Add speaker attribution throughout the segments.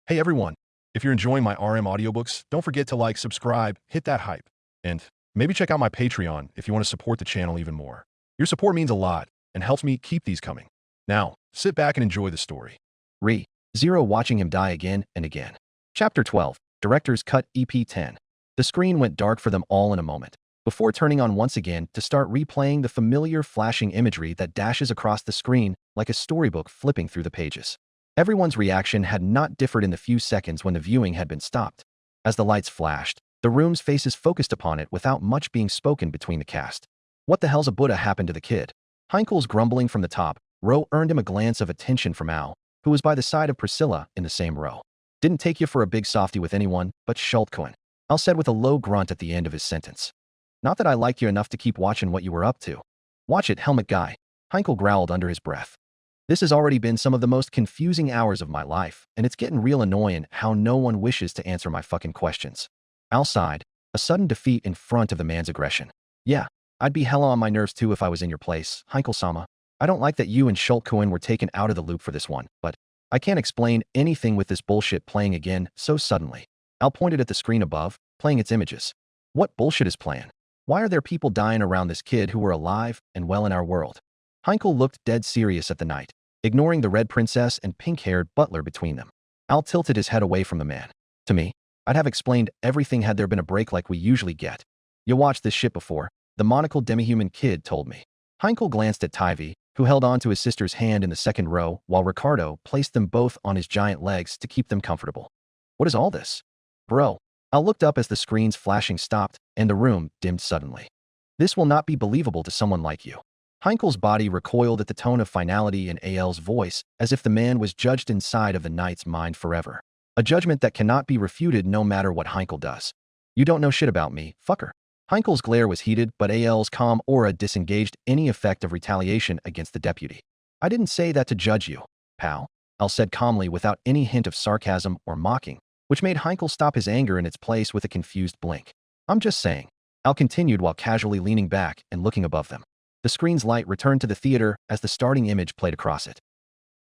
Speaker 1: Hey everyone, if you're enjoying my RM audiobooks, don't forget to like, subscribe, hit that hype, and maybe check out my Patreon if you want to support the channel even more. Your support means a lot and helps me keep these coming. Now, sit back and enjoy the story.
Speaker 2: Zero watching him die again and again. Chapter 12, Director's Cut EP 10. The screen went dark for them all in a moment, before turning on once again to start replaying the familiar flashing imagery that dashes across the screen like a storybook flipping through the pages. Everyone's reaction had not differed in the few seconds when the viewing had been stopped. As the lights flashed, the room's faces focused upon it without much being spoken between the cast. What the hell's a Buddha happened to the kid? Heinkel's grumbling from the top row earned him a glance of attention from Al, who was by the side of Priscilla in the same row. Didn't take you for a big softy with anyone, but Schultkoen, Al said with a low grunt at the end of his sentence. Not that I like you enough to keep watching what you were up to. Watch it, helmet guy, Heinkel growled under his breath. This has already been some of the most confusing hours of my life, and it's getting real annoying how no one wishes to answer my fucking questions. Al sighed, a sudden defeat in front of the man's aggression. Yeah, I'd be hella on my nerves too if I was in your place, Heinkel-sama. I don't like that you and Schultkoen were taken out of the loop for this one, but I can't explain anything with this bullshit playing again so suddenly. Al pointed at the screen above, playing its images. What bullshit is playing? Why are there people dying around this kid who were alive and well in our world? Heinkel looked dead serious at the night, ignoring the red princess and pink-haired butler between them. Al tilted his head away from the man. To me, I'd have explained everything had there been a break like we usually get. You watched this shit before, the monocled demi-human kid told me. Heinkel glanced at Tivy, who held on to his sister's hand in the second row while Ricardo placed them both on his giant legs to keep them comfortable. What is all this? Bro. Al looked up as the screen's flashing stopped and the room dimmed suddenly. This will not be believable to someone like you. Heinkel's body recoiled at the tone of finality in Al's voice, as if the man was judged inside of the knight's mind forever. A judgment that cannot be refuted no matter what Heinkel does. You don't know shit about me, fucker. Heinkel's glare was heated, but Al's calm aura disengaged any effect of retaliation against the deputy. I didn't say that to judge you, pal, Al said calmly without any hint of sarcasm or mocking, which made Heinkel stop his anger in its place with a confused blink. I'm just saying, Al continued while casually leaning back and looking above them. The screen's light returned to the theater as the starting image played across it.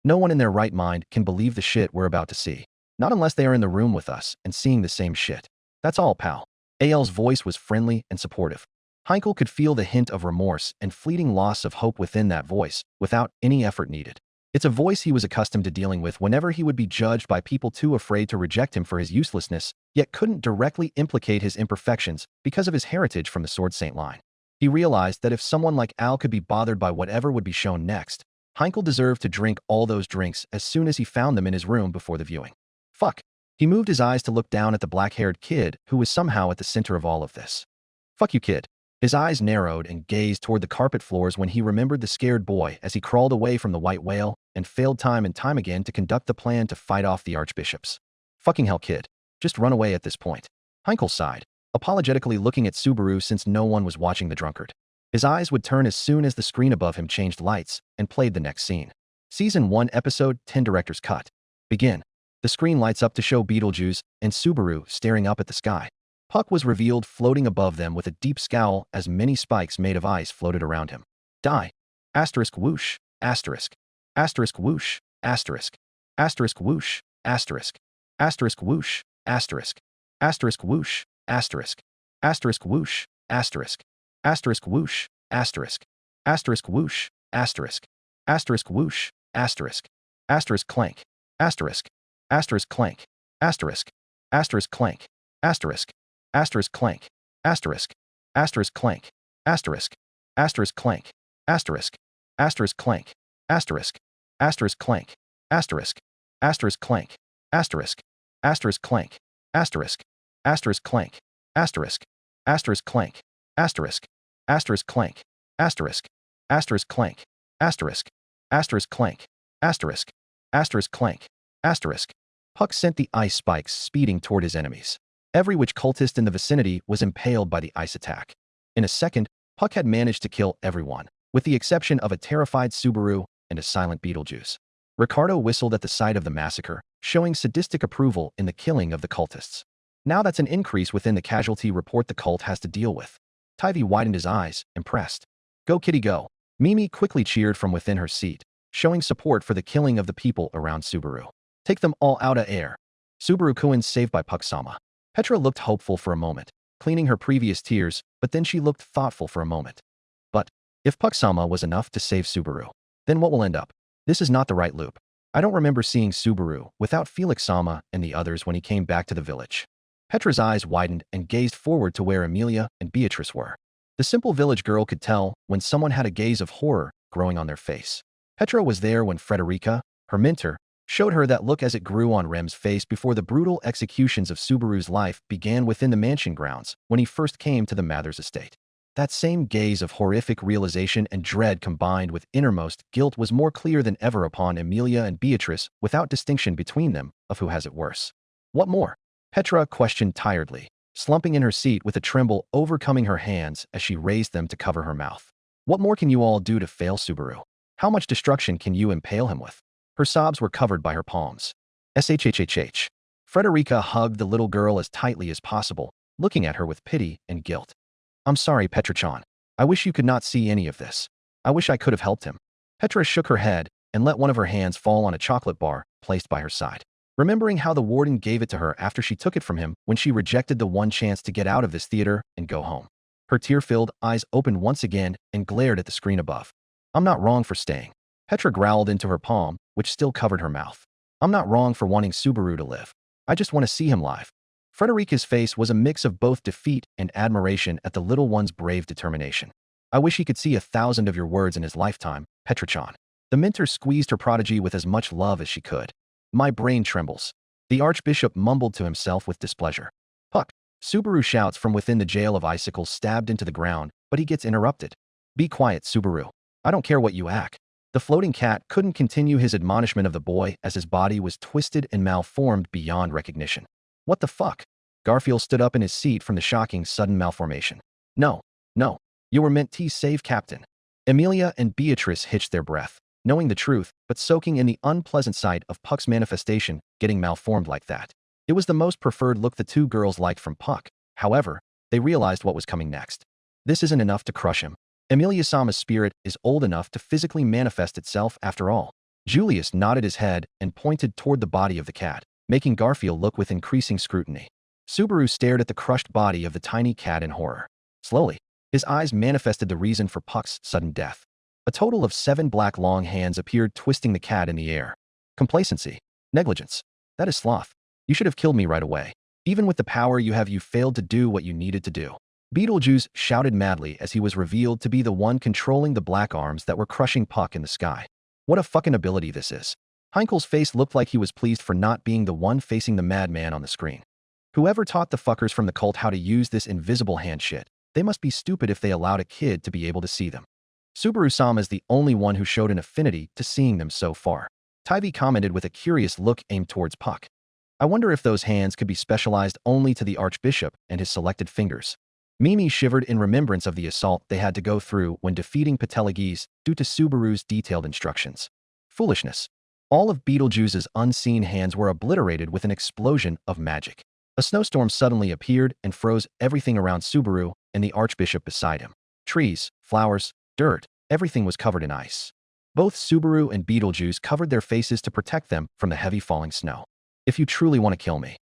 Speaker 2: No one in their right mind can believe the shit we're about to see. Not unless they are in the room with us and seeing the same shit. That's all, pal. Al's voice was friendly and supportive. Heinkel could feel the hint of remorse and fleeting loss of hope within that voice, without any effort needed. It's a voice he was accustomed to dealing with whenever he would be judged by people too afraid to reject him for his uselessness, yet couldn't directly implicate his imperfections because of his heritage from the Sword Saint line. He realized that if someone like Al could be bothered by whatever would be shown next, Heinkel deserved to drink all those drinks as soon as he found them in his room before the viewing. Fuck. He moved his eyes to look down at the black-haired kid who was somehow at the center of all of this. Fuck you, kid. His eyes narrowed and gazed toward the carpet floors when he remembered the scared boy as he crawled away from the white whale and failed time and time again to conduct the plan to fight off the archbishops. Fucking hell, kid. Just run away at this point. Heinkel sighed, apologetically looking at Subaru since no one was watching the drunkard. His eyes would turn as soon as the screen above him changed lights and played the next scene. Season 1, Episode 10, Director's Cut. Begin. The screen lights up to show Beetlejuice and Subaru staring up at the sky. Puck was revealed floating above them with a deep scowl as many spikes made of ice floated around him. Die. Asterisk whoosh. Asterisk. Asterisk whoosh. Asterisk. Asterisk whoosh. Asterisk. Asterisk whoosh. Asterisk. Asterisk whoosh. Asterisk. Asterisk whoosh. Asterisk. Asterisk whoosh. Asterisk. Asterisk whoosh. Asterisk. Asterisk whoosh. Asterisk. Asterisk clank. Asterisk. Asterisk clank. Asterisk. Asterisk clank. Asterisk. Asterisk clank. Asterisk. Asterisk clank. Asterisk. Asterisk clank. Asterisk. Asterisk clank. Asterisk. Asterisk clank. Asterisk. Asterisk clank. Asterisk. Asterisk clank. Asterisk. Asterisk clank. Asterisk. Asterisk clank. Asterisk. Asterisk clank. Asterisk. Asterisk clank. Asterisk. Asterisk clank. Asterisk. Asterisk clank. Asterisk. Puck sent the ice spikes speeding toward his enemies. Every witch cultist in the vicinity was impaled by the ice attack. In a second, Puck had managed to kill everyone, with the exception of a terrified Subaru and a silent Beetlejuice. Ricardo whistled at the sight of the massacre, showing sadistic approval in the killing of the cultists. Now that's an increase within the casualty report the cult has to deal with. Tivy widened his eyes, impressed. Go, kitty, go. Mimi quickly cheered from within her seat, showing support for the killing of the people around Subaru. Take them all out of air. Subaru-kun saved by Puck-sama. Petra looked hopeful for a moment, cleaning her previous tears, but then she looked thoughtful for a moment. But if Puck-sama was enough to save Subaru, then what will end up? This is not the right loop. I don't remember seeing Subaru without Felix-sama and the others when he came back to the village. Petra's eyes widened and gazed forward to where Amelia and Beatrice were. The simple village girl could tell when someone had a gaze of horror growing on their face. Petra was there when Frederica, her mentor, showed her that look as it grew on Rem's face before the brutal executions of Subaru's life began within the mansion grounds when he first came to the Mathers estate. That same gaze of horrific realization and dread combined with innermost guilt was more clear than ever upon Amelia and Beatrice without distinction between them of who has it worse. What more? Petra questioned tiredly, slumping in her seat with a tremble overcoming her hands as she raised them to cover her mouth. What more can you all do to fail Subaru? How much destruction can you impale him with? Her sobs were covered by her palms. SHHHH. Frederica hugged the little girl as tightly as possible, looking at her with pity and guilt. I'm sorry, Petra-chan. I wish you could not see any of this. I wish I could have helped him. Petra shook her head and let one of her hands fall on a chocolate bar placed by her side. Remembering how the warden gave it to her after she took it from him when she rejected the one chance to get out of this theater and go home. Her tear-filled eyes opened once again and glared at the screen above. I'm not wrong for staying. Petra growled into her palm, which still covered her mouth. I'm not wrong for wanting Subaru to live. I just want to see him live. Frederica's face was a mix of both defeat and admiration at the little one's brave determination. I wish he could see 1,000 of your words in his lifetime, Petra-chan. The mentor squeezed her prodigy with as much love as she could. My brain trembles. The archbishop mumbled to himself with displeasure. Puck. Subaru shouts from within the jail of icicles stabbed into the ground, but he gets interrupted. Be quiet, Subaru. I don't care what you act. The floating cat couldn't continue his admonishment of the boy as his body was twisted and malformed beyond recognition. What the fuck? Garfield stood up in his seat from the shocking sudden malformation. No. You were meant to save Captain. Amelia and Beatrice hitched their breath, knowing the truth, but soaking in the unpleasant sight of Puck's manifestation getting malformed like that. It was the most preferred look the two girls liked from Puck. However, they realized what was coming next. This isn't enough to crush him. Amelia-sama's spirit is old enough to physically manifest itself after all. Julius nodded his head and pointed toward the body of the cat, making Garfield look with increasing scrutiny. Subaru stared at the crushed body of the tiny cat in horror. Slowly, his eyes manifested the reason for Puck's sudden death. A total of 7 black long hands appeared twisting the cat in the air. Complacency. Negligence. That is sloth. You should have killed me right away. Even with the power you have, you failed to do what you needed to do. Beetlejuice shouted madly as he was revealed to be the one controlling the black arms that were crushing Puck in the sky. What a fucking ability this is. Heinkel's face looked like he was pleased for not being the one facing the madman on the screen. Whoever taught the fuckers from the cult how to use this invisible hand shit, they must be stupid if they allowed a kid to be able to see them. Subaru-sama is the only one who showed an affinity to seeing them so far. Tybee commented with a curious look aimed towards Puck. I wonder if those hands could be specialized only to the Archbishop and his selected fingers. Mimi shivered in remembrance of the assault they had to go through when defeating Patelagese due to Subaru's detailed instructions. Foolishness. All of Beetlejuice's unseen hands were obliterated with an explosion of magic. A snowstorm suddenly appeared and froze everything around Subaru and the Archbishop beside him. Trees, flowers, dirt, everything was covered in ice. Both Subaru and Beetlejuice covered their faces to protect them from the heavy falling snow. If you truly want to kill me.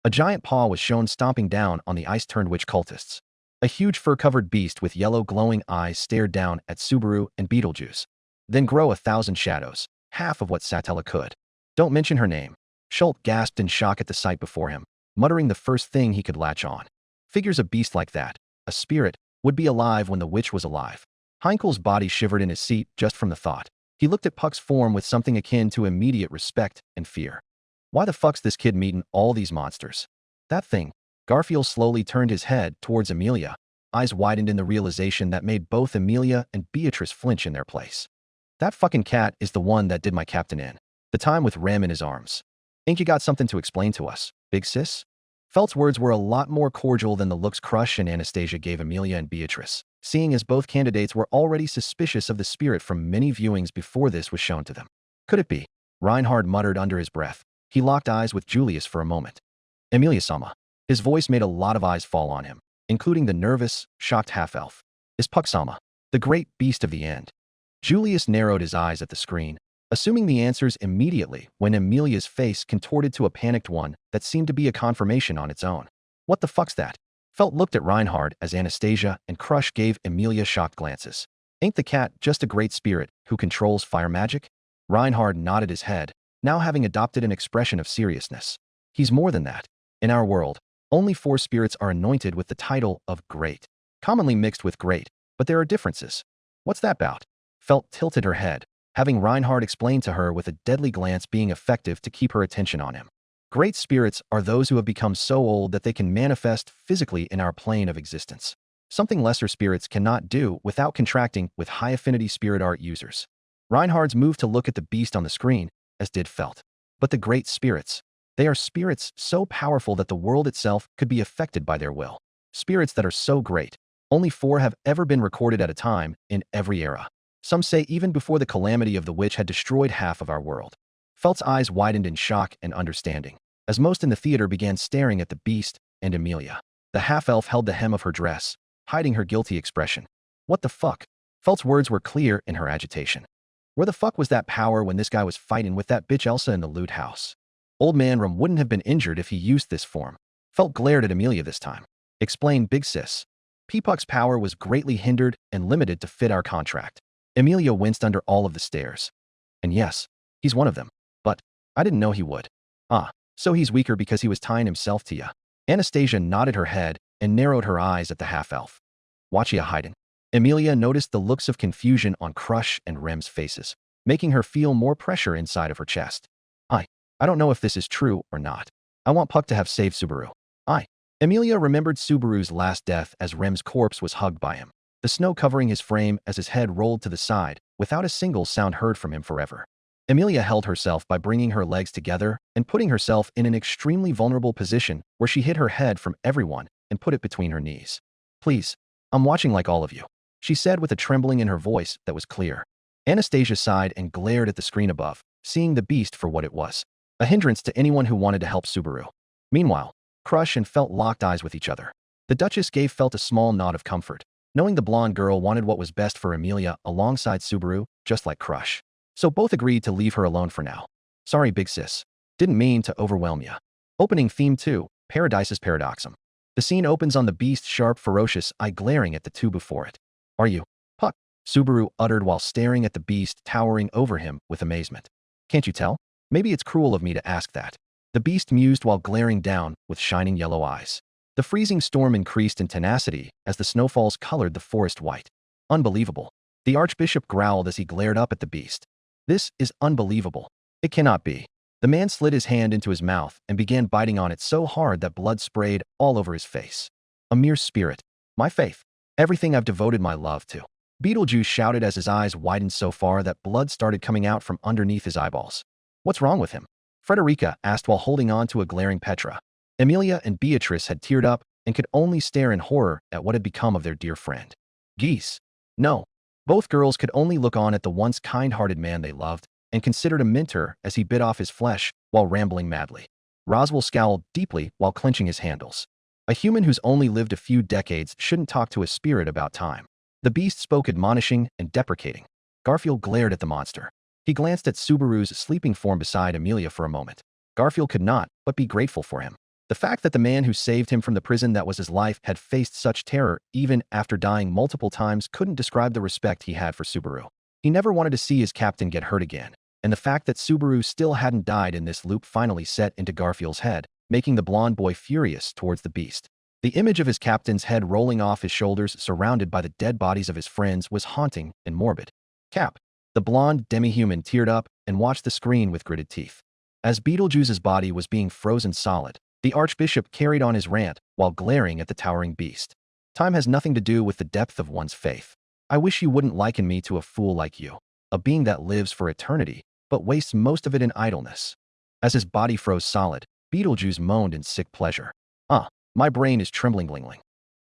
Speaker 2: A giant paw was shown stomping down on the ice-turned witch cultists. A huge fur-covered beast with yellow glowing eyes stared down at Subaru and Beetlejuice. Then grow 1,000 shadows, half of what Satella could. Don't mention her name. Schultz gasped in shock at the sight before him, muttering the first thing he could latch on. Figures a beast like that, a spirit, would be alive when the witch was alive. Heinkel's body shivered in his seat just from the thought. He looked at Puck's form with something akin to immediate respect and fear. Why the fuck's this kid meeting all these monsters? That thing. Garfield slowly turned his head towards Amelia, eyes widened in the realization that made both Amelia and Beatrice flinch in their place. That fucking cat is the one that did my captain in. The time with Rem in his arms. Ain't you got something to explain to us, big sis? Felt's words were a lot more cordial than the looks Crush and Anastasia gave Amelia and Beatrice, seeing as both candidates were already suspicious of the spirit from many viewings before this was shown to them. Could it be? Reinhard muttered under his breath. He locked eyes with Julius for a moment. Amelia-sama. His voice made a lot of eyes fall on him, including the nervous, shocked half-elf. Is Puck-sama, the great beast of the end? Julius narrowed his eyes at the screen, assuming the answers immediately when Amelia's face contorted to a panicked one that seemed to be a confirmation on its own. What the fuck's that? Felt looked at Reinhard as Anastasia and Crush gave Amelia shocked glances. Ain't the cat just a great spirit who controls fire magic? Reinhard nodded his head, now having adopted an expression of seriousness. He's more than that. In our world, only 4 spirits are anointed with the title of Great, commonly mixed with Great, but there are differences. What's that about? Felt tilted her head, having Reinhard explain to her with a deadly glance being effective to keep her attention on him. Great spirits are those who have become so old that they can manifest physically in our plane of existence. Something lesser spirits cannot do without contracting with high-affinity spirit art users. Reinhard's moved to look at the beast on the screen, as did Felt. But the great spirits. They are spirits so powerful that the world itself could be affected by their will. Spirits that are so great. Only 4 have ever been recorded at a time in every era. Some say even before the calamity of the witch had destroyed half of our world. Felt's eyes widened in shock and understanding, as most in the theater began staring at the beast and Amelia. The half-elf held the hem of her dress, hiding her guilty expression. What the fuck? Felt's words were clear in her agitation. Where the fuck was that power when this guy was fighting with that bitch Elsa in the loot house? Old Man Rum wouldn't have been injured if he used this form. Felt glared at Amelia this time. Explain, big sis. Peapuck's power was greatly hindered and limited to fit our contract. Amelia winced under all of the stares. And yes, he's one of them. But I didn't know he would. Ah, so he's weaker because he was tying himself to ya. Anastasia nodded her head and narrowed her eyes at the half-elf. Watch ya hiding. Amelia noticed the looks of confusion on Crush and Rem's faces, making her feel more pressure inside of her chest. I don't know if this is true or not. I want Puck to have saved Subaru. Amelia remembered Subaru's last death as Rem's corpse was hugged by him, the snow covering his frame as his head rolled to the side, without a single sound heard from him forever. Amelia held herself by bringing her legs together and putting herself in an extremely vulnerable position where she hid her head from everyone and put it between her knees. Please, I'm watching like all of you, she said with a trembling in her voice that was clear. Anastasia sighed and glared at the screen above, seeing the beast for what it was. A hindrance to anyone who wanted to help Subaru. Meanwhile, Crush and Felt locked eyes with each other. The Duchess gave Felt a small nod of comfort, knowing the blonde girl wanted what was best for Amelia alongside Subaru, just like Crush. So both agreed to leave her alone for now. Sorry, big sis. Didn't mean to overwhelm ya. Opening theme 2, Paradise's Paradoxum. The scene opens on the beast's sharp, ferocious eye glaring at the 2 before it. Are you, Puck? Subaru uttered while staring at the beast towering over him with amazement. Can't you tell? Maybe it's cruel of me to ask that. The beast mused while glaring down with shining yellow eyes. The freezing storm increased in tenacity as the snowfalls colored the forest white. Unbelievable. The Archbishop growled as he glared up at the beast. This is unbelievable. It cannot be. The man slid his hand into his mouth and began biting on it so hard that blood sprayed all over his face. A mere spirit. My faith. Everything I've devoted my love to. Beetlejuice shouted as his eyes widened so far that blood started coming out from underneath his eyeballs. What's wrong with him? Frederica asked while holding on to a glaring Petra. Amelia and Beatrice had teared up and could only stare in horror at what had become of their dear friend. Geese. No. Both girls could only look on at the once kind-hearted man they loved and considered a mentor as he bit off his flesh while rambling madly. Roswell scowled deeply while clenching his handles. A human who's only lived a few decades shouldn't talk to a spirit about time. The beast spoke admonishing and deprecating. Garfield glared at the monster. He glanced at Subaru's sleeping form beside Amelia for a moment. Garfield could not but be grateful for him. The fact that the man who saved him from the prison that was his life had faced such terror even after dying multiple times couldn't describe the respect he had for Subaru. He never wanted to see his captain get hurt again, and the fact that Subaru still hadn't died in this loop finally set into Garfield's head, making the blonde boy furious towards the beast. The image of his captain's head rolling off his shoulders surrounded by the dead bodies of his friends was haunting and morbid. Cap. The blonde demi-human teared up and watched the screen with gritted teeth. As Beetlejuice's body was being frozen solid, the Archbishop carried on his rant while glaring at the towering beast. Time has nothing to do with the depth of one's faith. I wish you wouldn't liken me to a fool like you, a being that lives for eternity, but wastes most of it in idleness. As his body froze solid, Beetlejuice moaned in sick pleasure. My brain is trembling glingling.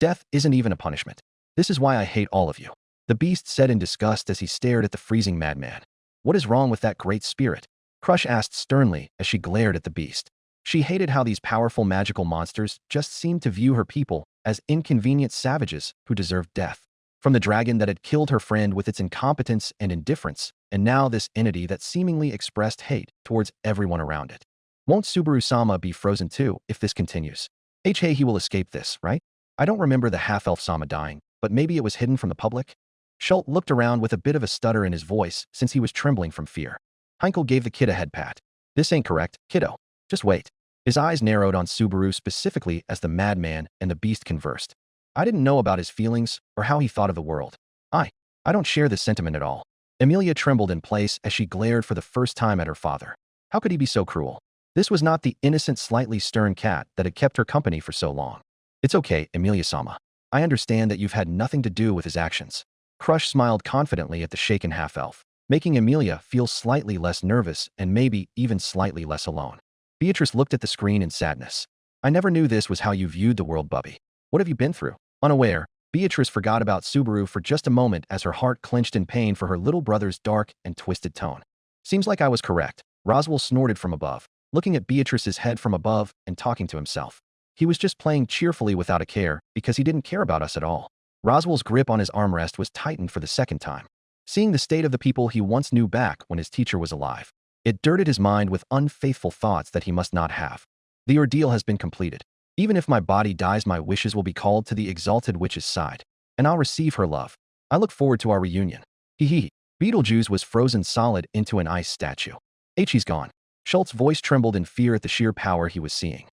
Speaker 2: Death isn't even a punishment. This is why I hate all of you. The beast said in disgust as he stared at the freezing madman. What is wrong with that great spirit? Crush asked sternly as she glared at the beast. She hated how these powerful magical monsters just seemed to view her people as inconvenient savages who deserved death. From the dragon that had killed her friend with its incompetence and indifference, and now this entity that seemingly expressed hate towards everyone around it. Won't Subaru-sama be frozen too if this continues? Hey, he will escape this, right? I don't remember the half-elf-sama dying, but maybe it was hidden from the public? Schult looked around with a bit of a stutter in his voice since he was trembling from fear. Heinkel gave the kid a head pat. This ain't correct, kiddo. Just wait. His eyes narrowed on Subaru specifically as the madman and the beast conversed. I didn't know about his feelings or how he thought of the world. I don't share this sentiment at all. Emilia trembled in place as she glared for the first time at her father. How could he be so cruel? This was not the innocent, slightly stern cat that had kept her company for so long. It's okay, Emilia-sama. I understand that you've had nothing to do with his actions. Crush smiled confidently at the shaken half-elf, making Emilia feel slightly less nervous and maybe even slightly less alone. Beatrice looked at the screen in sadness. I never knew this was how you viewed the world, Bubby. What have you been through? Unaware, Beatrice forgot about Subaru for just a moment as her heart clenched in pain for her little brother's dark and twisted tone. Seems like I was correct. Roswell snorted from above, looking at Beatrice's head from above and talking to himself. He was just playing cheerfully without a care because he didn't care about us at all. Roswell's grip on his armrest was tightened for the second time. Seeing the state of the people he once knew back when his teacher was alive, it dirted his mind with unfaithful thoughts that he must not have. The ordeal has been completed. Even if my body dies, my wishes will be called to the exalted witch's side, and I'll receive her love. I look forward to our reunion. Hee. Beetlejuice was frozen solid into an ice statue. He's gone. Schultz's voice trembled in fear at the sheer power he was seeing.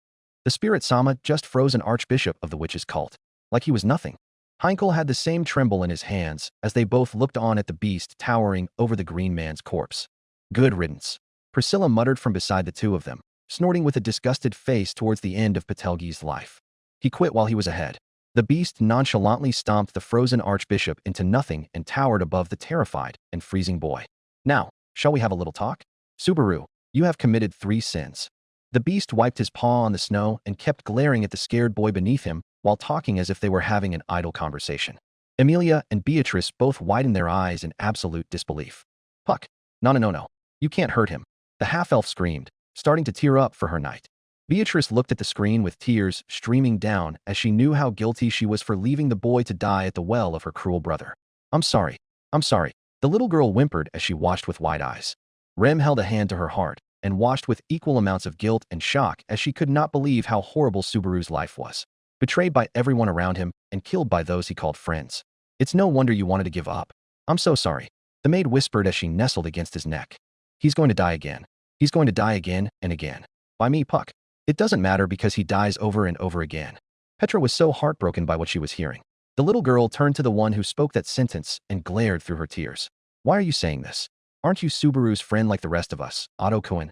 Speaker 2: The spirit-sama just froze an archbishop of the witch's cult, like he was nothing. Heinkel had the same tremble in his hands as they both looked on at the beast towering over the green man's corpse. Good riddance. Priscilla muttered from beside the two of them, snorting with a disgusted face towards the end of Patelgi's life. He quit while he was ahead. The beast nonchalantly stomped the frozen archbishop into nothing and towered above the terrified and freezing boy. Now, shall we have a little talk? Subaru, you have committed 3 sins. The beast wiped his paw on the snow and kept glaring at the scared boy beneath him while talking as if they were having an idle conversation. Emilia and Beatrice both widened their eyes in absolute disbelief. Puck, no. You can't hurt him. The half-elf screamed, starting to tear up for her knight. Beatrice looked at the screen with tears streaming down as she knew how guilty she was for leaving the boy to die at the well of her cruel brother. I'm sorry. The little girl whimpered as she watched with wide eyes. Rem held a hand to her heart and watched with equal amounts of guilt and shock as she could not believe how horrible Subaru's life was. Betrayed by everyone around him and killed by those he called friends. It's no wonder you wanted to give up. I'm so sorry. The maid whispered as she nestled against his neck. He's going to die again. He's going to die again and again. By me, Puck. It doesn't matter because he dies over and over again. Petra was so heartbroken by what she was hearing. The little girl turned to the one who spoke that sentence and glared through her tears. Why are you saying this? Aren't you Subaru's friend like the rest of us, Otto Cohen?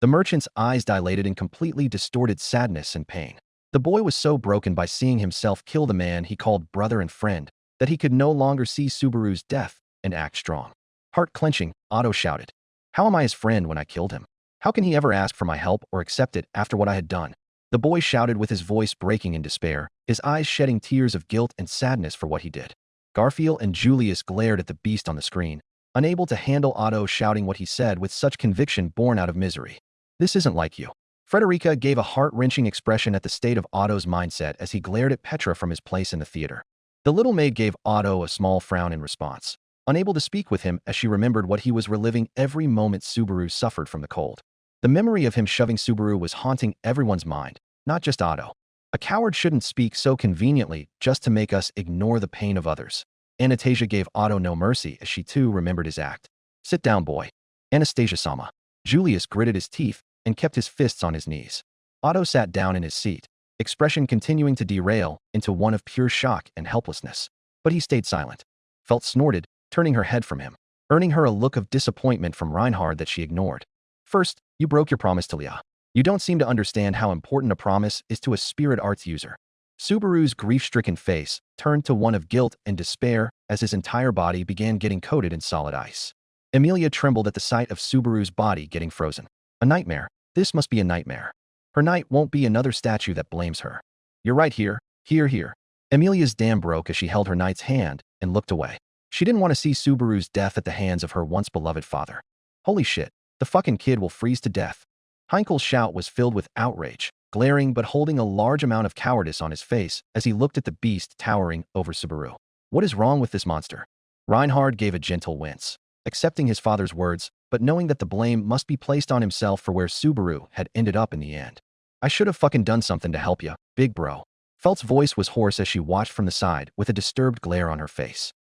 Speaker 2: The merchant's eyes dilated in completely distorted sadness and pain. The boy was so broken by seeing himself kill the man he called brother and friend that he could no longer see Subaru's death and act strong. Heart clenching, Otto shouted. How am I his friend when I killed him? How can he ever ask for my help or accept it after what I had done? The boy shouted with his voice breaking in despair, his eyes shedding tears of guilt and sadness for what he did. Garfield and Julius glared at the beast on the screen, unable to handle Otto shouting what he said with such conviction born out of misery. This isn't like you. Frederica gave a heart-wrenching expression at the state of Otto's mindset as he glared at Petra from his place in the theater. The little maid gave Otto a small frown in response, unable to speak with him as she remembered what he was reliving every moment Subaru suffered from the cold. The memory of him shoving Subaru was haunting everyone's mind, not just Otto. A coward shouldn't speak so conveniently just to make us ignore the pain of others. Anastasia gave Otto no mercy as she too remembered his act. Sit down, boy. Anastasia-sama. Julius gritted his teeth and kept his fists on his knees. Otto sat down in his seat, expression continuing to derail into one of pure shock and helplessness. But he stayed silent. Felt snorted, turning her head from him, earning her a look of disappointment from Reinhard that she ignored. First, you broke your promise to Leah. You don't seem to understand how important a promise is to a spirit arts user. Subaru's grief-stricken face turned to one of guilt and despair as his entire body began getting coated in solid ice. Emilia trembled at the sight of Subaru's body getting frozen. A nightmare. This must be a nightmare. Her knight won't be another statue that blames her. You're right here. Here. Emilia's dam broke as she held her knight's hand and looked away. She didn't want to see Subaru's death at the hands of her once beloved father. Holy shit, the fucking kid will freeze to death. Heinkel's shout was filled with outrage, glaring but holding a large amount of cowardice on his face as he looked at the beast towering over Subaru. What is wrong with this monster? Reinhard gave a gentle wince, accepting his father's words, but knowing that the blame must be placed on himself for where Subaru had ended up in the end. I should have fucking done something to help you, big bro. Felt's voice was hoarse as she watched from the side with a disturbed glare on her face.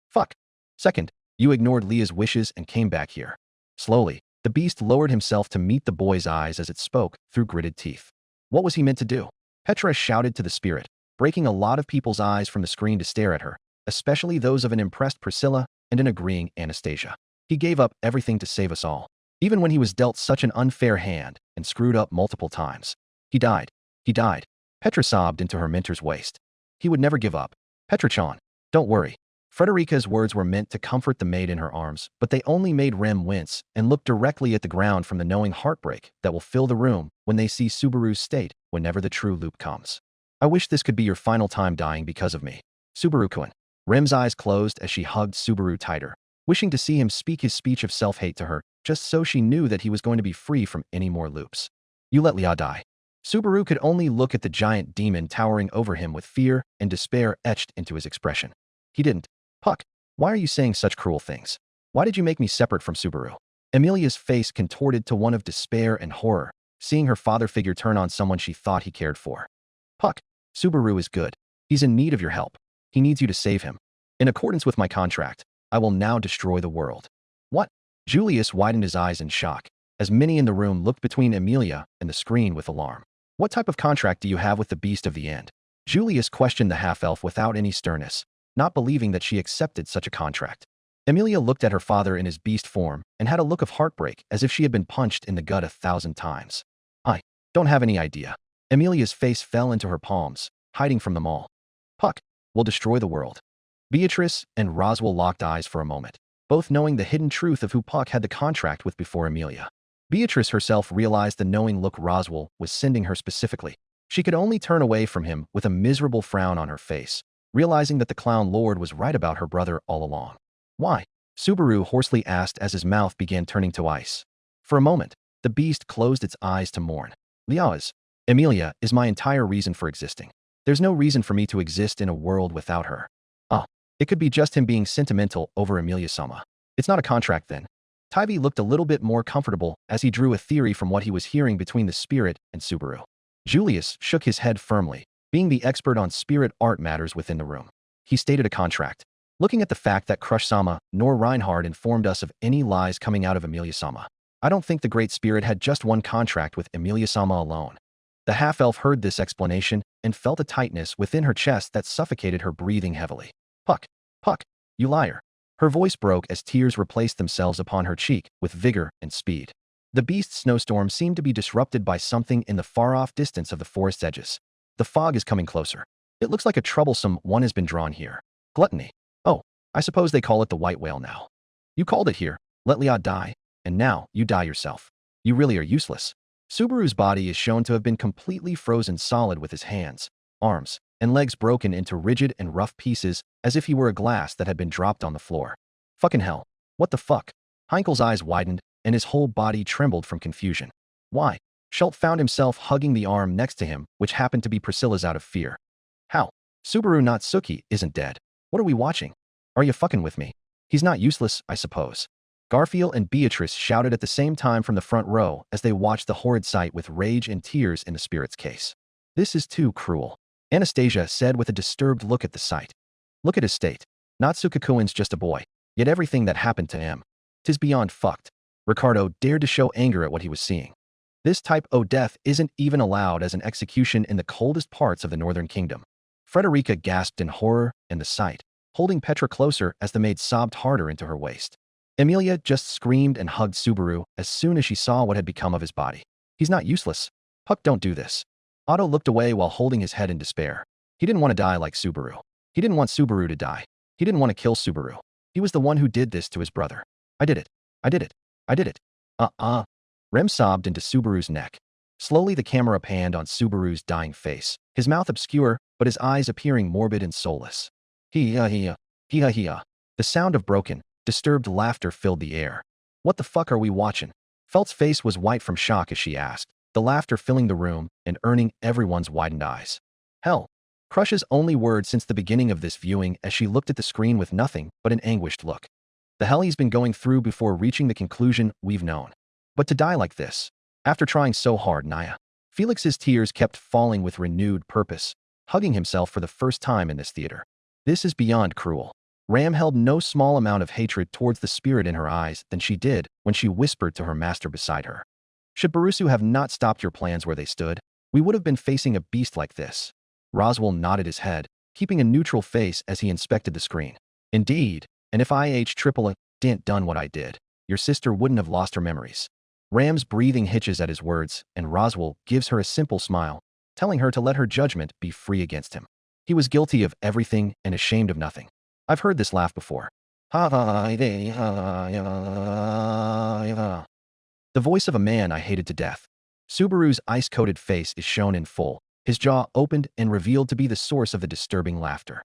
Speaker 2: Fuck. Second, you ignored Leah's wishes and came back here. Slowly, the beast lowered himself to meet the boy's eyes as it spoke through gritted teeth. What was he meant to do? Petra shouted to the spirit, breaking a lot of people's eyes from the screen to stare at her, especially those of an impressed Priscilla and an agreeing Anastasia. He gave up everything to save us all, even when he was dealt such an unfair hand and screwed up multiple times. He died. He died. Petra sobbed into her mentor's waist. He would never give up. Petra-chan, don't worry. Frederica's words were meant to comfort the maid in her arms, but they only made Rem wince and look directly at the ground from the knowing heartbreak that will fill the room when they see Subaru's state whenever the true loop comes. I wish this could be your final time dying because of me. Subaru-kun. Rem's eyes closed as she hugged Subaru tighter, wishing to see him speak his speech of self-hate to her, just so she knew that he was going to be free from any more loops. You let Leah die. Subaru could only look at the giant demon towering over him with fear and despair etched into his expression. He didn't. Puck, why are you saying such cruel things? Why did you make me separate from Subaru? Emilia's face contorted to one of despair and horror, seeing her father figure turn on someone she thought he cared for. Puck, Subaru is good. He's in need of your help. He needs you to save him. In accordance with my contract, I will now destroy the world. What? Julius widened his eyes in shock, as many in the room looked between Emilia and the screen with alarm. What type of contract do you have with the beast of the end? Julius questioned the half-elf without any sternness, not believing that she accepted such a contract. Emilia looked at her father in his beast form and had a look of heartbreak as if she had been punched in the gut 1,000 times. I don't have any idea. Emilia's face fell into her palms, hiding from them all. Puck will destroy the world. Beatrice and Roswell locked eyes for a moment, both knowing the hidden truth of who Puck had the contract with before Emilia. Beatrice herself realized the knowing look Roswell was sending her specifically. She could only turn away from him with a miserable frown on her face, realizing that the clown lord was right about her brother all along. Why? Subaru hoarsely asked as his mouth began turning to ice. For a moment, the beast closed its eyes to mourn. Emilia is my entire reason for existing. There's no reason for me to exist in a world without her. It could be just him being sentimental over Emilia-sama. It's not a contract then. Tybee looked a little bit more comfortable as he drew a theory from what he was hearing between the spirit and Subaru. Julius shook his head firmly, being the expert on spirit art matters within the room. He stated a contract. Looking at the fact that Crush-sama nor Reinhard informed us of any lies coming out of Emilia-sama, I don't think the Great Spirit had just one contract with Emilia-sama alone. The half-elf heard this explanation and felt a tightness within her chest that suffocated her breathing heavily. Puck, you liar. Her voice broke as tears replaced themselves upon her cheek with vigor and speed. The beast's snowstorm seemed to be disrupted by something in the far-off distance of the forest's edges. The fog is coming closer. It looks like a troublesome one has been drawn here. Gluttony. Oh, I suppose they call it the white whale now. You called it here. Let Leah die. And now you die yourself. You really are useless. Subaru's body is shown to have been completely frozen solid with his hands, arms, and legs broken into rigid and rough pieces as if he were a glass that had been dropped on the floor. Fucking hell. What the fuck? Heinkel's eyes widened and his whole body trembled from confusion. Why? Schultz found himself hugging the arm next to him, which happened to be Priscilla's out of fear. How? Subaru Natsuki isn't dead. What are we watching? Are you fucking with me? He's not useless, I suppose. Garfield and Beatrice shouted at the same time from the front row as they watched the horrid sight with rage and tears in the spirit's case. This is too cruel. Anastasia said with a disturbed look at the sight. Look at his state. Natsuki-kun's just a boy, yet everything that happened to him. 'Tis beyond fucked. Ricardo dared to show anger at what he was seeing. This type of death isn't even allowed as an execution in the coldest parts of the Northern Kingdom. Frederica gasped in horror and the sight, holding Petra closer as the maid sobbed harder into her waist. Emilia just screamed and hugged Subaru as soon as she saw what had become of his body. He's not useless. Puck, don't do this. Otto looked away while holding his head in despair. He didn't want to die like Subaru. He didn't want Subaru to die. He didn't want to kill Subaru. He was the one who did this to his brother. I did it. I did it. I did it. Rem sobbed into Subaru's neck. Slowly the camera panned on Subaru's dying face, his mouth obscure, but his eyes appearing morbid and soulless. The sound of broken, disturbed laughter filled the air. What the fuck are we watching? Felt's face was white from shock as she asked, the laughter filling the room and earning everyone's widened eyes. Hell. Crush's only word since the beginning of this viewing as she looked at the screen with nothing but an anguished look. The hell he's been going through before reaching the conclusion we've known. But to die like this, after trying so hard, Naya. Felix's tears kept falling with renewed purpose, hugging himself for the first time in this theater. This is beyond cruel. Ram held no small amount of hatred towards the spirit in her eyes than she did when she whispered to her master beside her. Should Barusu have not stopped your plans where they stood, we would have been facing a beast like this. Roswell nodded his head, keeping a neutral face as he inspected the screen. Indeed, and if I didn't done what I did, your sister wouldn't have lost her memories. Ram's breathing hitches at his words, and Roswell gives her a simple smile, telling her to let her judgment be free against him. He was guilty of everything and ashamed of nothing. I've heard this laugh before. The voice of a man I hated to death. Subaru's ice-coated face is shown in full, his jaw opened and revealed to be the source of the disturbing laughter.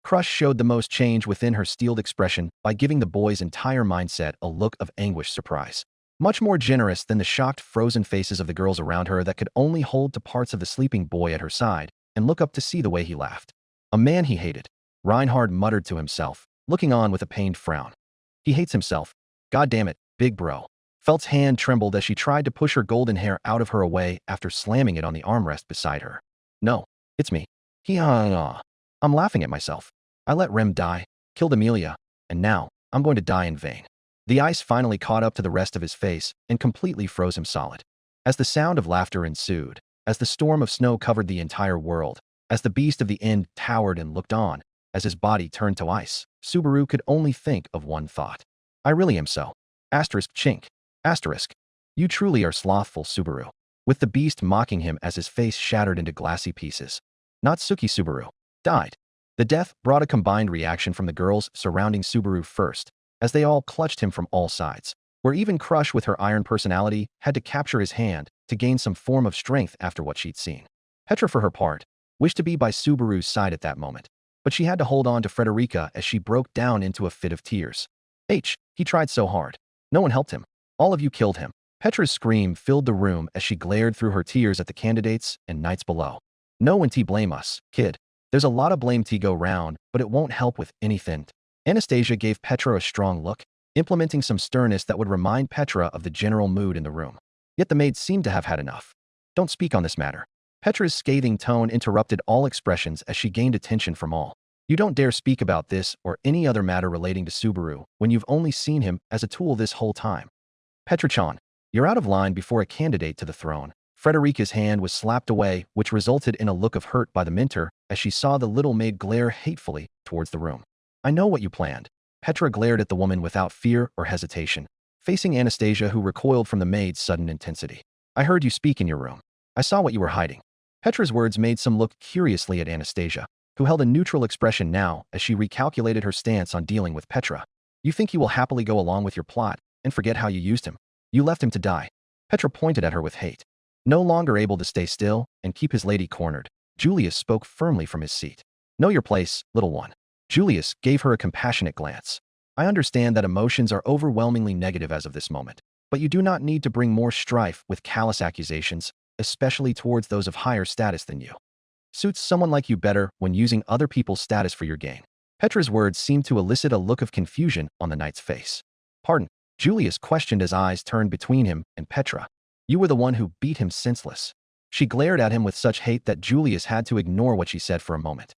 Speaker 2: Crush showed the most change within her steeled expression by giving the boy's entire mindset a look of anguished surprise. Much more generous than the shocked, frozen faces of the girls around her that could only hold to parts of the sleeping boy at her side and look up to see the way he laughed. A man he hated, Reinhard muttered to himself, looking on with a pained frown. He hates himself. God damn it, big bro. Felt's hand trembled as she tried to push her golden hair out of her away after slamming it on the armrest beside her. No, it's me. I'm laughing at myself. I let Rem die, killed Amelia, and now I'm going to die in vain. The ice finally caught up to the rest of his face and completely froze him solid. As the sound of laughter ensued, as the storm of snow covered the entire world, as the beast of the end towered and looked on, as his body turned to ice, Subaru could only think of one thought. I really am so. Asterisk chink. Asterisk. You truly are slothful, Subaru. With the beast mocking him as his face shattered into glassy pieces. Natsuki Subaru died. The death brought a combined reaction from the girls surrounding Subaru first, as they all clutched him from all sides, where even Crush with her iron personality had to capture his hand to gain some form of strength after what she'd seen. Petra, for her part, wished to be by Subaru's side at that moment, but she had to hold on to Frederica as she broke down into a fit of tears. He tried so hard. No one helped him. All of you killed him. Petra's scream filled the room as she glared through her tears at the candidates and knights below. No one to blame us, kid. There's a lot of blame to go round, but it won't help with anything. Anastasia gave Petra a strong look, implementing some sternness that would remind Petra of the general mood in the room. Yet the maids seemed to have had enough. Don't speak on this matter. Petra's scathing tone interrupted all expressions as she gained attention from all. You don't dare speak about this or any other matter relating to Subaru when you've only seen him as a tool this whole time. Petra-chan, you're out of line before a candidate to the throne. Frederica's hand was slapped away, which resulted in a look of hurt by the mentor as she saw the little maid glare hatefully towards the room. I know what you planned. Petra glared at the woman without fear or hesitation, facing Anastasia, who recoiled from the maid's sudden intensity. I heard you speak in your room. I saw what you were hiding. Petra's words made some look curiously at Anastasia, who held a neutral expression now as she recalculated her stance on dealing with Petra. You think you will happily go along with your plot and forget how you used him? You left him to die. Petra pointed at her with hate. No longer able to stay still and keep his lady cornered, Julius spoke firmly from his seat. Know your place, little one. Julius gave her a compassionate glance. I understand that emotions are overwhelmingly negative as of this moment, but you do not need to bring more strife with callous accusations, especially towards those of higher status than you. Suits someone like you better when using other people's status for your gain. Petra's words seemed to elicit a look of confusion on the knight's face. Pardon, Julius questioned as eyes turned between him and Petra. You were the one who beat him senseless. She glared at him with such hate that Julius had to ignore what she said for a moment.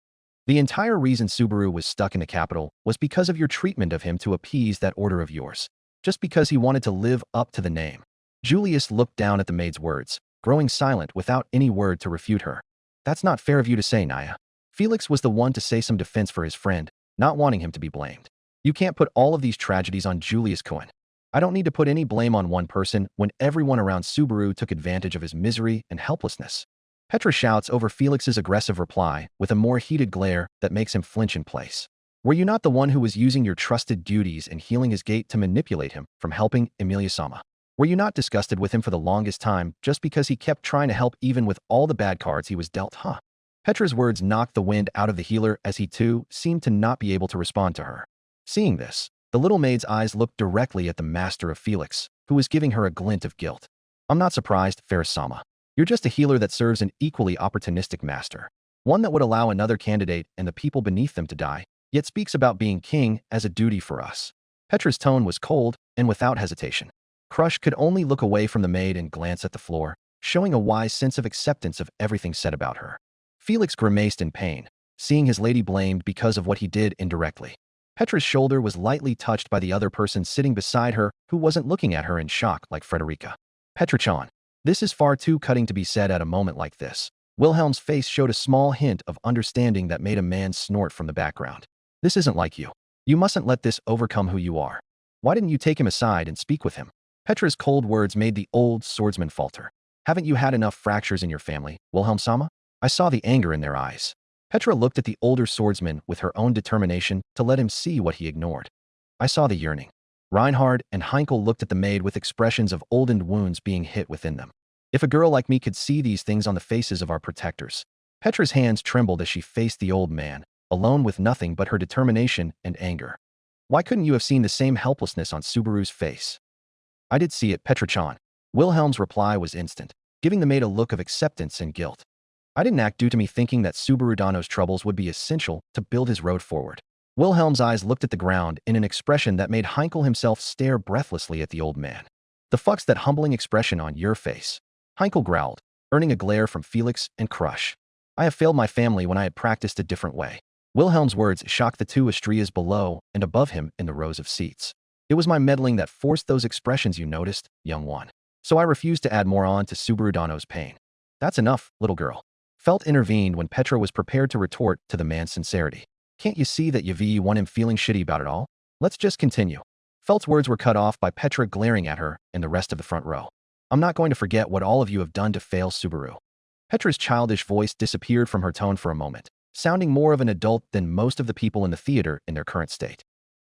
Speaker 2: The entire reason Subaru was stuck in the capital was because of your treatment of him to appease that order of yours, just because he wanted to live up to the name. Julius looked down at the maid's words, growing silent without any word to refute her. That's not fair of you to say, Naya. Felix was the one to say some defense for his friend, not wanting him to be blamed. You can't put all of these tragedies on Julius Cohen. I don't need to put any blame on one person when everyone around Subaru took advantage of his misery and helplessness. Petra shouts over Felix's aggressive reply with a more heated glare that makes him flinch in place. Were you not the one who was using your trusted duties and healing his gate to manipulate him from helping Emilia-sama? Were you not disgusted with him for the longest time just because he kept trying to help even with all the bad cards he was dealt, huh? Petra's words knocked the wind out of the healer as he too seemed to not be able to respond to her. Seeing this, the little maid's eyes looked directly at the master of Felix, who was giving her a glint of guilt. I'm not surprised, Faris-sama. You're just a healer that serves an equally opportunistic master. one that would allow another candidate and the people beneath them to die, yet speaks about being king as a duty for us. Petra's tone was cold and without hesitation. Crush could only look away from the maid and glance at the floor, showing a wise sense of acceptance of everything said about her. Felix grimaced in pain, seeing his lady blamed because of what he did indirectly. Petra's shoulder was lightly touched by the other person sitting beside her who wasn't looking at her in shock like Frederica. Petra-chan. This is far too cutting to be said at a moment like this. Wilhelm's face showed a small hint of understanding that made a man snort from the background. This isn't like you. You mustn't let this overcome who you are. Why didn't you take him aside and speak with him? Petra's cold words made the old swordsman falter. Haven't you had enough fractures in your family, Wilhelm-sama? I saw the anger in their eyes. Petra looked at the older swordsman with her own determination to let him see what he ignored. I saw the yearning. Reinhard and Heinkel looked at the maid with expressions of oldened wounds being hit within them. If a girl like me could see these things on the faces of our protectors. Petra's hands trembled as she faced the old man, alone with nothing but her determination and anger. Why couldn't you have seen the same helplessness on Subaru's face? I did see it, Petra-chan. Wilhelm's reply was instant, giving the maid a look of acceptance and guilt. I didn't act due to me thinking that Subaru Dano's troubles would be essential to build his road forward. Wilhelm's eyes looked at the ground in an expression that made Heinkel himself stare breathlessly at the old man. The fuck's that humbling expression on your face? Heinkel growled, earning a glare from Felix and Crush. I have failed my family when I had practiced a different way. Wilhelm's words shocked the two Astrias below and above him in the rows of seats. It was my meddling that forced those expressions you noticed, young one. So I refused to add more on to Subaru Dano's pain. That's enough, little girl. Felt intervened when Petra was prepared to retort to the man's sincerity. Can't you see that you want him feeling shitty about it all? Let's just continue. Felt's words were cut off by Petra glaring at her and the rest of the front row. I'm not going to forget what all of you have done to fail Subaru. Petra's childish voice disappeared from her tone for a moment, sounding more of an adult than most of the people in the theater in their current state.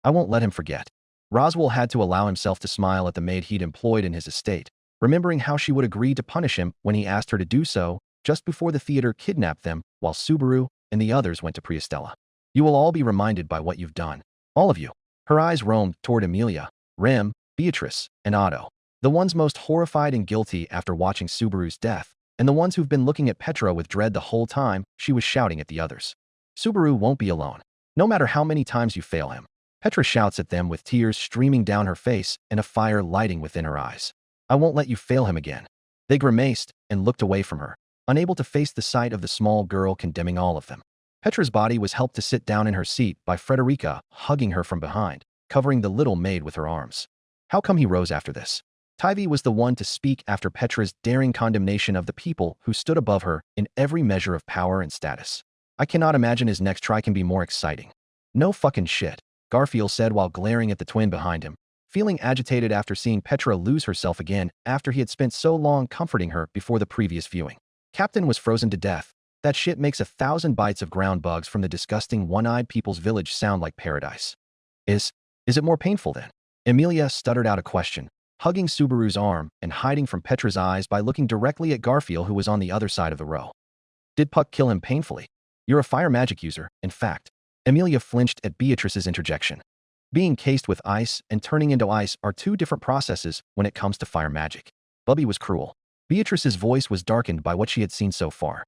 Speaker 2: I won't let him forget. Roswell had to allow himself to smile at the maid he'd employed in his estate, remembering how she would agree to punish him when he asked her to do so just before the theater kidnapped them while Subaru and the others went to Priestella. You will all be reminded by what you've done. All of you. Her eyes roamed toward Amelia, Rem, Beatrice, and Otto. The ones most horrified and guilty after watching Subaru's death, and the ones who've been looking at Petra with dread the whole time she was shouting at the others. Subaru won't be alone, no matter how many times you fail him. Petra shouts at them with tears streaming down her face and a fire lighting within her eyes. I won't let you fail him again. They grimaced and looked away from her, unable to face the sight of the small girl condemning all of them. Petra's body was helped to sit down in her seat by Frederica, hugging her from behind, covering the little maid with her arms. How come he rose after this? Tivy was the one to speak after Petra's daring condemnation of the people who stood above her in every measure of power and status. I cannot imagine his next try can be more exciting. No fucking shit, Garfield said while glaring at the twin behind him, feeling agitated after seeing Petra lose herself again after he had spent so long comforting her before the previous viewing. Captain was frozen to death. That shit makes 1,000 bites of ground bugs from the disgusting one-eyed people's village sound like paradise. Is it more painful then? Emilia stuttered out a question, hugging Subaru's arm and hiding from Petra's eyes by looking directly at Garfield who was on the other side of the row. Did Puck kill him painfully? You're a fire magic user, in fact. Emilia flinched at Beatrice's interjection. Being cased with ice and turning into ice are two different processes when it comes to fire magic. Bubby was cruel. Beatrice's voice was darkened by what she had seen so far.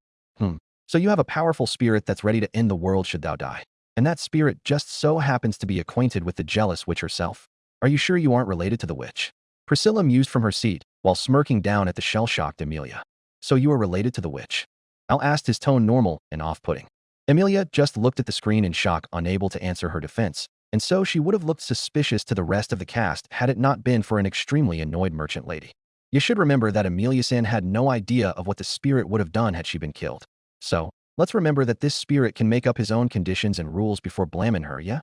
Speaker 2: So you have a powerful spirit that's ready to end the world should thou die. And that spirit just so happens to be acquainted with the jealous witch herself. Are you sure you aren't related to the witch? Priscilla mused from her seat while smirking down at the shell-shocked Emilia. So you are related to the witch? Al asked, his tone normal and off-putting. Emilia just looked at the screen in shock, unable to answer her defense, and so she would have looked suspicious to the rest of the cast had it not been for an extremely annoyed merchant lady. You should remember that Emilia-san had no idea of what the spirit would have done had she been killed. So, let's remember that this spirit can make up his own conditions and rules before blaming her, yeah?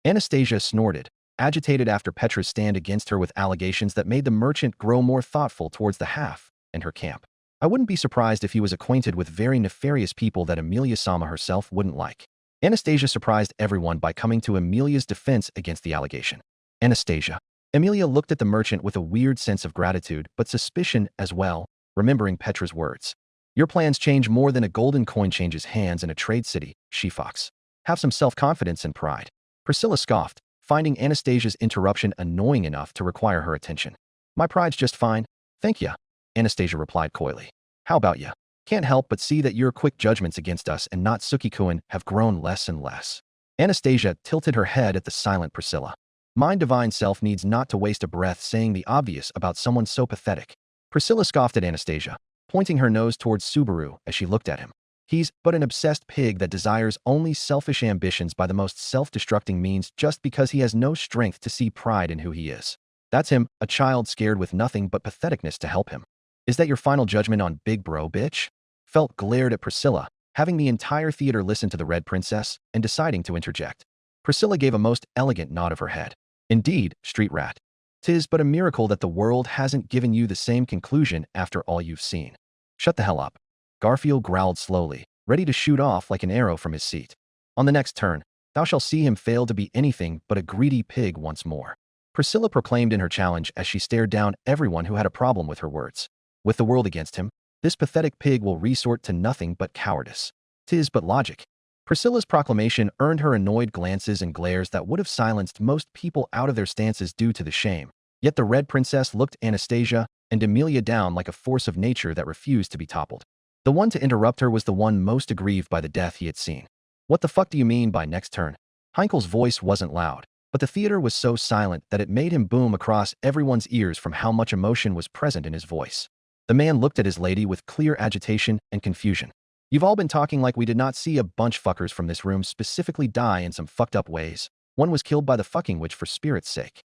Speaker 2: Anastasia snorted, agitated after Petra's stand against her with allegations that made the merchant grow more thoughtful towards the half and her camp. I wouldn't be surprised if he was acquainted with very nefarious people that Emilia-sama herself wouldn't like. Anastasia surprised everyone by coming to Emilia's defense against the allegation. Anastasia. Emilia looked at the merchant with a weird sense of gratitude but suspicion as well, remembering Petra's words. Your plans change more than a golden coin changes hands in a trade city, she-fox. Have some self-confidence and pride. Priscilla scoffed, finding Anastasia's interruption annoying enough to require her attention. My pride's just fine, thank ya, Anastasia replied coyly. How about ya? Can't help but see that your quick judgments against us and not Suki-kun have grown less and less. Anastasia tilted her head at the silent Priscilla. My divine self needs not to waste a breath saying the obvious about someone so pathetic. Priscilla scoffed at Anastasia, pointing her nose towards Subaru as she looked at him. He's but an obsessed pig that desires only selfish ambitions by the most self-destructing means just because he has no strength to see pride in who he is. That's him, a child scared with nothing but patheticness to help him. Is that your final judgment on Big Bro, bitch? Felt glared at Priscilla, having the entire theater listen to the Red Princess and deciding to interject. Priscilla gave a most elegant nod of her head. Indeed, street rat. 'Tis but a miracle that the world hasn't given you the same conclusion after all you've seen. Shut the hell up. Garfield growled slowly, ready to shoot off like an arrow from his seat. On the next turn, thou shalt see him fail to be anything but a greedy pig once more. Priscilla proclaimed in her challenge as she stared down everyone who had a problem with her words. With the world against him, this pathetic pig will resort to nothing but cowardice. 'Tis but logic. Priscilla's proclamation earned her annoyed glances and glares that would have silenced most people out of their stances due to the shame. Yet the Red Princess looked Anastasia and Amelia down like a force of nature that refused to be toppled. The one to interrupt her was the one most aggrieved by the death he had seen. What the fuck do you mean by next turn? Heinkel's voice wasn't loud, but the theater was so silent that it made him boom across everyone's ears from how much emotion was present in his voice. The man looked at his lady with clear agitation and confusion. You've all been talking like we did not see a bunch fuckers from this room specifically die in some fucked up ways. One was killed by the fucking witch for spirit's sake.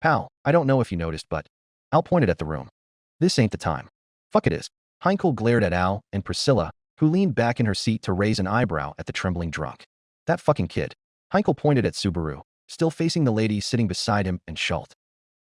Speaker 2: Pal, I don't know if you noticed, but Al pointed at the room. This ain't the time. Fuck it is. Heinkel glared at Al and Priscilla, who leaned back in her seat to raise an eyebrow at the trembling drunk. That fucking kid. Heinkel pointed at Subaru, still facing the lady sitting beside him, and Schult.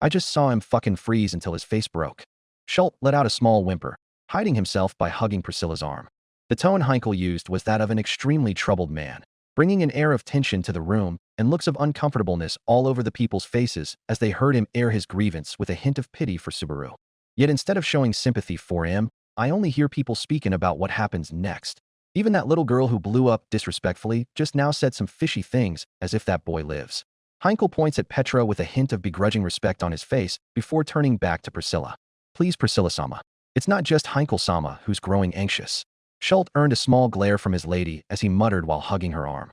Speaker 2: I just saw him fucking freeze until his face broke. Schult let out a small whimper, hiding himself by hugging Priscilla's arm. The tone Heinkel used was that of an extremely troubled man, bringing an air of tension to the room and looks of uncomfortableness all over the people's faces as they heard him air his grievance with a hint of pity for Subaru. Yet instead of showing sympathy for him, I only hear people speaking about what happens next. Even that little girl who blew up disrespectfully just now said some fishy things as if that boy lives. Heinkel points at Petra with a hint of begrudging respect on his face before turning back to Priscilla. Please, Priscilla-sama. It's not just Heinkel-sama who's growing anxious. Schult earned a small glare from his lady as he muttered while hugging her arm.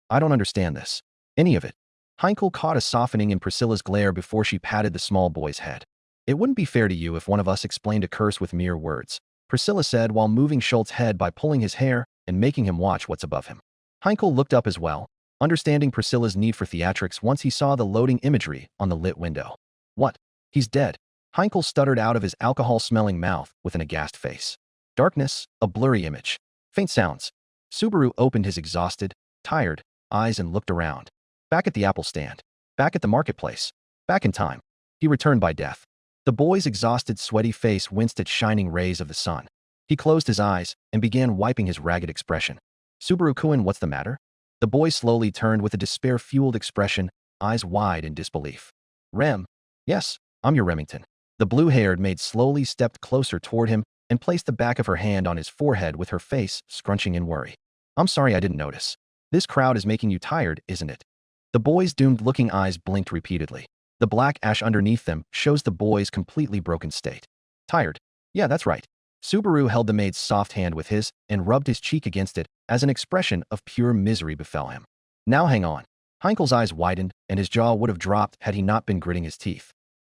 Speaker 2: I don't understand this. Any of it. Heinkel caught a softening in Priscilla's glare before she patted the small boy's head. It wouldn't be fair to you if one of us explained a curse with mere words, Priscilla said while moving Schult's head by pulling his hair and making him watch what's above him. Heinkel looked up as well, understanding Priscilla's need for theatrics once he saw the loading imagery on the lit window. What? He's dead. Heinkel stuttered out of his alcohol-smelling mouth with an aghast face. Darkness, a blurry image. Faint sounds. Subaru opened his exhausted, tired eyes and looked around. Back at the apple stand. Back at the marketplace. Back in time. He returned by death. The boy's exhausted, sweaty face winced at shining rays of the sun. He closed his eyes and began wiping his ragged expression. Subaru-kun, what's the matter? The boy slowly turned with a despair-fueled expression, eyes wide in disbelief. Rem. Yes, I'm your Remington. The blue-haired maid slowly stepped closer toward him and placed the back of her hand on his forehead with her face scrunching in worry. I'm sorry I didn't notice. This crowd is making you tired, isn't it? The boy's doomed-looking eyes blinked repeatedly. The black ash underneath them shows the boy's completely broken state. Tired? Yeah, that's right. Subaru held the maid's soft hand with his and rubbed his cheek against it as an expression of pure misery befell him. Now hang on. Heinkel's eyes widened and his jaw would have dropped had he not been gritting his teeth.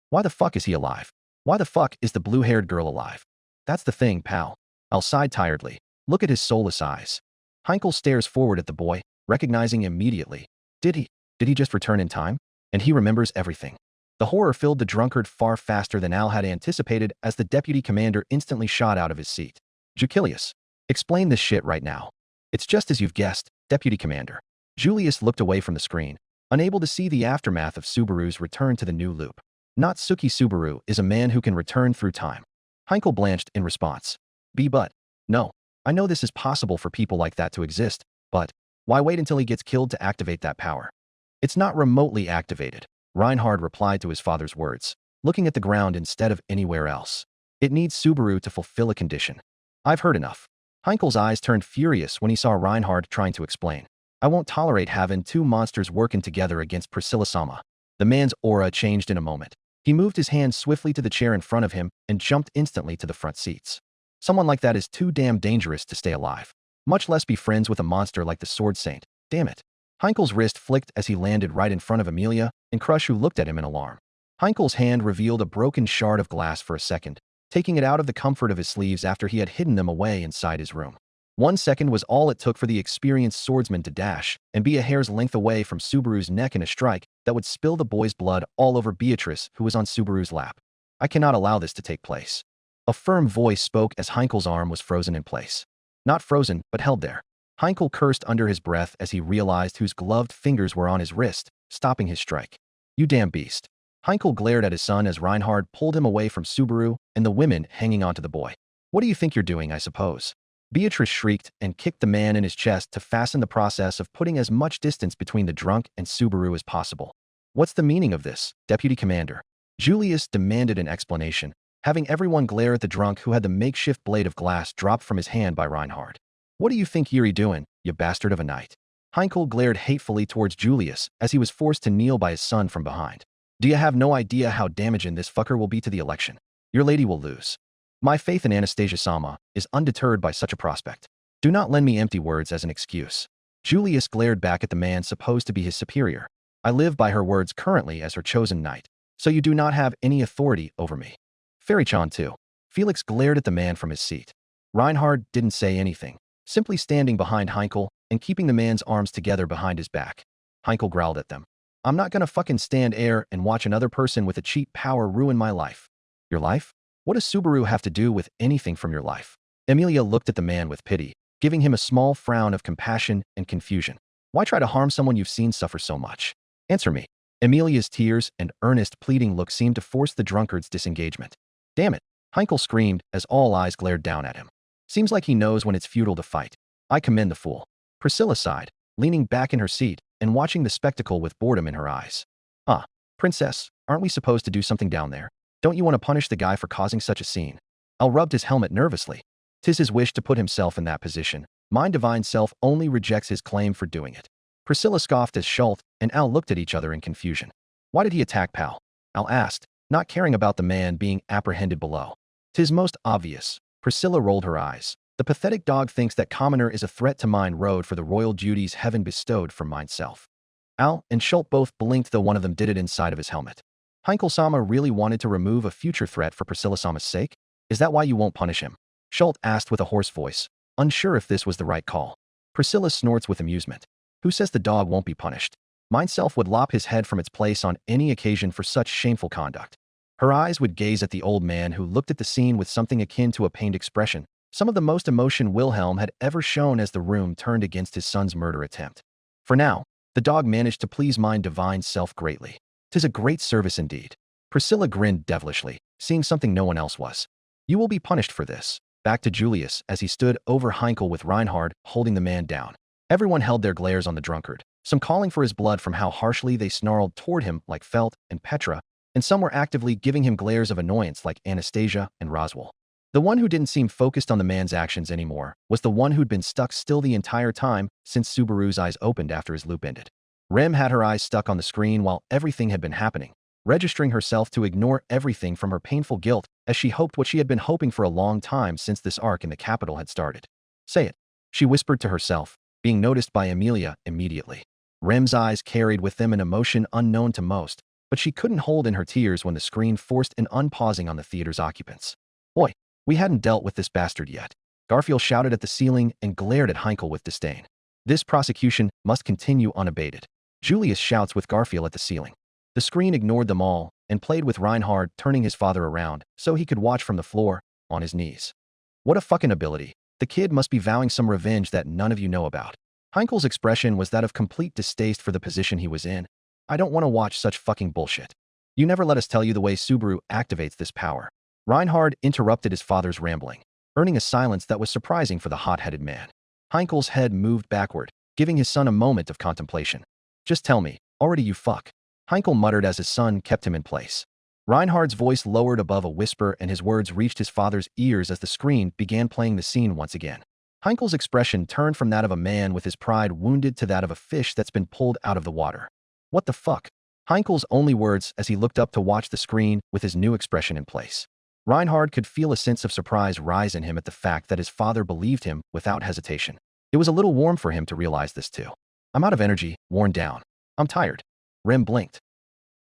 Speaker 2: Why the fuck is he alive? Why the fuck is the blue-haired girl alive? That's the thing, pal. I'll sighed tiredly. Look at his soulless eyes. Heinkel stares forward at the boy, recognizing immediately. Did he just return in time? And he remembers everything. The horror filled the drunkard far faster than Al had anticipated as the deputy commander instantly shot out of his seat. Julius, explain this shit right now. It's just as you've guessed, Deputy Commander. Julius looked away from the screen, unable to see the aftermath of Subaru's return to the new loop. Not Suki. Subaru is a man who can return through time. Heinkel blanched in response. But, no, I know this is possible for people like that to exist, but why wait until he gets killed to activate that power? It's not remotely activated, Reinhard replied to his father's words, looking at the ground instead of anywhere else. It needs Subaru to fulfill a condition. I've heard enough. Heinkel's eyes turned furious when he saw Reinhard trying to explain. I won't tolerate having two monsters working together against Priscilla-sama. The man's aura changed in a moment. He moved his hand swiftly to the chair in front of him and jumped instantly to the front seats. Someone like that is too damn dangerous to stay alive. Much less be friends with a monster like the Sword Saint. Damn it. Heinkel's wrist flicked as he landed right in front of Amelia and Crush, who looked at him in alarm. Heinkel's hand revealed a broken shard of glass for a second, taking it out of the comfort of his sleeves after he had hidden them away inside his room. 1 second was all it took for the experienced swordsman to dash and be a hair's length away from Subaru's neck in a strike that would spill the boy's blood all over Beatrice, who was on Subaru's lap. I cannot allow this to take place. A firm voice spoke as Heinkel's arm was frozen in place. Not frozen, but held there. Heinkel cursed under his breath as he realized whose gloved fingers were on his wrist, stopping his strike. You damn beast. Heinkel glared at his son as Reinhard pulled him away from Subaru and the women hanging onto the boy. What do you think you're doing, I suppose? Beatrice shrieked and kicked the man in his chest to fasten the process of putting as much distance between the drunk and Subaru as possible. What's the meaning of this, Deputy Commander? Julius demanded an explanation, having everyone glare at the drunk who had the makeshift blade of glass dropped from his hand by Reinhard. What do you think you're doing, you bastard of a knight? Heinkel glared hatefully towards Julius as he was forced to kneel by his son from behind. Do you have no idea how damaging this fucker will be to the election? Your lady will lose. My faith in Anastasia-sama is undeterred by such a prospect. Do not lend me empty words as an excuse. Julius glared back at the man supposed to be his superior. I live by her words currently as her chosen knight, so you do not have any authority over me. Fairy-chan too. Felix glared at the man from his seat. Reinhard didn't say anything, simply standing behind Heinkel and keeping the man's arms together behind his back. Heinkel growled at them. I'm not gonna fucking stand air and watch another person with a cheap power ruin my life. Your life? What does Subaru have to do with anything from your life? Emilia looked at the man with pity, giving him a small frown of compassion and confusion. Why try to harm someone you've seen suffer so much? Answer me. Emilia's tears and earnest pleading look seemed to force the drunkard's disengagement. Damn it, Heinkel screamed as all eyes glared down at him. Seems like he knows when it's futile to fight. I commend the fool. Priscilla sighed, leaning back in her seat and watching the spectacle with boredom in her eyes. Princess, aren't we supposed to do something down there? Don't you want to punish the guy for causing such a scene? Al rubbed his helmet nervously. 'Tis his wish to put himself in that position. My divine self only rejects his claim for doing it. Priscilla scoffed as Schultz and Al looked at each other in confusion. Why did he attack Pal? Al asked, not caring about the man being apprehended below. 'Tis most obvious. Priscilla rolled her eyes. The pathetic dog thinks that commoner is a threat to mine road for the royal duties heaven bestowed from mine self. Al and Schultz both blinked, though one of them did it inside of his helmet. Heinkel-sama really wanted to remove a future threat for Priscilla-sama's sake? Is that why you won't punish him? Schultz asked with a hoarse voice, unsure if this was the right call. Priscilla snorts with amusement. Who says the dog won't be punished? Mineself would lop his head from its place on any occasion for such shameful conduct. Her eyes would gaze at the old man, who looked at the scene with something akin to a pained expression, some of the most emotion Wilhelm had ever shown as the room turned against his son's murder attempt. For now, the dog managed to please mine divine self greatly. 'Tis a great service indeed. Priscilla grinned devilishly, seeing something no one else was. You will be punished for this. Back to Julius as he stood over Heinkel with Reinhard holding the man down. Everyone held their glares on the drunkard, some calling for his blood from how harshly they snarled toward him like Felt and Petra, and some were actively giving him glares of annoyance like Anastasia and Roswell. The one who didn't seem focused on the man's actions anymore was the one who'd been stuck still the entire time since Subaru's eyes opened after his loop ended. Rem had her eyes stuck on the screen while everything had been happening, registering herself to ignore everything from her painful guilt as she hoped what she had been hoping for a long time since this arc in the capital had started. Say it, she whispered to herself, being noticed by Emilia immediately. Rem's eyes carried with them an emotion unknown to most, but she couldn't hold in her tears when the screen forced an unpausing on the theater's occupants. Oi, we hadn't dealt with this bastard yet. Garfield shouted at the ceiling and glared at Heinkel with disdain. This prosecution must continue unabated. Julius shouts with Garfield at the ceiling. The screen ignored them all and played with Reinhard turning his father around so he could watch from the floor, on his knees. What a fucking ability. The kid must be vowing some revenge that none of you know about. Heinkel's expression was that of complete distaste for the position he was in. I don't want to watch such fucking bullshit. You never let us tell you the way Subaru activates this power. Reinhard interrupted his father's rambling, earning a silence that was surprising for the hot-headed man. Heinkel's head moved backward, giving his son a moment of contemplation. Just tell me, already you fuck. Heinkel muttered as his son kept him in place. Reinhard's voice lowered above a whisper and his words reached his father's ears as the screen began playing the scene once again. Heinkel's expression turned from that of a man with his pride wounded to that of a fish that's been pulled out of the water. What the fuck? Heinkel's only words as he looked up to watch the screen with his new expression in place. Reinhard could feel a sense of surprise rise in him at the fact that his father believed him without hesitation. It was a little warm for him to realize this too. I'm out of energy, worn down. I'm tired. Rem blinked.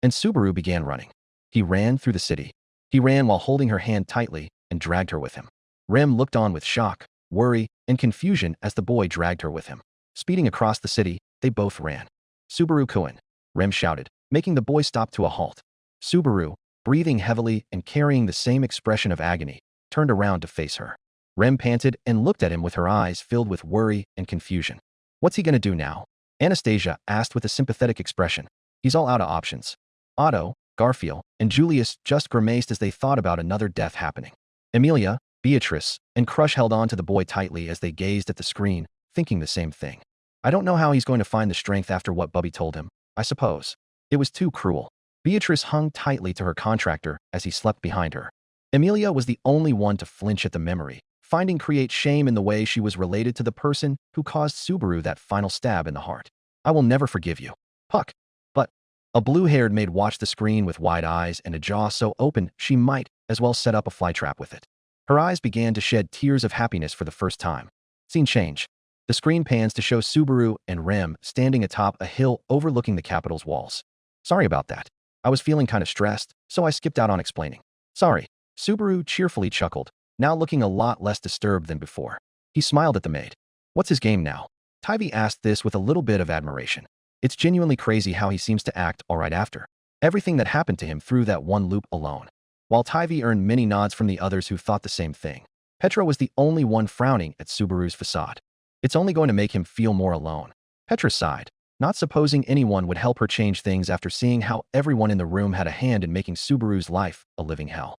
Speaker 2: And Subaru began running. He ran through the city. He ran while holding her hand tightly and dragged her with him. Rem looked on with shock, worry, and confusion as the boy dragged her with him. Speeding across the city, they both ran. Subaru Kuin, Rem shouted, making the boy stop to a halt. Subaru, breathing heavily and carrying the same expression of agony, turned around to face her. Rem panted and looked at him with her eyes filled with worry and confusion. What's he gonna do now? Anastasia asked with a sympathetic expression. He's all out of options. Otto, Garfield, and Julius just grimaced as they thought about another death happening. Emilia, Beatrice, and Crush held on to the boy tightly as they gazed at the screen, thinking the same thing. I don't know how he's going to find the strength after what Bubby told him, I suppose. It was too cruel. Beatrice hung tightly to her contractor as he slept behind her. Emilia was the only one to flinch at the memory, finding create shame in the way she was related to the person who caused Subaru that final stab in the heart. I will never forgive you. Puck. But a blue-haired maid watched the screen with wide eyes and a jaw so open she might as well set up a flytrap with it. Her eyes began to shed tears of happiness for the first time. Scene change. The screen pans to show Subaru and Rem standing atop a hill overlooking the capital's walls. Sorry about that. I was feeling kind of stressed, so I skipped out on explaining. Sorry. Subaru cheerfully chuckled, now looking a lot less disturbed than before. He smiled at the maid. What's his game now? Tivy asked this with a little bit of admiration. It's genuinely crazy how he seems to act all right after everything that happened to him through that one loop alone. While Tivy earned many nods from the others who thought the same thing, Petra was the only one frowning at Subaru's facade. It's only going to make him feel more alone. Petra sighed, not supposing anyone would help her change things after seeing how everyone in the room had a hand in making Subaru's life a living hell.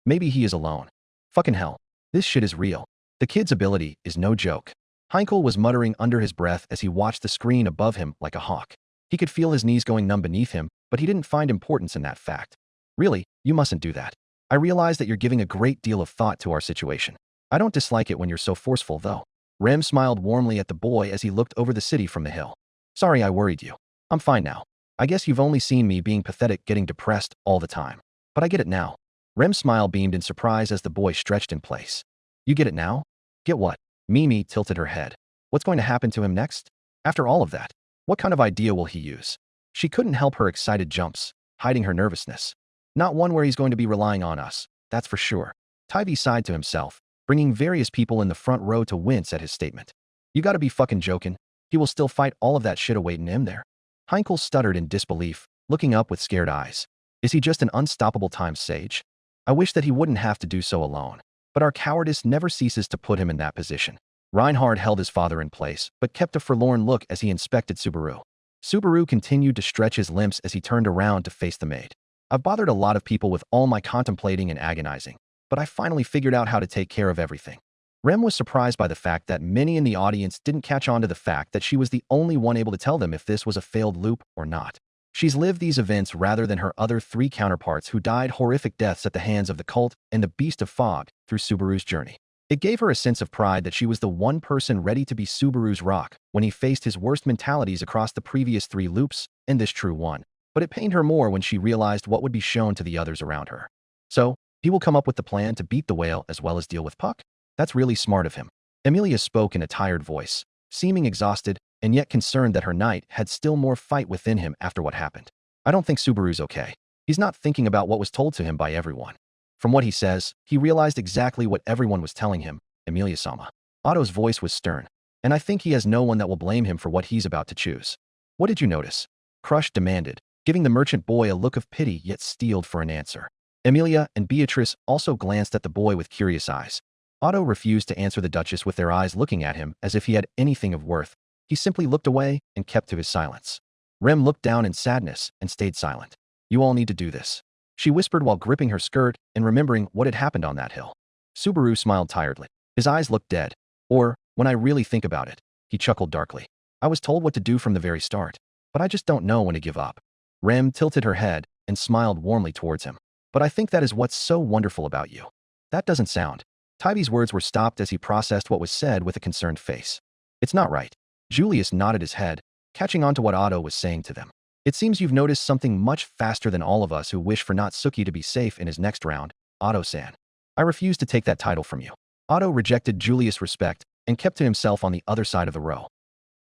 Speaker 2: Maybe he is alone. Fucking hell. This shit is real. The kid's ability is no joke. Heinkel was muttering under his breath as he watched the screen above him like a hawk. He could feel his knees going numb beneath him, but he didn't find importance in that fact. Really, you mustn't do that. I realize that you're giving a great deal of thought to our situation. I don't dislike it when you're so forceful, though. Rem smiled warmly at the boy as he looked over the city from the hill. Sorry I worried you. I'm fine now. I guess you've only seen me being pathetic, getting depressed all the time. But I get it now. Rem's smile beamed in surprise as the boy stretched in place. You get it now? Get what? Mimi tilted her head. What's going to happen to him next? After all of that, what kind of idea will he use? She couldn't help her excited jumps, hiding her nervousness. Not one where he's going to be relying on us, that's for sure. Tivy sighed to himself, bringing various people in the front row to wince at his statement. You gotta be fucking joking. He will still fight all of that shit awaiting him there. Heinkel stuttered in disbelief, looking up with scared eyes. Is he just an unstoppable time sage? I wish that he wouldn't have to do so alone. But our cowardice never ceases to put him in that position. Reinhard held his father in place, but kept a forlorn look as he inspected Subaru. Subaru continued to stretch his limbs as he turned around to face the maid. I've bothered a lot of people with all my contemplating and agonizing, but I finally figured out how to take care of everything. Rem was surprised by the fact that many in the audience didn't catch on to the fact that she was the only one able to tell them if this was a failed loop or not. She's lived these events rather than her other three counterparts who died horrific deaths at the hands of the cult and the Beast of Fog through Subaru's journey. It gave her a sense of pride that she was the one person ready to be Subaru's rock when he faced his worst mentalities across the previous three loops and this true one. But it pained her more when she realized what would be shown to the others around her. So, he will come up with the plan to beat the whale as well as deal with Puck? That's really smart of him. Emilia spoke in a tired voice, seeming exhausted and yet concerned that her knight had still more fight within him after what happened. I don't think Subaru's okay. He's not thinking about what was told to him by everyone. From what he says, he realized exactly what everyone was telling him, Emilia-sama. Otto's voice was stern, and I think he has no one that will blame him for what he's about to choose. What did you notice? Crush demanded, giving the merchant boy a look of pity yet steeled for an answer. Emilia and Beatrice also glanced at the boy with curious eyes. Otto refused to answer the Duchess with their eyes looking at him as if he had anything of worth. He simply looked away and kept to his silence. Rem looked down in sadness and stayed silent. You all need to do this, she whispered while gripping her skirt and remembering what had happened on that hill. Subaru smiled tiredly. His eyes looked dead. Or, when I really think about it, he chuckled darkly. I was told what to do from the very start, but I just don't know when to give up. Rem tilted her head and smiled warmly towards him. But I think that is what's so wonderful about you. That doesn't sound. Tivy's words were stopped as he processed what was said with a concerned face. It's not right. Julius nodded his head, catching on to what Otto was saying to them. It seems you've noticed something much faster than all of us who wish for Natsuki to be safe in his next round, Otto-san. I refuse to take that title from you. Otto rejected Julius' respect and kept to himself on the other side of the row.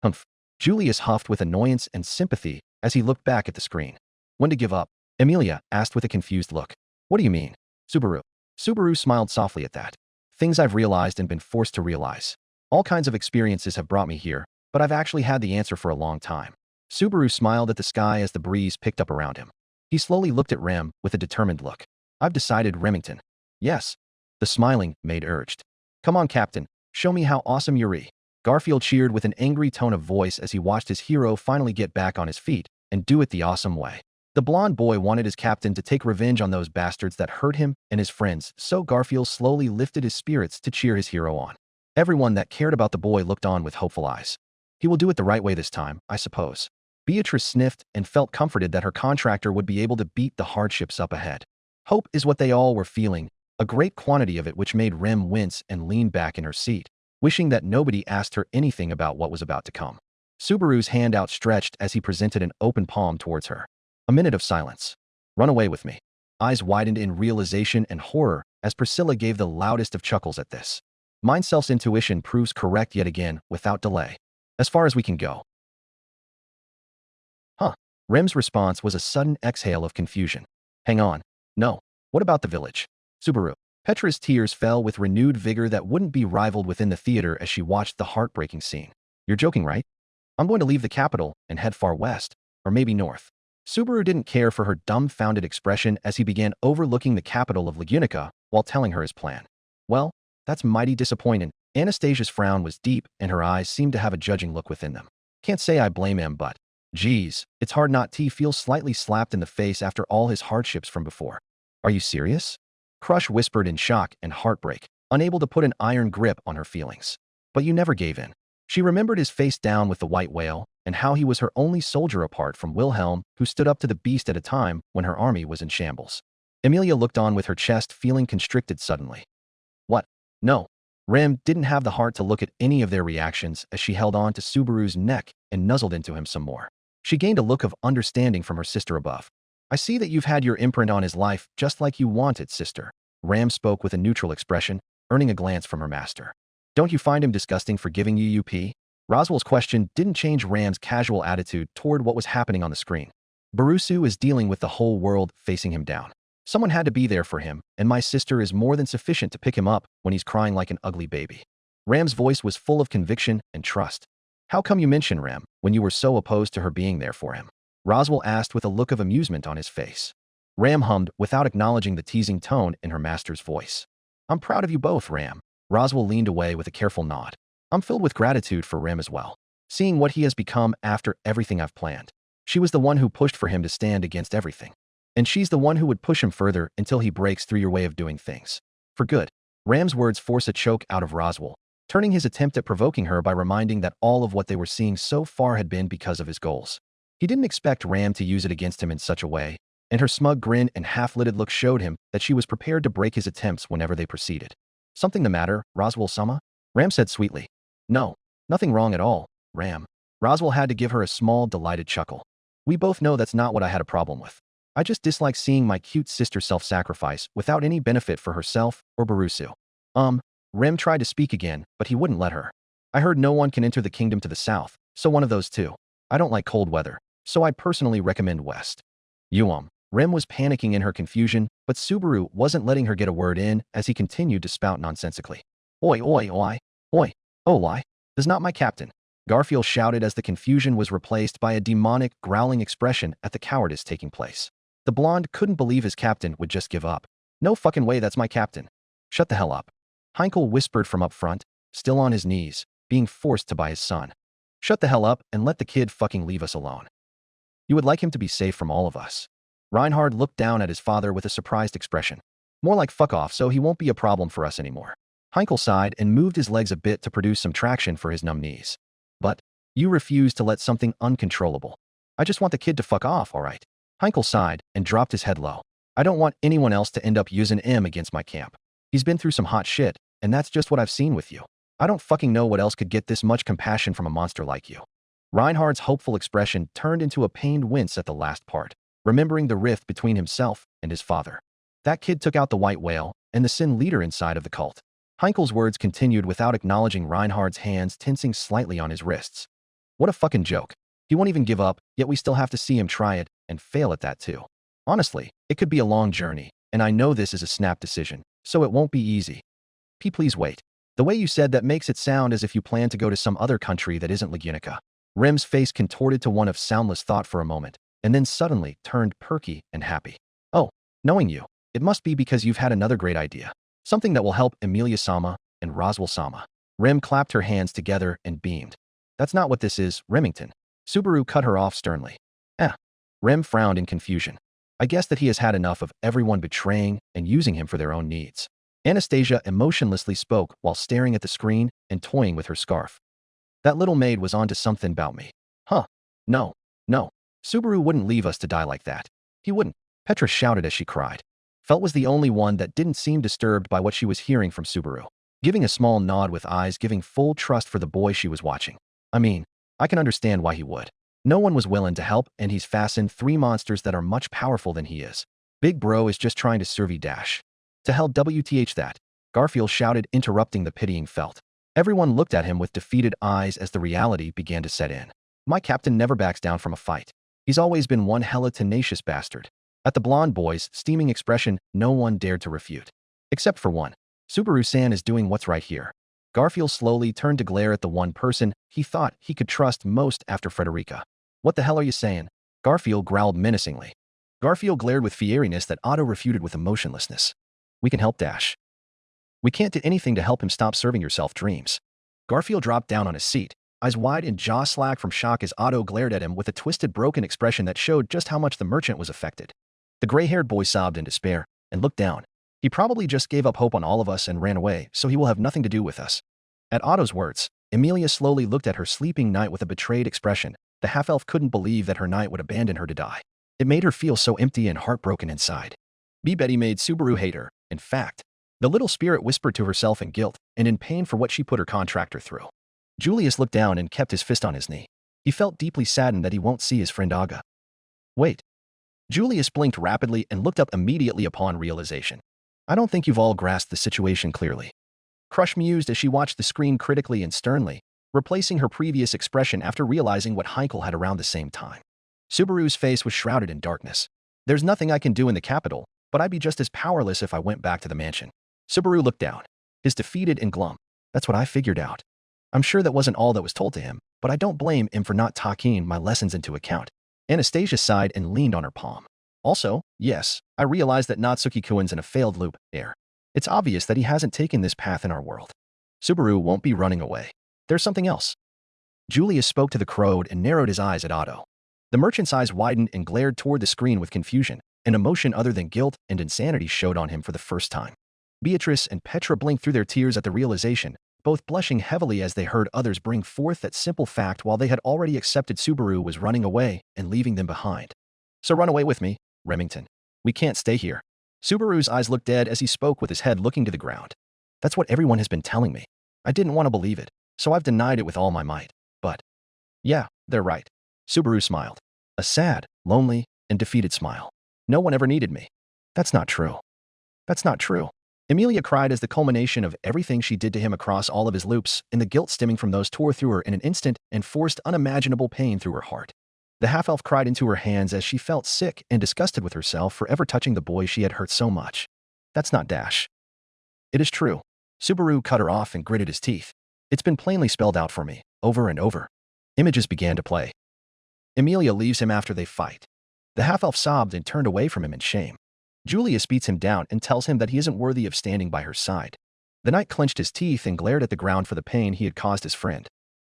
Speaker 2: Humph. Julius huffed with annoyance and sympathy as he looked back at the screen. When to give up? Emilia asked with a confused look. What do you mean? Subaru. Subaru smiled softly at that. Things I've realized and been forced to realize. All kinds of experiences have brought me here, but I've actually had the answer for a long time. Subaru smiled at the sky as the breeze picked up around him. He slowly looked at Rem with a determined look. I've decided, Remington. Yes. The smiling maid urged. Come on, Captain. Show me how awesome you're. Garfield cheered with an angry tone of voice as he watched his hero finally get back on his feet and do it the awesome way. The blonde boy wanted his captain to take revenge on those bastards that hurt him and his friends, so Garfield slowly lifted his spirits to cheer his hero on. Everyone that cared about the boy looked on with hopeful eyes. He will do it the right way this time, I suppose. Beatrice sniffed and felt comforted that her contractor would be able to beat the hardships up ahead. Hope is what they all were feeling, a great quantity of it, which made Rem wince and lean back in her seat, wishing that nobody asked her anything about what was about to come. Subaru's hand outstretched as he presented an open palm towards her. A minute of silence. Run away with me. Eyes widened in realization and horror as Priscilla gave the loudest of chuckles at this. Mindself's intuition proves correct yet again, without delay. As far as we can go. Huh. Rem's response was a sudden exhale of confusion. Hang on. No. What about the village? Subaru. Petra's tears fell with renewed vigor that wouldn't be rivaled within the theater as she watched the heartbreaking scene. You're joking, right? I'm going to leave the capital and head far west, or maybe north. Subaru didn't care for her dumbfounded expression as he began overlooking the capital of Lagunica while telling her his plan. Well, that's mighty disappointing. Anastasia's frown was deep and her eyes seemed to have a judging look within them. Can't say I blame him, but geez, it's hard not to feel slightly slapped in the face after all his hardships from before. Are you serious? Crush whispered in shock and heartbreak, unable to put an iron grip on her feelings. But you never gave in. She remembered his face down with the white whale and how he was her only soldier apart from Wilhelm, who stood up to the beast at a time when her army was in shambles. Emilia looked on with her chest feeling constricted suddenly. What? No. Rem didn't have the heart to look at any of their reactions as she held on to Subaru's neck and nuzzled into him some more. She gained a look of understanding from her sister above. I see that you've had your imprint on his life just like you wanted, sister. Ram spoke with a neutral expression, earning a glance from her master. Don't you find him disgusting for giving you UP? Roswell's question didn't change Ram's casual attitude toward what was happening on the screen. Barusu is dealing with the whole world facing him down. Someone had to be there for him, and my sister is more than sufficient to pick him up when he's crying like an ugly baby. Ram's voice was full of conviction and trust. How come you mention Ram when you were so opposed to her being there for him? Roswell asked with a look of amusement on his face. Ram hummed without acknowledging the teasing tone in her master's voice. I'm proud of you both, Ram. Roswell leaned away with a careful nod. I'm filled with gratitude for Ram as well. Seeing what he has become after everything I've planned. She was the one who pushed for him to stand against everything. And she's the one who would push him further until he breaks through your way of doing things. For good. Ram's words force a choke out of Roswell, turning his attempt at provoking her by reminding that all of what they were seeing so far had been because of his goals. He didn't expect Ram to use it against him in such a way, and her smug grin and half-lidded look showed him that she was prepared to break his attempts whenever they proceeded. Something the matter, Roswell-sama? Ram said sweetly. No, nothing wrong at all, Ram. Roswell had to give her a small, delighted chuckle. We both know that's not what I had a problem with. I just dislike seeing my cute sister self-sacrifice without any benefit for herself or Barusu. Rem tried to speak again, but he wouldn't let her. I heard no one can enter the kingdom to the south, so one of those two. I don't like cold weather, so I personally recommend west. Rem was panicking in her confusion, but Subaru wasn't letting her get a word in as he continued to spout nonsensically. Oi, oi, oi, oi, oh, lie. Is not my captain. Garfield shouted as the confusion was replaced by a demonic, growling expression at the cowardice taking place. The blonde couldn't believe his captain would just give up. No fucking way that's my captain. Shut the hell up. Heinkel whispered from up front, still on his knees, being forced to by his son. Shut the hell up and let the kid fucking leave us alone. You would like him to be safe from all of us. Reinhard looked down at his father with a surprised expression. More like fuck off so he won't be a problem for us anymore. Heinkel sighed and moved his legs a bit to produce some traction for his numb knees. But you refuse to let something uncontrollable. I just want the kid to fuck off, all right. Heinkel sighed and dropped his head low. I don't want anyone else to end up using him against my camp. He's been through some hot shit, and that's just what I've seen with you. I don't fucking know what else could get this much compassion from a monster like you. Reinhard's hopeful expression turned into a pained wince at the last part, remembering the rift between himself and his father. That kid took out the white whale, and the sin leader inside of the cult. Heinkel's words continued without acknowledging Reinhardt's hands tensing slightly on his wrists. What a fucking joke. He won't even give up, yet we still have to see him try it, and fail at that too. Honestly, it could be a long journey, and I know this is a snap decision, so it won't be easy. Please wait. The way you said that makes it sound as if you plan to go to some other country that isn't Legunica. Rem's face contorted to one of soundless thought for a moment, and then suddenly turned perky and happy. Oh, knowing you, it must be because you've had another great idea. Something that will help Emilia-sama and Roswell-sama. Rem clapped her hands together and beamed. That's not what this is, Remington. Subaru cut her off sternly. Rem frowned in confusion. I guess that he has had enough of everyone betraying and using him for their own needs. Anastasia emotionlessly spoke while staring at the screen and toying with her scarf. That little maid was onto something about me. Huh. No. Subaru wouldn't leave us to die like that. He wouldn't. Petra shouted as she cried. Felt was the only one that didn't seem disturbed by what she was hearing from Subaru, giving a small nod with eyes giving full trust for the boy she was watching. I mean, I can understand why he would. No one was willing to help, and he's fastened 3 monsters that are much powerful than he is. Big bro is just trying to serve dash. To hell WTH that, Garfield shouted, interrupting the pitying Felt. Everyone looked at him with defeated eyes as the reality began to set in. My captain never backs down from a fight. He's always been one hella tenacious bastard. At the blonde boy's steaming expression, no one dared to refute. Except for one. Subaru-san is doing what's right here. Garfield slowly turned to glare at the one person he thought he could trust most after Frederica. What the hell are you saying? Garfield growled menacingly. Garfield glared with fieriness that Otto refuted with emotionlessness. We can help Dash. We can't do anything to help him stop serving yourself dreams. Garfield dropped down on his seat, eyes wide and jaw slack from shock as Otto glared at him with a twisted, broken expression that showed just how much the merchant was affected. The gray-haired boy sobbed in despair and looked down. He probably just gave up hope on all of us and ran away, so he will have nothing to do with us. At Otto's words, Emilia slowly looked at her sleeping knight with a betrayed expression. The half-elf couldn't believe that her knight would abandon her to die. It made her feel so empty and heartbroken inside. Betty made Subaru hate her. In fact, the little spirit whispered to herself in guilt and in pain for what she put her contractor through. Julius looked down and kept his fist on his knee. He felt deeply saddened that he won't see his friend Aga. Wait. Julius blinked rapidly and looked up immediately upon realization. I don't think you've all grasped the situation clearly. Crush mused as she watched the screen critically and sternly, replacing her previous expression after realizing what Heinkel had around the same time. Subaru's face was shrouded in darkness. There's nothing I can do in the capital, but I'd be just as powerless if I went back to the mansion. Subaru looked down, his defeated and glum. That's what I figured out. I'm sure that wasn't all that was told to him, but I don't blame him for not taking my lessons into account. Anastasia sighed and leaned on her palm. Also, yes, I realize that Natsuki-kun's in a failed loop there. It's obvious that he hasn't taken this path in our world. Subaru won't be running away. There's something else. Julius spoke to the crowd and narrowed his eyes at Otto. The merchant's eyes widened and glared toward the screen with confusion. An emotion other than guilt and insanity showed on him for the first time. Beatrice and Petra blinked through their tears at the realization, both blushing heavily as they heard others bring forth that simple fact while they had already accepted Subaru was running away and leaving them behind. So run away with me, Remington. We can't stay here. Subaru's eyes looked dead as he spoke with his head looking to the ground. That's what everyone has been telling me. I didn't want to believe it, so I've denied it with all my might. But, yeah, they're right. Subaru smiled. A sad, lonely, and defeated smile. No one ever needed me. That's not true. That's not true. Emilia cried as the culmination of everything she did to him across all of his loops, and the guilt stemming from those tore through her in an instant and forced unimaginable pain through her heart. The half-elf cried into her hands as she felt sick and disgusted with herself for ever touching the boy she had hurt so much. That's not Dash. It is true. Subaru cut her off and gritted his teeth. It's been plainly spelled out for me, over and over. Images began to play. Emilia leaves him after they fight. The half-elf sobbed and turned away from him in shame. Julius beats him down and tells him that he isn't worthy of standing by her side. The knight clenched his teeth and glared at the ground for the pain he had caused his friend.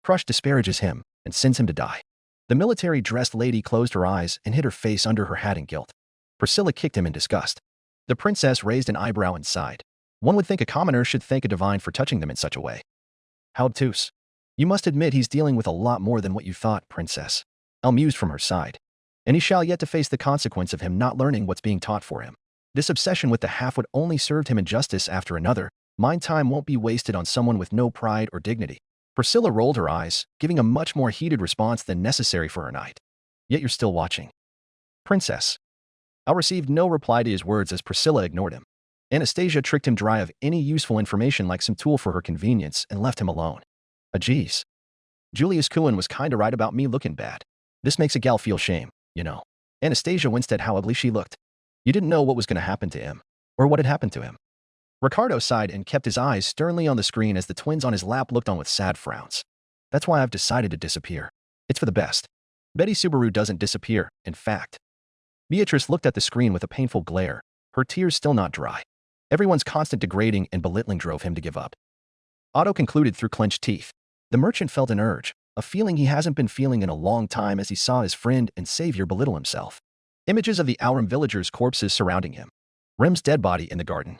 Speaker 2: Crush disparages him and sends him to die. The military-dressed lady closed her eyes and hid her face under her hat in guilt. Priscilla kicked him in disgust. The princess raised an eyebrow and sighed. One would think a commoner should thank a divine for touching them in such a way. How obtuse. You must admit he's dealing with a lot more than what you thought, princess. Elle mused from her side. And he shall yet to face the consequence of him not learning what's being taught for him. This obsession with the half would only serve him injustice after another. Mind time won't be wasted on someone with no pride or dignity. Priscilla rolled her eyes, giving a much more heated response than necessary for her knight. Yet you're still watching. Princess. Elle received no reply to his words as Priscilla ignored him. Anastasia tricked him dry of any useful information like some tool for her convenience and left him alone. Geez. Julius Kuhn was kinda right about me looking bad. This makes a gal feel shame, you know. Anastasia winced at how ugly she looked. You didn't know what was gonna happen to him, or what had happened to him. Ricardo sighed and kept his eyes sternly on the screen as the twins on his lap looked on with sad frowns. That's why I've decided to disappear. It's for the best. Betty Subaru doesn't disappear, in fact. Beatrice looked at the screen with a painful glare, her tears still not dry. Everyone's constant degrading and belittling drove him to give up. Otto concluded through clenched teeth. The merchant felt an urge, a feeling he hasn't been feeling in a long time as he saw his friend and savior belittle himself. Images of the Aurum villagers' corpses surrounding him. Rem's dead body in the garden.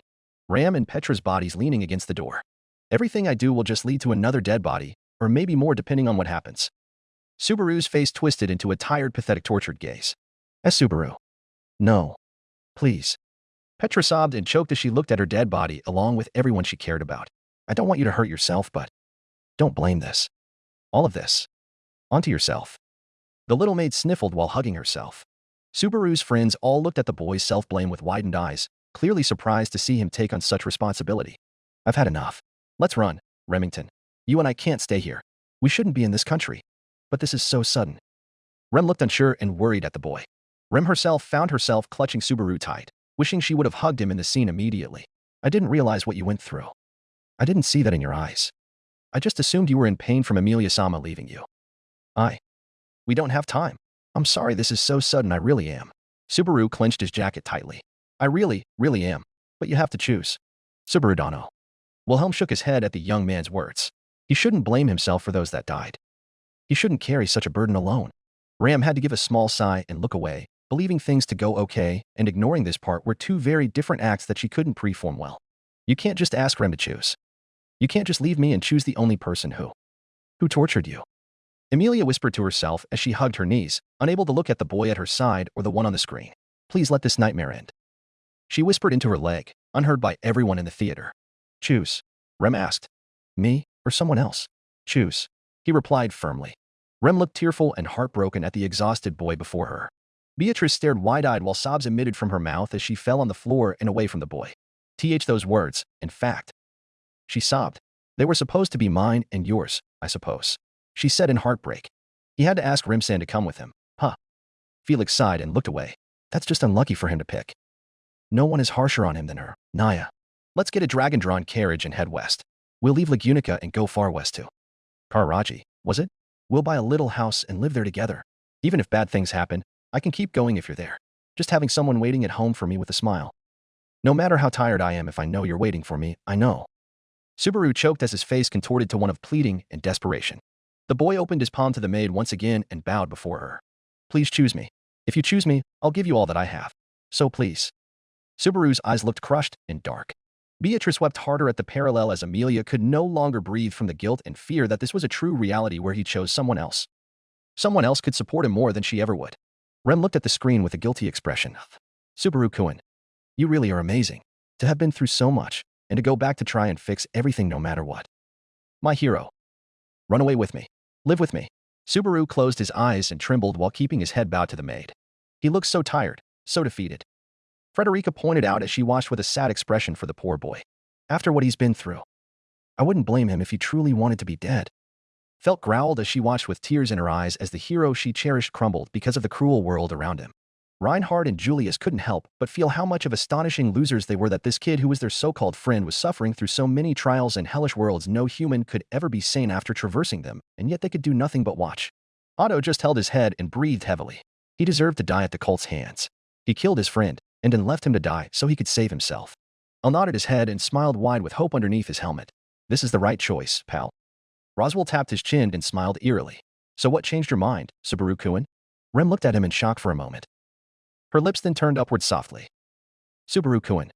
Speaker 2: Ram and Petra's bodies leaning against the door. Everything I do will just lead to another dead body, or maybe more depending on what happens. Subaru's face twisted into a tired, pathetic, tortured gaze. Subaru. No. Please. Petra sobbed and choked as she looked at her dead body along with everyone she cared about. I don't want you to hurt yourself, but don't blame this. All of this. Onto yourself. The little maid sniffled while hugging herself. Subaru's friends all looked at the boy's self-blame with widened eyes, clearly surprised to see him take on such responsibility. I've had enough. Let's run, Remington. You and I can't stay here. We shouldn't be in this country. But this is so sudden. Rem looked unsure and worried at the boy. Rem herself found herself clutching Subaru tight, wishing she would have hugged him in the scene immediately. I didn't realize what you went through. I didn't see that in your eyes. I just assumed you were in pain from Amelia-sama leaving you. We don't have time. I'm sorry this is so sudden, I really am. Subaru clenched his jacket tightly. I really am. But you have to choose. Subaru Dono. Wilhelm shook his head at the young man's words. He shouldn't blame himself for those that died. He shouldn't carry such a burden alone. Ram had to give a small sigh and look away, believing things to go okay and ignoring this part were two very different acts that she couldn't preform well. You can't just ask Rem to choose. You can't just leave me and choose the only person who tortured you. Amelia whispered to herself as she hugged her knees, unable to look at the boy at her side or the one on the screen. Please let this nightmare end. She whispered into her leg, unheard by everyone in the theater. Choose. Rem asked. Me or someone else? Choose. He replied firmly. Rem looked tearful and heartbroken at the exhausted boy before her. Beatrice stared wide-eyed while sobs emitted from her mouth as she fell on the floor and away from the boy. Those words, in fact. She sobbed. They were supposed to be mine and yours, I suppose. She said in heartbreak. He had to ask Rimsan to come with him. Huh. Felix sighed and looked away. That's just unlucky for him to pick. No one is harsher on him than her, Naya. Let's get a dragon-drawn carriage and head west. We'll leave Lagunica and go far west too. Kararaji, was it? We'll buy a little house and live there together. Even if bad things happen, I can keep going if you're there. Just having someone waiting at home for me with a smile. No matter how tired I am, if I know you're waiting for me, I know. Subaru choked as his face contorted to one of pleading and desperation. The boy opened his palm to the maid once again and bowed before her. Please choose me. If you choose me, I'll give you all that I have. So please. Subaru's eyes looked crushed and dark. Beatrice wept harder at the parallel as Amelia could no longer breathe from the guilt and fear that this was a true reality where he chose someone else. Someone else could support him more than she ever would. Rem looked at the screen with a guilty expression. Subaru Kuhn. You really are amazing. To have been through so much, and to go back to try and fix everything no matter what. My hero. Run away with me. Live with me. Subaru closed his eyes and trembled while keeping his head bowed to the maid. He looked so tired, so defeated. Frederica pointed out as she watched with a sad expression for the poor boy. After what he's been through. I wouldn't blame him if he truly wanted to be dead. Felt growled as she watched with tears in her eyes as the hero she cherished crumbled because of the cruel world around him. Reinhard and Julius couldn't help but feel how much of astonishing losers they were that this kid who was their so-called friend was suffering through so many trials and hellish worlds no human could ever be sane after traversing them, and yet they could do nothing but watch. Otto just held his head and breathed heavily. He deserved to die at the cult's hands. He killed his friend, and then left him to die so he could save himself. Al nodded his head and smiled wide with hope underneath his helmet. This is the right choice, pal. Roswell tapped his chin and smiled eerily. So what changed your mind, Subaru Kuhn? Rem looked at him in shock for a moment. Her lips then turned upward softly. Subaru Kuhn.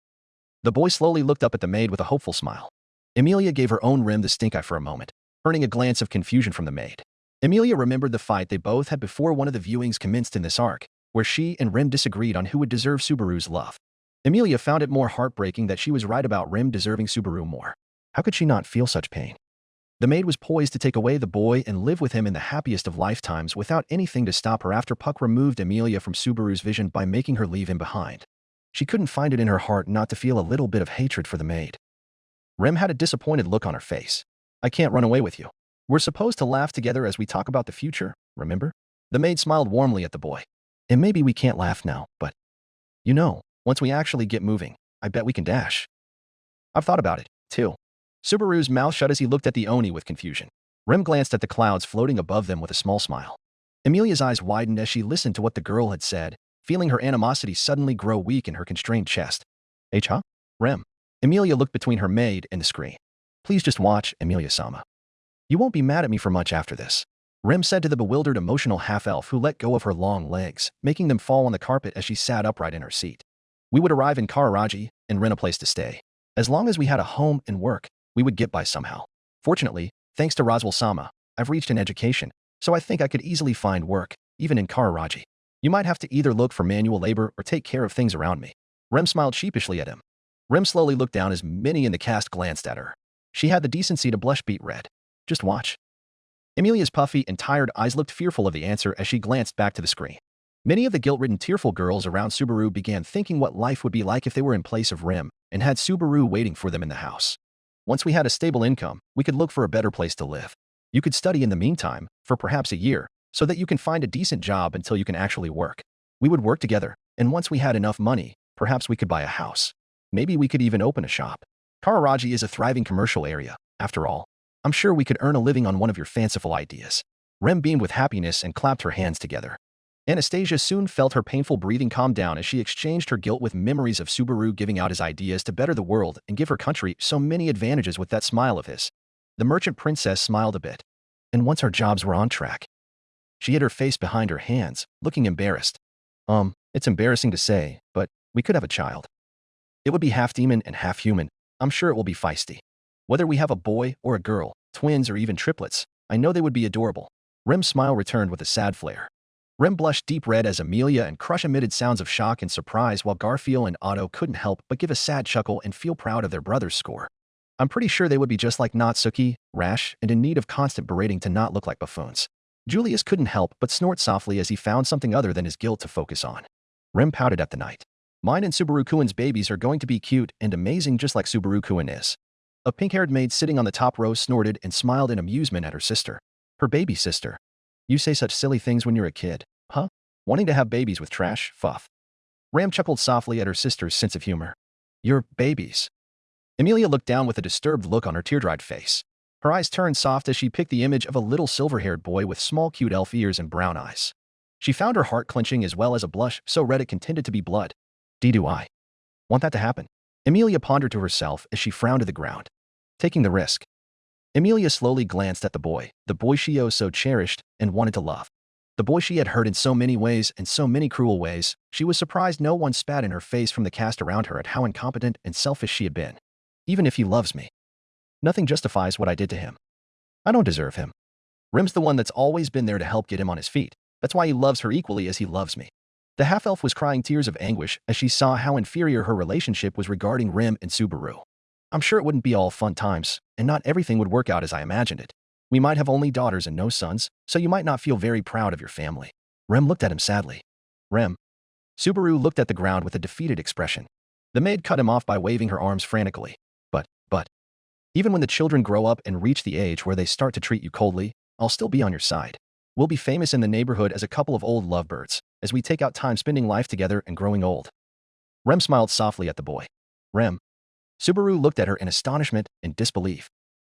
Speaker 2: The boy slowly looked up at the maid with a hopeful smile. Amelia gave her own Rem the stink eye for a moment, earning a glance of confusion from the maid. Amelia remembered the fight they both had before one of the viewings commenced in this arc, where she and Rem disagreed on who would deserve Subaru's love. Amelia found it more heartbreaking that she was right about Rem deserving Subaru more. How could she not feel such pain? The maid was poised to take away the boy and live with him in the happiest of lifetimes without anything to stop her after Puck removed Amelia from Subaru's vision by making her leave him behind. She couldn't find it in her heart not to feel a little bit of hatred for the maid. Rem had a disappointed look on her face. I can't run away with you. We're supposed to laugh together as we talk about the future, remember? The maid smiled warmly at the boy. And maybe we can't laugh now, but once we actually get moving, I bet we can dash. I've thought about it, too. Subaru's mouth shut as he looked at the Oni with confusion. Rem glanced at the clouds floating above them with a small smile. Amelia's eyes widened as she listened to what the girl had said, feeling her animosity suddenly grow weak in her constrained chest. Huh? Rem. Amelia looked between her maid and the screen. Please just watch, Amelia-sama. You won't be mad at me for much after this. Rem said to the bewildered emotional half-elf who let go of her long legs, making them fall on the carpet as she sat upright in her seat. We would arrive in Kararaji and rent a place to stay. As long as we had a home and work, we would get by somehow. Fortunately, thanks to Roswell-sama, I've reached an education, so I think I could easily find work, even in Kararaji. You might have to either look for manual labor or take care of things around me. Rem smiled sheepishly at him. Rem slowly looked down as Minnie in the cast glanced at her. She had the decency to blush beet red. Just watch. Amelia's puffy and tired eyes looked fearful of the answer as she glanced back to the screen. Many of the guilt-ridden tearful girls around Subaru began thinking what life would be like if they were in place of Rem and had Subaru waiting for them in the house. Once we had a stable income, we could look for a better place to live. You could study in the meantime, for perhaps a year, so that you can find a decent job until you can actually work. We would work together, and once we had enough money, perhaps we could buy a house. Maybe we could even open a shop. Kararaji is a thriving commercial area, after all. I'm sure we could earn a living on one of your fanciful ideas. Rem beamed with happiness and clapped her hands together. Anastasia soon felt her painful breathing calm down as she exchanged her guilt with memories of Subaru giving out his ideas to better the world and give her country so many advantages with that smile of his. The merchant princess smiled a bit. And once our jobs were on track. She hid her face behind her hands, looking embarrassed. It's embarrassing to say, but we could have a child. It would be half demon and half human. I'm sure it will be feisty. Whether we have a boy or a girl, twins or even triplets, I know they would be adorable. Rem's smile returned with a sad flare. Rem blushed deep red as Amelia and Crush emitted sounds of shock and surprise while Garfield and Otto couldn't help but give a sad chuckle and feel proud of their brother's score. I'm pretty sure they would be just like Natsuki, rash, and in need of constant berating to not look like buffoons. Julius couldn't help but snort softly as he found something other than his guilt to focus on. Rem pouted at the night. Mine and Subaru-kun's babies are going to be cute and amazing just like Subaru-kun is. A pink-haired maid sitting on the top row snorted and smiled in amusement at her sister. Her baby sister. You say such silly things when you're a kid, huh? Wanting to have babies with trash, fuff. Ram chuckled softly at her sister's sense of humor. Your babies. Amelia looked down with a disturbed look on her tear-dried face. Her eyes turned soft as she picked the image of a little silver-haired boy with small cute elf ears and brown eyes. She found her heart clenching as well as a blush so red it contended to be blood. Do I want that to happen? Amelia pondered to herself as she frowned to the ground. Taking the risk. Amelia slowly glanced at the boy she so cherished and wanted to love. The boy she had hurt in so many ways and so many cruel ways, she was surprised no one spat in her face from the cast around her at how incompetent and selfish she had been. Even if he loves me. Nothing justifies what I did to him. I don't deserve him. Rem's the one that's always been there to help get him on his feet. That's why he loves her equally as he loves me. The half-elf was crying tears of anguish as she saw how inferior her relationship was regarding Rem and Subaru. I'm sure it wouldn't be all fun times, and not everything would work out as I imagined it. We might have only daughters and no sons, so you might not feel very proud of your family. Rem looked at him sadly. Rem. Subaru looked at the ground with a defeated expression. The maid cut him off by waving her arms frantically. But, even when the children grow up and reach the age where they start to treat you coldly, I'll still be on your side. We'll be famous in the neighborhood as a couple of old lovebirds, as we take out time spending life together and growing old. Rem smiled softly at the boy. Rem. Subaru looked at her in astonishment and disbelief.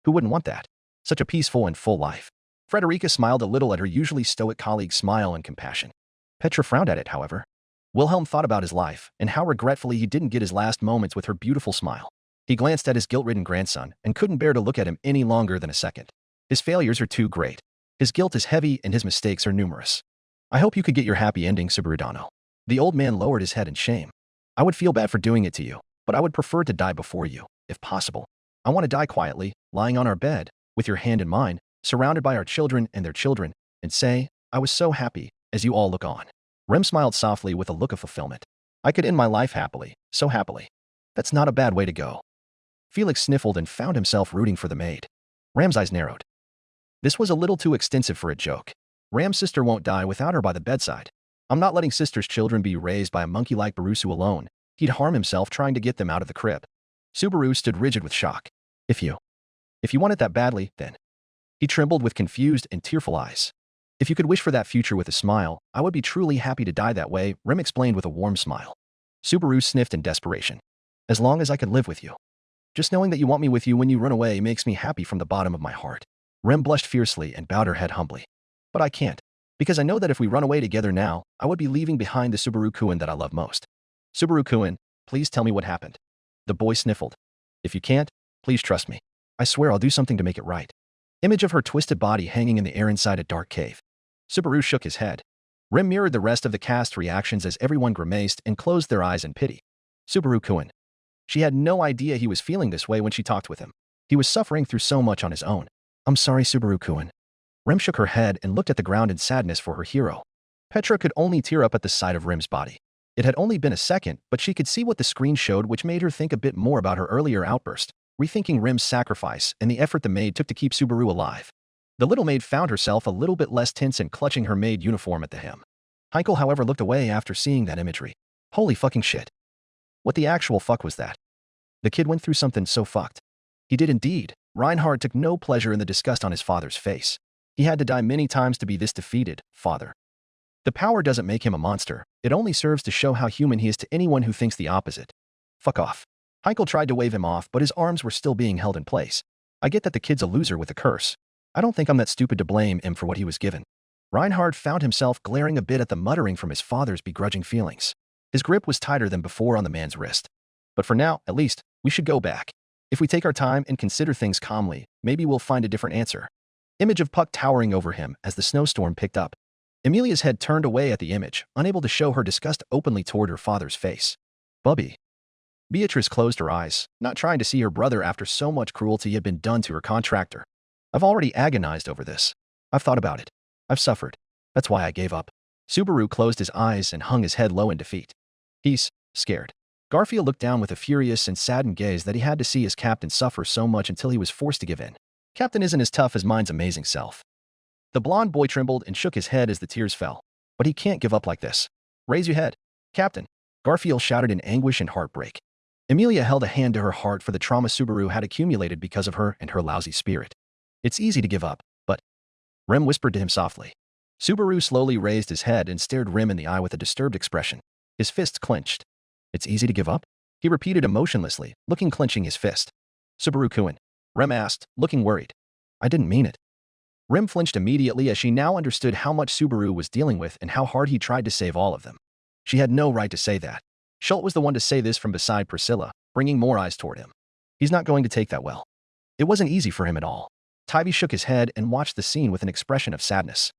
Speaker 2: Who wouldn't want that? Such a peaceful and full life. Frederica smiled a little at her usually stoic colleague's smile and compassion. Petra frowned at it, however. Wilhelm thought about his life and how regretfully he didn't get his last moments with her beautiful smile. He glanced at his guilt-ridden grandson and couldn't bear to look at him any longer than a second. His failures are too great. His guilt is heavy and his mistakes are numerous. I hope you could get your happy ending, Subarudano. The old man lowered his head in shame. I would feel bad for doing it to you, but I would prefer to die before you, if possible. I want to die quietly, lying on our bed, with your hand in mine, surrounded by our children and their children, and say, I was so happy, as you all look on. Rem smiled softly with a look of fulfillment. I could end my life happily, so happily. That's not a bad way to go. Felix sniffled and found himself rooting for the maid. Ram's eyes narrowed. This was a little too extensive for a joke. Ram's sister won't die without her by the bedside. I'm not letting sister's children be raised by a monkey like Barusu alone, He'd harm himself trying to get them out of the crib. Subaru stood rigid with shock. If you want it that badly, then. He trembled with confused and tearful eyes. If you could wish for that future with a smile, I would be truly happy to die that way, Rem explained with a warm smile. Subaru sniffed in desperation. As long as I could live with you. Just knowing that you want me with you when you run away makes me happy from the bottom of my heart. Rem blushed fiercely and bowed her head humbly. But I can't. Because I know that if we run away together now, I would be leaving behind the Subaru-kun that I love most. Subaru-kun, please tell me what happened. The boy sniffled. If you can't, please trust me. I swear I'll do something to make it right. Image of her twisted body hanging in the air inside a dark cave. Subaru shook his head. Rem mirrored the rest of the cast's reactions as everyone grimaced and closed their eyes in pity. Subaru-kun. She had no idea he was feeling this way when she talked with him. He was suffering through so much on his own. I'm sorry, Subaru-kun. Rem shook her head and looked at the ground in sadness for her hero. Petra could only tear up at the sight of Rem's body. It had only been a second, but she could see what the screen showed, which made her think a bit more about her earlier outburst, rethinking Rem's sacrifice and the effort the maid took to keep Subaru alive. The little maid found herself a little bit less tense and clutching her maid uniform at the hem. Heinkel, however, looked away after seeing that imagery. Holy fucking shit. What the actual fuck was that? The kid went through something so fucked. He did indeed. Reinhard took no pleasure in the disgust on his father's face. He had to die many times to be this defeated, father. The power doesn't make him a monster. It only serves to show how human he is to anyone who thinks the opposite. Fuck off. Heinkel tried to wave him off, but his arms were still being held in place. I get that the kid's a loser with a curse. I don't think I'm that stupid to blame him for what he was given. Reinhard found himself glaring a bit at the muttering from his father's begrudging feelings. His grip was tighter than before on the man's wrist. But for now, at least, we should go back. If we take our time and consider things calmly, maybe we'll find a different answer. Image of Puck towering over him as the snowstorm picked up. Emilia's head turned away at the image, unable to show her disgust openly toward her father's face. Bubby. Beatrice closed her eyes, not trying to see her brother after so much cruelty had been done to her contractor. I've already agonized over this. I've thought about it. I've suffered. That's why I gave up. Subaru closed his eyes and hung his head low in defeat. He's scared. Garfield looked down with a furious and saddened gaze that he had to see his captain suffer so much until he was forced to give in. Captain isn't as tough as mine's amazing self. The blonde boy trembled and shook his head as the tears fell. But he can't give up like this. Raise your head. Captain. Garfield shouted in anguish and heartbreak. Emilia held a hand to her heart for the trauma Subaru had accumulated because of her and her lousy spirit. It's easy to give up, but... Rem whispered to him softly. Subaru slowly raised his head and stared Rem in the eye with a disturbed expression. His fists clenched. It's easy to give up? He repeated emotionlessly, clenching his fist. Subaru-kun. Rem asked, looking worried. I didn't mean it. Rem flinched immediately as she now understood how much Subaru was dealing with and how hard he tried to save all of them. She had no right to say that. Schult was the one to say this from beside Priscilla, bringing more eyes toward him. He's not going to take that well. It wasn't easy for him at all. Tybee shook his head and watched the scene with an expression of sadness.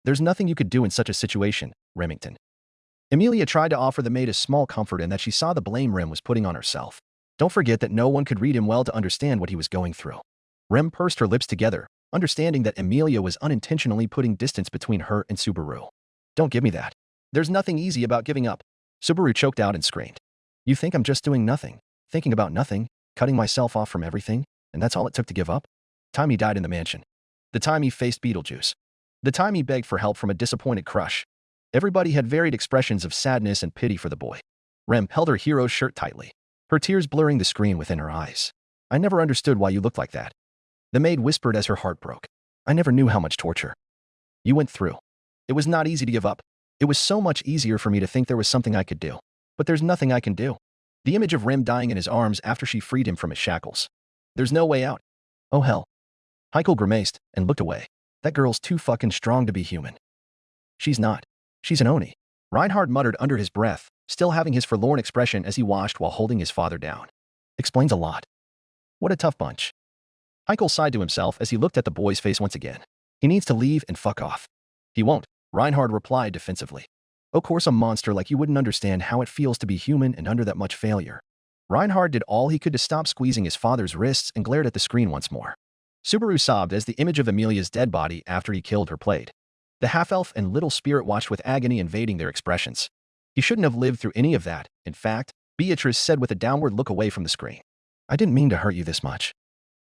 Speaker 2: There's nothing you could do in such a situation, Remington. Emilia tried to offer the maid a small comfort in that she saw the blame Rem was putting on herself. Don't forget that no one could read him well to understand what he was going through. Rem pursed her lips together, understanding that Emilia was unintentionally putting distance between her and Subaru. Don't give me that. There's nothing easy about giving up. Subaru choked out and screamed. You think I'm just doing nothing, thinking about nothing, cutting myself off from everything, and that's all it took to give up? Time he died in the mansion. The time he faced Beetlejuice. The time he begged for help from a disappointed crush. Everybody had varied expressions of sadness and pity for the boy. Rem held her hero's shirt tightly, her tears blurring the screen within her eyes. I never understood why you looked like that. The maid whispered as her heart broke. I never knew how much torture you went through. It was not easy to give up. It was so much easier for me to think there was something I could do. But there's nothing I can do. The image of Rem dying in his arms after she freed him from his shackles. There's no way out. Oh hell. Heikel grimaced and looked away. That girl's too fucking strong to be human. She's not. She's an Oni. Reinhard muttered under his breath, still having his forlorn expression as he washed while holding his father down. Explains a lot. What a tough bunch. Heikel sighed to himself as he looked at the boy's face once again. He needs to leave and fuck off. He won't, Reinhard replied defensively. Of course, a monster like you wouldn't understand how it feels to be human and under that much failure. Reinhard did all he could to stop squeezing his father's wrists and glared at the screen once more. Subaru sobbed as the image of Emilia's dead body after he killed her played. The half-elf and little spirit watched with agony invading their expressions. He shouldn't have lived through any of that. In fact, Beatrice said with a downward look away from the screen. I didn't mean to hurt you this much.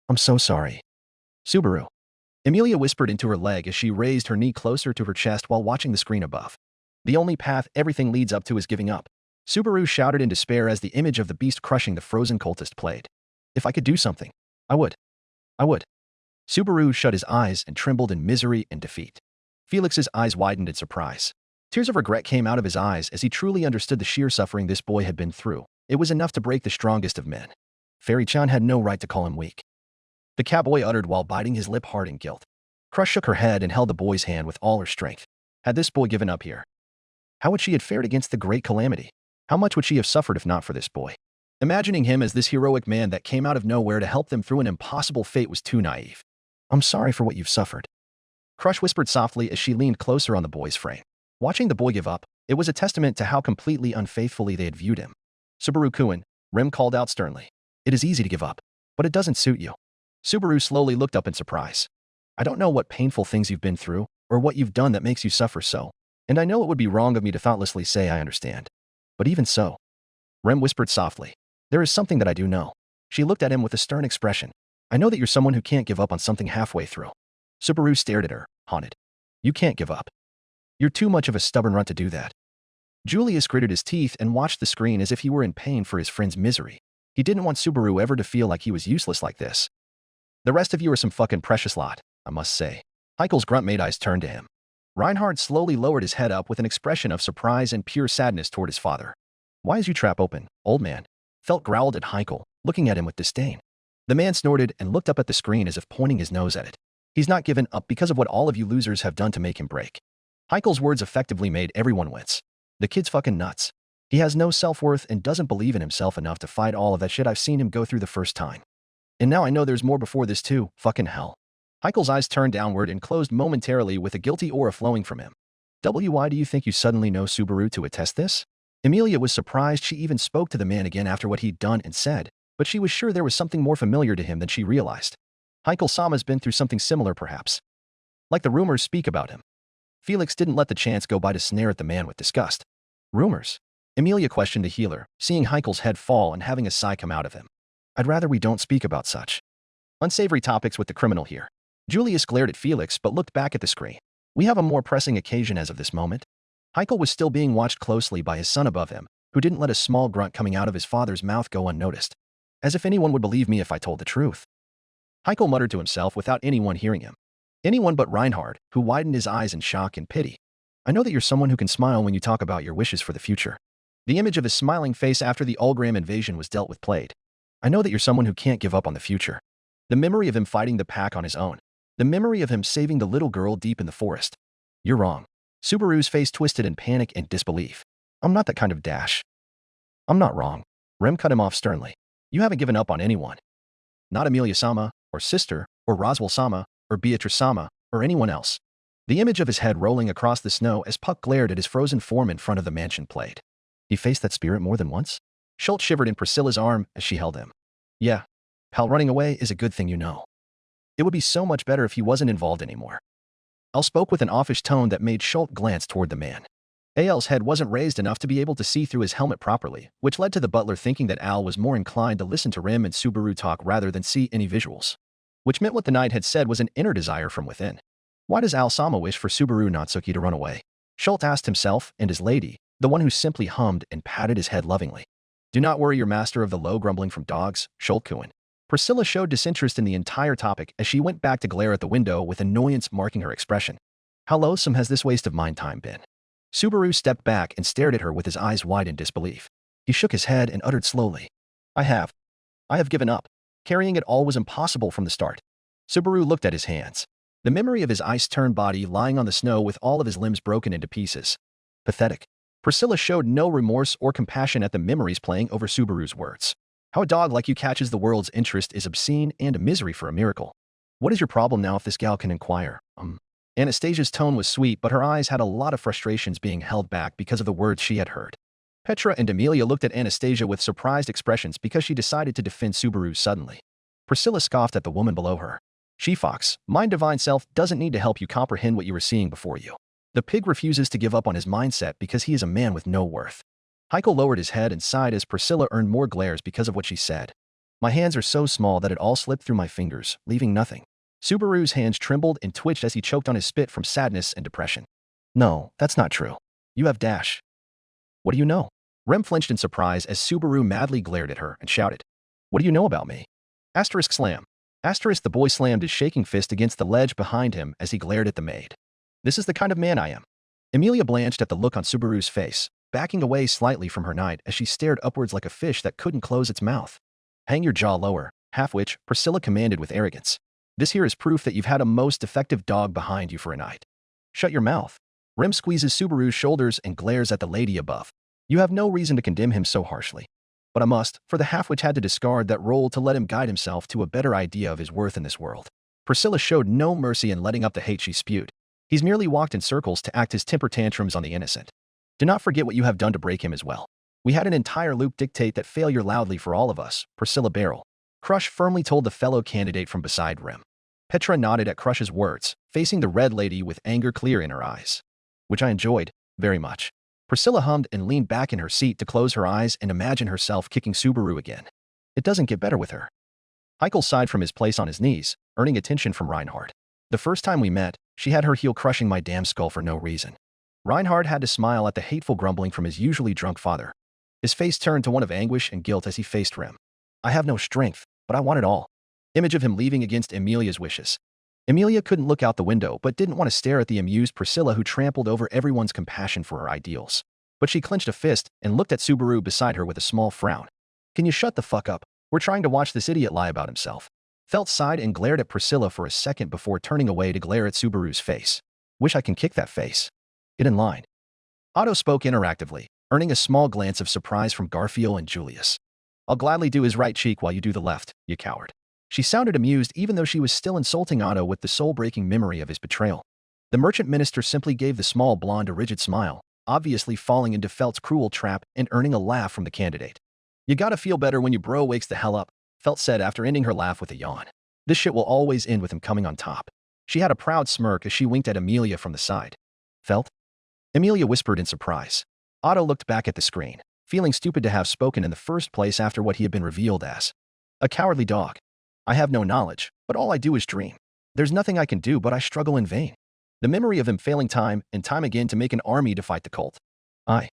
Speaker 2: I'm so sorry. Subaru. Emilia whispered into her leg as she raised her knee closer to her chest while watching the screen above. The only path everything leads up to is giving up. Subaru shouted in despair as the image of the beast crushing the frozen cultist played. If I could do something, I would. I would. Subaru shut his eyes and trembled in misery and defeat. Felix's eyes widened in surprise. Tears of regret came out of his eyes as he truly understood the sheer suffering this boy had been through. It was enough to break the strongest of men. Fairy-chan had no right to call him weak. The cowboy uttered while biting his lip hard in guilt. Crush shook her head and held the boy's hand with all her strength. Had this boy given up here? How would she have fared against the great calamity? How much would she have suffered if not for this boy? Imagining him as this heroic man that came out of nowhere to help them through an impossible fate was too naive. I'm sorry for what you've suffered. Crush whispered softly as she leaned closer on the boy's frame. Watching the boy give up, it was a testament to how completely unfaithfully they had viewed him. Subaru-kun, Rem called out sternly. It is easy to give up, but it doesn't suit you. Subaru slowly looked up in surprise. I don't know what painful things you've been through, or what you've done that makes you suffer so, and I know it would be wrong of me to thoughtlessly say I understand. But even so, Rem whispered softly, there is something that I do know. She looked at him with a stern expression. I know that you're someone who can't give up on something halfway through. Subaru stared at her, haunted. You can't give up. You're too much of a stubborn runt to do that. Julius gritted his teeth and watched the screen as if he were in pain for his friend's misery. He didn't want Subaru ever to feel like he was useless like this. The rest of you are some fucking precious lot, I must say. Heichel's grunt-made eyes turned to him. Reinhard slowly lowered his head up with an expression of surprise and pure sadness toward his father. Why is you trap open, old man? Felt growled at Heichel, looking at him with disdain. The man snorted and looked up at the screen as if pointing his nose at it. He's not given up because of what all of you losers have done to make him break. Heichel's words effectively made everyone wince. The kid's fucking nuts. He has no self-worth and doesn't believe in himself enough to fight all of that shit I've seen him go through the first time. And now I know there's more before this too, fucking hell. Heichel's eyes turned downward and closed momentarily with a guilty aura flowing from him. Why do you think you suddenly know Subaru to attest this? Emilia was surprised she even spoke to the man again after what he'd done and said, but she was sure there was something more familiar to him than she realized. Heichel-sama's been through something similar perhaps. Like the rumors speak about him. Felix didn't let the chance go by to snare at the man with disgust. Rumors? Emilia questioned the healer, seeing Heichel's head fall and having a sigh come out of him. I'd rather we don't speak about such unsavory topics with the criminal here. Julius glared at Felix but looked back at the screen. We have a more pressing occasion as of this moment. Heichel was still being watched closely by his son above him, who didn't let a small grunt coming out of his father's mouth go unnoticed. As if anyone would believe me if I told the truth. Heichel muttered to himself without anyone hearing him. Anyone but Reinhard, who widened his eyes in shock and pity. I know that you're someone who can smile when you talk about your wishes for the future. The image of his smiling face after the Ulgram invasion was dealt with played. I know that you're someone who can't give up on the future. The memory of him fighting the pack on his own. The memory of him saving the little girl deep in the forest. You're wrong. Subaru's face twisted in panic and disbelief. I'm not that kind of dash. I'm not wrong. Rem cut him off sternly. You haven't given up on anyone. Not Emilia-sama, or sister, or Roswell-sama, or Beatrice-sama, or anyone else. The image of his head rolling across the snow as Puck glared at his frozen form in front of the mansion played. He faced that spirit more than once? Schultz shivered in Priscilla's arm as she held him. Yeah, pal, running away is a good thing, you know. It would be so much better if he wasn't involved anymore. Al spoke with an offish tone that made Schultz glance toward the man. Al's head wasn't raised enough to be able to see through his helmet properly, which led to the butler thinking that Al was more inclined to listen to Rim and Subaru talk rather than see any visuals. Which meant what the knight had said was an inner desire from within. Why does Al-sama wish for Subaru Natsuki to run away? Schultz asked himself and his lady, the one who simply hummed and patted his head lovingly. Do not worry your master of the low grumbling from dogs, Schultz-kun. Priscilla showed disinterest in the entire topic as she went back to glare at the window with annoyance marking her expression. How loathsome has this waste of mind time been? Subaru stepped back and stared at her with his eyes wide in disbelief. He shook his head and uttered slowly. I have given up. Carrying it all was impossible from the start. Subaru looked at his hands. The memory of his ice-turned body lying on the snow with all of his limbs broken into pieces. Pathetic. Priscilla showed no remorse or compassion at the memories playing over Subaru's words. How a dog like you catches the world's interest is obscene and a misery for a miracle. What is your problem now if this gal can inquire? Anastasia's tone was sweet, but her eyes had a lot of frustrations being held back because of the words she had heard. Petra and Amelia looked at Anastasia with surprised expressions because she decided to defend Subaru suddenly. Priscilla scoffed at the woman below her. She-fox, my divine self doesn't need to help you comprehend what you were seeing before you. The pig refuses to give up on his mindset because he is a man with no worth. Heichel lowered his head and sighed as Priscilla earned more glares because of what she said. My hands are so small that it all slipped through my fingers, leaving nothing. Subaru's hands trembled and twitched as he choked on his spit from sadness and depression. No, that's not true. You have dash. What do you know? Rem flinched in surprise as Subaru madly glared at her and shouted, "What do you know about me?" Asterisk slam. Asterisk the boy slammed his shaking fist against the ledge behind him as he glared at the maid. "This is the kind of man I am." Emilia blanched at the look on Subaru's face, backing away slightly from her knight as she stared upwards like a fish that couldn't close its mouth. "Hang your jaw lower, half-witch," Priscilla commanded with arrogance. "This here is proof that you've had a most effective dog behind you for a night." "Shut your mouth." Rem squeezes Subaru's shoulders and glares at the lady above. "You have no reason to condemn him so harshly. But I must, for the half-witch had to discard that role to let him guide himself to a better idea of his worth in this world." Priscilla showed no mercy in letting up the hate she spewed. "He's merely walked in circles to act his temper tantrums on the innocent. Do not forget what you have done to break him as well. We had an entire loop dictate that failure loudly for all of us." Priscilla Barrel. Crush firmly told the fellow candidate from beside Rem. Petra nodded at Crush's words, facing the red lady with anger clear in her eyes. "Which I enjoyed, very much." Priscilla hummed and leaned back in her seat to close her eyes and imagine herself kicking Subaru again. It doesn't get better with her. Heikel sighed from his place on his knees, earning attention from Reinhard. "The first time we met, she had her heel crushing my damn skull for no reason." Reinhard had to smile at the hateful grumbling from his usually drunk father. His face turned to one of anguish and guilt as he faced Rem. "I have no strength, but I want it all." Image of him leaving against Emilia's wishes. Emilia couldn't look out the window but didn't want to stare at the amused Priscilla who trampled over everyone's compassion for her ideals. But she clenched a fist and looked at Subaru beside her with a small frown. "Can you shut the fuck up? We're trying to watch this idiot lie about himself." Felt sighed and glared at Priscilla for a second before turning away to glare at Subaru's face. "Wish I can kick that face. Get in line." Otto spoke interactively, earning a small glance of surprise from Garfield and Julius. "I'll gladly do his right cheek while you do the left, you coward." She sounded amused even though she was still insulting Otto with the soul-breaking memory of his betrayal. The merchant minister simply gave the small blonde a rigid smile, obviously falling into Felt's cruel trap and earning a laugh from the candidate. "You gotta feel better when your bro wakes the hell up," Felt said after ending her laugh with a yawn. "This shit will always end with him coming on top." She had a proud smirk as she winked at Emilia from the side. "Felt?" Emilia whispered in surprise. Otto looked back at the screen, feeling stupid to have spoken in the first place after what he had been revealed as. "A cowardly dog. I have no knowledge, but all I do is dream. There's nothing I can do, but I struggle in vain." The memory of him failing time and time again to make an army to fight the cult. I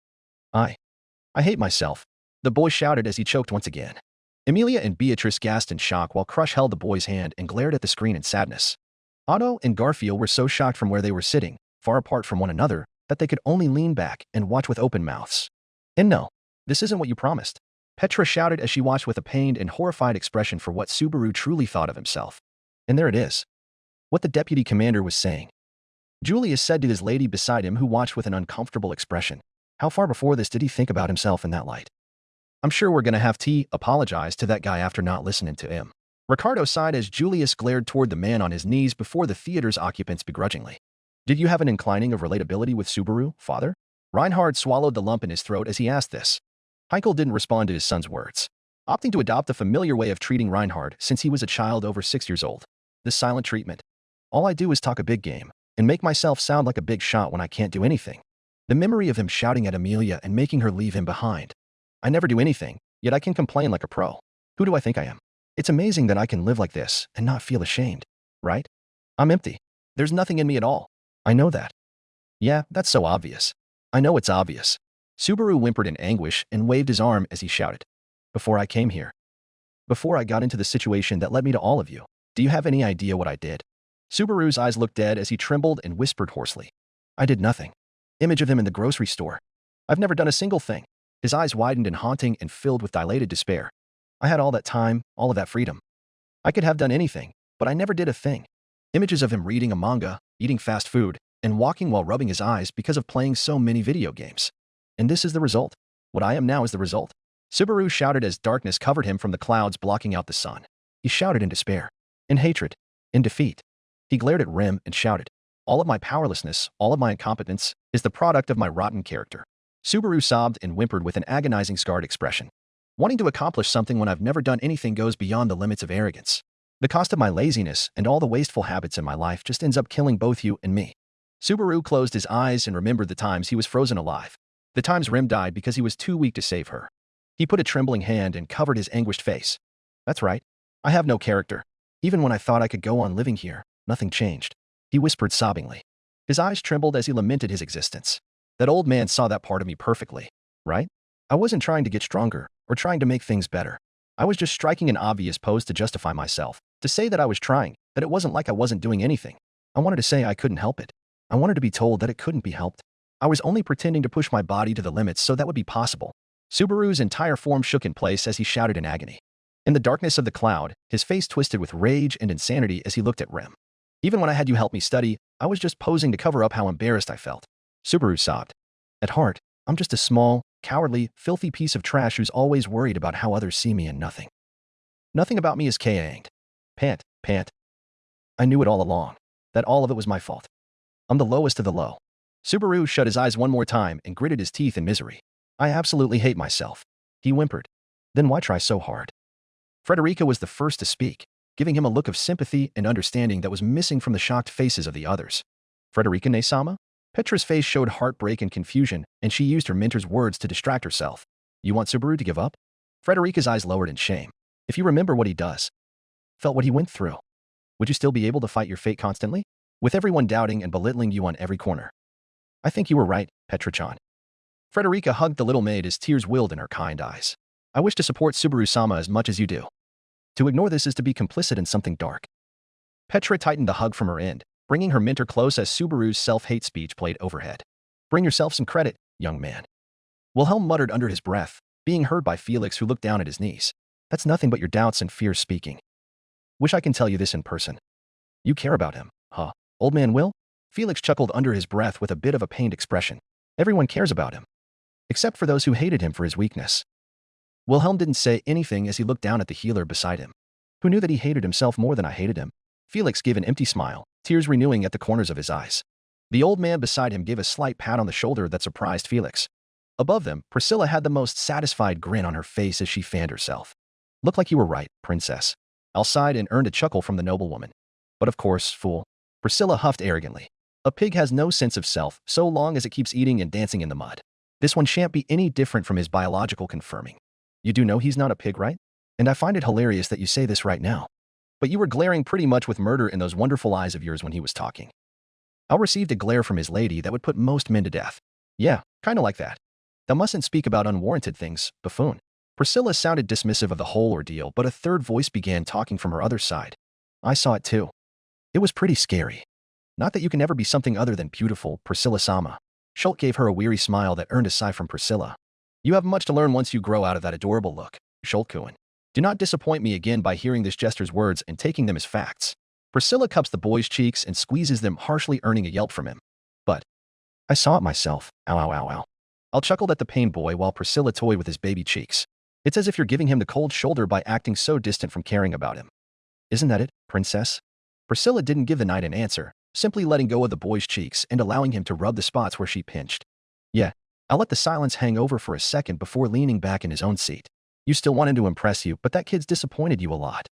Speaker 2: hate myself," the boy shouted as he choked once again. Emilia and Beatrice gasped in shock while Crush held the boy's hand and glared at the screen in sadness. Otto and Garfield were so shocked from where they were sitting, far apart from one another, that they could only lean back and watch with open mouths. "And no, this isn't what you promised," Petra shouted as she watched with a pained and horrified expression for what Subaru truly thought of himself. And there it is. What the deputy commander was saying. Julius said to his lady beside him who watched with an uncomfortable expression. How far before this did he think about himself in that light? "I'm sure we're gonna have to apologize to that guy after not listening to him." Ricardo sighed as Julius glared toward the man on his knees before the theater's occupants begrudgingly. "Did you have an inclining of relatability with Subaru, father?" Reinhard swallowed the lump in his throat as he asked this. Heikel didn't respond to his son's words, opting to adopt the familiar way of treating Reinhard since he was a child over 6 years old. The silent treatment. "All I do is talk a big game and make myself sound like a big shot when I can't do anything." The memory of him shouting at Emilia and making her leave him behind. "I never do anything, yet I can complain like a pro. Who do I think I am? It's amazing that I can live like this and not feel ashamed, right? I'm empty. There's nothing in me at all. I know that." "Yeah, that's so obvious." "I know it's obvious." Subaru whimpered in anguish and waved his arm as he shouted. "Before I came here. Before I got into the situation that led me to all of you. Do you have any idea what I did?" Subaru's eyes looked dead as he trembled and whispered hoarsely. "I did nothing." Image of him in the grocery store. "I've never done a single thing." His eyes widened and haunting and filled with dilated despair. "I had all that time, all of that freedom. I could have done anything, but I never did a thing." Images of him reading a manga, eating fast food, and walking while rubbing his eyes because of playing so many video games. And this is the result. What I am now is the result. Subaru shouted as darkness covered him from the clouds blocking out the sun. He shouted in despair, in hatred, in defeat. He glared at Rem and shouted, "All of my powerlessness, all of my incompetence, is the product of my rotten character." Subaru sobbed and whimpered with an agonizing scarred expression. "Wanting to accomplish something when I've never done anything goes beyond the limits of arrogance. The cost of my laziness and all the wasteful habits in my life just ends up killing both you and me." Subaru closed his eyes and remembered the times he was frozen alive. The times Rem died because he was too weak to save her. He put a trembling hand and covered his anguished face. "That's right. I have no character. Even when I thought I could go on living here, nothing changed." He whispered sobbingly. His eyes trembled as he lamented his existence. "That old man saw that part of me perfectly, right? I wasn't trying to get stronger or trying to make things better. I was just striking an obvious pose to justify myself, to say that I was trying, that it wasn't like I wasn't doing anything. I wanted to say I couldn't help it. I wanted to be told that it couldn't be helped. I was only pretending to push my body to the limits so that would be possible. Subaru's entire form shook in place as he shouted in agony. In the darkness of the cloud, his face twisted with rage and insanity as he looked at Rem. Even when I had you help me study, I was just posing to cover up how embarrassed I felt. Subaru sobbed. At heart, I'm just a small, cowardly, filthy piece of trash who's always worried about how others see me and nothing. Nothing about me is K-anged. Pant, pant. I knew it all along, that all of it was my fault. I'm the lowest of the low. Subaru shut his eyes one more time and gritted his teeth in misery. I absolutely hate myself. He whimpered. Then why try so hard? Frederica was the first to speak, giving him a look of sympathy and understanding that was missing from the shocked faces of the others. Frederica ne-sama? Petra's face showed heartbreak and confusion, and she used her mentor's words to distract herself. You want Subaru to give up? Frederica's eyes lowered in shame. If you remember what he does, felt what he went through, would you still be able to fight your fate constantly? With everyone doubting and belittling you on every corner. I think you were right, Petra-chan. Frederica hugged the little maid as tears welled in her kind eyes. I wish to support Subaru-sama as much as you do. To ignore this is to be complicit in something dark. Petra tightened the hug from her end, bringing her mentor close as Subaru's self-hate speech played overhead. Bring yourself some credit, young man. Wilhelm muttered under his breath, being heard by Felix, who looked down at his knees. That's nothing but your doubts and fears speaking. Wish I can tell you this in person. You care about him, huh? Old man Will? Felix chuckled under his breath with a bit of a pained expression. Everyone cares about him. Except for those who hated him for his weakness. Wilhelm didn't say anything as he looked down at the healer beside him. Who knew that he hated himself more than I hated him? Felix gave an empty smile, tears renewing at the corners of his eyes. The old man beside him gave a slight pat on the shoulder that surprised Felix. Above them, Priscilla had the most satisfied grin on her face as she fanned herself. Looked like you were right, princess. Al sighed and earned a chuckle from the noblewoman. But of course, fool. Priscilla huffed arrogantly. A pig has no sense of self so long as it keeps eating and dancing in the mud. This one shan't be any different from his biological confirming. You do know he's not a pig, right? And I find it hilarious that you say this right now. But you were glaring pretty much with murder in those wonderful eyes of yours when he was talking. Al received a glare from his lady that would put most men to death. Yeah, kinda like that. Thou mustn't speak about unwarranted things, buffoon. Priscilla sounded dismissive of the whole ordeal, but a third voice began talking from her other side. I saw it too. It was pretty scary. Not that you can ever be something other than beautiful, Priscilla-sama. Schultz gave her a weary smile that earned a sigh from Priscilla. You have much to learn once you grow out of that adorable look, Schultz-kun. Do not disappoint me again by hearing this jester's words and taking them as facts. Priscilla cups the boy's cheeks and squeezes them, harshly earning a yelp from him. But I saw it myself. Ow, ow, ow, ow. Al chuckled at the pained boy while Priscilla toyed with his baby cheeks. It's as if you're giving him the cold shoulder by acting so distant from caring about him. Isn't that it, princess? Priscilla didn't give the knight an answer, simply letting go of the boy's cheeks and allowing him to rub the spots where she pinched. Yeah, I'll let the silence hang over for a second before leaning back in his own seat. You still wanted to impress you, but that kid's disappointed you a lot.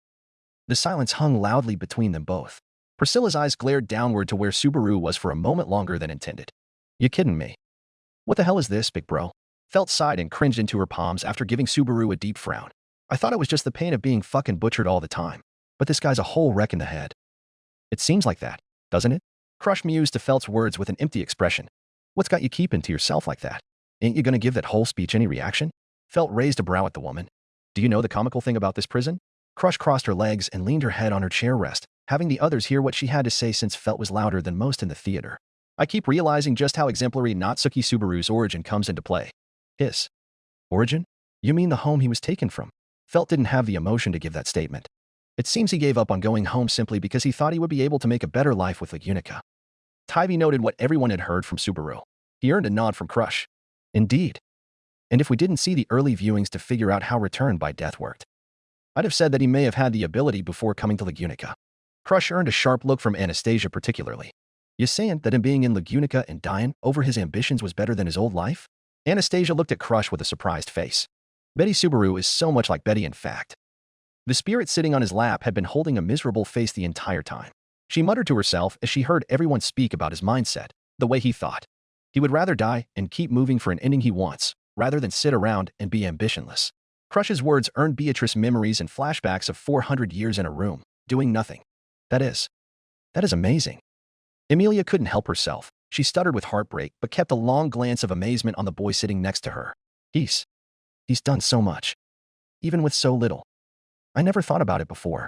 Speaker 2: The silence hung loudly between them both. Priscilla's eyes glared downward to where Subaru was for a moment longer than intended. You kidding me? What the hell is this, big bro? Felt sighed and cringed into her palms after giving Subaru a deep frown. I thought it was just the pain of being fucking butchered all the time. But this guy's a whole wreck in the head. It seems like that, doesn't it? Crush mused to Felt's words with an empty expression. What's got you keeping to yourself like that? Ain't you gonna give that whole speech any reaction? Felt raised a brow at the woman. Do you know the comical thing about this prison? Crush crossed her legs and leaned her head on her chair rest, having the others hear what she had to say since Felt was louder than most in the theater. I keep realizing just how exemplary Natsuki Subaru's origin comes into play. His origin? You mean the home he was taken from? Felt didn't have the emotion to give that statement. It seems he gave up on going home simply because he thought he would be able to make a better life with Unica. Tybee noted what everyone had heard from Subaru. He earned a nod from Crush. Indeed. And if we didn't see the early viewings to figure out how Return by Death worked, I'd have said that he may have had the ability before coming to Unica. Crush earned a sharp look from Anastasia particularly. You saying that him being in Unica and dying over his ambitions was better than his old life? Anastasia looked at Crush with a surprised face. Betty Subaru is so much like Betty in fact. The spirit sitting on his lap had been holding a miserable face the entire time. She muttered to herself as she heard everyone speak about his mindset, the way he thought. He would rather die and keep moving for an ending he wants, rather than sit around and be ambitionless. Crush's words earned Beatrice memories and flashbacks of 400 years in a room, doing nothing. That is amazing. Emilia couldn't help herself. She stuttered with heartbreak, but kept a long glance of amazement on the boy sitting next to her. He's He's done so much. Even with so little. I never thought about it before.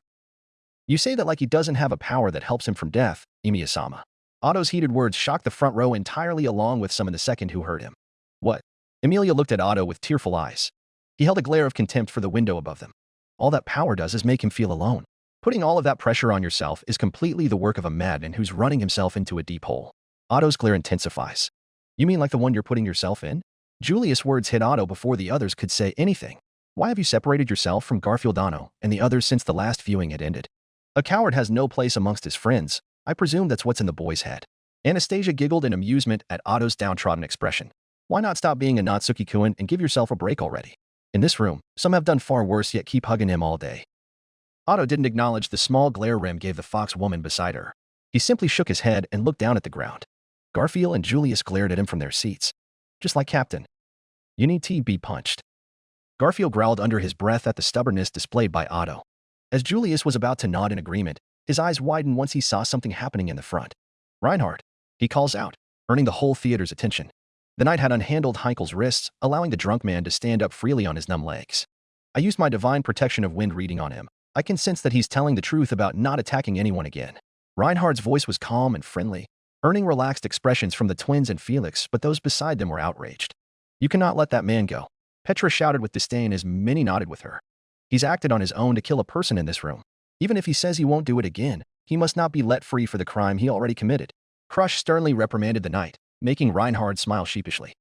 Speaker 2: You say that like he doesn't have a power that helps him from death, Emiya-sama. Otto's heated words shocked the front row entirely along with some in the second who heard him. What? Emilia looked at Otto with tearful eyes. He held a glare of contempt for the window above them. All that power does is make him feel alone. Putting all of that pressure on yourself is completely the work of a madman who's running himself into a deep hole. Otto's glare intensifies. You mean like the one you're putting yourself in? Julius' words hit Otto before the others could say anything. Why have you separated yourself from Garfield-ano and the others since the last viewing had ended? A coward has no place amongst his friends. I presume that's what's in the boy's head. Anastasia giggled in amusement at Otto's downtrodden expression. Why not stop being a Natsuki-kun and give yourself a break already? In this room, some have done far worse yet keep hugging him all day. Otto didn't acknowledge the small glare Rem gave the fox woman beside her. He simply shook his head and looked down at the ground. Garfield and Julius glared at him from their seats. Just like Captain. You need to be punched. Garfield growled under his breath at the stubbornness displayed by Otto. As Julius was about to nod in agreement, his eyes widened once he saw something happening in the front. Reinhard, he calls out, earning the whole theater's attention. The knight had unhandled Heikel's wrists, allowing the drunk man to stand up freely on his numb legs. I used my divine protection of wind reading on him. I can sense that he's telling the truth about not attacking anyone again. Reinhard's voice was calm and friendly, earning relaxed expressions from the twins and Felix, but those beside them were outraged. You cannot let that man go. Petra shouted with disdain as Minnie nodded with her. He's acted on his own to kill a person in this room. Even if he says he won't do it again, he must not be let free for the crime he already committed. Crush sternly reprimanded the knight, making Reinhard smile sheepishly.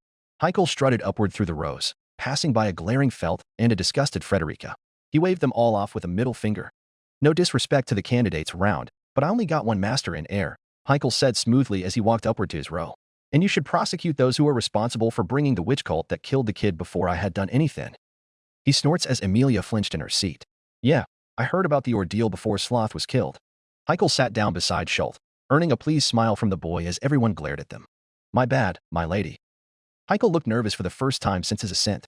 Speaker 2: Heikel strutted upward through the rows, passing by a glaring Felt and a disgusted Frederica. He waved them all off with a middle finger. No disrespect to the candidates round, but I only got one master in air, Heikel said smoothly as he walked upward to his row. And you should prosecute those who are responsible for bringing the witch cult that killed the kid before I had done anything. He snorts as Emilia flinched in her seat. Yeah, I heard about the ordeal before Sloth was killed. Heikel sat down beside Schultz, earning a pleased smile from the boy as everyone glared at them. My bad, my lady. Heikel looked nervous for the first time since his ascent.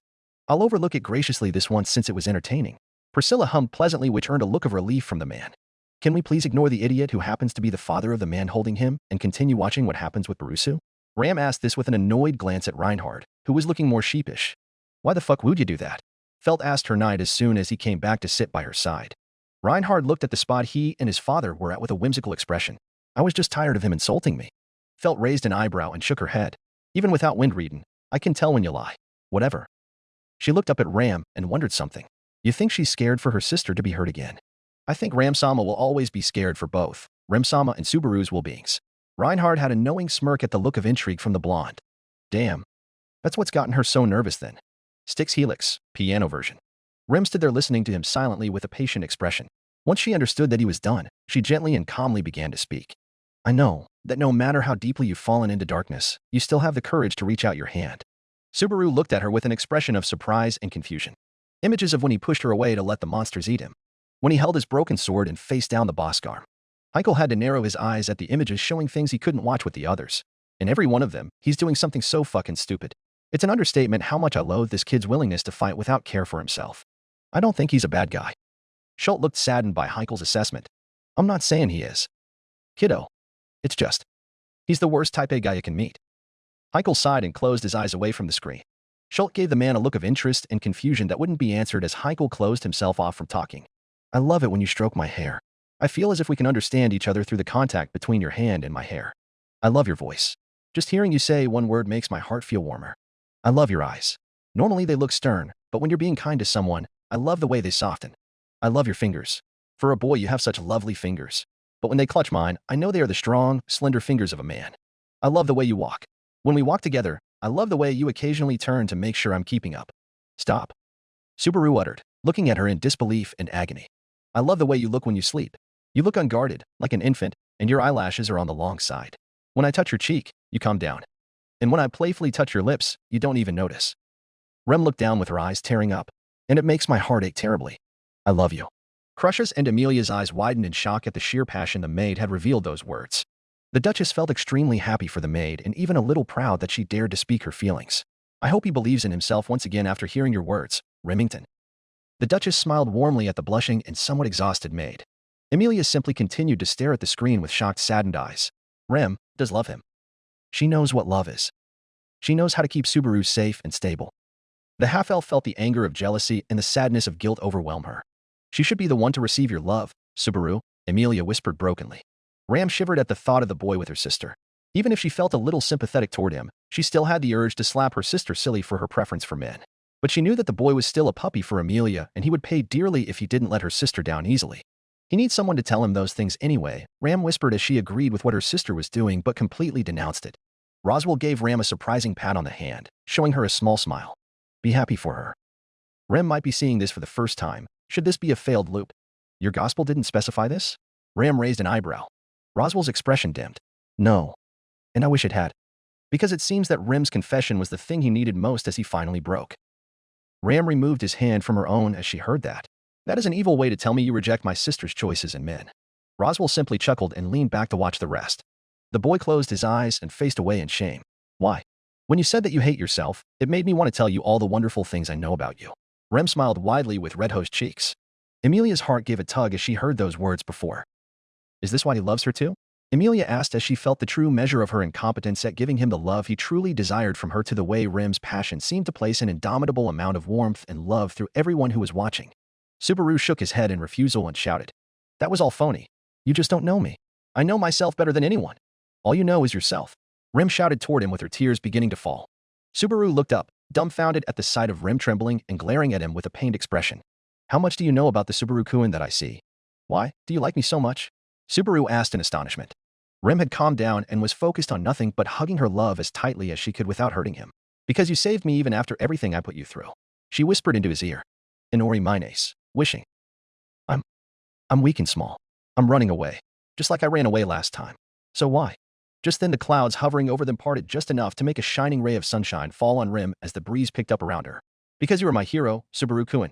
Speaker 2: I'll overlook it graciously this once since it was entertaining. Priscilla hummed pleasantly, which earned a look of relief from the man. Can we please ignore the idiot who happens to be the father of the man holding him and continue watching what happens with Barusu? Ram asked this with an annoyed glance at Reinhard, who was looking more sheepish. Why the fuck would you do that? Felt asked her knight as soon as he came back to sit by her side. Reinhard looked at the spot he and his father were at with a whimsical expression. I was just tired of him insulting me. Felt raised an eyebrow and shook her head. Even without wind reading, I can tell when you lie. Whatever. She looked up at Ram and wondered something. You think she's scared for her sister to be hurt again? I think Ram-sama will always be scared for both Rem-sama and Subaru's well-beings. Reinhard had a knowing smirk at the look of intrigue from the blonde. Damn. That's what's gotten her so nervous then. Styx Helix, piano version. Rem stood there listening to him silently with a patient expression. Once she understood that he was done, she gently and calmly began to speak. I know that no matter how deeply you've fallen into darkness, you still have the courage to reach out your hand. Subaru looked at her with an expression of surprise and confusion. Images of when he pushed her away to let the monsters eat him. When he held his broken sword and faced down the Boskarm. Heikel had to narrow his eyes at the images showing things he couldn't watch with the others. In every one of them, he's doing something so fucking stupid. It's an understatement how much I loathe this kid's willingness to fight without care for himself. I don't think he's a bad guy. Schultz looked saddened by Heikel's assessment. I'm not saying he is. Kiddo. It's just. He's the worst type A guy you can meet. Heikel sighed and closed his eyes away from the screen. Schultz gave the man a look of interest and confusion that wouldn't be answered as Heikel closed himself off from talking. I love it when you stroke my hair. I feel as if we can understand each other through the contact between your hand and my hair. I love your voice. Just hearing you say one word makes my heart feel warmer. I love your eyes. Normally they look stern, but when you're being kind to someone, I love the way they soften. I love your fingers. For a boy, you have such lovely fingers. But when they clutch mine, I know they are the strong, slender fingers of a man. I love the way you walk. When we walk together, I love the way you occasionally turn to make sure I'm keeping up. Stop. Subaru uttered, looking at her in disbelief and agony. I love the way you look when you sleep. You look unguarded, like an infant, and your eyelashes are on the long side. When I touch your cheek, you calm down. And when I playfully touch your lips, you don't even notice. Rem looked down with her eyes tearing up, and it makes my heart ache terribly. I love you. Crush's and Amelia's eyes widened in shock at the sheer passion the maid had revealed those words. The Duchess felt extremely happy for the maid and even a little proud that she dared to speak her feelings. I hope he believes in himself once again after hearing your words, Remington. The Duchess smiled warmly at the blushing and somewhat exhausted maid. Amelia simply continued to stare at the screen with shocked, saddened eyes. Rem does love him. She knows what love is. She knows how to keep Subaru safe and stable. The half-elf felt the anger of jealousy and the sadness of guilt overwhelm her. She should be the one to receive your love, Subaru, Emilia whispered brokenly. Ram shivered at the thought of the boy with her sister. Even if she felt a little sympathetic toward him, she still had the urge to slap her sister silly for her preference for men. But she knew that the boy was still a puppy for Emilia, and he would pay dearly if he didn't let her sister down easily. He needs someone to tell him those things anyway, Ram whispered as she agreed with what her sister was doing but completely denounced it. Roswell gave Ram a surprising pat on the hand, showing her a small smile. Be happy for her. Ram might be seeing this for the first time. Should this be a failed loop? Your gospel didn't specify this? Ram raised an eyebrow. Roswell's expression dimmed. No. And I wish it had. Because it seems that Ram's confession was the thing he needed most as he finally broke. Ram removed his hand from her own as she heard that. That is an evil way to tell me you reject my sister's choices in men. Roswell simply chuckled and leaned back to watch the rest. The boy closed his eyes and faced away in shame. Why? When you said that you hate yourself, it made me want to tell you all the wonderful things I know about you. Rem smiled widely with red-hosed cheeks. Emilia's heart gave a tug as she heard those words before. Is this why he loves her too? Emilia asked as she felt the true measure of her incompetence at giving him the love he truly desired from her to the way Rem's passion seemed to place an indomitable amount of warmth and love through everyone who was watching. Subaru shook his head in refusal and shouted. That was all phony. You just don't know me. I know myself better than anyone. All you know is yourself. Rem shouted toward him with her tears beginning to fall. Subaru looked up, dumbfounded at the sight of Rem trembling and glaring at him with a pained expression. How much do you know about the Subaru-kun that I see? Why, do you like me so much? Subaru asked in astonishment. Rem had calmed down and was focused on nothing but hugging her love as tightly as she could without hurting him. Because you saved me even after everything I put you through. She whispered into his ear. Inori Minace, wishing. I'm weak and small. I'm running away. Just like I ran away last time. So why? Just then the clouds hovering over them parted just enough to make a shining ray of sunshine fall on Rem as the breeze picked up around her. Because you are my hero, Subaru-kun.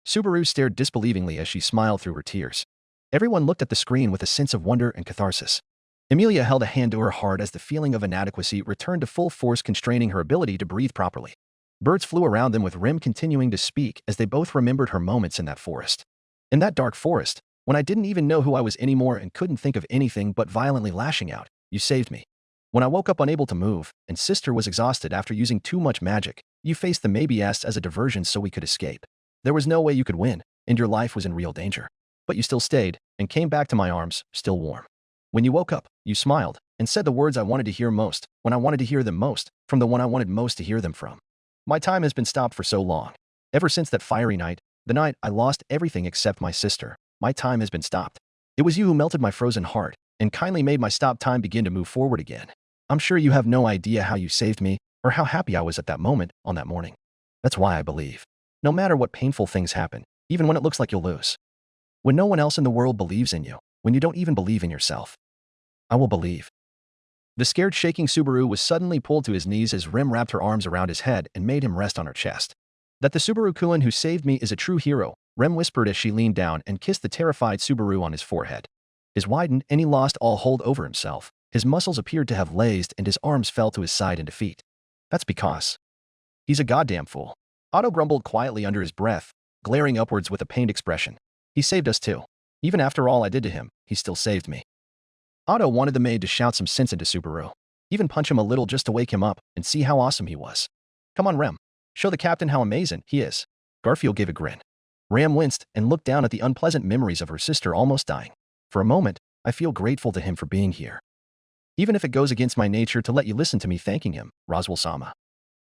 Speaker 2: Subaru stared disbelievingly as she smiled through her tears. Everyone looked at the screen with a sense of wonder and catharsis. Emilia held a hand to her heart as the feeling of inadequacy returned to full force, constraining her ability to breathe properly. Birds flew around them with Rem continuing to speak as they both remembered her moments in that forest. In that dark forest, when I didn't even know who I was anymore and couldn't think of anything but violently lashing out, you saved me. When I woke up unable to move, and sister was exhausted after using too much magic, you faced the maybe-ass as a diversion so we could escape. There was no way you could win, and your life was in real danger. But you still stayed, and came back to my arms, still warm. When you woke up, you smiled, and said the words I wanted to hear most, when I wanted to hear them most, from the one I wanted most to hear them from. My time has been stopped for so long. Ever since that fiery night, the night I lost everything except my sister, my time has been stopped. It was you who melted my frozen heart, and kindly made my stopped time begin to move forward again. I'm sure you have no idea how you saved me, or how happy I was at that moment, on that morning. That's why I believe. No matter what painful things happen, even when it looks like you'll lose. When no one else in the world believes in you, when you don't even believe in yourself. I will believe. The scared, shaking Subaru was suddenly pulled to his knees as Rem wrapped her arms around his head and made him rest on her chest. That the Subaru-kun who saved me is a true hero, Rem whispered as she leaned down and kissed the terrified Subaru on his forehead. His widened and he lost all hold over himself. His muscles appeared to have lazed and his arms fell to his side in defeat. That's because he's a goddamn fool. Otto grumbled quietly under his breath, glaring upwards with a pained expression. He saved us too. Even after all I did to him, he still saved me. Otto wanted the maid to shout some sense into Subaru. Even punch him a little just to wake him up and see how awesome he was. Come on, Rem. Show the captain how amazing he is. Garfield gave a grin. Ram winced and looked down at the unpleasant memories of her sister almost dying. For a moment, I feel grateful to him for being here. Even if it goes against my nature to let you listen to me thanking him, Roswell-sama.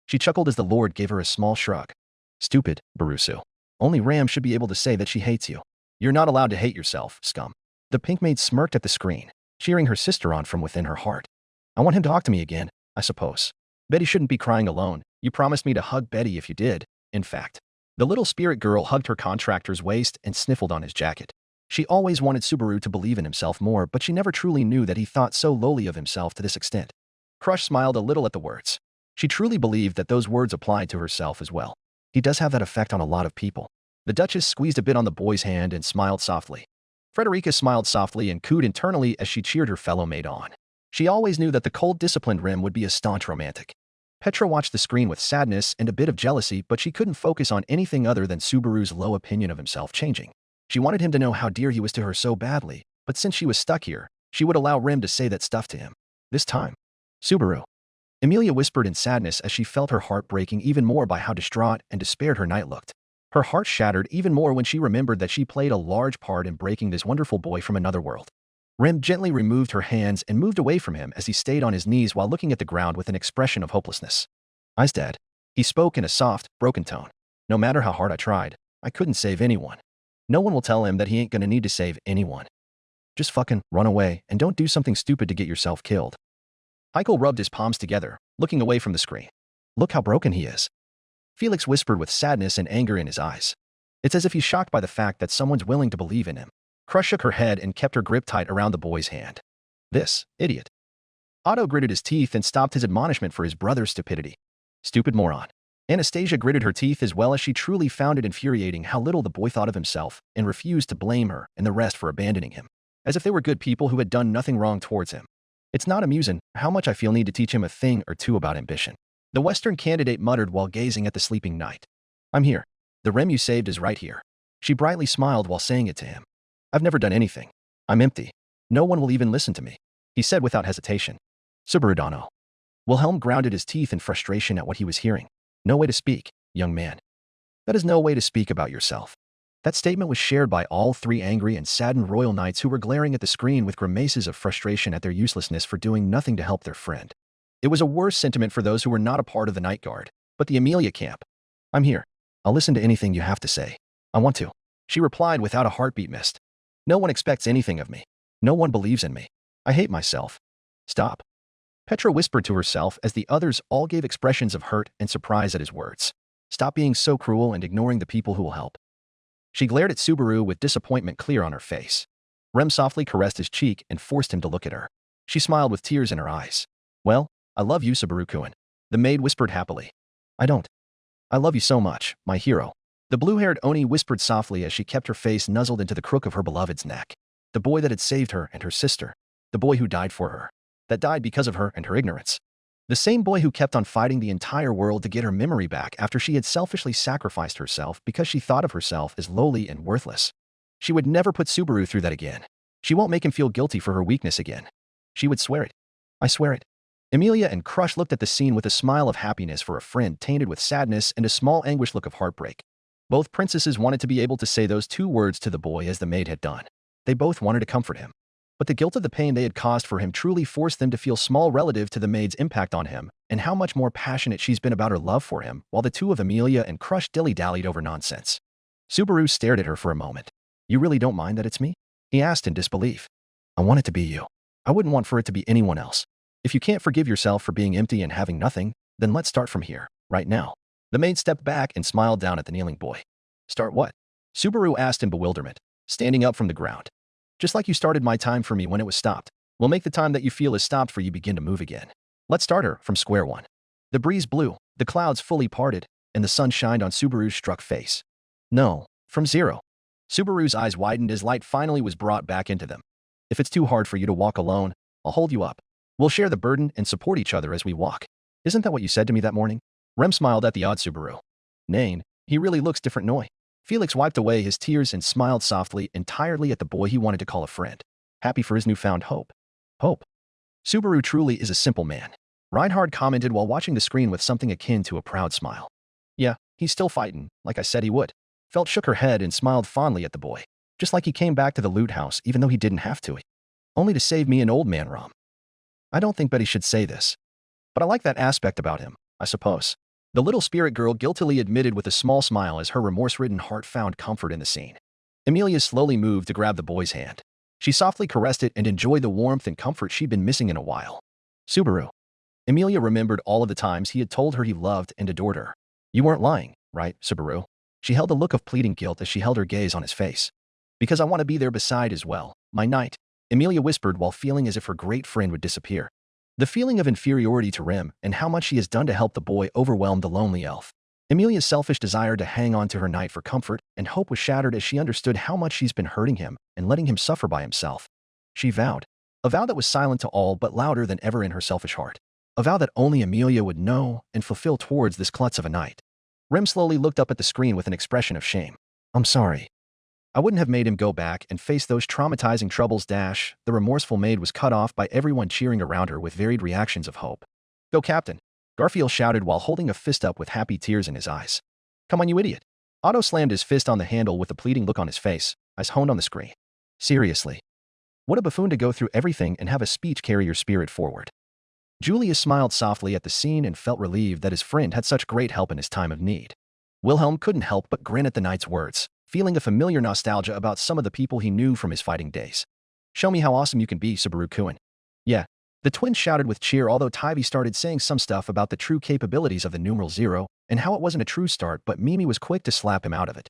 Speaker 2: She chuckled as the Lord gave her a small shrug. Stupid, Barusu. Only Ram should be able to say that she hates you. You're not allowed to hate yourself, scum. The pink maid smirked at the screen, cheering her sister on from within her heart. I want him to talk to me again, I suppose. Betty shouldn't be crying alone. You promised me to hug Betty if you did, in fact. The little spirit girl hugged her contractor's waist and sniffled on his jacket. She always wanted Subaru to believe in himself more, but she never truly knew that he thought so lowly of himself to this extent. Crush smiled a little at the words. She truly believed that those words applied to herself as well. He does have that effect on a lot of people. The Duchess squeezed a bit on the boy's hand and smiled softly. Frederica smiled softly and cooed internally as she cheered her fellow maid on. She always knew that the cold, disciplined Rem would be a staunch romantic. Petra watched the screen with sadness and a bit of jealousy, but she couldn't focus on anything other than Subaru's low opinion of himself changing. She wanted him to know how dear he was to her so badly, but since she was stuck here, she would allow Rem to say that stuff to him. This time. Subaru. Amelia whispered in sadness as she felt her heart breaking even more by how distraught and despaired her night looked. Her heart shattered even more when she remembered that she played a large part in breaking this wonderful boy from another world. Rem gently removed her hands and moved away from him as he stayed on his knees while looking at the ground with an expression of hopelessness. "I's dead," he spoke in a soft, broken tone. "No matter how hard I tried, I couldn't save anyone. No one will tell him that he ain't gonna need to save anyone. Just fucking run away and don't do something stupid to get yourself killed." Heiko rubbed his palms together, looking away from the screen. "Look how broken he is," Felix whispered with sadness and anger in his eyes. It's as if he's shocked by the fact that someone's willing to believe in him. Crush shook her head and kept her grip tight around the boy's hand. "This idiot." Otto gritted his teeth and stopped his admonishment for his brother's stupidity. "Stupid moron." Anastasia gritted her teeth as well as she truly found it infuriating how little the boy thought of himself and refused to blame her and the rest for abandoning him, as if they were good people who had done nothing wrong towards him. "It's not amusing how much I feel need to teach him a thing or two about ambition," the Western candidate muttered while gazing at the sleeping knight. "I'm here. The Rem you saved is right here." She brightly smiled while saying it to him. "I've never done anything. I'm empty. No one will even listen to me," he said without hesitation. "Subaru Dano." Wilhelm grounded his teeth in frustration at what he was hearing. "No way to speak, young man. That is no way to speak about yourself." That statement was shared by all three angry and saddened royal knights who were glaring at the screen with grimaces of frustration at their uselessness for doing nothing to help their friend. It was a worse sentiment for those who were not a part of the Night Guard, but the Amelia camp. "I'm here. I'll listen to anything you have to say. I want to," she replied without a heartbeat missed. "No one expects anything of me. No one believes in me. I hate myself." "Stop," Petra whispered to herself as the others all gave expressions of hurt and surprise at his words. "Stop being so cruel and ignoring the people who will help." She glared at Subaru with disappointment clear on her face. Rem softly caressed his cheek and forced him to look at her. She smiled with tears in her eyes. "Well, I love you, Subaru-kun," the maid whispered happily. "I don't. I love you so much, my hero," the blue-haired Oni whispered softly as she kept her face nuzzled into the crook of her beloved's neck. The boy that had saved her and her sister. The boy who died for her. That died because of her and her ignorance. The same boy who kept on fighting the entire world to get her memory back after she had selfishly sacrificed herself because she thought of herself as lowly and worthless. She would never put Subaru through that again. She won't make him feel guilty for her weakness again. She would swear it. "I swear it." Amelia and Crush looked at the scene with a smile of happiness for a friend tainted with sadness and a small anguished look of heartbreak. Both princesses wanted to be able to say those two words to the boy as the maid had done. They both wanted to comfort him. But the guilt of the pain they had caused for him truly forced them to feel small relative to the maid's impact on him and how much more passionate she's been about her love for him, while the two of Amelia and Crush dilly-dallied over nonsense. Subaru stared at her for a moment. "You really don't mind that it's me?" he asked in disbelief. "I want it to be you. I wouldn't want for it to be anyone else. If you can't forgive yourself for being empty and having nothing, then let's start from here, right now." The maid stepped back and smiled down at the kneeling boy. "Start what?" Subaru asked in bewilderment, standing up from the ground. "Just like you started my time for me when it was stopped. We'll make the time that you feel is stopped for you begin to move again. Let's start her from square one." The breeze blew, the clouds fully parted, and the sun shined on Subaru's struck face. "No, from zero." Subaru's eyes widened as light finally was brought back into them. "If it's too hard for you to walk alone, I'll hold you up. We'll share the burden and support each other as we walk. Isn't that what you said to me that morning?" Rem smiled at the odd Subaru. "Nain, he really looks different noi." Felix wiped away his tears and smiled softly entirely at the boy he wanted to call a friend, happy for his newfound hope. "Hope. Subaru truly is a simple man," Reinhard commented while watching the screen with something akin to a proud smile. "Yeah, he's still fighting, like I said he would." Felt shook her head and smiled fondly at the boy, just like he came back to the loot house even though he didn't have to. "Only to save me an old man, Rom." I don't think Betty should say this, but I like that aspect about him, I suppose. The little spirit girl guiltily admitted with a small smile as her remorse-ridden heart found comfort in the scene. Amelia slowly moved to grab the boy's hand. She softly caressed it and enjoyed the warmth and comfort she'd been missing in a while. "Subaru." Amelia remembered all of the times he had told her he loved and adored her. "You weren't lying, right, Subaru?" She held a look of pleading guilt as she held her gaze on his face. "Because I want to be there beside as well, my knight," Amelia whispered while feeling as if her great friend would disappear. The feeling of inferiority to Rem and how much she has done to help the boy overwhelmed the lonely elf. Amelia's selfish desire to hang on to her knight for comfort and hope was shattered as she understood how much she's been hurting him and letting him suffer by himself. She vowed. A vow that was silent to all but louder than ever in her selfish heart. A vow that only Amelia would know and fulfill towards this klutz of a knight. Rem slowly looked up at the screen with an expression of shame. "I'm sorry. I wouldn't have made him go back and face those traumatizing troubles. The remorseful maid was cut off by everyone cheering around her with varied reactions of hope. Go, Captain! Garfield shouted while holding a fist up with happy tears in his eyes. Come on, you idiot! Otto slammed his fist on the handle with a pleading look on his face, eyes honed on the screen. Seriously. What a buffoon to go through everything and have a speech carry your spirit forward. Julius smiled softly at the scene and felt relieved that his friend had such great help in his time of need. Wilhelm couldn't help but grin at the knight's words, feeling a familiar nostalgia about some of the people he knew from his fighting days. Show me how awesome you can be, Subaru-kun. Yeah. The twins shouted with cheer, although Tivy started saying some stuff about the true capabilities of the numeral 0 and how it wasn't a true start, but Mimi was quick to slap him out of it.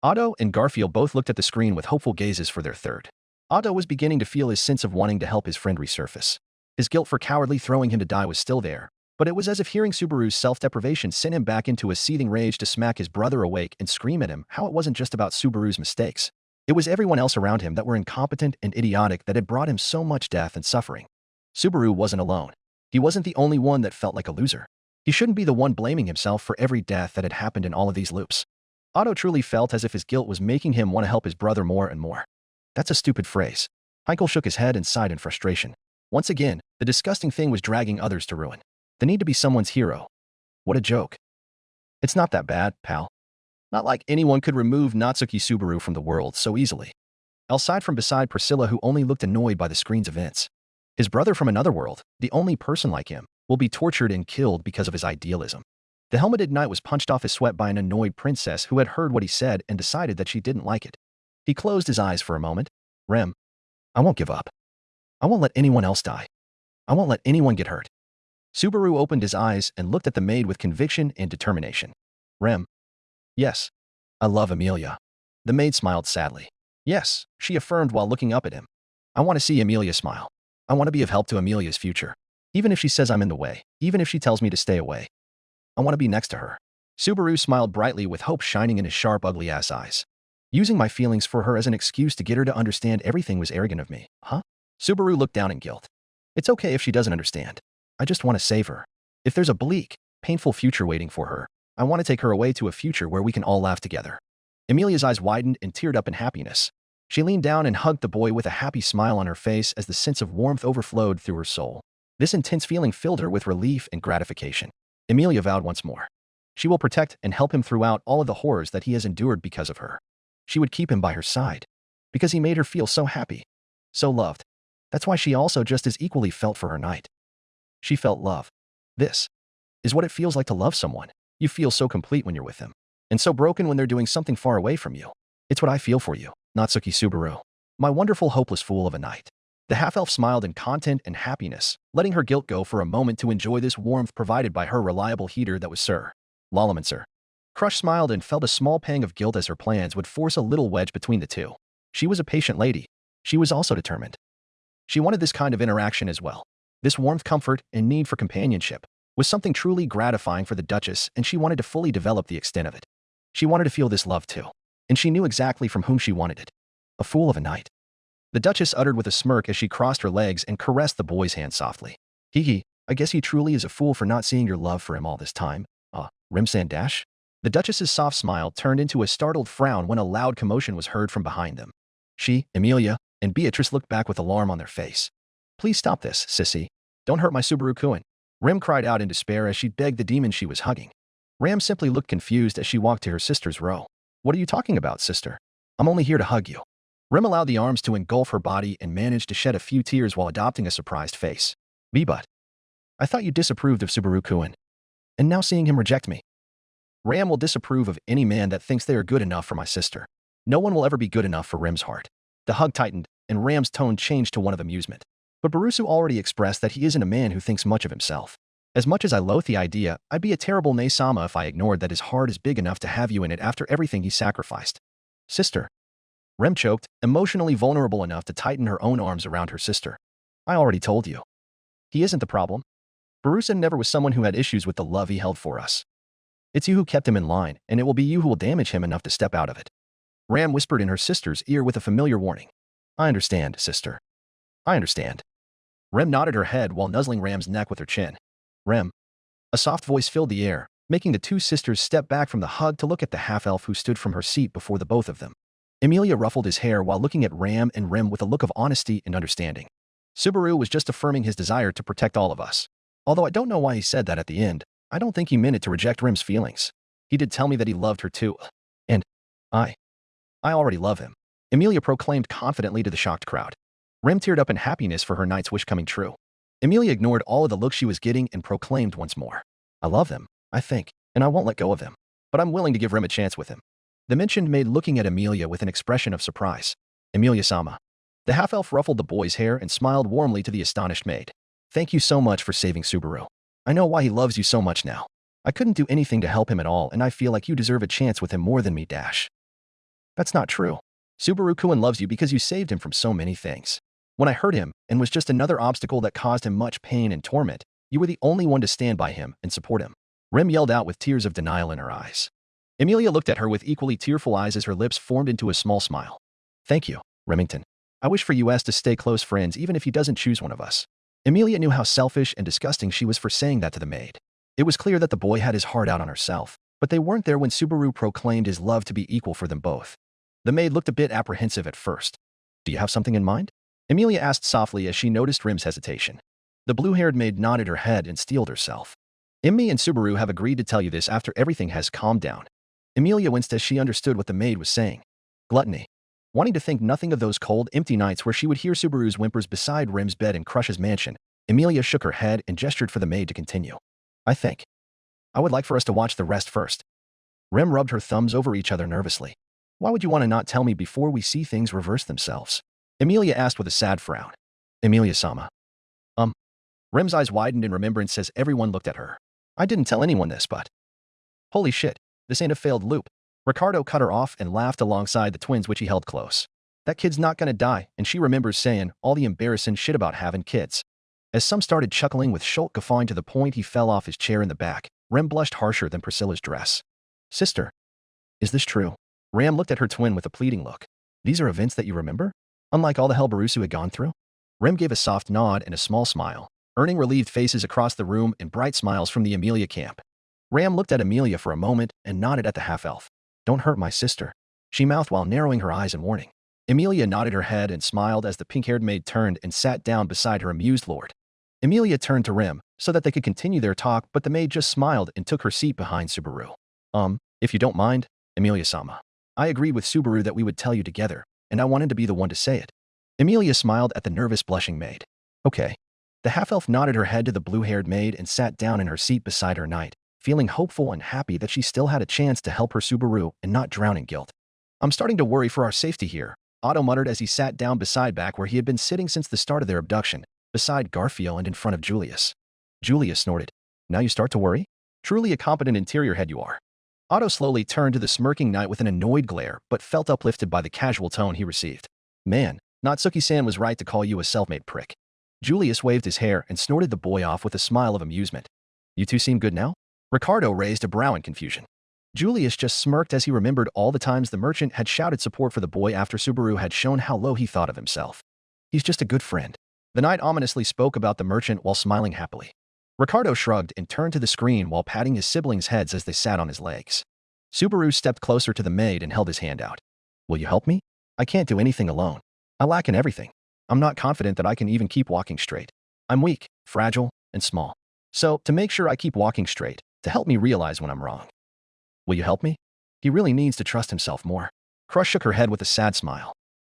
Speaker 2: Otto and Garfield both looked at the screen with hopeful gazes for their third. Otto was beginning to feel his sense of wanting to help his friend resurface. His guilt for cowardly throwing him to die was still there, but it was as if hearing Subaru's self-deprivation sent him back into a seething rage to smack his brother awake and scream at him how it wasn't just about Subaru's mistakes. It was everyone else around him that were incompetent and idiotic that had brought him so much death and suffering. Subaru wasn't alone. He wasn't the only one that felt like a loser. He shouldn't be the one blaming himself for every death that had happened in all of these loops. Otto truly felt as if his guilt was making him want to help his brother more and more. That's a stupid phrase. Heinkel shook his head and sighed in frustration. Once again, the disgusting thing was dragging others to ruin. The need to be someone's hero. What a joke. It's not that bad, pal. Not like anyone could remove Natsuki Subaru from the world so easily. Elle sighed from beside Priscilla, who only looked annoyed by the screen's events. His brother from another world, the only person like him, will be tortured and killed because of his idealism. The helmeted knight was punched off his sweat by an annoyed princess who had heard what he said and decided that she didn't like it. He closed his eyes for a moment. Rem, I won't give up. I won't let anyone else die. I won't let anyone get hurt. Subaru opened his eyes and looked at the maid with conviction and determination. Rem. Yes. I love Amelia. The maid smiled sadly. Yes, she affirmed while looking up at him. I want to see Amelia smile. I want to be of help to Amelia's future. Even if she says I'm in the way, even if she tells me to stay away. I want to be next to her. Subaru smiled brightly with hope shining in his sharp, ugly-ass eyes. Using my feelings for her as an excuse to get her to understand everything was arrogant of me, huh? Subaru looked down in guilt. It's okay if she doesn't understand. I just want to save her. If there's a bleak, painful future waiting for her, I want to take her away to a future where we can all laugh together. Amelia's eyes widened and teared up in happiness. She leaned down and hugged the boy with a happy smile on her face as the sense of warmth overflowed through her soul. This intense feeling filled her with relief and gratification. Amelia vowed once more. She will protect and help him throughout all of the horrors that he has endured because of her. She would keep him by her side. Because he made her feel so happy. So loved. That's why she also just as equally felt for her knight. She felt love. This is what it feels like to love someone. You feel so complete when you're with them. And so broken when they're doing something far away from you. It's what I feel for you, Natsuki Subaru. My wonderful hopeless fool of a knight. The half-elf smiled in content and happiness, letting her guilt go for a moment to enjoy this warmth provided by her reliable heater that was Sir Lalamancer. Crush smiled and felt a small pang of guilt as her plans would force a little wedge between the two. She was a patient lady. She was also determined. She wanted this kind of interaction as well. This warmth, comfort, and need for companionship was something truly gratifying for the Duchess, and she wanted to fully develop the extent of it. She wanted to feel this love too, and she knew exactly from whom she wanted it. A fool of a knight. The Duchess uttered with a smirk as she crossed her legs and caressed the boy's hand softly. Hee, I guess he truly is a fool for not seeing your love for him all this time. Rimsan Dash? The Duchess's soft smile turned into a startled frown when a loud commotion was heard from behind them. She, Amelia, and Beatrice looked back with alarm on their face. Please stop this, sissy. Don't hurt my Subaru-kun. Rim cried out in despair as she begged the demon she was hugging. Ram simply looked confused as she walked to her sister's row. What are you talking about, sister? I'm only here to hug you. Rim allowed the arms to engulf her body and managed to shed a few tears while adopting a surprised face. But I thought you disapproved of Subaru-kun. And now seeing him reject me. Ram will disapprove of any man that thinks they are good enough for my sister. No one will ever be good enough for Rim's heart. The hug tightened, and Ram's tone changed to one of amusement. But Barusu already expressed that he isn't a man who thinks much of himself. As much as I loathe the idea, I'd be a terrible Nae-sama if I ignored that his heart is big enough to have you in it after everything he sacrificed. Sister. Rem choked, emotionally vulnerable enough to tighten her own arms around her sister. I already told you. He isn't the problem. Barusa never was someone who had issues with the love he held for us. It's you who kept him in line, and it will be you who will damage him enough to step out of it. Ram whispered in her sister's ear with a familiar warning. I understand, sister. I understand. Rem nodded her head while nuzzling Ram's neck with her chin. Rem. A soft voice filled the air, making the two sisters step back from the hug to look at the half-elf who stood from her seat before the both of them. Amelia ruffled his hair while looking at Ram and Rem with a look of honesty and understanding. Subaru was just affirming his desire to protect all of us. Although I don't know why he said that at the end, I don't think he meant it to reject Rim's feelings. He did tell me that he loved her too. And I already love him, Emilia proclaimed confidently to the shocked crowd. Rim teared up in happiness for her night's wish coming true. Emilia ignored all of the looks she was getting and proclaimed once more. I love him, I think, and I won't let go of him. But I'm willing to give Rim a chance with him. The mentioned maid looking at Emilia with an expression of surprise. Emilia-sama. The half-elf ruffled the boy's hair and smiled warmly to the astonished maid. Thank you so much for saving Subaru. I know why he loves you so much now. I couldn't do anything to help him at all, and I feel like you deserve a chance with him more than me. That's not true. Subaru-kun loves you because you saved him from so many things. When I hurt him and was just another obstacle that caused him much pain and torment, you were the only one to stand by him and support him. Rim yelled out with tears of denial in her eyes. Emilia looked at her with equally tearful eyes as her lips formed into a small smile. Thank you, Remington. I wish for us to stay close friends even if he doesn't choose one of us. Emilia knew how selfish and disgusting she was for saying that to the maid. It was clear that the boy had his heart out on herself, but they weren't there when Subaru proclaimed his love to be equal for them both. The maid looked a bit apprehensive at first. Do you have something in mind? Emilia asked softly as she noticed Rim's hesitation. The blue-haired maid nodded her head and steeled herself. Emmy and Subaru have agreed to tell you this after everything has calmed down. Emilia winced as she understood what the maid was saying. Gluttony. Wanting to think nothing of those cold, empty nights where she would hear Subaru's whimpers beside Rim's bed in Crush's mansion, Emilia shook her head and gestured for the maid to continue. I would like for us to watch the rest first. Rim rubbed her thumbs over each other nervously. Why would you want to not tell me before we see things reverse themselves? Emilia asked with a sad frown. Emilia-sama. Rim's eyes widened in remembrance as everyone looked at her. I didn't tell anyone this, but... Holy shit, this ain't a failed loop. Ricardo cut her off and laughed alongside the twins which he held close. That kid's not gonna die, and she remembers saying all the embarrassing shit about having kids. As some started chuckling with Schultz guffawing to the point he fell off his chair in the back, Rim blushed harsher than Priscilla's dress. Sister. Is this true? Ram looked at her twin with a pleading look. These are events that you remember? Unlike all the hell Barusu had gone through? Rim gave a soft nod and a small smile, earning relieved faces across the room and bright smiles from the Emilia camp. Ram looked at Emilia for a moment and nodded at the half-elf. Don't hurt my sister, she mouthed while narrowing her eyes in warning. Emilia nodded her head and smiled as the pink-haired maid turned and sat down beside her amused lord. Emilia turned to Rim so that they could continue their talk, but the maid just smiled and took her seat behind Subaru. If you don't mind, Emilia-sama. I agreed with Subaru that we would tell you together, and I wanted to be the one to say it. Emilia smiled at the nervous blushing maid. Okay. The half-elf nodded her head to the blue-haired maid and sat down in her seat beside her knight, feeling hopeful and happy that she still had a chance to help her Subaru and not drown in guilt. I'm starting to worry for our safety here, Otto muttered as he sat down beside back where he had been sitting since the start of their abduction, beside Garfield and in front of Julius. Julius snorted. Now you start to worry? Truly a competent interior head you are. Otto slowly turned to the smirking knight with an annoyed glare, but felt uplifted by the casual tone he received. Man, Natsuki-san was right to call you a self-made prick. Julius waved his hair and snorted the boy off with a smile of amusement. You two seem good now? Ricardo raised a brow in confusion. Julius just smirked as he remembered all the times the merchant had shouted support for the boy after Subaru had shown how low he thought of himself. He's just a good friend. The knight ominously spoke about the merchant while smiling happily. Ricardo shrugged and turned to the screen while patting his siblings' heads as they sat on his legs. Subaru stepped closer to the maid and held his hand out. Will you help me? I can't do anything alone. I lack in everything. I'm not confident that I can even keep walking straight. I'm weak, fragile, and small. So, to make sure I keep walking straight, to help me realize when I'm wrong. Will you help me? He really needs to trust himself more. Crush shook her head with a sad smile.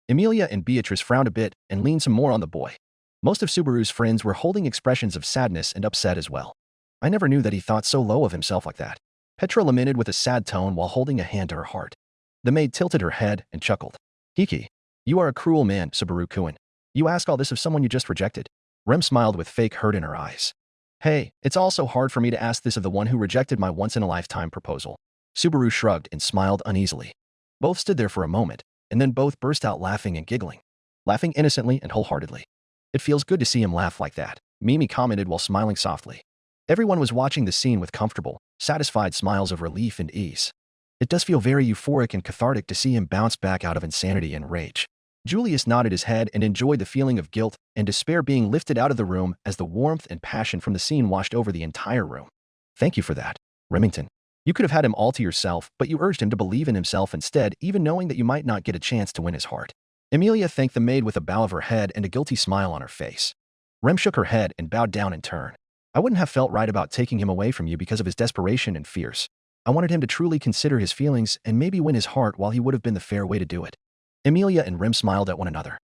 Speaker 2: Emilia and Beatrice frowned a bit and leaned some more on the boy. Most of Subaru's friends were holding expressions of sadness and upset as well. I never knew that he thought so low of himself like that. Petra lamented with a sad tone while holding a hand to her heart. The maid tilted her head and chuckled. Hiki, you are a cruel man, Subaru-kun. You ask all this of someone you just rejected. Rem smiled with fake hurt in her eyes. Hey, it's also hard for me to ask this of the one who rejected my once-in-a-lifetime proposal. Subaru shrugged and smiled uneasily. Both stood there for a moment, and then both burst out laughing and giggling. Laughing innocently and wholeheartedly. It feels good to see him laugh like that, Mimi commented while smiling softly. Everyone was watching the scene with comfortable, satisfied smiles of relief and ease. It does feel very euphoric and cathartic to see him bounce back out of insanity and rage. Julius nodded his head and enjoyed the feeling of guilt and despair being lifted out of the room as the warmth and passion from the scene washed over the entire room. Thank you for that, Remington. You could have had him all to yourself, but you urged him to believe in himself instead, even knowing that you might not get a chance to win his heart. Emilia thanked the maid with a bow of her head and a guilty smile on her face. Rem shook her head and bowed down in turn. I wouldn't have felt right about taking him away from you because of his desperation and fears. I wanted him to truly consider his feelings and maybe win his heart while he would have been the fair way to do it. Emilia and Rem smiled at one another.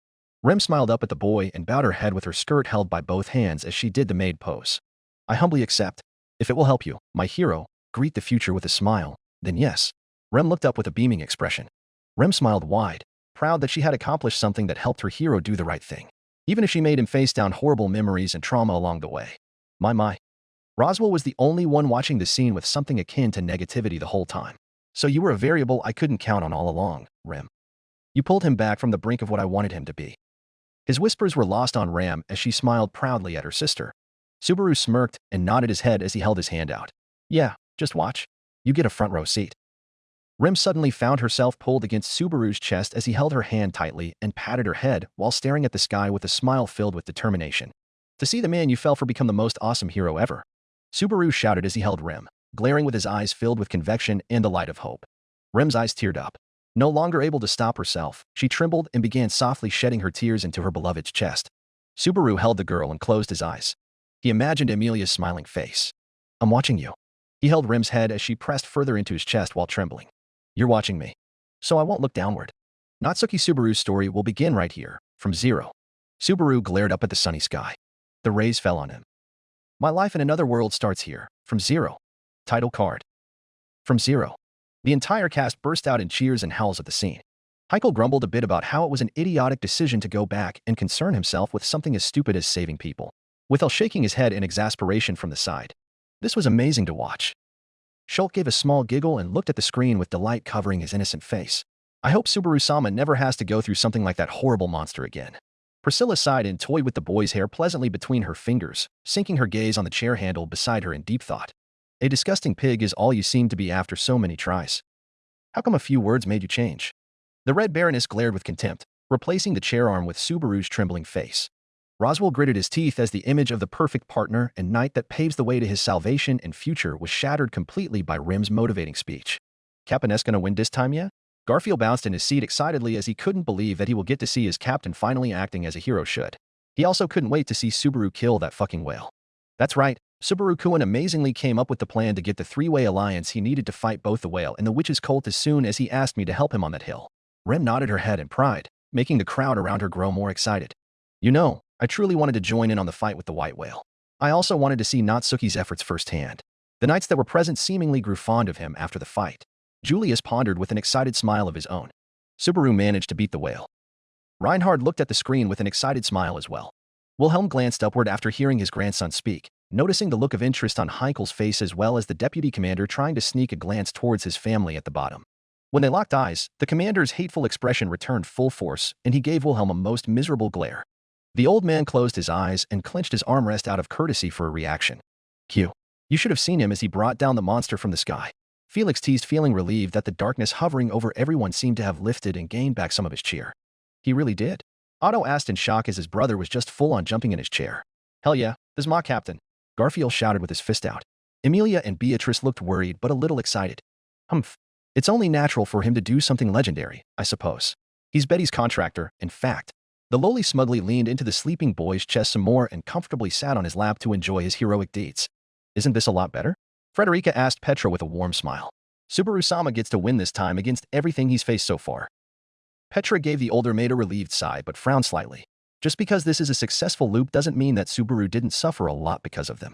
Speaker 2: Rem smiled up at the boy and bowed her head with her skirt held by both hands as she did the maid pose. I humbly accept. If it will help you, my hero, greet the future with a smile, then yes. Rem looked up with a beaming expression. Rem smiled wide, proud that she had accomplished something that helped her hero do the right thing, even if she made him face down horrible memories and trauma along the way. My. Roswell was the only one watching the scene with something akin to negativity the whole time. So you were a variable I couldn't count on all along, Rem. You pulled him back from the brink of what I wanted him to be. His whispers were lost on Ram as she smiled proudly at her sister. Subaru smirked and nodded his head as he held his hand out. Yeah, just watch. You get a front row seat. Rem suddenly found herself pulled against Subaru's chest as he held her hand tightly and patted her head while staring at the sky with a smile filled with determination. To see the man you fell for become the most awesome hero ever. Subaru shouted as he held Rem, glaring with his eyes filled with conviction and the light of hope. Rem's eyes teared up. No longer able to stop herself, she trembled and began softly shedding her tears into her beloved's chest. Subaru held the girl and closed his eyes. He imagined Emilia's smiling face. I'm watching you. He held Rem's head as she pressed further into his chest while trembling. You're watching me. So I won't look downward. Natsuki Subaru's story will begin right here, from zero. Subaru glared up at the sunny sky. The rays fell on him. My life in another world starts here, from zero. Title card. From zero. The entire cast burst out in cheers and howls at the scene. Heikel grumbled a bit about how it was an idiotic decision to go back and concern himself with something as stupid as saving people, Withal shaking his head in exasperation from the side. This was amazing to watch. Schultz gave a small giggle and looked at the screen with delight covering his innocent face. I hope Subaru-sama never has to go through something like that horrible monster again. Priscilla sighed and toyed with the boy's hair pleasantly between her fingers, sinking her gaze on the chair handle beside her in deep thought. A disgusting pig is all you seem to be after so many tries. How come a few words made you change? The Red Baroness glared with contempt, replacing the chair arm with Subaru's trembling face. Roswell gritted his teeth as the image of the perfect partner and knight that paves the way to his salvation and future was shattered completely by Rim's motivating speech. Captain gonna win this time yet? Garfield bounced in his seat excitedly as he couldn't believe that he will get to see his captain finally acting as a hero should. He also couldn't wait to see Subaru kill that fucking whale. That's right, Subaru-kun amazingly came up with the plan to get the three-way alliance he needed to fight both the whale and the witch's cult as soon as he asked me to help him on that hill. Rem nodded her head in pride, making the crowd around her grow more excited. You know, I truly wanted to join in on the fight with the white whale. I also wanted to see Natsuki's efforts firsthand. The knights that were present seemingly grew fond of him after the fight. Julius pondered with an excited smile of his own. Subaru managed to beat the whale. Reinhard looked at the screen with an excited smile as well. Wilhelm glanced upward after hearing his grandson speak, noticing the look of interest on Heikel's face as well as the deputy commander trying to sneak a glance towards his family at the bottom. When they locked eyes, the commander's hateful expression returned full force, and he gave Wilhelm a most miserable glare. The old man closed his eyes and clenched his armrest out of courtesy for a reaction. Q. You should have seen him as he brought down the monster from the sky. Felix teased, feeling relieved that the darkness hovering over everyone seemed to have lifted and gained back some of his cheer. He really did? Otto asked in shock as his brother was just full on jumping in his chair. Hell yeah, this my captain. Garfield shouted with his fist out. Emilia and Beatrice looked worried but a little excited. Humph. It's only natural for him to do something legendary, I suppose. He's Betty's contractor, in fact. The lowly smugly leaned into the sleeping boy's chest some more and comfortably sat on his lap to enjoy his heroic deeds. Isn't this a lot better? Frederica asked Petra with a warm smile. Subaru-sama gets to win this time against everything he's faced so far. Petra gave the older maid a relieved sigh but frowned slightly. Just because this is a successful loop doesn't mean that Subaru didn't suffer a lot because of them.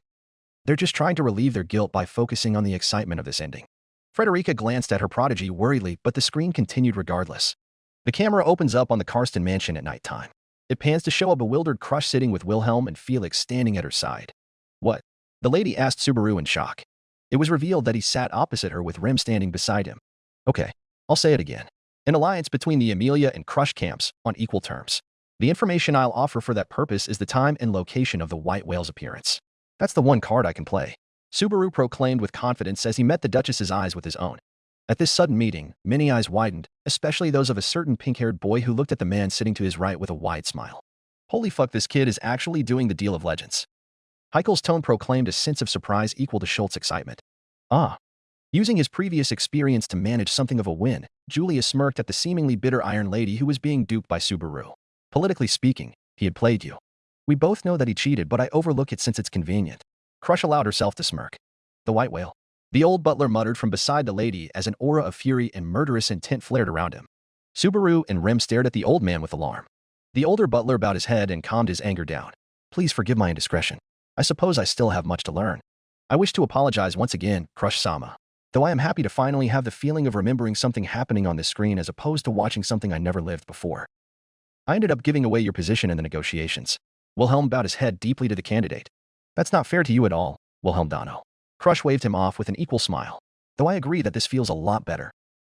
Speaker 2: They're just trying to relieve their guilt by focusing on the excitement of this ending. Frederica glanced at her prodigy worriedly, but the screen continued regardless. The camera opens up on the Karsten mansion at night time. It pans to show a bewildered Crush sitting with Wilhelm and Felix standing at her side. What? The lady asked Subaru in shock. It was revealed that he sat opposite her with Rem standing beside him. Okay, I'll say it again. An alliance between the Emilia and Crush camps, on equal terms. The information I'll offer for that purpose is the time and location of the white whale's appearance. That's the one card I can play. Subaru proclaimed with confidence as he met the Duchess's eyes with his own. At this sudden meeting, many eyes widened, especially those of a certain pink-haired boy who looked at the man sitting to his right with a wide smile. Holy fuck, this kid is actually doing the deal of legends. Heikel's tone proclaimed a sense of surprise equal to Schultz's excitement. Ah. Using his previous experience to manage something of a win, Julius smirked at the seemingly bitter Iron Lady who was being duped by Subaru. Politically speaking, he had played you. We both know that he cheated, but I overlook it since it's convenient. Crush allowed herself to smirk. The white whale. The old butler muttered from beside the lady as an aura of fury and murderous intent flared around him. Subaru and Rem stared at the old man with alarm. The older butler bowed his head and calmed his anger down. Please forgive my indiscretion. I suppose I still have much to learn. I wish to apologize once again, Crush-sama. Though I am happy to finally have the feeling of remembering something happening on this screen as opposed to watching something I never lived before. I ended up giving away your position in the negotiations. Wilhelm bowed his head deeply to the candidate. That's not fair to you at all, Wilhelm Dano. Crush waved him off with an equal smile. Though I agree that this feels a lot better.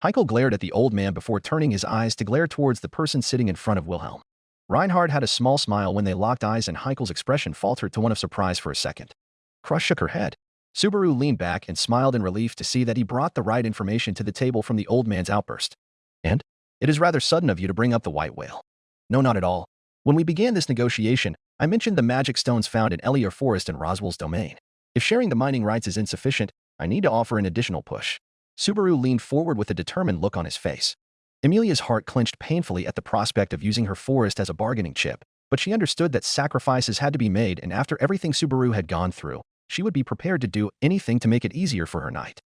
Speaker 2: Heikel glared at the old man before turning his eyes to glare towards the person sitting in front of Wilhelm. Reinhard had a small smile when they locked eyes and Heikel's expression faltered to one of surprise for a second. Crush shook her head. Subaru leaned back and smiled in relief to see that he brought the right information to the table from the old man's outburst. And? It is rather sudden of you to bring up the white whale. No, not at all. When we began this negotiation, I mentioned the magic stones found in Elier Forest and Roswell's domain. If sharing the mining rights is insufficient, I need to offer an additional push. Subaru leaned forward with a determined look on his face. Emilia's heart clenched painfully at the prospect of using her forest as a bargaining chip, but she understood that sacrifices had to be made, and after everything Subaru had gone through, she would be prepared to do anything to make it easier for her knight.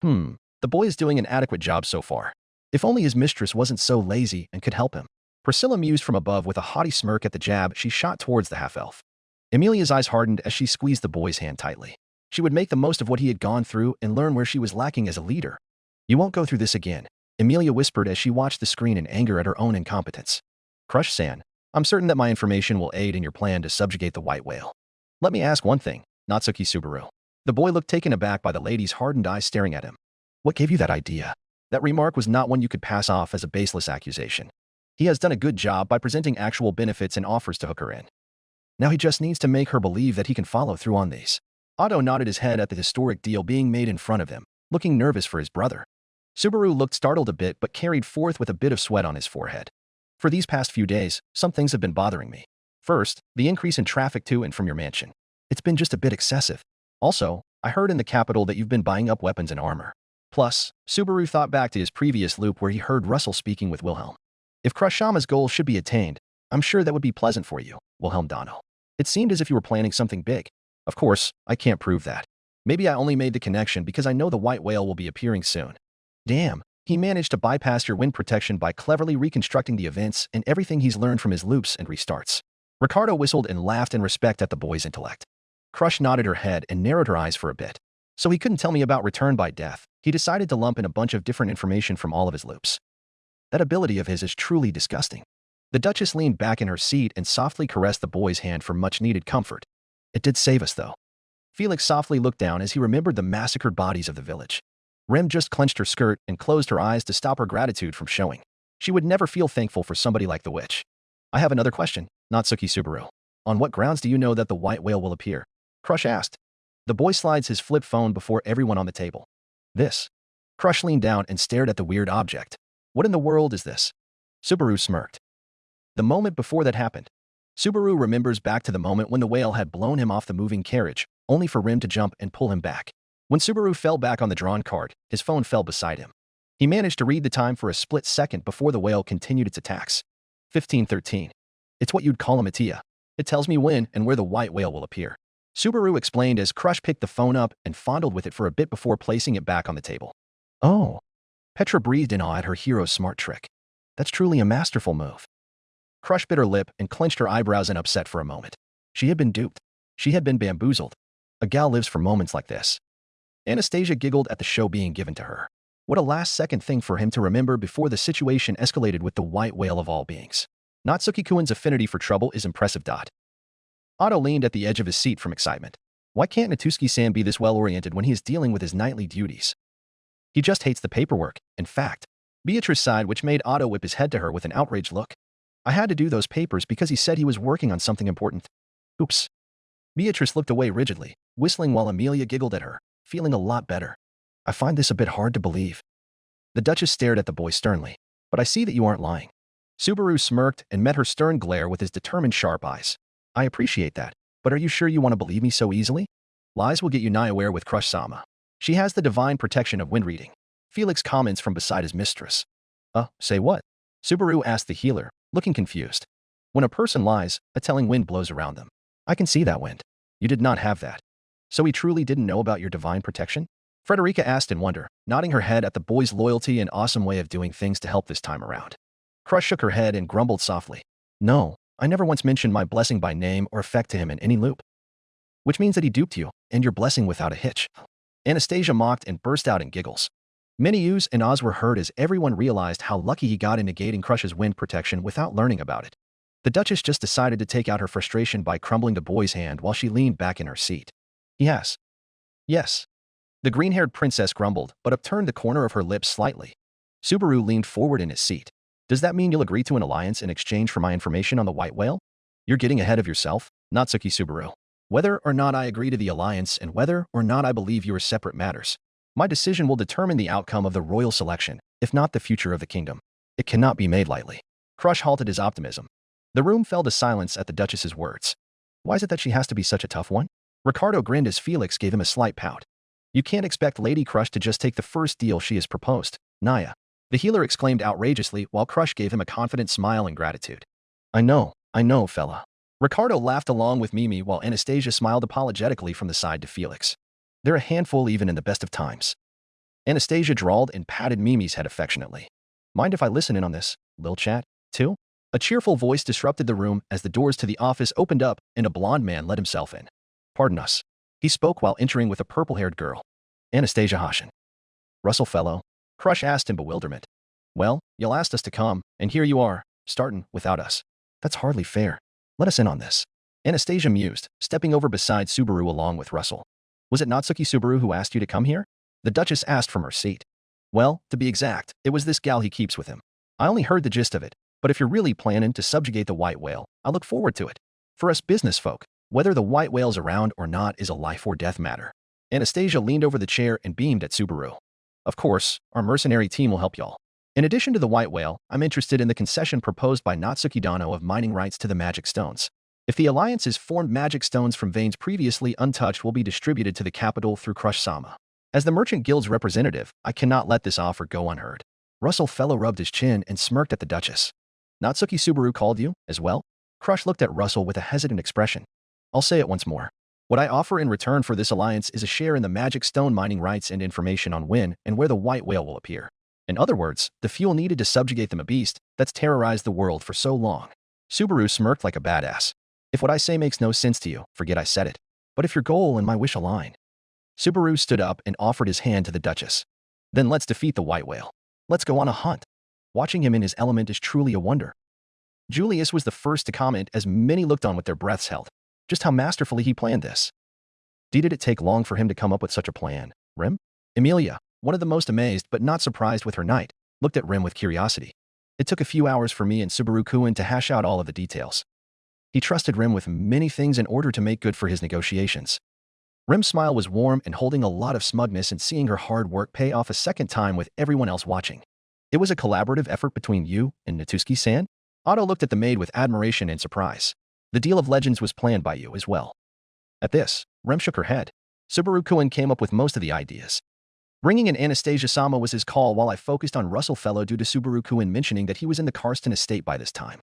Speaker 2: The boy is doing an adequate job so far. If only his mistress wasn't so lazy and could help him. Priscilla mused from above with a haughty smirk at the jab she shot towards the half-elf. Emilia's eyes hardened as she squeezed the boy's hand tightly. She would make the most of what he had gone through and learn where she was lacking as a leader. You won't go through this again, Emilia whispered as she watched the screen in anger at her own incompetence. Crush-san, I'm certain that my information will aid in your plan to subjugate the white whale. Let me ask one thing, Natsuki Subaru. The boy looked taken aback by the lady's hardened eyes staring at him. What gave you that idea? That remark was not one you could pass off as a baseless accusation. He has done a good job by presenting actual benefits and offers to hook her in. Now he just needs to make her believe that he can follow through on these. Otto nodded his head at the historic deal being made in front of him, looking nervous for his brother. Subaru looked startled a bit but carried forth with a bit of sweat on his forehead. For these past few days, some things have been bothering me. First, the increase in traffic to and from your mansion. It's been just a bit excessive. Also, I heard in the capital that you've been buying up weapons and armor. Plus, Subaru thought back to his previous loop where he heard Russell speaking with Wilhelm. If Crush-sama's goal should be attained, I'm sure that would be pleasant for you, Wilhelm Dano. It seemed as if you were planning something big. Of course, I can't prove that. Maybe I only made the connection because I know the white whale will be appearing soon. Damn, he managed to bypass your wind protection by cleverly reconstructing the events and everything he's learned from his loops and restarts. Ricardo whistled and laughed in respect at the boy's intellect. Crush nodded her head and narrowed her eyes for a bit. So he couldn't tell me about return by death. He decided to lump in a bunch of different information from all of his loops. That ability of his is truly disgusting. The Duchess leaned back in her seat and softly caressed the boy's hand for much-needed comfort. It did save us, though. Felix softly looked down as he remembered the massacred bodies of the village. Rem just clenched her skirt and closed her eyes to stop her gratitude from showing. She would never feel thankful for somebody like the witch. I have another question, Natsuki Subaru. On what grounds do you know that the white whale will appear? Crush asked. The boy slides his flip phone before everyone on the table. This. Crush leaned down and stared at the weird object. What in the world is this? Subaru smirked. The moment before that happened. Subaru remembers back to the moment when the whale had blown him off the moving carriage, only for Rem to jump and pull him back. When Subaru fell back on the drawn card, his phone fell beside him. He managed to read the time for a split second before the whale continued its attacks. 15:13. It's what you'd call a Mattia. It tells me when and where the white whale will appear. Subaru explained as Crush picked the phone up and fondled with it for a bit before placing it back on the table. Oh. Petra breathed in awe at her hero's smart trick. That's truly a masterful move. Crush bit her lip and clenched her eyebrows in upset for a moment. She had been duped. She had been bamboozled. A gal lives for moments like this. Anastasia giggled at the show being given to her. What a last-second thing for him to remember before the situation escalated with the white whale of all beings. Natsuki-kun's affinity for trouble is impressive. Otto leaned at the edge of his seat from excitement. Why can't Natuski-san be this well-oriented when he is dealing with his knightly duties? He just hates the paperwork, in fact. Beatrice sighed, which made Otto whip his head to her with an outraged look. I had to do those papers because he said he was working on something important. Oops. Beatrice looked away rigidly, whistling while Amelia giggled at her, feeling a lot better. I find this a bit hard to believe. The Duchess stared at the boy sternly. But I see that you aren't lying. Subaru smirked and met her stern glare with his determined sharp eyes. I appreciate that, but are you sure you want to believe me so easily? Lies will get you nowhere with Crush-sama. She has the divine protection of wind reading. Felix comments from beside his mistress. Say what? Subaru asked the healer, looking confused. When a person lies, a telling wind blows around them. I can see that wind. You did not have that. So he truly didn't know about your divine protection? Frederica asked in wonder, nodding her head at the boy's loyalty and awesome way of doing things to help this time around. Crush shook her head and grumbled softly. No, I never once mentioned my blessing by name or effect to him in any loop. Which means that he duped you, and your blessing without a hitch. Anastasia mocked and burst out in giggles. Many oohs and ahs were heard as everyone realized how lucky he got in negating Crush's wind protection without learning about it. The Duchess just decided to take out her frustration by crumbling the boy's hand while she leaned back in her seat. Yes. Yes. The green-haired princess grumbled, but upturned the corner of her lips slightly. Subaru leaned forward in his seat. Does that mean you'll agree to an alliance in exchange for my information on the white whale? You're getting ahead of yourself, Natsuki Subaru. Whether or not I agree to the alliance and whether or not I believe you are separate matters. My decision will determine the outcome of the royal selection, if not the future of the kingdom. It cannot be made lightly. Crush halted his optimism. The room fell to silence at the Duchess's words. Why is it that she has to be such a tough one? Ricardo grinned as Felix gave him a slight pout. You can't expect Lady Crush to just take the first deal she has proposed, Naya. The healer exclaimed outrageously while Crush gave him a confident smile in gratitude. I know, fella. Ricardo laughed along with Mimi while Anastasia smiled apologetically from the side to Felix. They're a handful even in the best of times. Anastasia drawled and patted Mimi's head affectionately. Mind if I listen in on this, Lil Chat, too? A cheerful voice disrupted the room as the doors to the office opened up and a blond man let himself in. Pardon us. He spoke while entering with a purple-haired girl. Anastasia Hashin. Russell Fellow? Crush asked in bewilderment. Well, y'all asked us to come, and here you are, startin' without us. That's hardly fair. Let us in on this. Anastasia mused, stepping over beside Subaru along with Russell. Was it Natsuki Subaru who asked you to come here? The Duchess asked from her seat. Well, to be exact, it was this gal he keeps with him. I only heard the gist of it, but if you're really planning to subjugate the white whale, I look forward to it. For us business folk, whether the white whale's around or not is a life or death matter. Anastasia leaned over the chair and beamed at Subaru. Of course, our mercenary team will help y'all. In addition to the white whale, I'm interested in the concession proposed by Natsuki Dano of mining rights to the magic stones. If the alliance is formed, magic stones from veins previously untouched will be distributed to the capital through Crush Sama. As the Merchant Guild's representative, I cannot let this offer go unheard. Russell Fellow rubbed his chin and smirked at the Duchess. Natsuki Subaru called you, as well? Crush looked at Russell with a hesitant expression. I'll say it once more. What I offer in return for this alliance is a share in the magic stone mining rights and information on when and where the white whale will appear. In other words, the fuel needed to subjugate the beast that's terrorized the world for so long. Subaru smirked like a badass. If what I say makes no sense to you, forget I said it. But if your goal and my wish align. Subaru stood up and offered his hand to the Duchess. Then let's defeat the white whale. Let's go on a hunt. Watching him in his element is truly a wonder. Julius was the first to comment as many looked on with their breaths held. Just how masterfully he planned this. Did it take long for him to come up with such a plan, Rim? Emilia, one of the most amazed but not surprised with her knight, looked at Rim with curiosity. It took a few hours for me and Subaru-kun to hash out all of the details. He trusted Rim with many things in order to make good for his negotiations. Rim's smile was warm and holding a lot of smugness in seeing her hard work pay off a second time with everyone else watching. It was a collaborative effort between you and Natsuki-san? Otto looked at the maid with admiration and surprise. The deal of legends was planned by you as well. At this, Rem shook her head. Subaru-kun came up with most of the ideas. Bringing in Anastasia-sama was his call while I focused on Russell Fellow due to Subaru-kun mentioning that he was in the Karsten estate by this time.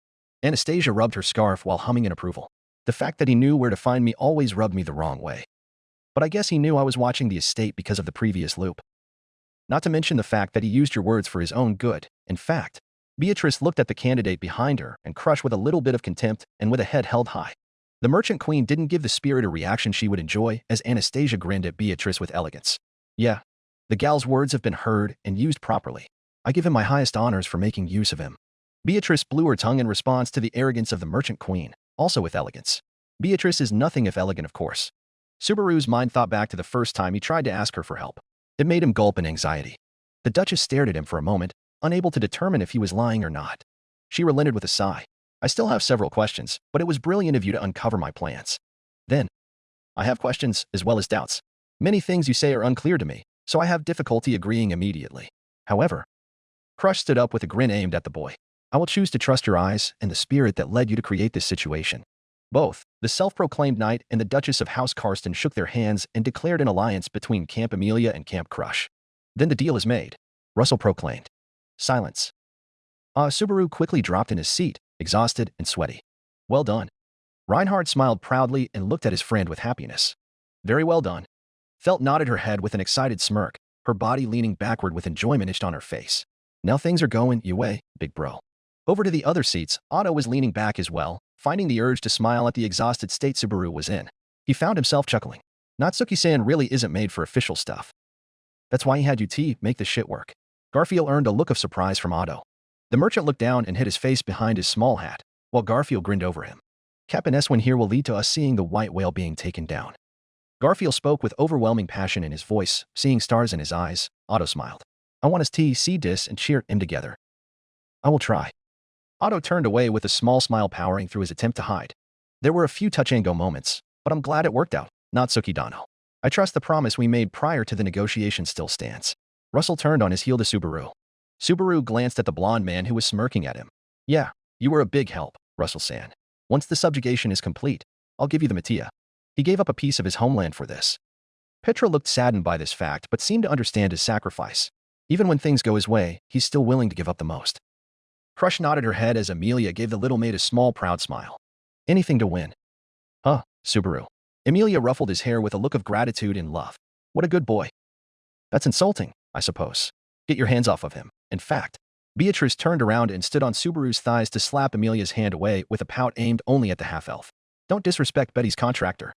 Speaker 2: Anastasia rubbed her scarf while humming in approval. The fact that he knew where to find me always rubbed me the wrong way. But I guess he knew I was watching the estate because of the previous loop. Not to mention the fact that he used your words for his own good. In fact, Beatrice looked at the candidate behind her and crushed with a little bit of contempt and with a head held high. The merchant queen didn't give the spirit a reaction she would enjoy as Anastasia grinned at Beatrice with elegance. Yeah, the gal's words have been heard and used properly. I give him my highest honors for making use of him. Beatrice blew her tongue in response to the arrogance of the merchant queen, also with elegance. Beatrice is nothing if elegant, of course. Subaru's mind thought back to the first time he tried to ask her for help. It made him gulp in anxiety. The Duchess stared at him for a moment, unable to determine if he was lying or not. She relented with a sigh. I still have several questions, but it was brilliant of you to uncover my plans. Then, I have questions as well as doubts. Many things you say are unclear to me, so I have difficulty agreeing immediately. However, Crush stood up with a grin aimed at the boy. I will choose to trust your eyes and the spirit that led you to create this situation. Both, the self-proclaimed knight and the Duchess of House Karsten shook their hands and declared an alliance between Camp Amelia and Camp Crush. Then the deal is made, Russell proclaimed. Silence. Subaru quickly dropped in his seat, exhausted and sweaty. Well done. Reinhard smiled proudly and looked at his friend with happiness. Very well done. Felt nodded her head with an excited smirk, her body leaning backward with enjoyment etched on her face. Now things are going your way, big bro. Over to the other seats, Otto was leaning back as well, finding the urge to smile at the exhausted state Subaru was in. He found himself chuckling. Natsuki-san really isn't made for official stuff. That's why he had UT make the shit work. Garfield earned a look of surprise from Otto. The merchant looked down and hid his face behind his small hat, while Garfield grinned over him. Captain Eswin here will lead to us seeing the white whale being taken down. Garfield spoke with overwhelming passion in his voice, seeing stars in his eyes. Otto smiled. I want us to see this and cheer him together. I will try. Otto turned away with a small smile powering through his attempt to hide. There were a few touch-and-go moments, but I'm glad it worked out, Natsuki Dano. I trust the promise we made prior to the negotiation still stands. Russell turned on his heel to Subaru. Subaru glanced at the blonde man who was smirking at him. Yeah, you were a big help, Russell-san. Once the subjugation is complete, I'll give you the Mattia. He gave up a piece of his homeland for this. Petra looked saddened by this fact but seemed to understand his sacrifice. Even when things go his way, he's still willing to give up the most. Crush nodded her head as Amelia gave the little maid a small proud smile. Anything to win. Huh, Subaru. Amelia ruffled his hair with a look of gratitude and love. What a good boy. That's insulting, I suppose. Get your hands off of him. In fact, Beatrice turned around and stood on Subaru's thighs to slap Amelia's hand away with a pout aimed only at the half-elf. Don't disrespect Betty's contractor.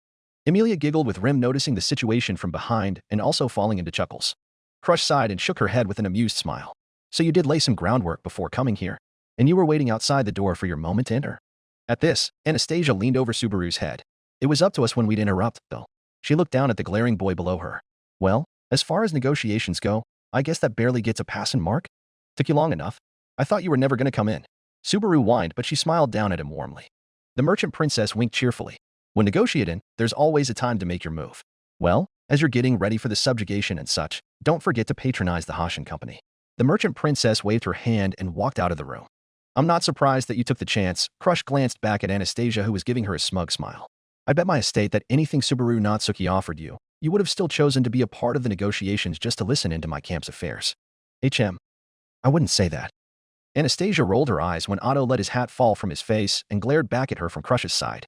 Speaker 2: Amelia giggled with Rim noticing the situation from behind and also falling into chuckles. Crush sighed and shook her head with an amused smile. So you did lay some groundwork before coming here, and you were waiting outside the door for your moment to enter. At this, Anastasia leaned over Subaru's head. It was up to us when we'd interrupt, though. She looked down at the glaring boy below her. Well, as far as negotiations go, I guess that barely gets a passing mark. Took you long enough. I thought you were never going to come in. Subaru whined, but she smiled down at him warmly. The merchant princess winked cheerfully. When negotiating, there's always a time to make your move. Well, as you're getting ready for the subjugation and such, don't forget to patronize the Hashin company. The merchant princess waved her hand and walked out of the room. I'm not surprised that you took the chance. Crush glanced back at Anastasia, who was giving her a smug smile. I bet my estate that anything Subaru Natsuki offered you, you would have still chosen to be a part of the negotiations just to listen into my camp's affairs. I wouldn't say that. Anastasia rolled her eyes when Otto let his hat fall from his face and glared back at her from Crush's side.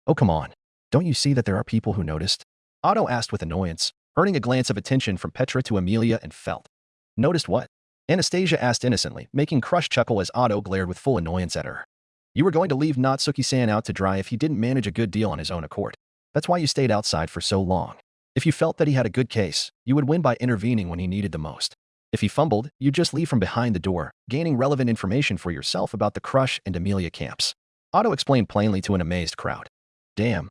Speaker 2: Oh, come on. Don't you see that there are people who noticed? Otto asked with annoyance, earning a glance of attention from Petra to Amelia and Felt. Noticed what? Anastasia asked innocently, making Crush chuckle as Otto glared with full annoyance at her. You were going to leave Natsuki-san out to dry if he didn't manage a good deal on his own accord. That's why you stayed outside for so long. If you felt that he had a good case, you would win by intervening when he needed the most. If he fumbled, you'd just leave from behind the door, gaining relevant information for yourself about the Crush and Amelia camps. Otto explained plainly to an amazed crowd. Damn.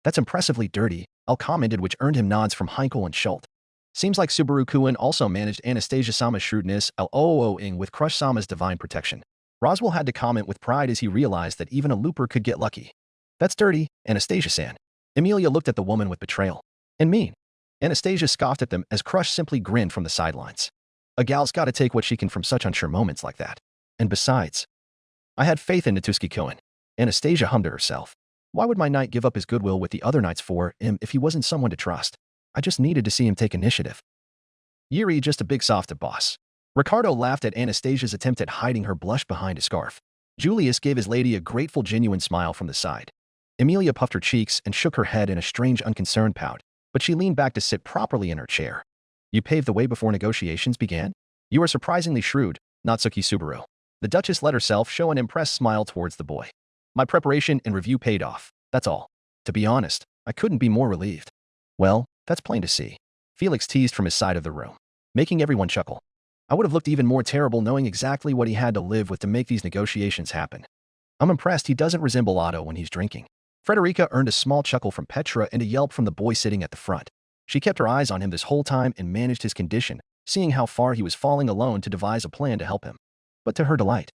Speaker 2: That's impressively dirty, Al commented, which earned him nods from Heinkel and Schult. Seems like Subaru-kun also managed Anastasia-sama's shrewdness LOOing with Crush-sama's divine protection. Roswell had to comment with pride as he realized that even a looper could get lucky. That's dirty, Anastasia-san. Amelia looked at the woman with betrayal. And mean. Anastasia scoffed at them as Crush simply grinned from the sidelines. A gal's gotta take what she can from such unsure moments like that. And besides, I had faith in Natsuki-kun. Anastasia hummed to herself. Why would my knight give up his goodwill with the other knights for him if he wasn't someone to trust? I just needed to see him take initiative. Yuri just a big soft boss. Ricardo laughed at Anastasia's attempt at hiding her blush behind a scarf. Julius gave his lady a grateful, genuine smile from the side. Amelia puffed her cheeks and shook her head in a strange, unconcerned pout, but she leaned back to sit properly in her chair. You paved the way before negotiations began? You are surprisingly shrewd, Natsuki Subaru. The Duchess let herself show an impressed smile towards the boy. My preparation and review paid off, that's all. To be honest, I couldn't be more relieved. Well, that's plain to see. Felix teased from his side of the room, making everyone chuckle. I would have looked even more terrible knowing exactly what he had to live with to make these negotiations happen. I'm impressed he doesn't resemble Otto when he's drinking. Frederica earned a small chuckle from Petra and a yelp from the boy sitting at the front. She kept her eyes on him this whole time and managed his condition, seeing how far he was falling alone to devise a plan to help him. But to her delight.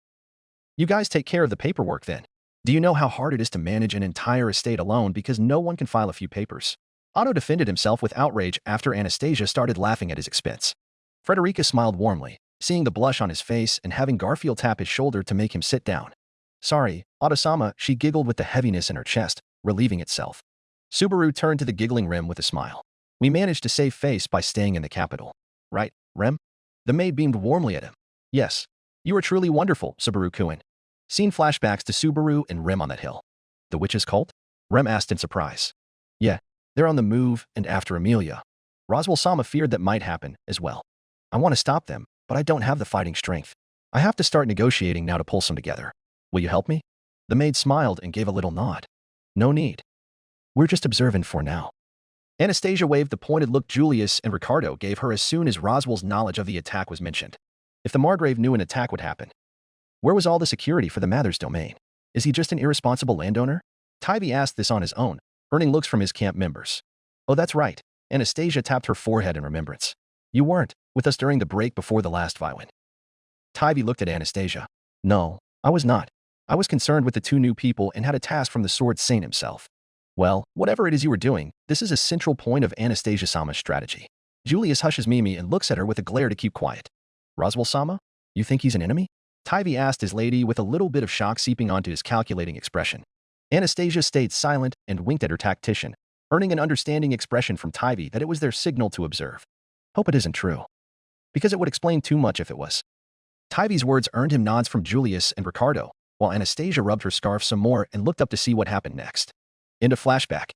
Speaker 2: You guys take care of the paperwork then. Do you know how hard it is to manage an entire estate alone because no one can file a few papers? Otto defended himself with outrage after Anastasia started laughing at his expense. Frederica smiled warmly, seeing the blush on his face and having Garfield tap his shoulder to make him sit down. Sorry, Otto-sama, she giggled with the heaviness in her chest, relieving itself. Subaru turned to the giggling Rem with a smile. We managed to save face by staying in the capital. Right, Rem? The maid beamed warmly at him. Yes. You are truly wonderful, Subaru-kun. Scene flashbacks to Subaru and Rem on that hill. The witch's cult? Rem asked in surprise. Yeah. They're on the move, and after Amelia, Roswell-sama feared that might happen as well. I want to stop them, but I don't have the fighting strength. I have to start negotiating now to pull some together. Will you help me? The maid smiled and gave a little nod. No need. We're just observant for now. Anastasia waved the pointed look Julius and Ricardo gave her as soon as Roswell's knowledge of the attack was mentioned. If the Margrave knew an attack would happen, where was all the security for the Mathers domain? Is he just an irresponsible landowner? Tivy asked this on his own, earning looks from his camp members. Oh, that's right. Anastasia tapped her forehead in remembrance. You weren't with us during the break before the last violin. Tivy looked at Anastasia. No, I was not. I was concerned with the two new people and had a task from the Sword Saint himself. Well, whatever it is you were doing, this is a central point of Anastasia-sama's strategy. Julius hushes Mimi and looks at her with a glare to keep quiet. Roswell-sama? You think he's an enemy? Tivy asked his lady with a little bit of shock seeping onto his calculating expression. Anastasia stayed silent and winked at her tactician, earning an understanding expression from Tivy that it was their signal to observe. Hope it isn't true. Because it would explain too much if it was. Tivy's words earned him nods from Julius and Ricardo, while Anastasia rubbed her scarf some more and looked up to see what happened next. Into flashback.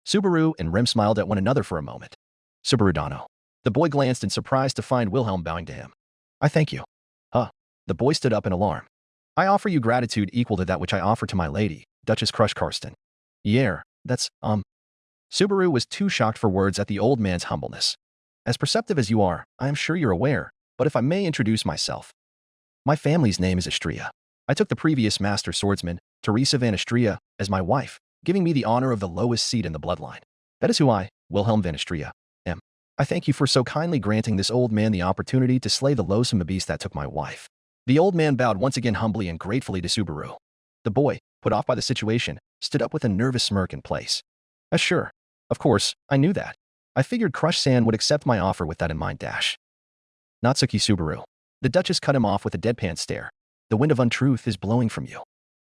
Speaker 2: Subaru and Rem smiled at one another for a moment. Subaru Dano. The boy glanced in surprise to find Wilhelm bowing to him. I thank you. Huh. The boy stood up in alarm. I offer you gratitude equal to that which I offer to my lady, Duchess Crush Karsten. Yeah, that's, Subaru was too shocked for words at the old man's humbleness. As perceptive as you are, I am sure you're aware, but if I may introduce myself. My family's name is Istria. I took the previous master swordsman, Teresa van Istria, as my wife, giving me the honor of the lowest seat in the bloodline. That is who I, Wilhelm van Istria, am. I thank you for so kindly granting this old man the opportunity to slay the loathsome beast that took my wife. The old man bowed once again humbly and gratefully to Subaru. The boy, put off by the situation, stood up with a nervous smirk in place. Sure. Of course, I knew that. I figured Crush-san would accept my offer with that in mind. Natsuki Subaru. The Duchess cut him off with a deadpan stare. The wind of untruth is blowing from you.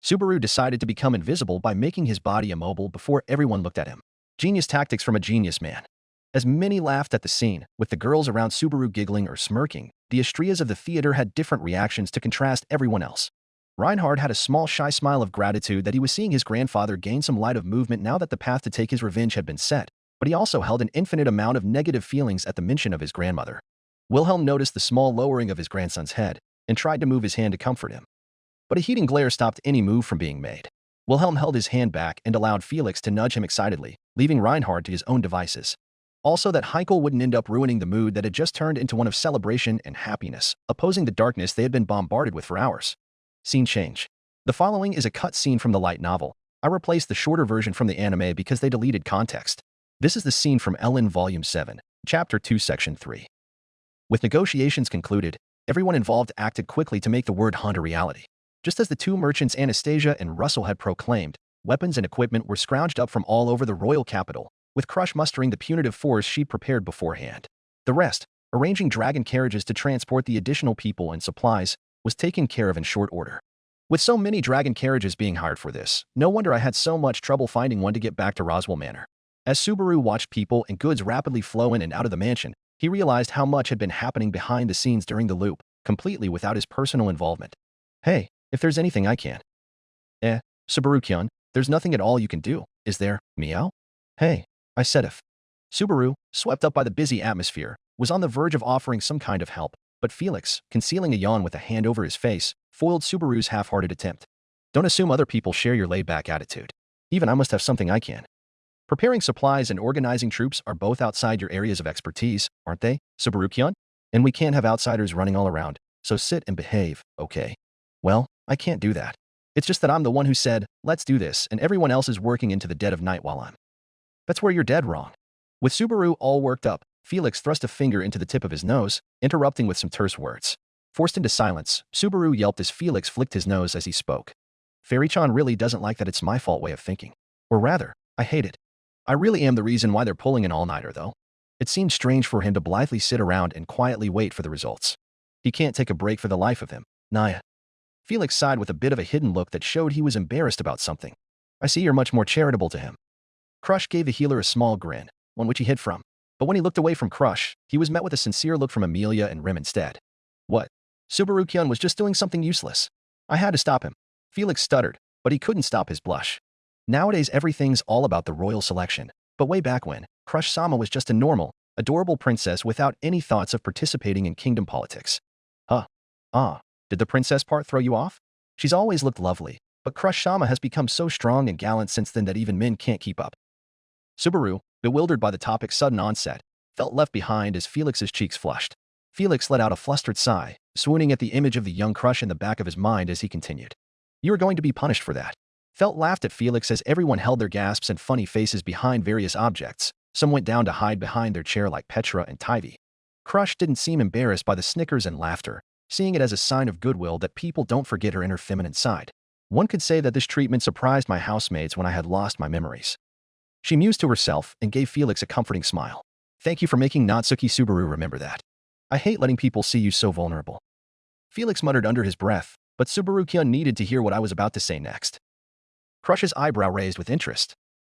Speaker 2: Subaru decided to become invisible by making his body immobile before everyone looked at him. Genius tactics from a genius man. As many laughed at the scene, with the girls around Subaru giggling or smirking, the Istrias of the theater had different reactions to contrast everyone else. Reinhard had a small shy smile of gratitude that he was seeing his grandfather gain some light of movement now that the path to take his revenge had been set, but he also held an infinite amount of negative feelings at the mention of his grandmother. Wilhelm noticed the small lowering of his grandson's head and tried to move his hand to comfort him. But a heating glare stopped any move from being made. Wilhelm held his hand back and allowed Felix to nudge him excitedly, leaving Reinhard to his own devices. Also that Heikel wouldn't end up ruining the mood that had just turned into one of celebration and happiness, opposing the darkness they had been bombarded with for hours. Scene change. The following is a cut scene from the light novel. I replaced the shorter version from the anime because they deleted context. This is the scene from Ellen Volume 7, Chapter 2, Section 3. With negotiations concluded, everyone involved acted quickly to make the word hunt a reality. Just as the two merchants Anastasia and Russell had proclaimed, weapons and equipment were scrounged up from all over the royal capital, with Crush mustering the punitive force she'd prepared beforehand. The rest, arranging dragon carriages to transport the additional people and supplies, was taken care of in short order. With so many dragon carriages being hired for this, no wonder I had so much trouble finding one to get back to Roswell Manor. As Subaru watched people and goods rapidly flow in and out of the mansion, he realized how much had been happening behind the scenes during the loop, completely without his personal involvement. Hey, if there's anything I can. Subaru-kyun, there's nothing at all you can do, is there, meow? Hey, I said if. Subaru, swept up by the busy atmosphere, was on the verge of offering some kind of help, but Felix, concealing a yawn with a hand over his face, foiled Subaru's half-hearted attempt. Don't assume other people share your laid-back attitude. Even I must have something I can. Preparing supplies and organizing troops are both outside your areas of expertise, aren't they, Subaru-kyun? And we can't have outsiders running all around, so sit and behave, okay? Well, I can't do that. It's just that I'm the one who said, let's do this, and everyone else is working into the dead of night while I'm. That's where you're dead wrong. With Subaru all worked up, Felix thrust a finger into the tip of his nose, interrupting with some terse words. Forced into silence, Subaru yelped as Felix flicked his nose as he spoke. Fairy-chan really doesn't like that it's my fault way of thinking. Or rather, I hate it. I really am the reason why they're pulling an all-nighter, though. It seemed strange for him to blithely sit around and quietly wait for the results. He can't take a break for the life of him. Naya. Felix sighed with a bit of a hidden look that showed he was embarrassed about something. I see you're much more charitable to him. Crush gave the healer a small grin, one which he hid from. But when he looked away from Crush, he was met with a sincere look from Amelia and Rem instead. What? Subaru-kyun was just doing something useless. I had to stop him. Felix stuttered, but he couldn't stop his blush. Nowadays everything's all about the royal selection. But way back when, Crush Sama was just a normal, adorable princess without any thoughts of participating in kingdom politics. Huh. Ah. Did the princess part throw you off? She's always looked lovely, but Crush Sama has become so strong and gallant since then that even men can't keep up. Subaru, bewildered by the topic's sudden onset, felt left behind as Felix's cheeks flushed. Felix let out a flustered sigh, swooning at the image of the young crush in the back of his mind as he continued. You are going to be punished for that. Felt laughed at Felix as everyone held their gasps and funny faces behind various objects. Some went down to hide behind their chair like Petra and Tivy. Crush didn't seem embarrassed by the snickers and laughter, seeing it as a sign of goodwill that people don't forget her inner feminine side. One could say that this treatment surprised my housemates when I had lost my memories. She mused to herself and gave Felix a comforting smile. Thank you for making Natsuki Subaru remember that. I hate letting people see you so vulnerable. Felix muttered under his breath, but Subaru-kyun needed to hear what I was about to say next. Crush's eyebrow raised with interest.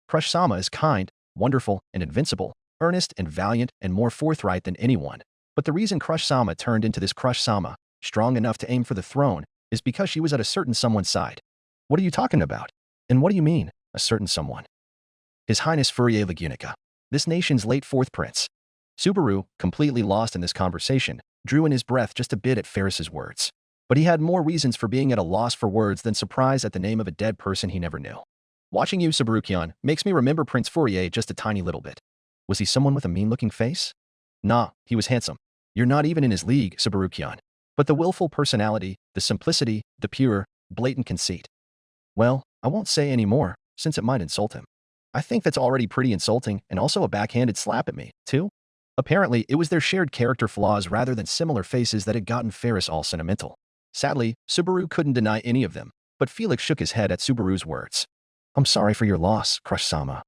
Speaker 2: Crush Sama is kind, wonderful, and invincible, earnest and valiant and more forthright than anyone. But the reason Crush Sama turned into this Crush Sama, strong enough to aim for the throne, is because she was at a certain someone's side. What are you talking about? And what do you mean, a certain someone? His Highness Fourier Lagunica, this nation's late fourth prince. Subaru, completely lost in this conversation, drew in his breath just a bit at Ferris's words. But he had more reasons for being at a loss for words than surprise at the name of a dead person he never knew. Watching you, Subaru-kyan, makes me remember Prince Fourier just a tiny little bit. Was he someone with a mean-looking face? Nah, he was handsome. You're not even in his league, Subaru-kyan. But the willful personality, the simplicity, the pure, blatant conceit. Well, I won't say any more, since it might insult him. I think that's already pretty insulting and also a backhanded slap at me, too. Apparently, it was their shared character flaws rather than similar faces that had gotten Ferris all sentimental. Sadly, Subaru couldn't deny any of them, but Felix shook his head at Subaru's words. I'm sorry for your loss, Crush Sama.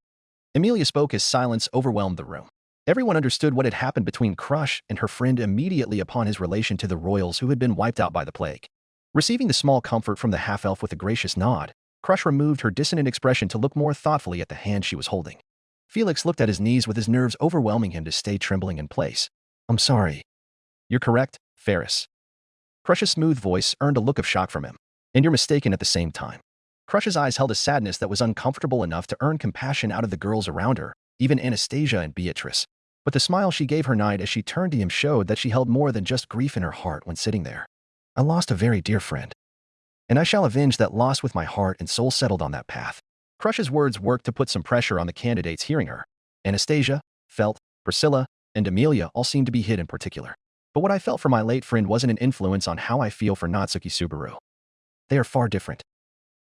Speaker 2: Emilia spoke as silence overwhelmed the room. Everyone understood what had happened between Crush and her friend immediately upon his relation to the royals who had been wiped out by the plague. Receiving the small comfort from the half-elf with a gracious nod, Crush removed her dissonant expression to look more thoughtfully at the hand she was holding. Felix looked at his knees with his nerves overwhelming him to stay trembling in place. I'm sorry. You're correct, Ferris. Crush's smooth voice earned a look of shock from him. And you're mistaken at the same time. Crush's eyes held a sadness that was uncomfortable enough to earn compassion out of the girls around her, even Anastasia and Beatrice. But the smile she gave her knight as she turned to him showed that she held more than just grief in her heart when sitting there. I lost a very dear friend. And I shall avenge that loss with my heart and soul settled on that path. Crush's words worked to put some pressure on the candidates hearing her. Anastasia, Felt, Priscilla, and Amelia all seemed to be hit in particular. But what I felt for my late friend wasn't an influence on how I feel for Natsuki Subaru. They are far different.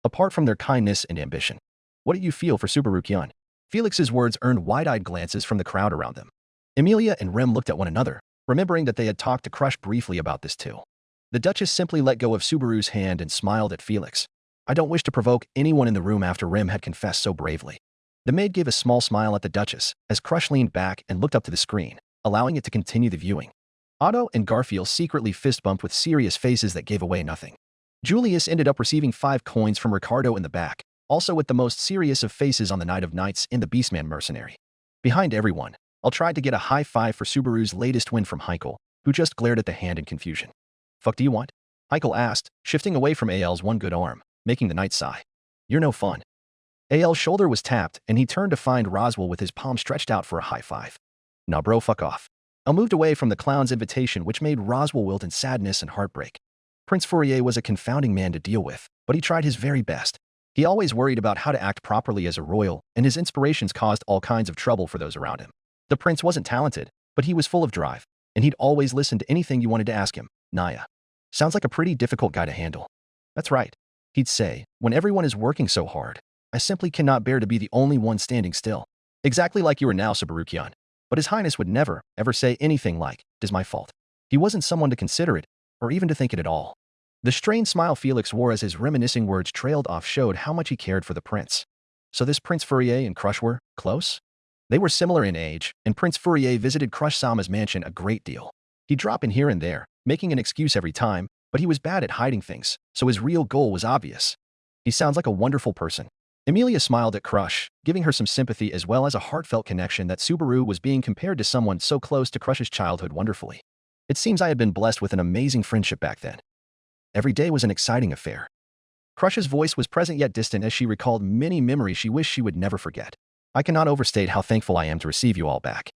Speaker 2: Apart from their kindness and ambition. What do you feel for Subaru-kyan? Felix's words earned wide-eyed glances from the crowd around them. Emilia and Rem looked at one another, remembering that they had talked to Crush briefly about this too. The Duchess simply let go of Subaru's hand and smiled at Felix. I don't wish to provoke anyone in the room after Rem had confessed so bravely. The maid gave a small smile at the Duchess as Crush leaned back and looked up to the screen, allowing it to continue the viewing. Otto and Garfield secretly fist-bumped with serious faces that gave away nothing. Julius ended up receiving 5 coins from Ricardo in the back, also with the most serious of faces on the Night of Nights in the Beastman Mercenary. Behind everyone, I'll try to get a high five for Subaru's latest win from Heikel, who just glared at the hand in confusion. Fuck do you want? Heikel asked, shifting away from AL's one good arm, making the knight sigh. You're no fun. AL's shoulder was tapped, and he turned to find Roswell with his palm stretched out for a high five. Nah bro, fuck off. I moved away from the clown's invitation, which made Roswell wilt in sadness and heartbreak. Prince Fourier was a confounding man to deal with, but he tried his very best. He always worried about how to act properly as a royal, and his inspirations caused all kinds of trouble for those around him. The prince wasn't talented, but he was full of drive, and he'd always listen to anything you wanted to ask him. Naya. Sounds like a pretty difficult guy to handle. That's right. He'd say, when everyone is working so hard, I simply cannot bear to be the only one standing still. Exactly like you are now, Subaru-kyan. But His Highness would never, ever say anything like, "'Tis my fault." He wasn't someone to consider it, or even to think it at all. The strained smile Felix wore as his reminiscing words trailed off showed how much he cared for the prince. So this Prince Fourier and Crush were close? They were similar in age, and Prince Fourier visited Crush Sama's mansion a great deal. He'd drop in here and there, making an excuse every time, but he was bad at hiding things, so his real goal was obvious. He sounds like a wonderful person. Emilia smiled at Crush, giving her some sympathy as well as a heartfelt connection that Subaru was being compared to someone so close to Crush's childhood wonderfully. It seems I had been blessed with an amazing friendship back then. Every day was an exciting affair. Crush's voice was present yet distant as she recalled many memories she wished she would never forget. I cannot overstate how thankful I am to receive you all back.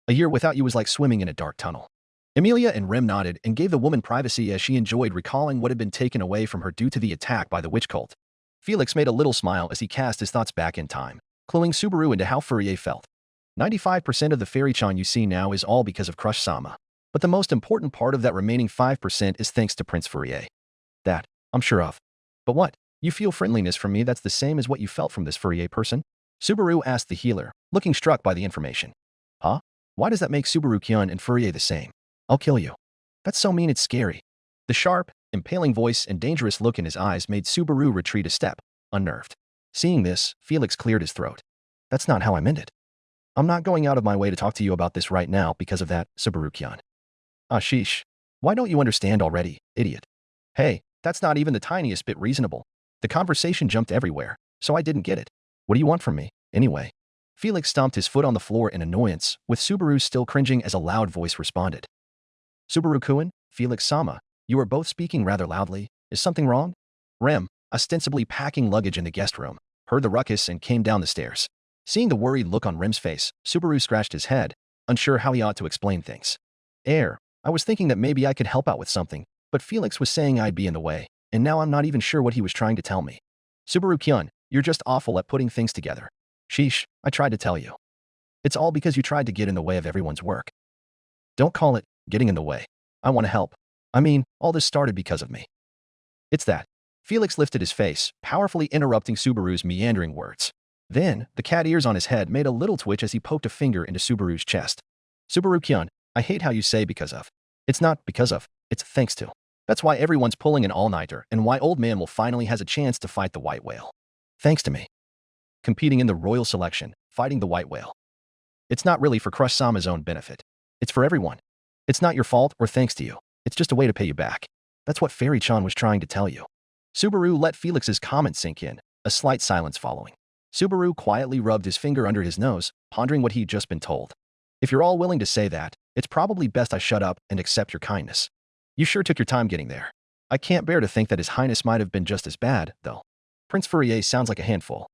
Speaker 2: A year without you was like swimming in a dark tunnel. Emilia and Rem nodded and gave the woman privacy as she enjoyed recalling what had been taken away from her due to the attack by the witch cult. Felix made a little smile as he cast his thoughts back in time, cluing Subaru into how Fourier felt. 95% of the fairy-chan you see now is all because of Crush-sama. But the most important part of that remaining 5% is thanks to Prince Fourier. That, I'm sure of. But what? You feel friendliness from me that's the same as what you felt from this Fourier person? Subaru asked the healer, looking struck by the information. Huh? Why does that make Subaru-kyun and Fourier the same? I'll kill you. That's so mean it's scary. The sharp, impaling voice and dangerous look in his eyes made Subaru retreat a step, unnerved. Seeing this, Felix cleared his throat. That's not how I meant it. I'm not going out of my way to talk to you about this right now because of that, Subaru-kyan. Ah, sheesh. Why don't you understand already, idiot? Hey, that's not even the tiniest bit reasonable. The conversation jumped everywhere, so I didn't get it. What do you want from me, anyway? Felix stomped his foot on the floor in annoyance, with Subaru still cringing as a loud voice responded. Subaru-kun, Felix-sama, you are both speaking rather loudly. Is something wrong? Rem, ostensibly packing luggage in the guest room, heard the ruckus and came down the stairs. Seeing the worried look on Rem's face, Subaru scratched his head, unsure how he ought to explain things. I was thinking that maybe I could help out with something, but Felix was saying I'd be in the way, and now I'm not even sure what he was trying to tell me. Subaru-kyun, you're just awful at putting things together. Sheesh, I tried to tell you. It's all because you tried to get in the way of everyone's work. Don't call it getting in the way. I want to help. I mean, all this started because of me. It's that. Felix lifted his face, powerfully interrupting Subaru's meandering words. Then, the cat ears on his head made a little twitch as he poked a finger into Subaru's chest. Subaru-kyun, I hate how you say because of. It's not because of, it's thanks to. That's why everyone's pulling an all-nighter and why Old Man will finally has a chance to fight the white whale. Thanks to me. Competing in the royal selection, fighting the white whale. It's not really for Crush-sama's own benefit. It's for everyone. It's not your fault or thanks to you. It's just a way to pay you back. That's what Fairy-chan was trying to tell you. Subaru let Felix's comment sink in, a slight silence following. Subaru quietly rubbed his finger under his nose, pondering what he'd just been told. If you're all willing to say that, it's probably best I shut up and accept your kindness. You sure took your time getting there. I can't bear to think that His Highness might have been just as bad, though. Prince Fourier sounds like a handful.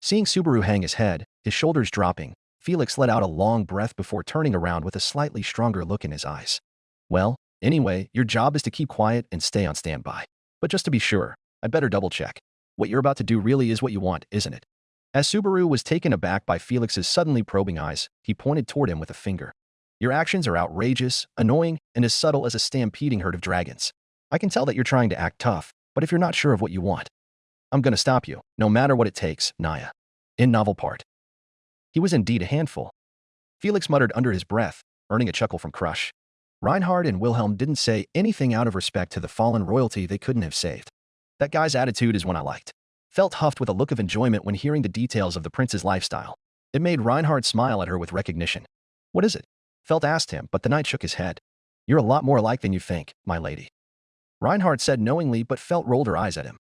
Speaker 2: Seeing Subaru hang his head, his shoulders dropping, Felix let out a long breath before turning around with a slightly stronger look in his eyes. Well, anyway, your job is to keep quiet and stay on standby. But just to be sure, I better double-check. What you're about to do really is what you want, isn't it? As Subaru was taken aback by Felix's suddenly probing eyes, he pointed toward him with a finger. Your actions are outrageous, annoying, and as subtle as a stampeding herd of dragons. I can tell that you're trying to act tough, but if you're not sure of what you want, I'm gonna stop you, no matter what it takes, Naya. In novel part. He was indeed a handful. Felix muttered under his breath, earning a chuckle from Crush. Reinhard and Wilhelm didn't say anything out of respect to the fallen royalty they couldn't have saved. That guy's attitude is one I liked. Felt huffed with a look of enjoyment when hearing the details of the prince's lifestyle. It made Reinhard smile at her with recognition. What is it? Felt asked him, but the knight shook his head. You're a lot more alike than you think, my lady. Reinhard said knowingly but Felt rolled her eyes at him.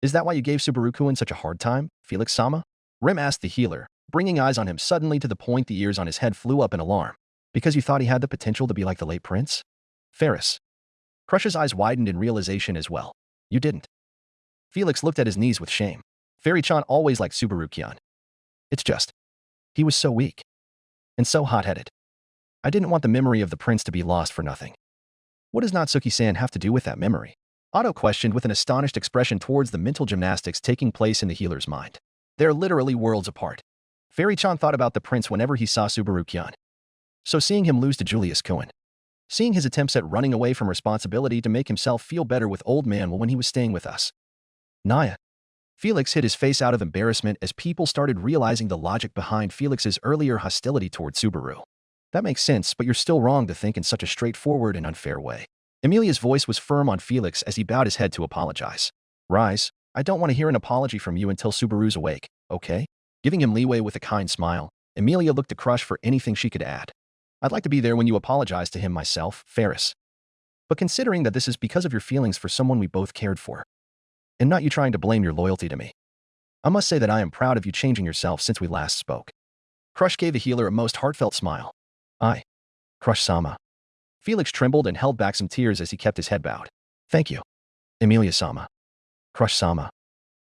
Speaker 2: Is that why you gave Subaru-kun such a hard time, Felix-sama? Rem asked the healer, bringing eyes on him suddenly to the point the ears on his head flew up in alarm. Because you thought he had the potential to be like the late prince? Ferris. Crush's eyes widened in realization as well. You didn't. Felix looked at his knees with shame. Fairy-chan always liked Subaru-kyan. It's just. He was so weak. And so hot-headed. I didn't want the memory of the prince to be lost for nothing. What does Natsuki-san have to do with that memory? Otto questioned with an astonished expression towards the mental gymnastics taking place in the healer's mind. They're literally worlds apart. Fairy-chan thought about the prince whenever he saw Subaru-kyan. So seeing him lose to Julius Cohen. Seeing his attempts at running away from responsibility to make himself feel better with Old Man when he was staying with us. Naya. Felix hid his face out of embarrassment as people started realizing the logic behind Felix's earlier hostility toward Subaru. That makes sense, but you're still wrong to think in such a straightforward and unfair way. Emilia's voice was firm on Felix as he bowed his head to apologize. Rise, I don't want to hear an apology from you until Subaru's awake, okay? Giving him leeway with a kind smile, Emilia looked to Crush for anything she could add. I'd like to be there when you apologize to him myself, Ferris. But considering that this is because of your feelings for someone we both cared for, and not you trying to blame your loyalty to me, I must say that I am proud of you changing yourself since we last spoke. Crush gave the healer a most heartfelt smile. Crush-sama. Felix trembled and held back some tears as he kept his head bowed. Thank you. Emilia-sama. Crush-sama.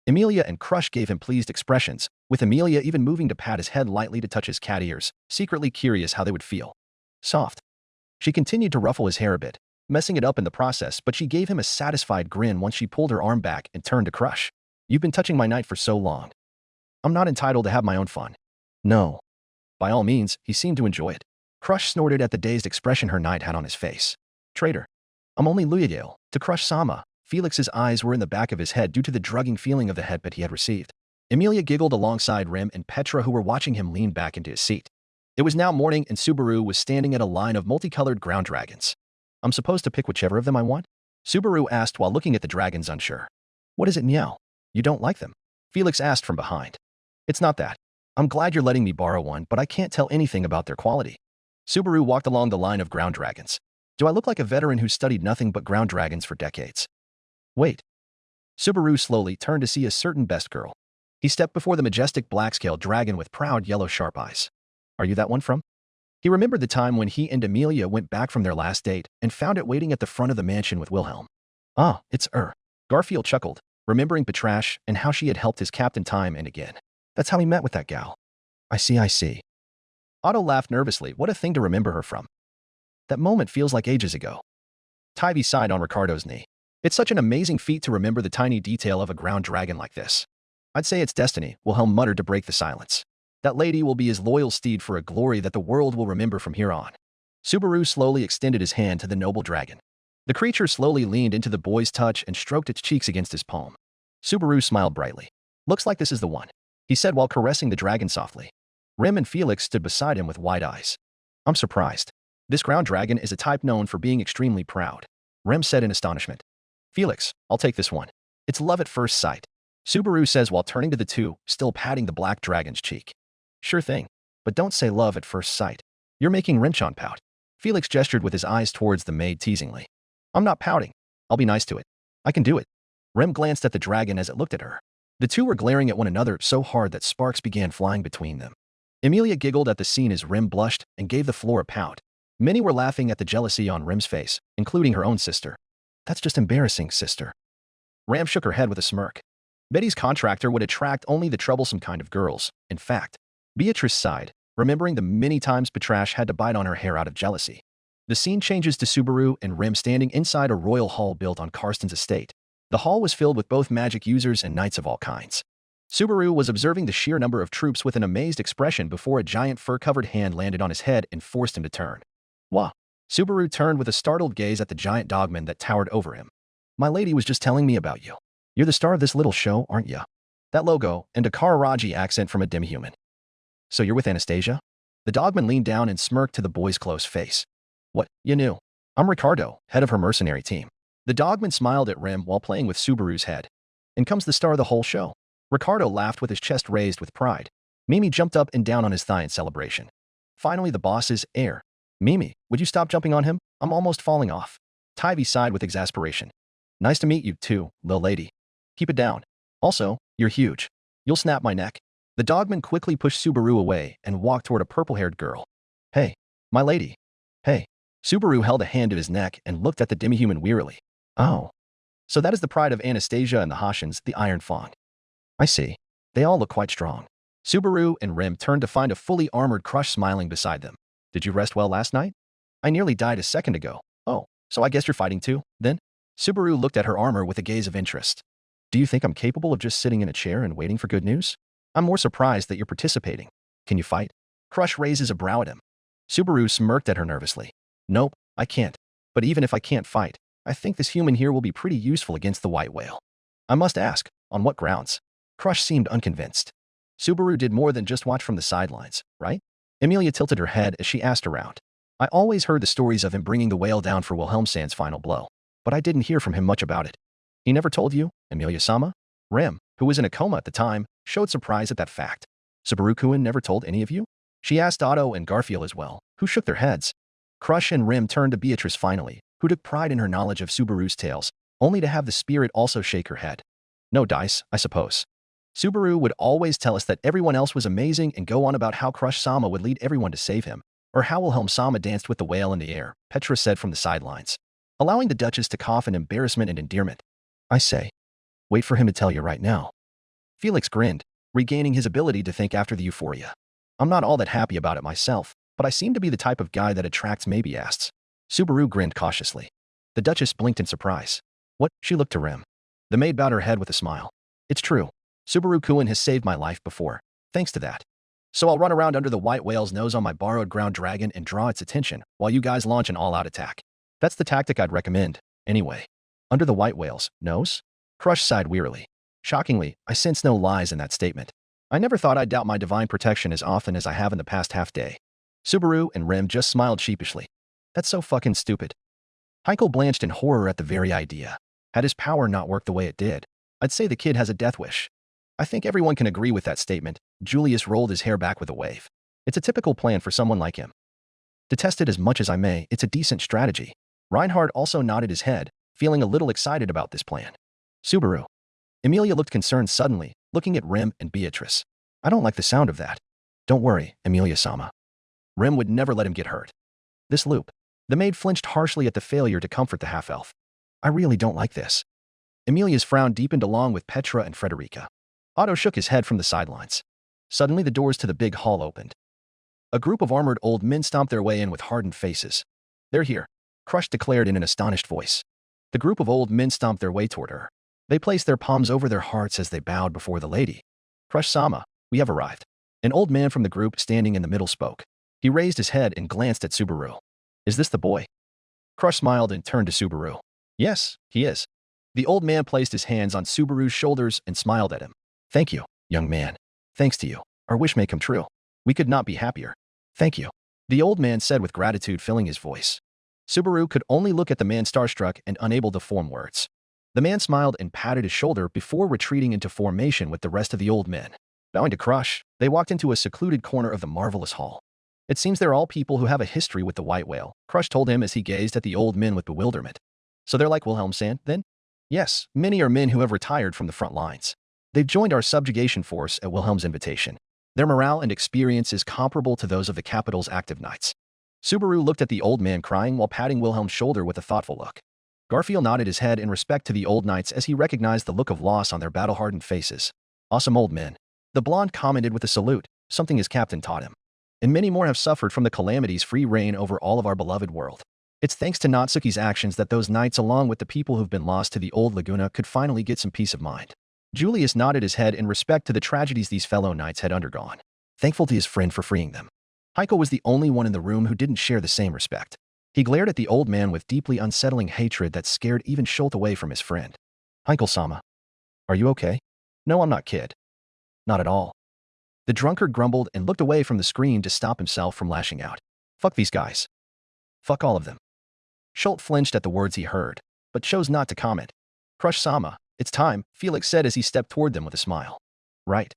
Speaker 2: Emilia and Crush gave him pleased expressions, with Amelia even moving to pat his head lightly to touch his cat ears, secretly curious how they would feel. Soft. She continued to ruffle his hair a bit, messing it up in the process, but she gave him a satisfied grin once she pulled her arm back and turned to Crush. You've been touching my knight for so long. I'm not entitled to have my own fun. No. By all means, he seemed to enjoy it. Crush snorted at the dazed expression her knight had on his face. Traitor. I'm only loyal to Crush Sama. Felix's eyes were in the back of his head due to the drugging feeling of the headbutt he had received. Amelia giggled alongside Rim and Petra, who were watching him lean back into his seat. It was now morning and Subaru was standing at a line of multicolored ground dragons. I'm supposed to pick whichever of them I want? Subaru asked while looking at the dragons unsure. What is it, Meow? You don't like them? Felix asked from behind. It's not that. I'm glad you're letting me borrow one, but I can't tell anything about their quality. Subaru walked along the line of ground dragons. Do I look like a veteran who studied nothing but ground dragons for decades? Wait. Subaru slowly turned to see a certain best girl. He stepped before the majestic black-scaled dragon with proud yellow sharp eyes. Are you that one from? He remembered the time when he and Amelia went back from their last date and found it waiting at the front of the mansion with Wilhelm. Ah, it's her. Garfield chuckled, remembering Petrash and how she had helped his captain time and again. That's how he met with that gal. I see. Otto laughed nervously. What a thing to remember her from. That moment feels like ages ago. Tivy sighed on Ricardo's knee. It's such an amazing feat to remember the tiny detail of a ground dragon like this. I'd say it's destiny, Wilhelm muttered to break the silence. That lady will be his loyal steed for a glory that the world will remember from here on. Subaru slowly extended his hand to the noble dragon. The creature slowly leaned into the boy's touch and stroked its cheeks against his palm. Subaru smiled brightly. Looks like this is the one, he said while caressing the dragon softly. Rim and Felix stood beside him with wide eyes. I'm surprised. This ground dragon is a type known for being extremely proud, Rim said in astonishment. Felix, I'll take this one. It's love at first sight, Subaru says while turning to the two, still patting the black dragon's cheek. Sure thing, but don't say love at first sight. You're making Rinchon pout. Felix gestured with his eyes towards the maid teasingly. I'm not pouting. I'll be nice to it. I can do it. Rim glanced at the dragon as it looked at her. The two were glaring at one another so hard that sparks began flying between them. Amelia giggled at the scene as Rim blushed and gave the floor a pout. Many were laughing at the jealousy on Rim's face, including her own sister. That's just embarrassing, sister. Ram shook her head with a smirk. Betty's contractor would attract only the troublesome kind of girls. In fact, Beatrice sighed, remembering the many times Petrash had to bite on her hair out of jealousy. The scene changes to Subaru and Rim standing inside a royal hall built on Karsten's estate. The hall was filled with both magic users and knights of all kinds. Subaru was observing the sheer number of troops with an amazed expression before a giant fur-covered hand landed on his head and forced him to turn. Wah! Subaru turned with a startled gaze at the giant dogman that towered over him. My lady was just telling me about you. You're the star of this little show, aren't ya? That logo, and a Kararaji accent from a demi-human. So you're with Anastasia? The dogman leaned down and smirked to the boy's close face. What, you knew? I'm Ricardo, head of her mercenary team. The dogman smiled at Rim while playing with Subaru's head. In comes the star of the whole show. Ricardo laughed with his chest raised with pride. Mimi jumped up and down on his thigh in celebration. Finally, the boss's heir. Mimi, would you stop jumping on him? I'm almost falling off. Tivy sighed with exasperation. Nice to meet you, too, little lady. Keep it down. Also, you're huge. You'll snap my neck. The dogman quickly pushed Subaru away and walked toward a purple-haired girl. Hey, my lady. Hey. Subaru held a hand to his neck and looked at the demi-human wearily. Oh. So that is the pride of Anastasia and the Hashins, the Iron Fang. I see. They all look quite strong. Subaru and Rim turned to find a fully armored Crush smiling beside them. Did you rest well last night? I nearly died a second ago. Oh, so I guess you're fighting too, then? Subaru looked at her armor with a gaze of interest. Do you think I'm capable of just sitting in a chair and waiting for good news? I'm more surprised that you're participating. Can you fight? Crush raises a brow at him. Subaru smirked at her nervously. Nope, I can't. But even if I can't fight, I think this human here will be pretty useful against the white whale. I must ask, on what grounds? Crush seemed unconvinced. Subaru did more than just watch from the sidelines, right? Amelia tilted her head as she asked around. I always heard the stories of him bringing the whale down for Wilhelmsand's final blow, but I didn't hear from him much about it. He never told you, Amelia-sama? Rim, who was in a coma at the time, showed surprise at that fact. Subaru-kun never told any of you? She asked Otto and Garfield as well, who shook their heads. Crush and Rim turned to Beatrice finally, who took pride in her knowledge of Subaru's tales, only to have the spirit also shake her head. No dice, I suppose. Subaru would always tell us that everyone else was amazing and go on about how Crush-sama would lead everyone to save him, or how Wilhelm-sama danced with the whale in the air, Petra said from the sidelines, allowing the Duchess to cough in embarrassment and endearment. I say, wait for him to tell you right now. Felix grinned. regaining his ability to think after the euphoria. I'm not all that happy about it myself, but I seem to be the type of guy that attracts maybe-asts. Subaru grinned cautiously. The Duchess blinked in surprise. What? She looked to Rim. The maid bowed her head with a smile. It's true. Subaru-kun has saved my life before. Thanks to that. So I'll run around under the white whale's nose on my borrowed ground dragon and draw its attention while you guys launch an all-out attack. That's the tactic I'd recommend, anyway. Under the white whale's nose? Crush sighed wearily. Shockingly, I sense no lies in that statement. I never thought I'd doubt my divine protection as often as I have in the past half-day. Subaru and Rim just smiled sheepishly. That's so fucking stupid. Heikel blanched in horror at the very idea. Had his power not worked the way it did, I'd say the kid has a death wish. I think everyone can agree with that statement. Julius rolled his hair back with a wave. It's a typical plan for someone like him. Detest it as much as I may, it's a decent strategy. Reinhard also nodded his head, feeling a little excited about this plan. Subaru. Emilia looked concerned suddenly, looking at Rim and Beatrice. I don't like the sound of that. Don't worry, Emilia-sama. Rim would never let him get hurt. This loop. The maid flinched harshly at the failure to comfort the half-elf. I really don't like this. Emilia's frown deepened along with Petra and Frederica. Otto shook his head from the sidelines. Suddenly the doors to the big hall opened. A group of armored old men stomped their way in with hardened faces. They're here, Crush declared in an astonished voice. The group of old men stomped their way toward her. They placed their palms over their hearts as they bowed before the lady. Crush-sama, we have arrived. An old man from the group standing in the middle spoke. He raised his head and glanced at Subaru. Is this the boy? Crush smiled and turned to Subaru. Yes, he is. The old man placed his hands on Subaru's shoulders and smiled at him. Thank you, young man. Thanks to you, our wish may come true. We could not be happier. Thank you. The old man said with gratitude filling his voice. Subaru could only look at the man starstruck and unable to form words. The man smiled and patted his shoulder before retreating into formation with the rest of the old men. Bowing to Crush, they walked into a secluded corner of the marvelous hall. It seems they're all people who have a history with the white whale, Crush told him as he gazed at the old men with bewilderment. So they're like Wilhelm Sand, then? Yes, many are men who have retired from the front lines. They've joined our subjugation force at Wilhelm's invitation. Their morale and experience is comparable to those of the capital's active knights. Subaru looked at the old man crying while patting Wilhelm's shoulder with a thoughtful look. Garfield nodded his head in respect to the old knights as he recognized the look of loss on their battle-hardened faces. Awesome old men. The blonde commented with a salute, something his captain taught him. And many more have suffered from the calamities free reign over all of our beloved world. It's thanks to Natsuki's actions that those knights, along with the people who've been lost to the old Laguna, could finally get some peace of mind. Julius nodded his head in respect to the tragedies these fellow knights had undergone, thankful to his friend for freeing them. Heiko was the only one in the room who didn't share the same respect. He glared at the old man with deeply unsettling hatred that scared even Schultz away from his friend. Heiko-sama. Are you okay? No, I'm not, kid. Not at all. The drunkard grumbled and looked away from the screen to stop himself from lashing out. Fuck these guys. Fuck all of them. Schultz flinched at the words he heard, but chose not to comment. Crush-sama, it's time, Felix said as he stepped toward them with a smile. Right.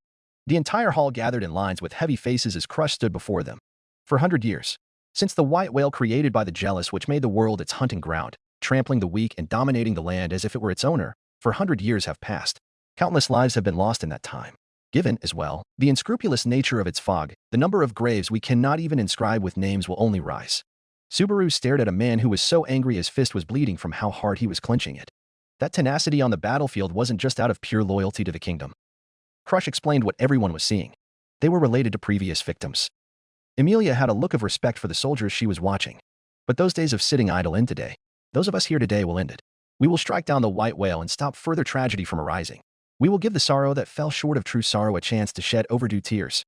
Speaker 2: The entire hall gathered in lines with heavy faces as Crush stood before them. For 100 years, since the white whale created by the jealous which made the world its hunting ground, trampling the weak and dominating the land as if it were its owner, for 100 years have passed. Countless lives have been lost in that time. Given, as well, the unscrupulous nature of its fog, the number of graves we cannot even inscribe with names will only rise. Subaru stared at a man who was so angry his fist was bleeding from how hard he was clenching it. That tenacity on the battlefield wasn't just out of pure loyalty to the kingdom. Crush explained what everyone was seeing. They were related to previous victims. Emilia had a look of respect for the soldiers she was watching. But those days of sitting idle end today. Those of us here today will end it. We will strike down the white whale and stop further tragedy from arising. We will give the sorrow that fell short of true sorrow a chance to shed overdue tears.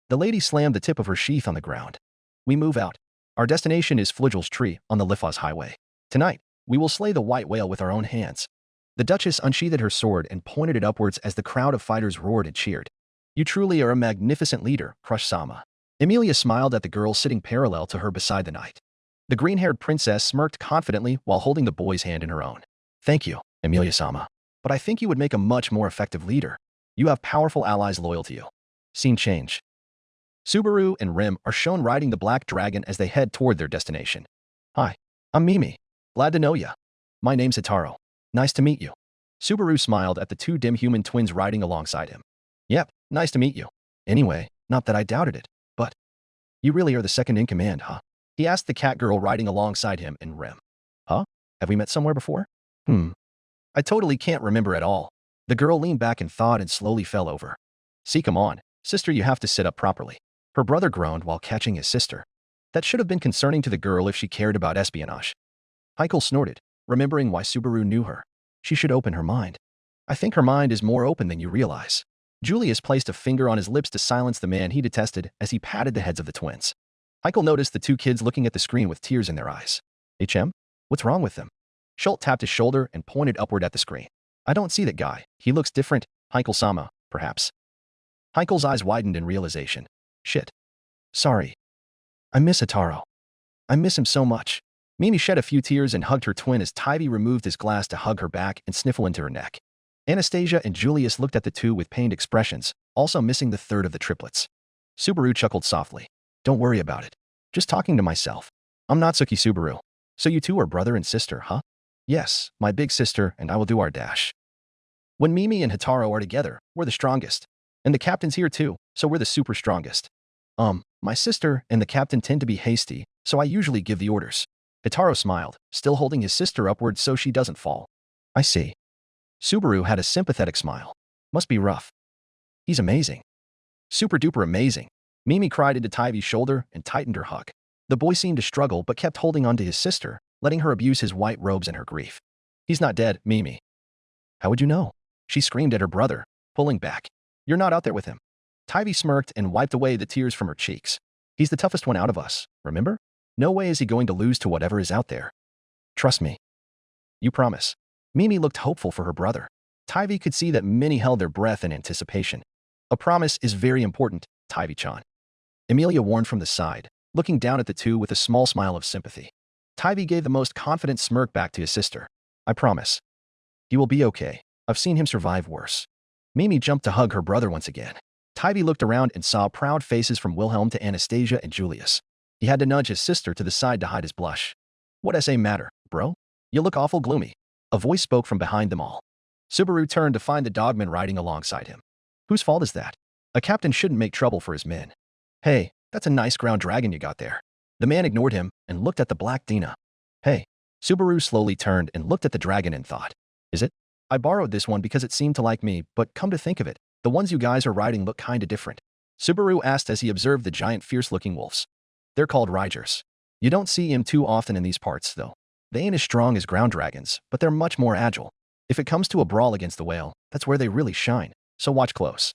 Speaker 2: The lady slammed the tip of her sheath on the ground. We move out. Our destination is Fligel's Tree on the Lifos Highway. Tonight, we will slay the white whale with our own hands. The Duchess unsheathed her sword and pointed it upwards as the crowd of fighters roared and cheered. You truly are a magnificent leader, Crush-sama. Emilia smiled at the girl sitting parallel to her beside the knight. The green-haired princess smirked confidently while holding the boy's hand in her own. Thank you, Emilia-sama. But I think you would make a much more effective leader. You have powerful allies loyal to you. Scene change. Subaru and Rim are shown riding the black dragon as they head toward their destination. Hi, I'm Mimi. Glad to know ya. My name's Hitaro. Nice to meet you. Subaru smiled at the two dim human twins riding alongside him. Yep, nice to meet you. Anyway, not that I doubted it, but you really are the second in command, huh? He asked the cat girl riding alongside him and Rim. Huh? Have we met somewhere before? I totally can't remember at all. The girl leaned back in thought and slowly fell over. See, come on. Sister, you have to sit up properly. Her brother groaned while catching his sister. That should have been concerning to the girl if she cared about espionage. Heikel snorted, remembering why Subaru knew her. She should open her mind. I think her mind is more open than you realize. Julius placed a finger on his lips to silence the man he detested as he patted the heads of the twins. Heikel noticed the two kids looking at the screen with tears in their eyes. HM? What's wrong with them? Schultz tapped his shoulder and pointed upward at the screen. I don't see that guy. He looks different. Heikel-sama, perhaps. Heikel's eyes widened in realization. Shit. Sorry. I miss Hataro. I miss him so much. Mimi shed a few tears and hugged her twin as Tivy removed his glass to hug her back and sniffle into her neck. Anastasia and Julius looked at the two with pained expressions, also missing the third of the triplets. Subaru chuckled softly. Don't worry about it. Just talking to myself. I'm Natsuki Subaru. So you two are brother and sister, huh? Yes, my big sister and I will do our dash. When Mimi and Hataro are together, we're the strongest. And the captain's here too, so we're the super strongest. My sister and the captain tend to be hasty, so I usually give the orders. Hataro smiled, still holding his sister upward so she doesn't fall. I see. Subaru had a sympathetic smile. Must be rough. He's amazing. Super duper amazing. Mimi cried into Tivy's shoulder and tightened her hug. The boy seemed to struggle but kept holding on to his sister, letting her abuse his white robes in her grief. He's not dead, Mimi. How would you know? She screamed at her brother, pulling back. You're not out there with him. Tivy smirked and wiped away the tears from her cheeks. He's the toughest one out of us, remember? No way is he going to lose to whatever is out there. Trust me. You promise. Mimi looked hopeful for her brother. Tivy could see that many held their breath in anticipation. A promise is very important, Tivy-chan. Emilia warned from the side, looking down at the two with a small smile of sympathy. Tivy gave the most confident smirk back to his sister. I promise. He will be okay. I've seen him survive worse. Mimi jumped to hug her brother once again. Tivy looked around and saw proud faces from Wilhelm to Anastasia and Julius. He had to nudge his sister to the side to hide his blush. What SA matter, bro? You look awful gloomy. A voice spoke from behind them all. Subaru turned to find the dogman riding alongside him. Whose fault is that? A captain shouldn't make trouble for his men. Hey, that's a nice ground dragon you got there. The man ignored him and looked at the black Dina. Hey. Subaru slowly turned and looked at the dragon and thought. Is it? I borrowed this one because it seemed to like me, but come to think of it, the ones you guys are riding look kinda different. Subaru asked as he observed the giant fierce-looking wolves. They're called Riders. You don't see them too often in these parts, though. They ain't as strong as ground dragons, but they're much more agile. If it comes to a brawl against the whale, that's where they really shine, so watch close.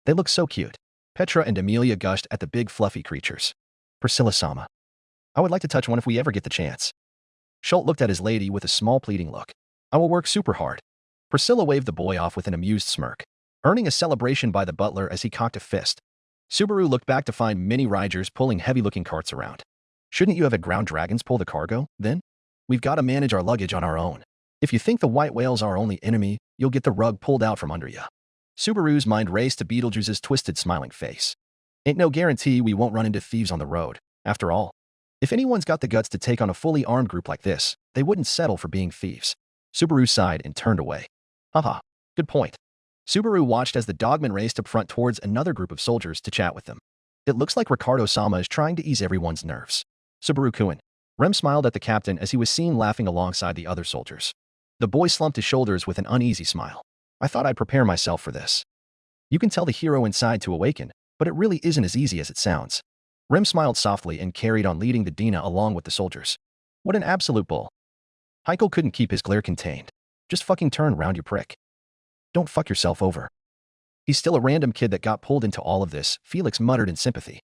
Speaker 2: They look so cute. Petra and Amelia gushed at the big fluffy creatures. Priscilla-sama. I would like to touch one if we ever get the chance. Schultz looked at his lady with a small pleading look. I will work super hard. Priscilla waved the boy off with an amused smirk, earning a celebration by the butler as he cocked a fist. Subaru looked back to find many Riders pulling heavy-looking carts around. Shouldn't you have had ground dragons pull the cargo, then? We've got to manage our luggage on our own. If you think the white whale's our only enemy, you'll get the rug pulled out from under you. Subaru's mind raced to Beetlejuice's twisted, smiling face. Ain't no guarantee we won't run into thieves on the road. After all, if anyone's got the guts to take on a fully armed group like this, they wouldn't settle for being thieves. Subaru sighed and turned away. Haha, good point. Subaru watched as the dogman raced up front towards another group of soldiers to chat with them. It looks like Ricardo-sama is trying to ease everyone's nerves. Subaru-kun. Rem smiled at the captain as he was seen laughing alongside the other soldiers. The boy slumped his shoulders with an uneasy smile. I thought I'd prepare myself for this. You can tell the hero inside to awaken, but it really isn't as easy as it sounds. Rem smiled softly and carried on leading the Dina along with the soldiers. What an absolute bull. Heikel couldn't keep his glare contained. Just fucking turn round, you prick. Don't fuck yourself over. He's still a random kid that got pulled into all of this, Felix muttered in sympathy.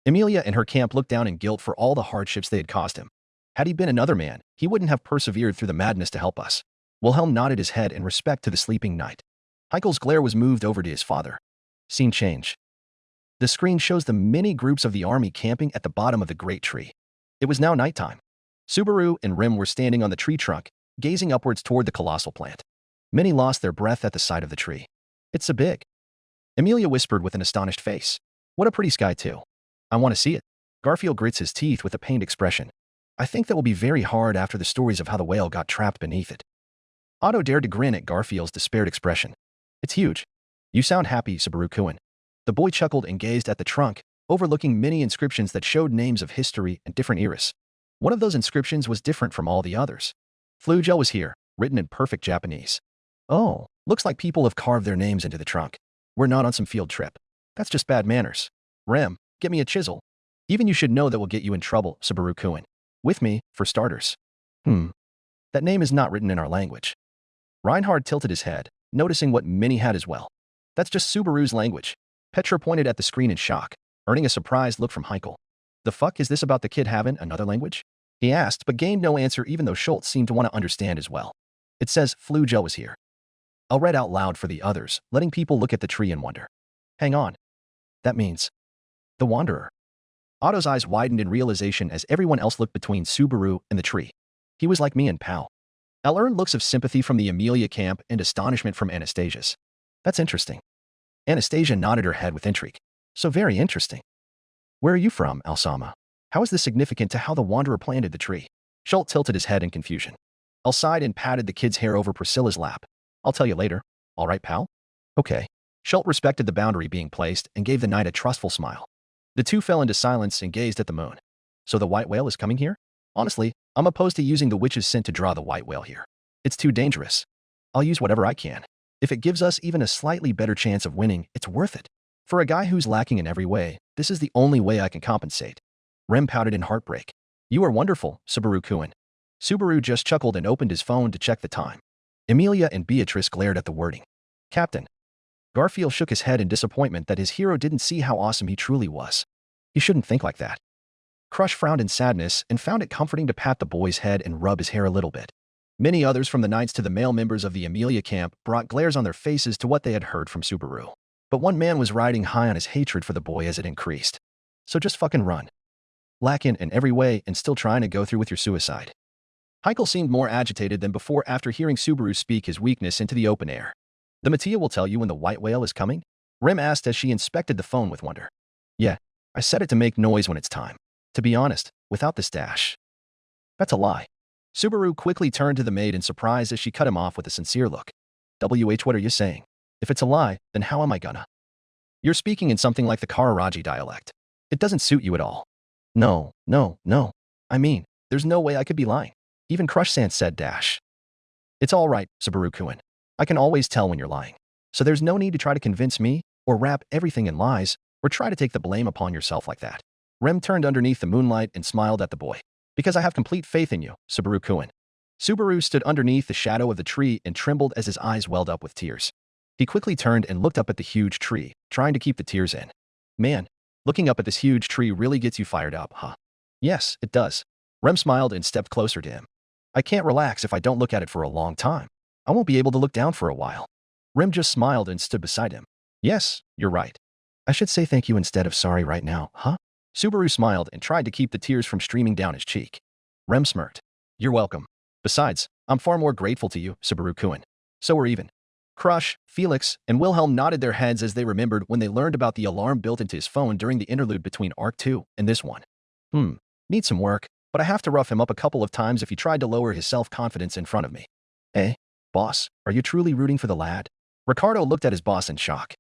Speaker 2: Emilia and her camp looked down in guilt for all the hardships they had caused him. Had he been another man, he wouldn't have persevered through the madness to help us. Wilhelm nodded his head in respect to the sleeping knight. Heikel's glare was moved over to his father. Scene change. The screen shows the many groups of the army camping at the bottom of the great tree. It was now nighttime. Subaru and Rim were standing on the tree trunk, gazing upwards toward the colossal plant. Many lost their breath at the sight of the tree. It's so big. Amelia whispered with an astonished face. What a pretty sky, too. I want to see it. Garfield grits his teeth with a pained expression. I think that will be very hard after the stories of how the whale got trapped beneath it. Otto dared to grin at Garfield's despaired expression. It's huge. You sound happy, Subaru-kun. The boy chuckled and gazed at the trunk, overlooking many inscriptions that showed names of history and different eras. One of those inscriptions was different from all the others. Flugel was here, written in perfect Japanese. Oh, looks like people have carved their names into the trunk. We're not on some field trip. That's just bad manners. Rem, get me a chisel. Even you should know that will get you in trouble, Subaru-kun. With me, for starters. That name is not written in our language. Reinhard tilted his head, noticing what Minnie had as well. That's just Subaru's language. Petra pointed at the screen in shock, earning a surprised look from Heikel. The fuck is this about the kid having another language? He asked, but gained no answer even though Schultz seemed to want to understand as well. It says Flugel was here. I'll read out loud for the others, letting people look at the tree and wonder. Hang on. That means the Wanderer. Otto's eyes widened in realization as everyone else looked between Subaru and the tree. He was like me and Pal. I'll earn looks of sympathy from the Amelia camp and astonishment from Anastasia's. That's interesting. Anastasia nodded her head with intrigue. So very interesting. Where are you from, Alsama? How is this significant to how the Wanderer planted the tree? Schultz tilted his head in confusion. Al sighed and patted the kid's hair over Priscilla's lap. I'll tell you later. All right, pal? Okay. Schultz respected the boundary being placed and gave the knight a trustful smile. The two fell into silence and gazed at the moon. So the white whale is coming here? Honestly, I'm opposed to using the witch's scent to draw the white whale here. It's too dangerous. I'll use whatever I can. If it gives us even a slightly better chance of winning, it's worth it. For a guy who's lacking in every way, this is the only way I can compensate. Rem pouted in heartbreak. You are wonderful, Subaru-kun. Subaru just chuckled and opened his phone to check the time. Emilia and Beatrice glared at the wording. Captain. Garfield shook his head in disappointment that his hero didn't see how awesome he truly was. He shouldn't think like that. Crush frowned in sadness and found it comforting to pat the boy's head and rub his hair a little bit. Many others from the knights to the male members of the Amelia camp brought glares on their faces to what they had heard from Subaru. But one man was riding high on his hatred for the boy as it increased. So just fucking run. Lacking in every way and still trying to go through with your suicide. Heikel seemed more agitated than before after hearing Subaru speak his weakness into the open air. The Mattia will tell you when the white whale is coming? Rem asked as she inspected the phone with wonder. Yeah, I set it to make noise when it's time. To be honest, without the stash. That's a lie. Subaru quickly turned to the maid in surprise as she cut him off with a sincere look. What are you saying? If it's a lie, then how am I gonna? You're speaking in something like the Kararaji dialect. It doesn't suit you at all. No. I mean, there's no way I could be lying. Even Crush-san said dash. It's all right, Subaru-kun. I can always tell when you're lying. So there's no need to try to convince me, or wrap everything in lies, or try to take the blame upon yourself like that. Rem turned underneath the moonlight and smiled at the boy. Because I have complete faith in you, Subaru-kun. Subaru stood underneath the shadow of the tree and trembled as his eyes welled up with tears. He quickly turned and looked up at the huge tree, trying to keep the tears in. Man, looking up at this huge tree really gets you fired up, huh? Yes, it does. Rem smiled and stepped closer to him. I can't relax if I don't look at it for a long time. I won't be able to look down for a while. Rem just smiled and stood beside him. Yes, you're right. I should say thank you instead of sorry right now, huh? Subaru smiled and tried to keep the tears from streaming down his cheek. Rem smirked. You're welcome. Besides, I'm far more grateful to you, Subaru-kun. So we're even. Crush, Felix, and Wilhelm nodded their heads as they remembered when they learned about the alarm built into his phone during the interlude between Arc 2 and this one. Needs some work, but I have to rough him up a couple of times if he tried to lower his self-confidence in front of me. Eh? Boss, are you truly rooting for the lad? Ricardo looked at his boss in shock.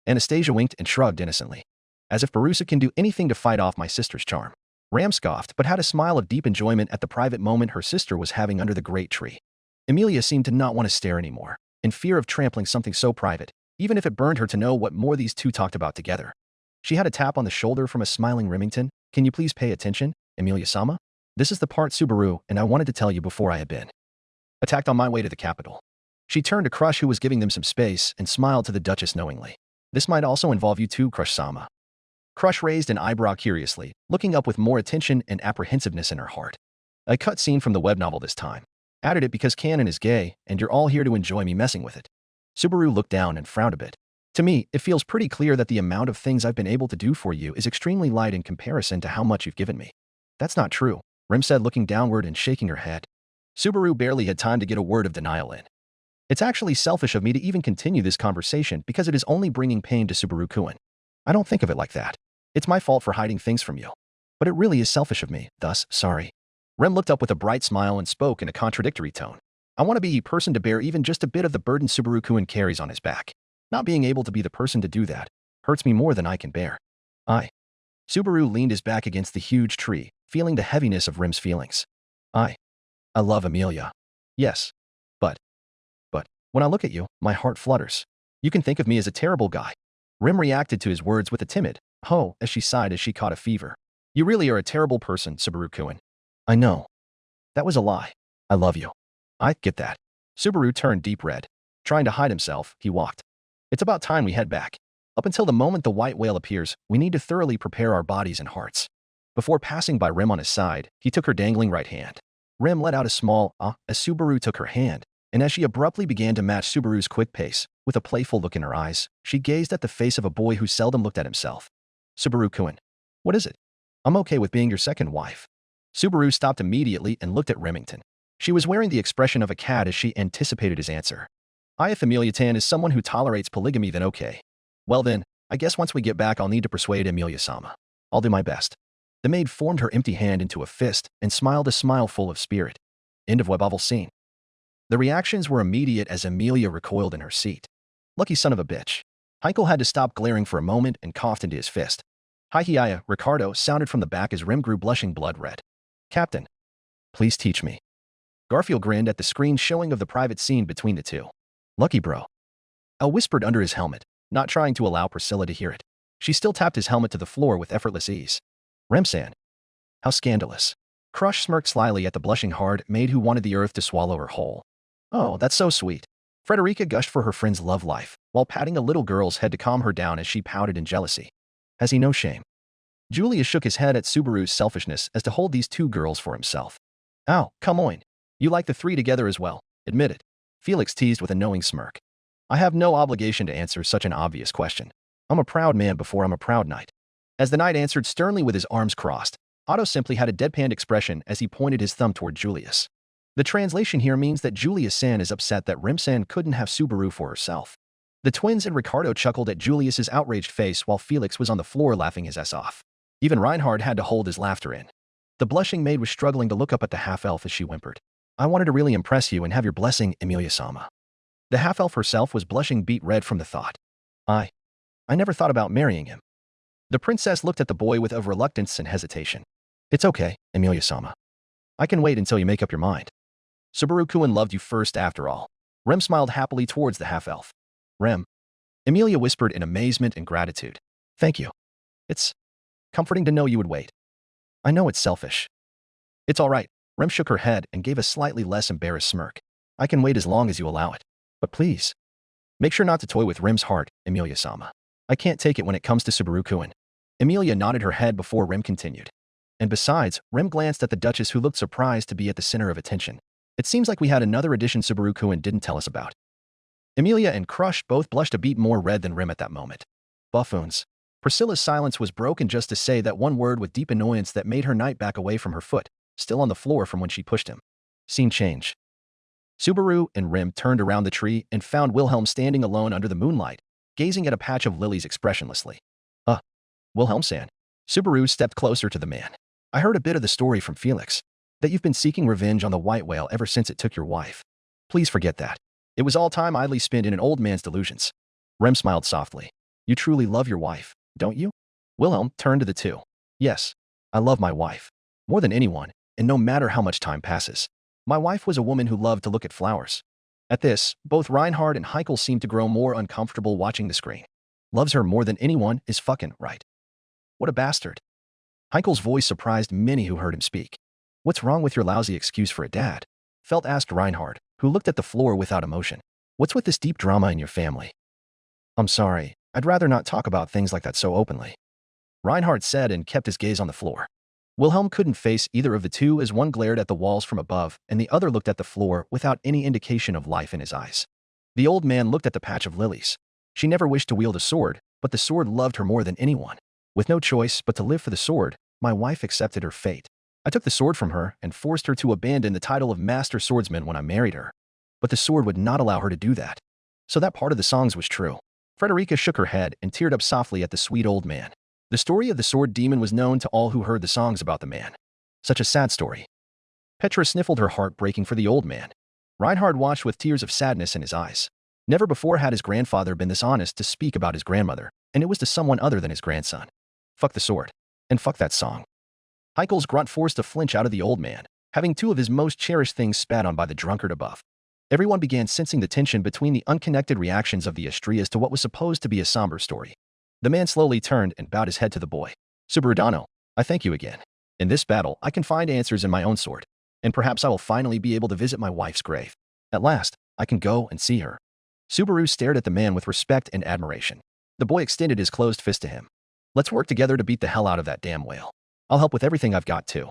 Speaker 2: Anastasia winked and shrugged innocently. As if Barusa can do anything to fight off my sister's charm. Ram scoffed but had a smile of deep enjoyment at the private moment her sister was having under the great tree. Emilia seemed to not want to stare anymore, in fear of trampling something so private, even if it burned her to know what more these two talked about together. She had a tap on the shoulder from a smiling Remington. Can you please pay attention, Emilia-sama? This is the part Subaru and I wanted to tell you before I had been attacked on my way to the capital. She turned to Crush, who was giving them some space, and smiled to the Duchess knowingly. This might also involve you too, Crush-sama. Crush raised an eyebrow curiously, looking up with more attention and apprehensiveness in her heart. A cutscene from the web novel this time. Added it because canon is gay, and you're all here to enjoy me messing with it. Subaru looked down and frowned a bit. To me, it feels pretty clear that the amount of things I've been able to do for you is extremely light in comparison to how much you've given me. That's not true, Rem said, looking downward and shaking her head. Subaru barely had time to get a word of denial in. It's actually selfish of me to even continue this conversation because it is only bringing pain to Subaru-kun. I don't think of it like that. It's my fault for hiding things from you. But it really is selfish of me, thus, sorry. Rem looked up with a bright smile and spoke in a contradictory tone. I want to be the person to bear even just a bit of the burden Subaru-kun carries on his back. Not being able to be the person to do that hurts me more than I can bear. Subaru leaned his back against the huge tree, feeling the heaviness of Rem's feelings. I love Amelia. Yes. But when I look at you, my heart flutters. You can think of me as a terrible guy. Rim reacted to his words with a timid, "Oh," as she sighed as she caught a fever. "You really are a terrible person, Subaru-kun." "I know. That was a lie. I love you." "I get that." Subaru turned deep red. Trying to hide himself, he walked. "It's about time we head back. Up until the moment the white whale appears, we need to thoroughly prepare our bodies and hearts." Before passing by Rim on his side, he took her dangling right hand. Rim let out a small as Subaru took her hand, and as she abruptly began to match Subaru's quick pace, with a playful look in her eyes, she gazed at the face of a boy who seldom looked at himself. "Subaru-kun, what is it?" "I'm okay with being your second wife." Subaru stopped immediately and looked at Remington. She was wearing the expression of a cat as she anticipated his answer. "If Emilia-tan is someone who tolerates polygamy, then okay. Well then, I guess once we get back I'll need to persuade Emilia-sama. I'll do my best." The maid formed her empty hand into a fist and smiled a smile full of spirit. End of web-novel scene. The reactions were immediate as Emilia recoiled in her seat. "Lucky son of a bitch." Heikel had to stop glaring for a moment and coughed into his fist. "Hi-hi-ya, Ricardo," sounded from the back as Rim grew blushing blood red. "Captain, please teach me." Garfield grinned at the screen showing of the private scene between the two. "Lucky bro." El whispered under his helmet, not trying to allow Priscilla to hear it. She still tapped his helmet to the floor with effortless ease. "Remsan. How scandalous." Crush smirked slyly at the blushing hard maid who wanted the earth to swallow her whole. "Oh, that's so sweet." Frederica gushed for her friend's love life, while patting a little girl's head to calm her down as she pouted in jealousy. "Has he no shame?" Julius shook his head at Subaru's selfishness as to hold these two girls for himself. "Ow, come on. You like the three together as well. Admit it." Felix teased with a knowing smirk. "I have no obligation to answer such an obvious question. I'm a proud man before I'm a proud knight." As the knight answered sternly with his arms crossed, Otto simply had a deadpan expression as he pointed his thumb toward Julius. The translation here means that Julius-san is upset that Rim-san couldn't have Subaru for herself. The twins and Ricardo chuckled at Julius's outraged face while Felix was on the floor laughing his ass off. Even Reinhard had to hold his laughter in. The blushing maid was struggling to look up at the half-elf as she whimpered. "I wanted to really impress you and have your blessing, Emilia-sama." The half-elf herself was blushing beet red from the thought. I never thought about marrying him." The princess looked at the boy with of reluctance and hesitation. "It's okay, Emilia-sama. I can wait until you make up your mind. Subaru-kun loved you first after all." Rem smiled happily towards the half-elf. "Rem," Emilia whispered in amazement and gratitude. "Thank you. It's comforting to know you would wait. I know it's selfish." "It's all right." Rem shook her head and gave a slightly less embarrassed smirk. "I can wait as long as you allow it. But please, make sure not to toy with Rem's heart, Emilia-sama. I can't take it when it comes to Subaru-kun." Emilia nodded her head before Rem continued. "And besides," Rem glanced at the Duchess who looked surprised to be at the center of attention. "It seems like we had another addition Subaru-kun didn't tell us about." Emilia and Crush both blushed a beat more red than Rem at that moment. Buffoons. Priscilla's silence was broken just to say that one word with deep annoyance that made her knight back away from her foot, still on the floor from when she pushed him. Scene change. Subaru and Rem turned around the tree and found Wilhelm standing alone under the moonlight, gazing at a patch of lilies expressionlessly. Wilhelm-san." Subaru stepped closer to the man. "I heard a bit of the story from Felix, that you've been seeking revenge on the white whale ever since it took your wife. Please forget that. It was all time idly spent in an old man's delusions." Rem smiled softly. "You truly love your wife, don't you?" Wilhelm turned to the two. "Yes, I love my wife. More than anyone, and no matter how much time passes. My wife was a woman who loved to look at flowers." At this, both Reinhard and Heikel seemed to grow more uncomfortable watching the screen. "Loves her more than anyone is fucking right. What a bastard." Heikel's voice surprised many who heard him speak. "What's wrong with your lousy excuse for a dad?" Felt asked Reinhard, who looked at the floor without emotion. "What's with this deep drama in your family?" "I'm sorry, I'd rather not talk about things like that so openly," Reinhard said and kept his gaze on the floor. Wilhelm couldn't face either of the two as one glared at the walls from above and the other looked at the floor without any indication of life in his eyes. The old man looked at the patch of lilies. She never wished to wield a sword, but the sword loved her more than anyone. With no choice but to live for the sword, my wife accepted her fate. I took the sword from her and forced her to abandon the title of Master Swordsman when I married her. But the sword would not allow her to do that. So that part of the songs was true. Frederica shook her head and teared up softly at the sweet old man. The story of the sword demon was known to all who heard the songs about the man. Such a sad story. Petra sniffled her heart breaking for the old man. Reinhard watched with tears of sadness in his eyes. Never before had his grandfather been this honest to speak about his grandmother, and it was to someone other than his grandson. Fuck the sword. And fuck that song. Heikel's grunt forced a flinch out of the old man, having two of his most cherished things spat on by the drunkard above. Everyone began sensing the tension between the unconnected reactions of the Estrias to what was supposed to be a somber story. The man slowly turned and bowed his head to the boy. Subaru, I thank you again. In this battle, I can find answers in my own sword, and perhaps I will finally be able to visit my wife's grave. At last, I can go and see her. Subaru stared at the man with respect and admiration. The boy extended his closed fist to him. Let's work together to beat the hell out of that damn whale. I'll help with everything I've got too.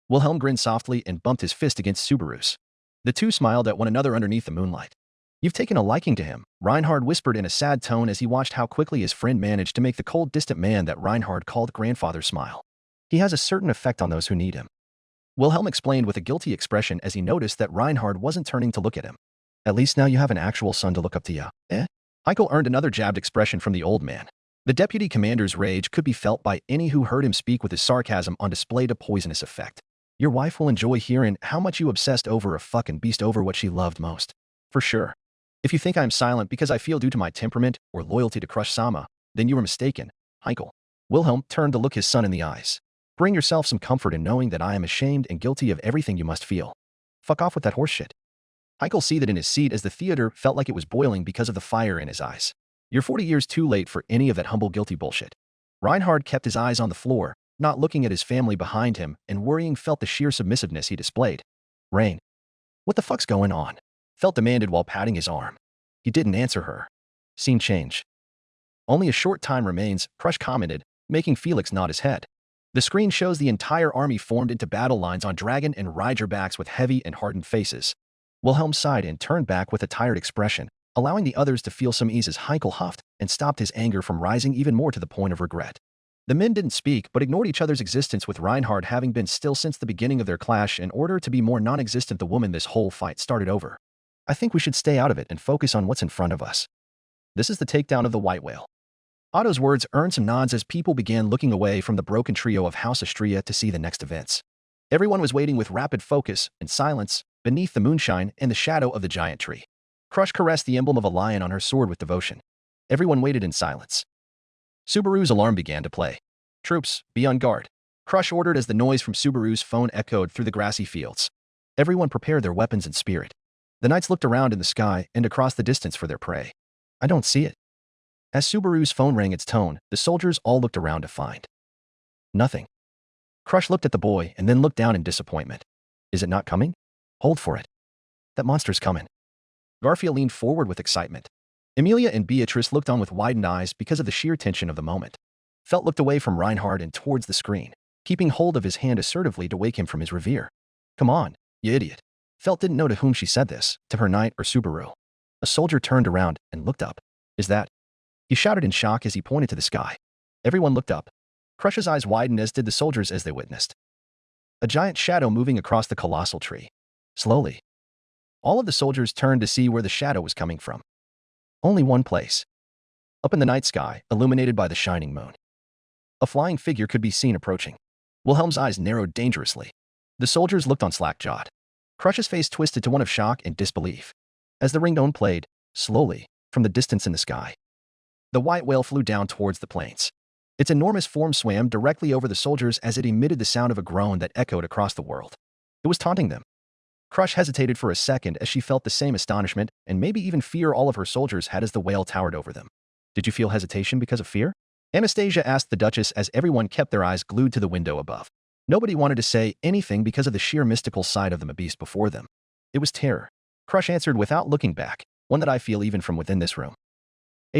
Speaker 2: Wilhelm grinned softly and bumped his fist against Subaru's. The two smiled at one another underneath the moonlight. You've taken a liking to him, Reinhard whispered in a sad tone as he watched how quickly his friend managed to make the cold, distant man that Reinhard called grandfather smile. He has a certain effect on those who need him. Wilhelm explained with a guilty expression as he noticed that Reinhard wasn't turning to look at him. At least now you have an actual son to look up to, ya, eh? Heiko earned another jabbed expression from the old man. The deputy commander's rage could be felt by any who heard him speak with his sarcasm on display to poisonous effect. Your wife will enjoy hearing how much you obsessed over a fucking beast over what she loved most. For sure. If you think I am silent because I feel due to my temperament or loyalty to Crush Sama, then you are mistaken, Heiko. Wilhelm turned to look his son in the eyes. Bring yourself some comfort in knowing that I am ashamed and guilty of everything you must feel. Fuck off with that horseshit. Heiko seethed in his seat as the theater felt like it was boiling because of the fire in his eyes. You're 40 years too late for any of that humble guilty bullshit. Reinhard kept his eyes on the floor, not looking at his family behind him, and worrying felt the sheer submissiveness he displayed. Rain. What the fuck's going on? Felt demanded while patting his arm. He didn't answer her. Scene change. Only a short time remains, Crush commented, making Felix nod his head. The screen shows the entire army formed into battle lines on dragon and rider backs with heavy and hardened faces. Wilhelm sighed and turned back with a tired expression, allowing the others to feel some ease as Heiko huffed and stopped his anger from rising even more to the point of regret. The men didn't speak but ignored each other's existence, with Reinhard having been still since the beginning of their clash in order to be more non-existent the woman this whole fight started over. I think we should stay out of it and focus on what's in front of us. This is the takedown of the white whale. Otto's words earned some nods as people began looking away from the broken trio of House Astria to see the next events. Everyone was waiting with rapid focus and silence beneath the moonshine and the shadow of the giant tree. Crush caressed the emblem of a lion on her sword with devotion. Everyone waited in silence. Subaru's alarm began to play. Troops, be on guard. Crush ordered as the noise from Subaru's phone echoed through the grassy fields. Everyone prepared their weapons in spirit. The knights looked around in the sky and across the distance for their prey. I don't see it. As Subaru's phone rang its tone, the soldiers all looked around to find nothing. Crush looked at the boy and then looked down in disappointment. Is it not coming? Hold for it. That monster's coming. Garfield leaned forward with excitement. Emilia and Beatrice looked on with widened eyes because of the sheer tension of the moment. Felt looked away from Reinhard and towards the screen, keeping hold of his hand assertively to wake him from his reverie. Come on, you idiot. Felt didn't know to whom she said this, to her knight or Subaru. A soldier turned around and looked up. Is that? He shouted in shock as he pointed to the sky. Everyone looked up. Crush's eyes widened as did the soldiers as they witnessed a giant shadow moving across the colossal tree. Slowly. All of the soldiers turned to see where the shadow was coming from. Only one place. Up in the night sky, illuminated by the shining moon. A flying figure could be seen approaching. Wilhelm's eyes narrowed dangerously. The soldiers looked on slack-jawed. Crush's face twisted to one of shock and disbelief. As the ringtone played, slowly, from the distance in the sky, the white whale flew down towards the plains. Its enormous form swam directly over the soldiers as it emitted the sound of a groan that echoed across the world. It was taunting them. Crush hesitated for a second as she felt the same astonishment and maybe even fear all of her soldiers had as the whale towered over them. Did you feel hesitation because of fear? Anastasia asked the Duchess as everyone kept their eyes glued to the window above. Nobody wanted to say anything because of the sheer mystical side of the beast before them. It was terror. Crush answered without looking back, one that I feel even from within this room.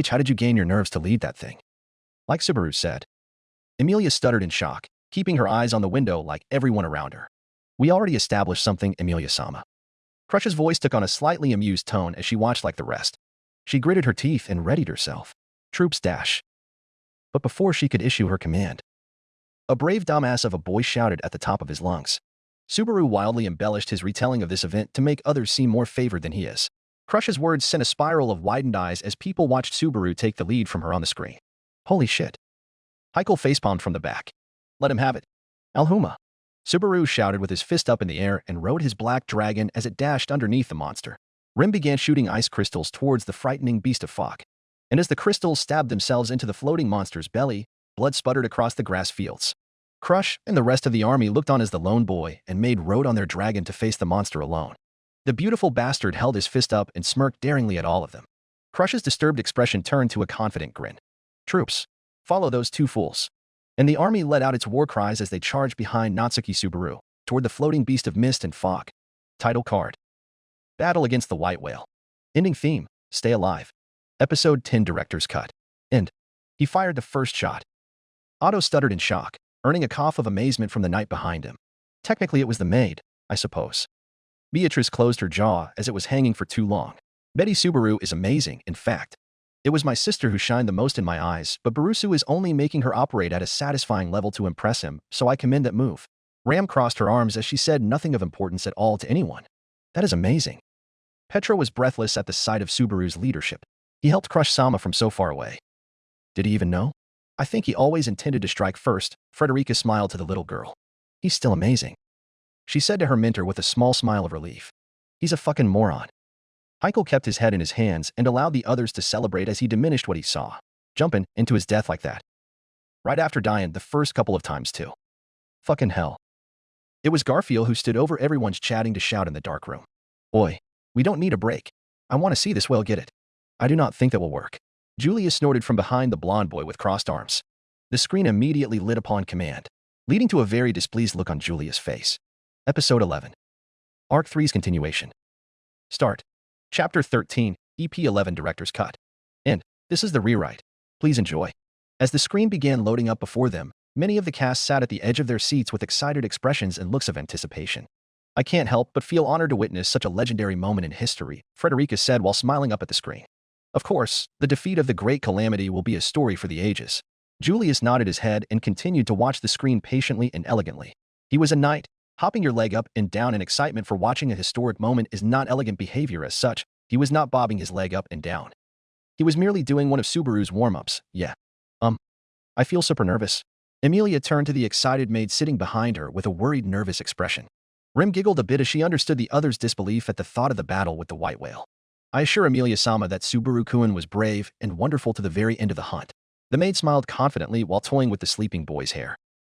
Speaker 2: How did you gain your nerves to lead that thing? Like Subaru said. Emilia stuttered in shock, keeping her eyes on the window like everyone around her. We already established something, Emilia-sama. Crush's voice took on a slightly amused tone as she watched like the rest. She gritted her teeth and readied herself. Troops dash. But before she could issue her command, a brave dumbass of a boy shouted at the top of his lungs. Subaru wildly embellished his retelling of this event to make others seem more favored than he is. Crush's words sent a spiral of widened eyes as people watched Subaru take the lead from her on the screen. Holy shit. Heikel facepalmed from the back. Let him have it. Alhuma. Subaru shouted with his fist up in the air and rode his black dragon as it dashed underneath the monster. Rim began shooting ice crystals towards the frightening beast of fog. And as the crystals stabbed themselves into the floating monster's belly, blood sputtered across the grass fields. Crush and the rest of the army looked on as the lone boy and made road on their dragon to face the monster alone. The beautiful bastard held his fist up and smirked daringly at all of them. Crush's disturbed expression turned to a confident grin. Troops, Follow those two fools. And the army let out its war cries as they charged behind Natsuki Subaru, toward the floating beast of mist and fog. Title card. Battle against the White Whale. Ending theme, Stay Alive. Episode 10 Director's Cut. End. He fired the first shot. Otto stuttered in shock, earning a cough of amazement from the knight behind him. Technically it was the maid, I suppose. Beatrice closed her jaw as it was hanging for too long. Betty Subaru is amazing, in fact. It was my sister who shined the most in my eyes, but Barusu is only making her operate at a satisfying level to impress him, so I commend that move. Ram crossed her arms as she said nothing of importance at all to anyone. That is amazing. Petra was breathless at the sight of Subaru's leadership. He helped crush Sama from so far away. Did he even know? I think he always intended to strike first. Frederica smiled to the little girl. He's still amazing, she said to her mentor with a small smile of relief. He's a fucking moron. Heikel kept his head in his hands and allowed the others to celebrate as he diminished what he saw, jumping into his death like that. Right after dying the first couple of times too. Fucking hell. It was Garfield who stood over everyone's chatting to shout in the dark room. Oi, we don't need a break. I want to see this whale get it. I do not think that will work. Julia snorted from behind the blonde boy with crossed arms. The screen immediately lit upon command, leading to a very displeased look on Julia's face. Episode 11. Arc 3's continuation. Start. Chapter 13, EP 11 Director's Cut. And this is the rewrite. Please enjoy. As the screen began loading up before them, many of the cast sat at the edge of their seats with excited expressions and looks of anticipation. I can't help but feel honored to witness such a legendary moment in history, Frederica said while smiling up at the screen. Of course, the defeat of the Great Calamity will be a story for the ages. Julius nodded his head and continued to watch the screen patiently and elegantly. He was a knight. Hopping your leg up and down in excitement for watching a historic moment is not elegant behavior as such. He was not bobbing his leg up and down. He was merely doing one of Subaru's warm-ups. Yeah. I feel super nervous. Emilia turned to the excited maid sitting behind her with a worried, nervous expression. Rim giggled a bit as she understood the other's disbelief at the thought of the battle with the white whale. I assure Emilia-sama that Subaru-kun was brave and wonderful to the very end of the hunt. The maid smiled confidently while toying with the sleeping boy's hair.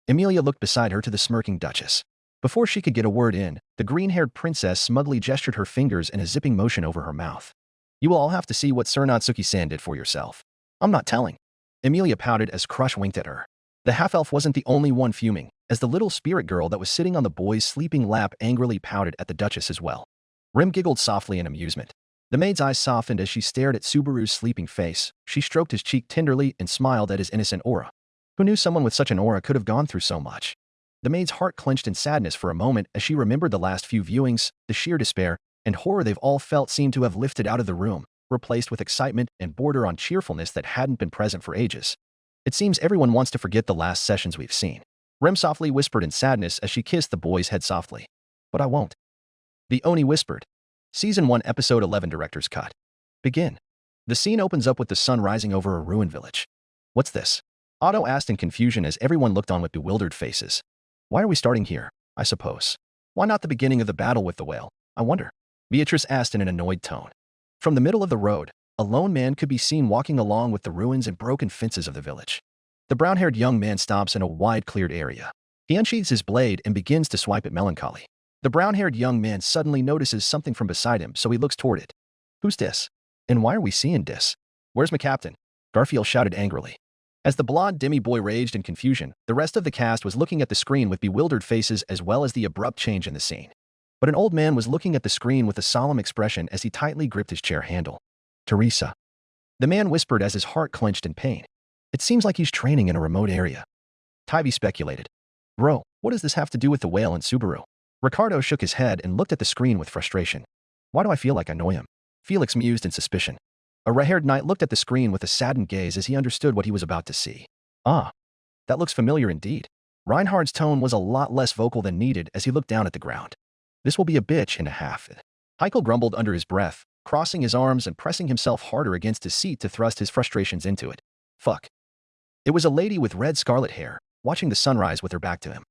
Speaker 2: Emilia looked beside her to the smirking Duchess. Before she could get a word in, the green-haired princess smugly gestured her fingers in a zipping motion over her mouth. You will all have to see what Sir Natsuki-san did for yourself. I'm not telling. Emilia pouted as Crush winked at her. The half-elf wasn't the only one fuming, as the little spirit girl that was sitting on the boy's sleeping lap angrily pouted at the Duchess as well. Rim giggled softly in amusement. The maid's eyes softened as she stared at Subaru's sleeping face. She stroked his cheek tenderly and smiled at his innocent aura. Who knew someone with such an aura could have gone through so much? The maid's heart clenched in sadness for a moment as she remembered the last few viewings. The sheer despair and horror they've all felt seemed to have lifted out of the room, replaced with excitement and border on cheerfulness that hadn't been present for ages. It seems everyone wants to forget the last sessions we've seen. Rem softly whispered in sadness as she kissed the boy's head softly. But I won't. The Oni whispered. Season 1, Episode 11 Director's Cut. Begin. The scene opens up with the sun rising over a ruined village. What's this? Otto asked in confusion as everyone looked on with bewildered faces. Why are we starting here, I suppose? Why not the beginning of the battle with the whale, I wonder? Beatrice asked in an annoyed tone. From the middle of the road, a lone man could be seen walking along with the ruins and broken fences of the village. The brown-haired young man stops in a wide cleared area. He unsheathes his blade and begins to swipe at melancholy. The brown-haired young man suddenly notices something from beside him, so he looks toward it. Who's this? And why are we seeing this? Where's my captain? Garfield shouted angrily. As the blonde demi-boy raged in confusion, the rest of the cast was looking at the screen with bewildered faces as well as the abrupt change in the scene. But an old man was looking at the screen with a solemn expression as he tightly gripped his chair handle. Teresa. The man whispered as his heart clenched in pain. It seems like he's training in a remote area. Tybee speculated. Bro, what does this have to do with the whale and Subaru? Ricardo shook his head and looked at the screen with frustration. Why do I feel like I know him? Felix mused in suspicion. A red-haired knight looked at the screen with a saddened gaze as he understood what he was about to see. Ah, that looks familiar indeed. Reinhard's tone was a lot less vocal than needed as he looked down at the ground. This will be a bitch and a half. Heikel grumbled under his breath, crossing his arms and pressing himself harder against his seat to thrust his frustrations into it. Fuck. It was a lady with red scarlet hair, watching the sunrise with her back to him.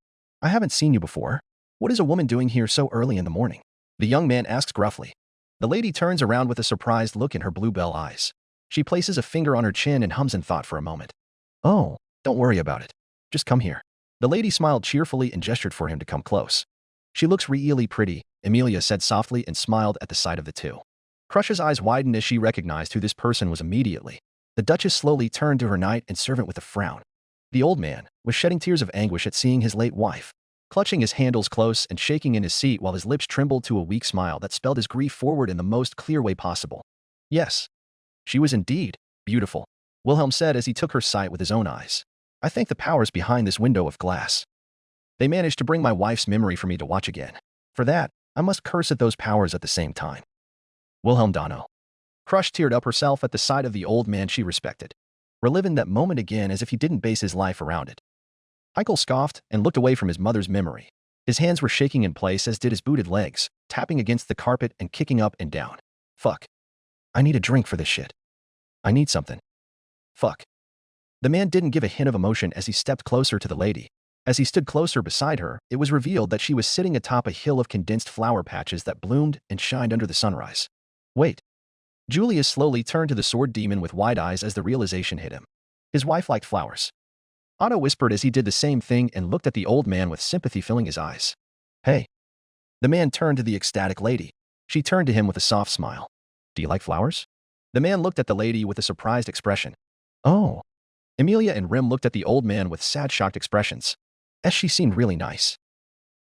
Speaker 2: I haven't seen you before. What is a woman doing here so early in the morning? The young man asks gruffly. The lady turns around with a surprised look in her bluebell eyes. She places a finger on her chin and hums in thought for a moment. Oh, don't worry about it. Just come here. The lady smiled cheerfully and gestured for him to come close. She looks really pretty, Emilia said softly and smiled at the sight of the two. Crush's eyes widened as she recognized who this person was immediately. The Duchess slowly turned to her knight and servant with a frown. The old man was shedding tears of anguish at seeing his late wife, clutching his handles close and shaking in his seat while his lips trembled to a weak smile that spelled his grief forward in the most clear way possible. Yes, she was indeed beautiful, Wilhelm said as he took her sight with his own eyes. I thank the powers behind this window of glass. They managed to bring my wife's memory for me to watch again. For that, I must curse at those powers at the same time. Wilhelm Donno. Crush teared up herself at the sight of the old man she respected, reliving that moment again as if he didn't base his life around it. Heikel scoffed and looked away from his mother's memory. His hands were shaking in place as did his booted legs, tapping against the carpet and kicking up and down. Fuck. I need a drink for this shit. I need something. Fuck. The man didn't give a hint of emotion as he stepped closer to the lady. As he stood closer beside her, it was revealed that she was sitting atop a hill of condensed flower patches that bloomed and shined under the sunrise. Wait. Julius slowly turned to the sword demon with wide eyes as the realization hit him. His wife liked flowers. Otto whispered as he did the same thing and looked at the old man with sympathy filling his eyes. Hey. The man turned to the ecstatic lady. She turned to him with a soft smile. Do you like flowers? The man looked at the lady with a surprised expression. Oh. Emilia and Rem looked at the old man with sad, shocked expressions. She seemed really nice.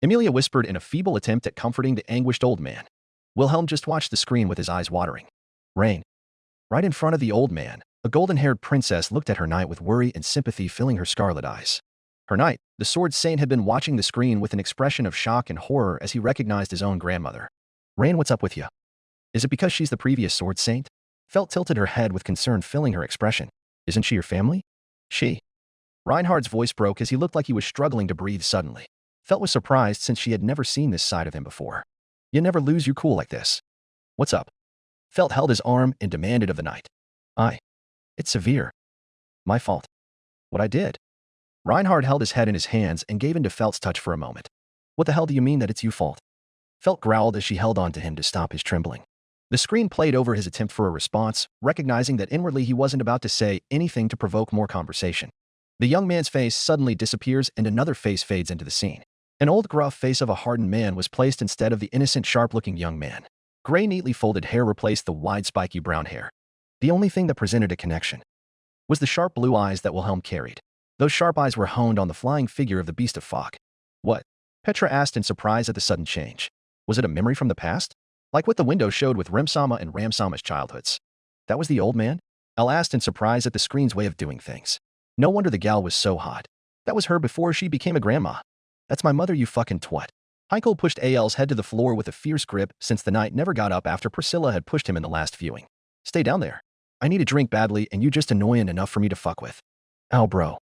Speaker 2: Emilia whispered in a feeble attempt at comforting the anguished old man. Wilhelm just watched the screen with his eyes watering. Rain. Right in front of the old man, a golden-haired princess looked at her knight with worry and sympathy filling her scarlet eyes. Her knight, the sword saint, had been watching the screen with an expression of shock and horror as he recognized his own grandmother. Rain, what's up with you? Is it because she's the previous sword saint? Felt tilted her head with concern filling her expression. Isn't she your family? She. Reinhard's voice broke as he looked like he was struggling to breathe suddenly. Felt was surprised since she had never seen this side of him before. You never lose your cool like this. What's up? Felt held his arm and demanded of the knight. It's severe. My fault. What I did? Reinhard held his head in his hands and gave in to Felt's touch for a moment. What the hell do you mean that it's your fault? Felt growled as she held on to him to stop his trembling. The screen played over his attempt for a response, recognizing that inwardly he wasn't about to say anything to provoke more conversation. The young man's face suddenly disappears and another face fades into the scene. An old gruff face of a hardened man was placed instead of the innocent sharp-looking young man. Gray neatly folded hair replaced the wide spiky brown hair. The only thing that presented a connection was the sharp blue eyes that Wilhelm carried. Those sharp eyes were honed on the flying figure of the beast of Fok. What? Petra asked in surprise at the sudden change. Was it a memory from the past? Like what the window showed with Remsama and Ramsama's childhoods. That was the old man? Elle asked in surprise at the screen's way of doing things. No wonder the gal was so hot. That was her before she became a grandma. That's my mother, you fucking twat. Heikel pushed AL's head to the floor with a fierce grip since the knight never got up after Priscilla had pushed him in the last viewing. Stay down there. I need a drink badly and you just annoying enough for me to fuck with. Ow, bro.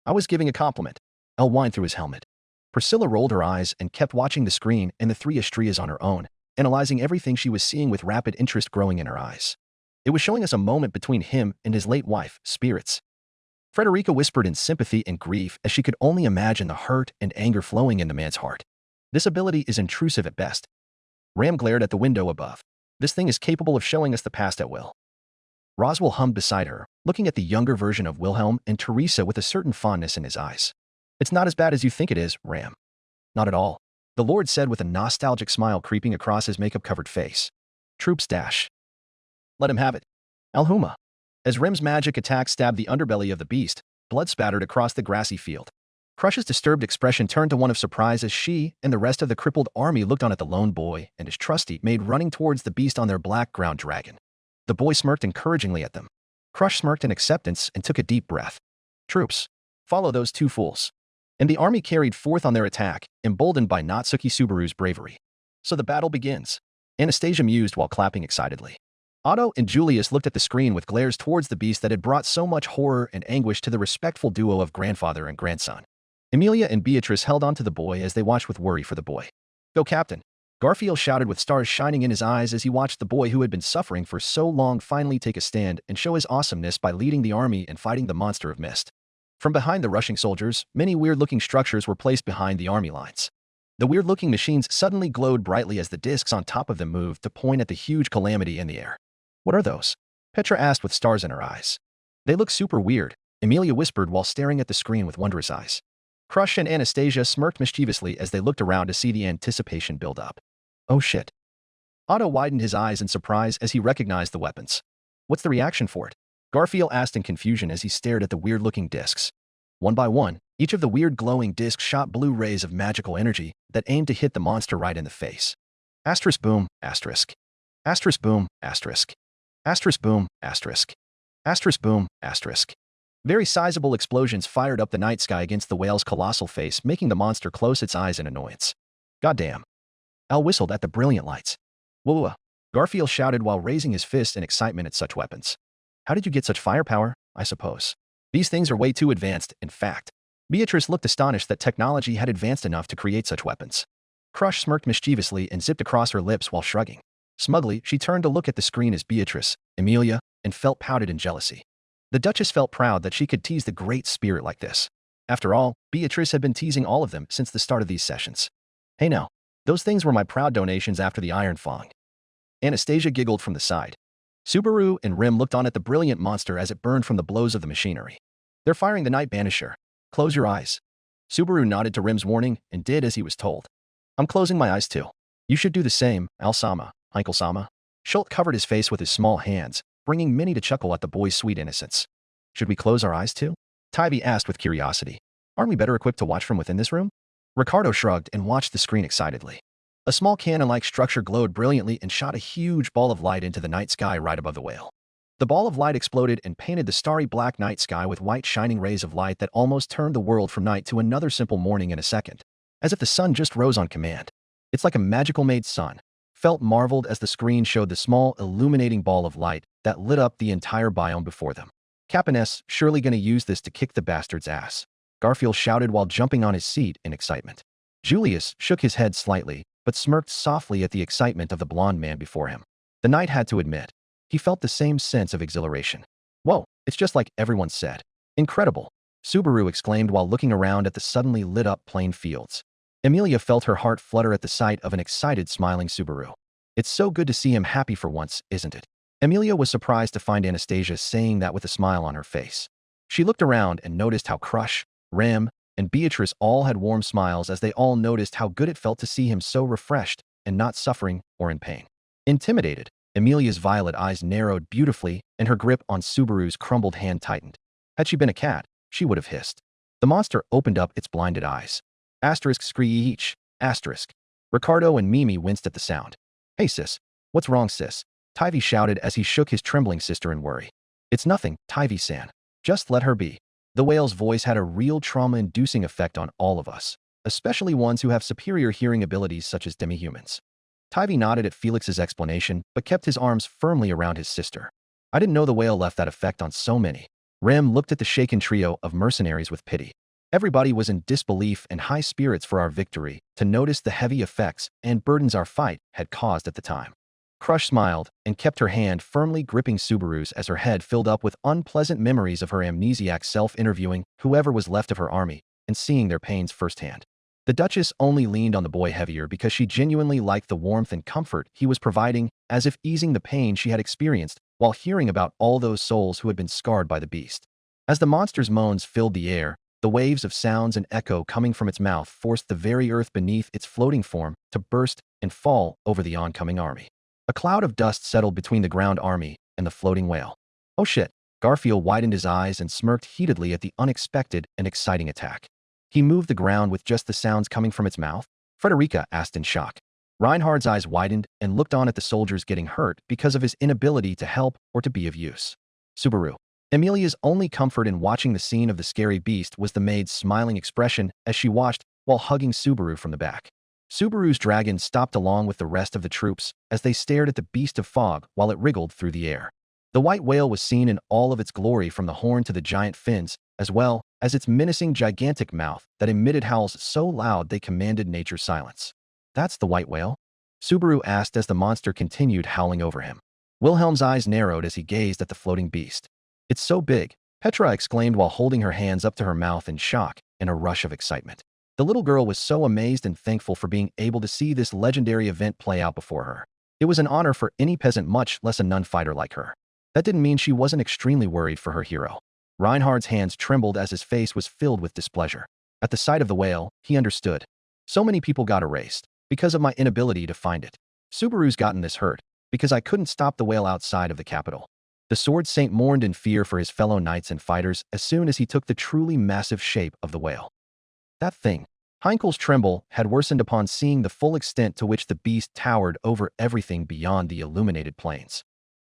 Speaker 2: I was giving a compliment. Elle whined through his helmet. Priscilla rolled her eyes and kept watching the screen and the three Estrias on her own, analyzing everything she was seeing with rapid interest growing in her eyes. It was showing us a moment between him and his late wife, Spirits. Frederica whispered in sympathy and grief as she could only imagine the hurt and anger flowing in the man's heart. This ability is intrusive at best. Ram glared at the window above. This thing is capable of showing us the past at will. Roswell hummed beside her, looking at the younger version of Wilhelm and Teresa with a certain fondness in his eyes. It's not as bad as you think it is, Ram. Not at all, the Lord said with a nostalgic smile creeping across his makeup-covered face. Troops dash. Let him have it. Alhuma. As Rem's magic attack stabbed the underbelly of the beast, blood spattered across the grassy field. Crush's disturbed expression turned to one of surprise as she and the rest of the crippled army looked on at the lone boy and his trusty maid running towards the beast on their black ground dragon. The boy smirked encouragingly at them. Crush smirked in acceptance and took a deep breath. Troops, follow those two fools. And the army carried forth on their attack, emboldened by Natsuki Subaru's bravery. So the battle begins. Anastasia mused while clapping excitedly. Otto and Julius looked at the screen with glares towards the beast that had brought so much horror and anguish to the respectful duo of grandfather and grandson. Emilia and Beatrice held on to the boy as they watched with worry for the boy. Go, Captain! Garfield shouted with stars shining in his eyes as he watched the boy who had been suffering for so long finally take a stand and show his awesomeness by leading the army and fighting the monster of mist. From behind the rushing soldiers, many weird-looking structures were placed behind the army lines. The weird-looking machines suddenly glowed brightly as the discs on top of them moved to point at the huge calamity in the air. What are those? Petra asked with stars in her eyes. They look super weird, Emilia whispered while staring at the screen with wondrous eyes. Crush and Anastasia smirked mischievously as they looked around to see the anticipation build up. Oh shit. Otto widened his eyes in surprise as he recognized the weapons. What's the reaction for it? Garfield asked in confusion as he stared at the weird-looking discs. One by one, each of the weird glowing discs shot blue rays of magical energy that aimed to hit the monster right in the face. Asterisk boom, asterisk. Asterisk boom, asterisk. Asterisk boom, asterisk. Asterisk boom, asterisk. Very sizable explosions fired up the night sky against the whale's colossal face, making the monster close its eyes in annoyance. Goddamn. Al whistled at the brilliant lights. Whoa, Garfield shouted while raising his fist in excitement at such weapons. How did you get such firepower, I suppose? These things are way too advanced, in fact. Beatrice looked astonished that technology had advanced enough to create such weapons. Crush smirked mischievously and zipped across her lips while shrugging. Smugly, she turned to look at the screen as Beatrice, Emilia, and felt pouted in jealousy. The Duchess felt proud that she could tease the Great Spirit like this. After all, Beatrice had been teasing all of them since the start of these sessions. Hey now, those things were my proud donations after the Iron Fang. Anastasia giggled from the side. Subaru and Rim looked on at the brilliant monster as it burned from the blows of the machinery. They're firing the Night Banisher. Close your eyes. Subaru nodded to Rim's warning and did as he was told. I'm closing my eyes too. You should do the same, Al-sama, Heinkel-sama. Schultz covered his face with his small hands, bringing Minnie to chuckle at the boy's sweet innocence. Should we close our eyes too? Tybee asked with curiosity. Aren't we better equipped to watch from within this room? Ricardo shrugged and watched the screen excitedly. A small cannon-like structure glowed brilliantly and shot a huge ball of light into the night sky right above the whale. The ball of light exploded and painted the starry black night sky with white shining rays of light that almost turned the world from night to another simple morning in a second, as if the sun just rose on command. It's like a magical made sun. Felt marveled as the screen showed the small, illuminating ball of light that lit up the entire biome before them. Captain S surely gonna use this to kick the bastard's ass. Garfield shouted while jumping on his seat in excitement. Julius shook his head slightly, but smirked softly at the excitement of the blonde man before him. The knight had to admit, he felt the same sense of exhilaration. Whoa, it's just like everyone said. Incredible, Subaru exclaimed while looking around at the suddenly lit-up plain fields. Emilia felt her heart flutter at the sight of an excited, smiling Subaru. It's so good to see him happy for once, isn't it? Emilia was surprised to find Anastasia saying that with a smile on her face. She looked around and noticed how Crush, Rim, and Beatrice all had warm smiles as they all noticed how good it felt to see him so refreshed and not suffering or in pain. Intimidated, Emilia's violet eyes narrowed beautifully and her grip on Subaru's crumbled hand tightened. Had she been a cat, she would have hissed. The monster opened up its blinded eyes. Asterisk screech, asterisk. Ricardo and Mimi winced at the sound. Hey sis, what's wrong sis? Tybee shouted as he shook his trembling sister in worry. It's nothing, Tybee-san. Just let her be. The whale's voice had a real trauma-inducing effect on all of us, especially ones who have superior hearing abilities such as demi-humans. Tybee nodded at Felix's explanation, but kept his arms firmly around his sister. I didn't know the whale left that effect on so many. Rem looked at the shaken trio of mercenaries with pity. Everybody was in disbelief and high spirits for our victory to notice the heavy effects and burdens our fight had caused at the time. Crush smiled and kept her hand firmly gripping Subaru's as her head filled up with unpleasant memories of her amnesiac self interviewing whoever was left of her army and seeing their pains firsthand. The Duchess only leaned on the boy heavier because she genuinely liked the warmth and comfort he was providing, as if easing the pain she had experienced while hearing about all those souls who had been scarred by the beast. As the monster's moans filled the air, the waves of sounds and echo coming from its mouth forced the very earth beneath its floating form to burst and fall over the oncoming army. A cloud of dust settled between the ground army and the floating whale. Oh shit, Garfield widened his eyes and smirked heatedly at the unexpected and exciting attack. He moved the ground with just the sounds coming from its mouth? Frederica asked in shock. Reinhardt's eyes widened and looked on at the soldiers getting hurt because of his inability to help or to be of use. Subaru. Emilia's only comfort in watching the scene of the scary beast was the maid's smiling expression as she watched while hugging Subaru from the back. Subaru's dragon stopped along with the rest of the troops as they stared at the beast of fog while it wriggled through the air. The white whale was seen in all of its glory from the horn to the giant fins, as well as its menacing gigantic mouth that emitted howls so loud they commanded nature's silence. That's the white whale? Subaru asked as the monster continued howling over him. Wilhelm's eyes narrowed as he gazed at the floating beast. It's so big, Petra exclaimed while holding her hands up to her mouth in shock and a rush of excitement. The little girl was so amazed and thankful for being able to see this legendary event play out before her. It was an honor for any peasant, much less a nun-fighter like her. That didn't mean she wasn't extremely worried for her hero. Reinhardt's hands trembled as his face was filled with displeasure. At the sight of the whale, he understood. So many people got erased because of my inability to find it. Subaru's gotten this hurt because I couldn't stop the whale outside of the capital. The Sword Saint mourned in fear for his fellow knights and fighters as soon as he took the truly massive shape of the whale. That thing. Heinkel's tremble had worsened upon seeing the full extent to which the beast towered over everything beyond the illuminated plains.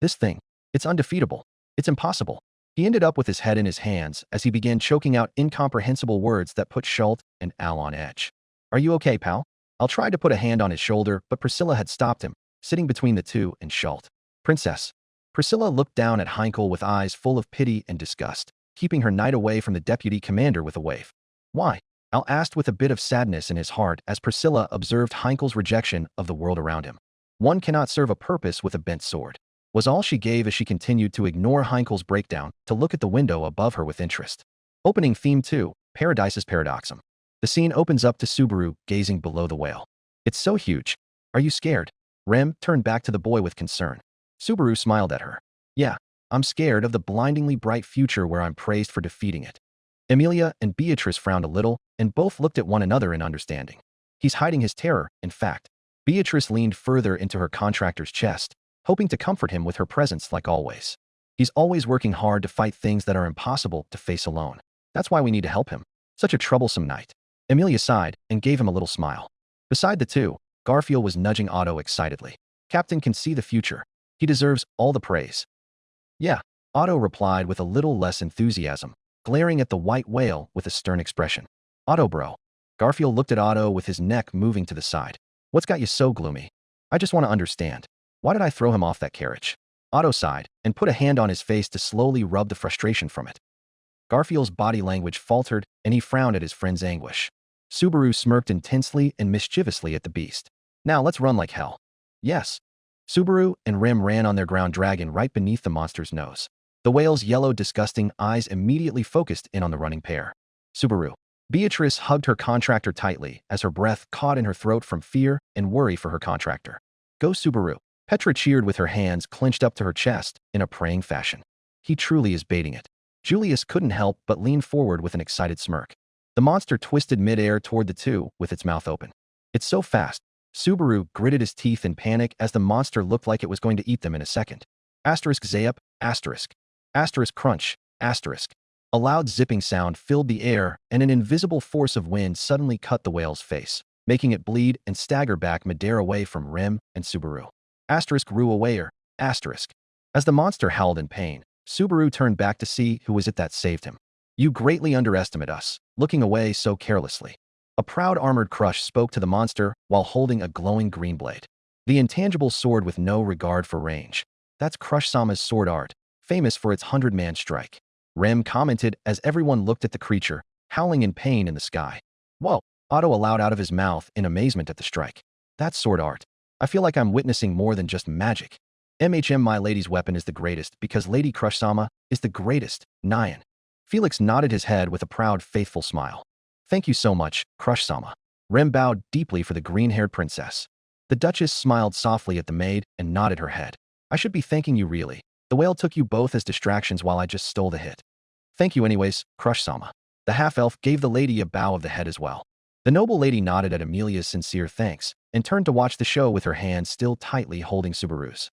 Speaker 2: This thing. It's undefeatable. It's impossible. He ended up with his head in his hands as he began choking out incomprehensible words that put Schult and Al on edge. Are you okay, pal? Al tried to put a hand on his shoulder, but Priscilla had stopped him, sitting between the two and Schult. Princess. Priscilla looked down at Heinkel with eyes full of pity and disgust, keeping her knight away from the deputy commander with a wave. Why? Al asked with a bit of sadness in his heart as Priscilla observed Heinkel's rejection of the world around him. One cannot serve a purpose with a bent sword, was all she gave as she continued to ignore Heinkel's breakdown to look at the window above her with interest. Opening Theme 2, Paradise's Paradoxum. The scene opens up to Subaru gazing below the whale. It's so huge. Are you scared? Rem turned back to the boy with concern. Subaru smiled at her. Yeah, I'm scared of the blindingly bright future where I'm praised for defeating it. Emilia and Beatrice frowned a little, and both looked at one another in understanding. He's hiding his terror, in fact. Beatrice leaned further into her contractor's chest, hoping to comfort him with her presence like always. He's always working hard to fight things that are impossible to face alone. That's why we need to help him. Such a troublesome knight. Emilia sighed and gave him a little smile. Beside the two, Garfield was nudging Otto excitedly. Captain can see the future. He deserves all the praise. Yeah, Otto replied with a little less enthusiasm, glaring at the white whale with a stern expression. Otto, bro. Garfield looked at Otto with his neck moving to the side. What's got you so gloomy? I just want to understand. Why did I throw him off that carriage? Otto sighed and put a hand on his face to slowly rub the frustration from it. Garfield's body language faltered and he frowned at his friend's anguish. Subaru smirked intensely and mischievously at the beast. Now let's run like hell. Yes. Subaru and Rem ran on their ground dragon right beneath the monster's nose. The whale's yellow, disgusting eyes immediately focused in on the running pair. Subaru. Beatrice hugged her contractor tightly as her breath caught in her throat from fear and worry for her contractor. Go, Subaru. Petra cheered with her hands clenched up to her chest in a praying fashion. He truly is baiting it. Julius couldn't help but lean forward with an excited smirk. The monster twisted midair toward the two with its mouth open. It's so fast. Subaru gritted his teeth in panic as the monster looked like it was going to eat them in a second. Asterisk zayup, asterisk. Asterisk crunch, asterisk. A loud zipping sound filled the air and an invisible force of wind suddenly cut the whale's face, making it bleed and stagger back midair away from Rem and Subaru. Asterisk rue awayer, asterisk. As the monster howled in pain, Subaru turned back to see who was it that saved him. You greatly underestimate us, looking away so carelessly. A proud armored Crush spoke to the monster while holding a glowing green blade. The intangible sword with no regard for range. That's Crush-sama's sword art, famous for its 100-man strike. Rem commented as everyone looked at the creature, howling in pain in the sky. Whoa, Otto allowed out of his mouth in amazement at the strike. That's sword art. I feel like I'm witnessing more than just magic. My lady's weapon is the greatest because Lady Crush-sama is the greatest, Nyan. Felix nodded his head with a proud, faithful smile. Thank you so much, Crush-sama. Rem bowed deeply for the green-haired princess. The Duchess smiled softly at the maid and nodded her head. I should be thanking you really. The whale took you both as distractions while I just stole the hit. Thank you anyways, Crush-sama. The half-elf gave the lady a bow of the head as well. The noble lady nodded at Emilia's sincere thanks and turned to watch the show with her hand still tightly holding Subaru's.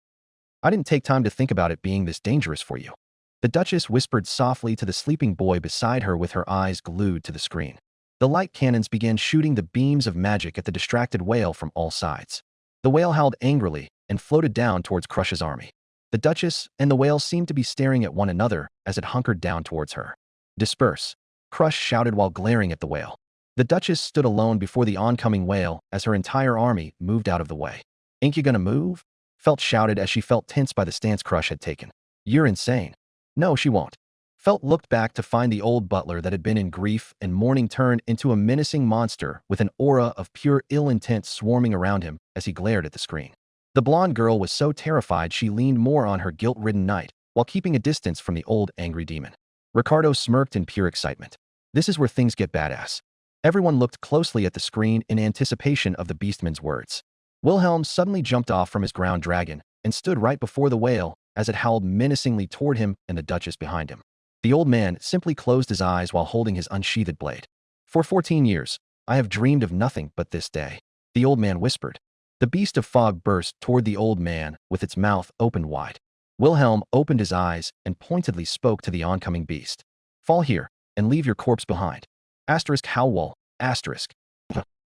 Speaker 2: I didn't take time to think about it being this dangerous for you. The Duchess whispered softly to the sleeping boy beside her with her eyes glued to the screen. The light cannons began shooting the beams of magic at the distracted whale from all sides. The whale howled angrily and floated down towards Crush's army. The Duchess and the whale seemed to be staring at one another as it hunkered down towards her. Disperse! Crush shouted while glaring at the whale. The Duchess stood alone before the oncoming whale as her entire army moved out of the way. Ain't you gonna move? Felt shouted as she felt tense by the stance Crush had taken. You're insane. No, she won't. Felt looked back to find the old butler that had been in grief and mourning turned into a menacing monster with an aura of pure ill intent swarming around him as he glared at the screen. The blonde girl was so terrified she leaned more on her guilt-ridden knight while keeping a distance from the old angry demon. Ricardo smirked in pure excitement. This is where things get badass. Everyone looked closely at the screen in anticipation of the beastman's words. Wilhelm suddenly jumped off from his ground dragon and stood right before the whale as it howled menacingly toward him and the Duchess behind him. The old man simply closed his eyes while holding his unsheathed blade. For 14 years, I have dreamed of nothing but this day, the old man whispered. The beast of fog burst toward the old man with its mouth open wide. Wilhelm opened his eyes and pointedly spoke to the oncoming beast. Fall here, and leave your corpse behind. Asterisk Howell, asterisk.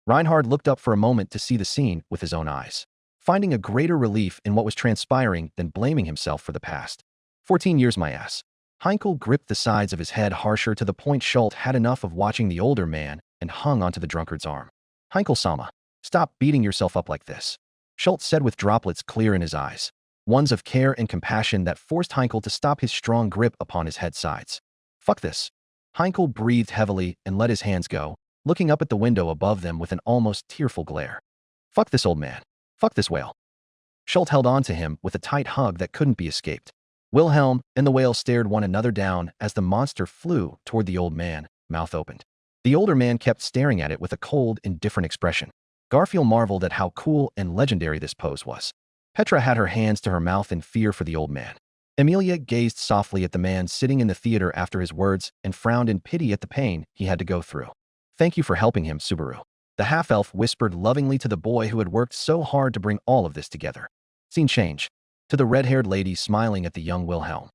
Speaker 2: Reinhard looked up for a moment to see the scene with his own eyes, finding a greater relief in what was transpiring than blaming himself for the past. 14 years, my ass. Heinkel gripped the sides of his head harsher to the point Schult had enough of watching the older man and hung onto the drunkard's arm. Heinkel-sama, stop beating yourself up like this, Schult said with droplets clear in his eyes, ones of care and compassion that forced Heinkel to stop his strong grip upon his head sides. Fuck this. Heinkel breathed heavily and let his hands go, looking up at the window above them with an almost tearful glare. Fuck this old man. Fuck this whale. Schult held on to him with a tight hug that couldn't be escaped. Wilhelm and the whale stared one another down as the monster flew toward the old man, mouth opened. The older man kept staring at it with a cold, indifferent expression. Garfield marveled at how cool and legendary this pose was. Petra had her hands to her mouth in fear for the old man. Emilia gazed softly at the man sitting in the theater after his words and frowned in pity at the pain he had to go through. Thank you for helping him, Subaru. The half-elf whispered lovingly to the boy who had worked so hard to bring all of this together. Scene change. To the red-haired lady smiling at the young Wilhelm.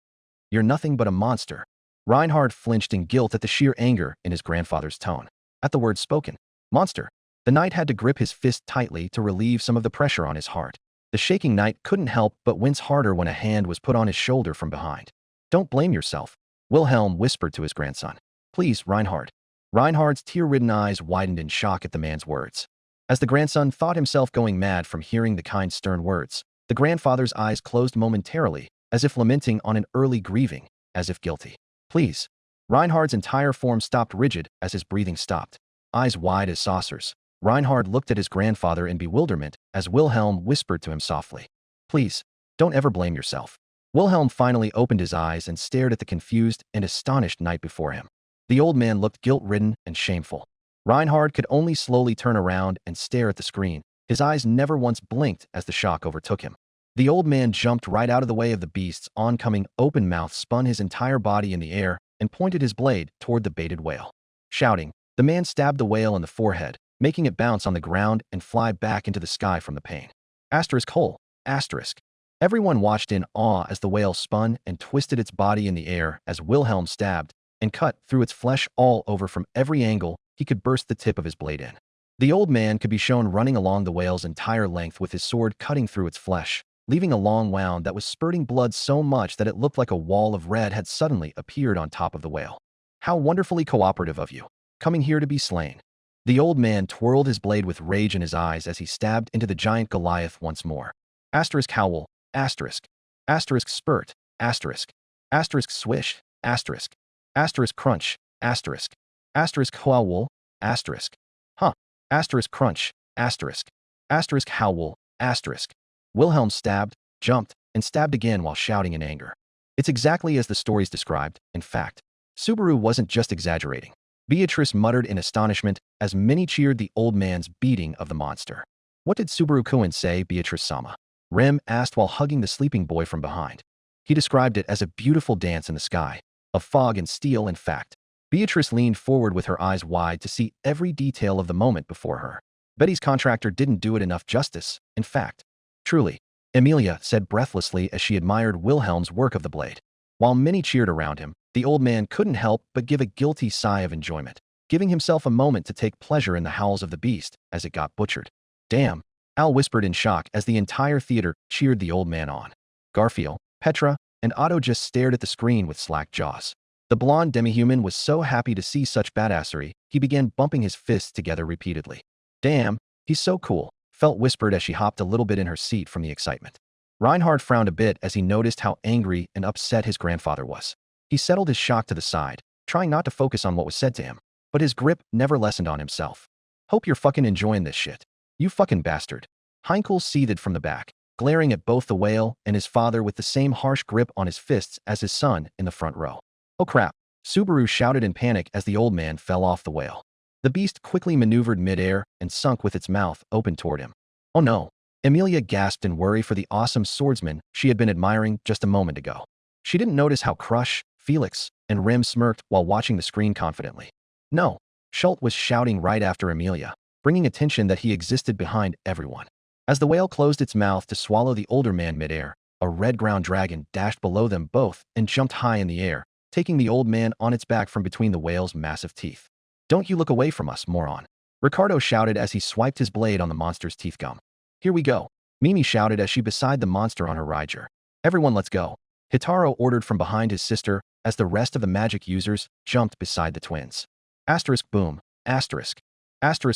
Speaker 2: You're nothing but a monster. Reinhard flinched in guilt at the sheer anger in his grandfather's tone. At the word spoken, monster, the knight had to grip his fist tightly to relieve some of the pressure on his heart. The shaking knight couldn't help but wince harder when a hand was put on his shoulder from behind. Don't blame yourself, Wilhelm whispered to his grandson. Please, Reinhard. Reinhard's tear-ridden eyes widened in shock at the man's words. As the grandson thought himself going mad from hearing the kind, stern words, the grandfather's eyes closed momentarily, as if lamenting on an early grieving, as if guilty. Please. Reinhard's entire form stopped rigid as his breathing stopped. Eyes wide as saucers, Reinhard looked at his grandfather in bewilderment as Wilhelm whispered to him softly. Please, don't ever blame yourself. Wilhelm finally opened his eyes and stared at the confused and astonished knight before him. The old man looked guilt-ridden and shameful. Reinhard could only slowly turn around and stare at the screen. His eyes never once blinked as the shock overtook him. The old man jumped right out of the way of the beast's oncoming open mouth, spun his entire body in the air, and pointed his blade toward the baited whale. Shouting, the man stabbed the whale in the forehead, making it bounce on the ground and fly back into the sky from the pain. Asterisk hole, asterisk. Everyone watched in awe as the whale spun and twisted its body in the air as Wilhelm stabbed and cut through its flesh all over from every angle he could burst the tip of his blade in. The old man could be shown running along the whale's entire length with his sword cutting through its flesh, leaving a long wound that was spurting blood so much that it looked like a wall of red had suddenly appeared on top of the whale. How wonderfully cooperative of you, coming here to be slain. The old man twirled his blade with rage in his eyes as he stabbed into the giant Goliath once more. Asterisk howl, asterisk. Asterisk spurt, asterisk. Asterisk swish, asterisk. Asterisk crunch, asterisk. Asterisk howl, asterisk. Huh. Asterisk crunch, asterisk. Asterisk howl, asterisk. Wilhelm stabbed, jumped, and stabbed again while shouting in anger. It's exactly as the stories described, in fact. Subaru wasn't just exaggerating. Beatrice muttered in astonishment as many cheered the old man's beating of the monster. What did Subaru-kun say, Beatrice-sama? Rem asked while hugging the sleeping boy from behind. He described it as a beautiful dance in the sky, of fog and steel, in fact. Beatrice leaned forward with her eyes wide to see every detail of the moment before her. Betty's contractor didn't do it enough justice, in fact. Truly, Emilia said breathlessly as she admired Wilhelm's work of the blade. While many cheered around him, the old man couldn't help but give a guilty sigh of enjoyment, giving himself a moment to take pleasure in the howls of the beast as it got butchered. Damn, Al whispered in shock as the entire theater cheered the old man on. Garfield, Petra, and Otto just stared at the screen with slack jaws. The blonde demi-human was so happy to see such badassery, he began bumping his fists together repeatedly. Damn, he's so cool, Felt whispered as she hopped a little bit in her seat from the excitement. Reinhard frowned a bit as he noticed how angry and upset his grandfather was. He settled his shock to the side, trying not to focus on what was said to him, but his grip never lessened on himself. Hope you're fucking enjoying this shit. You fucking bastard. Heinkel seethed from the back, glaring at both the whale and his father with the same harsh grip on his fists as his son in the front row. Oh crap, Subaru shouted in panic as the old man fell off the whale. The beast quickly maneuvered mid-air and sunk with its mouth open toward him. Oh no, Emilia gasped in worry for the awesome swordsman she had been admiring just a moment ago. She didn't notice how Crush, Felix, and Rem smirked while watching the screen confidently. No, Schult was shouting right after Emilia, bringing attention that he existed behind everyone. As the whale closed its mouth to swallow the older man mid-air, A red ground dragon dashed below them both and jumped high in the air, taking the old man on its back from between the whale's massive teeth. "Don't you look away from us, moron," Ricardo shouted as he swiped his blade on the monster's teeth gum. "Here we go," Mimi shouted as she beside the monster on her rider. "Everyone let's go," Hitaro ordered from behind his sister as the rest of the magic users jumped beside the twins. Asterisk boom, asterisk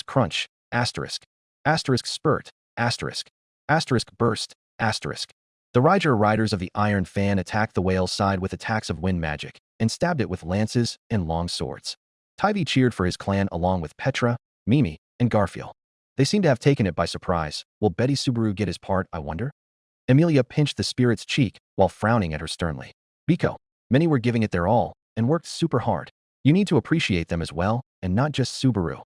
Speaker 2: crunch, asterisk spurt, asterisk burst, asterisk. The Riger riders of the Iron Fan attacked the whale's side with attacks of wind magic and stabbed it with lances and long swords. Tivy cheered for his clan along with Petra, Mimi, and Garfield. They seem to have taken it by surprise. Will Betty Subaru get his part, I wonder? Emilia pinched the spirit's cheek while frowning at her sternly. Biko, many were giving it their all and worked super hard. You need to appreciate them as well, and not just Subaru.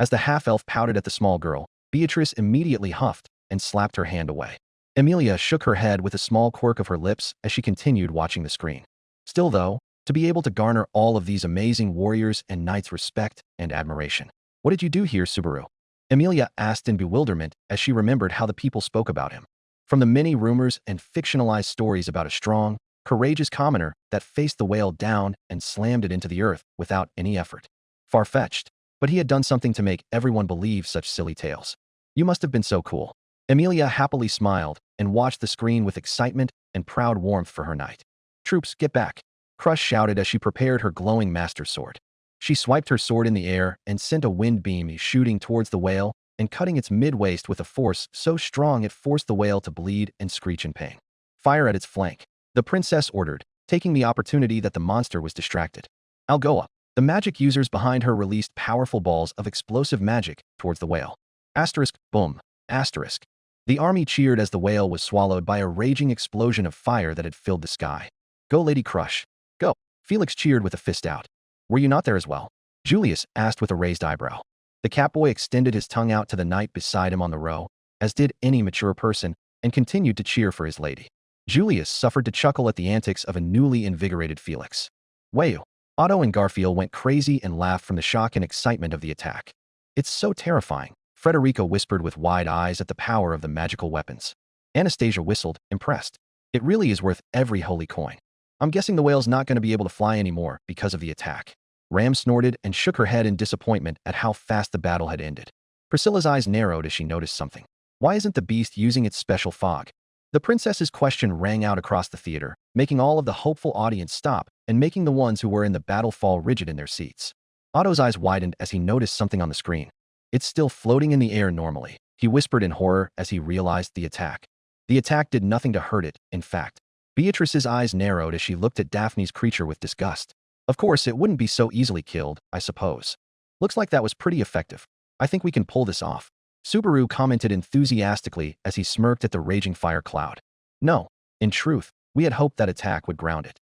Speaker 2: As the half-elf pouted at the small girl, Beatrice immediately huffed and slapped her hand away. Emilia shook her head with a small quirk of her lips as she continued watching the screen. Still though, to be able to garner all of these amazing warriors and knights' respect and admiration. What did you do here, Subaru? Emilia asked in bewilderment as she remembered how the people spoke about him. From the many rumors and fictionalized stories about a strong, courageous commoner that faced the whale down and slammed it into the earth without any effort. Far-fetched, but he had done something to make everyone believe such silly tales. You must have been so cool. Emilia happily smiled and watched the screen with excitement and proud warmth for her knight. Troops, get back, Crush shouted as she prepared her glowing master sword. She swiped her sword in the air and sent a wind beam shooting towards the whale and cutting its mid-waist with a force so strong it forced the whale to bleed and screech in pain. Fire at its flank, the princess ordered, taking the opportunity that the monster was distracted. Algoa, the magic users behind her released powerful balls of explosive magic towards the whale. Asterisk, boom, asterisk. The army cheered as the whale was swallowed by a raging explosion of fire that had filled the sky. Go Lady Crush, go. Felix cheered with a fist out. Were you not there as well? Julius asked with a raised eyebrow. The catboy extended his tongue out to the knight beside him on the row, as did any mature person, and continued to cheer for his lady. Julius suffered to chuckle at the antics of a newly invigorated Felix. Wayu. Otto and Garfield went crazy and laughed from the shock and excitement of the attack. It's so terrifying, Frederica whispered with wide eyes at the power of the magical weapons. Anastasia whistled, impressed. It really is worth every holy coin. I'm guessing the whale's not going to be able to fly anymore because of the attack. Ram snorted and shook her head in disappointment at how fast the battle had ended. Priscilla's eyes narrowed as she noticed something. Why isn't the beast using its special fog? The princess's question rang out across the theater, making all of the hopeful audience stop and making the ones who were in the battle fall rigid in their seats. Otto's eyes widened as he noticed something on the screen. It's still floating in the air normally, he whispered in horror as he realized the attack. The attack did nothing to hurt it, in fact. Beatrice's eyes narrowed as she looked at Daphne's creature with disgust. Of course, it wouldn't be so easily killed, I suppose. Looks like that was pretty effective. I think we can pull this off. Subaru commented enthusiastically as he smirked at the raging fire cloud. No, in truth, we had hoped that attack would ground it.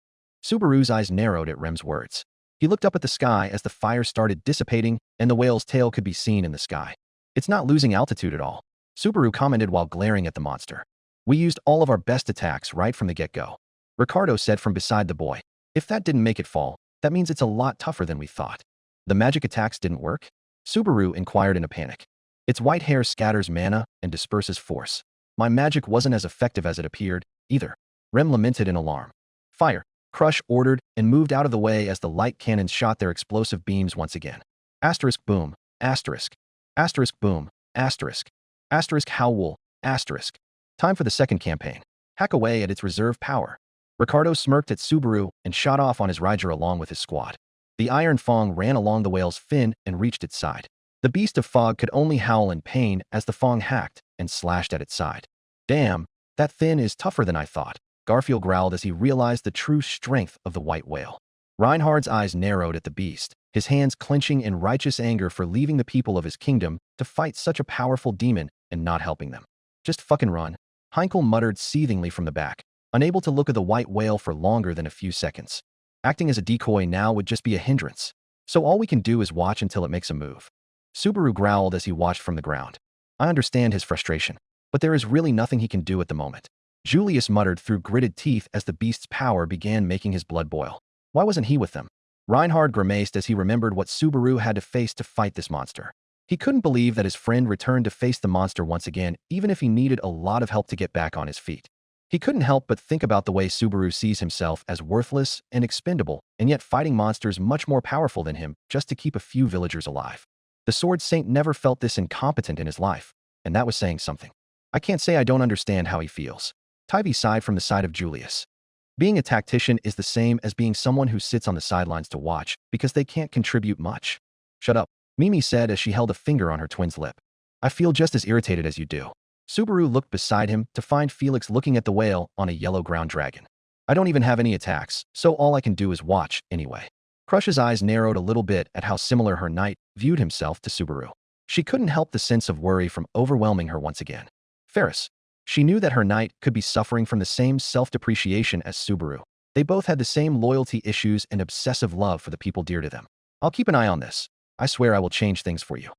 Speaker 2: Subaru's eyes narrowed at Rem's words. He looked up at the sky as the fire started dissipating and the whale's tail could be seen in the sky. It's not losing altitude at all, Subaru commented while glaring at the monster. We used all of our best attacks right from the get-go, Ricardo said from beside the boy. If that didn't make it fall, that means it's a lot tougher than we thought. The magic attacks didn't work? Subaru inquired in a panic. Its white hair scatters mana and disperses force. My magic wasn't as effective as it appeared, either. Rem lamented in alarm. Fire, Crush ordered and moved out of the way as the light cannons shot their explosive beams once again. Asterisk boom, asterisk boom, asterisk howl, asterisk. Time for the second campaign. Hack away at its reserve power. Ricardo smirked at Subaru and shot off on his rider along with his squad. The iron fong ran along the whale's fin and reached its side. The beast of fog could only howl in pain as the fong hacked and slashed at its side. Damn, that fin is tougher than I thought, Garfield growled as he realized the true strength of the white whale. Reinhard's eyes narrowed at the beast, his hands clenching in righteous anger for leaving the people of his kingdom to fight such a powerful demon and not helping them. Just fucking run, Heinkel muttered seethingly from the back, unable to look at the white whale for longer than a few seconds. Acting as a decoy now would just be a hindrance, so all we can do is watch until it makes a move. Subaru growled as he watched from the ground. I understand his frustration, but there is really nothing he can do at the moment. Julius muttered through gritted teeth as the beast's power began making his blood boil. Why wasn't he with them? Reinhard grimaced as he remembered what Subaru had to face to fight this monster. He couldn't believe that his friend returned to face the monster once again, even if he needed a lot of help to get back on his feet. He couldn't help but think about the way Subaru sees himself as worthless and expendable, and yet fighting monsters much more powerful than him just to keep a few villagers alive. The Sword Saint never felt this incompetent in his life, and that was saying something. I can't say I don't understand how he feels. Tivy sighed from the side of Julius. Being a tactician is the same as being someone who sits on the sidelines to watch because they can't contribute much. Shut up, Mimi said as she held a finger on her twin's lip. I feel just as irritated as you do. Subaru looked beside him to find Felix looking at the whale on a yellow ground dragon. I don't even have any attacks, so all I can do is watch, anyway. Crush's eyes narrowed a little bit at how similar her knight viewed himself to Subaru. She couldn't help the sense of worry from overwhelming her once again. Ferris. She knew that her knight could be suffering from the same self-depreciation as Subaru. They both had the same loyalty issues and obsessive love for the people dear to them. I'll keep an eye on this. I swear I will change things for you.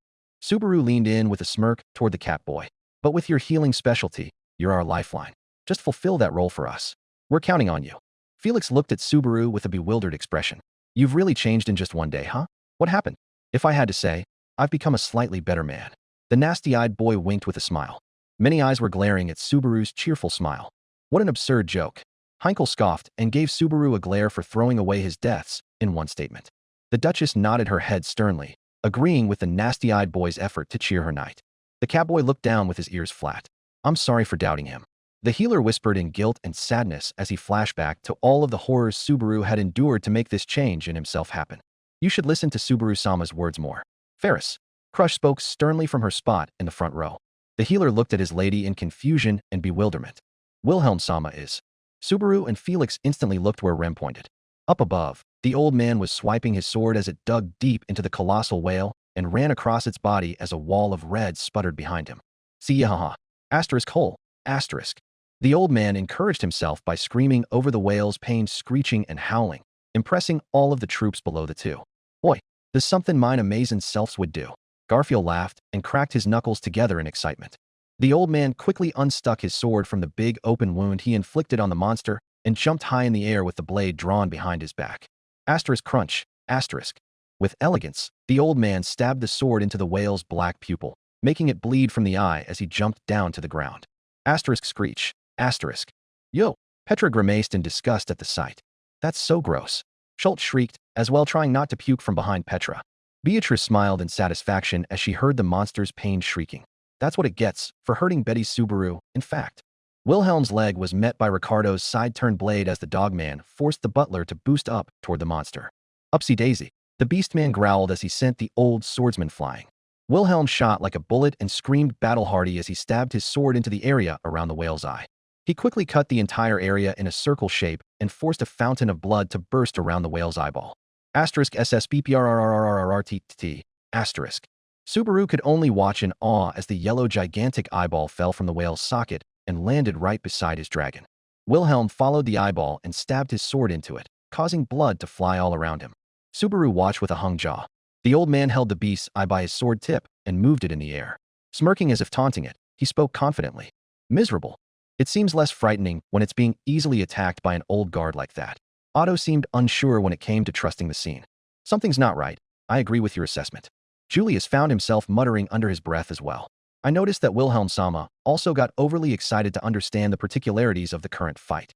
Speaker 2: Subaru leaned in with a smirk toward the Catboy. But with your healing specialty, you're our lifeline. Just fulfill that role for us. We're counting on you. Felix looked at Subaru with a bewildered expression. You've really changed in just one day, huh? What happened? If I had to say, I've become a slightly better man. The nasty-eyed boy winked with a smile. Many eyes were glaring at Subaru's cheerful smile. What an absurd joke. Heinkel scoffed and gave Subaru a glare for throwing away his deaths in one statement. The Duchess nodded her head sternly, agreeing with the nasty-eyed boy's effort to cheer her knight. The Catboy looked down with his ears flat. I'm sorry for doubting him. The healer whispered in guilt and sadness as he flashed back to all of the horrors Subaru had endured to make this change in himself happen. You should listen to Subaru-sama's words more. Ferris. Crush spoke sternly from her spot in the front row. The healer looked at his lady in confusion and bewilderment. Wilhelm-sama is. Subaru and Felix instantly looked where Rem pointed. Up above, the old man was swiping his sword as it dug deep into the colossal whale and ran across its body as a wall of red sputtered behind him. See yahaha. Asterisk hole. Asterisk. The old man encouraged himself by screaming over the whale's pain, screeching and howling, impressing all of the troops below the two. Boy, there's something mine amazing selves would do. Garfield laughed and cracked his knuckles together in excitement. The old man quickly unstuck his sword from the big open wound he inflicted on the monster and jumped high in the air with the blade drawn behind his back. Asterisk crunch. Asterisk. With elegance, the old man stabbed the sword into the whale's black pupil, making it bleed from the eye as he jumped down to the ground. Asterisk screech. Asterisk. Yo! Petra grimaced in disgust at the sight. That's so gross. Schultz shrieked, as well trying not to puke from behind Petra. Beatrice smiled in satisfaction as she heard the monster's pain shrieking. That's what it gets for hurting Betty's Subaru, in fact. Wilhelm's leg was met by Ricardo's side-turned blade as the dogman forced the butler to boost up toward the monster. Upsy-daisy. The beastman growled as he sent the old swordsman flying. Wilhelm shot like a bullet and screamed battle-hardy as he stabbed his sword into the area around the whale's eye. He quickly cut the entire area in a circle shape and forced a fountain of blood to burst around the whale's eyeball. Asterisk SSBPRRRRRRTT. Asterisk. Subaru could only watch in awe as the yellow gigantic eyeball fell from the whale's socket and landed right beside his dragon. Wilhelm followed the eyeball and stabbed his sword into it, causing blood to fly all around him. Subaru watched with a hung jaw. The old man held the beast's eye by his sword tip and moved it in the air. Smirking as if taunting it, he spoke confidently. Miserable. It seems less frightening when it's being easily attacked by an old guard like that. Otto seemed unsure when it came to trusting the scene. Something's not right. I agree with your assessment. Julius found himself muttering under his breath as well. I noticed that Wilhelm-sama also got overly excited to understand the particularities of the current fight.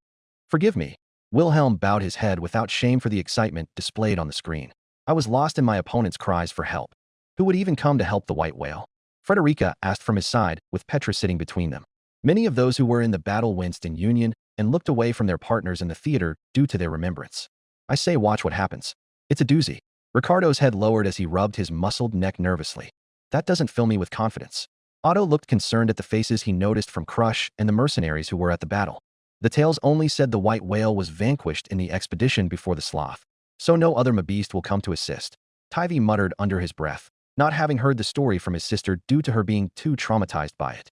Speaker 2: Forgive me. Wilhelm bowed his head without shame for the excitement displayed on the screen. I was lost in my opponent's cries for help. Who would even come to help the white whale? Frederica asked from his side, with Petra sitting between them. Many of those who were in the battle winced in union and looked away from their partners in the theater due to their remembrance. I say watch what happens. It's a doozy. Ricardo's head lowered as he rubbed his muscled neck nervously. That doesn't fill me with confidence. Otto looked concerned at the faces he noticed from Crush and the mercenaries who were at the battle. The tales only said the white whale was vanquished in the expedition before the sloth, so no other Mabeast will come to assist. Tivy muttered under his breath, not having heard the story from his sister due to her being too traumatized by it.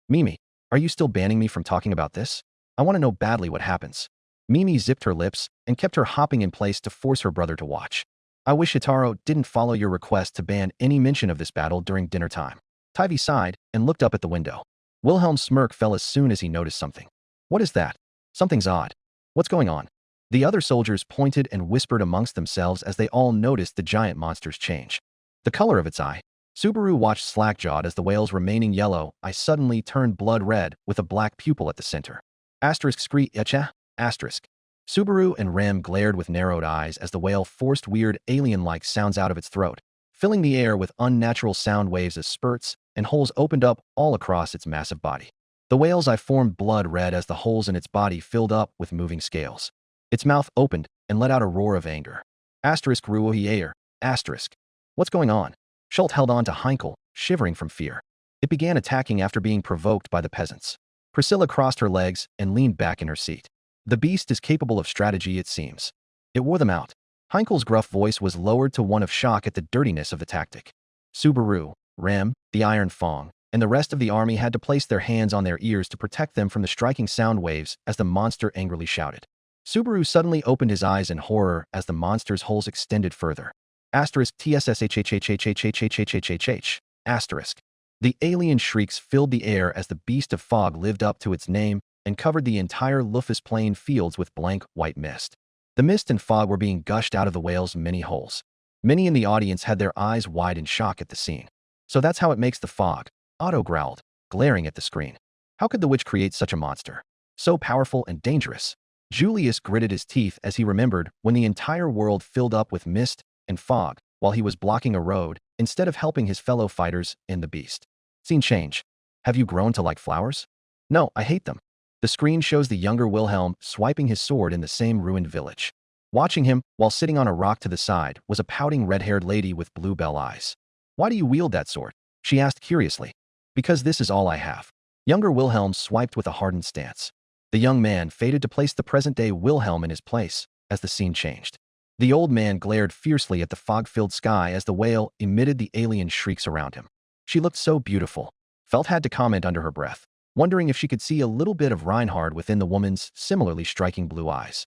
Speaker 2: Mimi, are you still banning me from talking about this? I want to know badly what happens. Mimi zipped her lips and kept her hopping in place to force her brother to watch. I wish Hitaro didn't follow your request to ban any mention of this battle during dinner time. Tivy sighed and looked up at the window. Wilhelm's smirk fell as soon as he noticed something. What is that? Something's odd. What's going on? The other soldiers pointed and whispered amongst themselves as they all noticed the giant monster's change. The color of its eye. Subaru watched slack-jawed as the whale's remaining yellow eye suddenly turned blood red with a black pupil at the center. Asterisk scree echa. Asterisk. Subaru and Rem glared with narrowed eyes as the whale forced weird alien-like sounds out of its throat, filling the air with unnatural sound waves as spurts and holes opened up all across its massive body. The whale's eye formed blood red as the holes in its body filled up with moving scales. Its mouth opened and let out a roar of anger. Asterisk ruohier. Asterisk. What's going on? Schult held on to Heinkel, shivering from fear. It began attacking after being provoked by the peasants. Priscilla crossed her legs and leaned back in her seat. The beast is capable of strategy, it seems. It wore them out. Heinkel's gruff voice was lowered to one of shock at the dirtiness of the tactic. Subaru, Rem, the Iron Fong, and the rest of the army had to place their hands on their ears to protect them from the striking sound waves as the monster angrily shouted. Subaru suddenly opened his eyes in horror as the monster's holes extended further. Asterisk TSSHHHHHHHHHHH. Asterisk. The alien shrieks filled the air as the beast of fog lived up to its name and covered the entire Lufus plain fields with blank white mist. The mist and fog were being gushed out of the whale's many holes. Many in the audience had their eyes wide in shock at the scene. So that's how it makes the fog, Otto growled, glaring at the screen. How could the witch create such a monster? So powerful and dangerous. Julius gritted his teeth as he remembered when the entire world filled up with mist and fog while he was blocking a road instead of helping his fellow fighters in the beast. Scene change. Have you grown to like flowers? No, I hate them. The screen shows the younger Wilhelm swiping his sword in the same ruined village. Watching him, while sitting on a rock to the side, was a pouting red-haired lady with bluebell eyes. Why do you wield that sword? She asked curiously. Because this is all I have. Younger Wilhelm swiped with a hardened stance. The young man faded to place the present-day Wilhelm in his place as the scene changed. The old man glared fiercely at the fog-filled sky as the whale emitted the alien shrieks around him. She looked so beautiful. Felt had to comment under her breath, wondering if she could see a little bit of Reinhard within the woman's similarly striking blue eyes.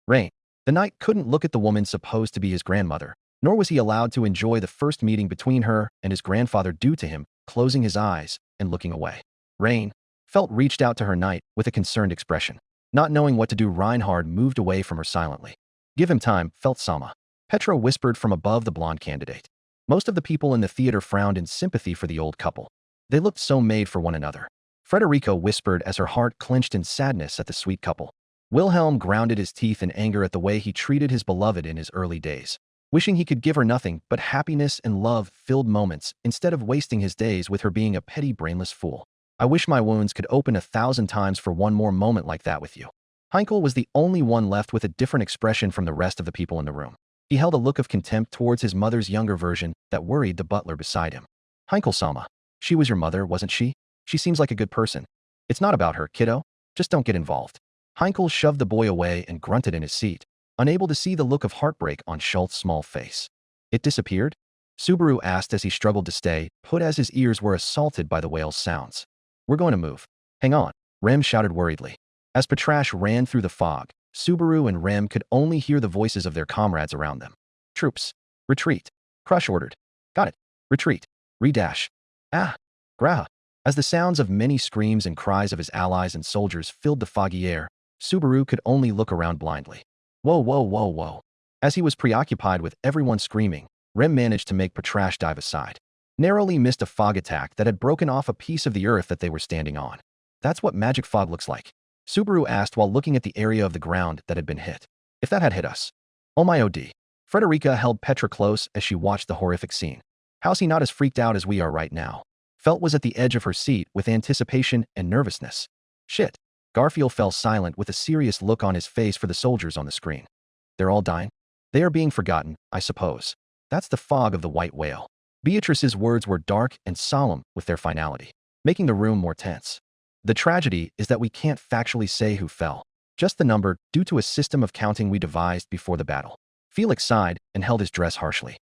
Speaker 2: Rain. The knight couldn't look at the woman supposed to be his grandmother, nor was he allowed to enjoy the first meeting between her and his grandfather due to him closing his eyes and looking away. Rain. Felt reached out to her knight with a concerned expression. Not knowing what to do, Reinhard moved away from her silently. Give him time, felt Sama. Petra whispered from above the blonde candidate. Most of the people in the theater frowned in sympathy for the old couple. They looked so made for one another. Frederica whispered as her heart clenched in sadness at the sweet couple. Wilhelm grounded his teeth in anger at the way he treated his beloved in his early days. Wishing he could give her nothing but happiness and love-filled moments instead of wasting his days with her being a petty, brainless fool. I wish my wounds could open 1,000 times for one more moment like that with you. Heinkel was the only one left with a different expression from the rest of the people in the room. He held a look of contempt towards his mother's younger version that worried the butler beside him. Heinkel-sama. She was your mother, wasn't she? She seems like a good person. It's not about her, kiddo. Just don't get involved. Heinkel shoved the boy away and grunted in his seat, unable to see the look of heartbreak on Schultz's small face. It disappeared? Subaru asked as he struggled to stay put as his ears were assaulted by the whale's sounds. We're going to move. Hang on, Rem shouted worriedly. As Petrash ran through the fog, Subaru and Rem could only hear the voices of their comrades around them. Troops. Retreat. Crush ordered. Got it. Retreat. Redash. Ah. Gra. As the sounds of many screams and cries of his allies and soldiers filled the foggy air, Subaru could only look around blindly. Whoa, whoa, whoa, whoa. As he was preoccupied with everyone screaming, Rem managed to make Petrash dive aside. Narrowly missed a fog attack that had broken off a piece of the earth that they were standing on. That's what magic fog looks like. Subaru asked while looking at the area of the ground that had been hit. If that had hit us. Oh my OD. Frederica held Petra close as she watched the horrific scene. How's he not as freaked out as we are right now? Felt was at the edge of her seat with anticipation and nervousness. Shit. Garfield fell silent with a serious look on his face for the soldiers on the screen. They're all dying? They are being forgotten, I suppose. That's the fog of the white whale. Beatrice's words were dark and solemn with their finality, making the room more tense. The tragedy is that we can't factually say who fell, just the number due to a system of counting we devised before the battle. Felix sighed and held his dress harshly.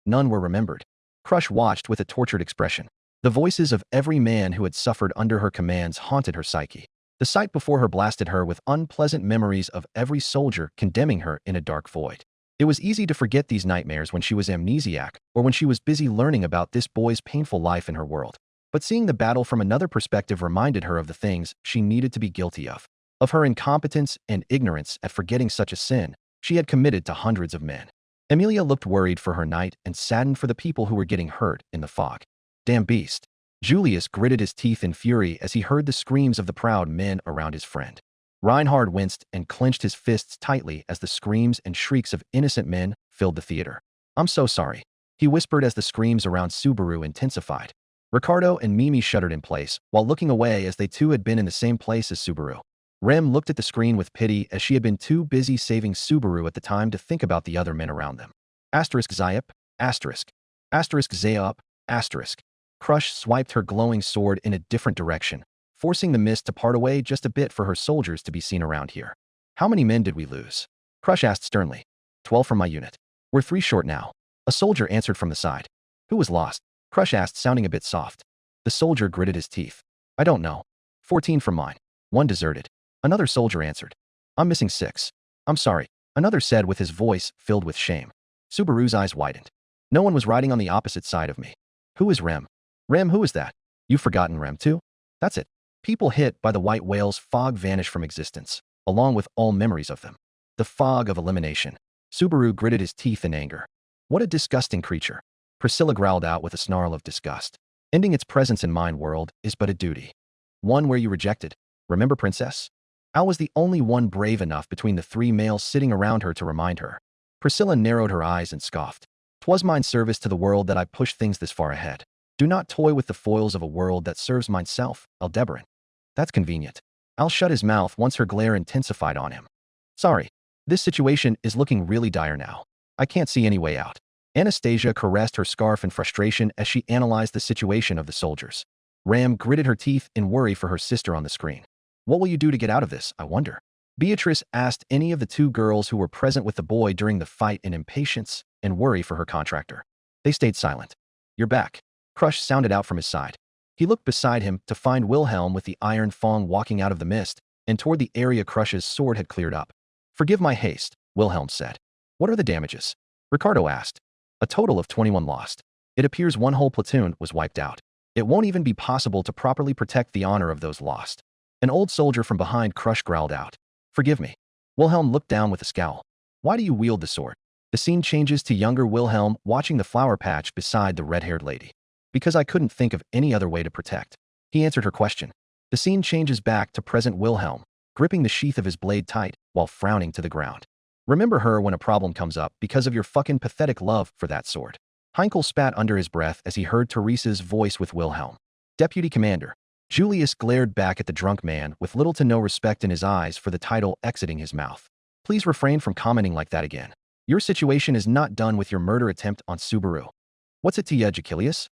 Speaker 2: None were remembered. Crush watched with a tortured expression. The voices of every man who had suffered under her commands haunted her psyche. The sight before her blasted her with unpleasant memories of every soldier condemning her in a dark void. It was easy to forget these nightmares when she was amnesiac or when she was busy learning about this boy's painful life in her world. But seeing the battle from another perspective reminded her of the things she needed to be guilty of her incompetence and ignorance at forgetting such a sin she had committed to hundreds of men. Emilia looked worried for her knight and saddened for the people who were getting hurt in the fog. Damn beast. Julius gritted his teeth in fury as he heard the screams of the proud men around his friend. Reinhard winced and clenched his fists tightly as the screams and shrieks of innocent men filled the theater. I'm so sorry, he whispered as the screams around Subaru intensified. Ricardo and Mimi shuddered in place, while looking away as they too had been in the same place as Subaru. Rem looked at the screen with pity as she had been too busy saving Subaru at the time to think about the other men around them. Asterisk Zayap, asterisk. Asterisk Zayap, asterisk. Crush swiped her glowing sword in a different direction, forcing the mist to part away just a bit for her soldiers to be seen around here. How many men did we lose? Crush asked sternly. 12 from my unit. We're 3 short now. A soldier answered from the side. Who was lost? Crush asked, sounding a bit soft. The soldier gritted his teeth. I don't know. 14 from mine. 1 deserted. Another soldier answered. I'm missing 6. I'm sorry, another said with his voice filled with shame. Subaru's eyes widened. No one was riding on the opposite side of me. Who is Rem? Rem, who is that? You've forgotten Rem too? That's it. People hit by the white whale's fog vanish from existence, along with all memories of them. The fog of elimination. Subaru gritted his teeth in anger. What a disgusting creature. Priscilla growled out with a snarl of disgust. Ending its presence in mine world is but a duty. One where you rejected. Remember, princess? Al was the only one brave enough between the 3 males sitting around her to remind her. Priscilla narrowed her eyes and scoffed. 'Twas mine service to the world that I pushed things this far ahead. Do not toy with the foils of a world that serves mineself, Aldebaran. That's convenient. Al shut his mouth once her glare intensified on him. Sorry. This situation is looking really dire now. I can't see any way out. Anastasia caressed her scarf in frustration as she analyzed the situation of the soldiers. Ram gritted her teeth in worry for her sister on the screen. What will you do to get out of this, I wonder? Beatrice asked any of the 2 girls who were present with the boy during the fight in impatience and worry for her contractor. They stayed silent. You're back. Crush sounded out from his side. He looked beside him to find Wilhelm with the iron fong walking out of the mist and toward the area Crush's sword had cleared up. Forgive my haste, Wilhelm said. What are the damages? Ricardo asked. A total of 21 lost. It appears 1 whole platoon was wiped out. It won't even be possible to properly protect the honor of those lost. An old soldier from behind Crush growled out. Forgive me. Wilhelm looked down with a scowl. Why do you wield the sword? The scene changes to younger Wilhelm watching the flower patch beside the red-haired lady. Because I couldn't think of any other way to protect. He answered her question. The scene changes back to present Wilhelm, gripping the sheath of his blade tight while frowning to the ground. Remember her when a problem comes up because of your fucking pathetic love for that sword. Heinkel spat under his breath as he heard Teresa's voice with Wilhelm. Deputy Commander. Julius glared back at the drunk man with little to no respect in his eyes for the title exiting his mouth. Please refrain from commenting like that again. Your situation is not done with your murder attempt on Subaru. What's it to you, Jachilius?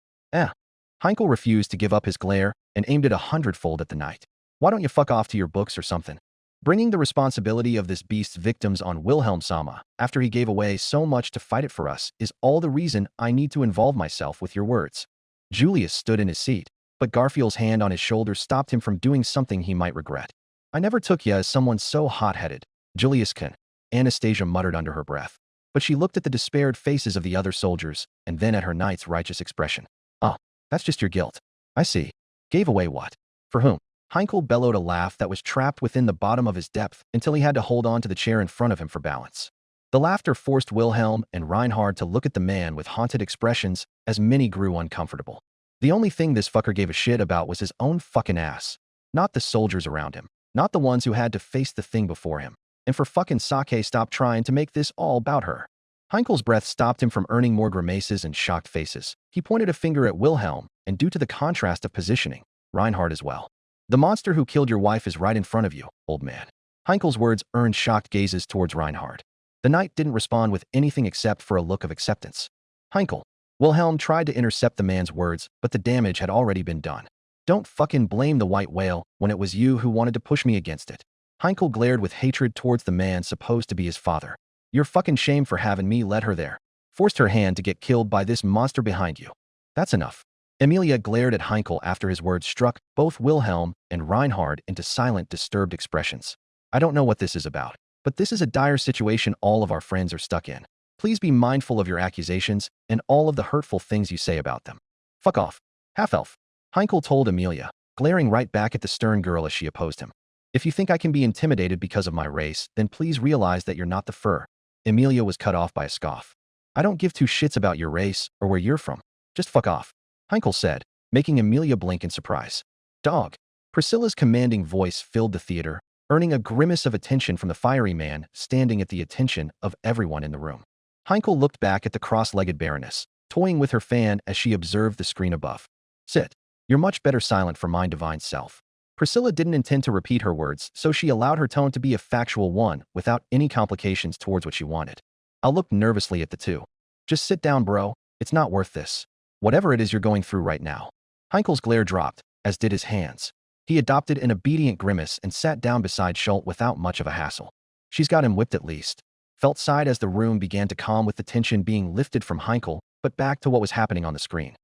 Speaker 2: Heinkel refused to give up his glare and aimed it 100-fold at the knight. Why don't you fuck off to your books or something? Bringing the responsibility of this beast's victims on Wilhelm Sama after he gave away so much to fight it for us is all the reason I need to involve myself with your words. Julius stood in his seat, but Garfield's hand on his shoulder stopped him from doing something he might regret. I never took you as someone so hot-headed, Julius can, Anastasia muttered under her breath. But she looked at the despaired faces of the other soldiers and then at her knight's righteous expression. Oh, that's just your guilt. I see. Gave away what? For whom? Heinkel bellowed a laugh that was trapped within the bottom of his depth until he had to hold on to the chair in front of him for balance. The laughter forced Wilhelm and Reinhard to look at the man with haunted expressions as many grew uncomfortable. The only thing this fucker gave a shit about was his own fucking ass. Not the soldiers around him. Not the ones who had to face the thing before him. And for fucking sake, stop trying to make this all about her. Heinkel's breath stopped him from earning more grimaces and shocked faces. He pointed a finger at Wilhelm, and due to the contrast of positioning, Reinhard as well. The monster who killed your wife is right in front of you, old man. Heinkel's words earned shocked gazes towards Reinhard. The knight didn't respond with anything except for a look of acceptance. Heinkel. Wilhelm tried to intercept the man's words, but the damage had already been done. Don't fucking blame the white whale when it was you who wanted to push me against it. Heinkel glared with hatred towards the man supposed to be his father. You're fucking shame for having me let her there. Forced her hand to get killed by this monster behind you. That's enough. Emilia glared at Heinkel after his words struck both Wilhelm and Reinhard into silent, disturbed expressions. I don't know what this is about, but this is a dire situation all of our friends are stuck in. Please be mindful of your accusations and all of the hurtful things you say about them. Fuck off. Half-elf. Heinkel told Emilia, glaring right back at the stern girl as she opposed him. If you think I can be intimidated because of my race, then please realize that you're not the fur. Emilia was cut off by a scoff. I don't give two shits about your race or where you're from. Just fuck off. Heinkel said, making Emilia blink in surprise. Dog. Priscilla's commanding voice filled the theater, earning a grimace of attention from the fiery man standing at the attention of everyone in the room. Heinkel looked back at the cross-legged Baroness, toying with her fan as she observed the screen above. Sit. You're much better silent for my divine self. Priscilla didn't intend to repeat her words, so she allowed her tone to be a factual one without any complications towards what she wanted. I'll look nervously at the two. Just sit down, bro. It's not worth this. Whatever it is you're going through right now. Heinkel's glare dropped, as did his hands. He adopted an obedient grimace and sat down beside Schult without much of a hassle. She's got him whipped at least. Felt sighed as the room began to calm with the tension being lifted from Heinkel, but back to what was happening on the screen.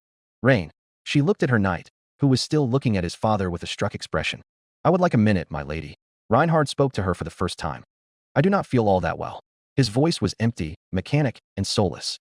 Speaker 2: Rain. She looked at her knight, who was still looking at his father with a struck expression. I would like a minute, my lady. Reinhard spoke to her for the first time. I do not feel all that well. His voice was empty, mechanic, and soulless.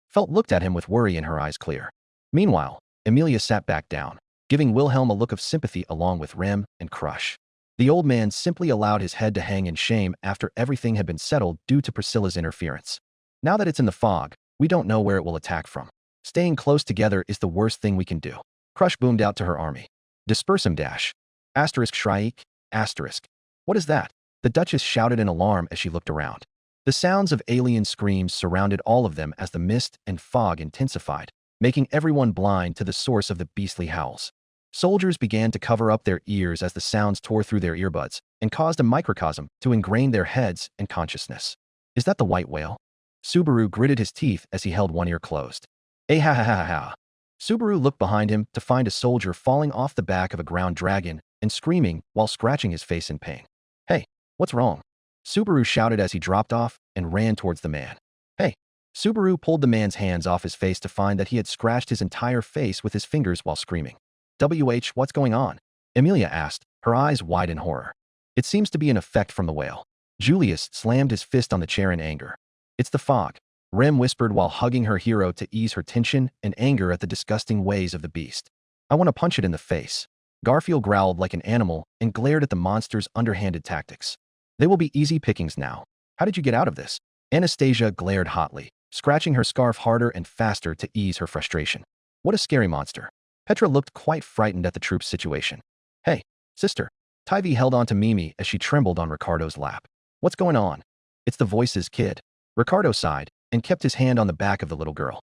Speaker 2: Felt looked at him with worry in her eyes clear. Meanwhile, Emilia sat back down, giving Wilhelm a look of sympathy along with Rem and Crush. The old man simply allowed his head to hang in shame after everything had been settled due to Priscilla's interference. Now that it's in the fog, we don't know where it will attack from. Staying close together is the worst thing we can do. Crush boomed out to her army. Disperse him, dash. Asterisk Shrike, asterisk. What is that? The Duchess shouted in alarm as she looked around. The sounds of alien screams surrounded all of them as the mist and fog intensified, making everyone blind to the source of the beastly howls. Soldiers began to cover up their ears as the sounds tore through their earbuds and caused a microcosm to ingrain their heads and consciousness. Is that the white whale? Subaru gritted his teeth as he held one ear closed. Eh ha ha ha ha. Subaru looked behind him to find a soldier falling off the back of a ground dragon and screaming while scratching his face in pain. Hey, what's wrong? Subaru shouted as he dropped off and ran towards the man. Hey. Subaru pulled the man's hands off his face to find that he had scratched his entire face with his fingers while screaming. What's going on? Emilia asked, her eyes wide in horror. It seems to be an effect from the whale. Julius slammed his fist on the chair in anger. It's the fog, Rem whispered while hugging her hero to ease her tension and anger at the disgusting ways of the beast. I want to punch it in the face. Garfield growled like an animal and glared at the monster's underhanded tactics. They will be easy pickings now. How did you get out of this? Anastasia glared hotly, scratching her scarf harder and faster to ease her frustration. What a scary monster. Petra looked quite frightened at the troop's situation. Hey, sister. Tivy held on to Mimi as she trembled on Ricardo's lap. What's going on? It's the voice's kid. Ricardo sighed and kept his hand on the back of the little girl.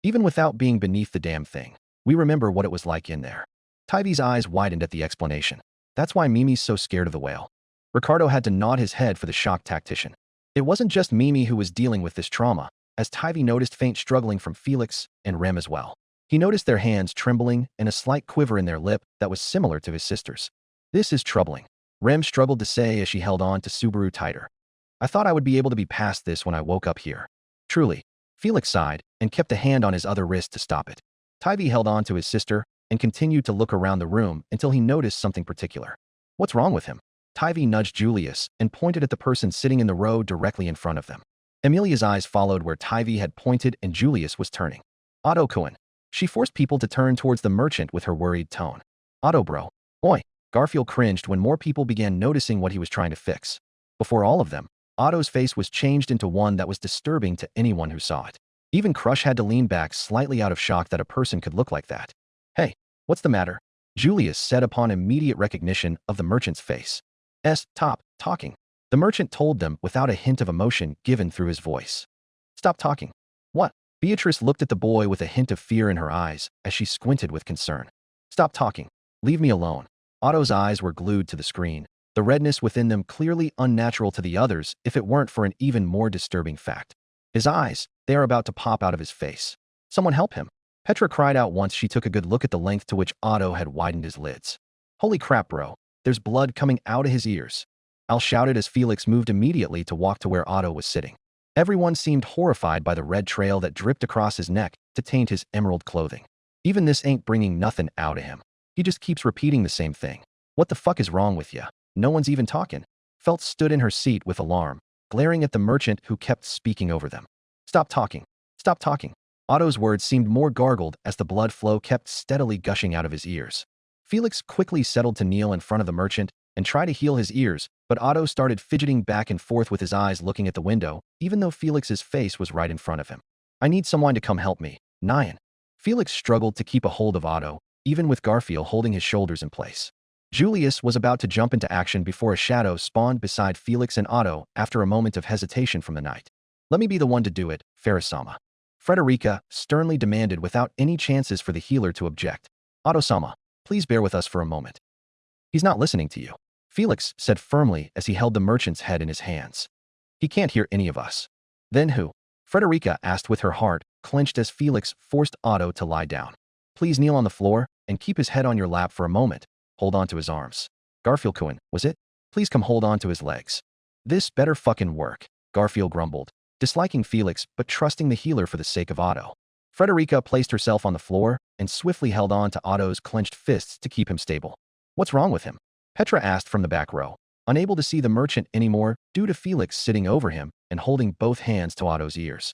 Speaker 2: Even without being beneath the damn thing, we remember what it was like in there. Tivy's eyes widened at the explanation. That's why Mimi's so scared of the whale. Ricardo had to nod his head for the shocked tactician. It wasn't just Mimi who was dealing with this trauma, as Tivy noticed faint struggling from Felix and Rem as well. He noticed their hands trembling and a slight quiver in their lip that was similar to his sister's. This is troubling, Rem struggled to say as she held on to Subaru tighter. I thought I would be able to be past this when I woke up here. Truly, Felix sighed and kept a hand on his other wrist to stop it. Tivy held on to his sister and continued to look around the room until he noticed something particular. What's wrong with him? Tivy nudged Julius and pointed at the person sitting in the row directly in front of them. Emilia's eyes followed where Tivy had pointed and Julius was turning. Otto Cohen. She forced people to turn towards the merchant with her worried tone. Otto bro. Oi. Garfield cringed when more people began noticing what he was trying to fix. Before all of them, Otto's face was changed into one that was disturbing to anyone who saw it. Even Crush had to lean back slightly out of shock that a person could look like that. Hey, what's the matter? Julius said upon immediate recognition of the merchant's face. Stop talking. The merchant told them without a hint of emotion given through his voice. Stop talking. What? Beatrice looked at the boy with a hint of fear in her eyes as she squinted with concern. Stop talking. Leave me alone. Otto's eyes were glued to the screen, the redness within them clearly unnatural to the others if it weren't for an even more disturbing fact. His eyes, they are about to pop out of his face. Someone help him. Petra cried out once she took a good look at the length to which Otto had widened his lids. Holy crap, bro. There's blood coming out of his ears. Al shouted as Felix moved immediately to walk to where Otto was sitting. Everyone seemed horrified by the red trail that dripped across his neck to taint his emerald clothing. Even this ain't bringing nothing out of him. He just keeps repeating the same thing. What the fuck is wrong with ya? No one's even talking. Felt stood in her seat with alarm, glaring at the merchant who kept speaking over them. Stop talking. Stop talking. Otto's words seemed more gargled as the blood flow kept steadily gushing out of his ears. Felix quickly settled to kneel in front of the merchant and try to heal his ears, but Otto started fidgeting back and forth with his eyes looking at the window, even though Felix's face was right in front of him. I need someone to come help me. Nyan. Felix struggled to keep a hold of Otto, even with Garfield holding his shoulders in place. Julius was about to jump into action before a shadow spawned beside Felix and Otto after a moment of hesitation from the night. Let me be the one to do it, Ferris-sama. Frederica sternly demanded without any chances for the healer to object. Otto-sama, please bear with us for a moment. He's not listening to you, Felix said firmly as he held the merchant's head in his hands. He can't hear any of us. Then who? Frederica asked with her heart clenched as Felix forced Otto to lie down. Please kneel on the floor and keep his head on your lap for a moment. Hold on to his arms. Garfield-kun, was it? Please come hold on to his legs. This better fucking work, Garfield grumbled, disliking Felix but trusting the healer for the sake of Otto. Frederica placed herself on the floor and swiftly held on to Otto's clenched fists to keep him stable. What's wrong with him? Petra asked from the back row, unable to see the merchant anymore due to Felix sitting over him and holding both hands to Otto's ears.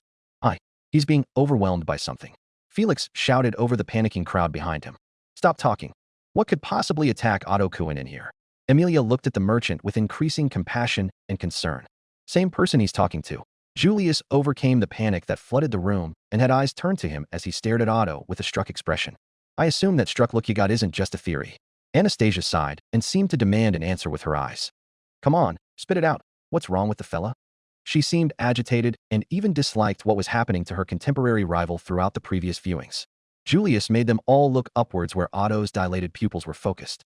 Speaker 2: He's being overwhelmed by something. Felix shouted over the panicking crowd behind him. Stop talking. What could possibly attack Otto-kun in here? Emilia looked at the merchant with increasing compassion and concern. Same person he's talking to. Julius overcame the panic that flooded the room and had eyes turned to him as he stared at Otto with a struck expression. I assume that struck look you got isn't just a theory. Anastasia sighed and seemed to demand an answer with her eyes. Come on, spit it out. What's wrong with the fella? She seemed agitated and even disliked what was happening to her contemporary rival throughout the previous viewings. Julius made them all look upwards where Otto's dilated pupils were focused.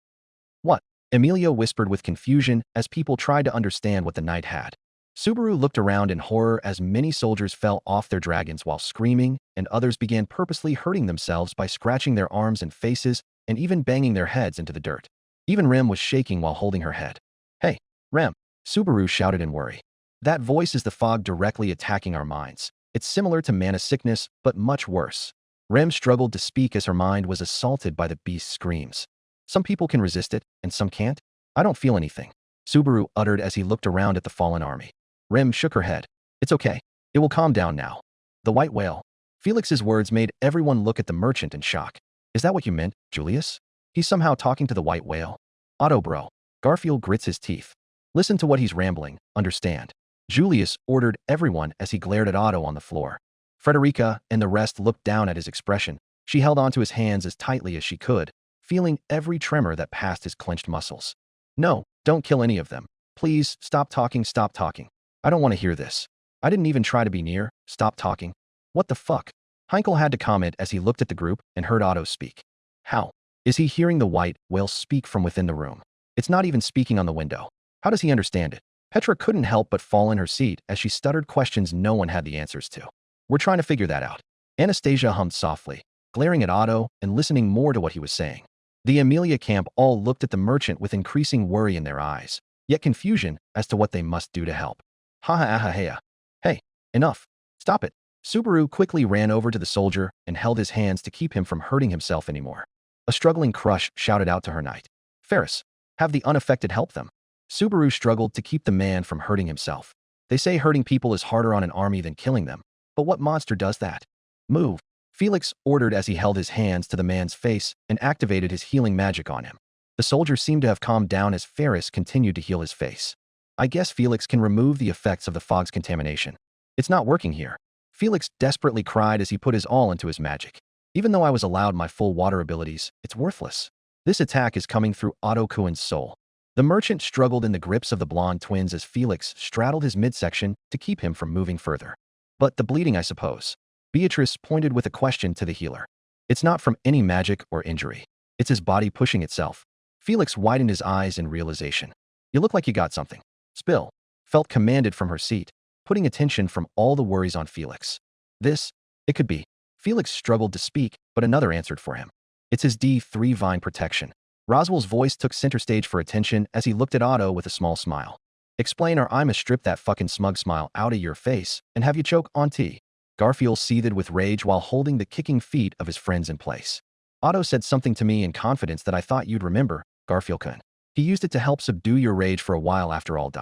Speaker 2: What? Emilia whispered with confusion as people tried to understand what the knight had. Subaru looked around in horror as many soldiers fell off their dragons while screaming, and others began purposely hurting themselves by scratching their arms and faces and even banging their heads into the dirt. Even Rem was shaking while holding her head. Hey, Rem, Subaru shouted in worry. That voice is the fog directly attacking our minds. It's similar to mana sickness, but much worse. Rem struggled to speak as her mind was assaulted by the beast's screams. Some people can resist it, and some can't. I don't feel anything, Subaru uttered as he looked around at the fallen army. Rem shook her head. It's okay. It will calm down now. The white whale. Felix's words made everyone look at the merchant in shock. Is that what you meant, Julius? He's somehow talking to the white whale. Otto bro. Garfield grits his teeth. Listen to what he's rambling, understand. Julius ordered everyone as he glared at Otto on the floor. Frederica and the rest looked down at his expression. She held onto his hands as tightly as she could, feeling every tremor that passed his clenched muscles. No, don't kill any of them. Please, stop talking, stop talking. I don't want to hear this. I didn't even try to be near. Stop talking. What the fuck? Heinkel had to comment as he looked at the group and heard Otto speak. How? Is he hearing the white whale speak from within the room? It's not even speaking on the window. How does he understand it? Petra couldn't help but fall in her seat as she stuttered questions no one had the answers to. We're trying to figure that out. Anastasia hummed softly, glaring at Otto and listening more to what he was saying. The Emilia camp all looked at the merchant with increasing worry in their eyes, yet confusion as to what they must do to help. Ha ha ha ha. Hey, enough. Stop it. Subaru quickly ran over to the soldier and held his hands to keep him from hurting himself anymore. A struggling Crush shouted out to her knight. Ferris, have the unaffected help them. Subaru struggled to keep the man from hurting himself. They say hurting people is harder on an army than killing them, but what monster does that? Move. Felix ordered as he held his hands to the man's face and activated his healing magic on him. The soldier seemed to have calmed down as Ferris continued to heal his face. I guess Felix can remove the effects of the fog's contamination. It's not working here. Felix desperately cried as he put his all into his magic. Even though I was allowed my full water abilities, it's worthless. This attack is coming through Otto-kun's soul. The merchant struggled in the grips of the blonde twins as Felix straddled his midsection to keep him from moving further. But the bleeding, I suppose. Beatrice pointed with a question to the healer. It's not from any magic or injury. It's his body pushing itself. Felix widened his eyes in realization. You look like you got something. Spill. Felt commanded from her seat, putting attention from all the worries on Felix. It could be. Felix struggled to speak, but another answered for him. It's his D3 Vine Protection. Roswell's voice took center stage for attention as he looked at Otto with a small smile. Explain or I'ma strip that fucking smug smile out of your face and have you choke on tea. Garfield seethed with rage while holding the kicking feet of his friends in place. Otto said something to me in confidence that I thought you'd remember, Garfield-kun. He used it to help subdue your rage for a while after all.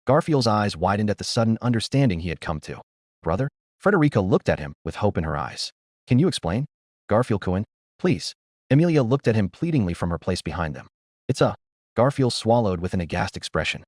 Speaker 2: Garfield's eyes widened at the sudden understanding he had come to. Brother? Frederica looked at him with hope in her eyes. Can you explain? Garfield-kun, please. Emilia looked at him pleadingly from her place behind them. It's a... Garfield swallowed with an aghast expression.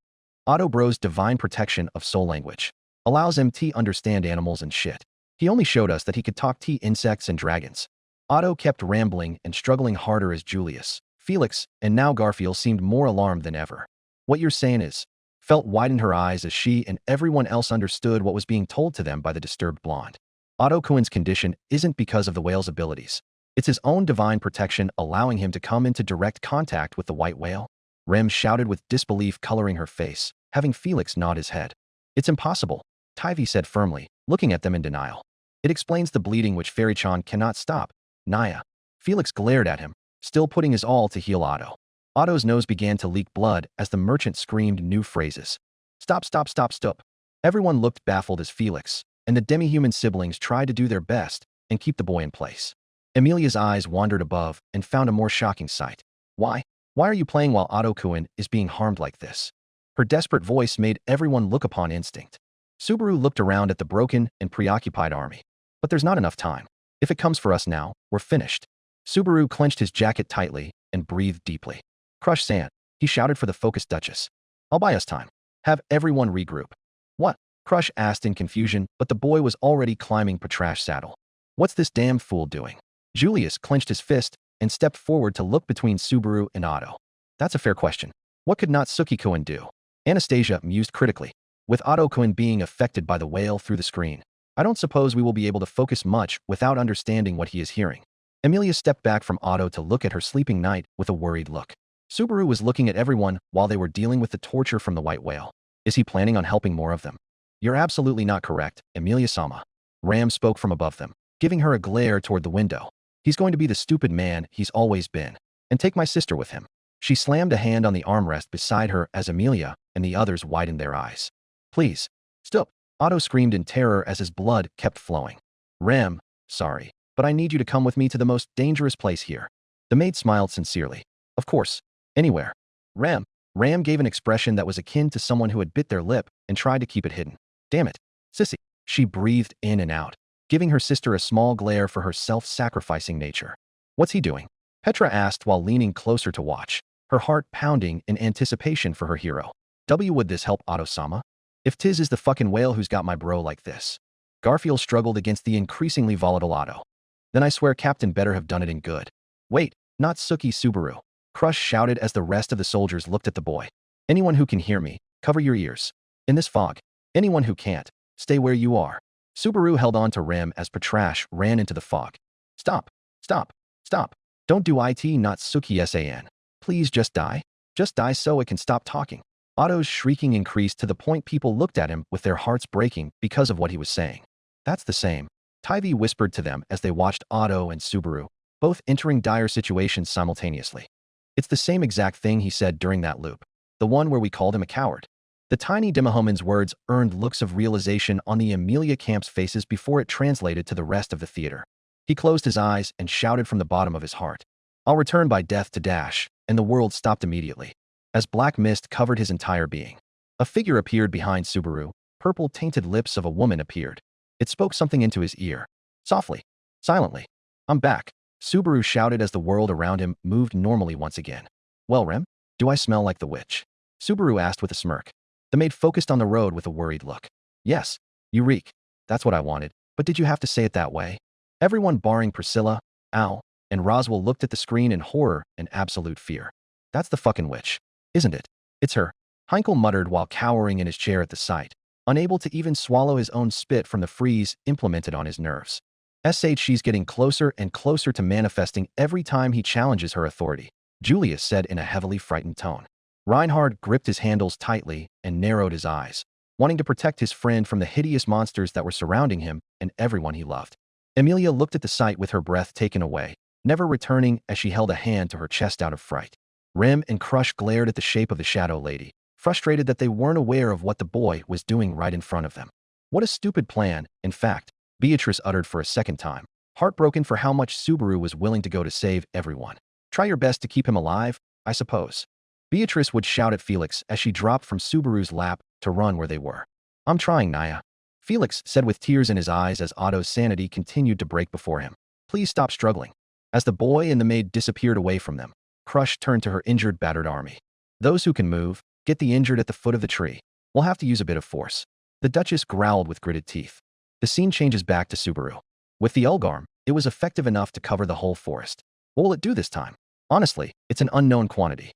Speaker 2: Otto Bro's divine protection of soul language allows him to understand animals and shit. He only showed us that he could talk to insects and dragons. Otto kept rambling and struggling harder as Julius, Felix, and now Garfield seemed more alarmed than ever. What you're saying is, Felt widened her eyes as she and everyone else understood what was being told to them by the disturbed blonde. Otto Kuhn's condition isn't because of the whale's abilities. It's his own divine protection allowing him to come into direct contact with the white whale. Rem shouted with disbelief coloring her face, having Felix nod his head. It's impossible, Tivy said firmly, looking at them in denial. It explains the bleeding which Fairy-chan cannot stop. Naya. Felix glared at him, still putting his all to heal Otto. Otto's nose began to leak blood as the merchant screamed new phrases. Stop, stop, stop, stop. Everyone looked baffled as Felix, and the demi-human siblings tried to do their best and keep the boy in place. Emilia's eyes wandered above and found a more shocking sight. Why? Why are you playing while Otto Kuhn is being harmed like this? Her desperate voice made everyone look upon instinct. Subaru looked around at the broken and preoccupied army. But there's not enough time. If it comes for us now, we're finished. Subaru clenched his jacket tightly and breathed deeply. Crush sand, he shouted for the focused Duchess. I'll buy us time. Have everyone regroup. What? Crush asked in confusion, but the boy was already climbing Patrash's saddle. What's this damn fool doing? Julius clenched his fist and stepped forward to look between Subaru and Otto. That's a fair question. What could Natsuki Koen do? Anastasia mused critically. With Otto Koen being affected by the whale through the screen, I don't suppose we will be able to focus much without understanding what he is hearing. Emilia stepped back from Otto to look at her sleeping knight with a worried look. Subaru was looking at everyone while they were dealing with the torture from the white whale. Is he planning on helping more of them? You're absolutely not correct, Emilia-sama. Ram spoke from above them, giving her a glare toward the window. He's going to be the stupid man he's always been. And take my sister with him. She slammed a hand on the armrest beside her as Emilia and the others widened their eyes. Please. Stop. Otto screamed in terror as his blood kept flowing. Ram, sorry, but I need you to come with me to the most dangerous place here. The maid smiled sincerely. Of course. Anywhere. Ram gave an expression that was akin to someone who had bit their lip and tried to keep it hidden. Damn it. Sissy. She breathed in and out, giving her sister a small glare for her self-sacrificing nature. What's he doing? Petra asked while leaning closer to watch, her heart pounding in anticipation for her hero. Would this help Otto-sama? If Tiz is the fucking whale who's got my bro like this. Garfield struggled against the increasingly volatile Otto. Then I swear Captain better have done it in good. Wait, not Suki Subaru. Crush shouted as the rest of the soldiers looked at the boy. Anyone who can hear me, cover your ears. In this fog. Anyone who can't, stay where you are. Subaru held on to Rem as Patrash ran into the fog. Stop. Stop. Stop. Don't do it, not Suki San. Please just die. Just die so it can stop talking. Otto's shrieking increased to the point people looked at him with their hearts breaking because of what he was saying. That's the same. Tivy whispered to them as they watched Otto and Subaru, both entering dire situations simultaneously. It's the same exact thing he said during that loop. The one where we called him a coward. The tiny Demahoman's words earned looks of realization on the Emilia Camp's faces before it translated to the rest of the theater. He closed his eyes and shouted from the bottom of his heart. I'll return by death to Dash, and the world stopped immediately. As black mist covered his entire being. A figure appeared behind Subaru. Purple-tainted lips of a woman appeared. It spoke something into his ear. Softly. Silently. I'm back. Subaru shouted as the world around him moved normally once again. Well, Rem? Do I smell like the witch? Subaru asked with a smirk. The maid focused on the road with a worried look. Yes, you reek. That's what I wanted. But did you have to say it that way? Everyone barring Priscilla, Al, and Roswell looked at the screen in horror and absolute fear. That's the fucking witch, isn't it? It's her. Heinkel muttered while cowering in his chair at the sight, unable to even swallow his own spit from the freeze implemented on his nerves. She's getting closer and closer to manifesting every time he challenges her authority, Julius said in a heavily frightened tone. Reinhard gripped his handles tightly and narrowed his eyes, wanting to protect his friend from the hideous monsters that were surrounding him and everyone he loved. Emilia looked at the sight with her breath taken away, never returning as she held a hand to her chest out of fright. Rem and Crush glared at the shape of the shadow lady, frustrated that they weren't aware of what the boy was doing right in front of them. What a stupid plan, in fact, Beatrice uttered for a second time, heartbroken for how much Subaru was willing to go to save everyone. Try your best to keep him alive, I suppose. Beatrice would shout at Felix as she dropped from Subaru's lap to run where they were. I'm trying, Naya. Felix said with tears in his eyes as Otto's sanity continued to break before him. Please stop struggling. As the boy and the maid disappeared away from them, Crush turned to her injured, battered army. Those who can move, get the injured at the foot of the tree. We'll have to use a bit of force. The Duchess growled with gritted teeth. The scene changes back to Subaru. With the Ulgarm, it was effective enough to cover the whole forest. What will it do this time? Honestly, it's an unknown quantity.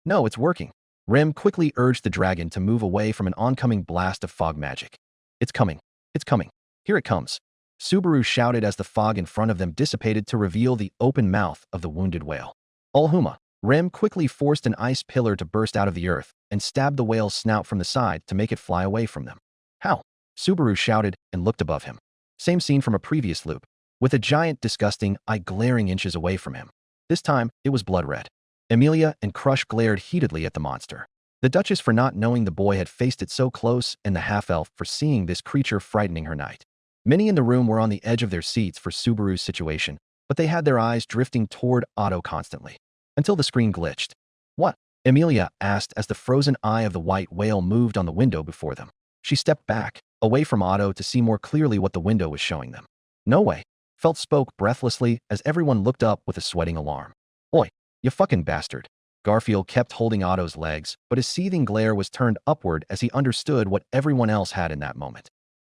Speaker 2: No, it's working. Rem quickly urged the dragon to move away from an oncoming blast of fog magic. It's coming. It's coming. Here it comes. Subaru shouted as the fog in front of them dissipated to reveal the open mouth of the wounded whale. Ulhuma. Rem quickly forced an ice pillar to burst out of the earth and stabbed the whale's snout from the side to make it fly away from them. How? Subaru shouted and looked above him. Same scene from a previous loop, with a giant, disgusting eye glaring inches away from him. This time, it was blood red. Emilia and Crush glared heatedly at the monster. The Duchess for not knowing the boy had faced it so close, and the half-elf for seeing this creature frightening her knight. Many in the room were on the edge of their seats for Subaru's situation, but they had their eyes drifting toward Otto constantly. Until the screen glitched. What? Emilia asked as the frozen eye of the white whale moved on the window before them. She stepped back, away from Otto to see more clearly what the window was showing them. No way. Felt spoke breathlessly as everyone looked up with a sweating alarm. Oi, you fucking bastard. Garfield kept holding Otto's legs, but his seething glare was turned upward as he understood what everyone else had in that moment.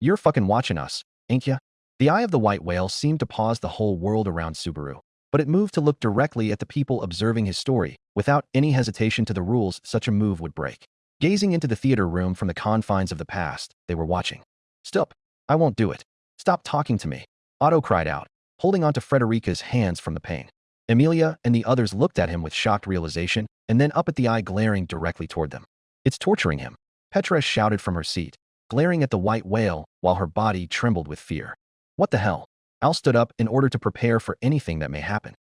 Speaker 2: You're fucking watching us, ain't ya? The eye of the white whale seemed to pause the whole world around Subaru, but it moved to look directly at the people observing his story, without any hesitation to the rules such a move would break. Gazing into the theater room from the confines of the past, they were watching. Stop. I won't do it. Stop talking to me. Otto cried out, holding onto Frederica's hands from the pain. Emilia and the others looked at him with shocked realization, and then up at the eye glaring directly toward them. It's torturing him. Petra shouted from her seat, glaring at the white whale while her body trembled with fear. What the hell? Al stood up in order to prepare for anything that may happen.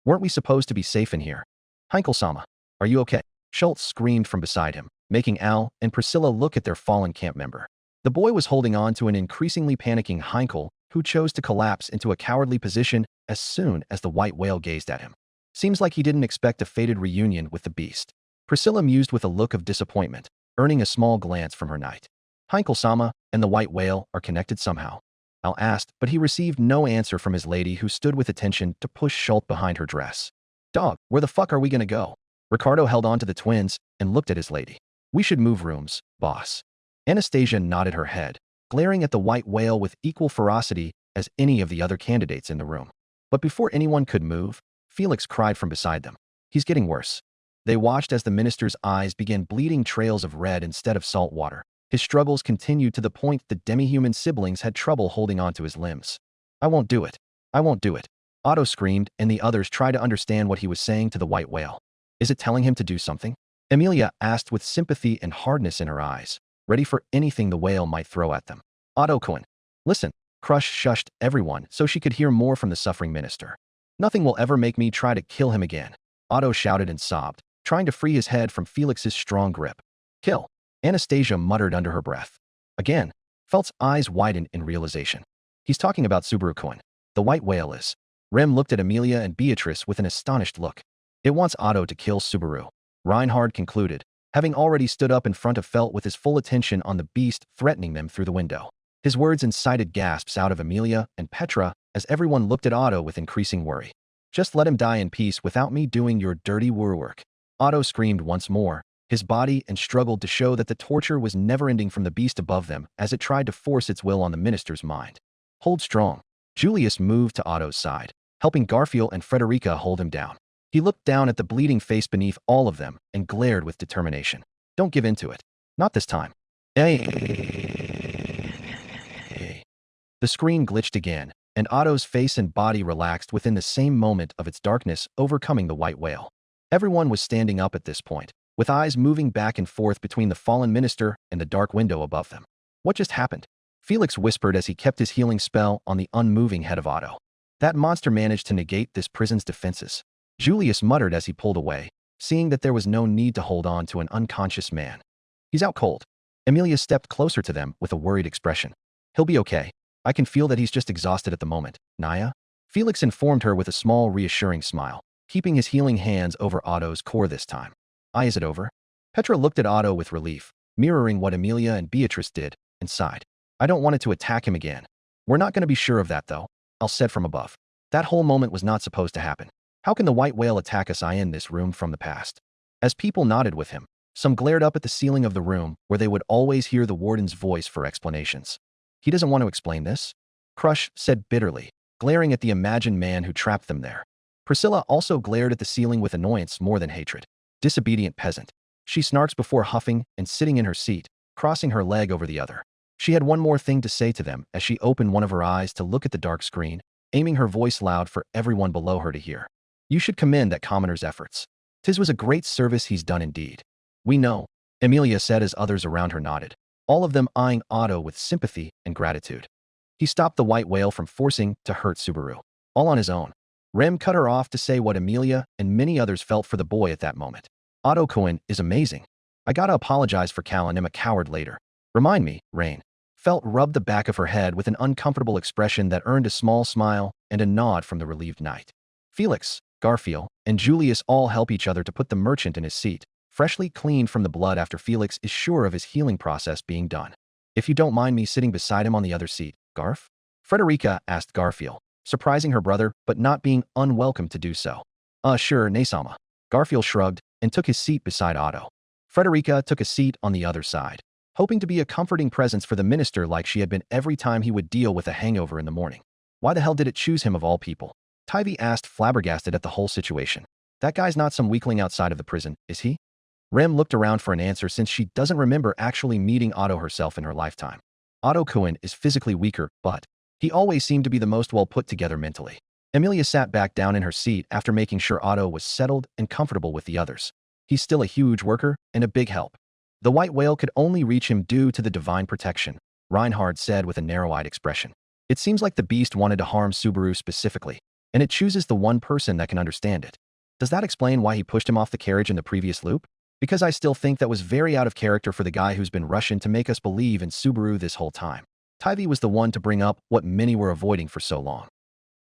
Speaker 2: Weren't we supposed to be safe in here? Heinkel-sama, are you okay? Schultz screamed from beside him, making Al and Priscilla look at their fallen camp member. The boy was holding on to an increasingly panicking Heinkel, who chose to collapse into a cowardly position as soon as the white whale gazed at him. Seems like he didn't expect a fated reunion with the beast. Priscilla mused with a look of disappointment, earning a small glance from her knight. Heinkel-sama and the white whale are connected somehow. Al asked, but he received no answer from his lady, who stood with attention to push Schultz behind her dress. Dog, where the fuck are we gonna go? Ricardo held on to the twins and looked at his lady. We should move rooms, boss. Anastasia nodded her head, glaring at the white whale with equal ferocity as any of the other candidates in the room. But before anyone could move, Felix cried from beside them. He's getting worse. They watched as the minister's eyes began bleeding trails of red instead of salt water. His struggles continued to the point the demi-human siblings had trouble holding on to his limbs. I won't do it. I won't do it. Otto screamed, and the others tried to understand what he was saying to the white whale. Is it telling him to do something? Emilia asked with sympathy and hardness in her eyes, ready for anything the whale might throw at them. Otto Cohen. Listen. Crush shushed everyone so she could hear more from the suffering minister. Nothing will ever make me try to kill him again. Otto shouted and sobbed, trying to free his head from Felix's strong grip. Kill. Anastasia muttered under her breath. Again, Felt's eyes widened in realization. He's talking about Subaru Cohen. The white whale is. Rem looked at Emilia and Beatrice with an astonished look. It wants Otto to kill Subaru. Reinhard concluded, having already stood up in front of Felt with his full attention on the beast threatening them through the window. His words incited gasps out of Emilia and Petra as everyone looked at Otto with increasing worry. Just let him die in peace without me doing your dirty work. Otto screamed once more, his body, and struggled to show that the torture was never ending from the beast above them as it tried to force its will on the minister's mind. Hold strong. Julius moved to Otto's side, helping Garfield and Frederica hold him down. He looked down at the bleeding face beneath all of them and glared with determination. Don't give in to it. Not this time. The screen glitched again, and Otto's face and body relaxed within the same moment of its darkness overcoming the white whale. Everyone was standing up at this point, with eyes moving back and forth between the fallen minister and the dark window above them. What just happened? Felix whispered as he kept his healing spell on the unmoving head of Otto. That monster managed to negate this prison's defenses. Julius muttered as he pulled away, seeing that there was no need to hold on to an unconscious man. He's out cold. Emilia stepped closer to them with a worried expression. He'll be okay. I can feel that he's just exhausted at the moment, Naya. Felix informed her with a small reassuring smile, keeping his healing hands over Otto's core this time. Is it over? Petra looked at Otto with relief, mirroring what Emilia and Beatrice did, and sighed. I don't want it to attack him again. We're not going to be sure of that, though, Al said from above. That whole moment was not supposed to happen. How can the white whale attack us in this room from the past? As people nodded with him, some glared up at the ceiling of the room where they would always hear the warden's voice for explanations. He doesn't want to explain this? Crush said bitterly, glaring at the imagined man who trapped them there. Priscilla also glared at the ceiling with annoyance more than hatred. Disobedient peasant. She snarks before huffing and sitting in her seat, crossing her leg over the other. She had one more thing to say to them as she opened one of her eyes to look at the dark screen, aiming her voice loud for everyone below her to hear. You should commend that commoner's efforts. 'Tis was a great service he's done indeed. We know, Amelia said as others around her nodded, all of them eyeing Otto with sympathy and gratitude. He stopped the white whale from forcing to hurt Subaru, all on his own. Rem cut her off to say what Amelia and many others felt for the boy at that moment. Otto Cohen is amazing. I gotta apologize for calling him a coward later. Remind me, Rain. Felt rubbed the back of her head with an uncomfortable expression that earned a small smile and a nod from the relieved knight. Felix, Garfield, and Julius all help each other to put the merchant in his seat, freshly cleaned from the blood after Felix is sure of his healing process being done. If you don't mind me sitting beside him on the other seat, Garf? Frederica asked Garfield, surprising her brother but not being unwelcome to do so. Sure, Naysama. Garfield shrugged and took his seat beside Otto. Frederica took a seat on the other side, hoping to be a comforting presence for the minister like she had been every time he would deal with a hangover in the morning. Why the hell did it choose him of all people? Tivy asked, flabbergasted at the whole situation. That guy's not some weakling outside of the prison, is he? Rem looked around for an answer since she doesn't remember actually meeting Otto herself in her lifetime. Otto Cohen is physically weaker, but he always seemed to be the most well put together mentally. Amelia sat back down in her seat after making sure Otto was settled and comfortable with the others. He's still a huge worker and a big help. The white whale could only reach him due to the divine protection, Reinhard said with a narrow-eyed expression. It seems like the beast wanted to harm Subaru specifically, and it chooses the one person that can understand it. Does that explain why he pushed him off the carriage in the previous loop? Because I still think that was very out of character for the guy who's been rushing to make us believe in Subaru this whole time. Tivy was the one to bring up what many were avoiding for so long.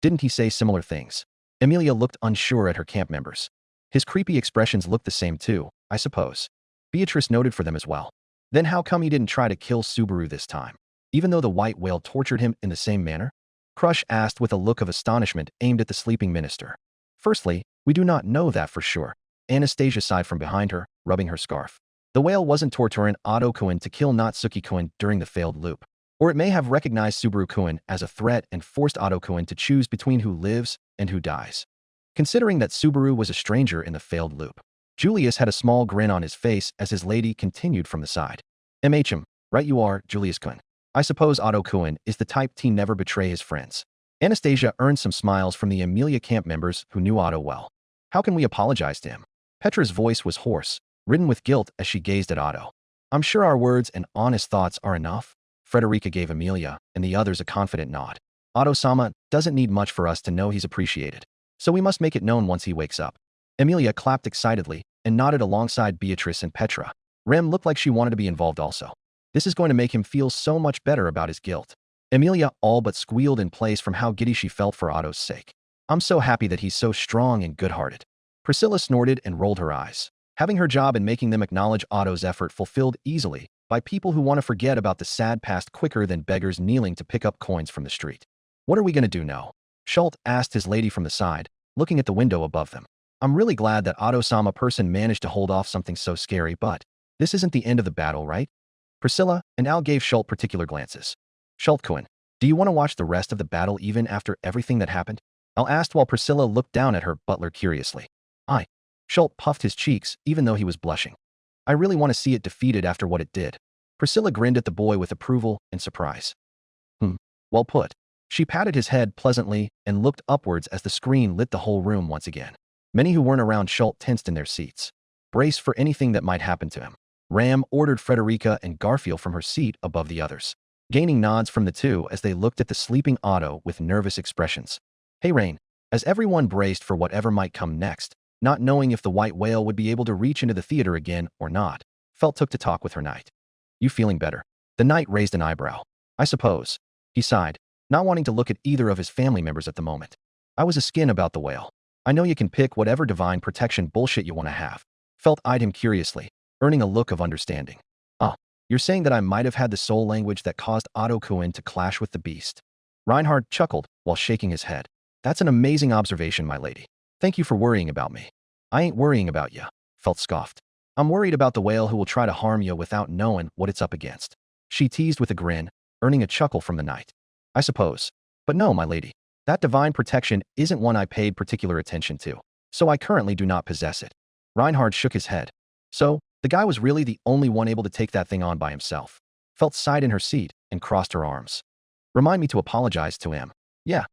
Speaker 2: Didn't he say similar things? Amelia looked unsure at her camp members. His creepy expressions looked the same too, I suppose. Beatrice noted for them as well. Then how come he didn't try to kill Subaru this time, even though the white whale tortured him in the same manner? Crush asked with a look of astonishment aimed at the sleeping minister. Firstly, we do not know that for sure. Anastasia sighed from behind her, rubbing her scarf. The whale wasn't torturing Otto Cohen to kill Natsuki Cohen during the failed loop. Or it may have recognized Subaru Cohen as a threat and forced Otto Cohen to choose between who lives and who dies. Considering that Subaru was a stranger in the failed loop, Julius had a small grin on his face as his lady continued from the side. MHM, right you are, Julius Cohen. I suppose Otto Cohen is the type to never betray his friends. Anastasia earned some smiles from the Amelia camp members who knew Otto well. How can we apologize to him? Petra's voice was hoarse, ridden with guilt as she gazed at Otto. I'm sure our words and honest thoughts are enough. Frederica gave Amelia and the others a confident nod. Otto-sama doesn't need much for us to know he's appreciated, so we must make it known once he wakes up. Amelia clapped excitedly and nodded alongside Beatrice and Petra. Rem looked like she wanted to be involved also. This is going to make him feel so much better about his guilt. Amelia all but squealed in place from how giddy she felt for Otto's sake. I'm so happy that he's so strong and good-hearted. Priscilla snorted and rolled her eyes. Having her job in making them acknowledge Otto's effort fulfilled easily by people who want to forget about the sad past quicker than beggars kneeling to pick up coins from the street. What are we going to do now? Schult asked his lady from the side, looking at the window above them. I'm really glad that Otto-sama person managed to hold off something so scary, but this isn't the end of the battle, right? Priscilla and Al gave Schult particular glances. Schult Cohen, do you want to watch the rest of the battle even after everything that happened? Al asked while Priscilla looked down at her butler curiously. Aye. Schult puffed his cheeks even though he was blushing. I really want to see it defeated after what it did. Priscilla grinned at the boy with approval and surprise. Well put. She patted his head pleasantly and looked upwards as the screen lit the whole room once again. Many who weren't around Schult tensed in their seats, braced for anything that might happen to him. Ram ordered Frederica and Garfield from her seat above the others, gaining nods from the two as they looked at the sleeping Otto with nervous expressions. Hey Rain, as everyone braced for whatever might come next, not knowing if the white whale would be able to reach into the theater again or not, Felt took to talk with her knight. You feeling better? The knight raised an eyebrow. I suppose. He sighed, not wanting to look at either of his family members at the moment. I was a skin about the whale. I know you can pick whatever divine protection bullshit you want to have. Felt eyed him curiously, earning a look of understanding. You're saying that I might have had the soul language that caused Otto Cohen to clash with the beast. Reinhard chuckled while shaking his head. That's an amazing observation, my lady. Thank you for worrying about me. I ain't worrying about ya, Felt scoffed. I'm worried about the whale who will try to harm you without knowing what it's up against. She teased with a grin, earning a chuckle from the knight. I suppose. But no, my lady. That divine protection isn't one I paid particular attention to, so I currently do not possess it. Reinhard shook his head. So, the guy was really the only one able to take that thing on by himself. Felt sighed in her seat and crossed her arms. Remind me to apologize to him. Yeah.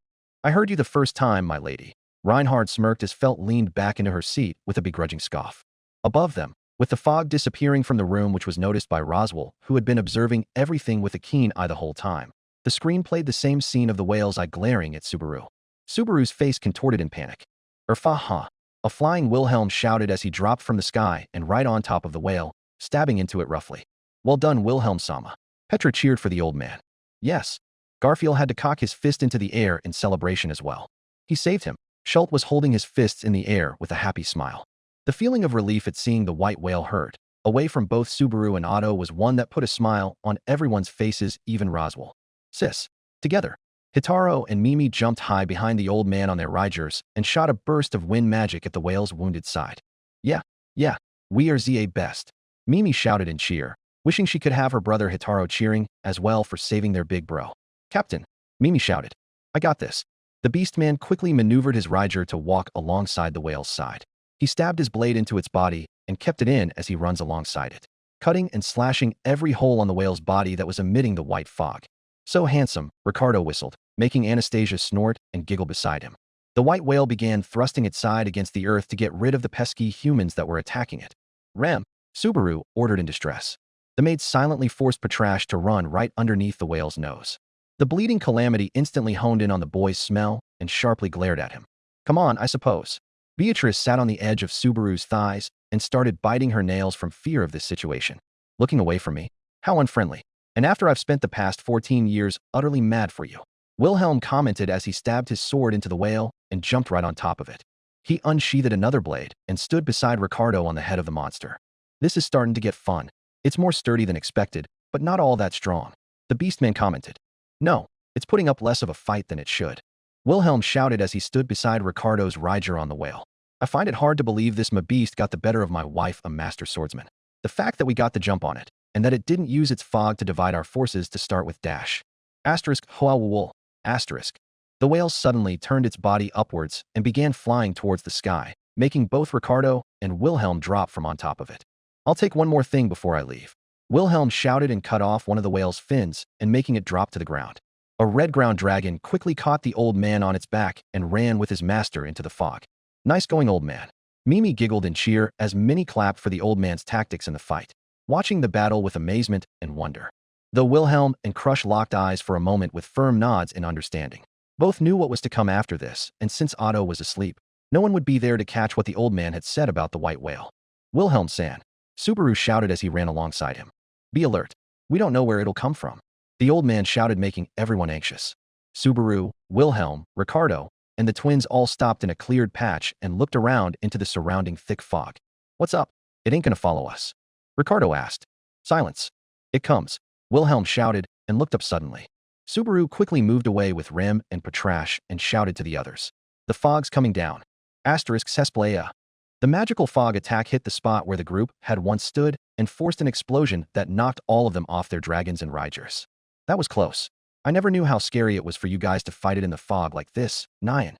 Speaker 2: I heard you the first time, my lady. Reinhard smirked as Felt leaned back into her seat with a begrudging scoff. Above them, with the fog disappearing from the room which was noticed by Roswell, who had been observing everything with a keen eye the whole time, the screen played the same scene of the whale's eye glaring at Subaru. Subaru's face contorted in panic. Erfa-ha! A flying Wilhelm shouted as he dropped from the sky and right on top of the whale, stabbing into it roughly. Well done, Wilhelm-sama. Petra cheered for the old man. Yes. Garfield had to cock his fist into the air in celebration as well. He saved him. Schult was holding his fists in the air with a happy smile. The feeling of relief at seeing the white whale hurt, away from both Subaru and Otto, was one that put a smile on everyone's faces, even Roswell. Sis. Together. Hitaro and Mimi jumped high behind the old man on their riders and shot a burst of wind magic at the whale's wounded side. Yeah, we are ZA best. Mimi shouted in cheer, wishing she could have her brother Hitaro cheering as well for saving their big bro. Captain, Mimi shouted. I got this. The beast man quickly maneuvered his rider to walk alongside the whale's side. He stabbed his blade into its body and kept it in as he runs alongside it, cutting and slashing every hole on the whale's body that was emitting the white fog. So handsome, Ricardo whistled, making Anastasia snort and giggle beside him. The white whale began thrusting its side against the earth to get rid of the pesky humans that were attacking it. Rem, Subaru ordered in distress. The maid silently forced Petrash to run right underneath the whale's nose. The bleeding calamity instantly honed in on the boy's smell and sharply glared at him. Come on, I suppose. Beatrice sat on the edge of Subaru's thighs and started biting her nails from fear of this situation. Looking away from me? How unfriendly. And after I've spent the past 14 years utterly mad for you. Wilhelm commented as he stabbed his sword into the whale and jumped right on top of it. He unsheathed another blade and stood beside Ricardo on the head of the monster. This is starting to get fun. It's more sturdy than expected, but not all that strong. The beastman commented. No, it's putting up less of a fight than it should. Wilhelm shouted as he stood beside Ricardo's rider on the whale. I find it hard to believe this beast got the better of my wife, a master swordsman. The fact that we got the jump on it, and that it didn't use its fog to divide our forces to start with dash. Asterisk, hoawawul. Asterisk. The whale suddenly turned its body upwards and began flying towards the sky, making both Ricardo and Wilhelm drop from on top of it. I'll take one more thing before I leave. Wilhelm shouted and cut off one of the whale's fins and making it drop to the ground. A red-ground dragon quickly caught the old man on its back and ran with his master into the fog. Nice going, old man. Mimi giggled in cheer as many clapped for the old man's tactics in the fight, watching the battle with amazement and wonder. Though Wilhelm and Crush locked eyes for a moment with firm nods in understanding. Both knew what was to come after this, and since Otto was asleep, no one would be there to catch what the old man had said about the white whale. Wilhelm-san, Subaru shouted as he ran alongside him. Be alert. We don't know where it'll come from. The old man shouted, making everyone anxious. Subaru, Wilhelm, Ricardo, and the twins all stopped in a cleared patch and looked around into the surrounding thick fog. What's up? It ain't gonna follow us. Ricardo asked. Silence. It comes. Wilhelm shouted and looked up suddenly. Subaru quickly moved away with Rem and Petrash and shouted to the others. The fog's coming down. Asterisk Sesplaya. The magical fog attack hit the spot where the group had once stood and forced an explosion that knocked all of them off their dragons and riders. That was close. I never knew how scary it was for you guys to fight it in the fog like this, Nyan.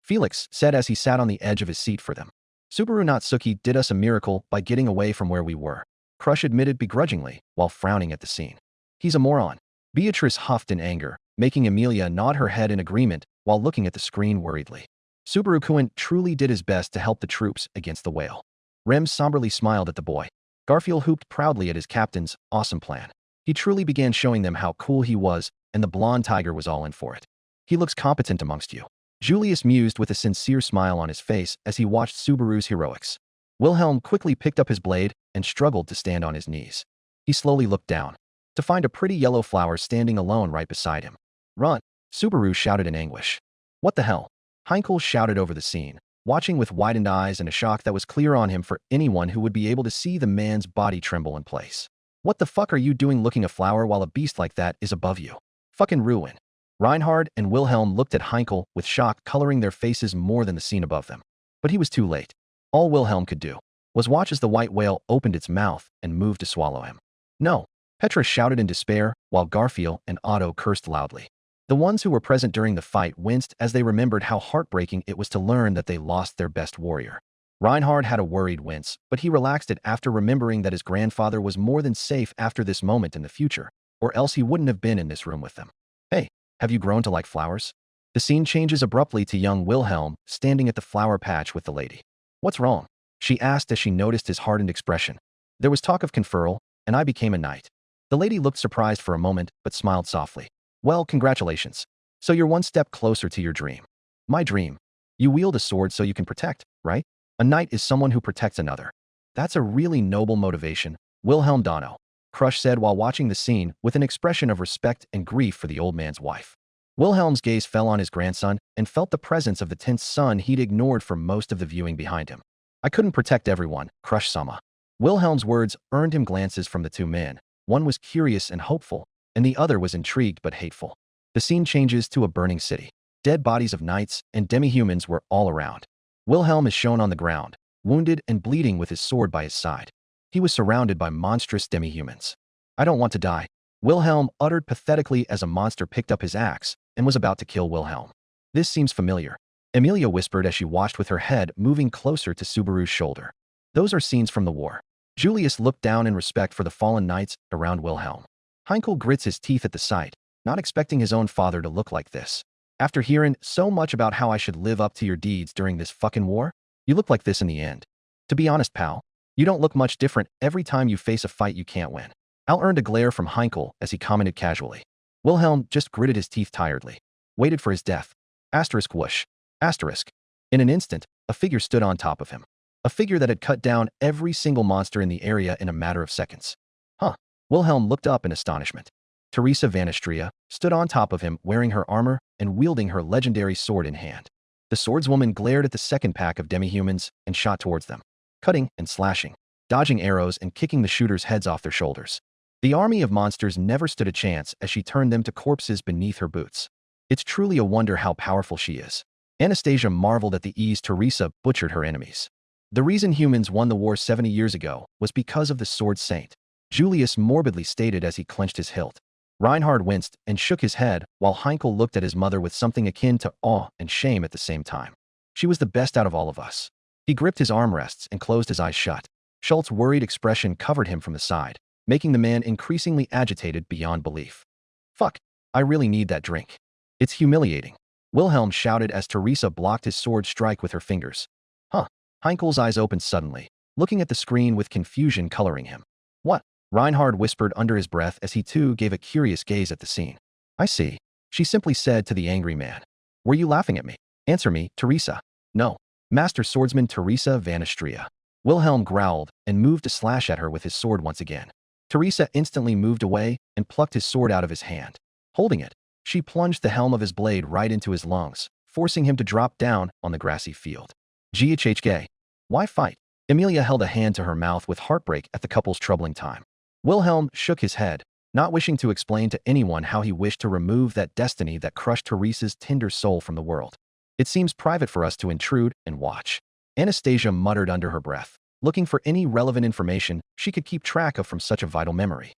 Speaker 2: Felix said as he sat on the edge of his seat for them. Subaru Natsuki did us a miracle by getting away from where we were. Crush admitted begrudgingly while frowning at the scene. He's a moron. Beatrice huffed in anger, making Amelia nod her head in agreement while looking at the screen worriedly. Subaru-kun truly did his best to help the troops against the whale. Rem somberly smiled at the boy. Garfield hooped proudly at his captain's awesome plan. He truly began showing them how cool he was, and the blonde tiger was all in for it. He looks competent amongst you. Julius mused with a sincere smile on his face as he watched Subaru's heroics. Wilhelm quickly picked up his blade and struggled to stand on his knees. He slowly looked down to find a pretty yellow flower standing alone right beside him. Run! Subaru shouted in anguish. What the hell? Heinkel shouted over the scene, watching with widened eyes and a shock that was clear on him for anyone who would be able to see the man's body tremble in place. What the fuck are you doing looking a flower while a beast like that is above you? Fucking ruin. Reinhard and Wilhelm looked at Heinkel with shock coloring their faces more than the scene above them. But he was too late. All Wilhelm could do was watch as the white whale opened its mouth and moved to swallow him. No, Petra shouted in despair while Garfield and Otto cursed loudly. The ones who were present during the fight winced as they remembered how heartbreaking it was to learn that they lost their best warrior. Reinhard had a worried wince, but he relaxed it after remembering that his grandfather was more than safe after this moment in the future, or else he wouldn't have been in this room with them. Hey, have you grown to like flowers? The scene changes abruptly to young Wilhelm standing at the flower patch with the lady. What's wrong? She asked as she noticed his hardened expression. There was talk of conferral, and I became a knight. The lady looked surprised for a moment, but smiled softly. Well, congratulations. So you're one step closer to your dream. My dream. You wield a sword so you can protect, right? A knight is someone who protects another. That's a really noble motivation, Wilhelm Donno, Crush said while watching the scene with an expression of respect and grief for the old man's wife. Wilhelm's gaze fell on his grandson and felt the presence of the tense son he'd ignored for most of the viewing behind him. I couldn't protect everyone, Crush Sama. Wilhelm's words earned him glances from the two men. One was curious and hopeful, and the other was intrigued but hateful. The scene changes to a burning city. Dead bodies of knights and demi-humans were all around. Wilhelm is shown on the ground, wounded and bleeding with his sword by his side. He was surrounded by monstrous demi-humans. I don't want to die, Wilhelm uttered pathetically as a monster picked up his axe and was about to kill Wilhelm. This seems familiar, Emilia whispered as she watched with her head moving closer to Subaru's shoulder. Those are scenes from the war. Julius looked down in respect for the fallen knights around Wilhelm. Heinkel grits his teeth at the sight, not expecting his own father to look like this. After hearing so much about how I should live up to your deeds during this fucking war, you look like this in the end. To be honest, pal, you don't look much different every time you face a fight you can't win. Al earned a glare from Heinkel as he commented casually. Wilhelm just gritted his teeth tiredly. Waited for his death. Asterisk whoosh. Asterisk. In an instant, a figure stood on top of him. A figure that had cut down every single monster in the area in a matter of seconds. Huh. Wilhelm looked up in astonishment. Teresa Vanistria stood on top of him wearing her armor and wielding her legendary sword in hand. The swordswoman glared at the second pack of demi-humans and shot towards them, cutting and slashing, dodging arrows and kicking the shooters' heads off their shoulders. The army of monsters never stood a chance as she turned them to corpses beneath her boots. It's truly a wonder how powerful she is. Anastasia marveled at the ease Teresa butchered her enemies. The reason humans won the war 70 years ago was because of the sword saint, Julius morbidly stated as he clenched his hilt. Reinhard winced and shook his head while Heinkel looked at his mother with something akin to awe and shame at the same time. She was the best out of all of us. He gripped his armrests and closed his eyes shut. Schultz's worried expression covered him from the side, making the man increasingly agitated beyond belief. Fuck, I really need that drink. It's humiliating, Wilhelm shouted as Teresa blocked his sword strike with her fingers. Huh. Heinkel's eyes opened suddenly, looking at the screen with confusion coloring him. What? Reinhard whispered under his breath as he too gave a curious gaze at the scene. I see, she simply said to the angry man. Were you laughing at me? Answer me, Teresa. No. Master Swordsman Teresa Vanistria. Wilhelm growled and moved to slash at her with his sword once again. Teresa instantly moved away and plucked his sword out of his hand. Holding it, she plunged the helm of his blade right into his lungs, forcing him to drop down on the grassy field. GHHK. Why fight? Emilia held a hand to her mouth with heartbreak at the couple's troubling time. Wilhelm shook his head, not wishing to explain to anyone how he wished to remove that destiny that crushed Teresa's tender soul from the world. It seems private for us to intrude and watch. Anastasia muttered under her breath, looking for any relevant information she could keep track of from such a vital memory.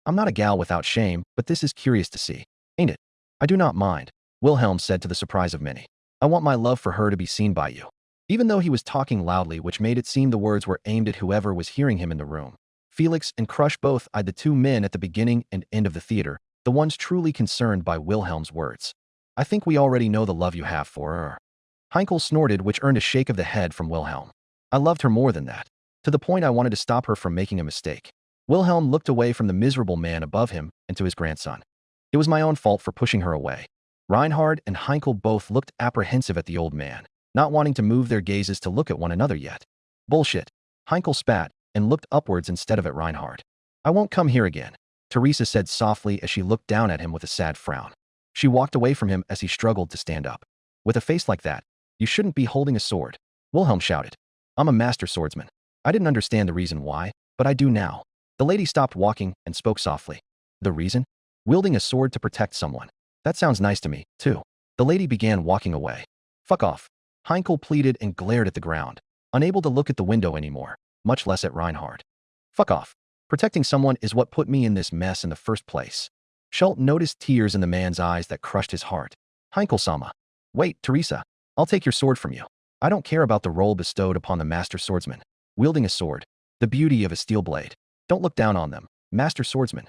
Speaker 2: I'm not a gal without shame, but this is curious to see, ain't it? I do not mind, Wilhelm said to the surprise of many. I want my love for her to be seen by you. Even though he was talking loudly, which made it seem the words were aimed at whoever was hearing him in the room. Felix and Crush both eyed the two men at the beginning and end of the theater, the ones truly concerned by Wilhelm's words. I think we already know the love you have for her. Heinkel snorted, which earned a shake of the head from Wilhelm. I loved her more than that, to the point I wanted to stop her from making a mistake. Wilhelm looked away from the miserable man above him and to his grandson. It was my own fault for pushing her away. Reinhard and Heinkel both looked apprehensive at the old man, not wanting to move their gazes to look at one another yet. Bullshit. Heinkel spat and looked upwards instead of at Reinhard. I won't come here again, Teresa said softly as she looked down at him with a sad frown. She walked away from him as he struggled to stand up. With a face like that, you shouldn't be holding a sword, Wilhelm shouted. I'm a master swordsman. I didn't understand the reason why, but I do now. The lady stopped walking and spoke softly. The reason? Wielding a sword to protect someone. That sounds nice to me, too. The lady began walking away. Fuck off. Heinkel pleaded and glared at the ground, unable to look at the window anymore, much less at Reinhard. Fuck off. Protecting someone is what put me in this mess in the first place. Schult noticed tears in the man's eyes that crushed his heart. Heinkel-sama. Wait, Teresa. I'll take your sword from you. I don't care about the role bestowed upon the master swordsman. Wielding a sword. The beauty of a steel blade. Don't look down on them, master swordsman.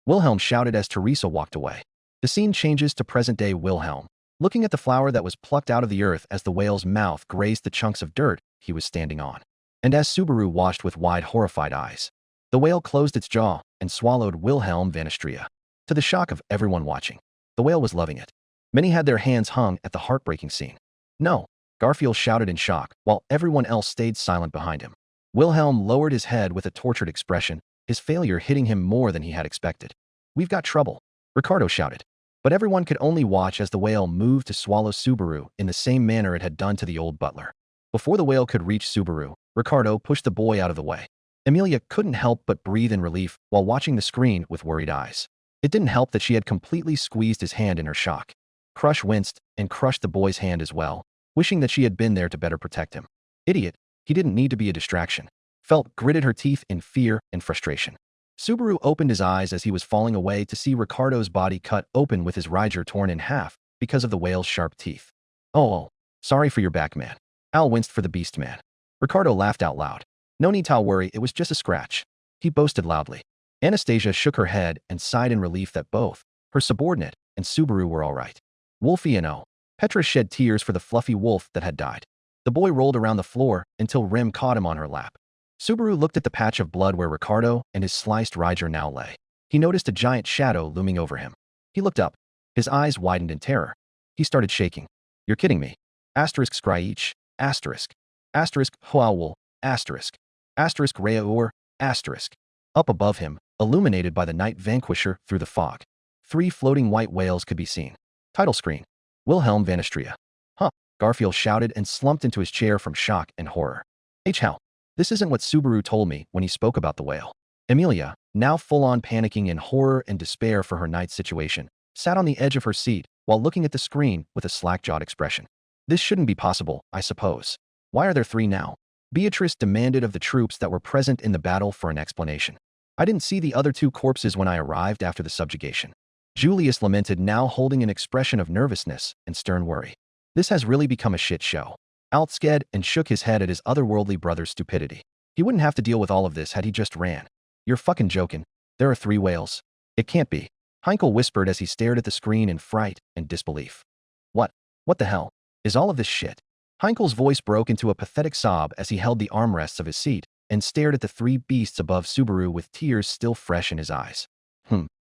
Speaker 2: Wilhelm shouted as Teresa walked away. The scene changes to present-day Wilhelm, looking at the flower that was plucked out of the earth as the whale's mouth grazed the chunks of dirt he was standing on. And as Subaru watched with wide, horrified eyes, the whale closed its jaw and swallowed Wilhelm van Astrea. To the shock of everyone watching, the whale was loving it. Many had their hands hung at the heartbreaking scene. No, Garfield shouted in shock, while everyone else stayed silent behind him. Wilhelm lowered his head with a tortured expression, his failure hitting him more than he had expected. We've got trouble, Ricardo shouted. But everyone could only watch as the whale moved to swallow Subaru in the same manner it had done to the old butler. Before the whale could reach Subaru, Ricardo pushed the boy out of the way. Emilia couldn't help but breathe in relief while watching the screen with worried eyes. It didn't help that she had completely squeezed his hand in her shock. Crush winced and crushed the boy's hand as well, wishing that she had been there to better protect him. Idiot, he didn't need to be a distraction. Felt gritted her teeth in fear and frustration. Subaru opened his eyes as he was falling away to see Ricardo's body cut open with his riger torn in half because of the whale's sharp teeth. Oh, sorry for your back, man. Al winced for the beast man. Ricardo laughed out loud. No need to worry, it was just a scratch. He boasted loudly. Anastasia shook her head and sighed in relief that both her subordinate and Subaru were all right. Wolfie and O. Petra shed tears for the fluffy wolf that had died. The boy rolled around the floor until Rim caught him on her lap. Subaru looked at the patch of blood where Ricardo and his sliced riger now lay. He noticed a giant shadow looming over him. He looked up. His eyes widened in terror. He started shaking. You're kidding me. Asterisk scryich. Asterisk. Asterisk hoawul. Asterisk. Asterisk reaur. Asterisk. Up above him, illuminated by the night vanquisher through the fog, 3 floating white whales could be seen. Title screen. Wilhelm van Astrea. Huh, Garfield shouted and slumped into his chair from shock and horror. How? This isn't what Subaru told me when he spoke about the whale. Emilia, now full-on panicking in horror and despair for her night's situation, sat on the edge of her seat while looking at the screen with a slack-jawed expression. This shouldn't be possible, I suppose. Why are there 3 now? Beatrice demanded of the troops that were present in the battle for an explanation. I didn't see the other 2 corpses when I arrived after the subjugation. Julius lamented, now holding an expression of nervousness and stern worry. This has really become a shit show. Alt sked and shook his head at his otherworldly brother's stupidity. He wouldn't have to deal with all of this had he just ran. You're fucking joking. There are 3 whales. It can't be. Heinkel whispered as he stared at the screen in fright and disbelief. What? What the hell? Is all of this shit? Heinkel's voice broke into a pathetic sob as he held the armrests of his seat and stared at the 3 beasts above Subaru with tears still fresh in his eyes.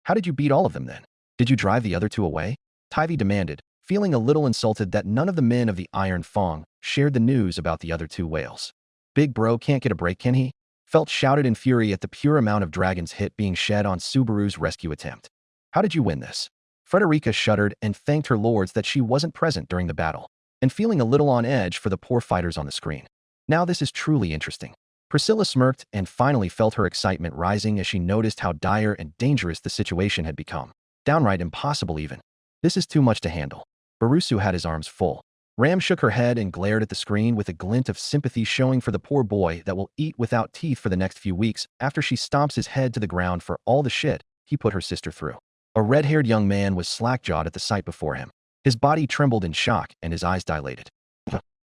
Speaker 2: How did you beat all of them then? Did you drive the other 2 away? Tivy demanded, feeling a little insulted that none of the men of the Iron Fong shared the news about the other 2 whales. Big bro can't get a break, can he? Felt shouted in fury at the pure amount of dragon's hit being shed on Subaru's rescue attempt. How did you win this? Frederica shuddered and thanked her lords that she wasn't present during the battle, and feeling a little on edge for the poor fighters on the screen. Now this is truly interesting. Priscilla smirked and finally felt her excitement rising as she noticed how dire and dangerous the situation had become. Downright impossible even. This is too much to handle. Barusu had his arms full. Ram shook her head and glared at the screen with a glint of sympathy showing for the poor boy that will eat without teeth for the next few weeks after she stomps his head to the ground for all the shit he put her sister through. A red-haired young man was slack-jawed at the sight before him. His body trembled in shock and his eyes dilated.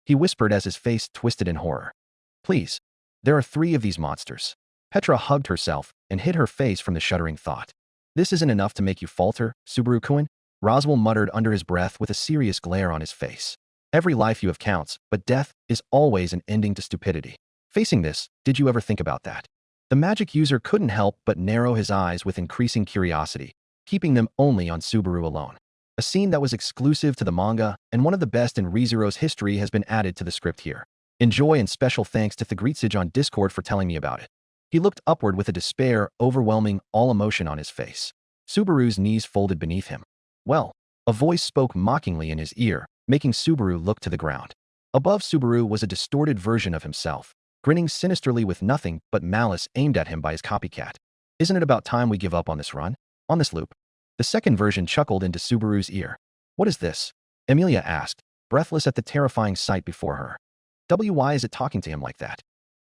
Speaker 2: He whispered as his face twisted in horror. Please. There are 3 of these monsters. Petra hugged herself and hid her face from the shuddering thought. This isn't enough to make you falter, Subaru-kun? Roswell muttered under his breath with a serious glare on his face. Every life you have counts, but death is always an ending to stupidity. Facing this, did you ever think about that? The magic user couldn't help but narrow his eyes with increasing curiosity, keeping them only on Subaru alone. A scene that was exclusive to the manga and one of the best in ReZero's history has been added to the script here. Enjoy, and special thanks to Thagritzij on Discord for telling me about it. He looked upward with a despair overwhelming all emotion on his face. Subaru's knees folded beneath him. Well, a voice spoke mockingly in his ear, making Subaru look to the ground. Above Subaru was a distorted version of himself, grinning sinisterly with nothing but malice aimed at him by his copycat. Isn't it about time we give up on this run? On this loop? The second version chuckled into Subaru's ear. What is this? Emilia asked, breathless at the terrifying sight before her. Why is it talking to him like that?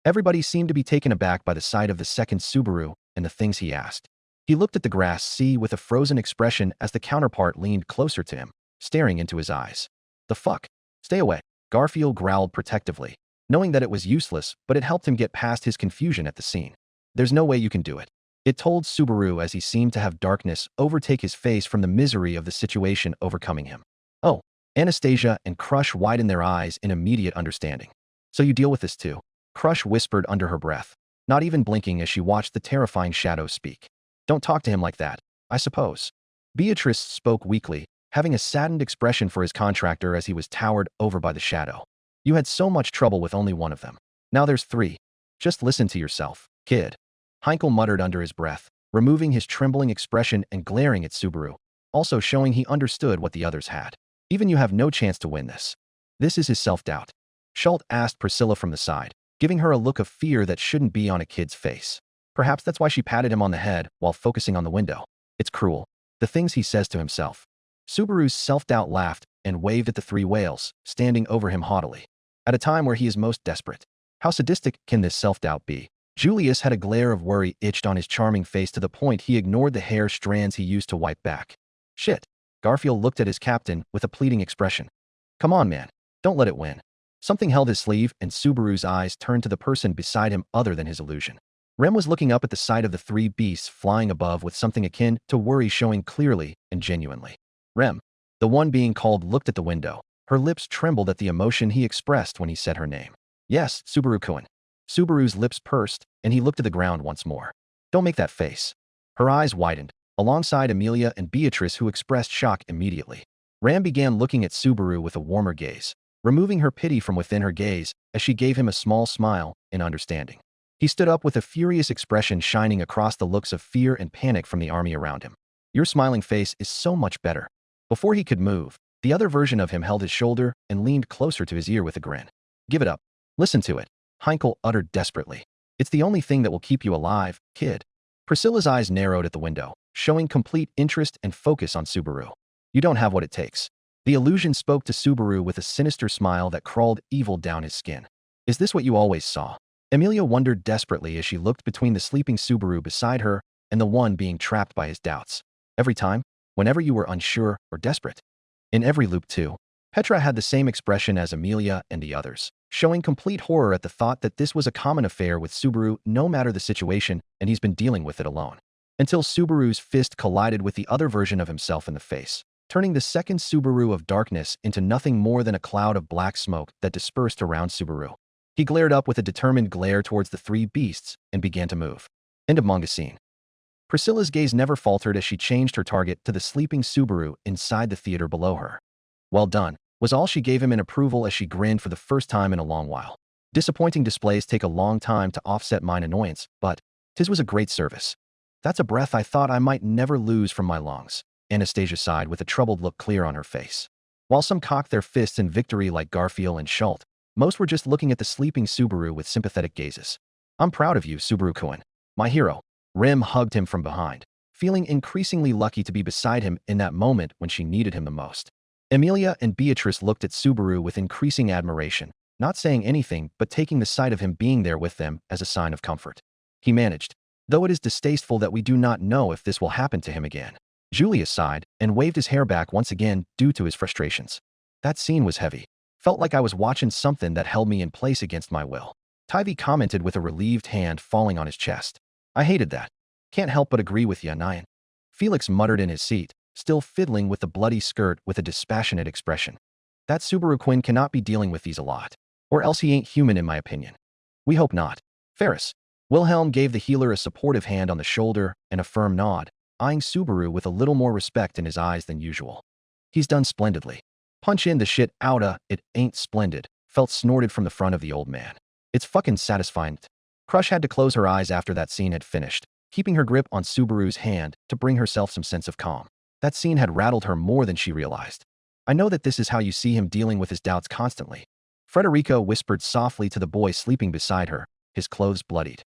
Speaker 2: Everybody seemed to be taken aback by the sight of the second Subaru and the things he asked. He looked at the grass sea with a frozen expression as the counterpart leaned closer to him, staring into his eyes. The fuck? Stay away, Garfield growled protectively, knowing that it was useless, but it helped him get past his confusion at the scene. There's no way you can do it. It told Subaru as he seemed to have darkness overtake his face from the misery of the situation overcoming him. Oh, Anastasia and Crush widened their eyes in immediate understanding. So you deal with this too? Crush whispered under her breath, not even blinking as she watched the terrifying shadow speak. Don't talk to him like that, I suppose. Beatrice spoke weakly, having a saddened expression for his contractor as he was towered over by the shadow. You had so much trouble with only one of them. Now there's three. Just listen to yourself, kid. Heinkel muttered under his breath, removing his trembling expression and glaring at Subaru, also showing he understood what the others had. Even you have no chance to win this. This is his self-doubt. Schult asked Priscilla from the side, giving her a look of fear that shouldn't be on a kid's face. Perhaps that's why she patted him on the head while focusing on the window. It's cruel. The things he says to himself. Subaru's self-doubt laughed and waved at the three whales, standing over him haughtily. At a time where he is most desperate. How sadistic can this self-doubt be? Julius had a glare of worry itched on his charming face to the point he ignored the hair strands he used to wipe back. Shit. Garfield looked at his captain with a pleading expression. Come on, man. Don't let it win. Something held his sleeve, and Subaru's eyes turned to the person beside him other than his illusion. Rem was looking up at the sight of the three beasts flying above with something akin to worry showing clearly and genuinely. Rem, the one being called, looked at the window. Her lips trembled at the emotion he expressed when he said her name. Yes, Subaru-kun. Subaru's lips pursed, and he looked at the ground once more. Don't make that face. Her eyes widened, alongside Amelia and Beatrice, who expressed shock immediately. Ram began looking at Subaru with a warmer gaze, removing her pity from within her gaze as she gave him a small smile in understanding. He stood up with a furious expression shining across the looks of fear and panic from the army around him. Your smiling face is so much better. Before he could move, the other version of him held his shoulder and leaned closer to his ear with a grin. Give it up. Listen to it, Heinkel uttered desperately. It's the only thing that will keep you alive, kid. Priscilla's eyes narrowed at the window, showing complete interest and focus on Subaru. You don't have what it takes. The illusion spoke to Subaru with a sinister smile that crawled evil down his skin. Is this what you always saw? Amelia wondered desperately as she looked between the sleeping Subaru beside her and the one being trapped by his doubts. Every time, whenever you were unsure or desperate. In every loop too. Petra had the same expression as Amelia and the others, showing complete horror at the thought that this was a common affair with Subaru no matter the situation, and he's been dealing with it alone. Until Subaru's fist collided with the other version of himself in the face, turning the second Subaru of darkness into nothing more than a cloud of black smoke that dispersed around Subaru. He glared up with a determined glare towards the three beasts and began to move. End of manga scene. Priscilla's gaze never faltered as she changed her target to the sleeping Subaru inside the theater below her. Well done, was all she gave him in approval as she grinned for the first time in a long while. Disappointing displays take a long time to offset mine annoyance, but tis was a great service. That's a breath I thought I might never lose from my lungs, Anastasia sighed with a troubled look clear on her face. While some cocked their fists in victory like Garfield and Schult, most were just looking at the sleeping Subaru with sympathetic gazes. I'm proud of you, Subaru-kun. My hero. Rim hugged him from behind, feeling increasingly lucky to be beside him in that moment when she needed him the most. Amelia and Beatrice looked at Subaru with increasing admiration, not saying anything but taking the sight of him being there with them as a sign of comfort. He managed, though it is distasteful that we do not know if this will happen to him again. Julius sighed and waved his hair back once again due to his frustrations. That scene was heavy. Felt like I was watching something that held me in place against my will. Tivy commented with a relieved hand falling on his chest. I hated that. Can't help but agree with ya, Nyan. Felix muttered in his seat, still fiddling with the bloody skirt with a dispassionate expression. That Subaru-Quinn cannot be dealing with these a lot. Or else he ain't human in my opinion. We hope not. Ferris. Wilhelm gave the healer a supportive hand on the shoulder and a firm nod, eyeing Subaru with a little more respect in his eyes than usual. He's done splendidly. Punch in the shit outta it ain't splendid, felt snorted from the front of the old man. It's fucking satisfying. Crush had to close her eyes after that scene had finished, keeping her grip on Subaru's hand to bring herself some sense of calm. That scene had rattled her more than she realized. I know that this is how you see him dealing with his doubts constantly. Frederico whispered softly to the boy sleeping beside her, his clothes bloodied.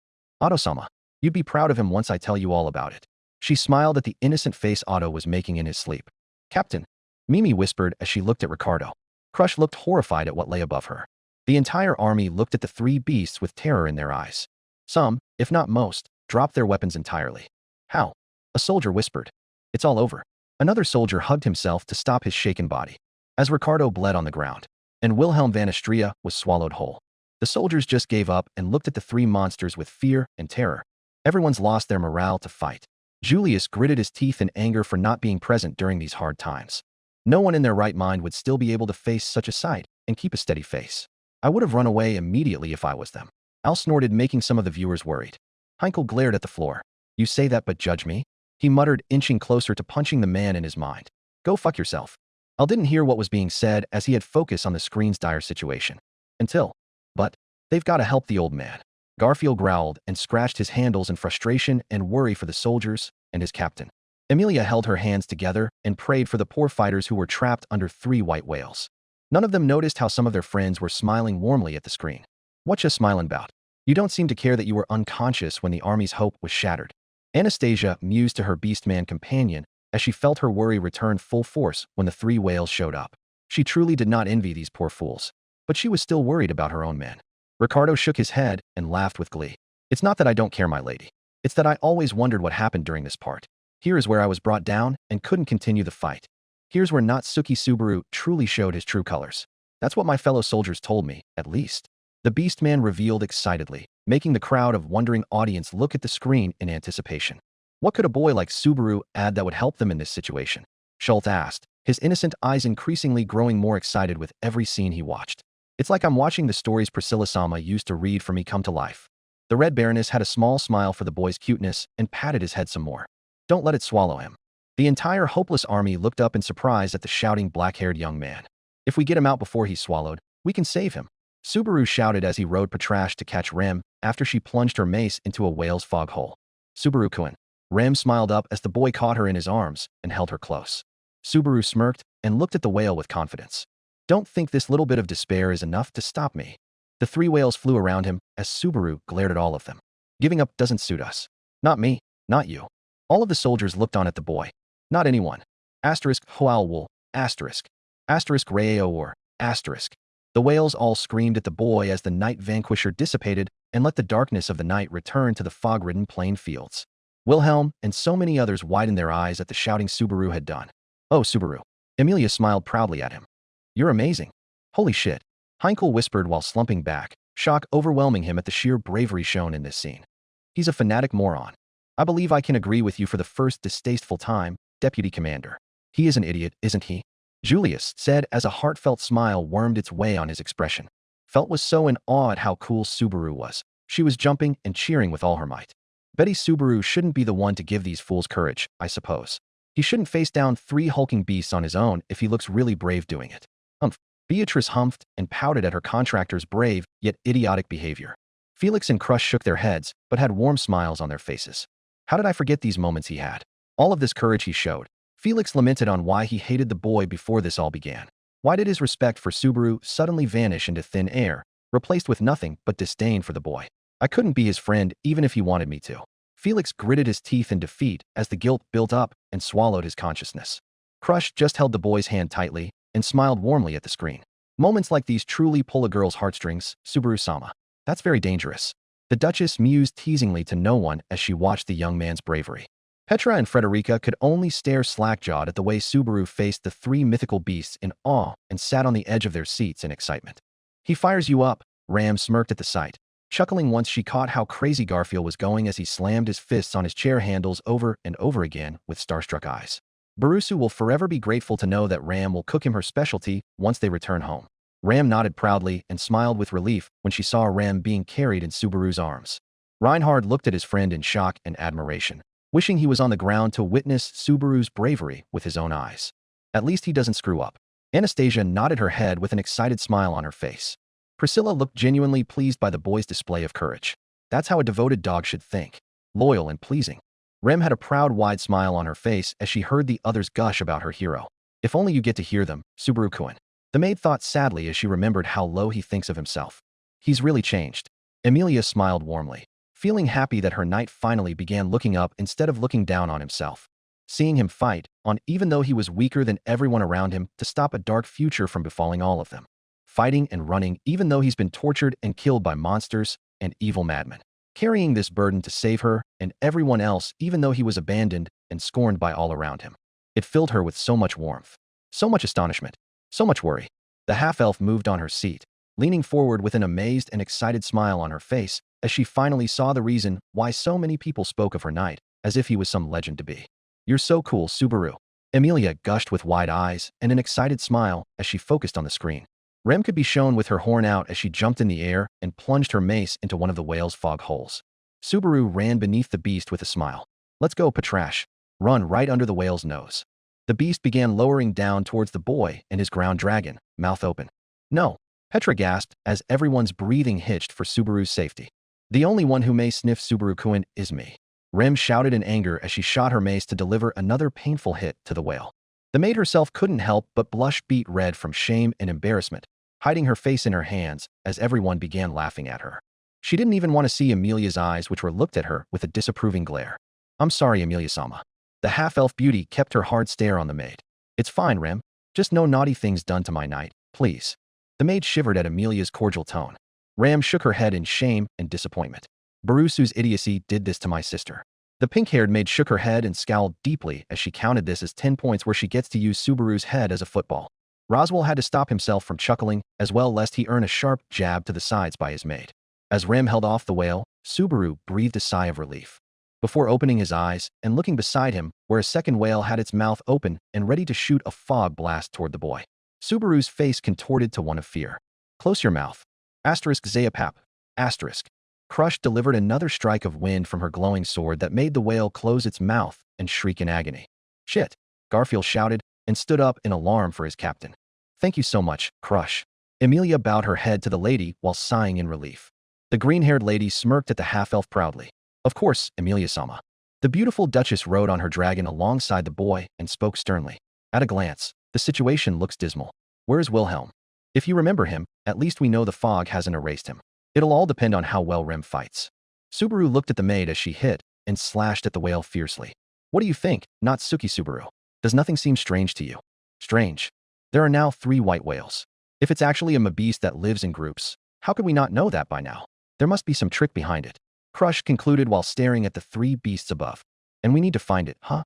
Speaker 2: Otto-sama, you'd be proud of him once I tell you all about it. She smiled at the innocent face Otto was making in his sleep. Captain, Mimi whispered as she looked at Ricardo. Crush looked horrified at what lay above her. The entire army looked at the three beasts with terror in their eyes. Some, if not most, dropped their weapons entirely. How? A soldier whispered. It's all over. Another soldier hugged himself to stop his shaken body. As Ricardo bled on the ground, and Wilhelm van Astria was swallowed whole. The soldiers just gave up and looked at the three monsters with fear and terror. Everyone's lost their morale to fight. Julius gritted his teeth in anger for not being present during these hard times. No one in their right mind would still be able to face such a sight and keep a steady face. I would have run away immediately if I was them. Al snorted, making some of the viewers worried. Heinkel glared at the floor. You say that but judge me? He muttered, inching closer to punching the man in his mind. Go fuck yourself. Al didn't hear what was being said as he had focus on the screen's dire situation. But they've got to help the old man. Garfield growled and scratched his handles in frustration and worry for the soldiers and his captain. Emilia held her hands together and prayed for the poor fighters who were trapped under 3 white whales. None of them noticed how some of their friends were smiling warmly at the screen. What you smiling about? You don't seem to care that you were unconscious when the army's hope was shattered. Anastasia mused to her beastman companion as she felt her worry return full force when the 3 whales showed up. She truly did not envy these poor fools, but she was still worried about her own men. Ricardo shook his head and laughed with glee. It's not that I don't care, my lady. It's that I always wondered what happened during this part. Here is where I was brought down and couldn't continue the fight. Here's where Natsuki Subaru truly showed his true colors. That's what my fellow soldiers told me, at least. The Beastman revealed excitedly, making the crowd of wondering audience look at the screen in anticipation. What could a boy like Subaru add that would help them in this situation? Schultz asked, his innocent eyes increasingly growing more excited with every scene he watched. It's like I'm watching the stories Priscilla-sama used to read for me come to life. The Red Baroness had a small smile for the boy's cuteness and patted his head some more. Don't let it swallow him. The entire hopeless army looked up in surprise at the shouting black-haired young man. If we get him out before he's swallowed, we can save him. Subaru shouted as he rode Patrash to catch Rem after she plunged her mace into a whale's foghole. Subaru-kun. Rem smiled up as the boy caught her in his arms and held her close. Subaru smirked and looked at the whale with confidence. Don't think this little bit of despair is enough to stop me. The 3 whales flew around him as Subaru glared at all of them. Giving up doesn't suit us. Not me, not you. All of the soldiers looked on at the boy. Not anyone. Asterisk Hoalwool. Asterisk. Asterisk Raeor. Asterisk. The whales all screamed at the boy as the night vanquisher dissipated and let the darkness of the night return to the fog-ridden plain fields. Wilhelm and so many others widened their eyes at the shouting Subaru had done. Oh, Subaru. Emilia smiled proudly at him. You're amazing. Holy shit. Heinkel whispered while slumping back, shock overwhelming him at the sheer bravery shown in this scene. He's a fanatic moron. I believe I can agree with you for the first distasteful time, Deputy Commander. He is an idiot, isn't he? Julius said as a heartfelt smile wormed its way on his expression. Felt was so in awe at how cool Subaru was. She was jumping and cheering with all her might. Betty Subaru shouldn't be the one to give these fools courage, I suppose. He shouldn't face down 3 hulking beasts on his own if he looks really brave doing it. Humph. Beatrice humphed and pouted at her contractor's brave, yet idiotic behavior. Felix and Crush shook their heads, but had warm smiles on their faces. How did I forget these moments he had? All of this courage he showed. Felix lamented on why he hated the boy before this all began. Why did his respect for Subaru suddenly vanish into thin air, replaced with nothing but disdain for the boy? I couldn't be his friend even if he wanted me to. Felix gritted his teeth in defeat as the guilt built up and swallowed his consciousness. Crush just held the boy's hand tightly and smiled warmly at the screen. Moments like these truly pull a girl's heartstrings, Subaru-sama. That's very dangerous. The Duchess mused teasingly to no one as she watched the young man's bravery. Petra and Frederica could only stare slack-jawed at the way Subaru faced the 3 mythical beasts in awe and sat on the edge of their seats in excitement. He fires you up, Ram smirked at the sight, chuckling once she caught how crazy Garfield was going as he slammed his fists on his chair handles over and over again with starstruck eyes. Barusu will forever be grateful to know that Ram will cook him her specialty once they return home. Ram nodded proudly and smiled with relief when she saw Ram being carried in Subaru's arms. Reinhard looked at his friend in shock and admiration, wishing he was on the ground to witness Subaru's bravery with his own eyes. At least he doesn't screw up. Anastasia nodded her head with an excited smile on her face. Priscilla looked genuinely pleased by the boy's display of courage. That's how a devoted dog should think. Loyal and pleasing. Rem had a proud wide smile on her face as she heard the others gush about her hero. If only you get to hear them, Subaru-kun. The maid thought sadly as she remembered how low he thinks of himself. He's really changed. Emilia smiled warmly, feeling happy that her knight finally began looking up instead of looking down on himself. Seeing him fight on even though he was weaker than everyone around him to stop a dark future from befalling all of them. Fighting and running even though he's been tortured and killed by monsters and evil madmen. Carrying this burden to save her and everyone else even though he was abandoned and scorned by all around him. It filled her with so much warmth, so much astonishment, so much worry. The half-elf moved on her seat, leaning forward with an amazed and excited smile on her face as she finally saw the reason why so many people spoke of her knight, as if he was some legend to be. "You're so cool, Subaru." Emilia gushed with wide eyes and an excited smile as she focused on the screen. Rem could be shown with her horn out as she jumped in the air and plunged her mace into one of the whale's fog holes. Subaru ran beneath the beast with a smile. "Let's go, Patrash." Run right under the whale's nose. The beast began lowering down towards the boy and his ground dragon, mouth open. "No," Petra gasped as everyone's breathing hitched for Subaru's safety. "The only one who may sniff Subaru-kun is me." Rem shouted in anger as she shot her mace to deliver another painful hit to the whale. The maid herself couldn't help but blush beet red from shame and embarrassment, hiding her face in her hands as everyone began laughing at her. She didn't even want to see Emilia's eyes, which were looked at her with a disapproving glare. "I'm sorry, Emilia-sama." The half-elf beauty kept her hard stare on the maid. "It's fine, Rem. Just no naughty things done to my knight, please." The maid shivered at Emilia's cordial tone. Ram shook her head in shame and disappointment. "Barusu's idiocy did this to my sister." The pink-haired maid shook her head and scowled deeply as she counted this as 10 points where she gets to use Subaru's head as a football. Roswell had to stop himself from chuckling as well lest he earn a sharp jab to the sides by his maid. As Rem held off the whale, Subaru breathed a sigh of relief. Before opening his eyes and looking beside him, where a second whale had its mouth open and ready to shoot a fog blast toward the boy. Subaru's face contorted to one of fear. "Close your mouth." Zayapap. Crush delivered another strike of wind from her glowing sword that made the whale close its mouth and shriek in agony. "Shit," Garfield shouted and stood up in alarm for his captain. "Thank you so much, Crush." Emilia bowed her head to the lady while sighing in relief. The green-haired lady smirked at the half-elf proudly. "Of course, Emilia-sama." The beautiful Duchess rode on her dragon alongside the boy and spoke sternly. "At a glance, the situation looks dismal. Where's Wilhelm? If you remember him, at least we know the fog hasn't erased him. It'll all depend on how well Rem fights." Subaru looked at the maid as she hit and slashed at the whale fiercely. "What do you think, Natsuki Subaru? Does nothing seem strange to you?" "Strange. There are now 3 white whales. If it's actually a beast that lives in groups, how could we not know that by now? There must be some trick behind it." Crush concluded while staring at the 3 beasts above. "And we need to find it, huh?"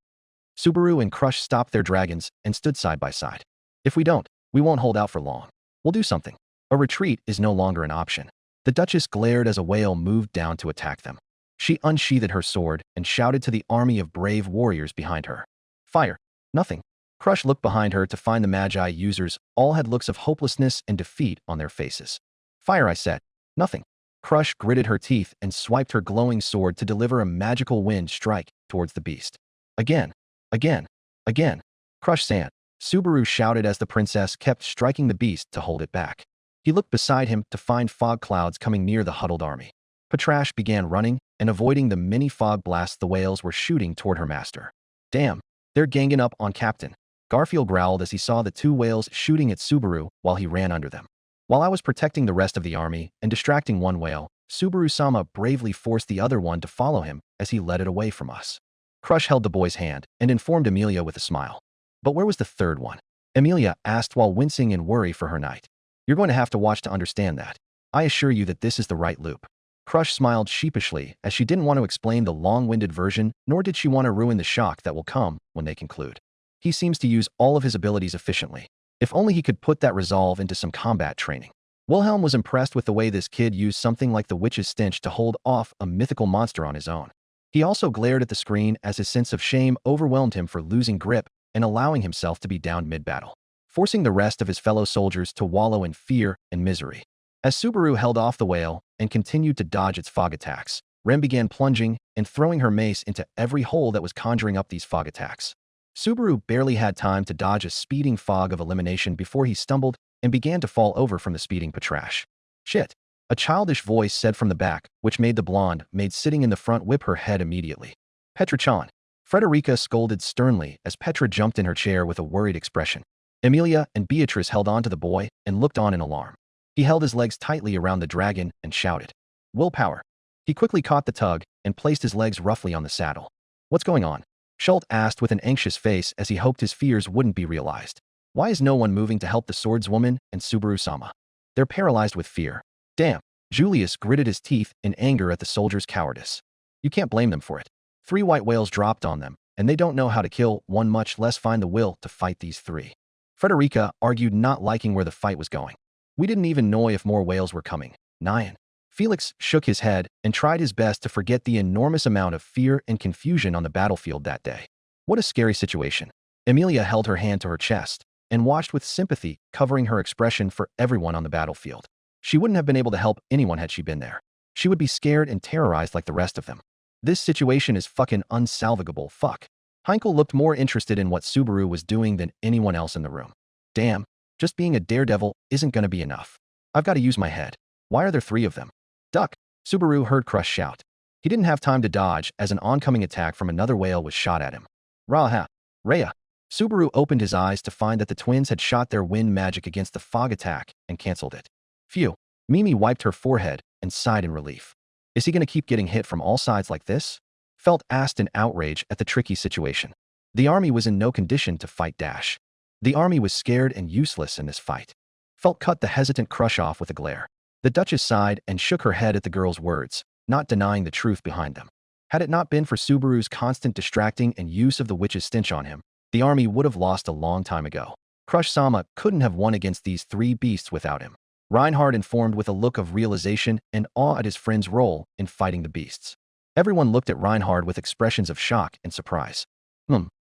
Speaker 2: Subaru and Crush stopped their dragons and stood side by side. "If we don't, we won't hold out for long. We'll do something. A retreat is no longer an option." The Duchess glared as a whale moved down to attack them. She unsheathed her sword and shouted to the army of brave warriors behind her. "Fire." "Nothing." Crush looked behind her to find the Magi users all had looks of hopelessness and defeat on their faces. "Fire," I said. "Nothing." Crush gritted her teeth and swiped her glowing sword to deliver a magical wind strike towards the beast. "Again. Again. Again." "Crush-san," Subaru shouted as the princess kept striking the beast to hold it back. He looked beside him to find fog clouds coming near the huddled army. Patrash began running and avoiding the mini fog blasts the whales were shooting toward her master. "Damn, they're ganging up on Captain." Garfield growled as he saw the 2 whales shooting at Subaru while he ran under them. "While I was protecting the rest of the army and distracting one whale, Subaru-sama bravely forced the other one to follow him as he led it away from us." Crush held the boy's hand and informed Emilia with a smile. "But where was the 3rd one?" Emilia asked while wincing in worry for her knight. "You're going to have to watch to understand that. I assure you that this is the right loop." Crush smiled sheepishly as she didn't want to explain the long-winded version, nor did she want to ruin the shock that will come when they conclude. He seems to use all of his abilities efficiently. If only he could put that resolve into some combat training. Wilhelm was impressed with the way this kid used something like the witch's stench to hold off a mythical monster on his own. He also glared at the screen as his sense of shame overwhelmed him for losing grip and allowing himself to be downed mid-battle, forcing the rest of his fellow soldiers to wallow in fear and misery. As Subaru held off the whale and continued to dodge its fog attacks, Rem began plunging and throwing her mace into every hole that was conjuring up these fog attacks. Subaru barely had time to dodge a speeding fog of elimination before he stumbled and began to fall over from the speeding Patrash. "Shit," a childish voice said from the back, which made the blonde maid sitting in the front whip her head immediately. "Petra-chan." Frederica scolded sternly as Petra jumped in her chair with a worried expression. Emilia and Beatrice held on to the boy and looked on in alarm. He held his legs tightly around the dragon and shouted, "Willpower." He quickly caught the tug and placed his legs roughly on the saddle. "What's going on?" Schult asked with an anxious face as he hoped his fears wouldn't be realized. "Why is no one moving to help the swordswoman and Subaru-sama? They're paralyzed with fear." "Damn." Julius gritted his teeth in anger at the soldiers' cowardice. "You can't blame them for it." 3 white whales dropped on them, and they don't know how to kill one, much less find the will to fight these three. Frederica argued, not liking where the fight was going. We didn't even know if more whales were coming. 9. Felix shook his head and tried his best to forget the enormous amount of fear and confusion on the battlefield that day. What a scary situation. Emilia held her hand to her chest and watched with sympathy, covering her expression for everyone on the battlefield. She wouldn't have been able to help anyone had she been there. She would be scared and terrorized like the rest of them. This situation is fucking unsalvageable, fuck. Heinkel looked more interested in what Subaru was doing than anyone else in the room. Damn, just being a daredevil isn't gonna be enough. I've got to use my head. Why are there 3 of them? Duck! Subaru heard Crush shout. He didn't have time to dodge as an oncoming attack from another whale was shot at him. Raha! Rhea! Subaru opened his eyes to find that the twins had shot their wind magic against the fog attack and canceled it. Phew! Mimi wiped her forehead and sighed in relief. Is he gonna keep getting hit from all sides like this? Felt asked in outrage at the tricky situation. The army was in no condition to fight Dash. The army was scared and useless in this fight. Felt cut the hesitant Crush off with a glare. The Duchess sighed and shook her head at the girl's words, not denying the truth behind them. Had it not been for Subaru's constant distracting and use of the witch's stench on him, the army would have lost a long time ago. Crush-sama couldn't have won against these 3 beasts without him. Reinhard informed with a look of realization and awe at his friend's role in fighting the beasts. Everyone looked at Reinhard with expressions of shock and surprise.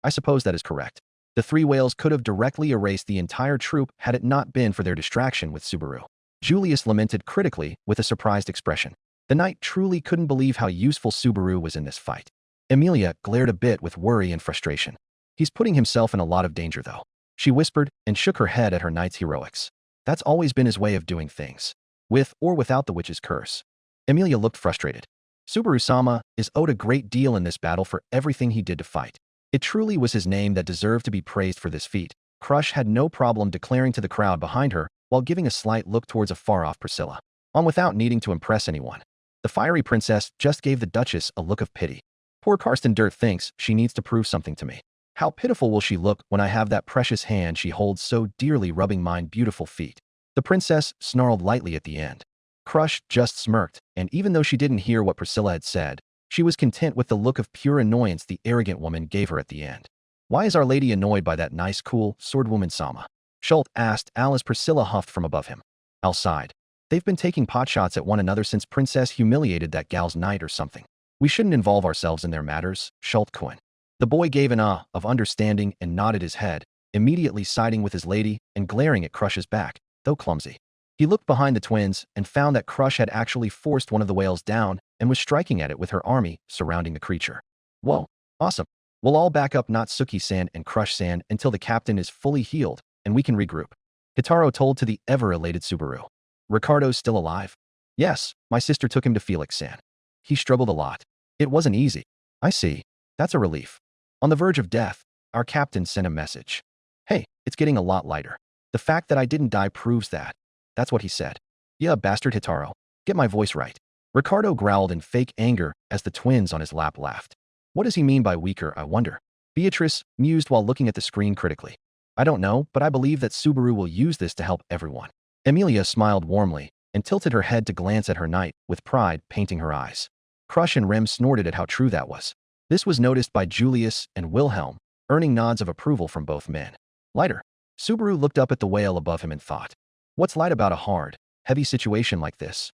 Speaker 2: I suppose that is correct. The 3 whales could have directly erased the entire troop had it not been for their distraction with Subaru. Julius lamented critically with a surprised expression. The knight truly couldn't believe how useful Subaru was in this fight. Emilia glared a bit with worry and frustration. He's putting himself in a lot of danger, though. She whispered and shook her head at her knight's heroics. That's always been his way of doing things, with or without the witch's curse. Emilia looked frustrated. Subaru-sama is owed a great deal in this battle for everything he did to fight. It truly was his name that deserved to be praised for this feat. Crush had no problem declaring to the crowd behind her while giving a slight look towards a far-off Priscilla. On without needing to impress anyone. The fiery princess just gave the Duchess a look of pity. Poor Karsten Dirt thinks she needs to prove something to me. How pitiful will she look when I have that precious hand she holds so dearly rubbing mine beautiful feet. The princess snarled lightly at the end. Crush just smirked, and even though she didn't hear what Priscilla had said, she was content with the look of pure annoyance the arrogant woman gave her at the end. Why is Our Lady annoyed by that nice, cool, swordwoman-sama? Schult asked Al as Priscilla huffed from above him. Al sighed. They've been taking potshots at one another since Princess humiliated that gal's knight or something. We shouldn't involve ourselves in their matters, Schult coined. The boy gave an ah of understanding and nodded his head, immediately siding with his lady and glaring at Crush's back, though clumsy. He looked behind the twins and found that Crush had actually forced one of the whales down and was striking at it with her army surrounding the creature. Whoa, awesome. We'll all back up Natsuki-san and Crush-san until the captain is fully healed and we can regroup. Hitaro told to the ever-elated Subaru. Ricardo's still alive? Yes, my sister took him to Felix-san. He struggled a lot. It wasn't easy. I see. That's a relief. On the verge of death, our captain sent a message. Hey, it's getting a lot lighter. The fact that I didn't die proves that. That's what he said. Yeah, bastard Hitaro. Get my voice right. Ricardo growled in fake anger as the twins on his lap laughed. What does he mean by weaker, I wonder? Beatrice mused while looking at the screen critically. I don't know, but I believe that Subaru will use this to help everyone. Emilia smiled warmly and tilted her head to glance at her knight, with pride painting her eyes. Crush and Rem snorted at how true that was. This was noticed by Julius and Wilhelm, earning nods of approval from both men. Lighter. Subaru looked up at the whale above him and thought. What's light about a hard, heavy situation like this?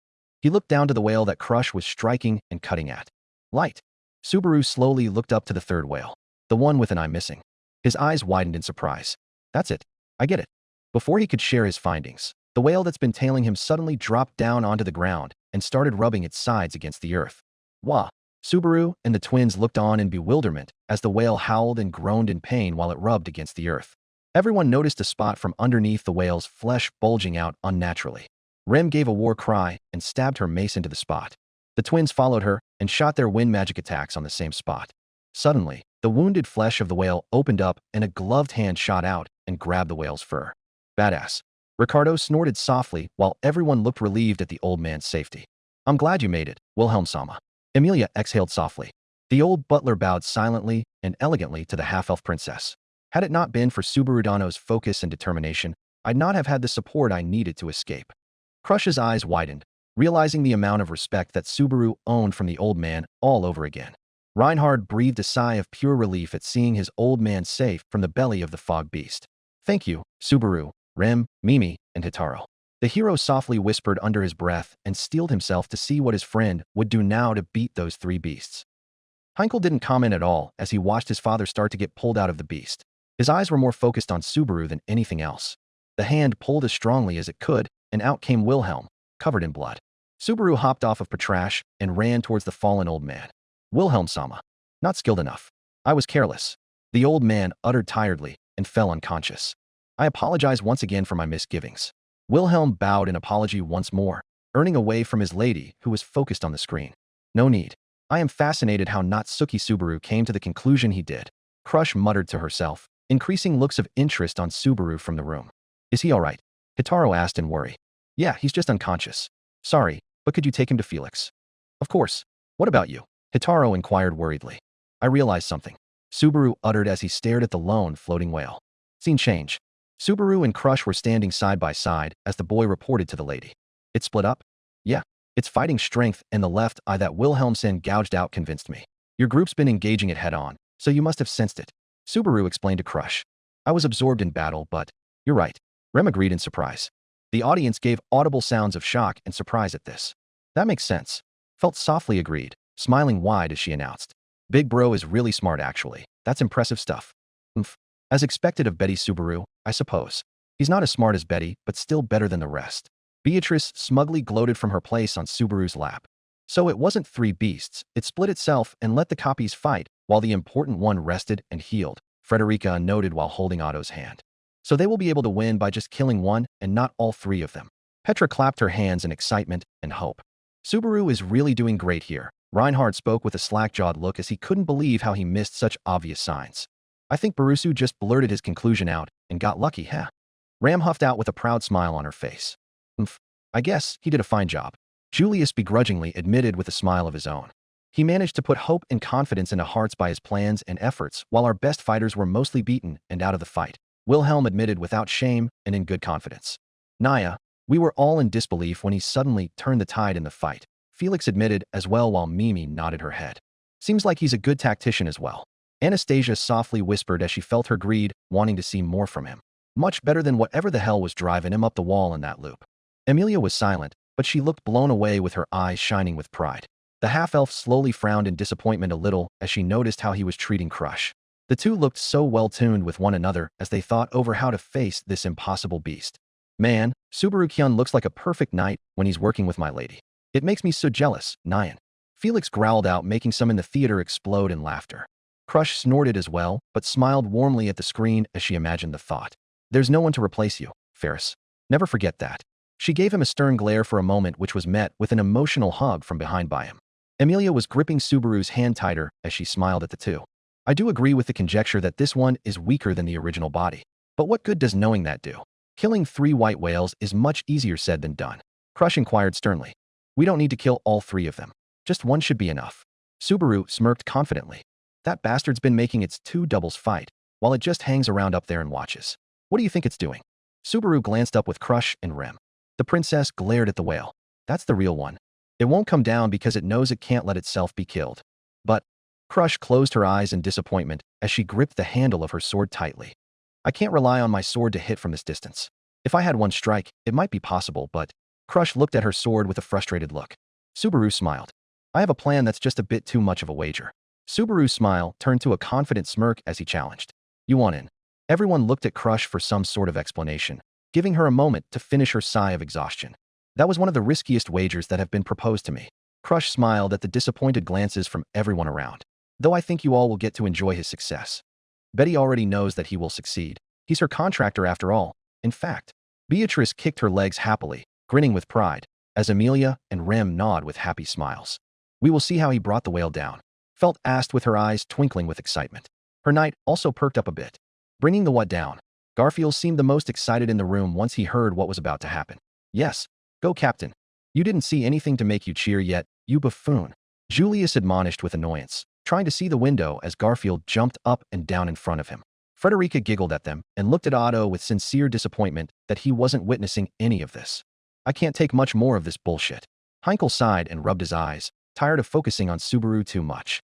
Speaker 2: He looked down to the whale that Crush was striking and cutting at. Light. Subaru slowly looked up to the third whale, the one with an eye missing. His eyes widened in surprise. That's it. I get it. Before he could share his findings, the whale that's been tailing him suddenly dropped down onto the ground and started rubbing its sides against the earth. Wah! Subaru and the twins looked on in bewilderment as the whale howled and groaned in pain while it rubbed against the earth. Everyone noticed a spot from underneath the whale's flesh bulging out unnaturally. Rem gave a war cry and stabbed her mace into the spot. The twins followed her and shot their wind magic attacks on the same spot. Suddenly, the wounded flesh of the whale opened up and a gloved hand shot out and grabbed the whale's fur. Badass. Ricardo snorted softly while everyone looked relieved at the old man's safety. I'm glad you made it, Wilhelm-sama. Emilia exhaled softly. The old butler bowed silently and elegantly to the half-elf princess. Had it not been for Subarudano's focus and determination, I'd not have had the support I needed to escape. Crush's eyes widened, realizing the amount of respect that Subaru owned from the old man all over again. Reinhard breathed a sigh of pure relief at seeing his old man safe from the belly of the fog beast. Thank you, Subaru, Rem, Mimi, and Hitaro. The hero softly whispered under his breath and steeled himself to see what his friend would do now to beat those three beasts. Heinkel didn't comment at all as he watched his father start to get pulled out of the beast. His eyes were more focused on Subaru than anything else. The hand pulled as strongly as it could, and out came Wilhelm, covered in blood. Subaru hopped off of Patrash and ran towards the fallen old man. Wilhelm-sama. Not skilled enough. I was careless. The old man uttered tiredly and fell unconscious. I apologize once again for my misgivings. Wilhelm bowed in apology once more, earning away from his lady who was focused on the screen. No need. I am fascinated how Natsuki Subaru came to the conclusion he did. Crush muttered to herself, increasing looks of interest on Subaru from the room. Is he all right? Hitaro asked in worry. Yeah, he's just unconscious. Sorry, but could you take him to Felix? Of course. What about you? Hitaro inquired worriedly. I realized something. Subaru uttered as he stared at the lone floating whale. Scene change. Subaru and Crush were standing side by side as the boy reported to the lady. It split up? Yeah. Its fighting strength and the left eye that Wilhelmsen gouged out convinced me. Your group's been engaging it head-on, so you must have sensed it. Subaru explained to Crush. I was absorbed in battle, but you're right. Rem agreed in surprise. The audience gave audible sounds of shock and surprise at this. That makes sense. Felt softly agreed, smiling wide as she announced. Big bro is really smart actually. That's impressive stuff. As expected of Betty Subaru, I suppose. He's not as smart as Betty, but still better than the rest. Beatrice smugly gloated from her place on Subaru's lap. So it wasn't three beasts, it split itself and let the copies fight, while the important one rested and healed, Frederica noted while holding Otto's hand. So they will be able to win by just killing one and not all three of them. Petra clapped her hands in excitement and hope. Subaru is really doing great here. Reinhard spoke with a slack-jawed look as he couldn't believe how he missed such obvious signs. I think Barusu just blurted his conclusion out and got lucky, huh? Ram huffed out with a proud smile on her face. I guess he did a fine job. Julius begrudgingly admitted with a smile of his own. He managed to put hope and confidence into hearts by his plans and efforts while our best fighters were mostly beaten and out of the fight. Wilhelm admitted without shame and in good confidence. Naya, we were all in disbelief when he suddenly turned the tide in the fight. Felix admitted as well while Mimi nodded her head. Seems like he's a good tactician as well. Anastasia softly whispered as she felt her greed, wanting to see more from him. Much better than whatever the hell was driving him up the wall in that loop. Emilia was silent, but she looked blown away with her eyes shining with pride. The half-elf slowly frowned in disappointment a little as she noticed how he was treating Crush. The two looked so well-tuned with one another as they thought over how to face this impossible beast. Man, Subaru-kyun looks like a perfect knight when he's working with my lady. It makes me so jealous, Nyan. Felix growled out, making some in the theater explode in laughter. Crush snorted as well, but smiled warmly at the screen as she imagined the thought. There's no one to replace you, Ferris. Never forget that. She gave him a stern glare for a moment which was met with an emotional hug from behind by him. Emilia was gripping Subaru's hand tighter as she smiled at the two. I do agree with the conjecture that this one is weaker than the original body. But what good does knowing that do? Killing 3 white whales is much easier said than done. Crush inquired sternly. We don't need to kill all 3 of them. Just one should be enough. Subaru smirked confidently. That bastard's been making its 2 doubles fight, while it just hangs around up there and watches. What do you think it's doing? Subaru glanced up with Crush and Rem. The princess glared at the whale. That's the real one. It won't come down because it knows it can't let itself be killed. But Crush closed her eyes in disappointment as she gripped the handle of her sword tightly. I can't rely on my sword to hit from this distance. If I had one strike, it might be possible, but Crush looked at her sword with a frustrated look. Subaru smiled. I have a plan that's just a bit too much of a wager. Subaru's smile turned to a confident smirk as he challenged. You want in? Everyone looked at Crush for some sort of explanation, giving her a moment to finish her sigh of exhaustion. That was one of the riskiest wagers that have been proposed to me. Crush smiled at the disappointed glances from everyone around. Though I think you all will get to enjoy his success. Betty already knows that he will succeed. He's her contractor after all. In fact, Beatrice kicked her legs happily, grinning with pride, as Amelia and Rem nod with happy smiles. We will see how he brought the whale down. Felt asked with her eyes twinkling with excitement. Her knight also perked up a bit. Bringing the what down? Garfield seemed the most excited in the room once he heard what was about to happen. Yes, go Captain. You didn't see anything to make you cheer yet, you buffoon. Julius admonished with annoyance, trying to see the window as Garfield jumped up and down in front of him. Frederica giggled at them and looked at Otto with sincere disappointment that he wasn't witnessing any of this. I can't take much more of this bullshit. Heinkel sighed and rubbed his eyes, tired of focusing on Subaru too much.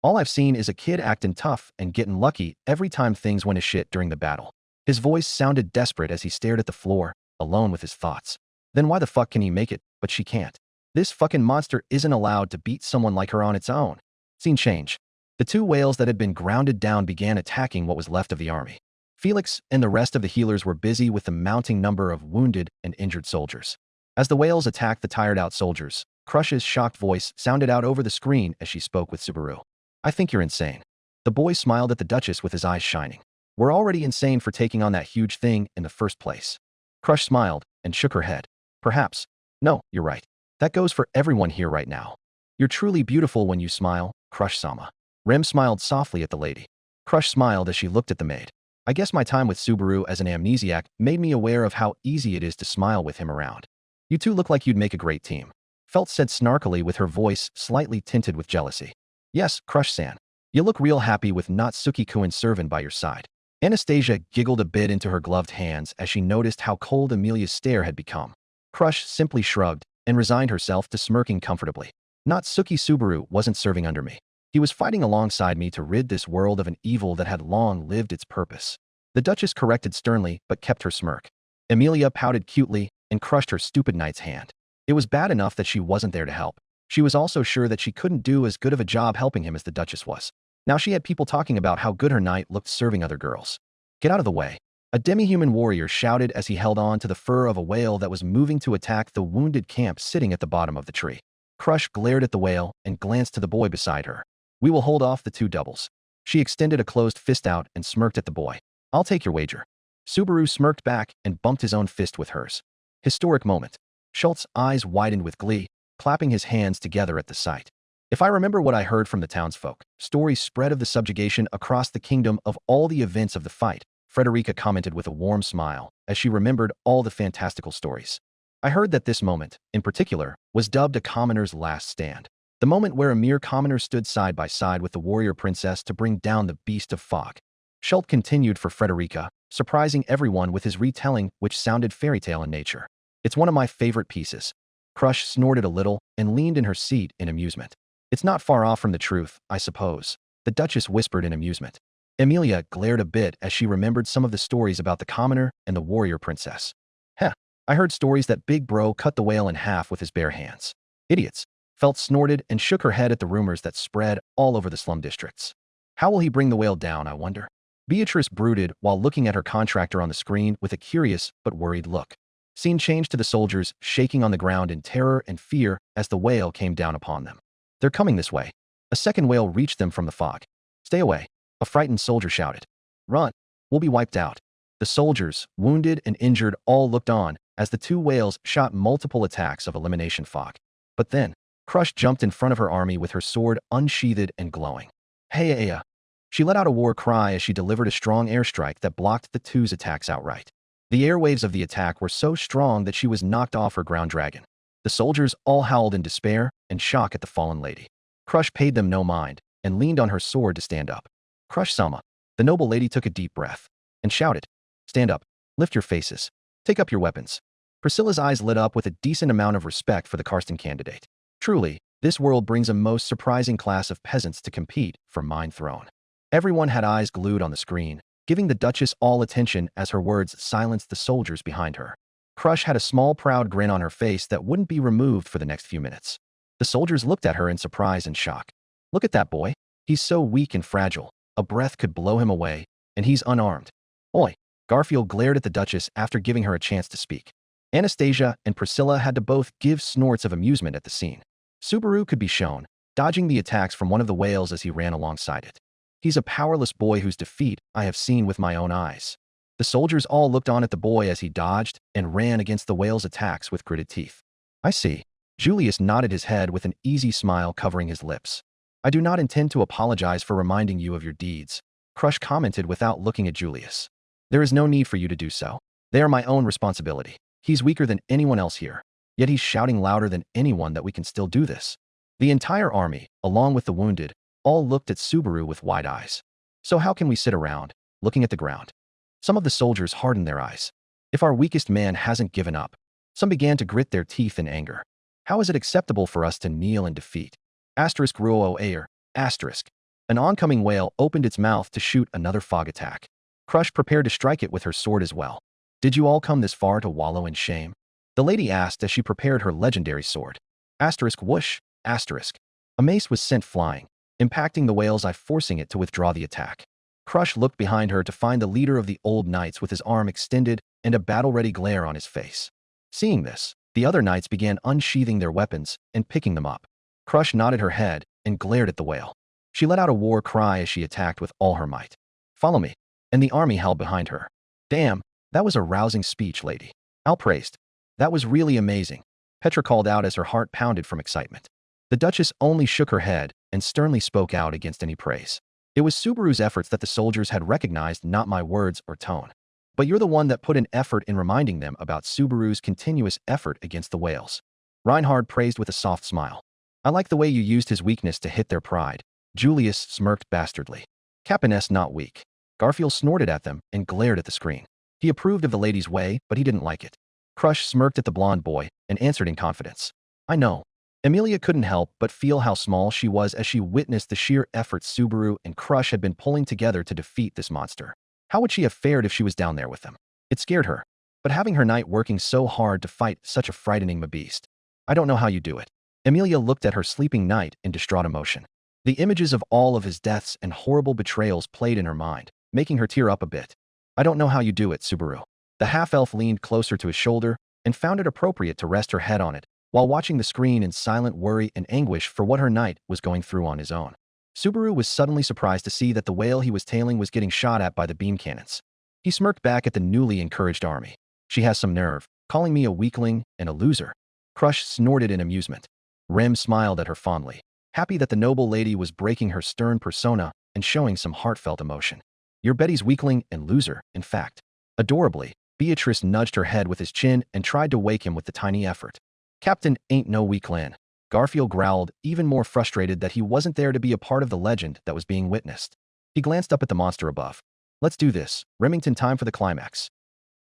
Speaker 2: All I've seen is a kid acting tough and getting lucky every time things went to shit during the battle. His voice sounded desperate as he stared at the floor, alone with his thoughts. Then why the fuck can he make it, but she can't? This fucking monster isn't allowed to beat someone like her on its own. Scene change. The two whales that had been grounded down began attacking what was left of the army. Felix and the rest of the healers were busy with the mounting number of wounded and injured soldiers. As the whales attacked the tired-out soldiers, Crush's shocked voice sounded out over the screen as she spoke with Subaru. I think you're insane. The boy smiled at the Duchess with his eyes shining. We're already insane for taking on that huge thing in the first place. Crush smiled and shook her head. Perhaps. No, you're right. That goes for everyone here right now. You're truly beautiful when you smile, Crush-sama. Rem smiled softly at the lady. Crush smiled as she looked at the maid. I guess my time with Subaru as an amnesiac made me aware of how easy it is to smile with him around. You two look like you'd make a great team. Felt said snarkily with her voice slightly tinted with jealousy. Yes, Crush-san. You look real happy with Natsuki-kun serving by your side. Anastasia giggled a bit into her gloved hands as she noticed how cold Amelia's stare had become. Crush simply shrugged and resigned herself to smirking comfortably. Natsuki Subaru wasn't serving under me. He was fighting alongside me to rid this world of an evil that had long lived its purpose. The Duchess corrected sternly but kept her smirk. Amelia pouted cutely and crushed her stupid knight's hand. It was bad enough that she wasn't there to help. She was also sure that she couldn't do as good of a job helping him as the Duchess was. Now she had people talking about how good her knight looked serving other girls. Get out of the way. A demi-human warrior shouted as he held on to the fur of a whale that was moving to attack the wounded camp sitting at the bottom of the tree. Crush glared at the whale and glanced to the boy beside her. We will hold off the two doubles. She extended a closed fist out and smirked at the boy. I'll take your wager. Subaru smirked back and bumped his own fist with hers. Historic moment. Schultz's eyes widened with glee, clapping his hands together at the sight. If I remember what I heard from the townsfolk, stories spread of the subjugation across the kingdom of all the events of the fight, Frederica commented with a warm smile as she remembered all the fantastical stories. I heard that this moment, in particular, was dubbed a commoner's last stand. The moment where a mere commoner stood side by side with the warrior princess to bring down the beast of fog. Schultz continued for Frederica, surprising everyone with his retelling which sounded fairy tale in nature. It's one of my favorite pieces. Crush snorted a little and leaned in her seat in amusement. It's not far off from the truth, I suppose, the Duchess whispered in amusement. Amelia glared a bit as she remembered some of the stories about the commoner and the warrior princess. Heh, I heard stories that Big Bro cut the whale in half with his bare hands. Idiots. Felt snorted and shook her head at the rumors that spread all over the slum districts. How will he bring the whale down, I wonder? Beatrice brooded while looking at her contractor on the screen with a curious but worried look. Scene changed to the soldiers shaking on the ground in terror and fear as the whale came down upon them. They're coming this way. A second whale reached them from the fog. Stay away, a frightened soldier shouted. Run, we'll be wiped out. The soldiers, wounded and injured, all looked on as the two whales shot multiple attacks of elimination fog. But then, Crush jumped in front of her army with her sword unsheathed and glowing. Hey, Aya. She let out a war cry as she delivered a strong airstrike that blocked the two's attacks outright. The airwaves of the attack were so strong that she was knocked off her ground dragon. The soldiers all howled in despair and shock at the fallen lady. Crush paid them no mind and leaned on her sword to stand up. Crush-sama. The noble lady took a deep breath and shouted, Stand up, lift your faces, take up your weapons. Priscilla's eyes lit up with a decent amount of respect for the Karsten candidate. Truly, this world brings a most surprising class of peasants to compete for Mind Throne. Everyone had eyes glued on the screen, giving the Duchess all attention as her words silenced the soldiers behind her. Crush had a small proud grin on her face that wouldn't be removed for the next few minutes. The soldiers looked at her in surprise and shock. Look at that boy. He's so weak and fragile. A breath could blow him away, and he's unarmed. Oi! Garfield glared at the Duchess after giving her a chance to speak. Anastasia and Priscilla had to both give snorts of amusement at the scene. Subaru could be shown, dodging the attacks from one of the whales as he ran alongside it. He's a powerless boy whose defeat I have seen with my own eyes. The soldiers all looked on at the boy as he dodged and ran against the whale's attacks with gritted teeth. I see. Julius nodded his head with an easy smile covering his lips. I do not intend to apologize for reminding you of your deeds, Crush commented without looking at Julius. There is no need for you to do so. They are my own responsibility. He's weaker than anyone else here, yet he's shouting louder than anyone that we can still do this. The entire army, along with the wounded, all looked at Subaru with wide eyes. So how can we sit around, looking at the ground? Some of the soldiers hardened their eyes. If our weakest man hasn't given up, some began to grit their teeth in anger. How is it acceptable for us to kneel in defeat? Asterisk ruo air, asterisk. An oncoming whale opened its mouth to shoot another fog attack. Crush prepared to strike it with her sword as well. Did you all come this far to wallow in shame? The lady asked as she prepared her legendary sword. Asterisk whoosh, asterisk. A mace was sent flying, impacting the whale's eye, forcing it to withdraw the attack. Crush looked behind her to find the leader of the old knights with his arm extended and a battle-ready glare on his face. Seeing this, the other knights began unsheathing their weapons and picking them up. Crush nodded her head and glared at the whale. She let out a war cry as she attacked with all her might. Follow me. And the army held behind her. Damn, that was a rousing speech, lady. Al praised. That was really amazing, Petra called out as her heart pounded from excitement. The Duchess only shook her head and sternly spoke out against any praise. It was Subaru's efforts that the soldiers had recognized, not my words or tone. But you're the one that put an effort in reminding them about Subaru's continuous effort against the whales. Reinhard praised with a soft smile. I like the way you used his weakness to hit their pride. Julius smirked bastardly. Captain S not weak. Garfield snorted at them and glared at the screen. He approved of the lady's way, but he didn't like it. Crush smirked at the blonde boy and answered in confidence. I know. Amelia couldn't help but feel how small she was as she witnessed the sheer efforts Subaru and Crush had been pulling together to defeat this monster. How would she have fared if she was down there with them? It scared her. But having her knight working so hard to fight such a frightening beast. I don't know how you do it. Amelia looked at her sleeping knight in distraught emotion. The images of all of his deaths and horrible betrayals played in her mind, making her tear up a bit. I don't know how you do it, Subaru. The half-elf leaned closer to his shoulder and found it appropriate to rest her head on it while watching the screen in silent worry and anguish for what her knight was going through on his own. Subaru was suddenly surprised to see that the whale he was tailing was getting shot at by the beam cannons. He smirked back at the newly encouraged army. She has some nerve, calling me a weakling and a loser. Crush snorted in amusement. Rem smiled at her fondly, happy that the noble lady was breaking her stern persona and showing some heartfelt emotion. You're Betty's weakling and loser, in fact. Adorably, Beatrice nudged her head with his chin and tried to wake him with the tiny effort. Captain ain't no weakling. Garfield growled, even more frustrated that he wasn't there to be a part of the legend that was being witnessed. He glanced up at the monster above. Let's do this. Remington, time for the climax.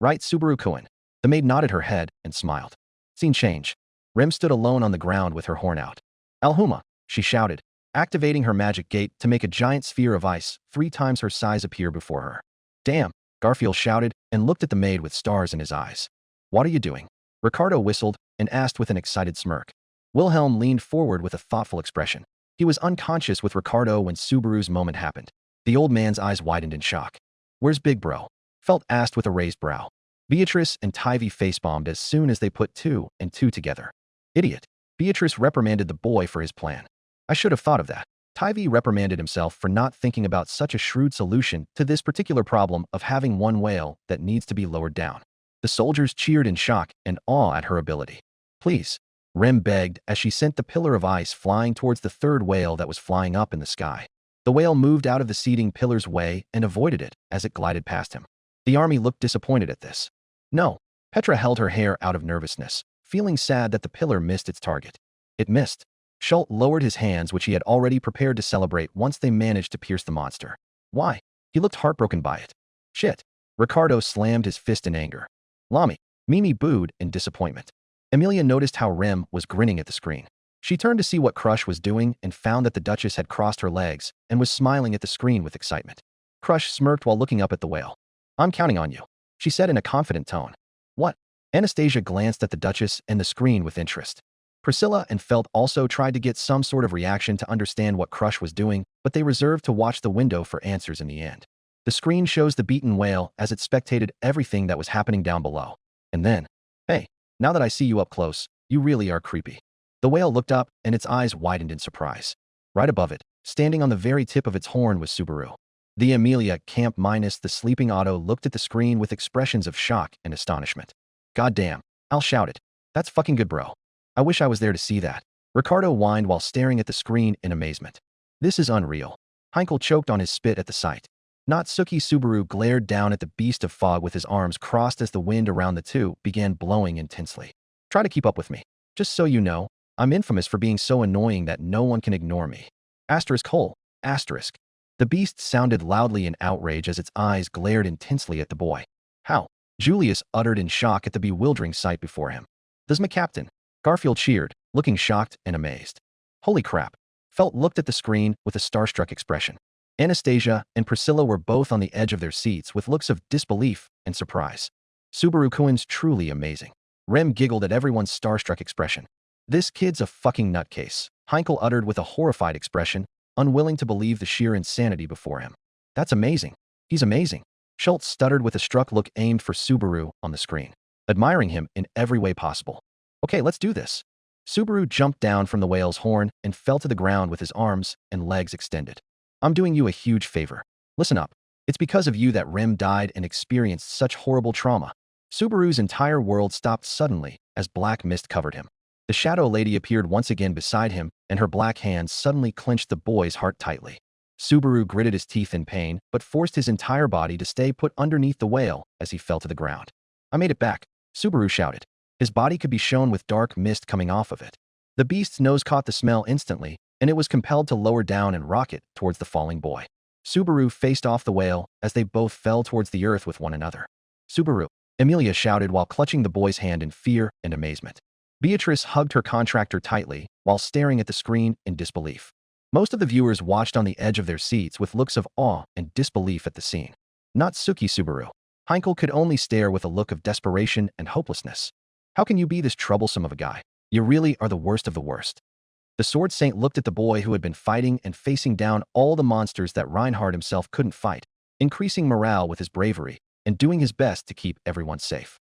Speaker 2: Right, Subaru Cohen. The maid nodded her head and smiled. Scene change. Rem stood alone on the ground with her horn out. Alhuma, she shouted, activating her magic gate to make a giant sphere of ice 3 times her size appear before her. Damn, Garfield shouted and looked at the maid with stars in his eyes. What are you doing? Ricardo whistled and asked with an excited smirk. Wilhelm leaned forward with a thoughtful expression. He was unconscious with Ricardo when Subaru's moment happened. The old man's eyes widened in shock. Where's Big Bro? Felt asked with a raised brow. Beatrice and Tivy facebombed as soon as they put 2 and 2 together. Idiot. Beatrice reprimanded the boy for his plan. I should have thought of that. Tivy reprimanded himself for not thinking about such a shrewd solution to this particular problem of having one whale that needs to be lowered down. The soldiers cheered in shock and awe at her ability. Please, Rem begged as she sent the pillar of ice flying towards the third whale that was flying up in the sky. The whale moved out of the seating pillar's way and avoided it as it glided past him. The army looked disappointed at this. No, Petra held her hair out of nervousness, feeling sad that the pillar missed its target. It missed. Schult lowered his hands, which he had already prepared to celebrate once they managed to pierce the monster. Why? He looked heartbroken by it. Shit. Ricardo slammed his fist in anger. Lami. Mimi booed in disappointment. Amelia noticed how Rem was grinning at the screen. She turned to see what Crush was doing and found that the Duchess had crossed her legs and was smiling at the screen with excitement. Crush smirked while looking up at the whale. I'm counting on you, she said in a confident tone. What? Anastasia glanced at the Duchess and the screen with interest. Priscilla and Felt also tried to get some sort of reaction to understand what Crush was doing, but they reserved to watch the window for answers in the end. The screen shows the beaten whale as it spectated everything that was happening down below. And then, hey, now that I see you up close, you really are creepy. The whale looked up and its eyes widened in surprise. Right above it, standing on the very tip of its horn, was Subaru. The Amelia Camp minus the sleeping Otto looked at the screen with expressions of shock and astonishment. Goddamn, Al shouted. That's fucking good, bro. I wish I was there to see that. Ricardo whined while staring at the screen in amazement. This is unreal. Heinkel choked on his spit at the sight. Natsuki Subaru glared down at the beast of fog with his arms crossed as the wind around the two began blowing intensely. Try to keep up with me. Just so you know, I'm infamous for being so annoying that no one can ignore me. Asterisk hole. Asterisk. The beast sounded loudly in outrage as its eyes glared intensely at the boy. How? Julius uttered in shock at the bewildering sight before him. Does my captain? Garfield cheered, looking shocked and amazed. Holy crap. Felt looked at the screen with a starstruck expression. Anastasia and Priscilla were both on the edge of their seats with looks of disbelief and surprise. Subaru-kun's truly amazing. Rem giggled at everyone's starstruck expression. This kid's a fucking nutcase, Heinkel uttered with a horrified expression, unwilling to believe the sheer insanity before him. That's amazing. He's amazing. Schultz stuttered with a struck look aimed for Subaru on the screen, admiring him in every way possible. Okay, let's do this. Subaru jumped down from the whale's horn and fell to the ground with his arms and legs extended. I'm doing you a huge favor. Listen up. It's because of you that Rem died and experienced such horrible trauma. Subaru's entire world stopped suddenly as black mist covered him. The shadow lady appeared once again beside him, and her black hands suddenly clenched the boy's heart tightly. Subaru gritted his teeth in pain, but forced his entire body to stay put underneath the whale as he fell to the ground. I made it back, Subaru shouted. His body could be shown with dark mist coming off of it. The beast's nose caught the smell instantly, and it was compelled to lower down and rocket towards the falling boy. Subaru faced off the whale as they both fell towards the earth with one another. Subaru, Emilia shouted while clutching the boy's hand in fear and amazement. Beatrice hugged her contractor tightly while staring at the screen in disbelief. Most of the viewers watched on the edge of their seats with looks of awe and disbelief at the scene. Not Suki Subaru. Heinkel could only stare with a look of desperation and hopelessness. How can you be this troublesome of a guy? You really are the worst of the worst. The Sword Saint looked at the boy who had been fighting and facing down all the monsters that Reinhard himself couldn't fight, increasing morale with his bravery and doing his best to keep everyone safe.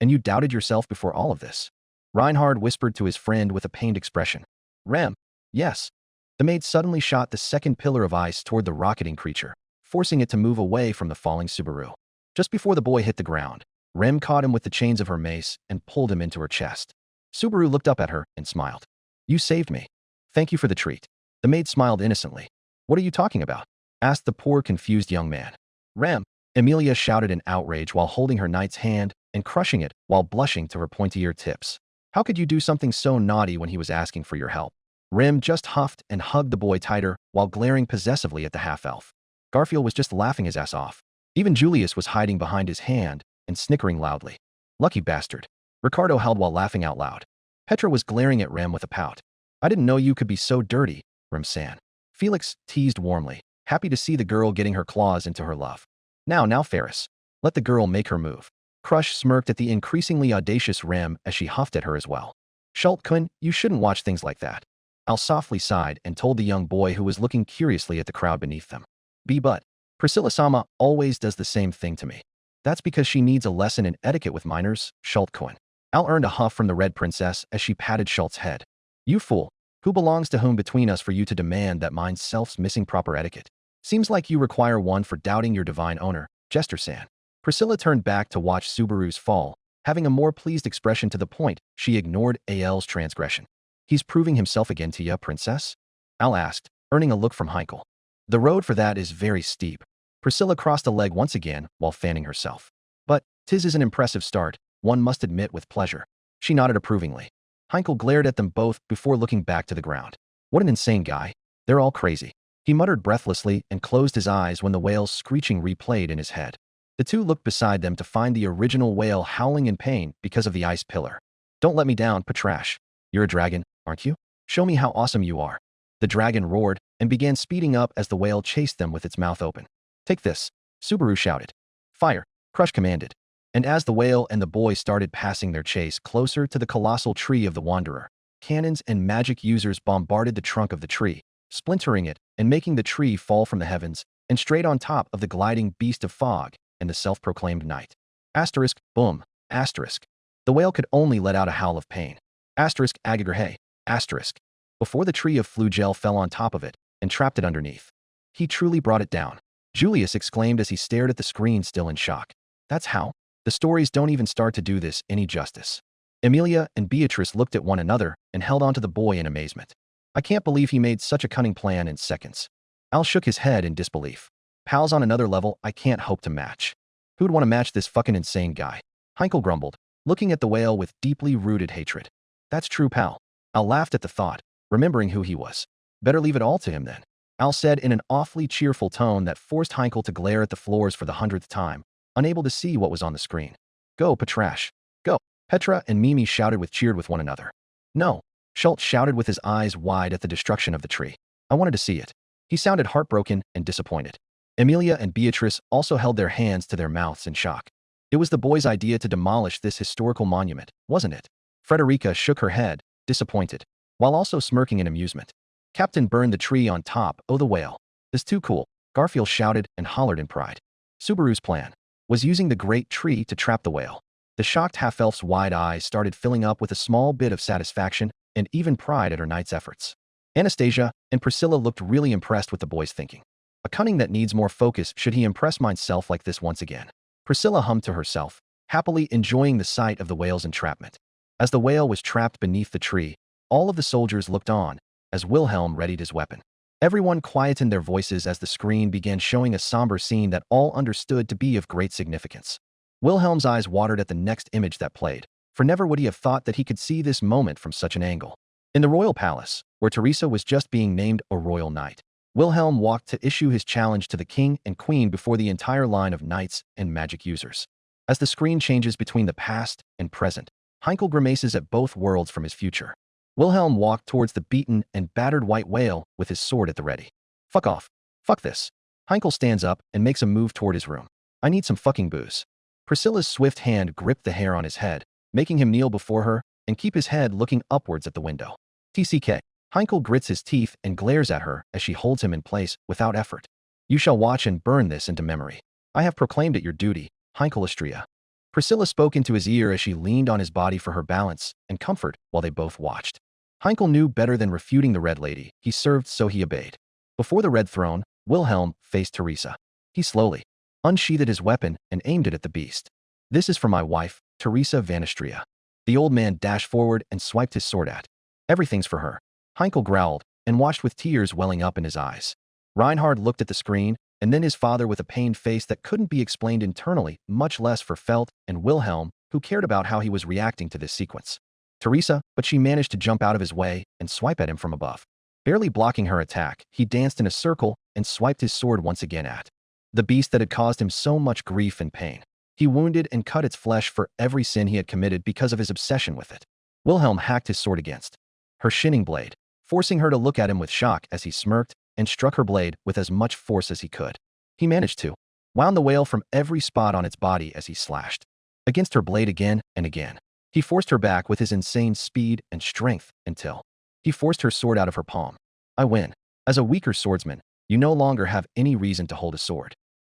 Speaker 2: And you doubted yourself before all of this? Reinhard whispered to his friend with a pained expression. Rem, yes. The maid suddenly shot the second pillar of ice toward the rocketing creature, forcing it to move away from the falling Subaru. Just before the boy hit the ground, Rem caught him with the chains of her mace and pulled him into her chest. Subaru looked up at her and smiled. You saved me. Thank you for the treat. The maid smiled innocently. What are you talking about? Asked the poor, confused young man. Rem, Emilia shouted in outrage while holding her knight's hand and crushing it while blushing to her pointy-ear tips. How could you do something so naughty when he was asking for your help? Rem just huffed and hugged the boy tighter while glaring possessively at the half-elf. Garfield was just laughing his ass off. Even Julius was hiding behind his hand and snickering loudly. Lucky bastard. Ricardo held while laughing out loud. Petra was glaring at Rem with a pout. I didn't know you could be so dirty, Rem-san. Felix teased warmly, happy to see the girl getting her claws into her love. Now, Ferris. Let the girl make her move. Crush smirked at the increasingly audacious Rem as she huffed at her as well. Schultz-kun, you shouldn't watch things like that. Al softly sighed and told the young boy who was looking curiously at the crowd beneath them. But Priscilla-sama always does the same thing to me. That's because she needs a lesson in etiquette with minors, Schultz-kun. Al earned a huff from the Red Princess as she patted Schultz's head. You fool. Who belongs to whom between us for you to demand that mine self's missing proper etiquette? Seems like you require one for doubting your divine owner, Jester-san. Priscilla turned back to watch Subaru's fall, having a more pleased expression to the point she ignored Al's transgression. He's proving himself again to ya, princess? Al asked, earning a look from Heinkel. The road for that is very steep. Priscilla crossed a leg once again while fanning herself. But 'tis is an impressive start, one must admit with pleasure. She nodded approvingly. Heinkel glared at them both before looking back to the ground. What an insane guy. They're all crazy. He muttered breathlessly and closed his eyes when the whale's screeching replayed in his head. The two looked beside them to find the original whale howling in pain because of the ice pillar. Don't let me down, Patrash. You're a dragon, aren't you? Show me how awesome you are. The dragon roared and began speeding up as the whale chased them with its mouth open. Take this, Subaru shouted. Fire, Crush commanded. And as the whale and the boy started passing their chase closer to the colossal tree of the Wanderer, cannons and magic users bombarded the trunk of the tree, splintering it and making the tree fall from the heavens and straight on top of the gliding beast of fog and the self-proclaimed knight. Asterisk, boom, asterisk. The whale could only let out a howl of pain. Asterisk, agagrhe, asterisk. Before the tree of flugel fell on top of it and trapped it underneath. He truly brought it down. Julius exclaimed as he stared at the screen still in shock. That's how? The stories don't even start to do this any justice. Emilia and Beatrice looked at one another and held onto the boy in amazement. I can't believe he made such a cunning plan in seconds. Al shook his head in disbelief. Pal's on another level I can't hope to match. Who'd want to match this fucking insane guy? Heinkel grumbled, looking at the whale with deeply rooted hatred. That's true, pal. Al laughed at the thought, remembering who he was. Better leave it all to him then. Al said in an awfully cheerful tone that forced Heinkel to glare at the floors for the 100th time, unable to see what was on the screen. Go, Patrash. Go. Petra and Mimi shouted cheered with one another. No. Schultz shouted with his eyes wide at the destruction of the tree. I wanted to see it. He sounded heartbroken and disappointed. Emilia and Beatrice also held their hands to their mouths in shock. It was the boys' idea to demolish this historical monument, wasn't it? Frederica shook her head, disappointed, while also smirking in amusement. Captain burned the tree on top, oh the whale. This too cool, Garfield shouted and hollered in pride. Subaru's plan was using the great tree to trap the whale. The shocked half-elf's wide eyes started filling up with a small bit of satisfaction and even pride at her knight's efforts. Anastasia and Priscilla looked really impressed with the boy's thinking. A cunning that needs more focus should he impress myself like this once again. Priscilla hummed to herself, happily enjoying the sight of the whale's entrapment. As the whale was trapped beneath the tree, all of the soldiers looked on as Wilhelm readied his weapon. Everyone quietened their voices as the screen began showing a somber scene that all understood to be of great significance. Wilhelm's eyes watered at the next image that played, for never would he have thought that he could see this moment from such an angle. In the royal palace, where Teresa was just being named a royal knight, Wilhelm walked to issue his challenge to the king and queen before the entire line of knights and magic users. As the screen changes between the past and present, Heinkel grimaces at both worlds from his future. Wilhelm walked towards the beaten and battered white whale with his sword at the ready. Fuck off. Fuck this. Heinkel stands up and makes a move toward his room. I need some fucking booze. Priscilla's swift hand gripped the hair on his head, making him kneel before her and keep his head looking upwards at the window. TCK. Heinkel grits his teeth and glares at her as she holds him in place without effort. You shall watch and burn this into memory. I have proclaimed it your duty, Heinkel Istria. Priscilla spoke into his ear as she leaned on his body for her balance and comfort while they both watched. Heinkel knew better than refuting the Red Lady. He served, so he obeyed. Before the Red Throne, Wilhelm faced Teresa. He slowly unsheathed his weapon and aimed it at the beast. This is for my wife, Teresa van Istria. The old man dashed forward and swiped his sword at. Everything's for her. Heinkel growled and watched with tears welling up in his eyes. Reinhard looked at the screen and then his father with a pained face that couldn't be explained internally, much less for Felt and Wilhelm, who cared about how he was reacting to this sequence. Teresa, but she managed to jump out of his way and swipe at him from above. Barely blocking her attack, he danced in a circle and swiped his sword once again at the beast that had caused him so much grief and pain. He wounded and cut its flesh for every sin he had committed because of his obsession with it. Wilhelm hacked his sword against her shinning blade, forcing her to look at him with shock as he smirked and struck her blade with as much force as he could. He managed to wound the whale from every spot on its body as he slashed against her blade again and again. He forced her back with his insane speed and strength until he forced her sword out of her palm. I win. As a weaker swordsman, you no longer have any reason to hold a sword.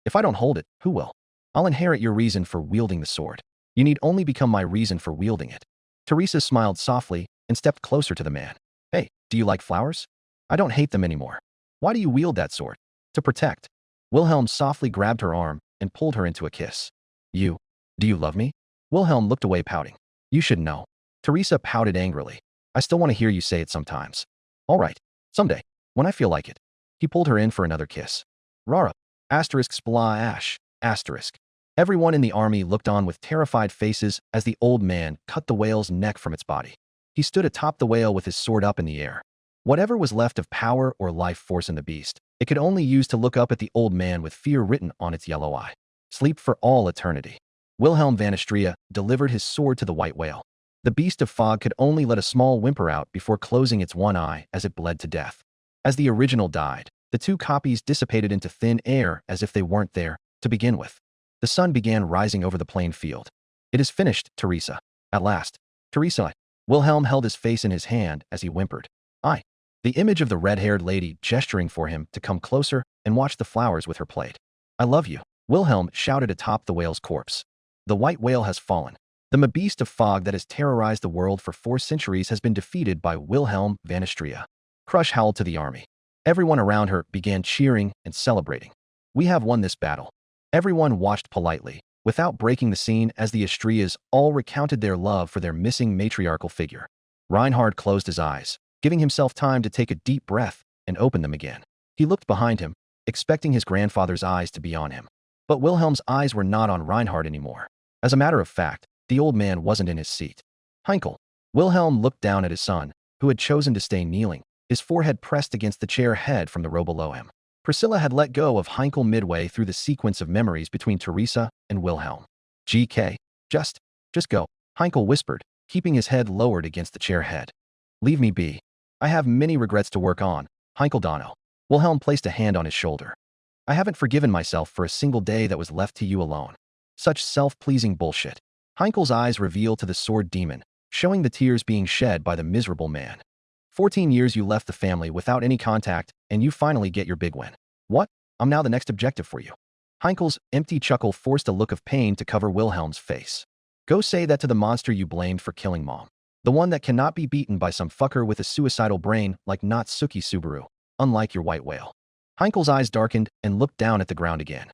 Speaker 2: If I don't hold it, who will? I'll inherit your reason for wielding the sword. You need only become my reason for wielding it. Teresa smiled softly and stepped closer to the man. Hey, do you like flowers? I don't hate them anymore. Why do you wield that sword? To protect. Wilhelm softly grabbed her arm and pulled her into a kiss. Do you love me? Wilhelm looked away pouting. You should know. Teresa pouted angrily. I still want to hear you say it sometimes. All right. Someday. When I feel like it. He pulled her in for another kiss. Rara. Asterisk spla ash. Asterisk. Everyone in the army looked on with terrified faces as the old man cut the whale's neck from its body. He stood atop the whale with his sword up in the air. Whatever was left of power or life force in the beast, it could only use to look up at the old man with fear written on its yellow eye. Sleep for all eternity. Wilhelm van Istria delivered his sword to the white whale. The beast of fog could only let a small whimper out before closing its one eye as it bled to death. As the original died, the two copies dissipated into thin air as if they weren't there to begin with. The sun began rising over the plain field. It is finished, Teresa. At last. Teresa. Wilhelm held his face in his hand as he whimpered. I. The image of the red-haired lady gesturing for him to come closer and watch the flowers with her plate. I love you. Wilhelm shouted atop the whale's corpse. The white whale has fallen. The beast of fog that has terrorized the world for 4 centuries has been defeated by Wilhelm van Istria. Crush howled to the army. Everyone around her began cheering and celebrating. We have won this battle. Everyone watched politely, without breaking the scene as the Istrias all recounted their love for their missing matriarchal figure. Reinhard closed his eyes, giving himself time to take a deep breath and open them again. He looked behind him, expecting his grandfather's eyes to be on him. But Wilhelm's eyes were not on Reinhard anymore. As a matter of fact, the old man wasn't in his seat. Heinkel. Wilhelm looked down at his son, who had chosen to stay kneeling, his forehead pressed against the chair head from the row below him. Priscilla had let go of Heinkel midway through the sequence of memories between Teresa and Wilhelm. GK. Just go, Heinkel whispered, keeping his head lowered against the chair head. Leave me be. I have many regrets to work on, Heinkel Dono. Wilhelm placed a hand on his shoulder. I haven't forgiven myself for a single day that was left to you alone. Such self-pleasing bullshit. Heinkel's eyes reveal to the sword demon, showing the tears being shed by the miserable man. 14 years you left the family without any contact, and you finally get your big win. What? I'm now the next objective for you. Heinkel's empty chuckle forced a look of pain to cover Wilhelm's face. Go say that to the monster you blamed for killing Mom. The one that cannot be beaten by some fucker with a suicidal brain like Natsuki Subaru, unlike your white whale. Heinkel's eyes darkened and looked down at the ground again.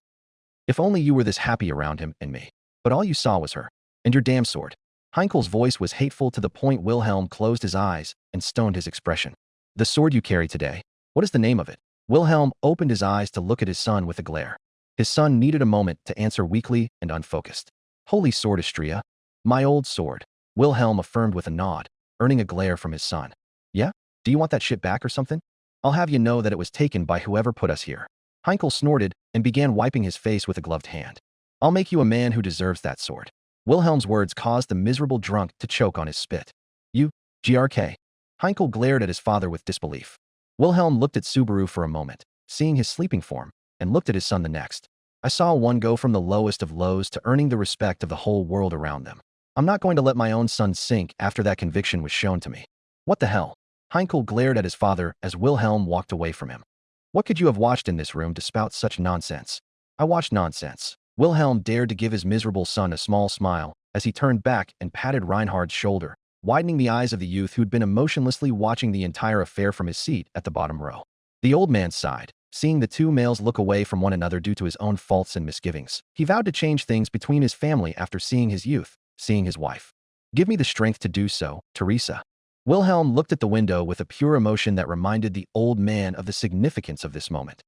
Speaker 2: If only you were this happy around him and me. But all you saw was her. And your damn sword. Heinkel's voice was hateful to the point Wilhelm closed his eyes and stoned his expression. The sword you carry today, what is the name of it? Wilhelm opened his eyes to look at his son with a glare. His son needed a moment to answer weakly and unfocused. Holy sword Istria. My old sword. Wilhelm affirmed with a nod, earning a glare from his son. Yeah? Do you want that shit back or something? I'll have you know that it was taken by whoever put us here. Heinkel snorted and began wiping his face with a gloved hand. I'll make you a man who deserves that sword. Wilhelm's words caused the miserable drunk to choke on his spit. You, GRK. Heinkel glared at his father with disbelief. Wilhelm looked at Subaru for a moment, seeing his sleeping form, and looked at his son the next. I saw one go from the lowest of lows to earning the respect of the whole world around them. I'm not going to let my own son sink after that conviction was shown to me. What the hell? Heinkel glared at his father as Wilhelm walked away from him. What could you have watched in this room to spout such nonsense? I watched nonsense. Wilhelm dared to give his miserable son a small smile as he turned back and patted Reinhard's shoulder, widening the eyes of the youth who'd been emotionlessly watching the entire affair from his seat at the bottom row. The old man sighed, seeing the two males look away from one another due to his own faults and misgivings. He vowed to change things between his family after seeing his youth, seeing his wife. Give me the strength to do so, Teresa. Wilhelm looked at the window with a pure emotion that reminded the old man of the significance of this moment.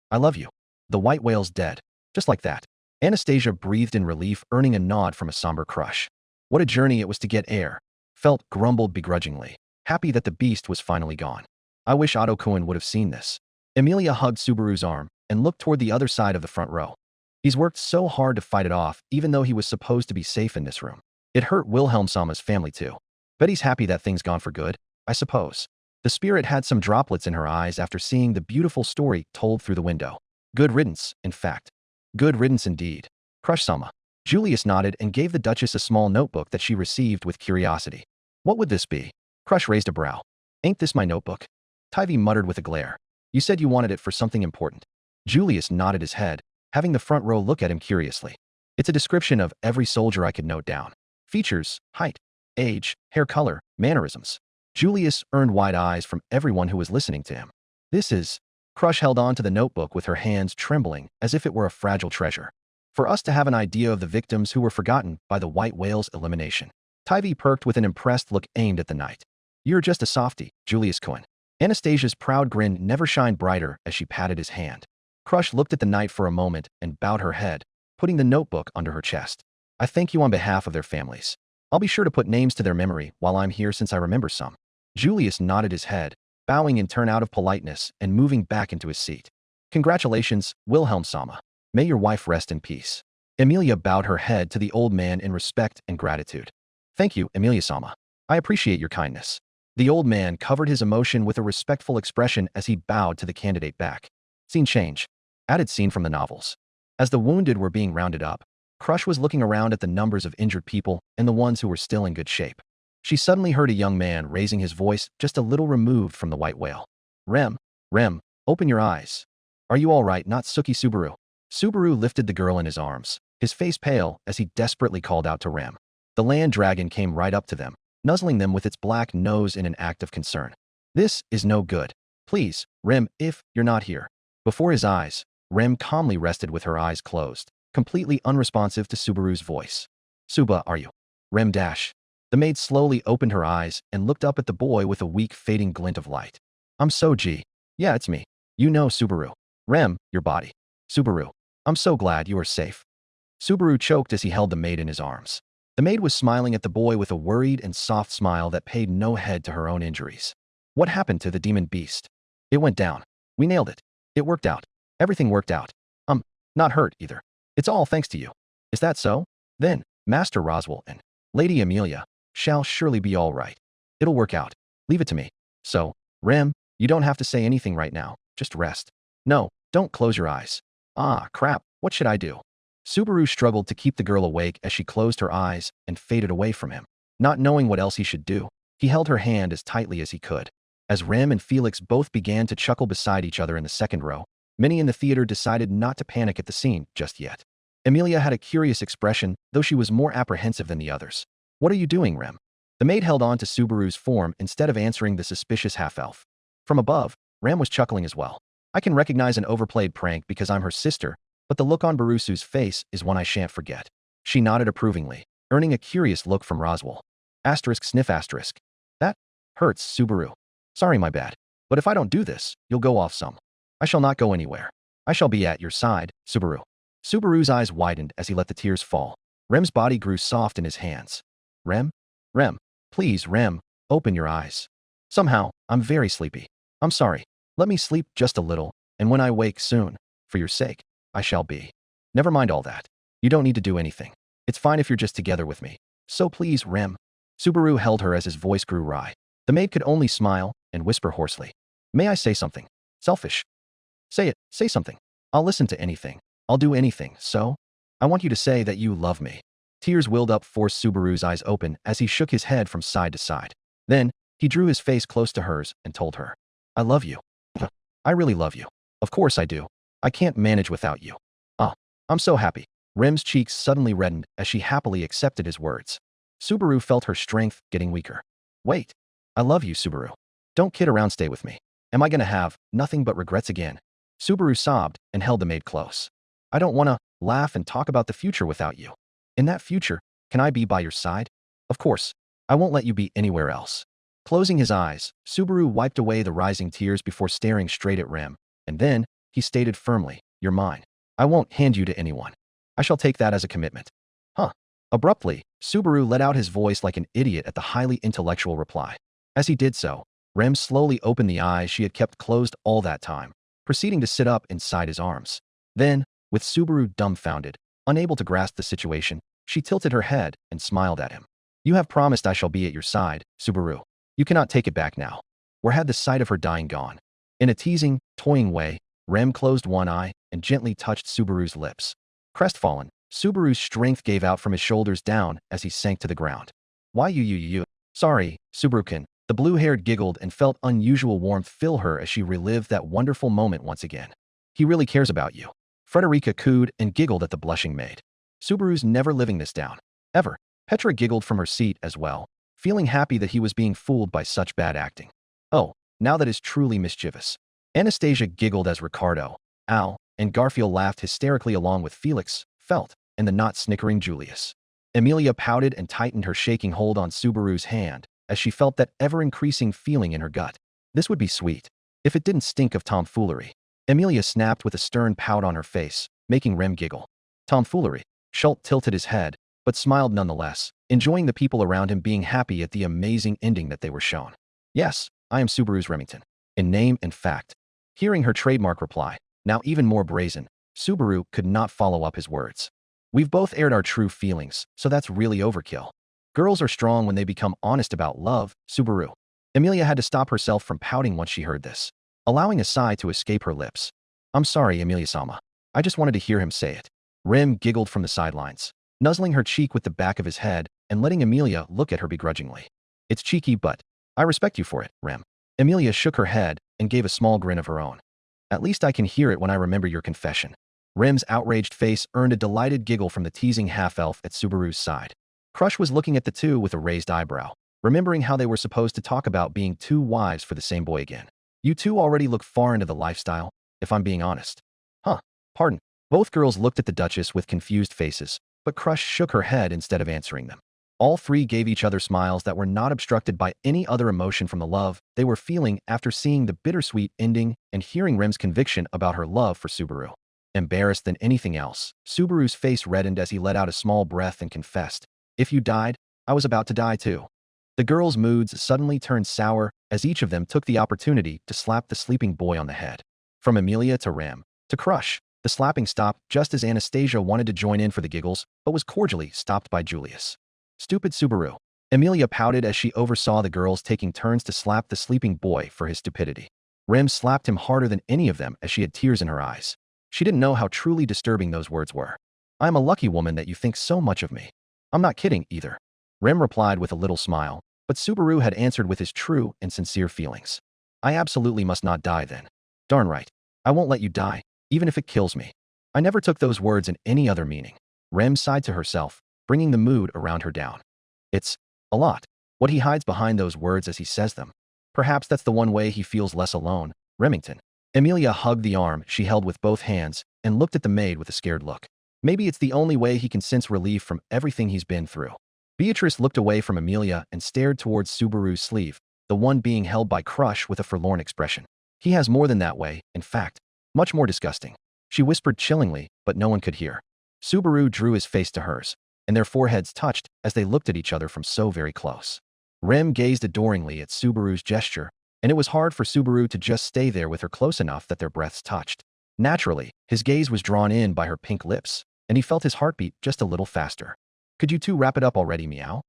Speaker 2: I love you. The white whale's dead. Just like that. Anastasia breathed in relief, earning a nod from a somber crush. What a journey it was to get air. Felt grumbled begrudgingly, happy that the beast was finally gone. I wish Otto-kun would have seen this. Emilia hugged Subaru's arm and looked toward the other side of the front row. He's worked so hard to fight it off, even though he was supposed to be safe in this room. It hurt Wilhelm-sama's family too. Bet he's happy that thing's gone for good, I suppose. The spirit had some droplets in her eyes after seeing the beautiful story told through the window. Good riddance, in fact. Good riddance indeed. Crush-sama. Julius nodded and gave the Duchess a small notebook that she received with curiosity. What would this be? Crush raised a brow. Ain't this my notebook? Tivy muttered with a glare. You said you wanted it for something important. Julius nodded his head, having the front row look at him curiously. It's a description of every soldier I could note down. Features, height, age, hair color, mannerisms. Julius earned wide eyes from everyone who was listening to him. This is... Crush held on to the notebook with her hands trembling as if it were a fragile treasure. For us to have an idea of the victims who were forgotten by the white whale's elimination. Tivy perked with an impressed look aimed at the knight. You're just a softie, Julius-kun. Anastasia's proud grin never shined brighter as she patted his hand. Crush looked at the knight for a moment and bowed her head, putting the notebook under her chest. I thank you on behalf of their families. I'll be sure to put names to their memory while I'm here since I remember some. Julius nodded his head, bowing in turn out of politeness and moving back into his seat. Congratulations, Wilhelm-sama. May your wife rest in peace. Emilia bowed her head to the old man in respect and gratitude. Thank you, Emilia-sama. I appreciate your kindness. The old man covered his emotion with a respectful expression as he bowed to the candidate back. Scene change. Added scene from the novels. As the wounded were being rounded up, Crush was looking around at the numbers of injured people and the ones who were still in good shape. She suddenly heard a young man raising his voice just a little removed from the white whale. Rem, open your eyes. Are you all right, Natsuki Subaru? Subaru lifted the girl in his arms, his face pale as he desperately called out to Rem. The land dragon came right up to them, nuzzling them with its black nose in an act of concern. This is no good. Please, Rem, if you're not here. Before his eyes, Rem calmly rested with her eyes closed, completely unresponsive to Subaru's voice. Suba, are you? Rem dash. The maid slowly opened her eyes and looked up at the boy with a weak, fading glint of light. I'm so G. Yeah, it's me. You know Subaru. Rem, your body. Subaru. I'm so glad you are safe. Subaru choked as he held the maid in his arms. The maid was smiling at the boy with a worried and soft smile that paid no heed to her own injuries. What happened to the demon beast? It went down. We nailed it. It worked out. Everything worked out. Not hurt either. It's all thanks to you. Is that so? Then, Master Roswell and Lady Amelia shall surely be all right. It'll work out. Leave it to me. So, Rem, you don't have to say anything right now. Just rest. No, don't close your eyes. Ah, crap, what should I do? Subaru struggled to keep the girl awake as she closed her eyes and faded away from him. Not knowing what else he should do, he held her hand as tightly as he could. As Rem and Felix both began to chuckle beside each other in the second row, many in the theater decided not to panic at the scene just yet. Emilia had a curious expression, though she was more apprehensive than the others. What are you doing, Rem? The maid held on to Subaru's form instead of answering the suspicious half-elf. From above, Rem was chuckling as well. I can recognize an overplayed prank because I'm her sister, but the look on Barusu's face is one I shan't forget. She nodded approvingly, earning a curious look from Roswell. Asterisk sniff asterisk. That hurts, Subaru. Sorry, my bad. But if I don't do this, you'll go off some. I shall not go anywhere. I shall be at your side, Subaru. Subaru's eyes widened as he let the tears fall. Rem's body grew soft in his hands. Rem? Rem. Please, Rem, open your eyes. Somehow, I'm very sleepy. I'm sorry. Let me sleep just a little, and when I wake soon, for your sake, I shall be. Never mind all that. You don't need to do anything. It's fine if you're just together with me. So please, Rem. Subaru held her as his voice grew wry. The maid could only smile and whisper hoarsely. May I say something? Selfish. Say it. Say something. I'll listen to anything. I'll do anything, so? I want you to say that you love me. Tears welled up, forced Subaru's eyes open as he shook his head from side to side. Then, he drew his face close to hers and told her, I love you. I really love you. Of course I do. I can't manage without you. Ah, I'm so happy. Rem's cheeks suddenly reddened as she happily accepted his words. Subaru felt her strength getting weaker. Wait. I love you, Subaru. Don't kid around, stay with me. Am I gonna have nothing but regrets again? Subaru sobbed and held the maid close. I don't wanna laugh and talk about the future without you. In that future, can I be by your side? Of course. I won't let you be anywhere else. Closing his eyes, Subaru wiped away the rising tears before staring straight at Rem, and then, he stated firmly, You're mine. I won't hand you to anyone. I shall take that as a commitment. Huh. Abruptly, Subaru let out his voice like an idiot at the highly intellectual reply. As he did so, Rem slowly opened the eyes she had kept closed all that time, proceeding to sit up inside his arms. Then, with Subaru dumbfounded, unable to grasp the situation, she tilted her head and smiled at him. You have promised I shall be at your side, Subaru. You cannot take it back now. Where had the sight of her dying gone? In a teasing, toying way, Rem closed one eye and gently touched Subaru's lips. Crestfallen, Subaru's strength gave out from his shoulders down as he sank to the ground. Why you? Sorry, Subaru-kun. The blue-haired giggled and felt unusual warmth fill her as she relived that wonderful moment once again. He really cares about you. Frederica cooed and giggled at the blushing maid. Subaru's never living this down. Ever. Petra giggled from her seat as well, feeling happy that he was being fooled by such bad acting. Oh, now that is truly mischievous. Anastasia giggled as Ricardo, Al, and Garfield laughed hysterically along with Felix, Felt, and the not-snickering Julius. Emilia pouted and tightened her shaking hold on Subaru's hand as she felt that ever-increasing feeling in her gut. This would be sweet, if it didn't stink of tomfoolery. Emilia snapped with a stern pout on her face, making Rem giggle. Tomfoolery. Schult tilted his head, but smiled nonetheless, enjoying the people around him being happy at the amazing ending that they were shown. Yes, I am Subaru's Remington. In name and fact. Hearing her trademark reply, now even more brazen, Subaru could not follow up his words. We've both aired our true feelings, so that's really overkill. Girls are strong when they become honest about love, Subaru. Emilia had to stop herself from pouting once she heard this, allowing a sigh to escape her lips. I'm sorry, Emilia-sama. I just wanted to hear him say it. Rem giggled from the sidelines, nuzzling her cheek with the back of his head and letting Emilia look at her begrudgingly. It's cheeky, but I respect you for it, Rem. Emilia shook her head and gave a small grin of her own. At least I can hear it when I remember your confession. Rem's outraged face earned a delighted giggle from the teasing half-elf at Subaru's side. Crush was looking at the two with a raised eyebrow, remembering how they were supposed to talk about being two wives for the same boy again. You two already look far into the lifestyle, if I'm being honest. Huh, pardon. Both girls looked at the Duchess with confused faces, but Crush shook her head instead of answering them. All three gave each other smiles that were not obstructed by any other emotion from the love they were feeling after seeing the bittersweet ending and hearing Rem's conviction about her love for Subaru. Embarrassed than anything else, Subaru's face reddened as he let out a small breath and confessed, If you died, I was about to die too. The girls' moods suddenly turned sour as each of them took the opportunity to slap the sleeping boy on the head. From Emilia to Rem, to Crush, the slapping stopped just as Anastasia wanted to join in for the giggles, but was cordially stopped by Julius. Stupid Subaru. Amelia pouted as she oversaw the girls taking turns to slap the sleeping boy for his stupidity. Rem slapped him harder than any of them as she had tears in her eyes. She didn't know how truly disturbing those words were. "I am a lucky woman that you think so much of me." "I'm not kidding either," Rem replied with a little smile, but Subaru had answered with his true and sincere feelings. "I absolutely must not die then." "Darn right. I won't let you die, even if it kills me." I never took those words in any other meaning. Rem sighed to herself, bringing the mood around her down. It's a lot, what he hides behind those words as he says them. Perhaps that's the one way he feels less alone. Remington. Amelia hugged the arm she held with both hands and looked at the maid with a scared look. Maybe it's the only way he can sense relief from everything he's been through. Beatrice looked away from Amelia and stared towards Subaru's sleeve, the one being held by Crush with a forlorn expression. "He has more than that way, in fact. Much more disgusting," she whispered chillingly, but no one could hear. Subaru drew his face to hers, and their foreheads touched as they looked at each other from so very close. Rem gazed adoringly at Subaru's gesture, and it was hard for Subaru to just stay there with her close enough that their breaths touched. Naturally, his gaze was drawn in by her pink lips, and he felt his heartbeat just a little faster. "Could you two wrap it up already, meow?"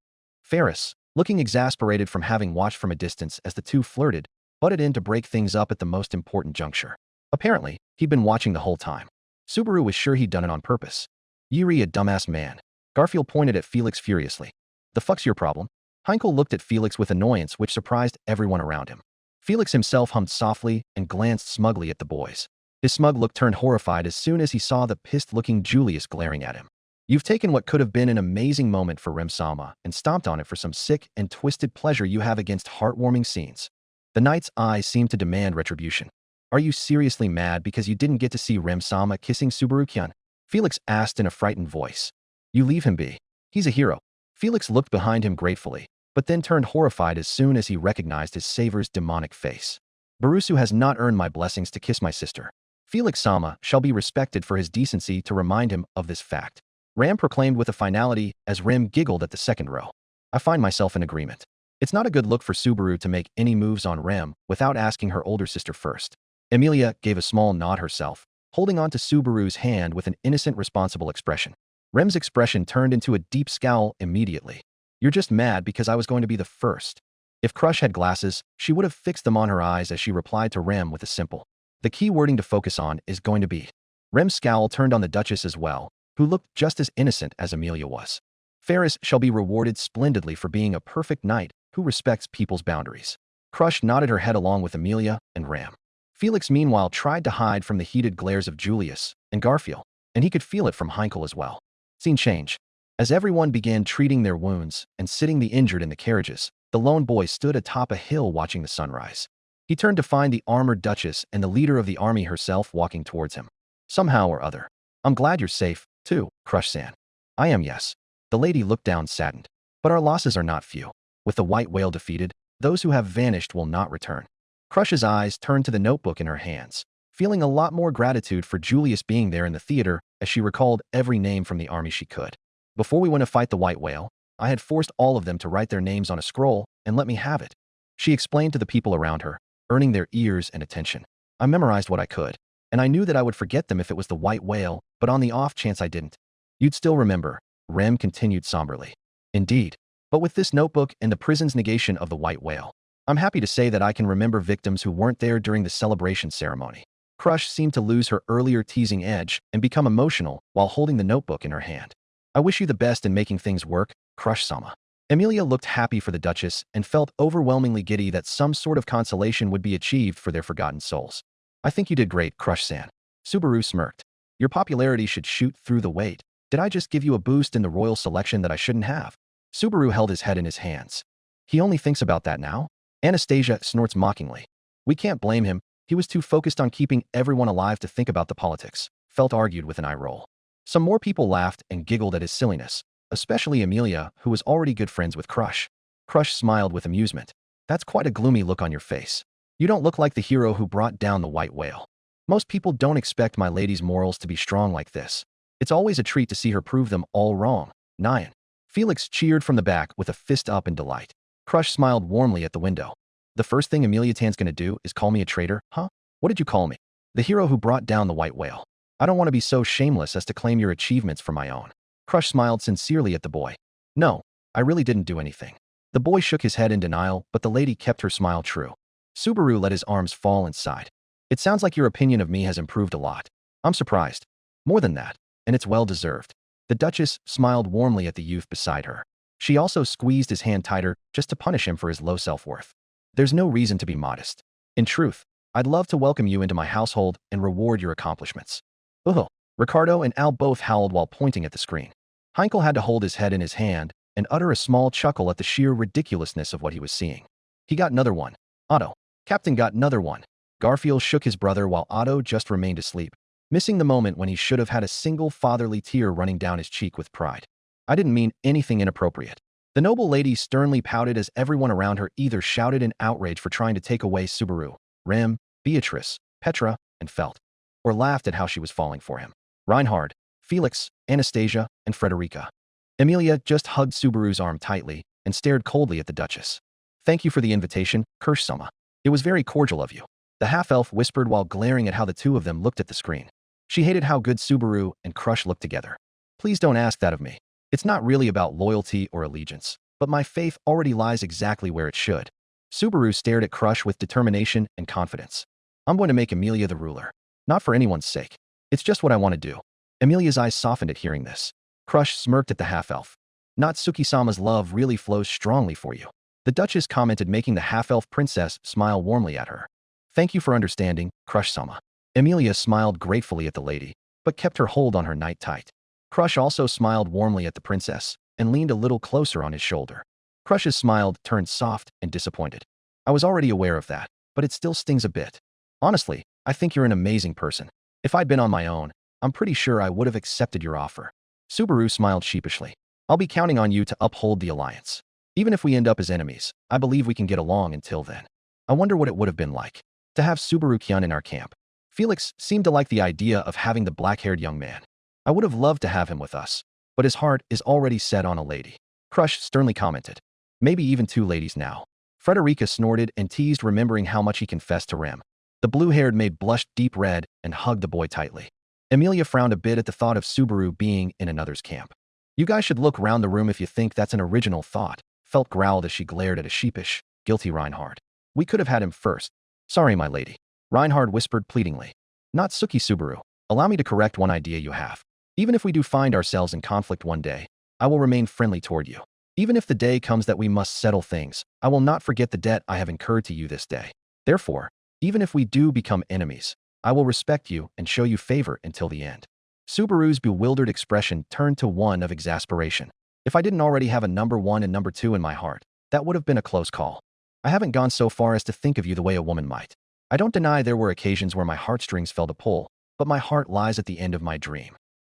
Speaker 2: Ferris, looking exasperated from having watched from a distance as the two flirted, butted in to break things up at the most important juncture. Apparently, he'd been watching the whole time. Subaru was sure he'd done it on purpose. "Yuri, a dumbass man." Garfield pointed at Felix furiously. "The fuck's your problem?" Heinkel looked at Felix with annoyance, which surprised everyone around him. Felix himself hummed softly and glanced smugly at the boys. His smug look turned horrified as soon as he saw the pissed-looking Julius glaring at him. "You've taken what could have been an amazing moment for Rem-sama and stomped on it for some sick and twisted pleasure you have against heartwarming scenes." The knight's eyes seemed to demand retribution. "Are you seriously mad because you didn't get to see Rem-sama kissing Subaru-kyan?" Felix asked in a frightened voice. "You leave him be. He's a hero." Felix looked behind him gratefully, but then turned horrified as soon as he recognized his savor's demonic face. "Barusu has not earned my blessings to kiss my sister. Felix-sama shall be respected for his decency to remind him of this fact." Ram proclaimed with a finality as Rem giggled at the second row. "I find myself in agreement. It's not a good look for Subaru to make any moves on Rem without asking her older sister first." Amelia gave a small nod herself, holding on to Subaru's hand with an innocent, responsible expression. Rem's expression turned into a deep scowl immediately. "You're just mad because I was going to be the first." If Crush had glasses, she would have fixed them on her eyes as she replied to Rem with a simple, "The key wording to focus on is going to be." Rem's scowl turned on the Duchess as well, who looked just as innocent as Amelia was. "Ferris shall be rewarded splendidly for being a perfect knight who respects people's boundaries." Crush nodded her head along with Amelia and Ram. Felix meanwhile tried to hide from the heated glares of Julius and Garfield, and he could feel it from Heinkel as well. Scene change. As everyone began treating their wounds and sitting the injured in the carriages, the lone boy stood atop a hill watching the sunrise. He turned to find the armored Duchess and the leader of the army herself walking towards him. "Somehow or other. I'm glad you're safe, too, Crush-san." "I am, yes." The lady looked down saddened. "But our losses are not few. With the white whale defeated, those who have vanished will not return." Crush's eyes turned to the notebook in her hands, feeling a lot more gratitude for Julius being there in the theater as she recalled every name from the army she could. "Before we went to fight the white whale, I had forced all of them to write their names on a scroll and let me have it," she explained to the people around her, earning their ears and attention. "I memorized what I could, and I knew that I would forget them if it was the white whale, but on the off chance I didn't, you'd still remember," Rem continued somberly. "Indeed. But with this notebook and the prison's negation of the white whale, I'm happy to say that I can remember victims who weren't there during the celebration ceremony." Crush seemed to lose her earlier teasing edge and become emotional while holding the notebook in her hand. "I wish you the best in making things work, Crush-sama." Amelia looked happy for the Duchess and felt overwhelmingly giddy that some sort of consolation would be achieved for their forgotten souls. "I think you did great, Crush-san." Subaru smirked. "Your popularity should shoot through the weight. Did I just give you a boost in the royal selection that I shouldn't have?" Subaru held his head in his hands. "He only thinks about that now?" Anastasia snorts mockingly. "We can't blame him. He was too focused on keeping everyone alive to think about the politics." Felt argued with an eye roll. Some more people laughed and giggled at his silliness, especially Amelia, who was already good friends with Crush. Crush smiled with amusement. "That's quite a gloomy look on your face. You don't look like the hero who brought down the white whale. Most people don't expect my lady's morals to be strong like this. It's always a treat to see her prove them all wrong." Nyan. Felix cheered from the back with a fist up in delight. Crush smiled warmly at the window. "The first thing Amelia Tan's gonna do is call me a traitor, huh? What did you call me?" "The hero who brought down the white whale. I don't want to be so shameless as to claim your achievements for my own." Crush smiled sincerely at the boy. "No, I really didn't do anything. The boy shook his head in denial, but the lady kept her smile true. Subaru let his arms fall and sighed. It sounds like your opinion of me has improved a lot. I'm surprised. More than that, and it's well deserved. The Duchess smiled warmly at the youth beside her. She also squeezed his hand tighter just to punish him for his low self-worth. There's no reason to be modest. In truth, I'd love to welcome you into my household and reward your accomplishments. Ugh. Ricardo and Al both howled while pointing at the screen. Heinkel had to hold his head in his hand and utter a small chuckle at the sheer ridiculousness of what he was seeing. He got another one. Otto. Captain got another one. Garfield shook his brother while Otto just remained asleep, missing the moment when he should have had a single fatherly tear running down his cheek with pride. I didn't mean anything inappropriate. The noble lady sternly pouted as everyone around her either shouted in outrage for trying to take away Subaru, Rem, Beatrice, Petra, and Felt, or laughed at how she was falling for him. Reinhard, Felix, Anastasia, and Frederica. Emilia just hugged Subaru's arm tightly and stared coldly at the Duchess. Thank you for the invitation, Kirschsummer. It was very cordial of you. The half-elf whispered while glaring at how the two of them looked at the screen. She hated how good Subaru and Crush looked together. Please don't ask that of me. It's not really about loyalty or allegiance, but my faith already lies exactly where it should. Subaru stared at Crush with determination and confidence. I'm going to make Emilia the ruler. Not for anyone's sake. It's just what I want to do. Emilia's eyes softened at hearing this. Crush smirked at the half-elf. Natsuki-sama's love really flows strongly for you. The Duchess commented, making the half-elf princess smile warmly at her. Thank you for understanding, Crush-sama. Emilia smiled gratefully at the lady, but kept her hold on her knight tight. Crush also smiled warmly at the princess and leaned a little closer on his shoulder. Crush's smile turned soft and disappointed. I was already aware of that, but it still stings a bit. Honestly, I think you're an amazing person. If I'd been on my own, I'm pretty sure I would have accepted your offer. Subaru smiled sheepishly. I'll be counting on you to uphold the alliance. Even if we end up as enemies, I believe we can get along until then. I wonder what it would have been like to have Subaru-kyun in our camp. Felix seemed to like the idea of having the black-haired young man. I would have loved to have him with us, but his heart is already set on a lady. Crush sternly commented. Maybe even two ladies now. Frederica snorted and teased, remembering how much he confessed to Rem. The blue-haired maid blushed deep red and hugged the boy tightly. Emilia frowned a bit at the thought of Subaru being in another's camp. You guys should look round the room if you think that's an original thought, Felt growled as she glared at a sheepish, guilty Reinhard. We could have had him first. Sorry, my lady. Reinhard whispered pleadingly. Natsuki Subaru, allow me to correct one idea you have. Even if we do find ourselves in conflict one day, I will remain friendly toward you. Even if the day comes that we must settle things, I will not forget the debt I have incurred to you this day. Therefore, even if we do become enemies, I will respect you and show you favor until the end. Subaru's bewildered expression turned to one of exasperation. If I didn't already have a number 1 and number 2 in my heart, that would have been a close call. I haven't gone so far as to think of you the way a woman might. I don't deny there were occasions where my heartstrings fell to pull, but my heart lies at the end of my dream.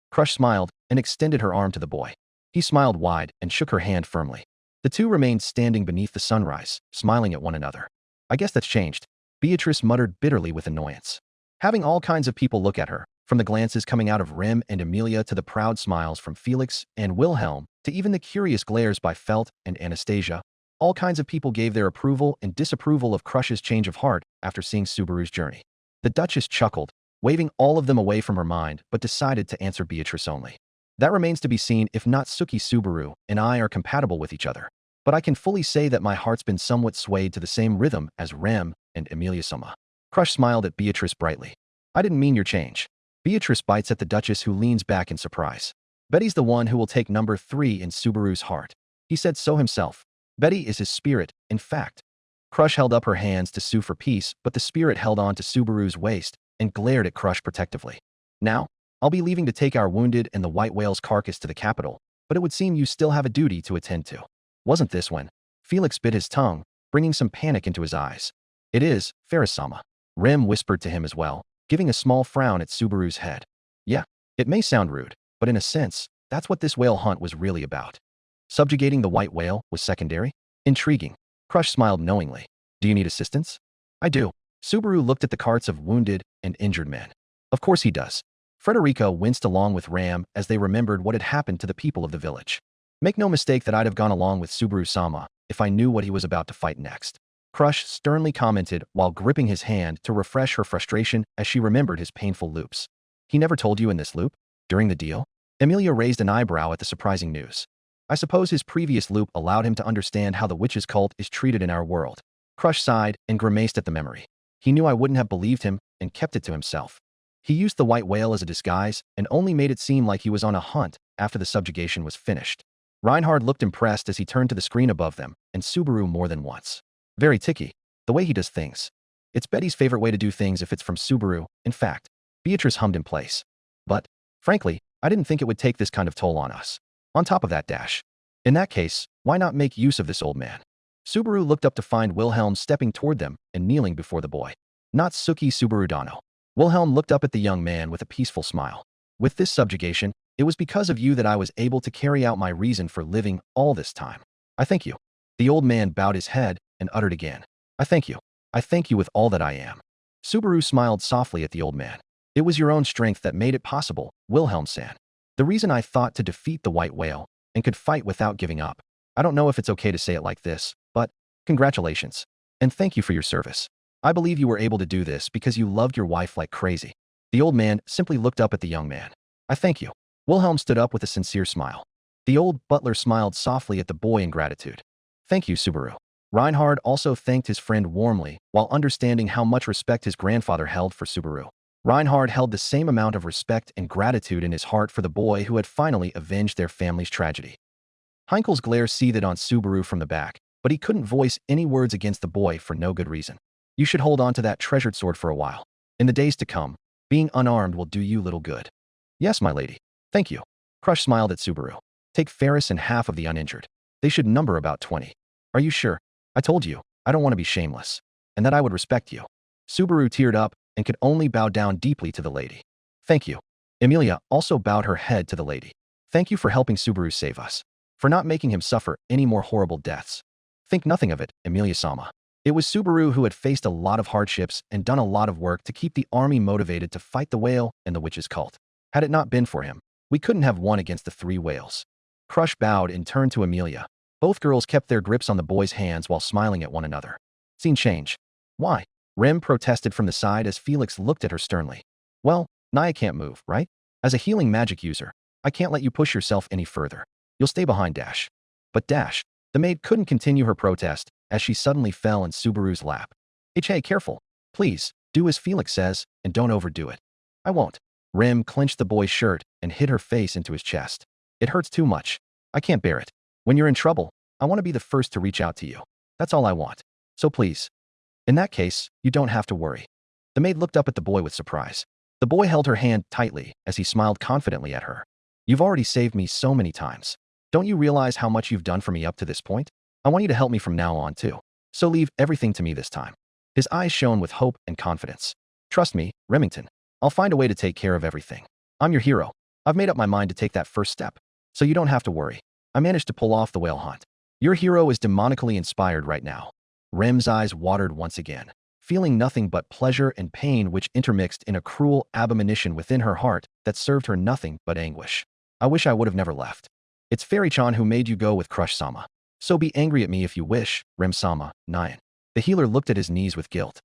Speaker 2: Crush smiled and extended her arm to the boy. He smiled wide and shook her hand firmly. The two remained standing beneath the sunrise, smiling at one another. I guess that's changed, Beatrice muttered bitterly with annoyance. Having all kinds of people look at her, from the glances coming out of Rem and Emilia to the proud smiles from Felix and Wilhelm, to even the curious glares by Felt and Anastasia, all kinds of people gave their approval and disapproval of Crush's change of heart after seeing Subaru's journey. The Duchess chuckled, waving all of them away from her mind, but decided to answer Beatrice only. That remains to be seen if Natsuki Subaru and I are compatible with each other. But I can fully say that my heart's been somewhat swayed to the same rhythm as Rem and Emilia-sama. Crush smiled at Beatrice brightly. I didn't mean your change. Beatrice bites at the Duchess, who leans back in surprise. Betty's the one who will take number 3 in Subaru's heart. He said so himself. Betty is his spirit, in fact. Crush held up her hands to sue for peace, but the spirit held on to Subaru's waist and glared at Crush protectively. Now, I'll be leaving to take our wounded and the white whale's carcass to the capital, but it would seem you still have a duty to attend to. Wasn't this when? Felix bit his tongue, bringing some panic into his eyes. It is, Ferris-sama. Rem whispered to him as well, giving a small frown at Subaru's head. Yeah, it may sound rude, but in a sense, that's what this whale hunt was really about. Subjugating the white whale was secondary? Intriguing. Crush smiled knowingly. Do you need assistance? I do. Subaru looked at the carts of wounded and injured men. Of course he does. Frederica winced along with Ram as they remembered what had happened to the people of the village. Make no mistake that I'd have gone along with Subaru-sama if I knew what he was about to fight next. Crush sternly commented while gripping his hand to refresh her frustration as she remembered his painful loops. He never told you in this loop? During the deal? Emilia raised an eyebrow at the surprising news. I suppose his previous loop allowed him to understand how the witch's cult is treated in our world. Crush sighed and grimaced at the memory. He knew I wouldn't have believed him and kept it to himself. He used the white whale as a disguise and only made it seem like he was on a hunt after the subjugation was finished. Reinhard looked impressed as he turned to the screen above them and Subaru more than once. Very ticky, the way he does things. It's Betty's favorite way to do things if it's from Subaru. In fact, Beatrice hummed in place. But, frankly, I didn't think it would take this kind of toll on us. On top of that dash. In that case, why not make use of this old man? Subaru looked up to find Wilhelm stepping toward them and kneeling before the boy. Not Suki Subaru Dano. Wilhelm looked up at the young man with a peaceful smile. With this subjugation, it was because of you that I was able to carry out my reason for living all this time. I thank you. The old man bowed his head and uttered again. I thank you. I thank you with all that I am. Subaru smiled softly at the old man. It was your own strength that made it possible, Wilhelm-san. The reason I thought to defeat the white whale and could fight without giving up. I don't know if it's okay to say it like this, but congratulations. And thank you for your service. I believe you were able to do this because you loved your wife like crazy. The old man simply looked up at the young man. I thank you. Wilhelm stood up with a sincere smile. The old butler smiled softly at the boy in gratitude. Thank you, Subaru. Reinhard also thanked his friend warmly while understanding how much respect his grandfather held for Subaru. Reinhard held the same amount of respect and gratitude in his heart for the boy who had finally avenged their family's tragedy. Heinkel's glare seethed on Subaru from the back, but he couldn't voice any words against the boy for no good reason. You should hold on to that treasured sword for a while. In the days to come, being unarmed will do you little good. Yes, my lady. Thank you. Crush smiled at Subaru. Take Ferris and half of the uninjured. They should number about 20. Are you sure? I told you, I don't want to be shameless. And that I would respect you. Subaru teared up and could only bow down deeply to the lady. Thank you. Emilia also bowed her head to the lady. Thank you for helping Subaru save us. For not making him suffer any more horrible deaths. Think nothing of it, Emilia-sama. It was Subaru who had faced a lot of hardships and done a lot of work to keep the army motivated to fight the whale and the witch's cult. Had it not been for him, we couldn't have won against the 3 whales. Crush bowed and turned to Emilia. Both girls kept their grips on the boy's hands while smiling at one another. Scene change. Why? Rem protested from the side as Felix looked at her sternly. Well, Naya can't move, right? As a healing magic user, I can't let you push yourself any further. You'll stay behind Dash. But Dash, the maid couldn't continue her protest as she suddenly fell in Subaru's lap. Hey, careful. Please, do as Felix says and don't overdo it. I won't. Rem clenched the boy's shirt and hid her face into his chest. It hurts too much. I can't bear it. When you're in trouble, I want to be the first to reach out to you. That's all I want. So please. In that case, you don't have to worry. The maid looked up at the boy with surprise. The boy held her hand tightly as he smiled confidently at her. You've already saved me so many times. Don't you realize how much you've done for me up to this point? I want you to help me from now on too. So leave everything to me this time. His eyes shone with hope and confidence. Trust me, Remington. I'll find a way to take care of everything. I'm your hero. I've made up my mind to take that first step. So you don't have to worry. I managed to pull off the whale hunt. Your hero is demonically inspired right now. Rem's eyes watered once again, feeling nothing but pleasure and pain which intermixed in a cruel abomination within her heart that served her nothing but anguish. I wish I would have never left. It's Fairy-chan who made you go with Crush-sama. So be angry at me if you wish, Rem-sama, Nyan. The healer looked at his knees with guilt.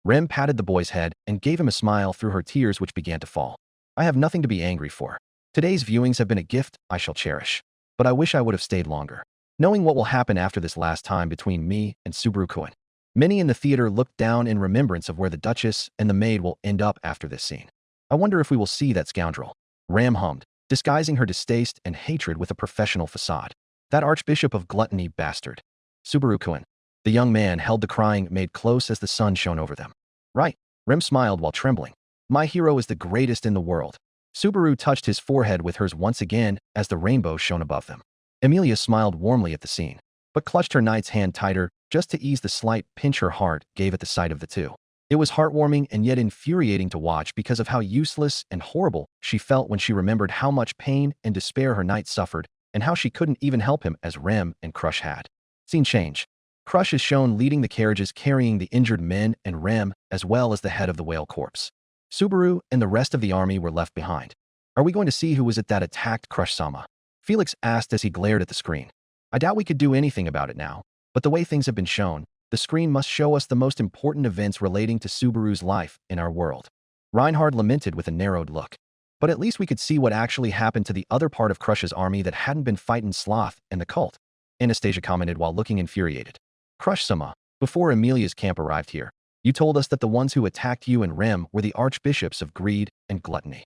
Speaker 2: Rem patted the boy's head and gave him a smile through her tears which began to fall. I have nothing to be angry for. Today's viewings have been a gift I shall cherish. But I wish I would have stayed longer. Knowing what will happen after this last time between me and Subaru-kun. Many in the theater looked down in remembrance of where the Duchess and the maid will end up after this scene. I wonder if we will see that scoundrel. Ram hummed, disguising her distaste and hatred with a professional facade. That archbishop of gluttony bastard. Subaru-kun. The young man held the crying maid close as the sun shone over them. Right. Rem smiled while trembling. My hero is the greatest in the world. Subaru touched his forehead with hers once again as the rainbow shone above them. Emilia smiled warmly at the scene, but clutched her knight's hand tighter just to ease the slight pinch her heart gave at the sight of the two. It was heartwarming and yet infuriating to watch because of how useless and horrible she felt when she remembered how much pain and despair her knight suffered and how she couldn't even help him as Rem and Crush had. Scene change. Crush is shown leading the carriages carrying the injured men and Rem as well as the head of the whale corpse. Subaru and the rest of the army were left behind. Are we going to see who was it that attacked Crush-sama? Felix asked as he glared at the screen. I doubt we could do anything about it now, but the way things have been shown, the screen must show us the most important events relating to Subaru's life in our world. Reinhard lamented with a narrowed look. But at least we could see what actually happened to the other part of Crush's army that hadn't been fighting Sloth and the cult, Anastasia commented while looking infuriated. Crush-sama, before Amelia's camp arrived here, you told us that the ones who attacked you and Rem were the archbishops of greed and gluttony.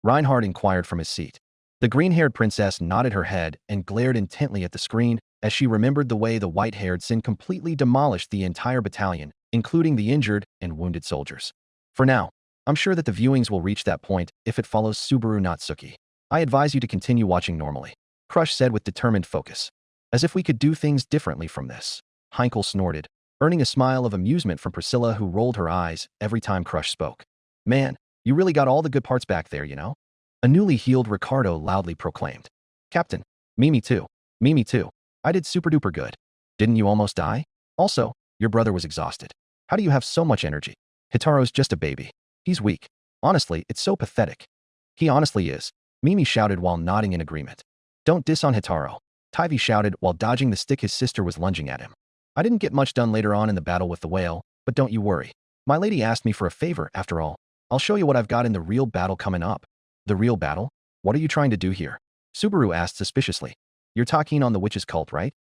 Speaker 2: Reinhard inquired from his seat. The green-haired princess nodded her head and glared intently at the screen as she remembered the way the white-haired Sin completely demolished the entire battalion, including the injured and wounded soldiers. For now, I'm sure that the viewings will reach that point if it follows Subaru Natsuki. I advise you to continue watching normally, Crush said with determined focus. As if we could do things differently from this. Heinkel snorted, earning a smile of amusement from Priscilla who rolled her eyes every time Crush spoke. Man, you really got all the good parts back there, you know? A newly healed Ricardo loudly proclaimed. Captain, Mimi too. Mimi too. I did super duper good. Didn't you almost die? Also, your brother was exhausted. How do you have so much energy? Hitaro's just a baby. He's weak. Honestly, it's so pathetic. He honestly is, Mimi shouted while nodding in agreement. Don't diss on Hitaro, Taivi shouted while dodging the stick his sister was lunging at him. I didn't get much done later on in the battle with the whale, but don't you worry. My lady asked me for a favor, after all. I'll show you what I've got in the real battle coming up. The real battle? What are you trying to do here? Subaru asked suspiciously. You're talking on the witch's cult, right?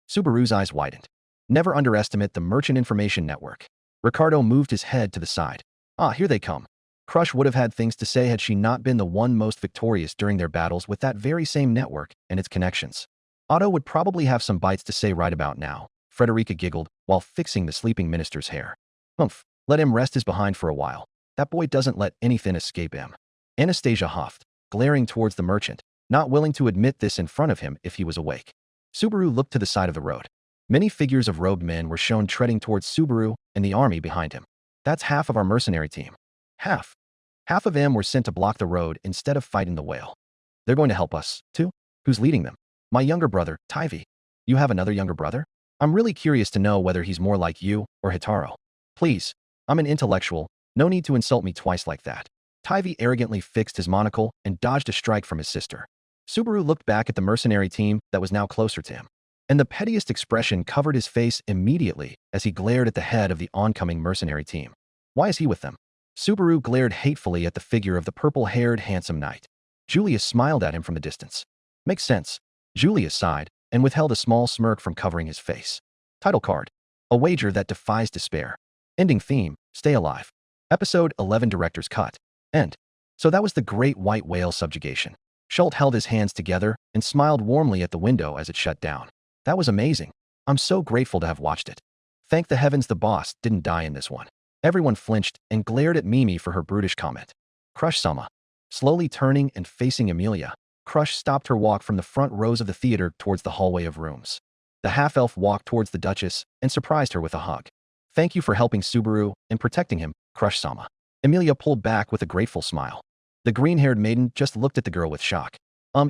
Speaker 2: Subaru's eyes widened. Never underestimate the Merchant Information Network. Ricardo moved his head to the side. Ah, here they come. Crush would have had things to say had she not been the one most victorious during their battles with that very same network and its connections. Otto would probably have some bites to say right about now, Frederica giggled while fixing the sleeping minister's hair. Humph, let him rest his behind for a while. That boy doesn't let anything escape him. Anastasia huffed, glaring towards the merchant, not willing to admit this in front of him if he was awake. Subaru looked to the side of the road. Many figures of robed men were shown treading towards Subaru and the army behind him. That's half of our mercenary team. Half. Half of them were sent to block the road instead of fighting the whale. They're going to help us, too? Who's leading them? My younger brother, Taivi. You have another younger brother? I'm really curious to know whether he's more like you or Hitaro. Please, I'm an intellectual. No need to insult me twice like that. Taivi arrogantly fixed his monocle and dodged a strike from his sister. Subaru looked back at the mercenary team that was now closer to him. And the pettiest expression covered his face immediately as he glared at the head of the oncoming mercenary team. Why is he with them? Subaru glared hatefully at the figure of the purple-haired handsome knight. Julius smiled at him from the distance. Makes sense. Julius sighed and withheld a small smirk from covering his face. Title card. A wager that defies despair. Ending theme, Stay Alive. Episode 11 Director's Cut. End. So that was the great white whale subjugation. Schult held his hands together and smiled warmly at the window as it shut down. That was amazing. I'm so grateful to have watched it. Thank the heavens the boss didn't die in this one. Everyone flinched and glared at Mimi for her brutish comment. Crush-sama. Slowly turning and facing Amelia, Crush stopped her walk from the front rows of the theater towards the hallway of rooms. The half-elf walked towards the Duchess and surprised her with a hug. Thank you for helping Subaru and protecting him, Crush-sama. Amelia pulled back with a grateful smile. The green-haired maiden just looked at the girl with shock.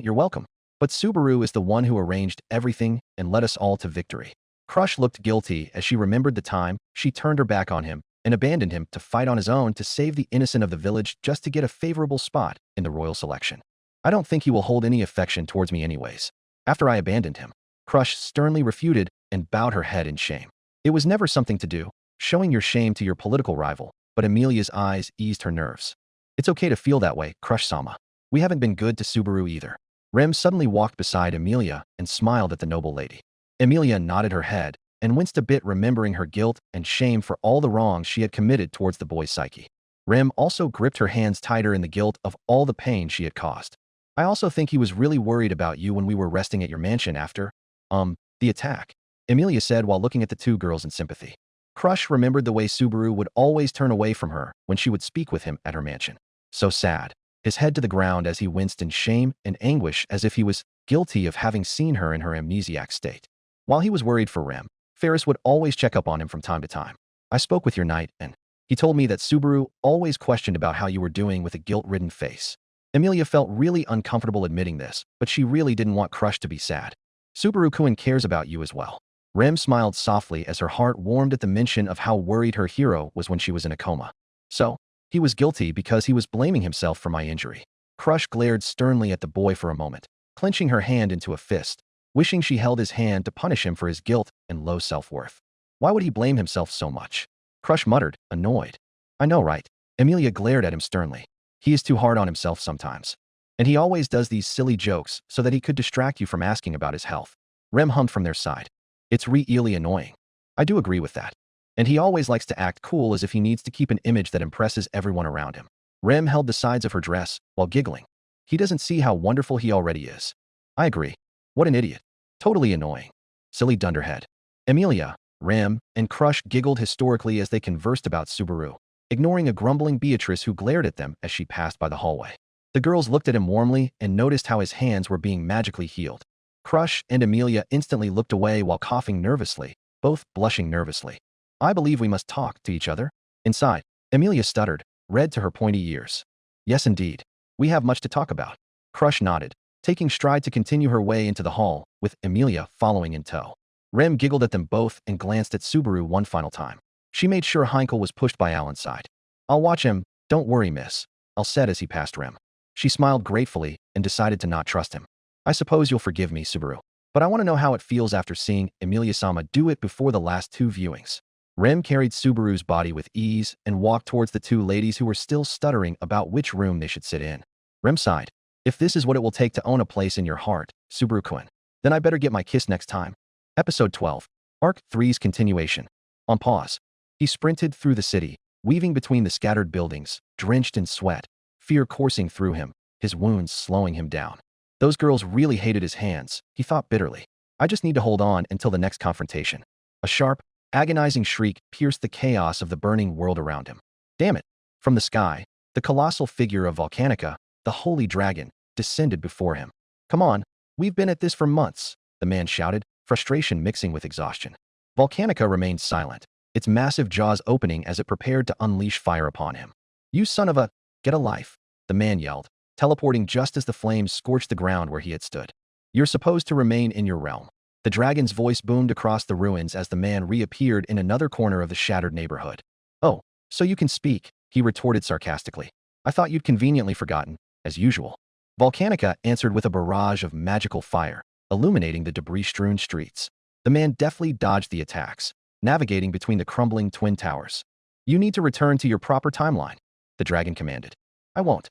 Speaker 2: You're welcome. But Subaru is the one who arranged everything and led us all to victory. Crush looked guilty as she remembered the time she turned her back on him and abandoned him to fight on his own to save the innocent of the village just to get a favorable spot in the royal selection. I don't think he will hold any affection towards me anyways. After I abandoned him, Crush sternly refuted and bowed her head in shame. It was never something to do, showing your shame to your political rival, but Amelia's eyes eased her nerves. It's okay to feel that way, Crush-sama. We haven't been good to Subaru either. Rem suddenly walked beside Amelia and smiled at the noble lady. Amelia nodded her head and winced a bit, remembering her guilt and shame for all the wrongs she had committed towards the boy's psyche. Rem also gripped her hands tighter in the guilt of all the pain she had caused. I also think he was really worried about you when we were resting at your mansion after, the attack, Amelia said while looking at the two girls in sympathy. Crush remembered the way Subaru would always turn away from her when she would speak with him at her mansion. So sad. His head to the ground as he winced in shame and anguish as if he was guilty of having seen her in her amnesiac state. While he was worried for Rem, Ferris would always check up on him from time to time. I spoke with your knight and he told me that Subaru always questioned about how you were doing with a guilt-ridden face. Amelia felt really uncomfortable admitting this, but she really didn't want Crush to be sad. Subaru-kun cares about you as well. Rem smiled softly as her heart warmed at the mention of how worried her hero was when she was in a coma. So, he was guilty because he was blaming himself for my injury. Crush glared sternly at the boy for a moment, clenching her hand into a fist, wishing she held his hand to punish him for his guilt and low self-worth. Why would he blame himself so much? Crush muttered, annoyed. I know, right? Amelia glared at him sternly. He is too hard on himself sometimes. And he always does these silly jokes so that he could distract you from asking about his health. Rem hummed from their side. It's really annoying. I do agree with that. And he always likes to act cool as if he needs to keep an image that impresses everyone around him. Rem held the sides of her dress while giggling. He doesn't see how wonderful he already is. I agree. What an idiot. Totally annoying. Silly dunderhead. Emilia, Rem, and Crush giggled historically as they conversed about Subaru, ignoring a grumbling Beatrice who glared at them as she passed by the hallway. The girls looked at him warmly and noticed how his hands were being magically healed. Crush and Emilia instantly looked away while coughing nervously, both blushing nervously. I believe we must talk to each other. Inside, Emilia stuttered, red to her pointy ears. Yes, indeed. We have much to talk about. Crush nodded, taking stride to continue her way into the hall, with Emilia following in tow. Rem giggled at them both and glanced at Subaru one final time. She made sure Heinkel was pushed by Alan's side. I'll watch him, don't worry, miss, Al said as he passed Rem. She smiled gratefully and decided to not trust him. I suppose you'll forgive me, Subaru, but I want to know how it feels after seeing Emilia-sama do it before the last 2 viewings. Rem carried Subaru's body with ease and walked towards the 2 ladies who were still stuttering about which room they should sit in. Rem sighed. If this is what it will take to own a place in your heart, Subaru-kun, then I better get my kiss next time. Episode 12. Arc 3's continuation. On pause. He sprinted through the city, weaving between the scattered buildings, drenched in sweat, fear coursing through him, his wounds slowing him down. Those girls really hated his hands, he thought bitterly. I just need to hold on until the next confrontation. A sharp, agonizing shriek pierced the chaos of the burning world around him. Damn it! From the sky, the colossal figure of Volcanica, the holy dragon, descended before him. Come on, we've been at this for months, the man shouted, frustration mixing with exhaustion. Volcanica remained silent, its massive jaws opening as it prepared to unleash fire upon him. You son of a... Get a life, the man yelled, teleporting just as the flames scorched the ground where he had stood. You're supposed to remain in your realm. The dragon's voice boomed across the ruins as the man reappeared in another corner of the shattered neighborhood. Oh, so you can speak, he retorted sarcastically. I thought you'd conveniently forgotten, as usual. Volcanica answered with a barrage of magical fire, illuminating the debris-strewn streets. The man deftly dodged the attacks, navigating between the crumbling twin towers. You need to return to your proper timeline, the dragon commanded. I won't.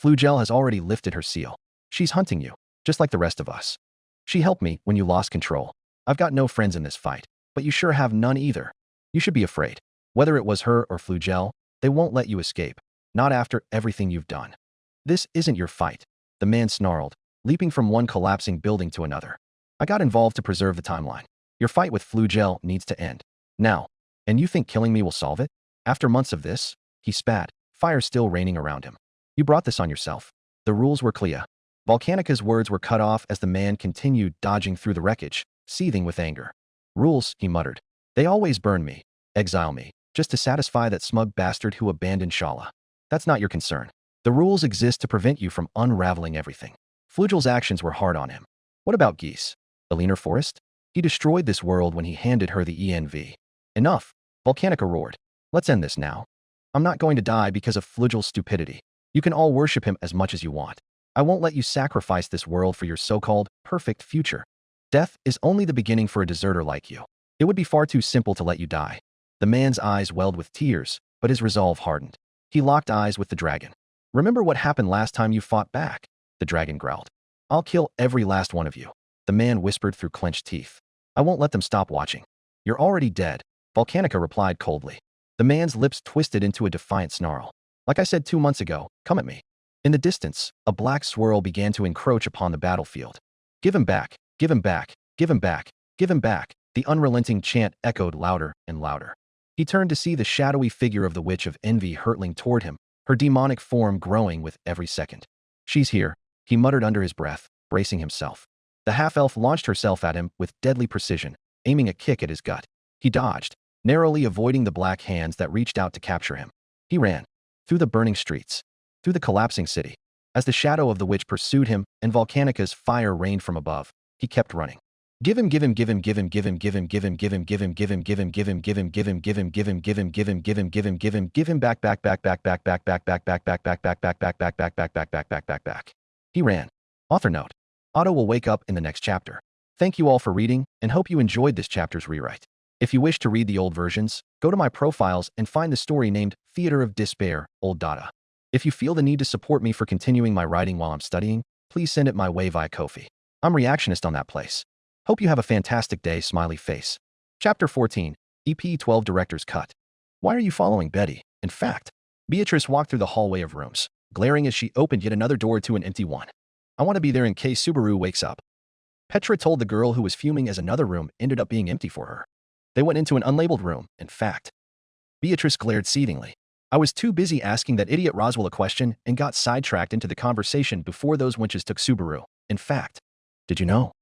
Speaker 2: Flugel has already lifted her seal. She's hunting you, just like the rest of us. She helped me when you lost control. I've got no friends in this fight, but you sure have none either. You should be afraid. Whether it was her or Flugel, they won't let you escape. Not after everything you've done. This isn't your fight, the man snarled, leaping from one collapsing building to another. I got involved to preserve the timeline. Your fight with Flugel needs to end. Now. And you think killing me will solve it? After months of this? He spat, fire still raining around him. You brought this on yourself. The rules were clear. Volcanica's words were cut off as the man continued dodging through the wreckage, seething with anger. Rules, he muttered. They always burn me, exile me, just to satisfy that smug bastard who abandoned Shala. That's not your concern. The rules exist to prevent you from unraveling everything. Flugel's actions were hard on him. What about Geese? The Leaner Forest? He destroyed this world when he handed her the ENV. Enough, Volcanica roared. Let's end this now. I'm not going to die because of Flugel's stupidity. You can all worship him as much as you want. I won't let you sacrifice this world for your so-called perfect future. Death is only the beginning for a deserter like you. It would be far too simple to let you die. The man's eyes welled with tears, but his resolve hardened. He locked eyes with the dragon. Remember what happened last time you fought back? The dragon growled. I'll kill every last one of you. The man whispered through clenched teeth. I won't let them stop watching. You're already dead, Volcanica replied coldly. The man's lips twisted into a defiant snarl. Like I said 2 months ago, come at me. In the distance, a black swirl began to encroach upon the battlefield. Give him back, give him back, give him back, give him back, the unrelenting chant echoed louder and louder. He turned to see the shadowy figure of the Witch of Envy hurtling toward him, her demonic form growing with every second. She's here, he muttered under his breath, bracing himself. The half-elf launched herself at him with deadly precision, aiming a kick at his gut. He dodged, narrowly avoiding the black hands that reached out to capture him. He ran. Through the burning streets. Through the collapsing city. As the shadow of the witch pursued him and Volcanica's fire rained from above, he kept running. Give him back back. He ran. Author note. Otto will wake up in the next chapter. Thank you all for reading and hope you enjoyed this chapter's rewrite. If you wish to read the old versions, go to my profiles and find the story named Theater of Despair, Old Data. If you feel the need to support me for continuing my writing while I'm studying, please send it my way via Ko-fi. I'm Reactionist on that place. Hope you have a fantastic day, smiley face. Chapter 14, EP 12 Director's Cut. Why are you following Betty? In fact, Beatrice walked through the hallway of rooms, glaring as she opened yet another door to an empty one. I want to be there in case Subaru wakes up. Petra told the girl who was fuming as another room ended up being empty for her. They went into an unlabeled room, in fact. Beatrice glared seethingly. I was too busy asking that idiot Roswell a question and got sidetracked into the conversation before those wenches took Subaru. In fact, did you know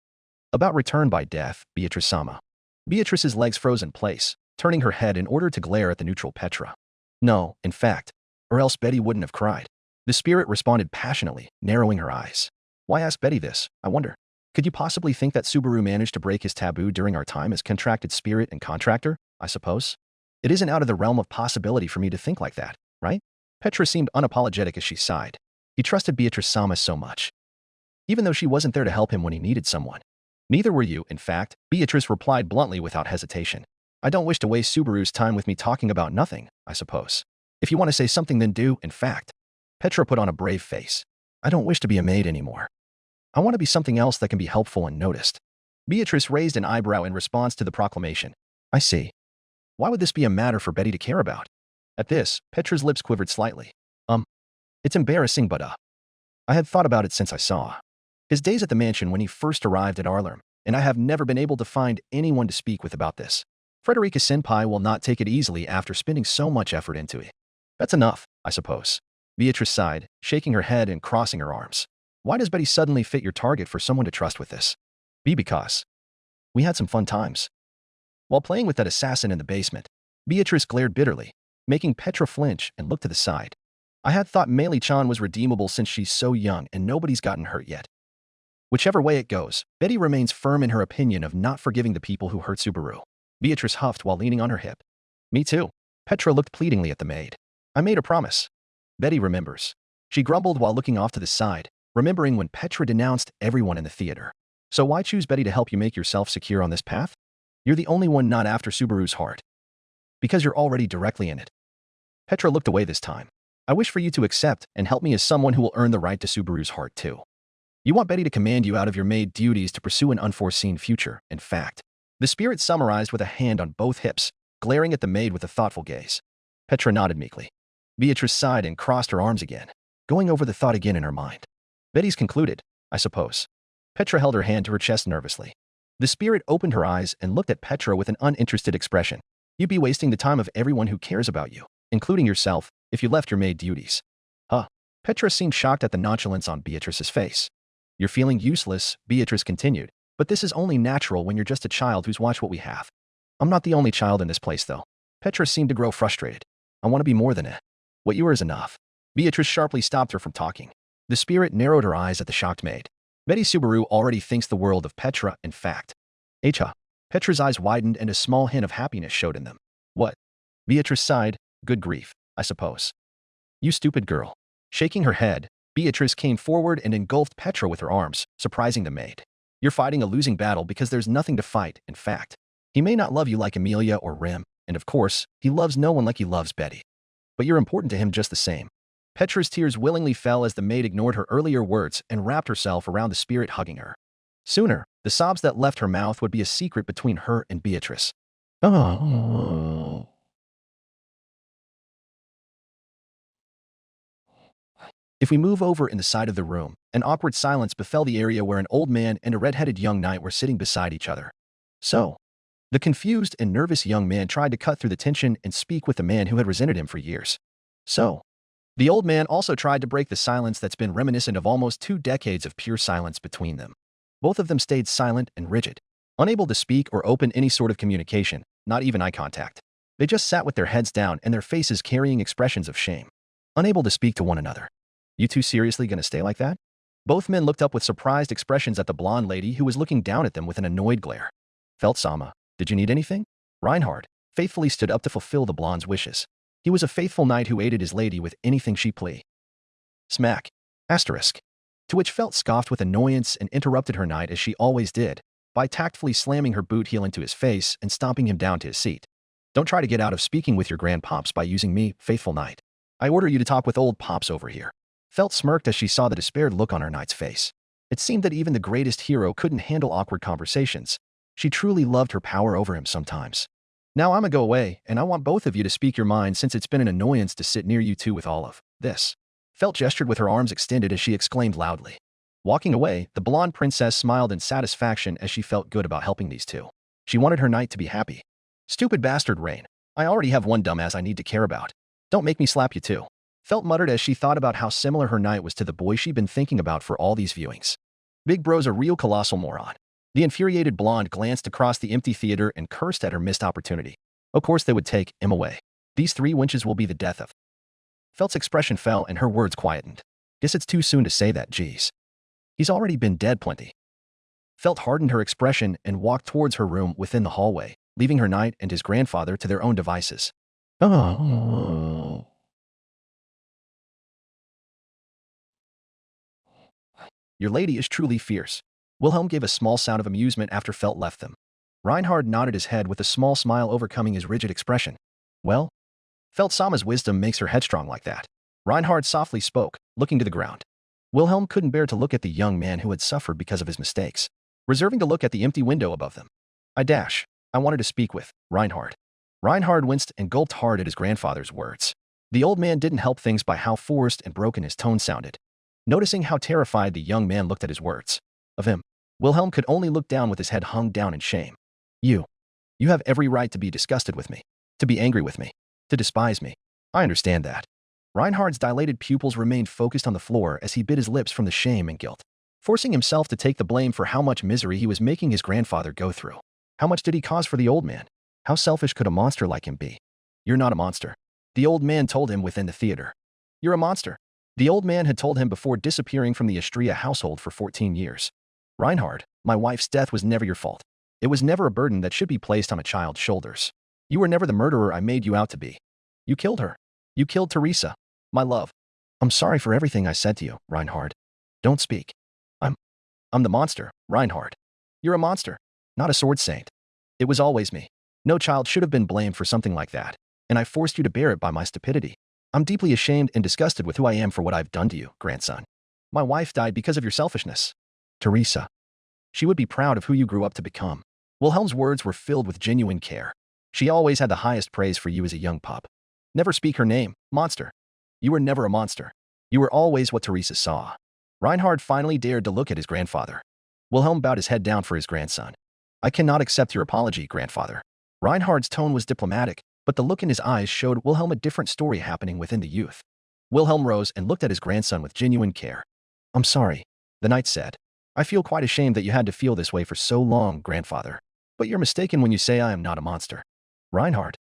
Speaker 2: about Return by Death, Beatrice Sama? Beatrice's legs froze in place, turning her head in order to glare at the neutral Petra. No, in fact, or else Betty wouldn't have cried. The spirit responded passionately, narrowing her eyes. Why ask Betty this, I wonder? Could you possibly think that Subaru managed to break his taboo during our time as contracted spirit and contractor, I suppose? It isn't out of the realm of possibility for me to think like that, right? Petra seemed unapologetic as she sighed. He trusted Beatrice Sama so much, even though she wasn't there to help him when he needed someone. Neither were you, in fact, Beatrice replied bluntly without hesitation. I don't wish to waste Subaru's time with me talking about nothing, I suppose. If you want to say something, then do, in fact. Petra put on a brave face. I don't wish to be a maid anymore. I want to be something else that can be helpful and noticed. Beatrice raised an eyebrow in response to the proclamation. I see. Why would this be a matter for Betty to care about? At this, Petra's lips quivered slightly. It's embarrassing, but I had thought about it since I saw his days at the mansion when he first arrived at Arlerm, and I have never been able to find anyone to speak with about this. Frederica Senpai will not take it easily after spending so much effort into it. That's enough, I suppose. Beatrice sighed, shaking her head and crossing her arms. Why does Betty suddenly fit your target for someone to trust with this? Because we had some fun times. While playing with that assassin in the basement, Beatrice glared bitterly, making Petra flinch and look to the side. I had thought Meili-chan was redeemable since she's so young and nobody's gotten hurt yet. Whichever way it goes, Betty remains firm in her opinion of not forgiving the people who hurt Subaru. Beatrice huffed while leaning on her hip. Me too. Petra looked pleadingly at the maid. I made a promise. Betty remembers. She grumbled while looking off to the side, remembering when Petra denounced everyone in the theater. So why choose Betty to help you make yourself secure on this path? You're the only one not after Subaru's heart. Because you're already directly in it. Petra looked away this time. I wish for you to accept and help me as someone who will earn the right to Subaru's heart too. You want Betty to command you out of your maid duties to pursue an unforeseen future, in fact. The spirit summarized with a hand on both hips, glaring at the maid with a thoughtful gaze. Petra nodded meekly. Beatrice sighed and crossed her arms again, going over the thought again in her mind. Betty's concluded, I suppose. Petra held her hand to her chest nervously. The spirit opened her eyes and looked at Petra with an uninterested expression. You'd be wasting the time of everyone who cares about you, including yourself, if you left your maid duties. Huh. Petra seemed shocked at the nonchalance on Beatrice's face. You're feeling useless, Beatrice continued, but this is only natural when you're just a child who's watched what we have. I'm not the only child in this place, though. Petra seemed to grow frustrated. I want to be more than it. What you are is enough. Beatrice sharply stopped her from talking. The spirit narrowed her eyes at the shocked maid. Betty Subaru already thinks the world of Petra, in fact. Acha. Petra's eyes widened and a small hint of happiness showed in them. What? Beatrice sighed. Good grief, I suppose. You stupid girl. Shaking her head, Beatrice came forward and engulfed Petra with her arms, surprising the maid. You're fighting a losing battle because there's nothing to fight, in fact. He may not love you like Amelia or Rim, and of course, he loves no one like he loves Betty. But you're important to him just the same. Petra's tears willingly fell as the maid ignored her earlier words and wrapped herself around the spirit hugging her. Sooner, the sobs that left her mouth would be a secret between her and Beatrice. Oh. If we move over in the side of the room, an awkward silence befell the area where an old man and a red-headed young knight were sitting beside each other. So, the confused and nervous young man tried to cut through the tension and speak with the man who had resented him for years. So, the old man also tried to break the silence that's been reminiscent of almost 2 decades of pure silence between them. Both of them stayed silent and rigid, unable to speak or open any sort of communication, not even eye contact. They just sat with their heads down and their faces carrying expressions of shame, unable to speak to one another. You two seriously gonna stay like that? Both men looked up with surprised expressions at the blonde lady who was looking down at them with an annoyed glare. Felt-sama, did you need anything? Reinhard faithfully stood up to fulfill the blonde's wishes. He was a faithful knight who aided his lady with anything she pleased. Smack. Asterisk. To which Felt scoffed with annoyance and interrupted her knight as she always did, by tactfully slamming her boot heel into his face and stomping him down to his seat. Don't try to get out of speaking with your grandpops by using me, faithful knight. I order you to talk with old Pops over here. Felt smirked as she saw the despaired look on her knight's face. It seemed that even the greatest hero couldn't handle awkward conversations. She truly loved her power over him sometimes. Now I'ma go away, and I want both of you to speak your mind since it's been an annoyance to sit near you two with all of this. Felt gestured with her arms extended as she exclaimed loudly. Walking away, the blonde princess smiled in satisfaction as she felt good about helping these two. She wanted her knight to be happy. Stupid bastard Rain. I already have one dumbass I need to care about. Don't make me slap you too. Felt muttered as she thought about how similar her knight was to the boy she'd been thinking about for all these viewings. Big bro's a real colossal moron. The infuriated blonde glanced across the empty theater and cursed at her missed opportunity. Of course they would take him away. These three wenches will be the death of. Felt's expression fell and her words quietened. Guess it's too soon to say that, geez. He's already been dead plenty. Felt hardened her expression and walked towards her room within the hallway, leaving her knight and his grandfather to their own devices. Oh. Your lady is truly fierce. Wilhelm gave a small sound of amusement after Felt left them. Reinhard nodded his head with a small smile overcoming his rigid expression. Well? Felt Sama's wisdom makes her headstrong like that. Reinhard softly spoke, looking to the ground. Wilhelm couldn't bear to look at the young man who had suffered because of his mistakes, reserving to look at the empty window above them. I wanted to speak with Reinhard. Reinhard winced and gulped hard at his grandfather's words. The old man didn't help things by how forced and broken his tone sounded. Noticing how terrified the young man looked at his words of him, Wilhelm could only look down with his head hung down in shame. You have every right to be disgusted with me, to be angry with me, to despise me. I understand that. Reinhard's dilated pupils remained focused on the floor as he bit his lips from the shame and guilt, forcing himself to take the blame for how much misery he was making his grandfather go through. How much did he cause for the old man? How selfish could a monster like him be? You're not a monster. The old man told him within the theater. You're a monster. The old man had told him before disappearing from the Astria household for 14 years. Reinhard, my wife's death was never your fault. It was never a burden that should be placed on a child's shoulders. You were never the murderer I made you out to be. You killed her. You killed Teresa, my love. I'm sorry for everything I said to you, Reinhard. Don't speak. I'm the monster, Reinhard. You're a monster, not a sword saint. It was always me. No child should have been blamed for something like that, and I forced you to bear it by my stupidity. I'm deeply ashamed and disgusted with who I am for what I've done to you, grandson. My wife died because of your selfishness. Teresa. She would be proud of who you grew up to become. Wilhelm's words were filled with genuine care. She always had the highest praise for you as a young pup. Never speak her name, monster. You were never a monster. You were always what Teresa saw. Reinhard finally dared to look at his grandfather. Wilhelm bowed his head down for his grandson. I cannot accept your apology, grandfather. Reinhard's tone was diplomatic, but the look in his eyes showed Wilhelm a different story happening within the youth. Wilhelm rose and looked at his grandson with genuine care. I'm sorry, the knight said. I feel quite ashamed that you had to feel this way for so long, grandfather. But you're mistaken when you say I am not a monster. Reinhard.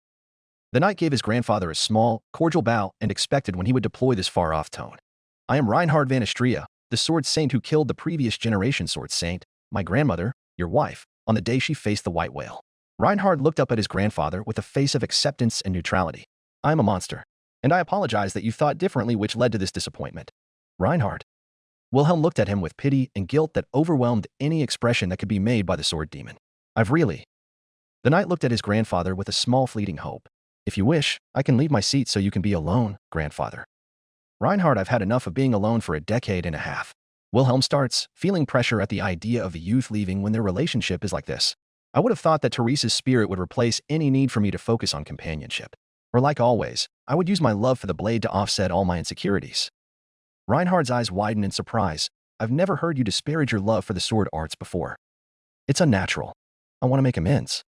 Speaker 2: The knight gave his grandfather a small, cordial bow and expected when he would deploy this far-off tone. I am Reinhard van Astria, the sword saint who killed the previous generation sword saint, my grandmother, your wife, on the day she faced the white whale. Reinhard looked up at his grandfather with a face of acceptance and neutrality. I am a monster, and I apologize that you thought differently which led to this disappointment. Reinhard. Wilhelm looked at him with pity and guilt that overwhelmed any expression that could be made by the sword demon. I've really. The knight looked at his grandfather with a small fleeting hope. If you wish, I can leave my seat so you can be alone, grandfather. Reinhard, I've had enough of being alone for a decade and a half. Wilhelm starts, feeling pressure at the idea of the youth leaving when their relationship is like this. I would have thought that Teresa's spirit would replace any need for me to focus on companionship. Or like always, I would use my love for the blade to offset all my insecurities. Reinhard's eyes widened in surprise. I've never heard you disparage your love for the sword arts before. It's unnatural. I want to make amends.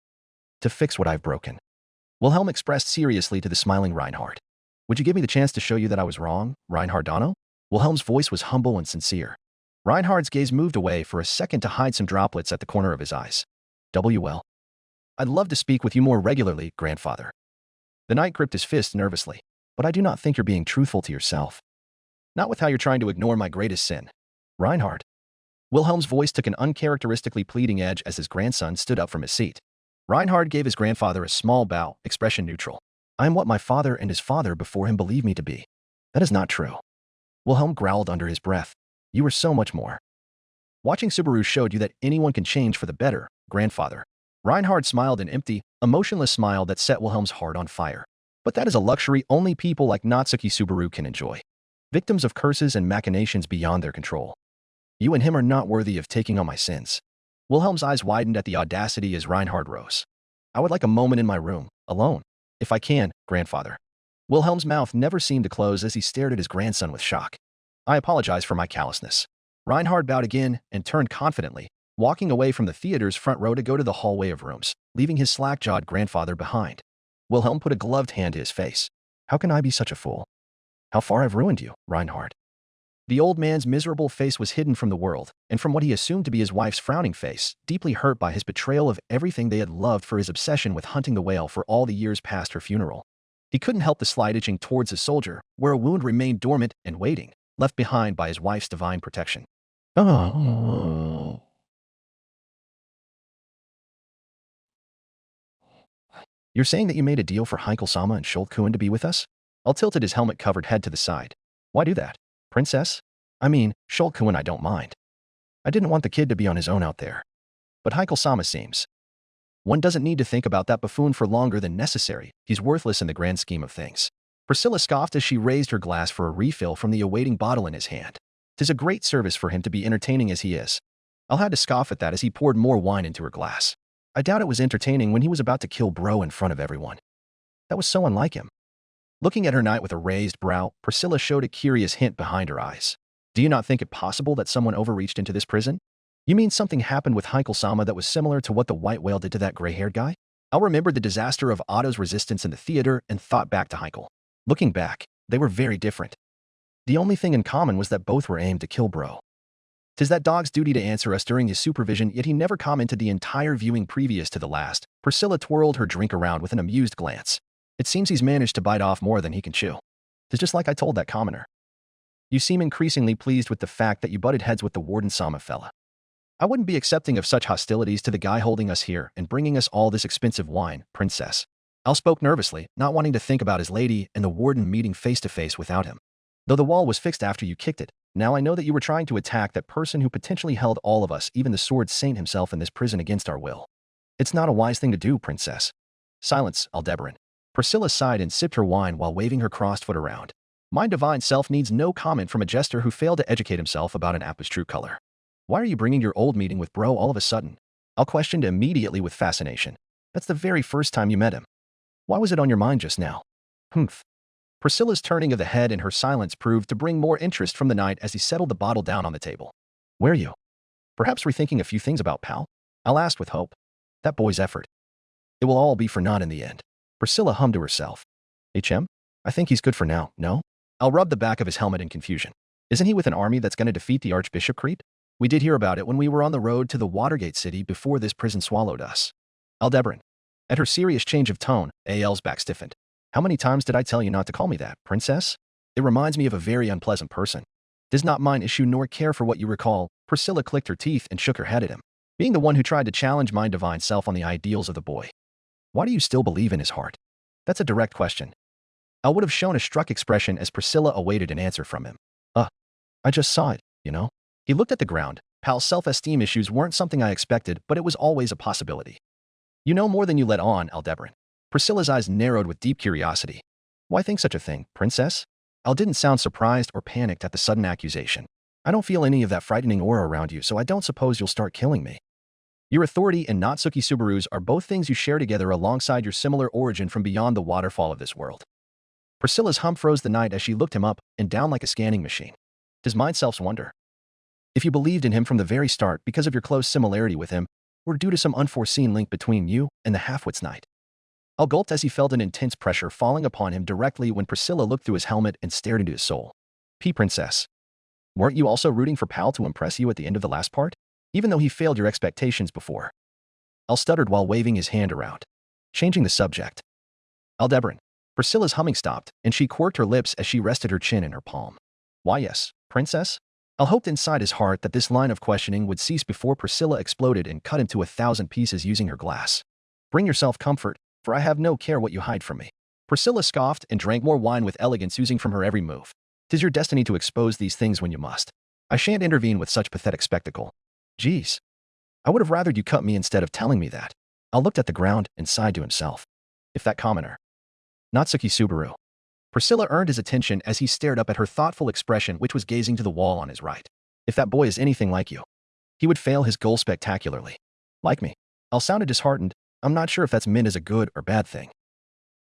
Speaker 2: To fix what I've broken. Wilhelm expressed seriously to the smiling Reinhard. Would you give me the chance to show you that I was wrong, Reinhardano? Wilhelm's voice was humble and sincere. Reinhard's gaze moved away for a second to hide some droplets at the corner of his eyes. Well. I'd love to speak with you more regularly, grandfather. The knight gripped his fist nervously. But I do not think you're being truthful to yourself. Not with how you're trying to ignore my greatest sin. Reinhard. Wilhelm's voice took an uncharacteristically pleading edge as his grandson stood up from his seat. Reinhard gave his grandfather a small bow, expression neutral. I am what my father and his father before him believed me to be. That is not true. Wilhelm growled under his breath. You are so much more. Watching Subaru showed you that anyone can change for the better, grandfather. Reinhard smiled an empty, emotionless smile that set Wilhelm's heart on fire. But that is a luxury only people like Natsuki Subaru can enjoy. Victims of curses and machinations beyond their control. You and him are not worthy of taking on my sins. Wilhelm's eyes widened at the audacity as Reinhard rose. I would like a moment in my room, alone. If I can, grandfather. Wilhelm's mouth never seemed to close as he stared at his grandson with shock. I apologize for my callousness. Reinhard bowed again and turned confidently, walking away from the theater's front row to go to the hallway of rooms, leaving his slack-jawed grandfather behind. Wilhelm put a gloved hand to his face. How can I be such a fool? How far I've ruined you, Reinhard. The old man's miserable face was hidden from the world, and from what he assumed to be his wife's frowning face, deeply hurt by his betrayal of everything they had loved for his obsession with hunting the whale for all the years past her funeral. He couldn't help the slight itching towards his soldier, where a wound remained dormant and waiting, left behind by his wife's divine protection. Oh. You're saying that you made a deal for Heinkel-sama and Schultz-Kuhn to be with us? I'll tilted his helmet-covered head to the side. Why do that? Princess? I mean, Schultz-Kuhn I don't mind. I didn't want the kid to be on his own out there. But Heinkel-sama seems. One doesn't need to think about that buffoon for longer than necessary. He's worthless in the grand scheme of things. Priscilla scoffed as she raised her glass for a refill from the awaiting bottle in his hand. 'Tis a great service for him to be entertaining as he is. I'll have to scoff at that as he poured more wine into her glass. I doubt it was entertaining when he was about to kill Bro in front of everyone. That was so unlike him. Looking at her knight with a raised brow, Priscilla showed a curious hint behind her eyes. Do you not think it possible that someone overreached into this prison? You mean something happened with Heinkel-sama that was similar to what the white whale did to that gray-haired guy? I remembered the disaster of Otto's resistance in the theater and thought back to Heinkel. Looking back, they were very different. The only thing in common was that both were aimed to kill Bro. 'Tis that dog's duty to answer us during his supervision, yet he never commented the entire viewing previous to the last. Priscilla twirled her drink around with an amused glance. It seems he's managed to bite off more than he can chew. 'Tis just like I told that commoner. You seem increasingly pleased with the fact that you butted heads with the Warden-sama fella. I wouldn't be accepting of such hostilities to the guy holding us here and bringing us all this expensive wine, princess. Al spoke nervously, not wanting to think about his lady and the warden meeting face-to-face without him. Though the wall was fixed after you kicked it, now I know that you were trying to attack that person who potentially held all of us, even the sword saint himself, in this prison against our will. It's not a wise thing to do, princess. Silence, Aldebaran. Priscilla sighed and sipped her wine while waving her crossed foot around. My divine self needs no comment from a jester who failed to educate himself about an apple's true color. Why are you bringing your old meeting with Bro all of a sudden? Al questioned immediately with fascination. That's the very first time you met him. Why was it on your mind just now? Humph. Priscilla's turning of the head and her silence proved to bring more interest from the knight as he settled the bottle down on the table. Where are you? Perhaps rethinking a few things about Pal? Al asked with hope. That boy's effort. It will all be for naught in the end. Priscilla hummed to herself. HM? I think he's good for now, no? Al rubbed the back of his helmet in confusion. Isn't he with an army that's going to defeat the Archbishop creep? We did hear about it when we were on the road to the Watergate City before this prison swallowed us. Aldebaran. At her serious change of tone, Al's back stiffened. How many times did I tell you not to call me that, princess? It reminds me of a very unpleasant person. Does not mind issue nor care for what you recall. Priscilla clicked her teeth and shook her head at him, being the one who tried to challenge my divine self on the ideals of the boy. Why do you still believe in his heart? That's a direct question. Al would have shown a struck expression as Priscilla awaited an answer from him. I just saw it, you know? He looked at the ground. Pal's self-esteem issues weren't something I expected, but it was always a possibility. You know more than you let on, Aldebaran. Priscilla's eyes narrowed with deep curiosity. Why think such a thing, princess? Al didn't sound surprised or panicked at the sudden accusation. I don't feel any of that frightening aura around you, so I don't suppose you'll start killing me. Your authority and Natsuki Subaru's are both things you share together alongside your similar origin from beyond the waterfall of this world. Priscilla's hum froze the knight as she looked him up and down like a scanning machine. Does mind self's wonder? If you believed in him from the very start because of your close similarity with him, or due to some unforeseen link between you and the half-wit's knight. Al gulped as he felt an intense pressure falling upon him directly when Priscilla looked through his helmet and stared into his soul. Princess. Weren't you also rooting for Pal to impress you at the end of the last part? Even though he failed your expectations before. Al stuttered while waving his hand around. Changing the subject. Aldebaran. Priscilla's humming stopped, and she quirked her lips as she rested her chin in her palm. Why yes, princess? Al hoped inside his heart that this line of questioning would cease before Priscilla exploded and cut him to 1,000 pieces using her glass. Bring yourself comfort, for I have no care what you hide from me. Priscilla scoffed and drank more wine with elegance oozing from her every move. 'Tis your destiny to expose these things when you must. I shan't intervene with such pathetic spectacle. Geez. I would have rathered you cut me instead of telling me that. Al looked at the ground and sighed to himself. If that commoner. Natsuki Subaru. Priscilla earned his attention as he stared up at her thoughtful expression, which was gazing to the wall on his right. If that boy is anything like you, he would fail his goal spectacularly. Like me. I'll sound disheartened. I'm not sure if that's meant as a good or bad thing.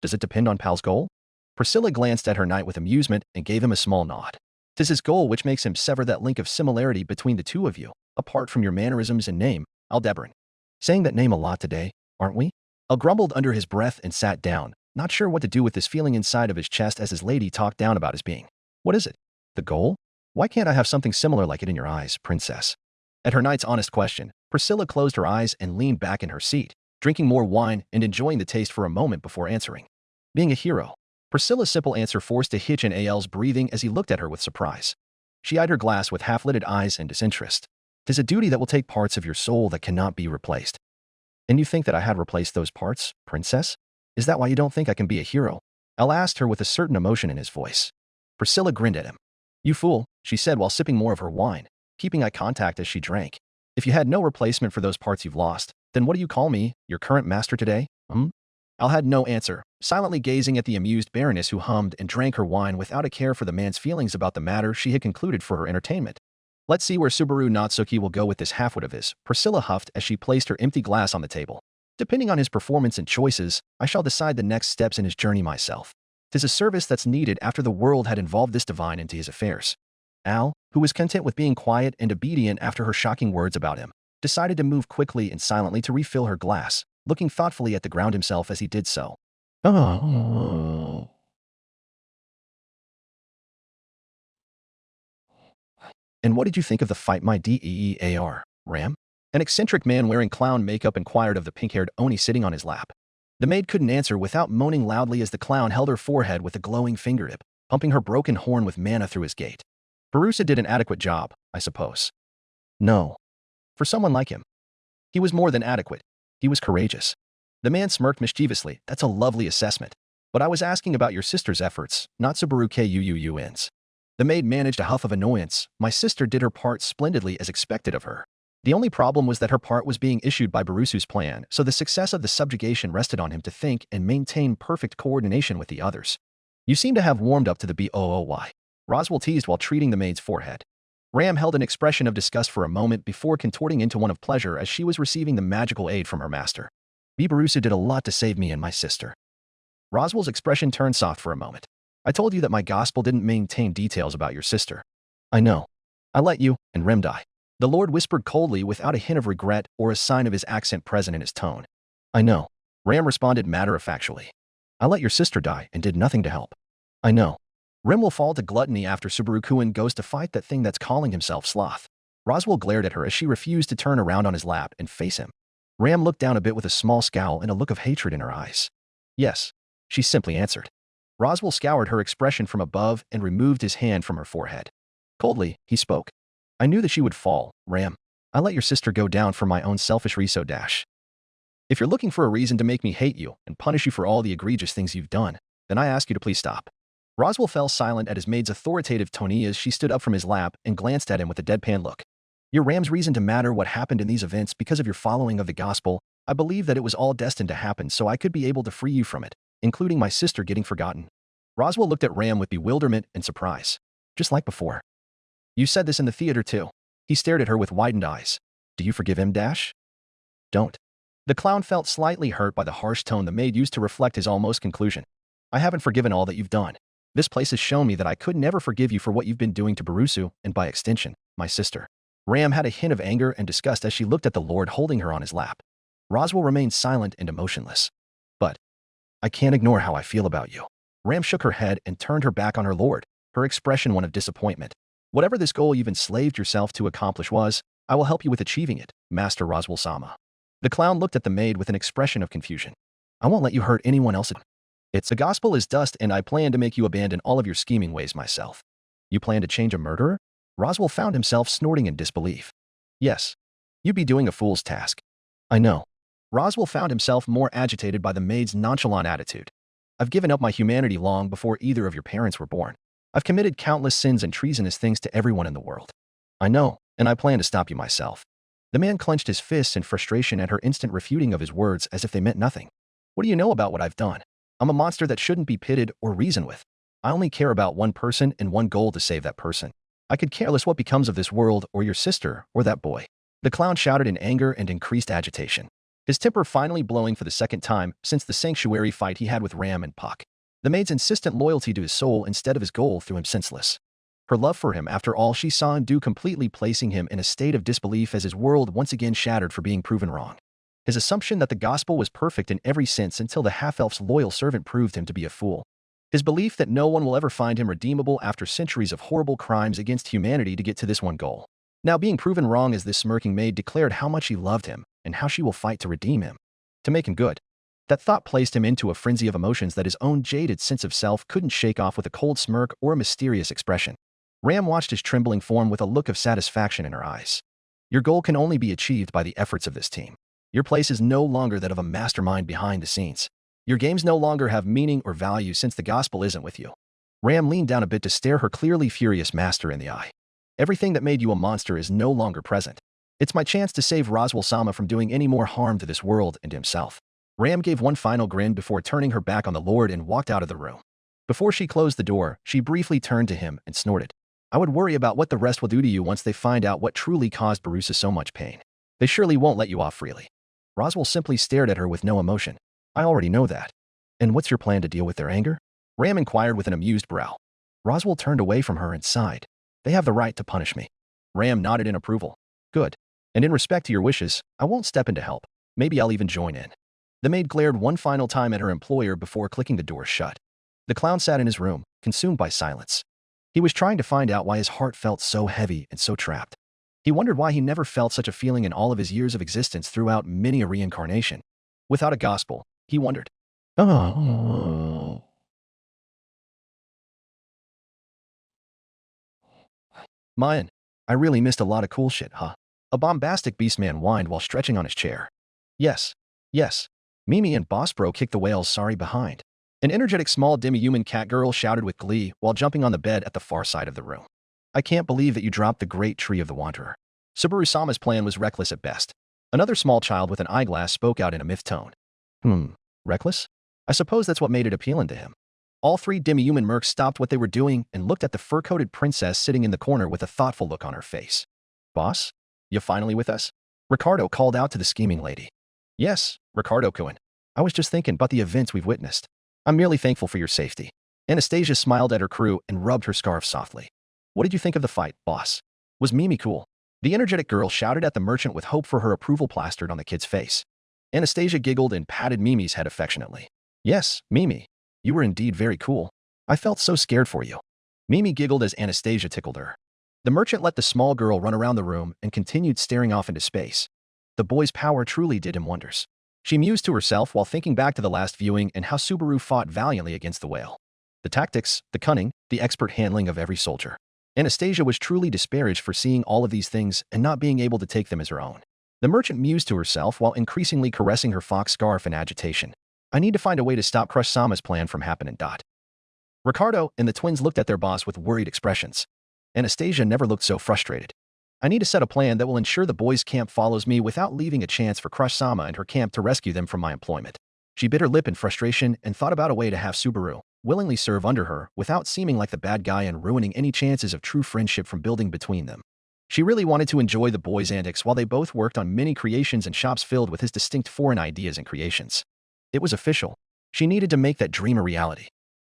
Speaker 2: Does it depend on Pal's goal? Priscilla glanced at her knight with amusement and gave him a small nod. 'Tis his goal which makes him sever that link of similarity between the two of you, apart from your mannerisms and name, Aldebaran. Saying that name a lot today, aren't we? Al grumbled under his breath and sat down, not sure what to do with this feeling inside of his chest as his lady talked down about his being. What is it? The goal? Why can't I have something similar like it in your eyes, princess? At her knight's honest question, Priscilla closed her eyes and leaned back in her seat, drinking more wine and enjoying the taste for a moment before answering. Being a hero. Priscilla's simple answer forced a hitch in Al's breathing as he looked at her with surprise. She eyed her glass with half-lidded eyes and disinterest. 'Tis a duty that will take parts of your soul that cannot be replaced. And you think that I had replaced those parts, princess? Is that why you don't think I can be a hero? Al asked her with a certain emotion in his voice. Priscilla grinned at him. You fool, she said while sipping more of her wine, keeping eye contact as she drank. If you had no replacement for those parts you've lost, then what do you call me, your current master today? Al had no answer, silently gazing at the amused baroness who hummed and drank her wine without a care for the man's feelings about the matter she had concluded for her entertainment. Let's see where Subaru Natsuki will go with this halfwit of his, Priscilla huffed as she placed her empty glass on the table. Depending on his performance and choices, I shall decide the next steps in his journey myself. 'Tis a service that's needed after the world had involved this divine into his affairs. Al, who was content with being quiet and obedient after her shocking words about him, decided to move quickly and silently to refill her glass, looking thoughtfully at the ground himself as he did so. Oh. And what did you think of the fight, my DEEAR, Ram? An eccentric man wearing clown makeup inquired of the pink-haired Oni sitting on his lap. The maid couldn't answer without moaning loudly as the clown held her forehead with a glowing fingertip, pumping her broken horn with mana through his gate. Barusa did an adequate job, I suppose. No. For someone like him. He was more than adequate. He was courageous. The man smirked mischievously. That's a lovely assessment. But I was asking about your sister's efforts, not Subaru Kuuun's. The maid managed a huff of annoyance. My sister did her part splendidly as expected of her. The only problem was that her part was being issued by Barusu's plan, so the success of the subjugation rested on him to think and maintain perfect coordination with the others. You seem to have warmed up to the BOOY. Roswell teased while treating the maid's forehead. Ram held an expression of disgust for a moment before contorting into one of pleasure as she was receiving the magical aid from her master. Barusu did a lot to save me and my sister. Roswell's expression turned soft for a moment. I told you that my gospel didn't maintain details about your sister. I know. I let you, and Rem die. The Lord whispered coldly without a hint of regret or a sign of his accent present in his tone. I know. Ram responded matter-of-factually. I let your sister die and did nothing to help. I know. Rem will fall to gluttony after Subaru goes to fight that thing that's calling himself Sloth. Roswell glared at her as she refused to turn around on his lap and face him. Ram looked down a bit with a small scowl and a look of hatred in her eyes. Yes, she simply answered. Roswell scoured her expression from above and removed his hand from her forehead. Coldly, he spoke. I knew that she would fall, Ram. I let your sister go down for my own selfish reason. If you're looking for a reason to make me hate you and punish you for all the egregious things you've done, then I ask you to please stop. Roswell fell silent at his maid's authoritative tone as she stood up from his lap and glanced at him with a deadpan look. Your Ram's reason to matter what happened in these events because of your following of the gospel, I believe that it was all destined to happen so I could be able to free you from it, including my sister getting forgotten. Roswell looked at Ram with bewilderment and surprise. Just like before. You said this in the theater too. He stared at her with widened eyes. Do you forgive him, Don't. The clown felt slightly hurt by the harsh tone the maid used to reflect his almost conclusion. I haven't forgiven all that you've done. This place has shown me that I could never forgive you for what you've been doing to Barusu, and by extension, my sister. Ram had a hint of anger and disgust as she looked at the Lord holding her on his lap. Roswell remained silent and emotionless. But I can't ignore how I feel about you. Ram shook her head and turned her back on her Lord, her expression one of disappointment. Whatever this goal you've enslaved yourself to accomplish was, I will help you with achieving it, Master Roswell-sama. The clown looked at the maid with an expression of confusion. I won't let you hurt anyone else. It's the gospel is dust and I plan to make you abandon all of your scheming ways myself. You plan to change a murderer? Roswell found himself snorting in disbelief. Yes. You'd be doing a fool's task. I know. Roswell found himself more agitated by the maid's nonchalant attitude. I've given up my humanity long before either of your parents were born. I've committed countless sins and treasonous things to everyone in the world. I know, and I plan to stop you myself. The man clenched his fists in frustration at her instant refuting of his words as if they meant nothing. What do you know about what I've done? I'm a monster that shouldn't be pitted or reasoned with. I only care about one person and one goal to save that person. I could care less what becomes of this world or your sister or that boy." The clown shouted in anger and increased agitation, his temper finally blowing for the second time since the sanctuary fight he had with Ram and Puck. The maid's insistent loyalty to his soul instead of his goal threw him senseless. Her love for him after all she saw him do completely placing him in a state of disbelief as his world once again shattered for being proven wrong. His assumption that the gospel was perfect in every sense until the half-elf's loyal servant proved him to be a fool. His belief that no one will ever find him redeemable after centuries of horrible crimes against humanity to get to this one goal. Now being proven wrong as this smirking maid declared how much she loved him and how she will fight to redeem him, to make him good. That thought placed him into a frenzy of emotions that his own jaded sense of self couldn't shake off with a cold smirk or a mysterious expression. Ram watched his trembling form with a look of satisfaction in her eyes. Your goal can only be achieved by the efforts of this team. Your place is no longer that of a mastermind behind the scenes. Your games no longer have meaning or value since the gospel isn't with you. Ram leaned down a bit to stare her clearly furious master in the eye. Everything that made you a monster is no longer present. It's my chance to save Roswell-sama from doing any more harm to this world and to himself. Ram gave one final grin before turning her back on the Lord and walked out of the room. Before she closed the door, she briefly turned to him and snorted. I would worry about what the rest will do to you once they find out what truly caused Barusa so much pain. They surely won't let you off freely. Roswell simply stared at her with no emotion. I already know that. And what's your plan to deal with their anger? Ram inquired with an amused brow. Roswell turned away from her and sighed. They have the right to punish me. Ram nodded in approval. Good. And in respect to your wishes, I won't step in to help. Maybe I'll even join in. The maid glared one final time at her employer before clicking the door shut. The clown sat in his room, consumed by silence. He was trying to find out why his heart felt so heavy and so trapped. He wondered why he never felt such a feeling in all of his years of existence throughout many a reincarnation. Without a gospel, he wondered. Oh. Mayan, I really missed a lot of cool shit, huh? A bombastic beastman whined while stretching on his chair. Yes. Yes. Mimi and Boss Bro kicked the whale's sorry behind. An energetic small demi-human cat girl shouted with glee while jumping on the bed at the far side of the room. I can't believe that you dropped the great tree of the Wanderer. Subaru-sama's plan was reckless at best. Another small child with an eyeglass spoke out in a miffed tone. Reckless? I suppose that's what made it appealing to him. All three demi-human mercs stopped what they were doing and looked at the fur-coated princess sitting in the corner with a thoughtful look on her face. Boss? You finally with us? Ricardo called out to the scheming lady. Yes, Ricardo-kun. I was just thinking about the events we've witnessed. I'm merely thankful for your safety. Anastasia smiled at her crew and rubbed her scarf softly. What did you think of the fight, boss? Was Mimi cool? The energetic girl shouted at the merchant with hope for her approval plastered on the kid's face. Anastasia giggled and patted Mimi's head affectionately. Yes, Mimi. You were indeed very cool. I felt so scared for you. Mimi giggled as Anastasia tickled her. The merchant let the small girl run around the room and continued staring off into space. The boy's power truly did him wonders. She mused to herself while thinking back to the last viewing and how Subaru fought valiantly against the whale. The tactics, the cunning, the expert handling of every soldier. Anastasia was truly disparaged for seeing all of these things and not being able to take them as her own. The merchant mused to herself while increasingly caressing her fox scarf in agitation. I need to find a way to stop Crush Sama's plan from happening. Ricardo and the twins looked at their boss with worried expressions. Anastasia never looked so frustrated. I need to set a plan that will ensure the boys' camp follows me without leaving a chance for Crush Sama and her camp to rescue them from my employment. She bit her lip in frustration and thought about a way to have Subaru willingly serve under her without seeming like the bad guy and ruining any chances of true friendship from building between them. She really wanted to enjoy the boys' antics while they both worked on many creations and shops filled with his distinct foreign ideas and creations. It was official. She needed to make that dream a reality.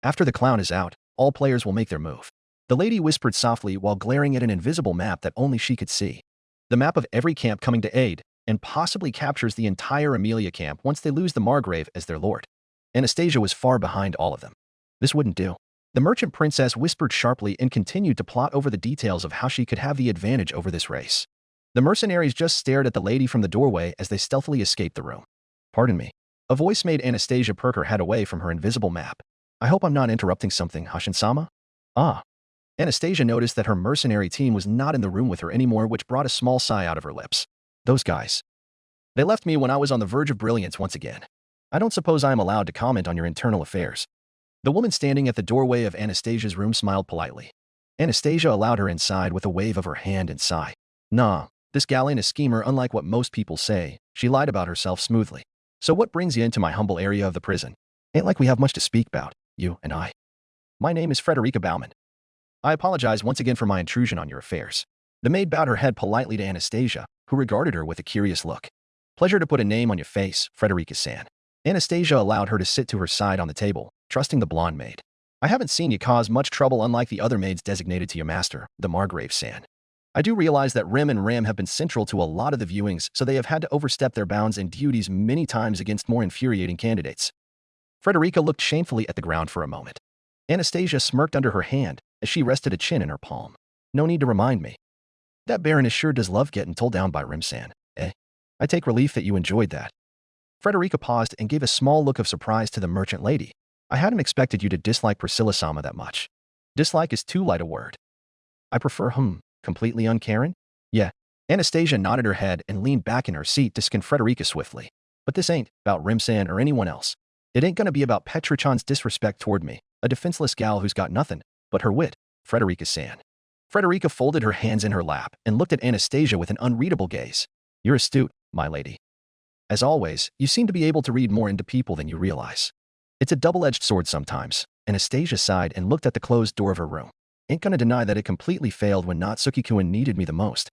Speaker 2: After the clown is out, all players will make their move. The lady whispered softly while glaring at an invisible map that only she could see. The map of every camp coming to aid, and possibly captures the entire Amelia camp once they lose the Margrave as their lord. Anastasia was far behind all of them. This wouldn't do. The merchant princess whispered sharply and continued to plot over the details of how she could have the advantage over this race. The mercenaries just stared at the lady from the doorway as they stealthily escaped the room. Pardon me. A voice made Anastasia perk her head away from her invisible map. I hope I'm not interrupting something, Hashin-sama? Ah. Anastasia noticed that her mercenary team was not in the room with her anymore, which brought a small sigh out of her lips. Those guys. They left me when I was on the verge of brilliance once again. I don't suppose I am allowed to comment on your internal affairs. The woman standing at the doorway of Anastasia's room smiled politely. Anastasia allowed her inside with a wave of her hand and sigh. Nah, this gal ain't a schemer unlike what most people say. She lied about herself smoothly. So what brings you into my humble area of the prison? Ain't like we have much to speak about, you and I. My name is Frederica Bauman. I apologize once again for my intrusion on your affairs. The maid bowed her head politely to Anastasia, who regarded her with a curious look. Pleasure to put a name on your face, Frederica-san. Anastasia allowed her to sit to her side on the table, trusting the blonde maid. I haven't seen you cause much trouble unlike the other maids designated to your master, the Margrave-san. I do realize that Rim and Ram have been central to a lot of the viewings, so they have had to overstep their bounds and duties many times against more infuriating candidates. Frederica looked shamefully at the ground for a moment. Anastasia smirked under her hand as she rested a chin in her palm. No need to remind me. That Baroness sure does love getting told down by Rim-san, eh? I take relief that you enjoyed that. Frederica paused and gave a small look of surprise to the merchant lady. I hadn't expected you to dislike Priscilla-sama that much. Dislike is too light a word. I prefer completely uncaring? Yeah. Anastasia nodded her head and leaned back in her seat to skin Frederica swiftly. But this ain't about Rim-san or anyone else. It ain't gonna be about Petra-chan's disrespect toward me, a defenseless gal who's got nothing but her wit, Frederica-san. Frederica folded her hands in her lap and looked at Anastasia with an unreadable gaze. You're astute, my lady. As always, you seem to be able to read more into people than you realize. It's a double-edged sword sometimes. Anastasia sighed and looked at the closed door of her room. Ain't gonna deny that it completely failed when Natsuki-kun needed me the most.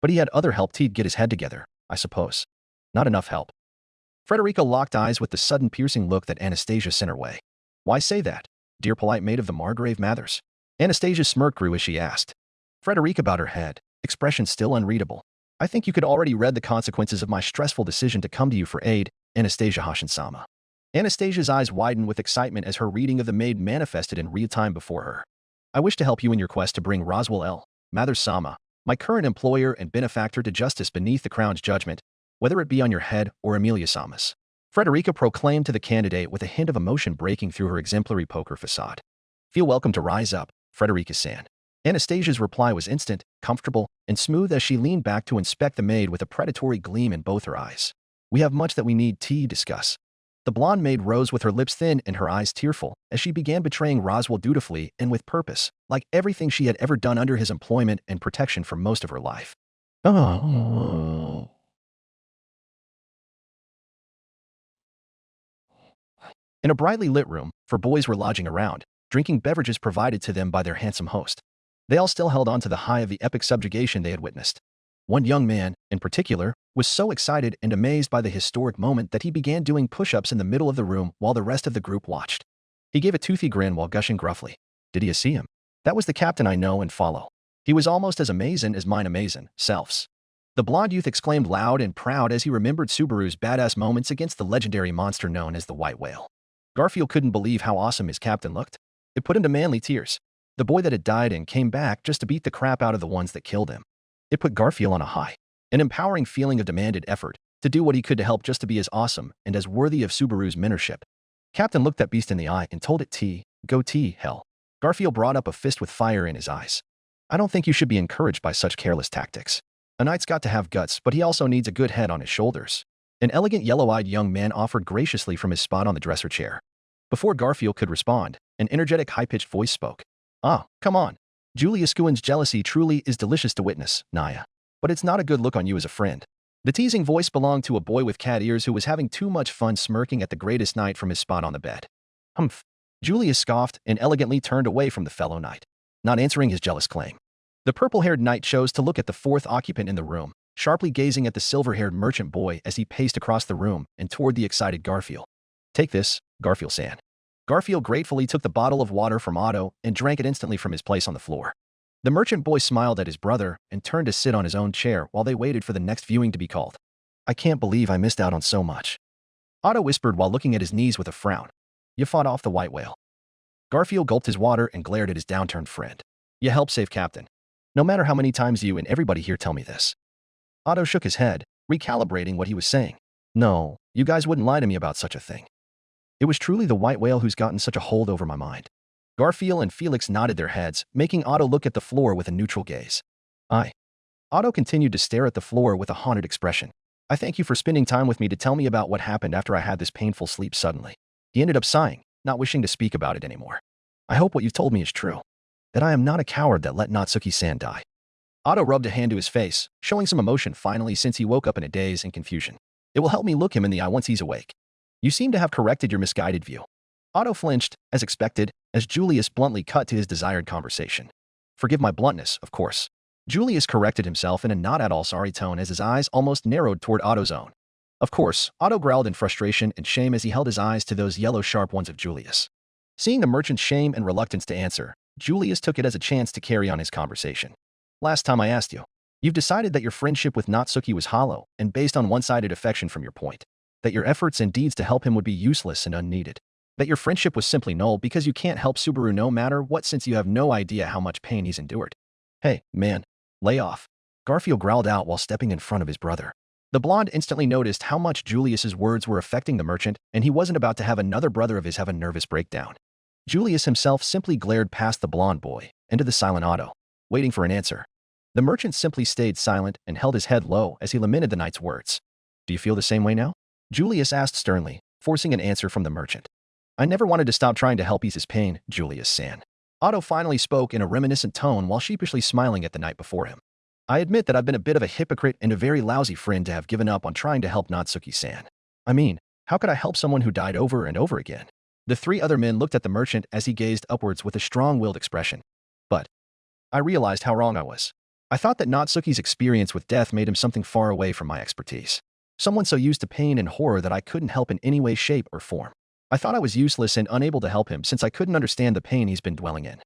Speaker 2: But he had other help to get his head together, I suppose. Not enough help. Frederica locked eyes with the sudden piercing look that Anastasia sent her way. Why say that, dear polite maid of the Margrave Mathers? Anastasia's smirk grew as she asked. Frederica bowed her head, expression still unreadable. I think you could already read the consequences of my stressful decision to come to you for aid, Anastasia Hashin-sama. Anastasia's eyes widened with excitement as her reading of the maid manifested in real time before her. I wish to help you in your quest to bring Roswell L. Mathers-sama, my current employer and benefactor, to justice beneath the crown's judgment, whether it be on your head or Amelia-sama's. Frederica proclaimed to the candidate with a hint of emotion breaking through her exemplary poker facade. Feel welcome to rise up, Frederica-san. Anastasia's reply was instant, comfortable, and smooth as she leaned back to inspect the maid with a predatory gleam in both her eyes. We have much that we need to discuss. The blonde maid rose with her lips thin and her eyes tearful as she began betraying Roswell dutifully and with purpose, like everything she had ever done under his employment and protection for most of her life. Oh. In a brightly lit room, for boys were lodging around, drinking beverages provided to them by their handsome host. They all still held on to the high of the epic subjugation they had witnessed. One young man, in particular, was so excited and amazed by the historic moment that he began doing push-ups in the middle of the room while the rest of the group watched. He gave a toothy grin while gushing gruffly. Did you see him? That was the captain I know and follow. He was almost as amazing as mine amazing selves. The blonde youth exclaimed loud and proud as he remembered Subaru's badass moments against the legendary monster known as the White Whale. Garfield couldn't believe how awesome his captain looked. It put him to manly tears. The boy that had died and came back just to beat the crap out of the ones that killed him. It put Garfield on a high. An empowering feeling of demanded effort, to do what he could to help just to be as awesome and as worthy of Subaru's mentorship. Captain looked that beast in the eye and told it go hell. Garfield brought up a fist with fire in his eyes. I don't think you should be encouraged by such careless tactics. A knight's got to have guts, but he also needs a good head on his shoulders. An elegant yellow-eyed young man offered graciously from his spot on the dresser chair. Before Garfield could respond, an energetic high-pitched voice spoke. Ah, come on. Julius Guin's jealousy truly is delicious to witness, Naya. But it's not a good look on you as a friend. The teasing voice belonged to a boy with cat ears who was having too much fun smirking at the greatest knight from his spot on the bed. Humph. Julius scoffed and elegantly turned away from the fellow knight, not answering his jealous claim. The purple-haired knight chose to look at the fourth occupant in the room, sharply gazing at the silver-haired merchant boy as he paced across the room and toward the excited Garfield. Take this, Garfield-san. Garfield gratefully took the bottle of water from Otto and drank it instantly from his place on the floor. The merchant boy smiled at his brother and turned to sit on his own chair while they waited for the next viewing to be called. I can't believe I missed out on so much. Otto whispered while looking at his knees with a frown. You fought off the White Whale. Garfield gulped his water and glared at his downturned friend. You helped save Captain. No matter how many times you and everybody here tell me this. Otto shook his head, recalibrating what he was saying. No, you guys wouldn't lie to me about such a thing. It was truly the White Whale who's gotten such a hold over my mind. Garfield and Felix nodded their heads, making Otto look at the floor with a neutral gaze. Otto continued to stare at the floor with a haunted expression. I thank you for spending time with me to tell me about what happened after I had this painful sleep suddenly. He ended up sighing, not wishing to speak about it anymore. I hope what you've told me is true. That I am not a coward that let Natsuki-san die. Otto rubbed a hand to his face, showing some emotion finally since he woke up in a daze and confusion. It will help me look him in the eye once he's awake. You seem to have corrected your misguided view. Otto flinched, as expected, as Julius bluntly cut to his desired conversation. Forgive my bluntness, of course. Julius corrected himself in a not at all sorry tone as his eyes almost narrowed toward Otto's own. Of course, Otto growled in frustration and shame as he held his eyes to those yellow sharp ones of Julius. Seeing the merchant's shame and reluctance to answer, Julius took it as a chance to carry on his conversation. Last time I asked you, you've decided that your friendship with Natsuki was hollow and based on one-sided affection from your point, that your efforts and deeds to help him would be useless and unneeded, that your friendship was simply null because you can't help Subaru no matter what since you have no idea how much pain he's endured. Hey, man, lay off. Garfield growled out while stepping in front of his brother. The blonde instantly noticed how much Julius's words were affecting the merchant, and he wasn't about to have another brother of his have a nervous breakdown. Julius himself simply glared past the blonde boy into the silent Otto, waiting for an answer. The merchant simply stayed silent and held his head low as he lamented the knight's words. Do you feel the same way now? Julius asked sternly, forcing an answer from the merchant. I never wanted to stop trying to help ease his pain, Julius-san. Otto finally spoke in a reminiscent tone while sheepishly smiling at the knight before him. I admit that I've been a bit of a hypocrite and a very lousy friend to have given up on trying to help Natsuki-san. I mean, how could I help someone who died over and over again? The three other men looked at the merchant as he gazed upwards with a strong-willed expression. But I realized how wrong I was. I thought that Natsuki's experience with death made him something far away from my expertise. Someone so used to pain and horror that I couldn't help in any way, shape, or form. I thought I was useless and unable to help him since I couldn't understand the pain he's been dwelling in.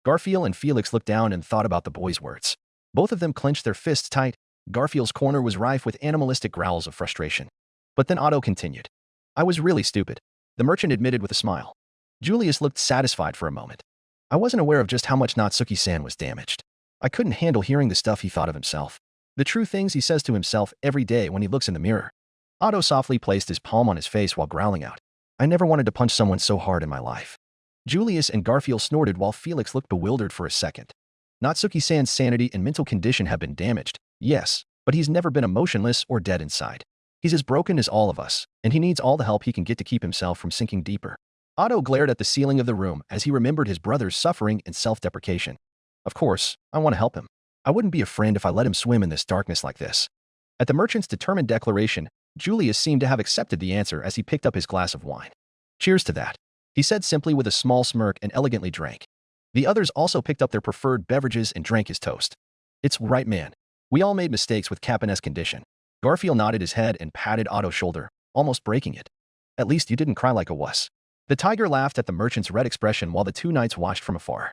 Speaker 2: Garfield and Felix looked down and thought about the boy's words. Both of them clenched their fists tight. Garfield's corner was rife with animalistic growls of frustration. But then Otto continued. I was really stupid, the merchant admitted with a smile. Julius looked satisfied for a moment. I wasn't aware of just how much Natsuki-san was damaged. I couldn't handle hearing the stuff he thought of himself. The true things he says to himself every day when he looks in the mirror. Otto softly placed his palm on his face while growling out. I never wanted to punch someone so hard in my life. Julius and Garfield snorted while Felix looked bewildered for a second. Natsuki-san's sanity and mental condition have been damaged, yes, but he's never been emotionless or dead inside. He's as broken as all of us, and he needs all the help he can get to keep himself from sinking deeper. Otto glared at the ceiling of the room as he remembered his brother's suffering and self-deprecation. Of course, I want to help him. I wouldn't be a friend if I let him swim in this darkness like this. At the merchant's determined declaration, Julius seemed to have accepted the answer as he picked up his glass of wine. Cheers to that, he said simply with a small smirk and elegantly drank. The others also picked up their preferred beverages and drank his toast. It's right, man. We all made mistakes with Capin's condition. Garfield nodded his head and patted Otto's shoulder, almost breaking it. At least you didn't cry like a wuss. The tiger laughed at the merchant's red expression while the two knights watched from afar.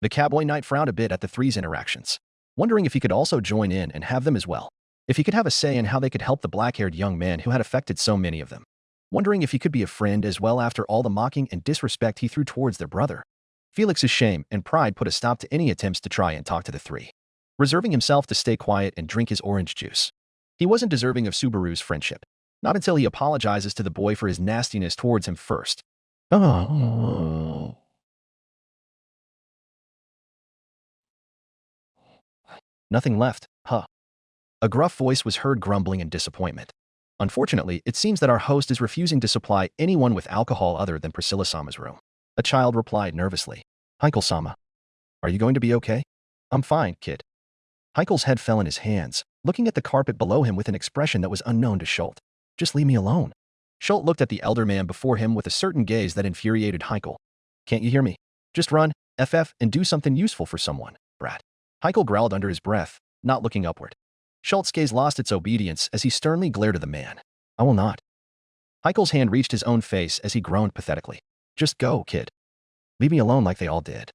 Speaker 2: The cowboy knight frowned a bit at the three's interactions, wondering if he could also join in and have them as well. If he could have a say in how they could help the black-haired young man who had affected so many of them. Wondering if he could be a friend as well after all the mocking and disrespect he threw towards their brother. Felix's shame and pride put a stop to any attempts to try and talk to the three, reserving himself to stay quiet and drink his orange juice. He wasn't deserving of Subaru's friendship, not until he apologizes to the boy for his nastiness towards him first. Oh. Nothing left, huh? A gruff voice was heard grumbling in disappointment. Unfortunately, it seems that our host is refusing to supply anyone with alcohol other than Priscilla-sama's room. A child replied nervously. Heikel-sama, are you going to be okay? I'm fine, kid. Heikel's head fell in his hands, looking at the carpet below him with an expression that was unknown to Schult. Just leave me alone. Schult looked at the elder man before him with a certain gaze that infuriated Heikel. Can't you hear me? Just run, FF, and do something useful for someone, brat. Heikel growled under his breath, not looking upward. Schult's gaze lost its obedience as he sternly glared at the man. I will not. Heikel's hand reached his own face as he groaned pathetically. Just go, kid. Leave me alone like they all did.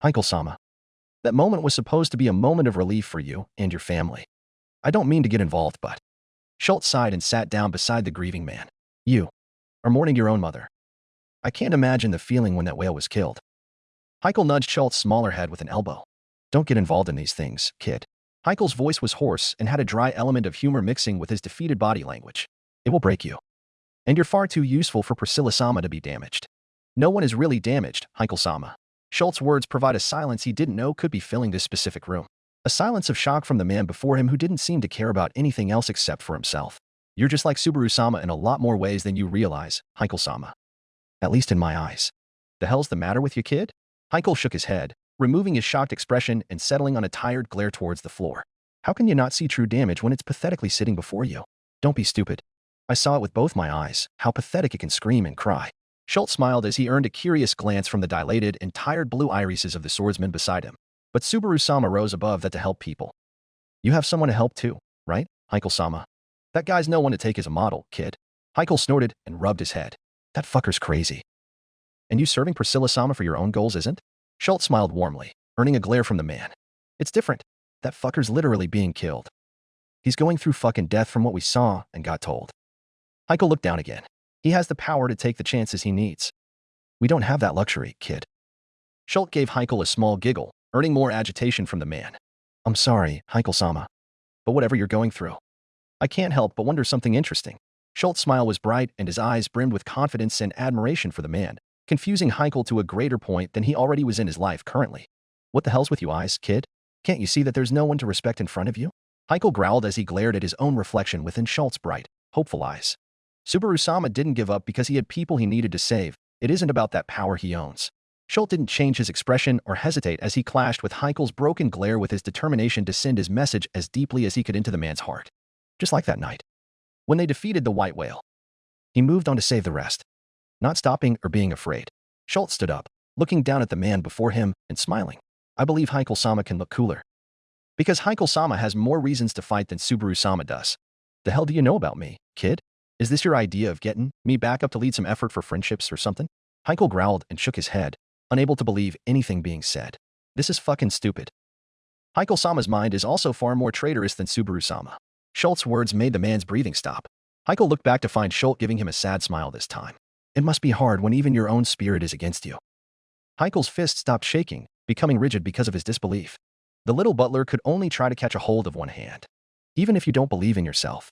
Speaker 2: Heikel-sama. That moment was supposed to be a moment of relief for you and your family. I don't mean to get involved, but... Schultz sighed and sat down beside the grieving man. You are mourning your own mother. I can't imagine the feeling when that whale was killed. Heikel nudged Schultz's smaller head with an elbow. Don't get involved in these things, kid. Heikel's voice was hoarse and had a dry element of humor mixing with his defeated body language. It will break you. And you're far too useful for Priscilla-sama to be damaged. No one is really damaged, Heikel-sama. Schultz's words provide a silence he didn't know could be filling this specific room. A silence of shock from the man before him who didn't seem to care about anything else except for himself. You're just like Subaru-sama in a lot more ways than you realize, Heikel-sama. At least in my eyes. The hell's the matter with you, kid? Heikel shook his head, removing his shocked expression and settling on a tired glare towards the floor. How can you not see true damage when it's pathetically sitting before you? Don't be stupid. I saw it with both my eyes, how pathetic it can scream and cry. Schultz smiled as he earned a curious glance from the dilated and tired blue irises of the swordsman beside him. But Subaru-sama rose above that to help people. You have someone to help too, right, Heikel-sama? That guy's no one to take as a model, kid. Heikel snorted and rubbed his head. That fucker's crazy. And you serving Priscilla-sama for your own goals isn't? Schultz smiled warmly, earning a glare from the man. It's different. That fucker's literally being killed. He's going through fucking death from what we saw and got told. Heikel looked down again. He has the power to take the chances he needs. We don't have that luxury, kid. Schultz gave Heikel a small giggle, earning more agitation from the man. I'm sorry, Heikel-sama, but whatever you're going through, I can't help but wonder something interesting. Schultz's smile was bright and his eyes brimmed with confidence and admiration for the man, confusing Heikel to a greater point than he already was in his life currently. What the hell's with you eyes, kid? Can't you see that there's no one to respect in front of you? Heikel growled as he glared at his own reflection within Schultz's bright, hopeful eyes. Subaru-sama didn't give up because he had people he needed to save. It isn't about that power he owns. Schultz didn't change his expression or hesitate as he clashed with Heikel's broken glare with his determination to send his message as deeply as he could into the man's heart. Just like that night, when they defeated the white whale. He moved on to save the rest, not stopping or being afraid. Schultz stood up, looking down at the man before him and smiling. I believe Heikel-sama can look cooler. Because Heikel-sama has more reasons to fight than Subaru-sama does. The hell do you know about me, kid? Is this your idea of getting me back up to lead some effort for friendships or something? Heikel growled and shook his head, unable to believe anything being said. This is fucking stupid. Heikel-sama's mind is also far more traitorous than Subaru-sama. Schultz's words made the man's breathing stop. Heikel looked back to find Schultz giving him a sad smile this time. It must be hard when even your own spirit is against you. Heikel's fist stopped shaking, becoming rigid because of his disbelief. The little butler could only try to catch a hold of one hand. Even if you don't believe in yourself.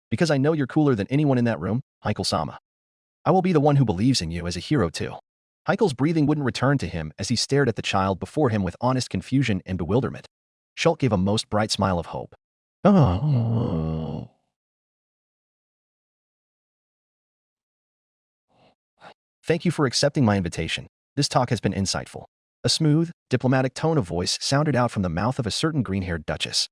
Speaker 2: Because I know you're cooler than anyone in that room, Heikel-sama. I will be the one who believes in you as a hero too. Heikel's breathing wouldn't return to him as he stared at the child before him with honest confusion and bewilderment. Schultz gave a most bright smile of hope. Oh. Thank you for accepting my invitation. This talk has been insightful. A smooth, diplomatic tone of voice sounded out from the mouth of a certain green-haired duchess.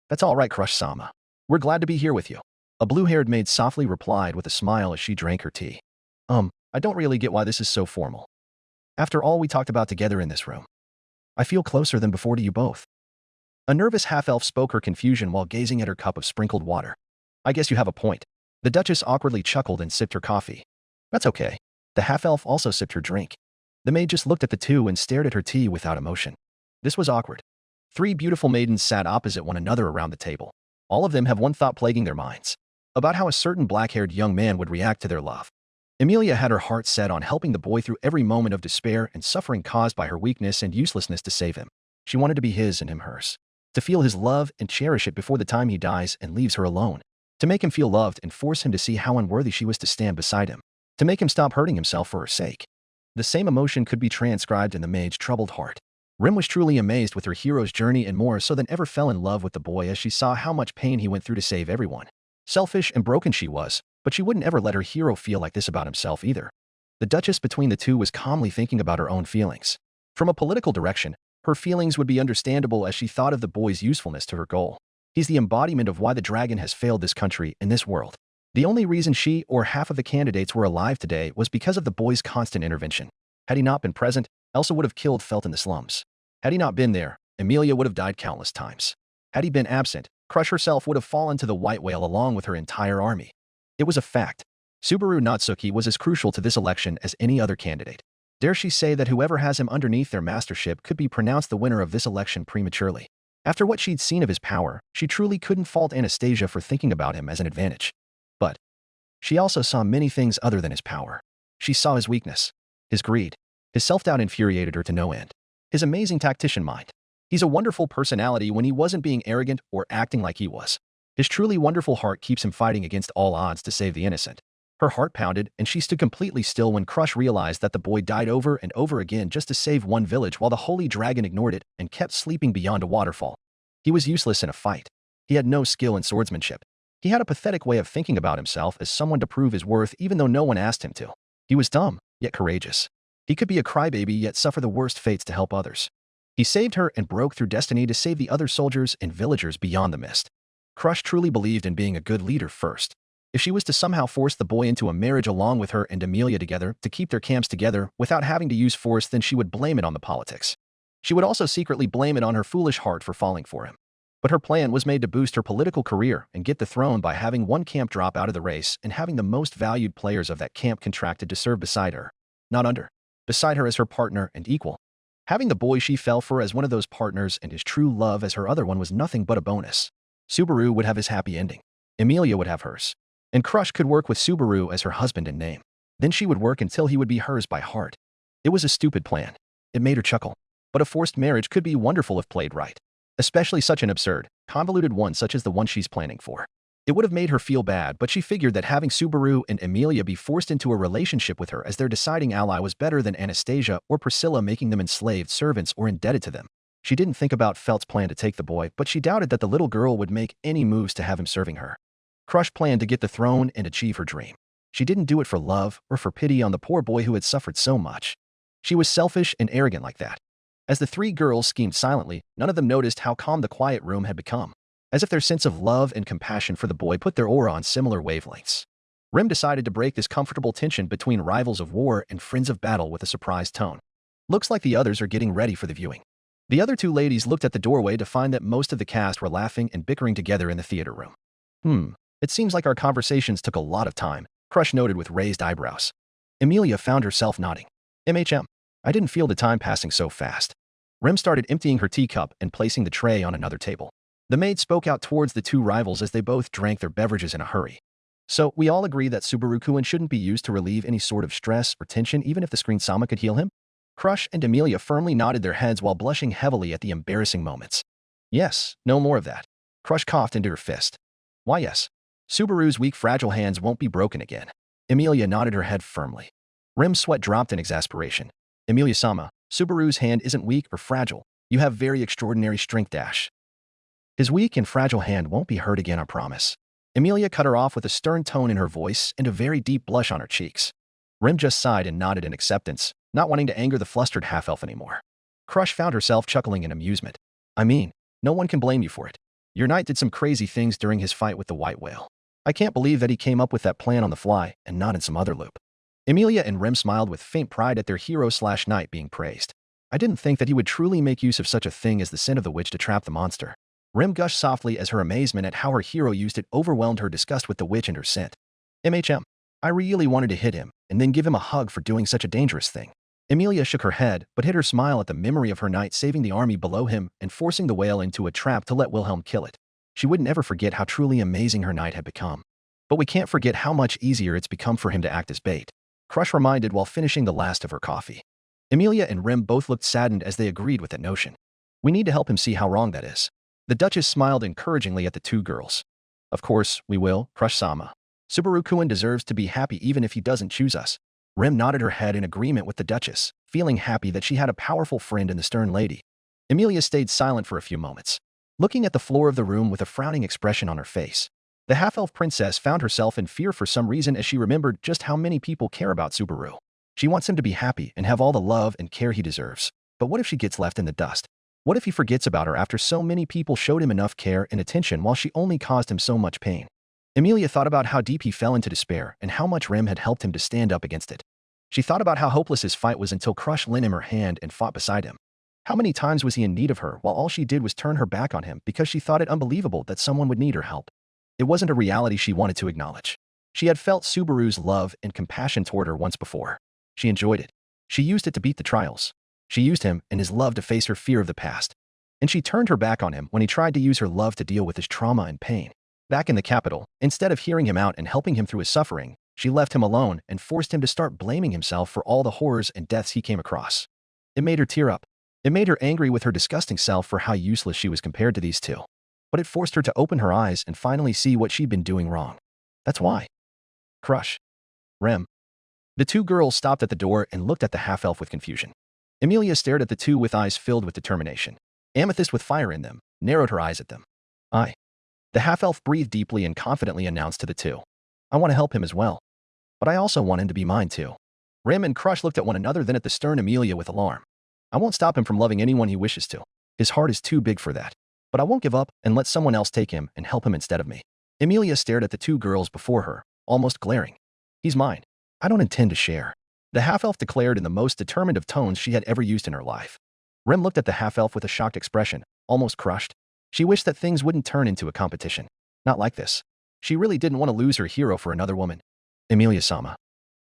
Speaker 2: That's all right, Crush-sama. We're glad to be here with you. A blue-haired maid softly replied with a smile as she drank her tea. I don't really get why this is so formal. After all we talked about together in this room, I feel closer than before to you both. A nervous half-elf spoke her confusion while gazing at her cup of sprinkled water. I guess you have a point. The duchess awkwardly chuckled and sipped her coffee. That's okay. The half-elf also sipped her drink. The maid just looked at the two and stared at her tea without emotion. This was awkward. Three beautiful maidens sat opposite one another around the table. All of them have one thought plaguing their minds. About how a certain black-haired young man would react to their love. Emilia had her heart set on helping the boy through every moment of despair and suffering caused by her weakness and uselessness to save him. She wanted to be his and him hers. To feel his love and cherish it before the time he dies and leaves her alone. To make him feel loved and force him to see how unworthy she was to stand beside him. To make him stop hurting himself for her sake. The same emotion could be transcribed in the maid's troubled heart. Rim was truly amazed with her hero's journey and more so than ever fell in love with the boy as she saw how much pain he went through to save everyone. Selfish and broken she was, but she wouldn't ever let her hero feel like this about himself either. The Duchess between the two was calmly thinking about her own feelings. From a political direction, her feelings would be understandable as she thought of the boy's usefulness to her goal. He's the embodiment of why the dragon has failed this country and this world. The only reason she or half of the candidates were alive today was because of the boy's constant intervention. Had he not been present, Elsa would have killed Felt in the slums. Had he not been there, Emilia would have died countless times. Had he been absent, Crush herself would have fallen to the white whale along with her entire army. It was a fact. Subaru Natsuki was as crucial to this election as any other candidate. Dare she say that whoever has him underneath their mastership could be pronounced the winner of this election prematurely. After what she'd seen of his power, she truly couldn't fault Anastasia for thinking about him as an advantage. But she also saw many things other than his power. She saw his weakness, his greed. His self-doubt infuriated her to no end. His amazing tactician mind. He's a wonderful personality when he wasn't being arrogant or acting like he was. His truly wonderful heart keeps him fighting against all odds to save the innocent. Her heart pounded, and she stood completely still when Crush realized that the boy died over and over again just to save one village while the holy dragon ignored it and kept sleeping beyond a waterfall. He was useless in a fight. He had no skill in swordsmanship. He had a pathetic way of thinking about himself as someone to prove his worth even though no one asked him to. He was dumb, yet courageous. He could be a crybaby yet suffer the worst fates to help others. He saved her and broke through destiny to save the other soldiers and villagers beyond the mist. Crush truly believed in being a good leader first. If she was to somehow force the boy into a marriage along with her and Amelia together to keep their camps together without having to use force, then she would blame it on the politics. She would also secretly blame it on her foolish heart for falling for him. But her plan was made to boost her political career and get the throne by having one camp drop out of the race and having the most valued players of that camp contracted to serve beside her, not under, beside her as her partner and equal. Having the boy she fell for as one of those partners and his true love as her other one was nothing but a bonus. Subaru would have his happy ending. Amelia would have hers. And Crush could work with Subaru as her husband in name. Then she would work until he would be hers by heart. It was a stupid plan. It made her chuckle. But a forced marriage could be wonderful if played right. Especially such an absurd, convoluted one such as the one she's planning for. It would have made her feel bad, but she figured that having Subaru and Amelia be forced into a relationship with her as their deciding ally was better than Anastasia or Priscilla making them enslaved servants or indebted to them. She didn't think about Felt's plan to take the boy, but she doubted that the little girl would make any moves to have him serving her. Crush planned to get the throne and achieve her dream. She didn't do it for love or for pity on the poor boy who had suffered so much. She was selfish and arrogant like that. As the three girls schemed silently, none of them noticed how calm the quiet room had become, as if their sense of love and compassion for the boy put their aura on similar wavelengths. Rem decided to break this comfortable tension between rivals of war and friends of battle with a surprised tone. Looks like the others are getting ready for the viewing. The other two ladies looked at the doorway to find that most of the cast were laughing and bickering together in the theater room. It seems like our conversations took a lot of time, Crush noted with raised eyebrows. Amelia found herself nodding. I didn't feel the time passing so fast. Rem started emptying her teacup and placing the tray on another table. The maid spoke out towards the two rivals as they both drank their beverages in a hurry. So, we all agree that Subaru-kun shouldn't be used to relieve any sort of stress or tension even if the screen sama could heal him? Crush and Amelia firmly nodded their heads while blushing heavily at the embarrassing moments. Yes, no more of that. Crush coughed into her fist. Why yes. Subaru's weak fragile hands won't be broken again. Amelia nodded her head firmly. Rem's sweat dropped in exasperation. Amelia-sama, Subaru's hand isn't weak or fragile. You have very extraordinary strength dash. His weak and fragile hand won't be hurt again, I promise. Amelia cut her off with a stern tone in her voice and a very deep blush on her cheeks. Rem just sighed and nodded in acceptance, not wanting to anger the flustered half-elf anymore. Crush found herself chuckling in amusement. I mean, no one can blame you for it. Your knight did some crazy things during his fight with the white whale. I can't believe that he came up with that plan on the fly and not in some other loop. Amelia and Rem smiled with faint pride at their hero/knight being praised. I didn't think that he would truly make use of such a thing as the sin of the witch to trap the monster. Rem gushed softly as her amazement at how her hero used it overwhelmed her disgust with the witch and her scent. I really wanted to hit him and then give him a hug for doing such a dangerous thing. Amelia shook her head but hid her smile at the memory of her knight saving the army below him and forcing the whale into a trap to let Wilhelm kill it. She would never forget how truly amazing her knight had become. But we can't forget how much easier it's become for him to act as bait. Crush reminded while finishing the last of her coffee. Amelia and Rem both looked saddened as they agreed with that notion. We need to help him see how wrong that is. The Duchess smiled encouragingly at the two girls. Of course, we will, Crush-sama. Subaru-kun deserves to be happy even if he doesn't choose us. Rem nodded her head in agreement with the Duchess, feeling happy that she had a powerful friend in the stern lady. Amelia stayed silent for a few moments, looking at the floor of the room with a frowning expression on her face. The half-elf princess found herself in fear for some reason as she remembered just how many people care about Subaru. She wants him to be happy and have all the love and care he deserves. But what if she gets left in the dust? What if he forgets about her after so many people showed him enough care and attention while she only caused him so much pain? Amelia thought about how deep he fell into despair and how much Rem had helped him to stand up against it. She thought about how hopeless his fight was until Crush lent him her hand and fought beside him. How many times was he in need of her while all she did was turn her back on him because she thought it unbelievable that someone would need her help? It wasn't a reality she wanted to acknowledge. She had felt Subaru's love and compassion toward her once before. She enjoyed it. She used it to beat the trials. She used him and his love to face her fear of the past. And she turned her back on him when he tried to use her love to deal with his trauma and pain. Back in the capital, instead of hearing him out and helping him through his suffering, she left him alone and forced him to start blaming himself for all the horrors and deaths he came across. It made her tear up. It made her angry with her disgusting self for how useless she was compared to these two. But it forced her to open her eyes and finally see what she'd been doing wrong. That's why. Crush. Rem. The two girls stopped at the door and looked at the half-elf with confusion. Amelia stared at the two with eyes filled with determination. Amethyst with fire in them, narrowed her eyes at them. The half-elf breathed deeply and confidently announced to the two. I want to help him as well. But I also want him to be mine too. Rem and Crush looked at one another then at the stern Amelia with alarm. I won't stop him from loving anyone he wishes to. His heart is too big for that. But I won't give up and let someone else take him and help him instead of me. Emilia stared at the two girls before her, almost glaring. He's mine. I don't intend to share. The half-elf declared in the most determined of tones she had ever used in her life. Rem looked at the half-elf with a shocked expression, almost crushed. She wished that things wouldn't turn into a competition. Not like this. She really didn't want to lose her hero for another woman. Emilia-sama.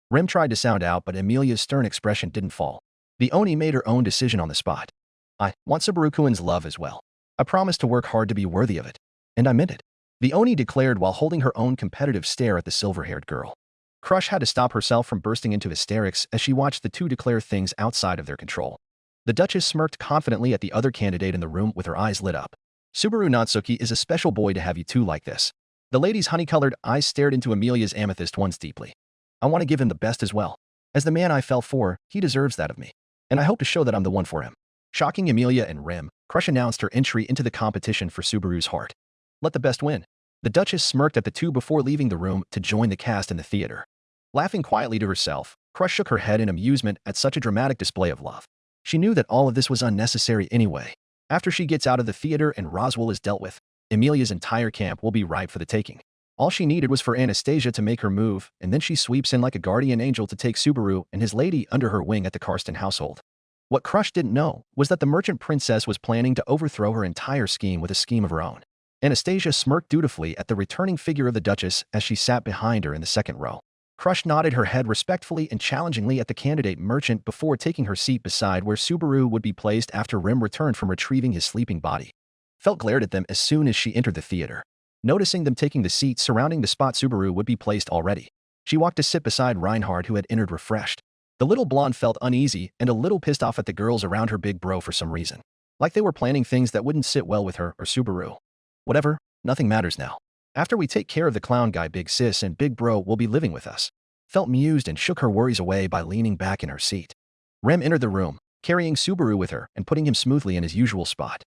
Speaker 2: Rem tried to sound out, but Emilia's stern expression didn't fall. The Oni made her own decision on the spot. I want Subaru-kun's love as well. I promised to work hard to be worthy of it. And I meant it. The Oni declared while holding her own competitive stare at the silver-haired girl. Crush had to stop herself from bursting into hysterics as she watched the two declare things outside of their control. The Duchess smirked confidently at the other candidate in the room with her eyes lit up. Subaru Natsuki is a special boy to have you two like this. The lady's honey-colored eyes stared into Emilia's amethyst ones deeply. I want to give him the best as well. As the man I fell for, he deserves that of me. And I hope to show that I'm the one for him. Shocking Emilia and Rem, Crush announced her entry into the competition for Subaru's heart. Let the best win. The Duchess smirked at the two before leaving the room to join the cast in the theater. Laughing quietly to herself, Crush shook her head in amusement at such a dramatic display of love. She knew that all of this was unnecessary anyway. After she gets out of the theater and Roswell is dealt with, Emilia's entire camp will be ripe for the taking. All she needed was for Anastasia to make her move, and then she sweeps in like a guardian angel to take Subaru and his lady under her wing at the Karsten household. What Crush didn't know was that the merchant princess was planning to overthrow her entire scheme with a scheme of her own. Anastasia smirked dutifully at the returning figure of the Duchess as she sat behind her in the second row. Crush nodded her head respectfully and challengingly at the candidate merchant before taking her seat beside where Subaru would be placed after Rem returned from retrieving his sleeping body. Felt glared at them as soon as she entered the theater. Noticing them taking the seat surrounding the spot Subaru would be placed already. She walked to sit beside Reinhard, who had entered refreshed. The little blonde felt uneasy and a little pissed off at the girls around her big bro for some reason. Like they were planning things that wouldn't sit well with her or Subaru. Whatever, nothing matters now. After we take care of the clown guy, Big Sis and Big Bro will be living with us. Felt mused and shook her worries away by leaning back in her seat. Rem entered the room, carrying Subaru with her and putting him smoothly in his usual spot.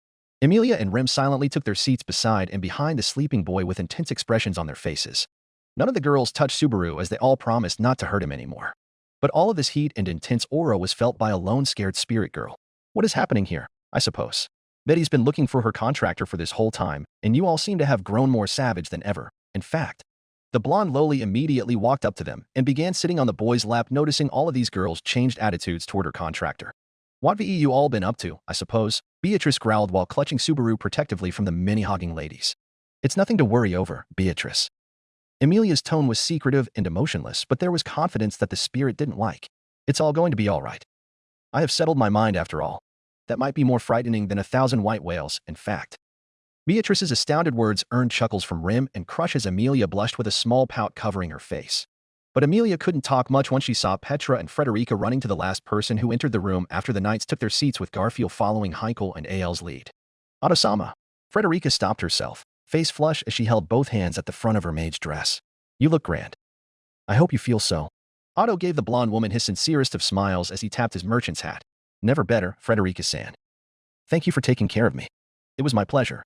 Speaker 2: Emilia and Rem silently took their seats beside and behind the sleeping boy with intense expressions on their faces. None of the girls touched Subaru as they all promised not to hurt him anymore. But all of this heat and intense aura was felt by a lone scared spirit girl. What is happening here, I suppose? Betty's been looking for her contractor for this whole time, and you all seem to have grown more savage than ever. In fact, the blonde loli immediately walked up to them and began sitting on the boy's lap, noticing all of these girls' changed attitudes toward her contractor. What have you all been up to, I suppose? Beatrice growled while clutching Subaru protectively from the many-hogging ladies. It's nothing to worry over, Beatrice. Emilia's tone was secretive and emotionless, but there was confidence that the spirit didn't like. It's all going to be all right. I have settled my mind after all. That might be more frightening than 1,000 white whales, in fact. Beatrice's astounded words earned chuckles from Rem and Crush as Emilia blushed with a small pout covering her face. But Emilia couldn't talk much once she saw Petra and Frederica running to the last person who entered the room after the knights took their seats, with Garfield following Heinkel and Ael's lead. Otto-sama. Frederica stopped herself, face flush as she held both hands at the front of her maid's dress. You look grand. I hope you feel so. Otto gave the blonde woman his sincerest of smiles as he tapped his merchant's hat. Never better, Frederica-san. Thank you for taking care of me. It was my pleasure.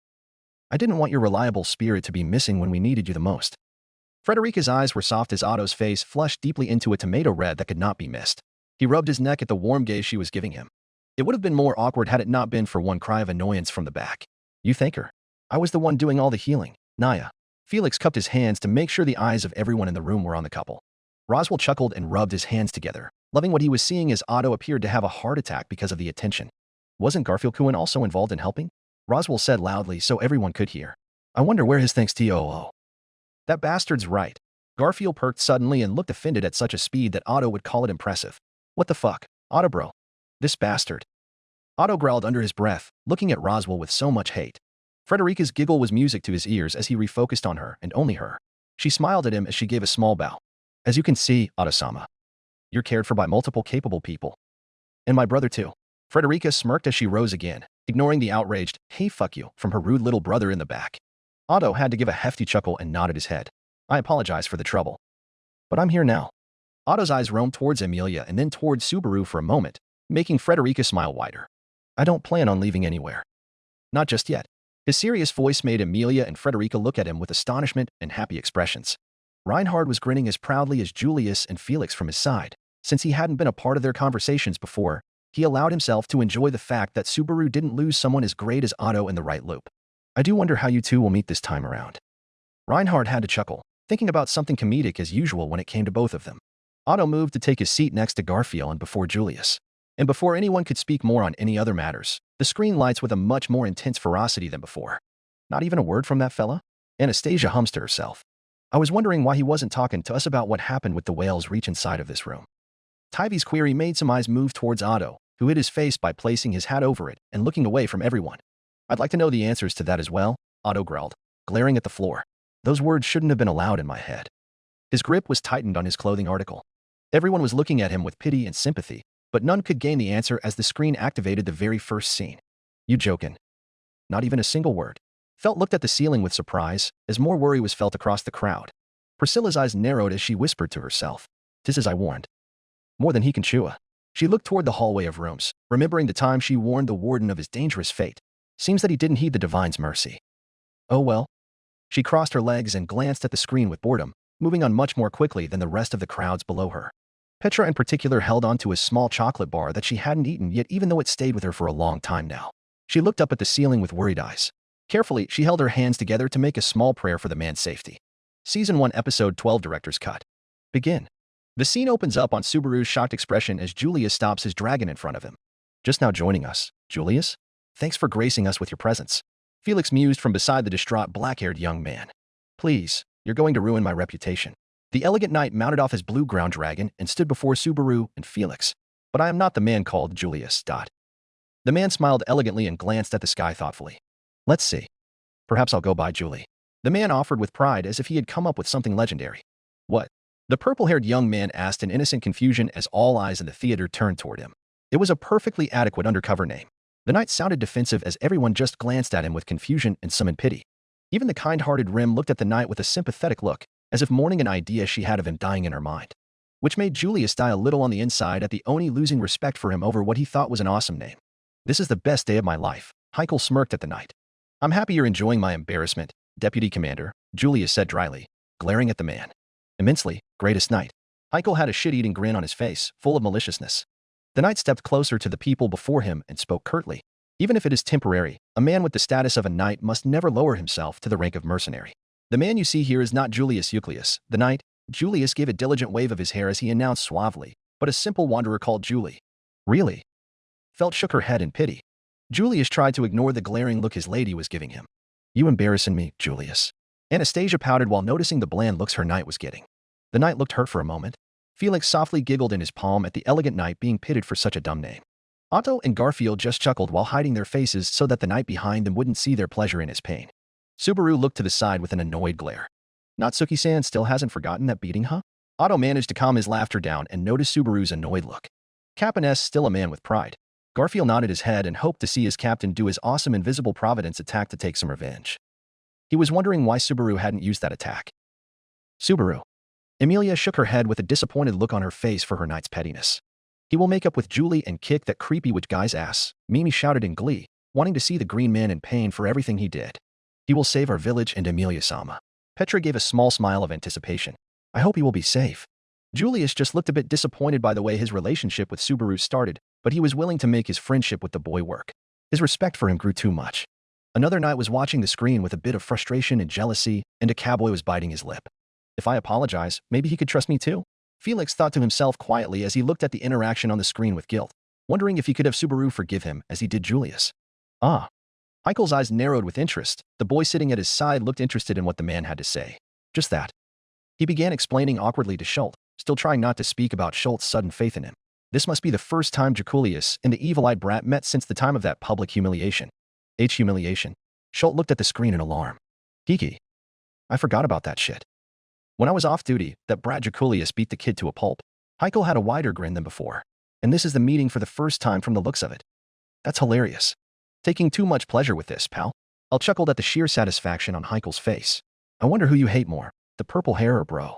Speaker 2: I didn't want your reliable spirit to be missing when we needed you the most. Frederica's eyes were soft as Otto's face flushed deeply into a tomato red that could not be missed. He rubbed his neck at the warm gaze she was giving him. It would have been more awkward had it not been for one cry of annoyance from the back. You thank her. I was the one doing all the healing, Naya. Felix cupped his hands to make sure the eyes of everyone in the room were on the couple. Roswell chuckled and rubbed his hands together, loving what he was seeing as Otto appeared to have a heart attack because of the attention. Wasn't Garfield-kun also involved in helping? Roswell said loudly so everyone could hear. I wonder where his thanks to. That bastard's right. Garfield perked suddenly and looked offended at such a speed that Otto would call it impressive. What the fuck, Otto bro? This bastard. Otto growled under his breath, looking at Roswell with so much hate. Frederica's giggle was music to his ears as he refocused on her and only her. She smiled at him as she gave a small bow. As you can see, Otto-sama, you're cared for by multiple capable people. And my brother too. Frederica smirked as she rose again, ignoring the outraged, hey fuck you, from her rude little brother in the back. Otto had to give a hefty chuckle and nodded his head. I apologize for the trouble. But I'm here now. Otto's eyes roamed towards Emilia and then towards Subaru for a moment, making Frederica smile wider. I don't plan on leaving anywhere. Not just yet. His serious voice made Emilia and Frederica look at him with astonishment and happy expressions. Reinhard was grinning as proudly as Julius and Felix from his side. Since he hadn't been a part of their conversations before, he allowed himself to enjoy the fact that Subaru didn't lose someone as great as Otto in the right loop. I do wonder how you two will meet this time around. Reinhard had to chuckle, thinking about something comedic as usual when it came to both of them. Otto moved to take his seat next to Garfield and before Julius. And before anyone could speak more on any other matters, the screen lights with a much more intense ferocity than before. Not even a word from that fella? Anastasia hums to herself. I was wondering why he wasn't talking to us about what happened with the whales reach inside of this room. Tyvy's query made some eyes move towards Otto, who hid his face by placing his hat over it and looking away from everyone. I'd like to know the answers to that as well, Otto growled, glaring at the floor. Those words shouldn't have been allowed in my head. His grip was tightened on his clothing article. Everyone was looking at him with pity and sympathy, but none could gain the answer as the screen activated the very first scene. You jokin'? Not even a single word. Felt looked at the ceiling with surprise, as more worry was felt across the crowd. Priscilla's eyes narrowed as she whispered to herself. "'Tis as I warned. More than he can chew." She looked toward the hallway of rooms, remembering the time she warned the warden of his dangerous fate. Seems that he didn't heed the divine's mercy. Oh well. She crossed her legs and glanced at the screen with boredom, moving on much more quickly than the rest of the crowds below her. Petra in particular held on to a small chocolate bar that she hadn't eaten yet, even though it stayed with her for a long time now. She looked up at the ceiling with worried eyes. Carefully, she held her hands together to make a small prayer for the man's safety. Season 1, Episode 12, Director's Cut. Begin. The scene opens up on Subaru's shocked expression as Julius stops his dragon in front of him. Just now joining us, Julius? Thanks for gracing us with your presence. Felix mused from beside the distraught black-haired young man. Please, you're going to ruin my reputation. The elegant knight mounted off his blue ground dragon and stood before Subaru and Felix. But I am not the man called Julius. The man smiled elegantly and glanced at the sky thoughtfully. Let's see. Perhaps I'll go by Julie. The man offered with pride as if he had come up with something legendary. What? The purple-haired young man asked in innocent confusion as all eyes in the theater turned toward him. It was a perfectly adequate undercover name. The knight sounded defensive as everyone just glanced at him with confusion and summoned pity. Even the kind-hearted Rim looked at the knight with a sympathetic look, as if mourning an idea she had of him dying in her mind. Which made Julius die a little on the inside at the Oni losing respect for him over what he thought was an awesome name. This is the best day of my life, Heikel smirked at the knight. I'm happy you're enjoying my embarrassment, Deputy Commander, Julius said dryly, glaring at the man. Immensely, greatest knight. Heikel had a shit-eating grin on his face, full of maliciousness. The knight stepped closer to the people before him and spoke curtly. Even if it is temporary, a man with the status of a knight must never lower himself to the rank of mercenary. The man you see here is not Julius Euclius, the knight. Julius gave a diligent wave of his hair as he announced suavely, but a simple wanderer called Julie. Really? Felt shook her head in pity. Julius tried to ignore the glaring look his lady was giving him. You embarrassing me, Julius. Anastasia pouted while noticing the bland looks her knight was getting. The knight looked hurt for a moment. Felix softly giggled in his palm at the elegant knight being pitted for such a dumb name. Otto and Garfield just chuckled while hiding their faces so that the knight behind them wouldn't see their pleasure in his pain. Subaru looked to the side with an annoyed glare. Natsuki-san still hasn't forgotten that beating, huh? Otto managed to calm his laughter down and noticed Subaru's annoyed look. Captain S still a man with pride. Garfield nodded his head and hoped to see his captain do his awesome invisible providence attack to take some revenge. He was wondering why Subaru hadn't used that attack. Subaru. Emilia shook her head with a disappointed look on her face for her knight's pettiness. He will make up with Julie and kick that creepy witch guy's ass, Mimi shouted in glee, wanting to see the green man in pain for everything he did. He will save our village and Emilia-sama. Petra gave a small smile of anticipation. I hope he will be safe. Julius just looked a bit disappointed by the way his relationship with Subaru started, but he was willing to make his friendship with the boy work. His respect for him grew too much. Another knight was watching the screen with a bit of frustration and jealousy, and a cowboy was biting his lip. If I apologize, maybe he could trust me too? Felix thought to himself quietly as he looked at the interaction on the screen with guilt, wondering if he could have Subaru forgive him as he did Julius. Ah. Heikel's eyes narrowed with interest. The boy sitting at his side looked interested in what the man had to say. Just that. He began explaining awkwardly to Schultz, still trying not to speak about Schultz's sudden faith in him. This must be the first time Draculius and the evil-eyed brat met since the time of that public humiliation. Humiliation. Schultz looked at the screen in alarm. Kiki. I forgot about that shit. When I was off duty, that brat Draculius beat the kid to a pulp. Heikel had a wider grin than before. And this is the meeting for the first time from the looks of it. That's hilarious. Taking too much pleasure with this, pal. I chuckled at the sheer satisfaction on Heikel's face. I wonder who you hate more, the purple hair or bro?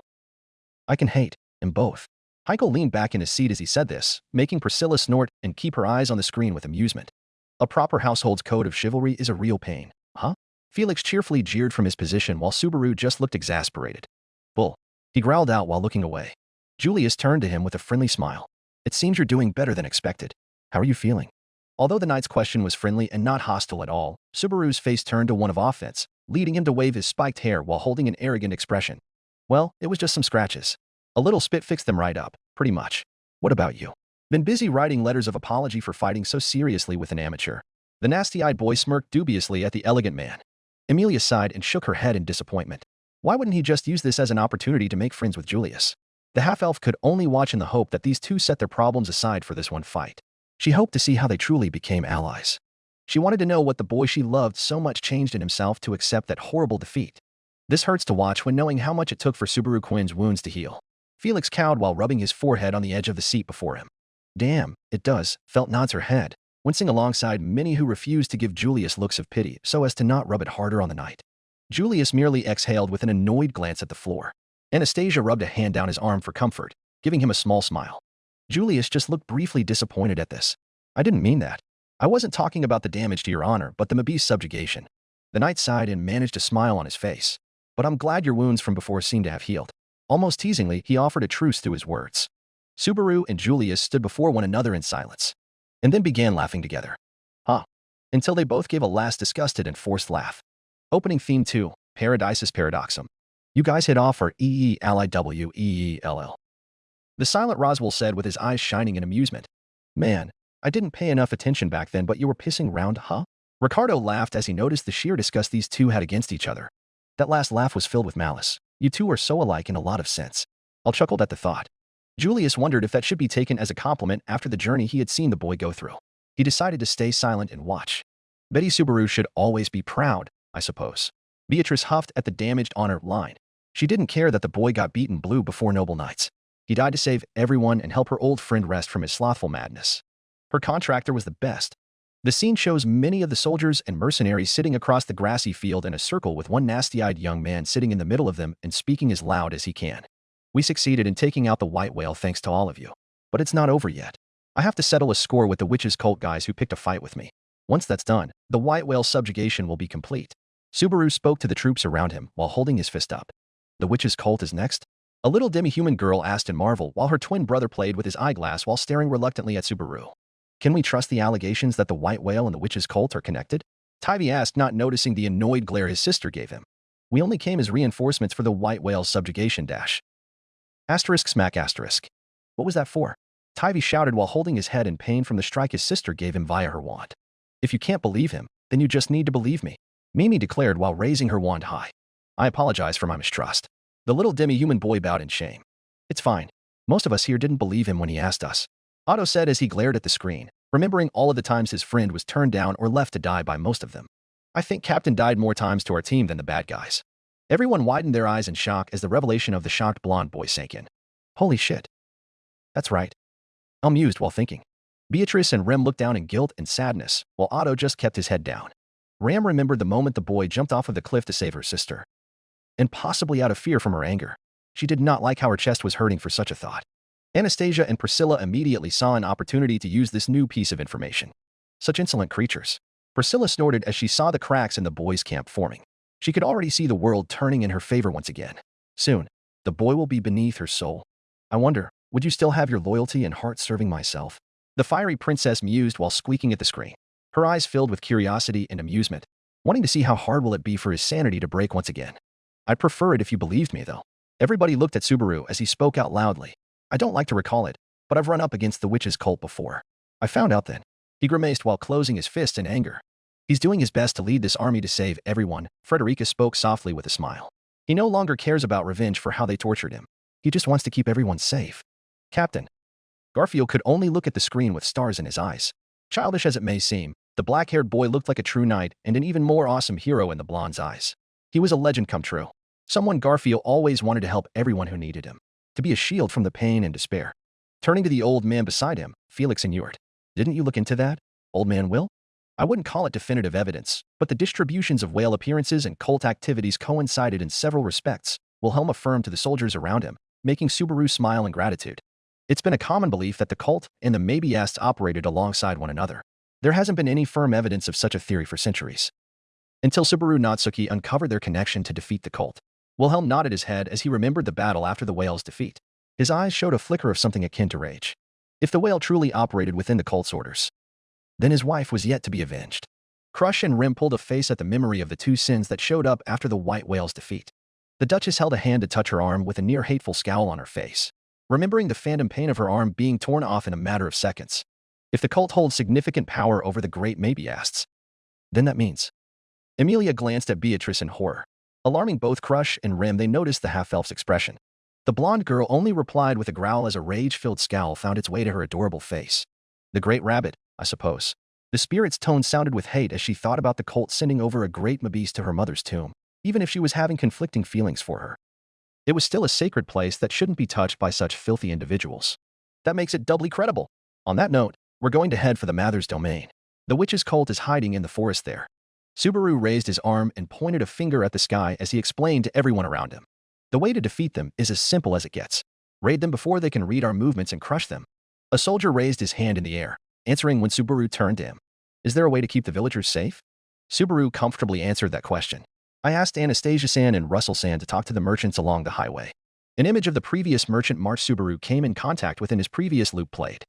Speaker 2: I can hate, them both. Heikel leaned back in his seat as he said this, making Priscilla snort and keep her eyes on the screen with amusement. A proper household's code of chivalry is a real pain, huh? Felix cheerfully jeered from his position while Subaru just looked exasperated. Bull. He growled out while looking away. Julius turned to him with a friendly smile. It seems you're doing better than expected. How are you feeling? Although the knight's question was friendly and not hostile at all, Subaru's face turned to one of offense, leading him to wave his spiked hair while holding an arrogant expression. Well, it was just some scratches. A little spit fixed them right up, pretty much. What about you? Been busy writing letters of apology for fighting so seriously with an amateur. The nasty-eyed boy smirked dubiously at the elegant man. Amelia sighed and shook her head in disappointment. Why wouldn't he just use this as an opportunity to make friends with Julius? The half-elf could only watch in the hope that these two set their problems aside for this one fight. She hoped to see how they truly became allies. She wanted to know what the boy she loved so much changed in himself to accept that horrible defeat. This hurts to watch when knowing how much it took for Subaru Quinn's wounds to heal. Felix cowed while rubbing his forehead on the edge of the seat before him. Damn, it does, Felt nods her head, wincing alongside many who refused to give Julius looks of pity so as to not rub it harder on the night. Julius merely exhaled with an annoyed glance at the floor. Anastasia rubbed a hand down his arm for comfort, giving him a small smile. Julius just looked briefly disappointed at this. I didn't mean that. I wasn't talking about the damage to your honor, but the Mabi's subjugation. The knight sighed and managed a smile on his face. But I'm glad your wounds from before seem to have healed. Almost teasingly, he offered a truce to his words. Subaru and Julius stood before one another in silence, and then began laughing together. Huh. Until they both gave a last disgusted and forced laugh. Opening theme 2, Paradisus Paradoxum. You guys hit off or EELIWEELL. The silent Roswell said with his eyes shining in amusement. Man, I didn't pay enough attention back then, but you were pissing round, huh? Ricardo laughed as he noticed the sheer disgust these two had against each other. That last laugh was filled with malice. You two are so alike in a lot of sense. I'll chuckled at the thought. Julius wondered if that should be taken as a compliment after the journey he had seen the boy go through. He decided to stay silent and watch. Betty Subaru should always be proud, I suppose. Beatrice huffed at the damaged honor line. She didn't care that the boy got beaten blue before noble knights. He died to save everyone and help her old friend rest from his slothful madness. Her contractor was the best. The scene shows many of the soldiers and mercenaries sitting across the grassy field in a circle with one nasty-eyed young man sitting in the middle of them and speaking as loud as he can. We succeeded in taking out the white whale thanks to all of you. But it's not over yet. I have to settle a score with the witch's cult guys who picked a fight with me. Once that's done, the white whale subjugation will be complete. Subaru spoke to the troops around him while holding his fist up. The witch's cult is next? A little demi-human girl asked in marvel while her twin brother played with his eyeglass while staring reluctantly at Subaru. Can we trust the allegations that the white whale and the witch's cult are connected? Tivy asked, not noticing the annoyed glare his sister gave him. We only came as reinforcements for the white whale's subjugation dash. Asterisk smack asterisk. What was that for? Tivy shouted while holding his head in pain from the strike his sister gave him via her wand. If you can't believe him, then you just need to believe me, Mimi declared while raising her wand high. I apologize for my mistrust. The little demi-human boy bowed in shame. It's fine. Most of us here didn't believe him when he asked us. Otto said as he glared at the screen, remembering all of the times his friend was turned down or left to die by most of them. I think Captain died more times to our team than the bad guys. Everyone widened their eyes in shock as the revelation of the shocked blonde boy sank in. Holy shit. That's right. I mused while thinking. Beatrice and Rem looked down in guilt and sadness, while Otto just kept his head down. Ram remembered the moment the boy jumped off of the cliff to save her sister. And possibly out of fear from her anger. She did not like how her chest was hurting for such a thought. Anastasia and Priscilla immediately saw an opportunity to use this new piece of information. Such insolent creatures. Priscilla snorted as she saw the cracks in the boys' camp forming. She could already see the world turning in her favor once again. Soon, the boy will be beneath her soul. I wonder, would you still have your loyalty and heart serving myself? The fiery princess mused while squeaking at the screen. Her eyes filled with curiosity and amusement, wanting to see how hard will it be for his sanity to break once again. I'd prefer it if you believed me, though. Everybody looked at Subaru as he spoke out loudly. I don't like to recall it, but I've run up against the witch's cult before. I found out then. He grimaced while closing his fist in anger. He's doing his best to lead this army to save everyone, Frederica spoke softly with a smile. He no longer cares about revenge for how they tortured him. He just wants to keep everyone safe. Captain. Garfield could only look at the screen with stars in his eyes. Childish as it may seem, the black-haired boy looked like a true knight and an even more awesome hero in the blonde's eyes. He was a legend come true. Someone Garfield always wanted to help everyone who needed him. To be a shield from the pain and despair. Turning to the old man beside him, Felix inured. Didn't you look into that, old man Will? I wouldn't call it definitive evidence, but the distributions of whale appearances and cult activities coincided in several respects, Wilhelm affirmed to the soldiers around him, making Subaru smile in gratitude. It's been a common belief that the cult and the Maybe-asts operated alongside one another. There hasn't been any firm evidence of such a theory for centuries. Until Subaru Natsuki uncovered their connection to defeat the cult. Wilhelm nodded his head as he remembered the battle after the whale's defeat. His eyes showed a flicker of something akin to rage. If the whale truly operated within the cult's orders, then his wife was yet to be avenged. Crush and Rim pulled a face at the memory of the two sins that showed up after the White Whale's defeat. The Duchess held a hand to touch her arm with a near-hateful scowl on her face, remembering the phantom pain of her arm being torn off in a matter of seconds. If the cult holds significant power over the great Maybeiasts, then that means. Emilia glanced at Beatrice in horror. Alarming both Crush and Rim, they noticed the half-elf's expression. The blonde girl only replied with a growl as a rage-filled scowl found its way to her adorable face. The Great Rabbit, I suppose. The spirit's tone sounded with hate as she thought about the cult sending over a great Mabeast to her mother's tomb, even if she was having conflicting feelings for her. It was still a sacred place that shouldn't be touched by such filthy individuals. That makes it doubly credible. On that note, we're going to head for the Mather's domain. The witch's cult is hiding in the forest there. Subaru raised his arm and pointed a finger at the sky as he explained to everyone around him. The way to defeat them is as simple as it gets. Raid them before they can read our movements and crush them. A soldier raised his hand in the air, answering when Subaru turned to him. Is there a way to keep the villagers safe? Subaru comfortably answered that question. I asked Anastasia-san and Russell-san to talk to the merchants along the highway. An image of the previous merchant March Subaru came in contact with in his previous loop played.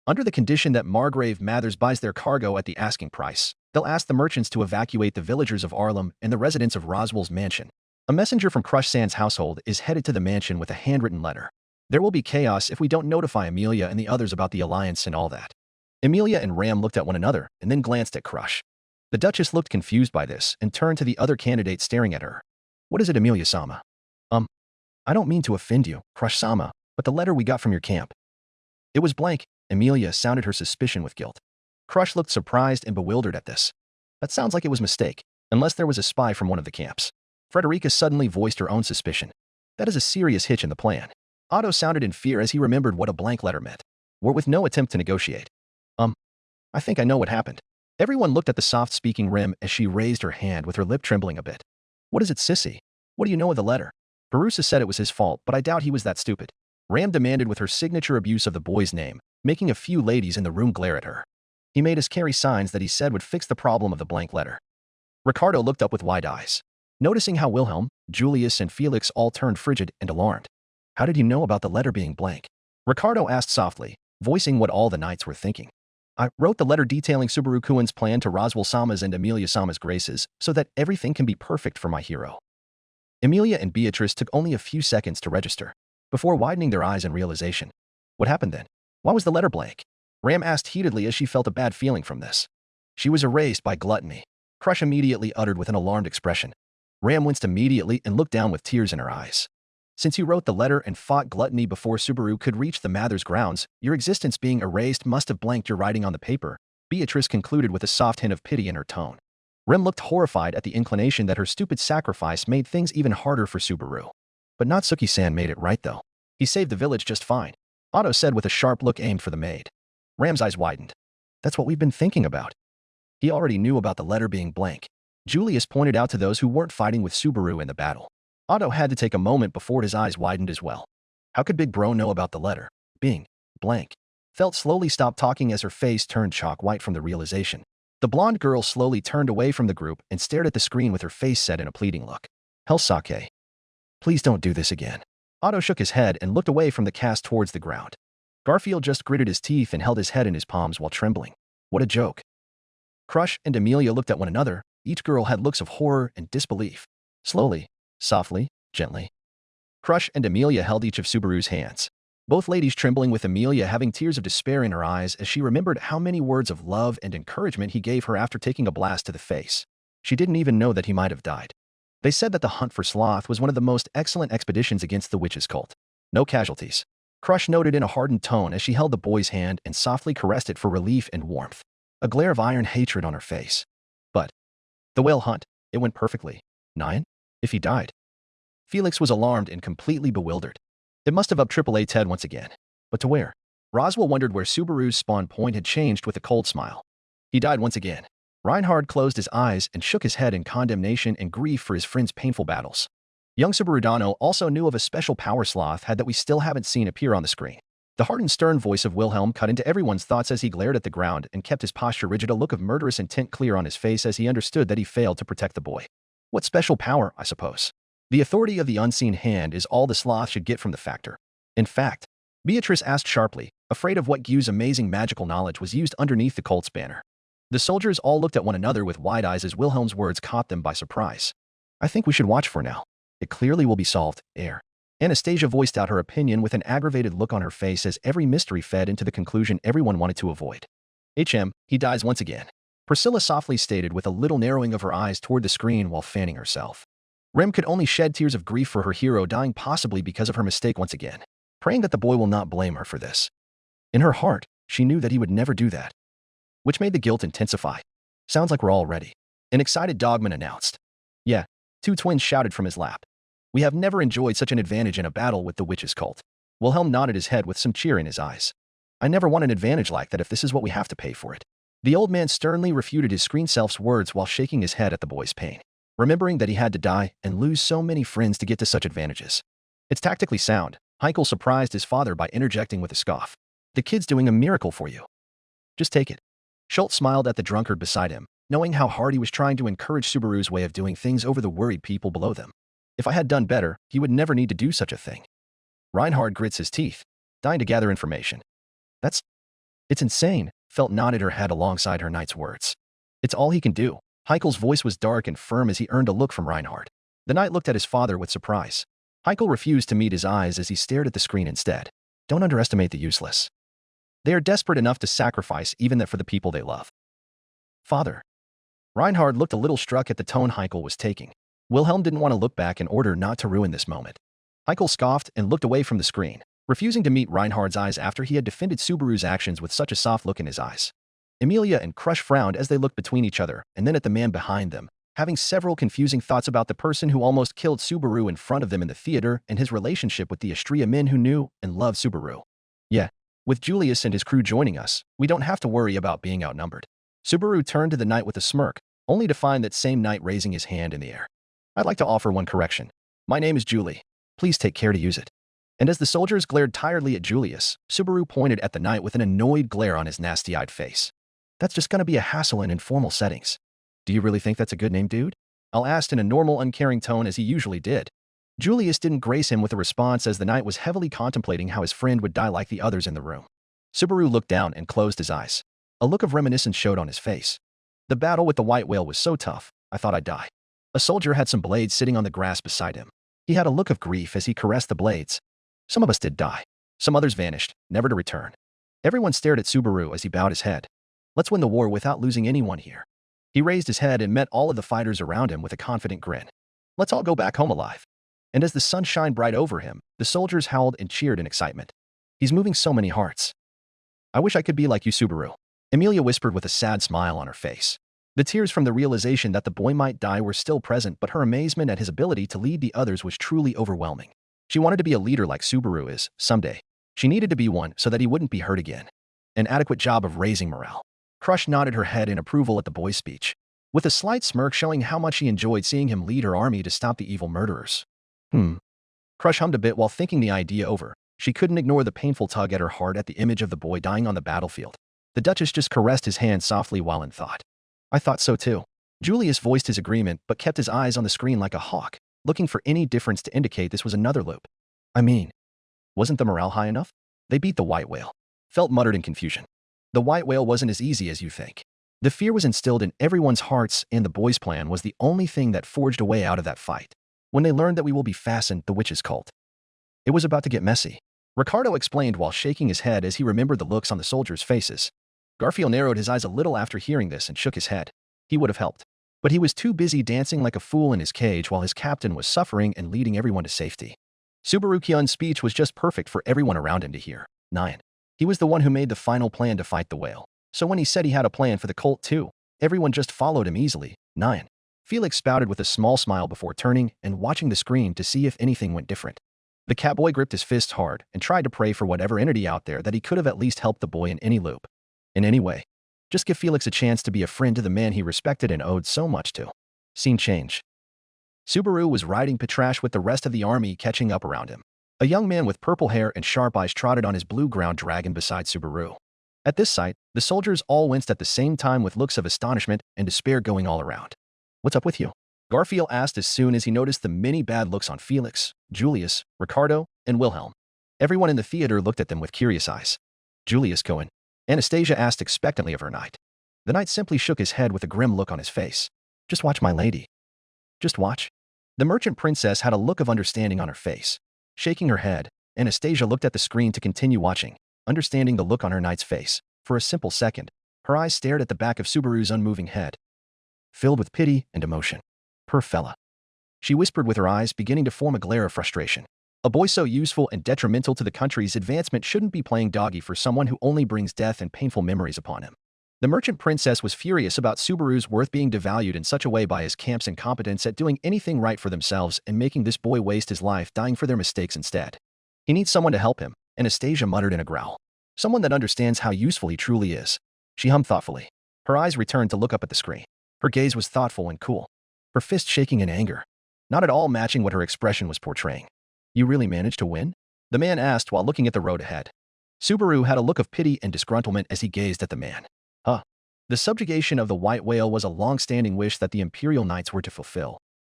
Speaker 2: Under the condition that Margrave Mathers buys their cargo at the asking price, they'll ask the merchants to evacuate the villagers of Arlem and the residents of Roswell's mansion. A messenger from Crush Sand's household is headed to the mansion with a handwritten letter. There will be chaos if we don't notify Emilia and the others about the alliance and all that. Emilia and Ram looked at one another and then glanced at Crush. The Duchess looked confused by this and turned to the other candidate staring at her. What is it, Emilia-sama? I don't mean to offend you, Crush-sama, but the letter we got from your camp. It was blank. Emilia sounded her suspicion with guilt. Crush looked surprised and bewildered at this. That sounds like it was a mistake, unless there was a spy from one of the camps. Frederica suddenly voiced her own suspicion. That is a serious hitch in the plan. Otto sounded in fear as he remembered what a blank letter meant, with no attempt to negotiate. I think I know what happened. Everyone looked at the soft-speaking Rim as she raised her hand with her lip trembling a bit. What is it, sissy? What do you know of the letter? Perusa said it was his fault, but I doubt he was that stupid. Ram demanded with her signature abuse of the boy's name, making a few ladies in the room glare at her. He made us carry signs that he said would fix the problem of the blank letter. Ricardo looked up with wide eyes, noticing how Wilhelm, Julius, and Felix all turned frigid and alarmed. How did you know about the letter being blank? Ricardo asked softly, voicing what all the knights were thinking. I wrote the letter detailing Subaru Kuin's plan to Roswell-sama's and Emilia-sama's graces so that everything can be perfect for my hero. Emilia and Beatrice took only a few seconds to register, before widening their eyes in realization. What happened then? Why was the letter blank? Ram asked heatedly as she felt a bad feeling from this. She was erased by gluttony. Crush immediately uttered with an alarmed expression. Ram winced immediately and looked down with tears in her eyes. Since you wrote the letter and fought gluttony before Subaru could reach the Mathers grounds, your existence being erased must have blanked your writing on the paper, Beatrice concluded with a soft hint of pity in her tone. Rim looked horrified at the inclination that her stupid sacrifice made things even harder for Subaru. But Natsuki-san made it right though. He saved the village just fine, Otto said with a sharp look aimed for the maid. Ram's eyes widened. That's what we've been thinking about. He already knew about the letter being blank. Julius pointed out to those who weren't fighting with Subaru in the battle. Otto had to take a moment before his eyes widened as well. How could Big Bro know about the letter being blank? Felt slowly stopped talking as her face turned chalk white from the realization. The blonde girl slowly turned away from the group and stared at the screen with her face set in a pleading look. Helsake. Please don't do this again. Otto shook his head and looked away from the cast towards the ground. Garfield just gritted his teeth and held his head in his palms while trembling. What a joke. Crush and Emilia looked at one another. Each girl had looks of horror and disbelief. Slowly, softly, gently. Crush and Emilia held each of Subaru's hands. Both ladies trembling with Emilia having tears of despair in her eyes as she remembered how many words of love and encouragement he gave her after taking a blast to the face. She didn't even know that he might have died. They said that the hunt for Sloth was one of the most excellent expeditions against the witch's cult. No casualties. Crush noted in a hardened tone as she held the boy's hand and softly caressed it for relief and warmth. A glare of iron hatred on her face. But the whale hunt, it went perfectly. 9? If he died. Felix was alarmed and completely bewildered. It must have up AAA Ted once again. But to where? Roswell wondered where Subaru's spawn point had changed with a cold smile. He died once again. Reinhard closed his eyes and shook his head in condemnation and grief for his friend's painful battles. Young Subarudano also knew of a special power sloth that we still haven't seen appear on the screen. The hard and stern voice of Wilhelm cut into everyone's thoughts as he glared at the ground and kept his posture rigid, a look of murderous intent clear on his face as he understood that he failed to protect the boy. What special power, I suppose? The authority of the unseen hand is all the sloth should get from the factor. In fact, Beatrice asked sharply, afraid of what Gyu's amazing magical knowledge was used underneath the cult's banner. The soldiers all looked at one another with wide eyes as Wilhelm's words caught them by surprise. I think we should watch for now. It clearly will be solved, Air. Anastasia voiced out her opinion with an aggravated look on her face as every mystery fed into the conclusion everyone wanted to avoid. He dies once again. Priscilla softly stated with a little narrowing of her eyes toward the screen while fanning herself. Rem could only shed tears of grief for her hero dying possibly because of her mistake once again, praying that the boy will not blame her for this. In her heart, she knew that he would never do that, which made the guilt intensify. Sounds like we're all ready. An excited Dogman announced. Yeah, two twins shouted from his lap. We have never enjoyed such an advantage in a battle with the witch's cult. Wilhelm nodded his head with some cheer in his eyes. I never want an advantage like that if this is what we have to pay for it. The old man sternly refuted his screen self's words while shaking his head at the boy's pain, remembering that he had to die and lose so many friends to get to such advantages. It's tactically sound. Heikel surprised his father by interjecting with a scoff. The kid's doing a miracle for you. Just take it. Schultz smiled at the drunkard beside him, knowing how hard he was trying to encourage Subaru's way of doing things over the worried people below them. If I had done better, he would never need to do such a thing. Reinhard grits his teeth, dying to gather information. It's insane, Felt nodded her head alongside her knight's words. It's all he can do. Heikel's voice was dark and firm as he earned a look from Reinhard. The knight looked at his father with surprise. Heikel refused to meet his eyes as he stared at the screen instead. Don't underestimate the useless. They are desperate enough to sacrifice even that for the people they love. Father. Reinhard looked a little struck at the tone Heikel was taking. Wilhelm didn't want to look back in order not to ruin this moment. Heikel scoffed and looked away from the screen, refusing to meet Reinhard's eyes after he had defended Subaru's actions with such a soft look in his eyes. Emilia and Crush frowned as they looked between each other and then at the man behind them, having several confusing thoughts about the person who almost killed Subaru in front of them in the theater and his relationship with the Astria men who knew and loved Subaru. Yeah, with Julius and his crew joining us, we don't have to worry about being outnumbered. Subaru turned to the knight with a smirk, only to find that same knight raising his hand in the air. I'd like to offer one correction. My name is Julie. Please take care to use it. And as the soldiers glared tiredly at Julius, Subaru pointed at the knight with an annoyed glare on his nasty-eyed face. That's just gonna be a hassle in informal settings. Do you really think that's a good name, dude? I'll asked in a normal, uncaring tone as he usually did. Julius didn't grace him with a response as the knight was heavily contemplating how his friend would die like the others in the room. Subaru looked down and closed his eyes. A look of reminiscence showed on his face. The battle with the white whale was so tough, I thought I'd die. A soldier had some blades sitting on the grass beside him. He had a look of grief as he caressed the blades. Some of us did die. Some others vanished, never to return. Everyone stared at Subaru as he bowed his head. Let's win the war without losing anyone here. He raised his head and met all of the fighters around him with a confident grin. Let's all go back home alive. And as the sun shined bright over him, the soldiers howled and cheered in excitement. He's moving so many hearts. I wish I could be like you, Subaru. Emilia whispered with a sad smile on her face. The tears from the realization that the boy might die were still present, but her amazement at his ability to lead the others was truly overwhelming. She wanted to be a leader like Subaru is, someday. She needed to be one so that he wouldn't be hurt again. An adequate job of raising morale. Crush nodded her head in approval at the boy's speech, with a slight smirk showing how much she enjoyed seeing him lead her army to stop the evil murderers. Crush hummed a bit while thinking the idea over. She couldn't ignore the painful tug at her heart at the image of the boy dying on the battlefield. The Duchess just caressed his hand softly while in thought. I thought so too. Julius voiced his agreement but kept his eyes on the screen like a hawk, looking for any difference to indicate this was another loop. I mean, wasn't the morale high enough? They beat the white whale. Felt muttered in confusion. The white whale wasn't as easy as you think. The fear was instilled in everyone's hearts, and the boys' plan was the only thing that forged a way out of that fight. When they learned that we will be fastened, the witch's cult. It was about to get messy. Ricardo explained while shaking his head as he remembered the looks on the soldiers' faces. Garfield narrowed his eyes a little after hearing this and shook his head. He would have helped. But he was too busy dancing like a fool in his cage while his captain was suffering and leading everyone to safety. Subaru Kyun's speech was just perfect for everyone around him to hear. 9. He was the one who made the final plan to fight the whale. So when he said he had a plan for the cult too, everyone just followed him easily. 9. Felix spouted with a small smile before turning and watching the screen to see if anything went different. The catboy gripped his fists hard and tried to pray for whatever entity out there that he could have at least helped the boy in any loop. In any way. Just give Felix a chance to be a friend to the man he respected and owed so much to. Scene change. Subaru was riding Petrash with the rest of the army catching up around him. A young man with purple hair and sharp eyes trotted on his blue-ground dragon beside Subaru. At this sight, the soldiers all winced at the same time with looks of astonishment and despair going all around. What's up with you? Garfield asked as soon as he noticed the many bad looks on Felix, Julius, Ricardo, and Wilhelm. Everyone in the theater looked at them with curious eyes. Julius Cohen. Anastasia asked expectantly of her knight. The knight simply shook his head with a grim look on his face. Just watch, my lady. Just watch. The merchant princess had a look of understanding on her face. Shaking her head, Anastasia looked at the screen to continue watching, understanding the look on her knight's face. For a simple second, her eyes stared at the back of Subaru's unmoving head, filled with pity and emotion. Poor fella. She whispered with her eyes beginning to form a glare of frustration. A boy so useful and detrimental to the country's advancement shouldn't be playing doggy for someone who only brings death and painful memories upon him. The merchant princess was furious about Subaru's worth being devalued in such a way by his camp's incompetence at doing anything right for themselves and making this boy waste his life dying for their mistakes instead. He needs someone to help him, Anastasia muttered in a growl. Someone that understands how useful he truly is. She hummed thoughtfully. Her eyes returned to look up at the screen. Her gaze was thoughtful and cool, her fist shaking in anger, not at all matching what her expression was portraying. You really managed to win? The man asked while looking at the road ahead. Subaru had a look of pity and disgruntlement as he gazed at the man. Huh. The subjugation of the white whale was a long-standing wish that the Imperial Knights were to fulfill.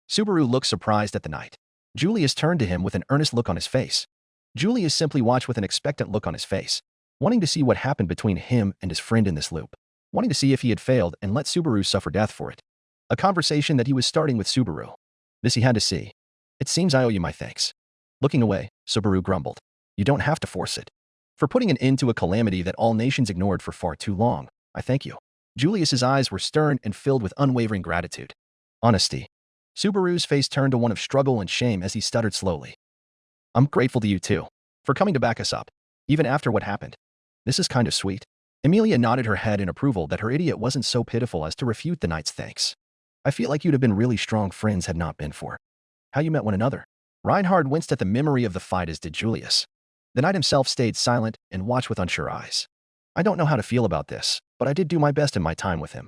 Speaker 2: Subaru looked surprised at the knight. Julius turned to him with an earnest look on his face. Julius simply watched with an expectant look on his face, wanting to see what happened between him and his friend in this loop, wanting to see if he had failed and let Subaru suffer death for it. A conversation that he was starting with Subaru. This he had to see. It seems I owe you my thanks. Looking away, Subaru grumbled. You don't have to force it. For putting an end to a calamity that all nations ignored for far too long, I thank you. Julius's eyes were stern and filled with unwavering gratitude. Honesty. Subaru's face turned to one of struggle and shame as he stuttered slowly. I'm grateful to you too, for coming to back us up, even after what happened. This is kind of sweet. Emilia nodded her head in approval that her idiot wasn't so pitiful as to refute the knight's thanks. I feel like you'd have been really strong friends had not been for how you met one another. Reinhard winced at the memory of the fight, as did Julius. The knight himself stayed silent and watched with unsure eyes. I don't know how to feel about this, but I did do my best in my time with him.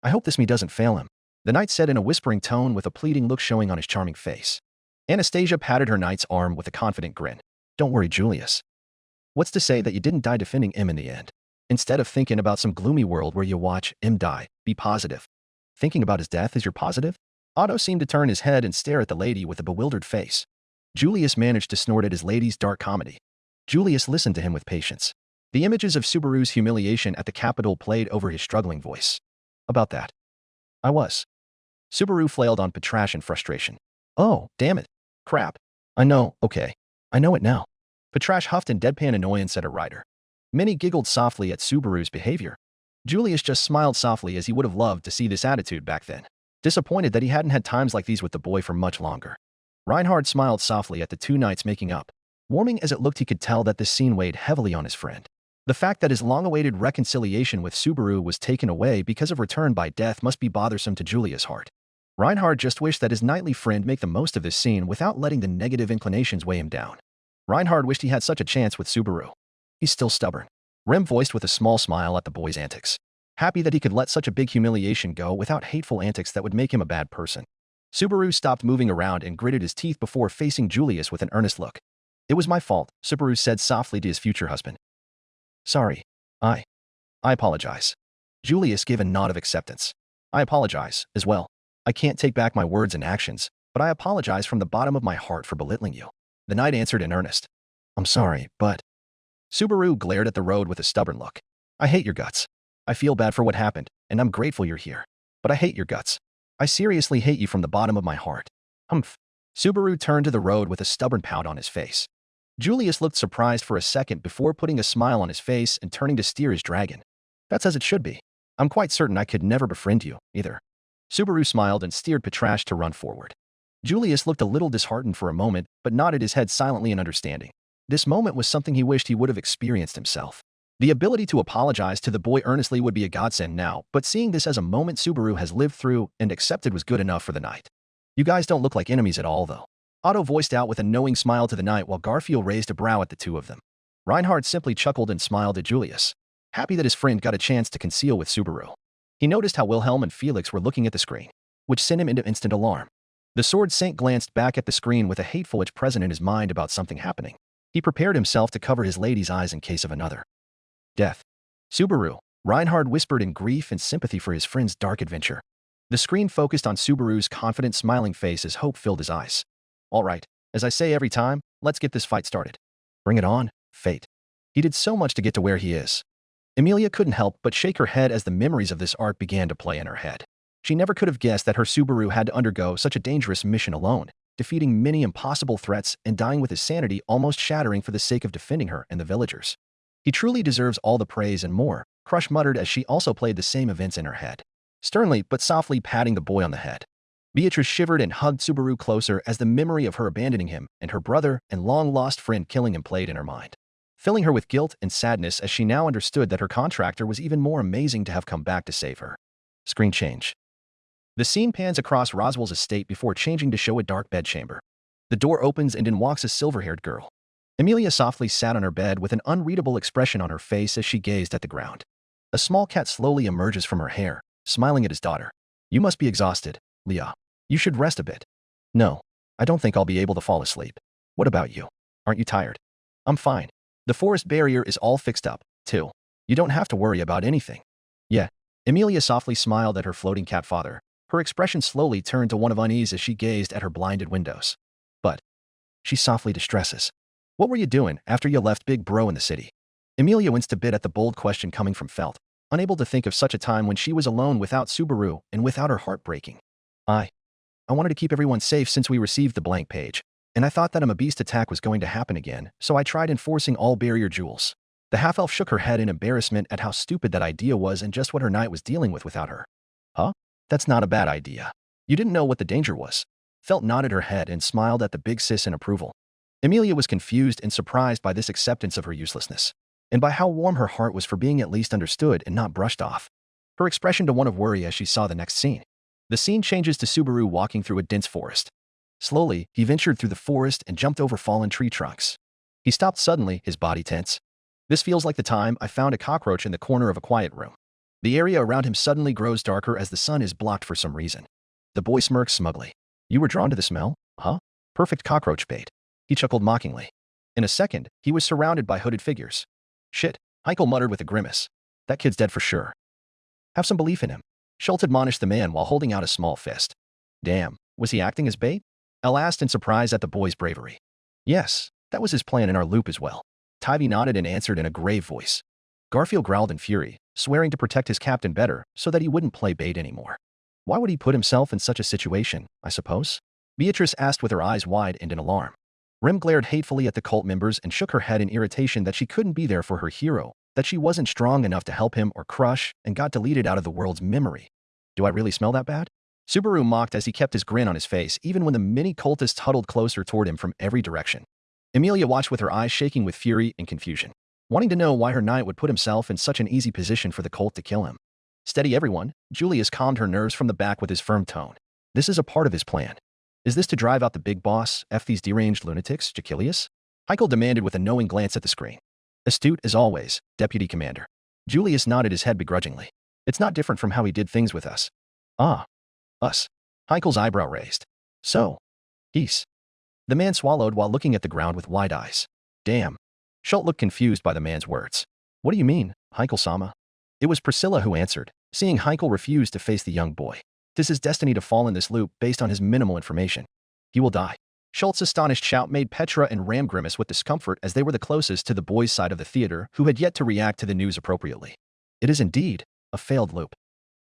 Speaker 2: I hope this me doesn't fail him, the knight said in a whispering tone with a pleading look showing on his charming face. Anastasia patted her knight's arm with a confident grin. Don't worry, Julius. What's to say that you didn't die defending him in the end? Instead of thinking about some gloomy world where you watch him die, be positive. Thinking about his death is your positive? Otto seemed to turn his head and stare at the lady with a bewildered face. Julius managed to snort at his lady's dark comedy. Julius listened to him with patience. The images of Subaru's humiliation at the capital played over his struggling voice. About that. I was. Subaru flailed on Petrash in frustration. Oh, damn it. Crap. I know, okay. I know it now. Petrash huffed in deadpan annoyance at a rider. Minnie giggled softly at Subaru's behavior. Julius just smiled softly as he would have loved to see this attitude back then, disappointed that he hadn't had times like these with the boy for much longer. Reinhard smiled softly at the two knights making up. Warming as it looked, he could tell that this scene weighed heavily on his friend. The fact that his long-awaited reconciliation with Subaru was taken away because of return by death must be bothersome to Julius' heart. Reinhard just wished that his knightly friend make the most of this scene without letting the negative inclinations weigh him down. Reinhard wished he had such a chance with Subaru. He's still stubborn. Rem voiced with a small smile at the boy's antics, happy that he could let such a big humiliation go without hateful antics that would make him a bad person. Subaru stopped moving around and gritted his teeth before facing Julius with an earnest look. It was my fault, Subaru said softly to his future husband. Sorry. I apologize. Julius gave a nod of acceptance. I apologize, as well. I can't take back my words and actions, but I apologize from the bottom of my heart for belittling you. The knight answered in earnest. I'm sorry, but... Subaru glared at the road with a stubborn look. I hate your guts. I feel bad for what happened, and I'm grateful you're here. But I hate your guts. I seriously hate you from the bottom of my heart. Humph. Subaru turned to the road with a stubborn pout on his face. Julius looked surprised for a second before putting a smile on his face and turning to steer his dragon. That's as it should be. I'm quite certain I could never befriend you, either. Subaru smiled and steered Petrash to run forward. Julius looked a little disheartened for a moment, but nodded his head silently in understanding. This moment was something he wished he would have experienced himself. The ability to apologize to the boy earnestly would be a godsend now, but seeing this as a moment Subaru has lived through and accepted was good enough for the knight. You guys don't look like enemies at all, though. Otto voiced out with a knowing smile to the knight while Garfield raised a brow at the two of them. Reinhard simply chuckled and smiled at Julius, happy that his friend got a chance to conceal with Subaru. He noticed how Wilhelm and Felix were looking at the screen, which sent him into instant alarm. The sword Saint glanced back at the screen with a hateful itch present in his mind about something happening. He prepared himself to cover his lady's eyes in case of another death. Subaru, Reinhard whispered in grief and sympathy for his friend's dark adventure. The screen focused on Subaru's confident, smiling face as hope filled his eyes. All right, as I say every time, let's get this fight started. Bring it on, fate. He did so much to get to where he is. Emilia couldn't help but shake her head as the memories of this art began to play in her head. She never could have guessed that her Subaru had to undergo such a dangerous mission alone, defeating many impossible threats and dying with his sanity almost shattering for the sake of defending her and the villagers. He truly deserves all the praise and more, Crush muttered as she also played the same events in her head, sternly but softly patting the boy on the head. Beatrice shivered and hugged Subaru closer as the memory of her abandoning him and her brother and long-lost friend killing him played in her mind, filling her with guilt and sadness as she now understood that her contractor was even more amazing to have come back to save her. Screen change. The scene pans across Roswell's estate before changing to show a dark bedchamber. The door opens and in walks a silver-haired girl. Emilia softly sat on her bed with an unreadable expression on her face as she gazed at the ground. A small cat slowly emerges from her hair, smiling at his daughter. You must be exhausted, Leah. You should rest a bit. No, I don't think I'll be able to fall asleep. What about you? Aren't you tired? I'm fine. The forest barrier is all fixed up, too. You don't have to worry about anything. Yeah. Emilia softly smiled at her floating cat father. Her expression slowly turned to one of unease as she gazed at her blinded windows. But she softly distresses. What were you doing after you left Big Bro in the city? Emilia winced a bit at the bold question coming from Felt, unable to think of such a time when she was alone without Subaru and without her heart breaking. I wanted to keep everyone safe since we received the blank page, and I thought that a beast attack was going to happen again, so I tried enforcing all barrier jewels. The half-elf shook her head in embarrassment at how stupid that idea was and just what her knight was dealing with without her. Huh? That's not a bad idea. You didn't know what the danger was. Felt nodded her head and smiled at the big sis in approval. Emilia was confused and surprised by this acceptance of her uselessness, and by how warm her heart was for being at least understood and not brushed off. Her expression to one of worry as she saw the next scene. The scene changes to Subaru walking through a dense forest. Slowly, he ventured through the forest and jumped over fallen tree trunks. He stopped suddenly, his body tense. This feels like the time I found a cockroach in the corner of a quiet room. The area around him suddenly grows darker as the sun is blocked for some reason. The boy smirks smugly. You were drawn to the smell, huh? Perfect cockroach bait. He chuckled mockingly. In a second, he was surrounded by hooded figures. Shit, Heikel muttered with a grimace. That kid's dead for sure. Have some belief in him. Schultz admonished the man while holding out a small fist. Damn, was he acting as bait? Elle asked in surprise at the boy's bravery. Yes, that was his plan in our loop as well. Tivy nodded and answered in a grave voice. Garfield growled in fury, swearing to protect his captain better so that he wouldn't play bait anymore. Why would he put himself in such a situation, I suppose? Beatrice asked with her eyes wide and in alarm. Rem glared hatefully at the cult members and shook her head in irritation that she couldn't be there for her hero, that she wasn't strong enough to help him or Crush, and got deleted out of the world's memory. Do I really smell that bad? Subaru mocked as he kept his grin on his face even when the many cultists huddled closer toward him from every direction. Emilia watched with her eyes shaking with fury and confusion, wanting to know why her knight would put himself in such an easy position for the cult to kill him. Steady everyone, Julius calmed her nerves from the back with his firm tone. This is a part of his plan. Is this to drive out the big boss, F these deranged lunatics, Jachilius? Heikel demanded with a knowing glance at the screen. Astute as always, Deputy Commander. Julius nodded his head begrudgingly. It's not different from how he did things with us. Ah. Us. Heikel's eyebrow raised. So. Geese. The man swallowed while looking at the ground with wide eyes. Damn. Schultz looked confused by the man's words. What do you mean, Heikel-sama? It was Priscilla who answered, seeing Heikel refuse to face the young boy. This is destiny to fall in this loop based on his minimal information. He will die. Schultz's astonished shout made Petra and Ram grimace with discomfort as they were the closest to the boys' side of the theater who had yet to react to the news appropriately. It is indeed a failed loop,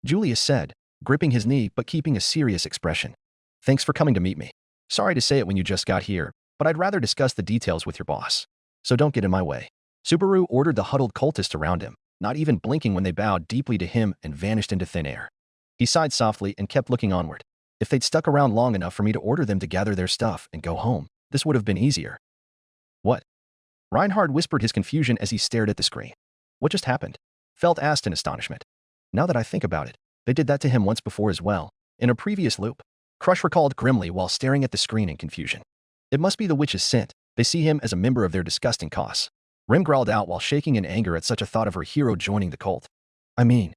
Speaker 2: Julius said, gripping his knee but keeping a serious expression. Thanks for coming to meet me. Sorry to say it when you just got here, but I'd rather discuss the details with your boss. So don't get in my way. Subaru ordered the huddled cultists around him, not even blinking when they bowed deeply to him and vanished into thin air. He sighed softly and kept looking onward. If they'd stuck around long enough for me to order them to gather their stuff and go home, this would have been easier. What? Reinhard whispered his confusion as he stared at the screen. What just happened? Felt asked in astonishment. Now that I think about it, they did that to him once before as well, in a previous loop. Crush recalled grimly while staring at the screen in confusion. It must be the witch's scent. They see him as a member of their disgusting cause. Rim growled out while shaking in anger at such a thought of her hero joining the cult. I mean,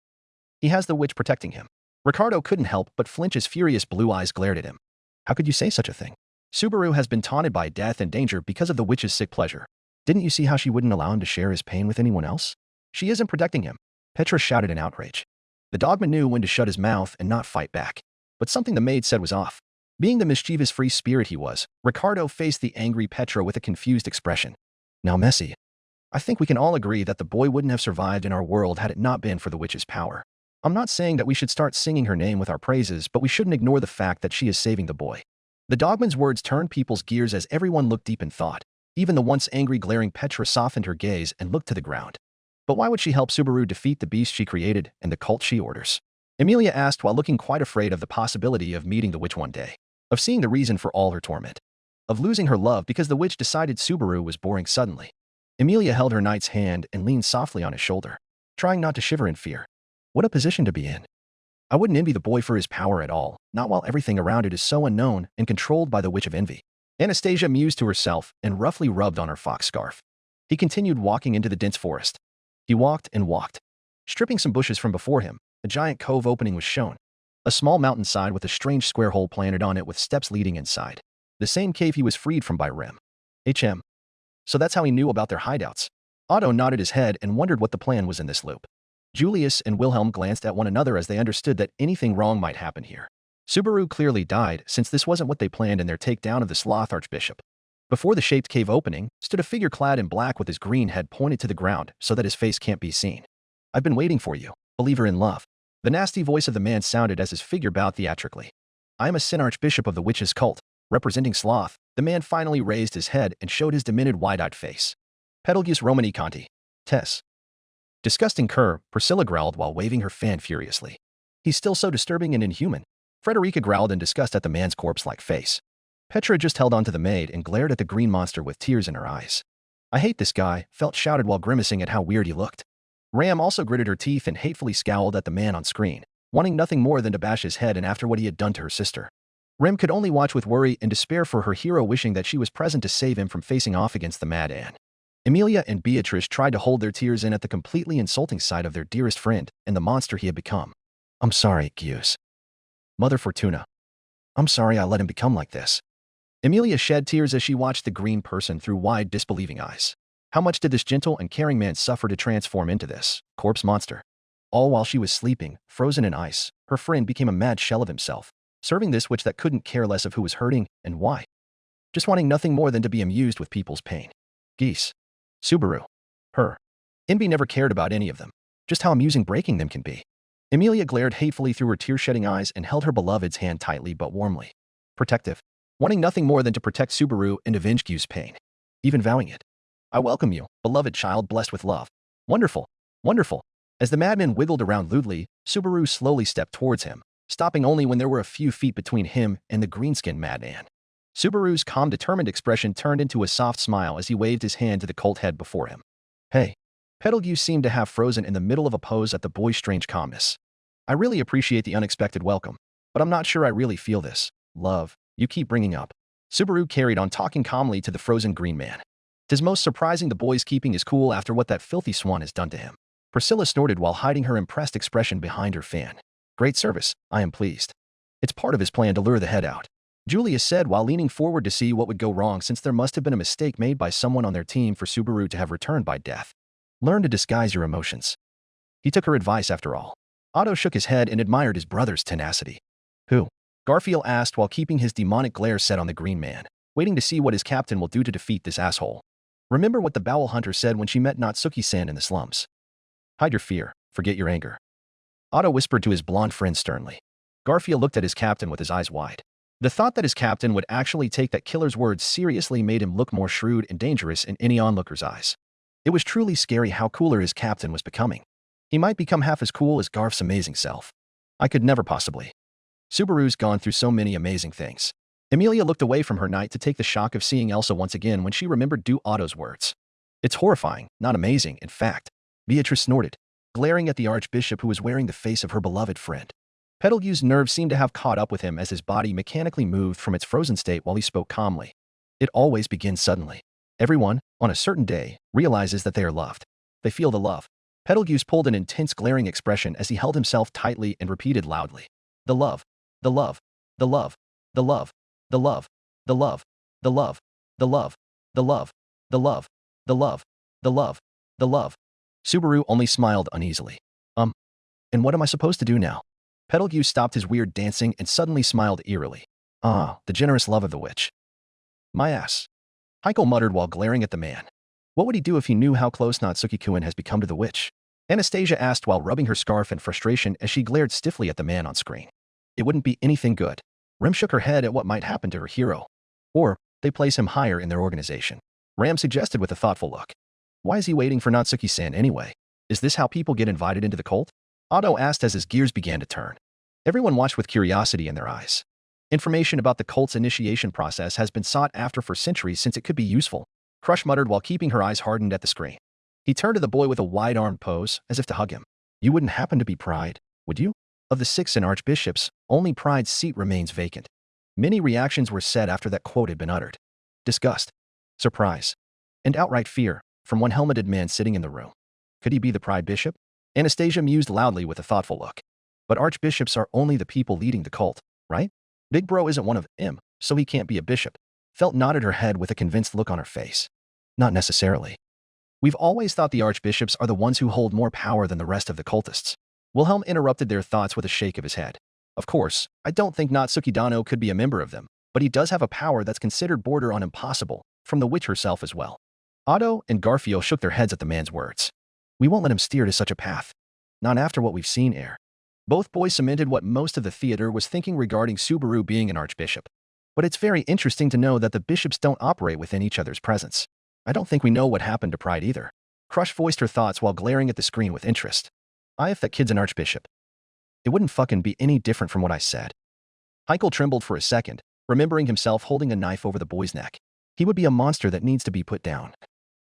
Speaker 2: he has the witch protecting him. Ricardo couldn't help but flinch as furious blue eyes glared at him. How could you say such a thing? Subaru has been taunted by death and danger because of the witch's sick pleasure. Didn't you see how she wouldn't allow him to share his pain with anyone else? She isn't protecting him. Petra shouted in outrage. The dogman knew when to shut his mouth and not fight back. But something the maid said was off. Being the mischievous free spirit he was, Ricardo faced the angry Petra with a confused expression. Now Messi. I think we can all agree that the boy wouldn't have survived in our world had it not been for the witch's power. I'm not saying that we should start singing her name with our praises, but we shouldn't ignore the fact that she is saving the boy. The dogman's words turned people's gears as everyone looked deep in thought. Even the once angry, glaring Petra softened her gaze and looked to the ground. But why would she help Subaru defeat the beast she created and the cult she orders? Emilia asked while looking quite afraid of the possibility of meeting the witch one day, of seeing the reason for all her torment, of losing her love because the witch decided Subaru was boring suddenly. Emilia held her knight's hand and leaned softly on his shoulder, trying not to shiver in fear. What a position to be in. I wouldn't envy the boy for his power at all, not while everything around it is so unknown and controlled by the witch of envy. Anastasia mused to herself and roughly rubbed on her fox scarf. He continued walking into the dense forest. He walked and walked. Stripping some bushes from before him, a giant cove opening was shown. A small mountainside with a strange square hole planted on it with steps leading inside. The same cave he was freed from by Rem. So that's how he knew about their hideouts. Otto nodded his head and wondered what the plan was in this loop. Julius and Wilhelm glanced at one another as they understood that anything wrong might happen here. Subaru clearly died, since this wasn't what they planned in their takedown of the Sloth Archbishop. Before the shaped cave opening, stood a figure clad in black with his green head pointed to the ground so that his face can't be seen. I've been waiting for you, believer in love. The nasty voice of the man sounded as his figure bowed theatrically. I am a Sin Archbishop of the witch's cult, representing Sloth. The man finally raised his head and showed his demented wide-eyed face. Pedalgus Romani Conti. Tess. Disgusting cur, Priscilla growled while waving her fan furiously. He's still so disturbing and inhuman. Frederica growled in disgust at the man's corpse-like face. Petra just held on to the maid and glared at the green monster with tears in her eyes. I hate this guy, Felt shouted while grimacing at how weird he looked. Ram also gritted her teeth and hatefully scowled at the man on screen, wanting nothing more than to bash his head in after what he had done to her sister. Rem could only watch with worry and despair for her hero, wishing that she was present to save him from facing off against the Mad Anne. Emilia and Beatrice tried to hold their tears in at the completely insulting sight of their dearest friend and the monster he had become. I'm sorry, Gius. Mother Fortuna. I'm sorry I let him become like this. Emilia shed tears as she watched the green person through wide, disbelieving eyes. How much did this gentle and caring man suffer to transform into this corpse monster? All while she was sleeping, frozen in ice, her friend became a mad shell of himself, serving this witch that couldn't care less of who was hurting and why. Just wanting nothing more than to be amused with people's pain. Geese. Subaru. Her. Envy never cared about any of them. Just how amusing breaking them can be. Emilia glared hatefully through her tear-shedding eyes and held her beloved's hand tightly but warmly. Protective. Wanting nothing more than to protect Subaru and avenge Gyu's pain. Even vowing it. I welcome you, beloved child blessed with love. Wonderful. Wonderful. As the madman wiggled around lewdly, Subaru slowly stepped towards him, stopping only when there were a few feet between him and the green-skinned madman. Subaru's calm, determined expression turned into a soft smile as he waved his hand to the cult head before him. Hey. Pedalgus seemed to have frozen in the middle of a pose at the boy's strange calmness. I really appreciate the unexpected welcome, but I'm not sure I really feel this love you keep bringing up. Subaru carried on talking calmly to the frozen green man. "'Tis most surprising the boy's keeping his cool after what that filthy swan has done to him." Priscilla snorted while hiding her impressed expression behind her fan. "Great service, I am pleased. It's part of his plan to lure the head out," Julius said while leaning forward to see what would go wrong, since there must have been a mistake made by someone on their team for Subaru to have returned by death. Learn to disguise your emotions. He took her advice after all. Otto shook his head and admired his brother's tenacity. Who? Garfield asked while keeping his demonic glare set on the green man, waiting to see what his captain will do to defeat this asshole. Remember what the Bowel Hunter said when she met Natsuki-san in the slums. Hide your fear, forget your anger. Otto whispered to his blonde friend sternly. Garfield looked at his captain with his eyes wide. The thought that his captain would actually take that killer's words seriously made him look more shrewd and dangerous in any onlooker's eyes. It was truly scary how cooler his captain was becoming. He might become half as cool as Garf's amazing self. I could never possibly. Subaru's gone through so many amazing things. Emilia looked away from her knight to take the shock of seeing Elsa once again when she remembered Otto's words. It's horrifying, not amazing, in fact. Beatrice snorted, glaring at the archbishop who was wearing the face of her beloved friend. Pedalgu's nerves seemed to have caught up with him as his body mechanically moved from its frozen state while he spoke calmly. It always begins suddenly. Everyone, on a certain day, realizes that they are loved. They feel the love. Pedalgus pulled an intense glaring expression as he held himself tightly and repeated loudly. The love. The love. The love. The love. The love. The love. The love. The love. The love. The love. The love. The love. The love. Subaru only smiled uneasily. And what am I supposed to do now? Pedalgus stopped his weird dancing and suddenly smiled eerily. Ah, the generous love of the witch. My ass. Heikel muttered while glaring at the man. What would he do if he knew how close Natsuki-kun has become to the witch? Anastasia asked while rubbing her scarf in frustration as she glared stiffly at the man on screen. It wouldn't be anything good. Rem shook her head at what might happen to her hero. Or, they place him higher in their organization. Ram suggested with a thoughtful look. Why is he waiting for Natsuki-san anyway? Is this how people get invited into the cult? Otto asked as his gears began to turn. Everyone watched with curiosity in their eyes. Information about the cult's initiation process has been sought after for centuries since it could be useful. Crush muttered while keeping her eyes hardened at the screen. He turned to the boy with a wide-armed pose, as if to hug him. You wouldn't happen to be Pride, would you? Of the 6 in Archbishops, only Pride's seat remains vacant. Many reactions were said after that quote had been uttered. Disgust, surprise, and outright fear from one helmeted man sitting in the room. Could he be the Pride Bishop? Anastasia mused loudly with a thoughtful look. But Archbishops are only the people leading the cult, right? Big Bro isn't one of them, so he can't be a bishop. Felt nodded her head with a convinced look on her face. Not necessarily. We've always thought the Archbishops are the ones who hold more power than the rest of the cultists. Wilhelm interrupted their thoughts with a shake of his head. Of course, I don't think Natsuki Dano could be a member of them, but he does have a power that's considered border on impossible, from the witch herself as well. Otto and Garfield shook their heads at the man's words. We won't let him steer to such a path. Not after what we've seen, Air. Both boys cemented what most of the theater was thinking regarding Subaru being an archbishop. But it's very interesting to know that the bishops don't operate within each other's presence. I don't think we know what happened to Pride either. Crush voiced her thoughts while glaring at the screen with interest. If that kid's an archbishop. It wouldn't fucking be any different from what I said. Heikel trembled for a second, remembering himself holding a knife over the boy's neck. He would be a monster that needs to be put down.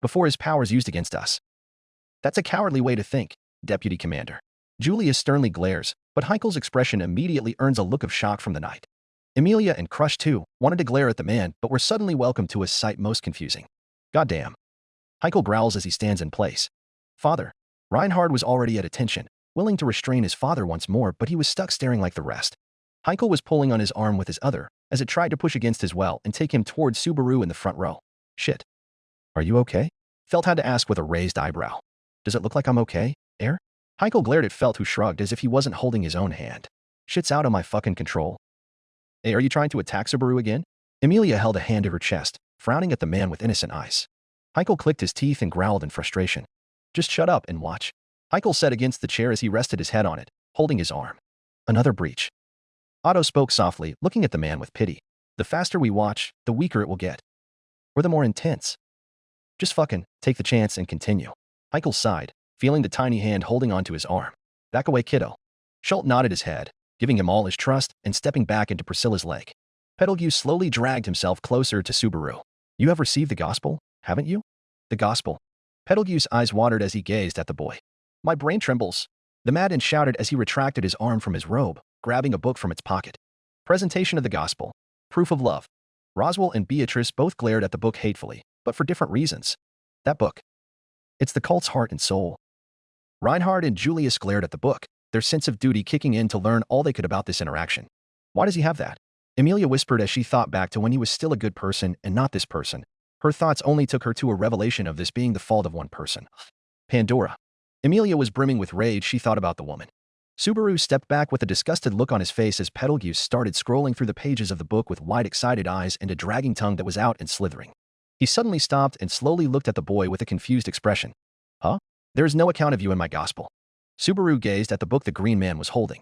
Speaker 2: Before his powers used against us. That's a cowardly way to think, Deputy Commander. Julius sternly glares, but Heikel's expression immediately earns a look of shock from the knight. Emilia and Crush, too, wanted to glare at the man, but were suddenly welcomed to a sight most confusing. Goddamn. Heikel growls as he stands in place. Father. Reinhard was already at attention, willing to restrain his father once more, but he was stuck staring like the rest. Heikel was pulling on his arm with his other, as it tried to push against his well and take him towards Subaru in the front row. Shit. Are you okay? Felt had to ask with a raised eyebrow. Does it look like I'm okay, Air? Heikel glared at Felt, who shrugged as if he wasn't holding his own hand. Shit's out of my fucking control. Hey, are you trying to attack Subaru again? Emilia held a hand to her chest, frowning at the man with innocent eyes. Heikel clicked his teeth and growled in frustration. Just shut up and watch. Heikel sat against the chair as he rested his head on it, holding his arm. Another breach. Otto spoke softly, looking at the man with pity. The faster we watch, the weaker it will get. Or the more intense. Just fucking take the chance and continue. Heikel sighed, feeling the tiny hand holding onto his arm. Back away, kiddo. Schult nodded his head, giving him all his trust and stepping back into Priscilla's leg. Petalgue slowly dragged himself closer to Subaru. You have received the gospel, haven't you? The gospel. Petalgue's eyes watered as he gazed at the boy. My brain trembles. The Madden shouted as he retracted his arm from his robe, grabbing a book from its pocket. Presentation of the Gospel. Proof of Love. Roswell and Beatrice both glared at the book hatefully, but for different reasons. That book. It's the cult's heart and soul. Reinhard and Julius glared at the book, their sense of duty kicking in to learn all they could about this interaction. Why does he have that? Emilia whispered as she thought back to when he was still a good person and not this person. Her thoughts only took her to a revelation of this being the fault of one person. Pandora. Emilia was brimming with rage she thought about the woman. Subaru stepped back with a disgusted look on his face as Petalgue started scrolling through the pages of the book with wide excited eyes and a dragging tongue that was out and slithering. He suddenly stopped and slowly looked at the boy with a confused expression. Huh? There is no account of you in my gospel. Subaru gazed at the book the green man was holding.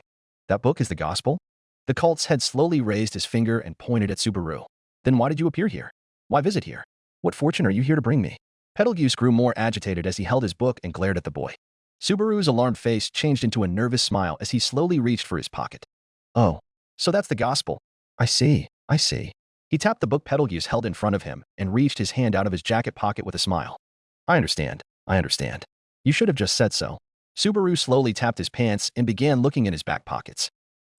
Speaker 2: That book is the gospel? The cult's head slowly raised his finger and pointed at Subaru. Then why did you appear here? Why visit here? What fortune are you here to bring me? Petalgue grew more agitated as he held his book and glared at the boy. Subaru's alarmed face changed into a nervous smile as he slowly reached for his pocket. Oh, so that's the gospel. I see. He tapped the book Petalgue held in front of him and reached his hand out of his jacket pocket with a smile. I understand. You should have just said so. Subaru slowly tapped his pants and began looking in his back pockets.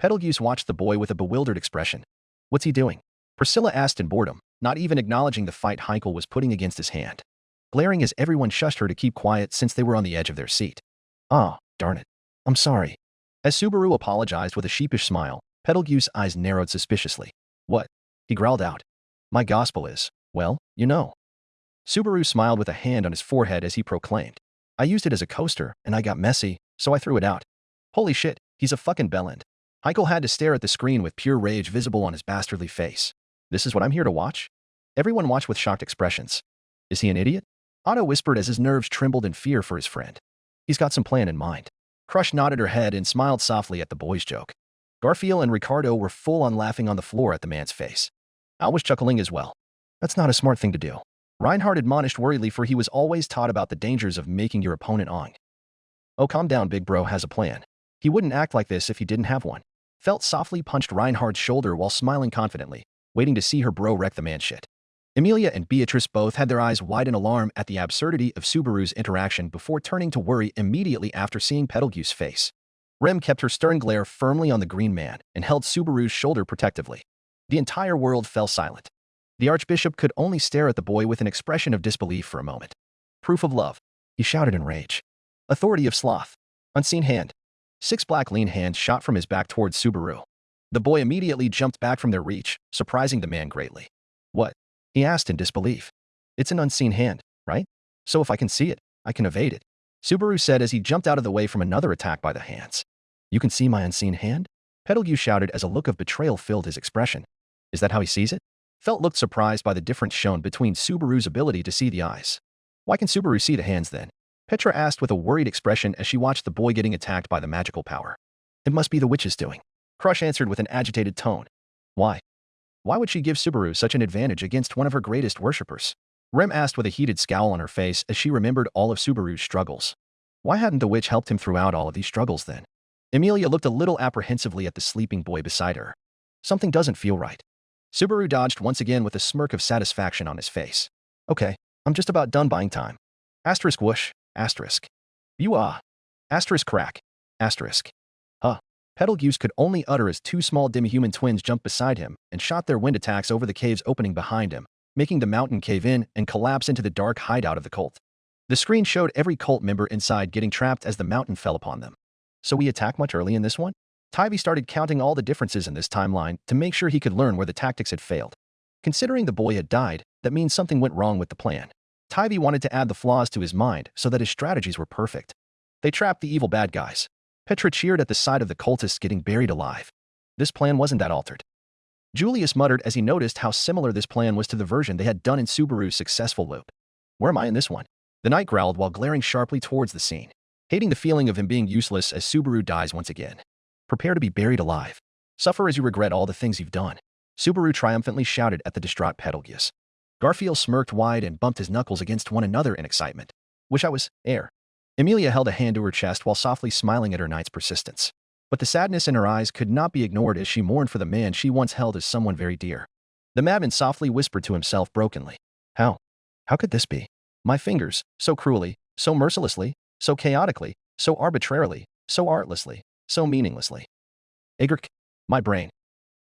Speaker 2: Petalgue watched the boy with a bewildered expression. What's he doing? Priscilla asked in boredom, not even acknowledging the fight Heikel was putting against his hand. Glaring as everyone shushed her to keep quiet since they were on the edge of their seat. Ah, darn it. I'm sorry. As Subaru apologized with a sheepish smile, Petalgue's eyes narrowed suspiciously. What? He growled out. My gospel is, well, you know. Subaru smiled with a hand on his forehead as he proclaimed. I used it as a coaster, and I got messy, so I threw it out. Holy shit, he's a fucking bellend. Heikel had to stare at the screen with pure rage visible on his bastardly face. This is what I'm here to watch? Everyone watched with shocked expressions. Is he an idiot? Otto whispered as his nerves trembled in fear for his friend. He's got some plan in mind. Crush nodded her head and smiled softly at the boy's joke. Garfield and Ricardo were full on laughing on the floor at the man's face. Al was chuckling as well. That's not a smart thing to do. Reinhardt admonished worriedly, for he was always taught about the dangers of making your opponent ang. Oh, calm down, big bro has a plan. He wouldn't act like this if he didn't have one. Felt softly punched Reinhardt's shoulder while smiling confidently, waiting to see her bro wreck the man shit. Emilia and Beatrice both had their eyes wide in alarm at the absurdity of Subaru's interaction before turning to worry immediately after seeing Betelgeuse's face. Rem kept her stern glare firmly on the green man and held Subaru's shoulder protectively. The entire world fell silent. The Archbishop could only stare at the boy with an expression of disbelief for a moment. Proof of love, he shouted in rage. Authority of sloth. Unseen hand. 6 black lean hands shot from his back towards Subaru. The boy immediately jumped back from their reach, surprising the man greatly. What? He asked in disbelief. It's an unseen hand, right? So if I can see it, I can evade it, Subaru said as he jumped out of the way from another attack by the hands. You can see my unseen hand? Betelgeuse shouted as a look of betrayal filled his expression. Is that how he sees it? Felt looked surprised by the difference shown between Subaru's ability to see the eyes. Why can Subaru see the hands then? Petra asked with a worried expression as she watched the boy getting attacked by the magical power. It must be the witch's doing. Crush answered with an agitated tone. Why? Why would she give Subaru such an advantage against one of her greatest worshippers? Rem asked with a heated scowl on her face as she remembered all of Subaru's struggles. Why hadn't the witch helped him throughout all of these struggles then? Emilia looked a little apprehensively at the sleeping boy beside her. Something doesn't feel right. Subaru dodged once again with a smirk of satisfaction on his face. Okay, I'm just about done buying time. Asterisk whoosh, asterisk. You ah. Asterisk crack, asterisk. Huh. Betelgeuse could only utter as 2 small demi-human twins jumped beside him and shot their wind attacks over the cave's opening behind him, making the mountain cave in and collapse into the dark hideout of the cult. The screen showed every cult member inside getting trapped as the mountain fell upon them. So we attack much early in this one? Tybee started counting all the differences in this timeline to make sure he could learn where the tactics had failed. Considering the boy had died, that means something went wrong with the plan. Tybee wanted to add the flaws to his mind so that his strategies were perfect. They trapped the evil bad guys. Petra cheered at the sight of the cultists getting buried alive. This plan wasn't that altered. Julius muttered as he noticed how similar this plan was to the version they had done in Subaru's successful loop. Where am I in this one? The knight growled while glaring sharply towards the scene, hating the feeling of him being useless as Subaru dies once again. Prepare to be buried alive. Suffer as you regret all the things you've done, Subaru triumphantly shouted at the distraught Betelgeuse. Garfield smirked wide and bumped his knuckles against one another in excitement. Wish I was air. Emilia held a hand to her chest while softly smiling at her knight's persistence. But the sadness in her eyes could not be ignored as she mourned for the man she once held as someone very dear. The madman softly whispered to himself brokenly. How? How could this be? My fingers, so cruelly, so mercilessly, so chaotically, so arbitrarily, so artlessly, so meaninglessly. Agrk, my brain.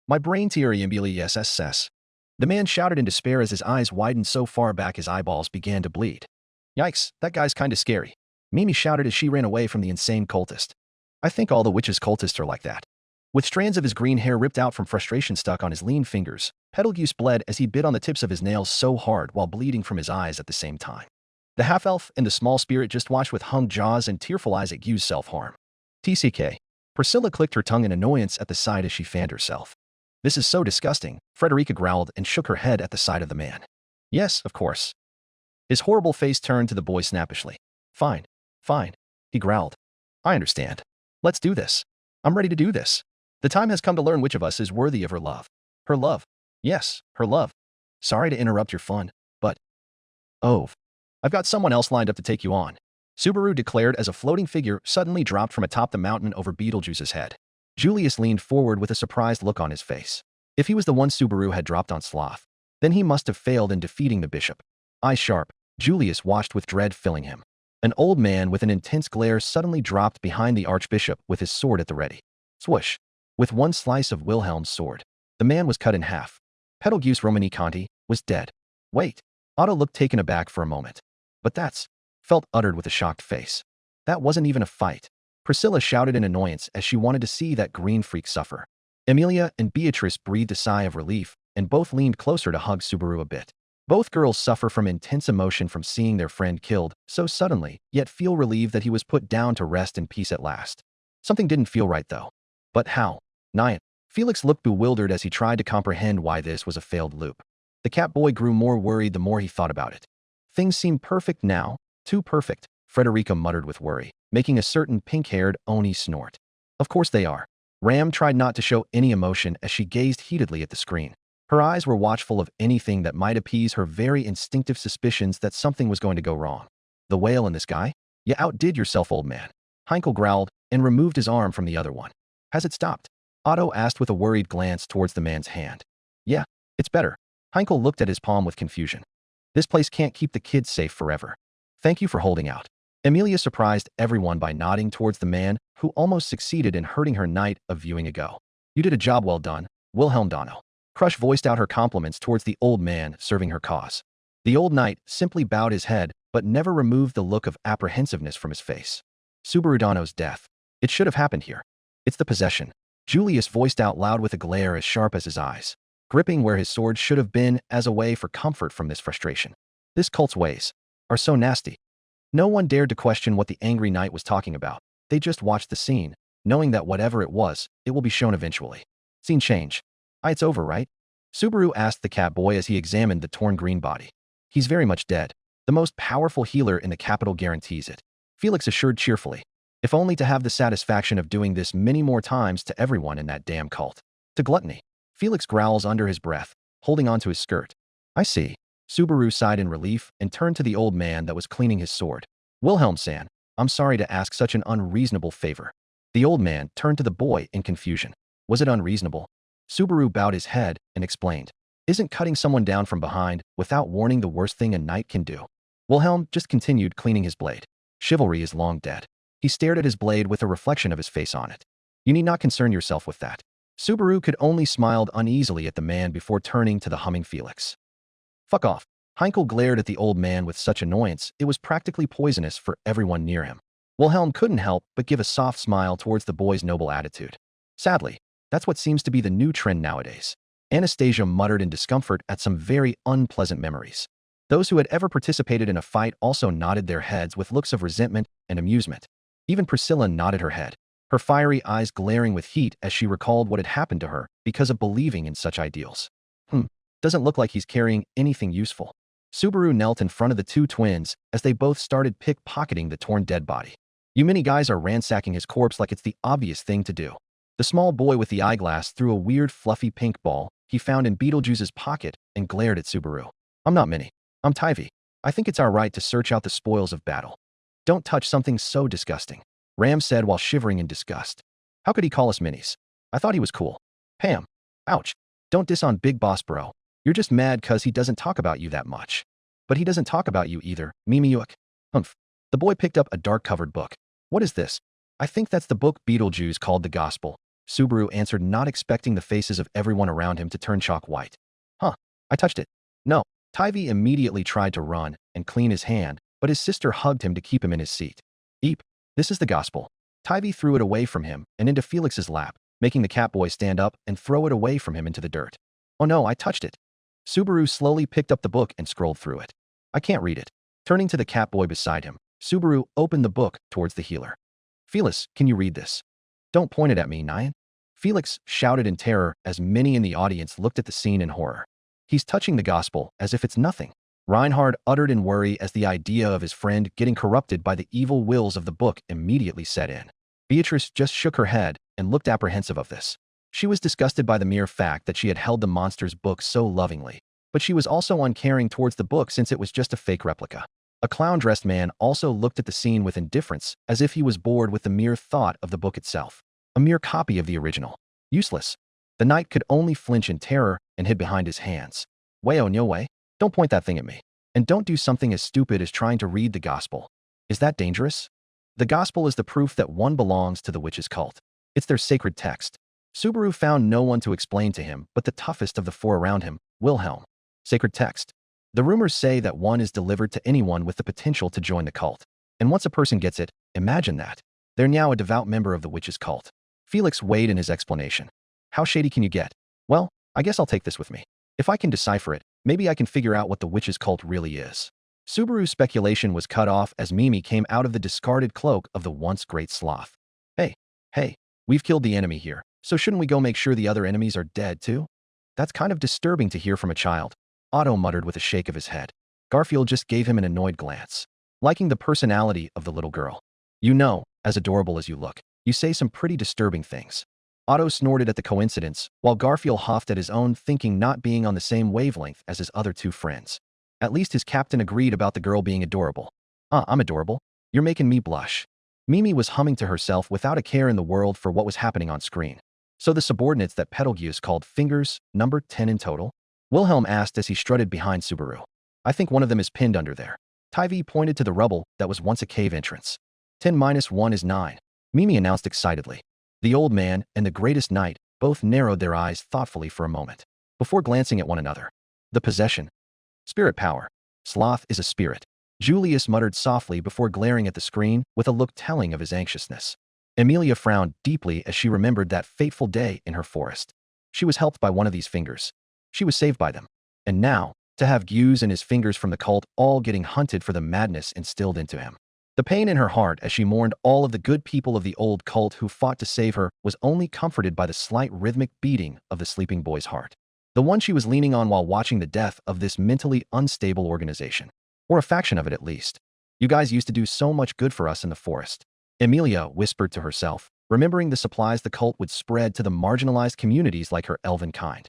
Speaker 2: My brain teary Emilia SSS. The man shouted in despair as his eyes widened so far back his eyeballs began to bleed. Yikes, that guy's kinda scary. Mimi shouted as she ran away from the insane cultist. I think all the witch's cultists are like that. With strands of his green hair ripped out from frustration stuck on his lean fingers, Betelgeuse bled as he bit on the tips of his nails so hard while bleeding from his eyes at the same time. The half-elf and the small spirit just watched with hung jaws and tearful eyes at Gu's self-harm. TCK. Priscilla clicked her tongue in annoyance at the sight as she fanned herself. This is so disgusting, Frederica growled and shook her head at the sight of the man. Yes, of course. His horrible face turned to the boy snappishly. Fine, fine, he growled. I understand. Let's do this. I'm ready to do this. The time has come to learn which of us is worthy of her love. Her love. Yes, her love. Sorry to interrupt your fun, but... Oh, I've got someone else lined up to take you on, Subaru declared as a floating figure suddenly dropped from atop the mountain over Beetlejuice's head. Julius leaned forward with a surprised look on his face. If he was the one Subaru had dropped on Sloth, then he must have failed in defeating the bishop. Eyes sharp, Julius watched with dread filling him. An old man with an intense glare suddenly dropped behind the archbishop with his sword at the ready. Swoosh. With one slice of Wilhelm's sword, the man was cut in half. Betelgeuse Romanicanti was dead. Wait. Otto looked taken aback for a moment. But that's... Felt uttered with a shocked face. That wasn't even a fight. Priscilla shouted in annoyance as she wanted to see that green freak suffer. Emilia and Beatrice breathed a sigh of relief and both leaned closer to hug Subaru a bit. Both girls suffer from intense emotion from seeing their friend killed so suddenly, yet feel relieved that he was put down to rest in peace at last. Something didn't feel right though. But how? Nyan. Felix looked bewildered as he tried to comprehend why this was a failed loop. The cat boy grew more worried the more he thought about it. Things seem perfect now. Too perfect, Frederica muttered with worry, making a certain pink-haired Oni snort. Of course they are. Ram tried not to show any emotion as she gazed heatedly at the screen. Her eyes were watchful of anything that might appease her very instinctive suspicions that something was going to go wrong. The whale in the sky? You outdid yourself, old man. Heinkel growled and removed his arm from the other one. Has it stopped? Otto asked with a worried glance towards the man's hand. Yeah, it's better. Heinkel looked at his palm with confusion. This place can't keep the kids safe forever. Thank you for holding out. Amelia surprised everyone by nodding towards the man who almost succeeded in hurting her night of viewing ago. You did a job well done, Wilhelm Donno. Crush voiced out her compliments towards the old man serving her cause. The old knight simply bowed his head but never removed the look of apprehensiveness from his face. Subaru Donno's death. It should have happened here. It's the possession. Julius voiced out loud with a glare as sharp as his eyes, gripping where his sword should have been as a way for comfort from this frustration. This cult's ways are so nasty. No one dared to question what the angry knight was talking about. They just watched the scene, knowing that whatever it was, it will be shown eventually. Scene change. It's over, right? Subaru asked the cat boy as he examined the torn green body. He's very much dead. The most powerful healer in the capital guarantees it. Felix assured cheerfully. If only to have the satisfaction of doing this many more times to everyone in that damn cult. To gluttony. Felix growls under his breath, holding onto his skirt. I see. Subaru sighed in relief and turned to the old man that was cleaning his sword. Wilhelm-san, I'm sorry to ask such an unreasonable favor. The old man turned to the boy in confusion. Was it unreasonable? Subaru bowed his head and explained. Isn't cutting someone down from behind without warning the worst thing a knight can do? Wilhelm just continued cleaning his blade. Chivalry is long dead. He stared at his blade with a reflection of his face on it. You need not concern yourself with that. Subaru could only smiled uneasily at the man before turning to the humming Felix. Fuck off. Heinkel glared at the old man with such annoyance it was practically poisonous for everyone near him. Wilhelm couldn't help but give a soft smile towards the boy's noble attitude. Sadly, that's what seems to be the new trend nowadays. Anastasia muttered in discomfort at some very unpleasant memories. Those who had ever participated in a fight also nodded their heads with looks of resentment and amusement. Even Priscilla nodded her head, her fiery eyes glaring with heat as she recalled what had happened to her because of believing in such ideals. Doesn't look like he's carrying anything useful. Subaru knelt in front of the two twins as they both started pickpocketing the torn dead body. You many guys are ransacking his corpse like it's the obvious thing to do. The small boy with the eyeglass threw a weird fluffy pink ball he found in Beetlejuice's pocket and glared at Subaru. I'm not Minnie. I'm Tivy. I think it's our right to search out the spoils of battle. Don't touch something so disgusting, Ram said while shivering in disgust. How could he call us minis? I thought he was cool. Pam. Ouch. Don't diss on Big Boss, bro. You're just mad cause he doesn't talk about you that much. But he doesn't talk about you either, Mimiuk. Humph. The boy picked up a dark-covered book. What is this? I think that's the book Beetlejuice called the Gospel. Subaru answered, not expecting the faces of everyone around him to turn chalk white. Huh. I touched it. No. Tivy immediately tried to run and clean his hand, but his sister hugged him to keep him in his seat. Eep. This is the Gospel. Tivy threw it away from him and into Felix's lap, making the catboy stand up and throw it away from him into the dirt. Oh no, I touched it. Subaru slowly picked up the book and scrolled through it. I can't read it. Turning to the catboy beside him, Subaru opened the book towards the healer. Felix, can you read this? Don't point it at me, Nyan. Felix shouted in terror as many in the audience looked at the scene in horror. He's touching the Gospel as if it's nothing. Reinhard uttered in worry as the idea of his friend getting corrupted by the evil wills of the book immediately set in. Beatrice just shook her head and looked apprehensive of this. She was disgusted by the mere fact that she had held the monster's book so lovingly, but she was also uncaring towards the book since it was just a fake replica. A clown-dressed man also looked at the scene with indifference, as if he was bored with the mere thought of the book itself. A mere copy of the original. Useless. The knight could only flinch in terror and hid behind his hands. Wayo no way. Don't point that thing at me. And don't do something as stupid as trying to read the Gospel. Is that dangerous? The Gospel is the proof that one belongs to the witch's cult. It's their sacred text. Subaru found no one to explain to him but the toughest of the four around him, Wilhelm. Sacred text. The rumors say that one is delivered to anyone with the potential to join the cult. And once a person gets it, imagine that. They're now a devout member of the witch's cult. Felix weighed in his explanation. How shady can you get? Well, I guess I'll take this with me. If I can decipher it, maybe I can figure out what the witch's cult really is. Subaru's speculation was cut off as Mimi came out of the discarded cloak of the once great sloth. Hey, we've killed the enemy here, so shouldn't we go make sure the other enemies are dead too? That's kind of disturbing to hear from a child, Otto muttered with a shake of his head. Garfield just gave him an annoyed glance, liking the personality of the little girl. You know, as adorable as you look, you say some pretty disturbing things. Otto snorted at the coincidence, while Garfield huffed at his own thinking not being on the same wavelength as his other two friends. At least his captain agreed about the girl being adorable. I'm adorable? You're making me blush. Mimi was humming to herself without a care in the world for what was happening on screen. So the subordinates that Betelgeuse called fingers, number 10 in total? Wilhelm asked as he strutted behind Subaru. I think one of them is pinned under there. Tivy pointed to the rubble that was once a cave entrance. 10 minus 1 is 9, Mimi announced excitedly. The old man and the greatest knight both narrowed their eyes thoughtfully for a moment, before glancing at one another. The possession. Spirit power. Sloth is a spirit. Julius muttered softly before glaring at the screen with a look telling of his anxiousness. Emilia frowned deeply as she remembered that fateful day in her forest. She was helped by one of these fingers. She was saved by them. And now, to have Hughes and his fingers from the cult all getting hunted for the madness instilled into him. The pain in her heart as she mourned all of the good people of the old cult who fought to save her was only comforted by the slight rhythmic beating of the sleeping boy's heart. The one she was leaning on while watching the death of this mentally unstable organization. Or a faction of it at least. You guys used to do so much good for us in the forest. Emilia whispered to herself, remembering the supplies the cult would spread to the marginalized communities like her elven kind.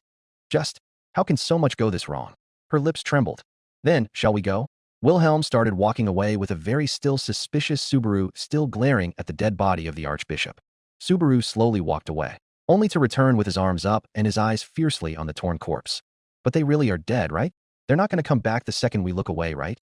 Speaker 2: Just, how can so much go this wrong? Her lips trembled. Then, shall we go? Wilhelm started walking away with a very still suspicious Subaru still glaring at the dead body of the archbishop. Subaru slowly walked away, only to return with his arms up and his eyes fiercely on the torn corpse. But they really are dead, right? They're not going to come back the second we look away, right?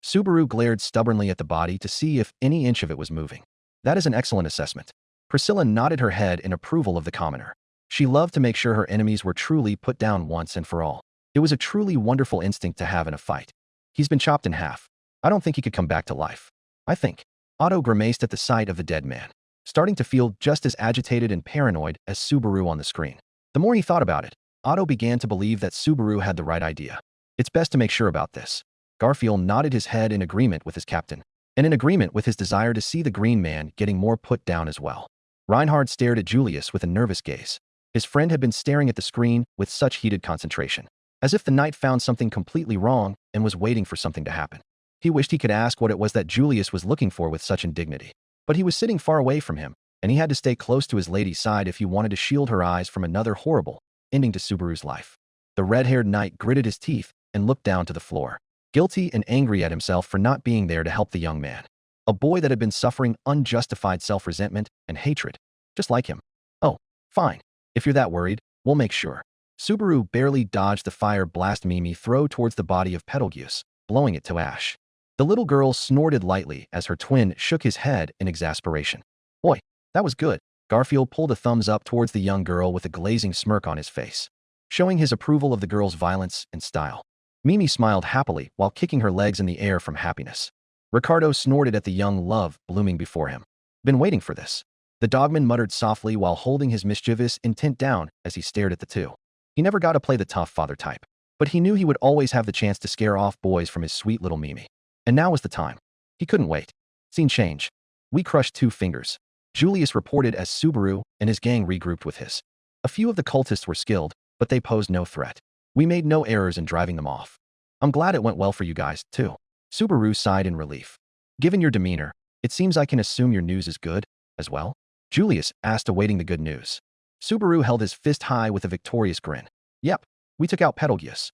Speaker 2: Subaru glared stubbornly at the body to see if any inch of it was moving. That is an excellent assessment. Priscilla nodded her head in approval of the commoner. She loved to make sure her enemies were truly put down once and for all. It was a truly wonderful instinct to have in a fight. He's been chopped in half. I don't think he could come back to life. I think. Otto grimaced at the sight of the dead man, starting to feel just as agitated and paranoid as Subaru on the screen. The more he thought about it, Otto began to believe that Subaru had the right idea. It's best to make sure about this. Garfield nodded his head in agreement with his captain, and in agreement with his desire to see the green man getting more put down as well. Reinhard stared at Julius with a nervous gaze. His friend had been staring at the screen with such heated concentration, as if the knight found something completely wrong and was waiting for something to happen. He wished he could ask what it was that Julius was looking for with such indignity. But he was sitting far away from him, and he had to stay close to his lady's side if he wanted to shield her eyes from another horrible ending to Subaru's life. The red-haired knight gritted his teeth and looked down to the floor, guilty and angry at himself for not being there to help the young man. A boy that had been suffering unjustified self-resentment and hatred, just like him. Oh, fine. If you're that worried, we'll make sure. Subaru barely dodged the fire blast Mimi throw towards the body of Betelgeuse, blowing it to ash. The little girl snorted lightly as her twin shook his head in exasperation. Boy, that was good. Garfield pulled a thumbs up towards the young girl with a glazing smirk on his face, showing his approval of the girl's violence and style. Mimi smiled happily while kicking her legs in the air from happiness. Ricardo snorted at the young love blooming before him. Been waiting for this. The dogman muttered softly while holding his mischievous intent down as he stared at the two. He never got to play the tough father type, but he knew he would always have the chance to scare off boys from his sweet little Mimi. And now was the time. He couldn't wait. Scene change. We crushed 2 fingers. Julius reported as Subaru and his gang regrouped with his. A few of the cultists were skilled, but they posed no threat. We made no errors in driving them off. I'm glad it went well for you guys, too. Subaru sighed in relief. Given your demeanor, it seems I can assume your news is good, as well? Julius asked, awaiting the good news. Subaru held his fist high with a victorious grin. Yep, we took out Betelgeuse.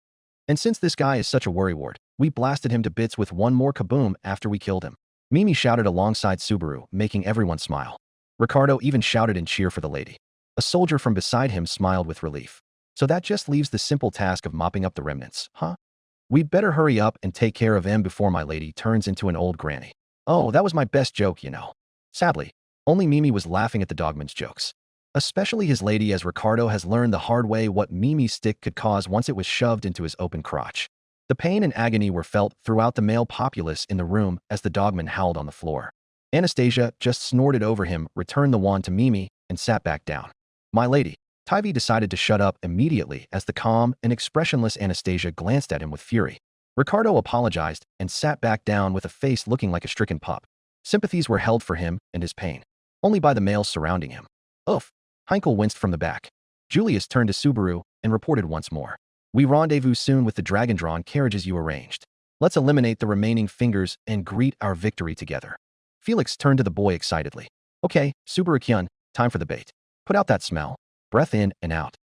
Speaker 2: And since this guy is such a worrywart, we blasted him to bits with one more kaboom after we killed him. Mimi shouted alongside Subaru, making everyone smile. Ricardo even shouted in cheer for the lady. A soldier from beside him smiled with relief. So that just leaves the simple task of mopping up the remnants, huh? We'd better hurry up and take care of him before my lady turns into an old granny. Oh, that was my best joke, you know. Sadly, only Mimi was laughing at the dogman's jokes. Especially his lady, as Ricardo has learned the hard way what Mimi's stick could cause once it was shoved into his open crotch. The pain and agony were felt throughout the male populace in the room as the dogman howled on the floor. Anastasia just snorted over him, returned the wand to Mimi, and sat back down. My lady. Tivy decided to shut up immediately as the calm and expressionless Anastasia glanced at him with fury. Ricardo apologized and sat back down with a face looking like a stricken pup. Sympathies were held for him and his pain, only by the males surrounding him. Oof. Heinkel winced from the back. Julius turned to Subaru and reported once more. We rendezvous soon with the dragon-drawn carriages you arranged. Let's eliminate the remaining fingers and greet our victory together. Felix turned to the boy excitedly. Okay, Subaru-kyun, time for the bait. Put out that smell. Breath in and out.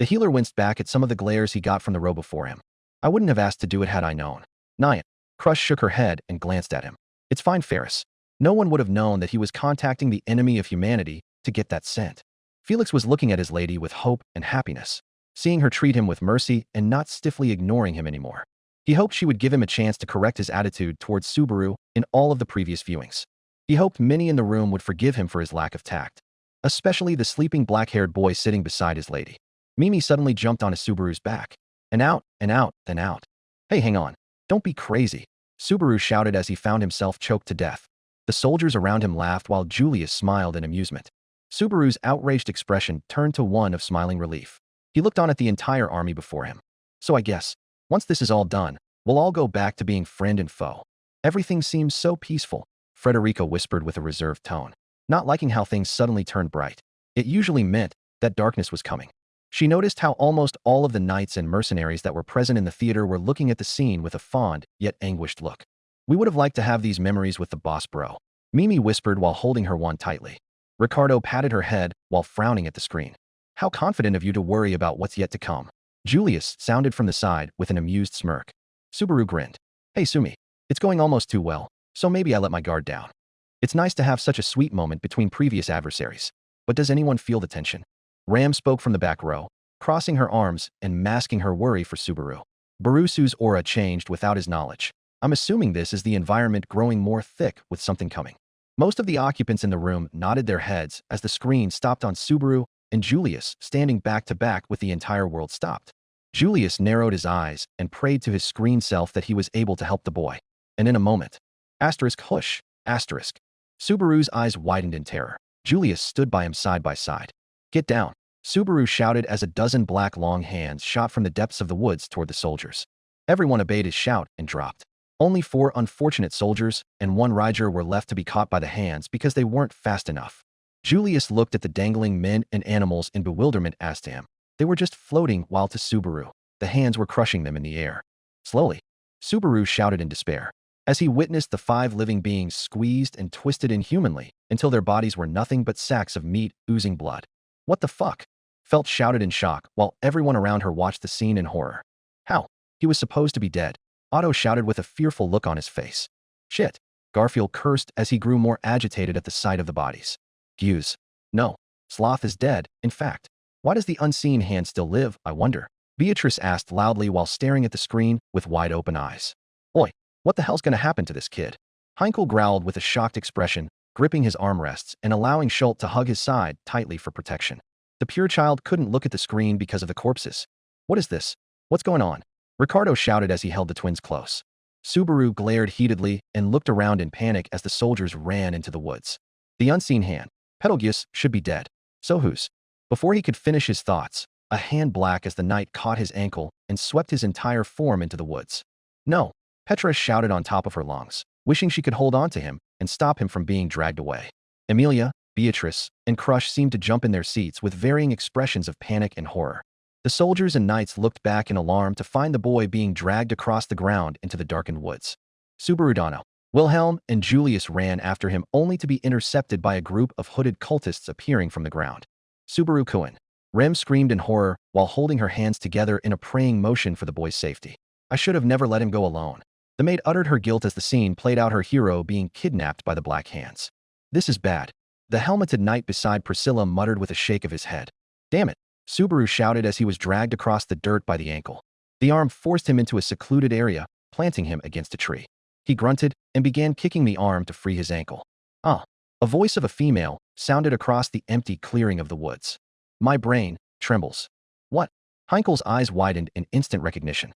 Speaker 2: The healer winced back at some of the glares he got from the row before him. I wouldn't have asked to do it had I known. Nyan. Crush shook her head and glanced at him. It's fine, Ferris. No one would have known that he was contacting the enemy of humanity to get that scent. Felix was looking at his lady with hope and happiness, seeing her treat him with mercy and not stiffly ignoring him anymore. He hoped she would give him a chance to correct his attitude towards Subaru in all of the previous viewings. He hoped many in the room would forgive him for his lack of tact, especially the sleeping black-haired boy sitting beside his lady. Mimi suddenly jumped onto Subaru's back. And out, then out. Hey, hang on. Don't be crazy, Subaru shouted as he found himself choked to death. The soldiers around him laughed while Julius smiled in amusement. Subaru's outraged expression turned to one of smiling relief. He looked on at the entire army before him. So I guess, once this is all done, we'll all go back to being friend and foe. Everything seems so peaceful, Frederica whispered with a reserved tone, not liking how things suddenly turned bright. It usually meant that darkness was coming. She noticed how almost all of the knights and mercenaries that were present in the theater were looking at the scene with a fond, yet anguished look. We would have liked to have these memories with the boss bro, Mimi whispered while holding her wand tightly. Ricardo patted her head while frowning at the screen. How confident of you to worry about what's yet to come. Julius sounded from the side with an amused smirk. Subaru grinned. Hey Sumi, it's going almost too well, so maybe I let my guard down. It's nice to have such a sweet moment between previous adversaries. But does anyone feel the tension? Ram spoke from the back row, crossing her arms and masking her worry for Subaru. Barusu's aura changed without his knowledge. I'm assuming this is the environment growing more thick with something coming. Most of the occupants in the room nodded their heads as the screen stopped on Subaru and Julius standing back to back with the entire world stopped. Julius narrowed his eyes and prayed to his screen self that he was able to help the boy. And in a moment, hush, Subaru's eyes widened in terror. Julius stood by him side by side. Get down, Subaru shouted as a dozen black long hands shot from the depths of the woods toward the soldiers. Everyone obeyed his shout and dropped. Only 4 unfortunate soldiers and 1 rider were left to be caught by the hands because they weren't fast enough. Julius looked at the dangling men and animals in bewilderment as to him. They were just floating while to Subaru, the hands were crushing them in the air. Slowly, Subaru shouted in despair, as he witnessed the 5 living beings squeezed and twisted inhumanly until their bodies were nothing but sacks of meat oozing blood. What the fuck? Felt shouted in shock while everyone around her watched the scene in horror. How? He was supposed to be dead. Otto shouted with a fearful look on his face. Shit. Garfield cursed as he grew more agitated at the sight of the bodies. Gews. No. Sloth is dead, in fact. Why does the unseen hand still live, I wonder? Beatrice asked loudly while staring at the screen with wide open eyes. Oi, what the hell's gonna happen to this kid? Heinkel growled with a shocked expression, gripping his armrests and allowing Schult to hug his side tightly for protection. The pure child couldn't look at the screen because of the corpses. What is this? What's going on? Ricardo shouted as he held the twins close. Subaru glared heatedly and looked around in panic as the soldiers ran into the woods. The unseen hand, Petalgius, should be dead. So whose? Before he could finish his thoughts, a hand black as the knight caught his ankle and swept his entire form into the woods. No, Petra shouted on top of her lungs, wishing she could hold on to him and stop him from being dragged away. Emilia, Beatrice, and Crush seemed to jump in their seats with varying expressions of panic and horror. The soldiers and knights looked back in alarm to find the boy being dragged across the ground into the darkened woods. Subarudano, Wilhelm, and Julius ran after him only to be intercepted by a group of hooded cultists appearing from the ground. Subaru Kuin. Rem screamed in horror while holding her hands together in a praying motion for the boy's safety. I should have never let him go alone. The maid uttered her guilt as the scene played out her hero being kidnapped by the Black Hands. This is bad. The helmeted knight beside Priscilla muttered with a shake of his head. Damn it, Subaru shouted as he was dragged across the dirt by the ankle. The arm forced him into a secluded area, planting him against a tree. He grunted and began kicking the arm to free his ankle. Ah, a voice of a female sounded across the empty clearing of the woods. My brain trembles. What? Heinkel's eyes widened in instant recognition.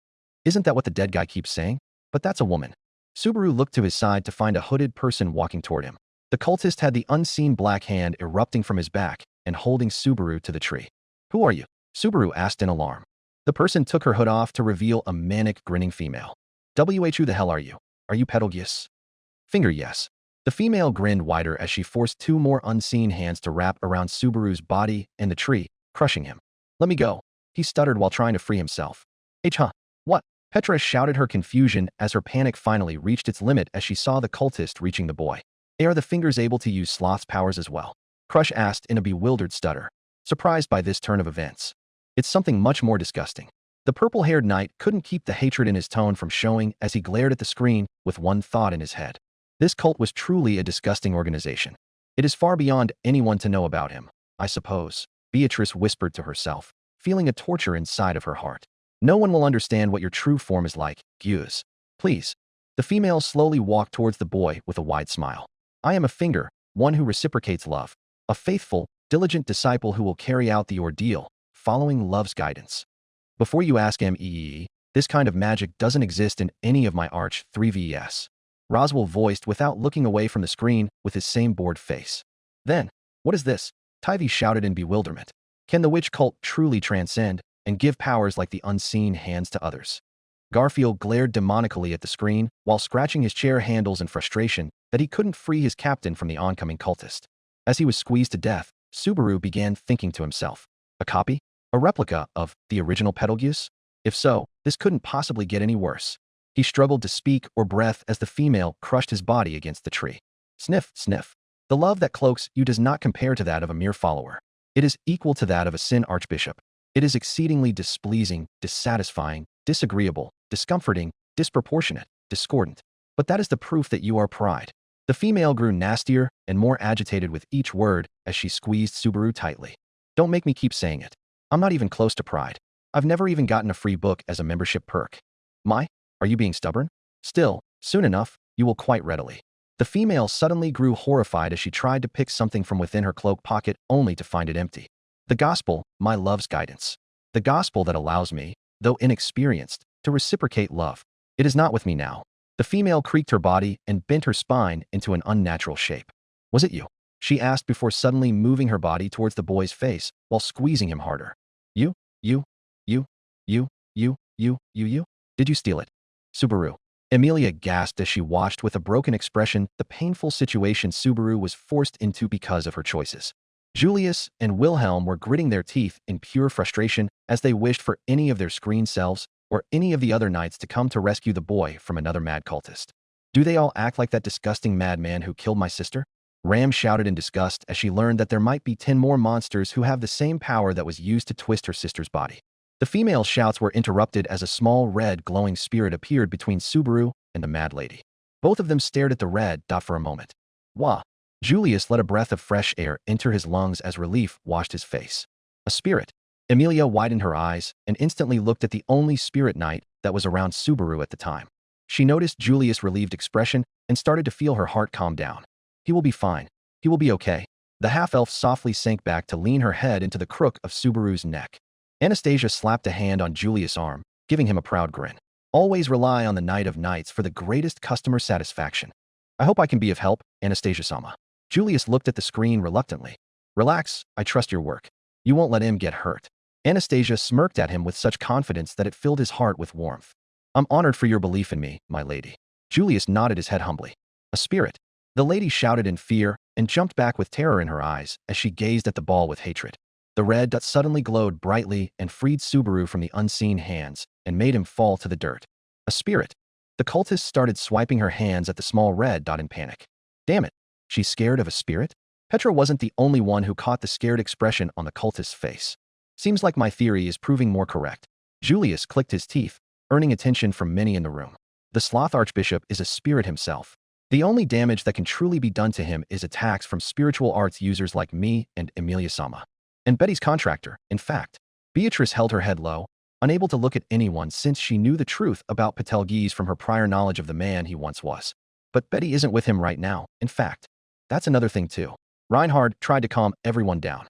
Speaker 2: Isn't that what the dead guy keeps saying? But that's a woman. Subaru looked to his side to find a hooded person walking toward him. The cultist had the unseen black hand erupting from his back and holding Subaru to the tree. Who are you? Subaru asked in alarm. The person took her hood off to reveal a manic, grinning female. Who the hell are you? Are you Petalgius? Finger yes. The female grinned wider as she forced 2 more unseen hands to wrap around Subaru's body and the tree, crushing him. Let me go, he stuttered while trying to free himself. What? Petra shouted her confusion as her panic finally reached its limit as she saw the cultist reaching the boy. Are the fingers able to use Sloth's powers as well? Crush asked in a bewildered stutter, surprised by this turn of events. It's something much more disgusting. The purple-haired knight couldn't keep the hatred in his tone from showing as he glared at the screen with one thought in his head. This cult was truly a disgusting organization. It is far beyond anyone to know about him, I suppose, Beatrice whispered to herself, feeling a torture inside of her heart. No one will understand what your true form is like, Guse. Please. The female slowly walked towards the boy with a wide smile. I am a finger, one who reciprocates love. A faithful, diligent disciple who will carry out the ordeal, following love's guidance. Before you ask this kind of magic doesn't exist in any of my Arch 3Vs. Roswell voiced without looking away from the screen with his same bored face. Then, what is this? Tivy shouted in bewilderment. Can the witch cult truly transcend and give powers like the unseen hands to others? Garfield glared demonically at the screen while scratching his chair handles in frustration that he couldn't free his captain from the oncoming cultist. As he was squeezed to death, Subaru began thinking to himself, a copy? A replica of the original Betelgeuse? If so, this couldn't possibly get any worse. He struggled to speak or breath as the female crushed his body against the tree. Sniff, sniff. The love that cloaks you does not compare to that of a mere follower. It is equal to that of a sin archbishop. It is exceedingly displeasing, dissatisfying, disagreeable, discomforting, disproportionate, discordant. But that is the proof that you are pride. The female grew nastier and more agitated with each word as she squeezed Subaru tightly. Don't make me keep saying it. I'm not even close to pride. I've never even gotten a free book as a membership perk. Are you being stubborn? Still, soon enough, you will quite readily. The female suddenly grew horrified as she tried to pick something from within her cloak pocket only to find it empty. The gospel, my love's guidance. The gospel that allows me, though inexperienced, to reciprocate love. It is not with me now. The female creaked her body and bent her spine into an unnatural shape. Was it you? She asked before suddenly moving her body towards the boy's face while squeezing him harder. You? Did you steal it? Subaru. Emilia gasped as she watched with a broken expression the painful situation Subaru was forced into because of her choices. Julius and Wilhelm were gritting their teeth in pure frustration as they wished for any of their screen selves or any of the other knights to come to rescue the boy from another mad cultist. Do they all act like that disgusting madman who killed my sister? Ram shouted in disgust as she learned that there might be 10 more monsters who have the same power that was used to twist her sister's body. The female shouts were interrupted as a small red glowing spirit appeared between Subaru and the mad lady. Both of them stared at the red dot for a moment. Wah! Julius let a breath of fresh air enter his lungs as relief washed his face. A spirit. Emilia widened her eyes and instantly looked at the only spirit knight that was around Subaru at the time. She noticed Julius' relieved expression and started to feel her heart calm down. He will be fine. He will be okay. The half-elf softly sank back to lean her head into the crook of Subaru's neck. Anastasia slapped a hand on Julius' arm, giving him a proud grin. Always rely on the Knight of Knights for the greatest customer satisfaction. I hope I can be of help, Anastasia-sama. Julius looked at the screen reluctantly. Relax, I trust your work. You won't let him get hurt. Anastasia smirked at him with such confidence that it filled his heart with warmth. I'm honored for your belief in me, my lady. Julius nodded his head humbly. A spirit. The lady shouted in fear and jumped back with terror in her eyes as she gazed at the ball with hatred. The red dot suddenly glowed brightly and freed Subaru from the unseen hands and made him fall to the dirt. A spirit. The cultist started swiping her hands at the small red dot in panic. Damn it. She's scared of a spirit? Petra wasn't the only one who caught the scared expression on the cultist's face. Seems like my theory is proving more correct. Julius clicked his teeth, earning attention from many in the room. The Sloth Archbishop is a spirit himself. The only damage that can truly be done to him is attacks from spiritual arts users like me and Emilia-sama. And Betty's contractor, in fact. Beatrice held her head low, unable to look at anyone since she knew the truth about Betelgeuse from her prior knowledge of the man he once was. But Betty isn't with him right now, in fact. That's another thing too. Reinhard tried to calm everyone down.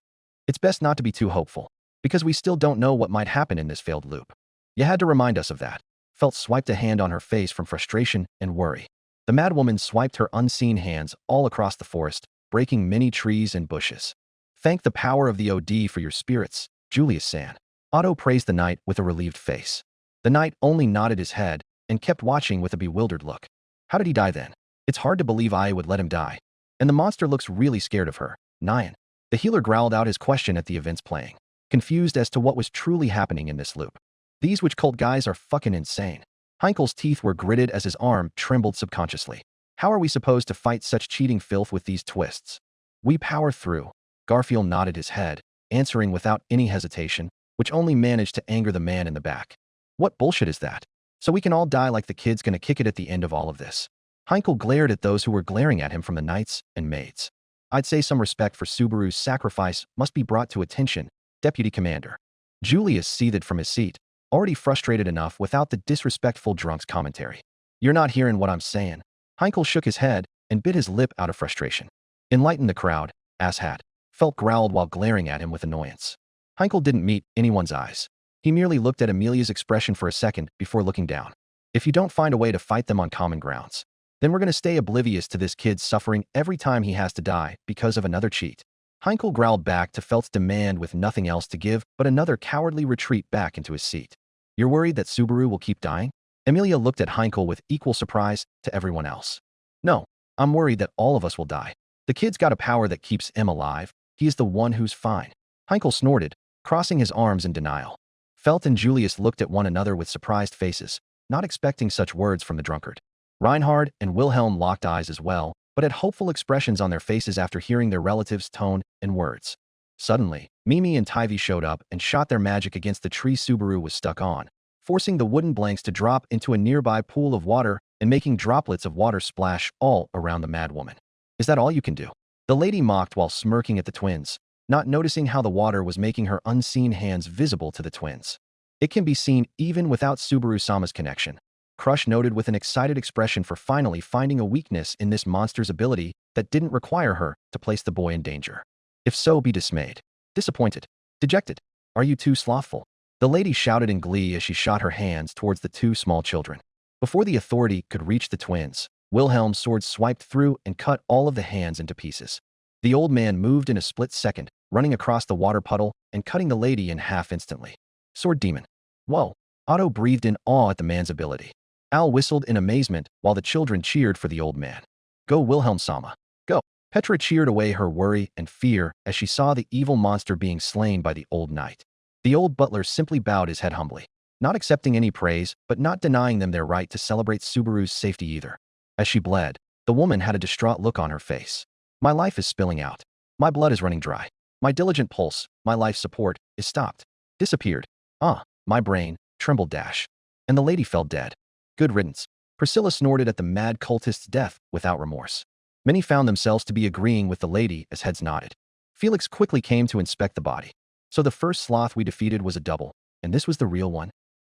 Speaker 2: It's best not to be too hopeful, because we still don't know what might happen in this failed loop. You had to remind us of that. Felt swiped a hand on her face from frustration and worry. The madwoman swiped her unseen hands all across the forest, breaking many trees and bushes. Thank the power of the OD for your spirits, Julius-san. Otto praised the knight with a relieved face. The knight only nodded his head and kept watching with a bewildered look. How did he die then? It's hard to believe I would let him die. And the monster looks really scared of her. Nyan. The healer growled out his question at the events playing, confused as to what was truly happening in this loop. These witch cult guys are fucking insane. Heinkel's teeth were gritted as his arm trembled subconsciously. How are we supposed to fight such cheating filth with these twists? We power through. Garfield nodded his head, answering without any hesitation, which only managed to anger the man in the back. What bullshit is that? So we can all die like the kid's gonna kick it at the end of all of this. Heinkel glared at those who were glaring at him from the knights and maids. I'd say some respect for Subaru's sacrifice must be brought to attention, Deputy Commander. Julius seethed from his seat, already frustrated enough without the disrespectful drunk's commentary. You're not hearing what I'm saying. Heinkel shook his head and bit his lip out of frustration. Enlighten the crowd, asshat. Felt growled while glaring at him with annoyance. Heinkel didn't meet anyone's eyes. He merely looked at Amelia's expression for a second before looking down. If you don't find a way to fight them on common grounds, then we're going to stay oblivious to this kid's suffering every time he has to die because of another cheat. Heinkel growled back to Felt's demand with nothing else to give but another cowardly retreat back into his seat. You're worried that Subaru will keep dying? Amelia looked at Heinkel with equal surprise to everyone else. No, I'm worried that all of us will die. The kid's got a power that keeps him alive. He is the one who's fine. Heinkel snorted, crossing his arms in denial. Felt and Julius looked at one another with surprised faces, not expecting such words from the drunkard. Reinhard and Wilhelm locked eyes as well, but had hopeful expressions on their faces after hearing their relatives' tone and words. Suddenly, Mimi and Tivy showed up and shot their magic against the tree Subaru was stuck on, forcing the wooden blanks to drop into a nearby pool of water and making droplets of water splash all around the madwoman. Is that all you can do? The lady mocked while smirking at the twins, not noticing how the water was making her unseen hands visible to the twins. It can be seen even without Subaru-sama's connection. Crush noted with an excited expression for finally finding a weakness in this monster's ability that didn't require her to place the boy in danger. If so, be dismayed, disappointed, dejected. Are you too slothful? The lady shouted in glee as she shot her hands towards the two small children. Before the authority could reach the twins, Wilhelm's sword swiped through and cut all of the hands into pieces. The old man moved in a split second, running across the water puddle and cutting the lady in half instantly. Sword demon. Whoa. Otto breathed in awe at the man's ability. Al whistled in amazement while the children cheered for the old man. Go Wilhelm-sama. Go. Petra cheered away her worry and fear as she saw the evil monster being slain by the old knight. The old butler simply bowed his head humbly, not accepting any praise but not denying them their right to celebrate Subaru's safety either. As she bled, the woman had a distraught look on her face. My life is spilling out. My blood is running dry. My diligent pulse, my life support, is stopped. Disappeared. My brain trembled dash. And the lady fell dead. Good riddance. Priscilla snorted at the mad cultist's death without remorse. Many found themselves to be agreeing with the lady as heads nodded. Felix quickly came to inspect the body. So the first sloth we defeated was a double, and this was the real one?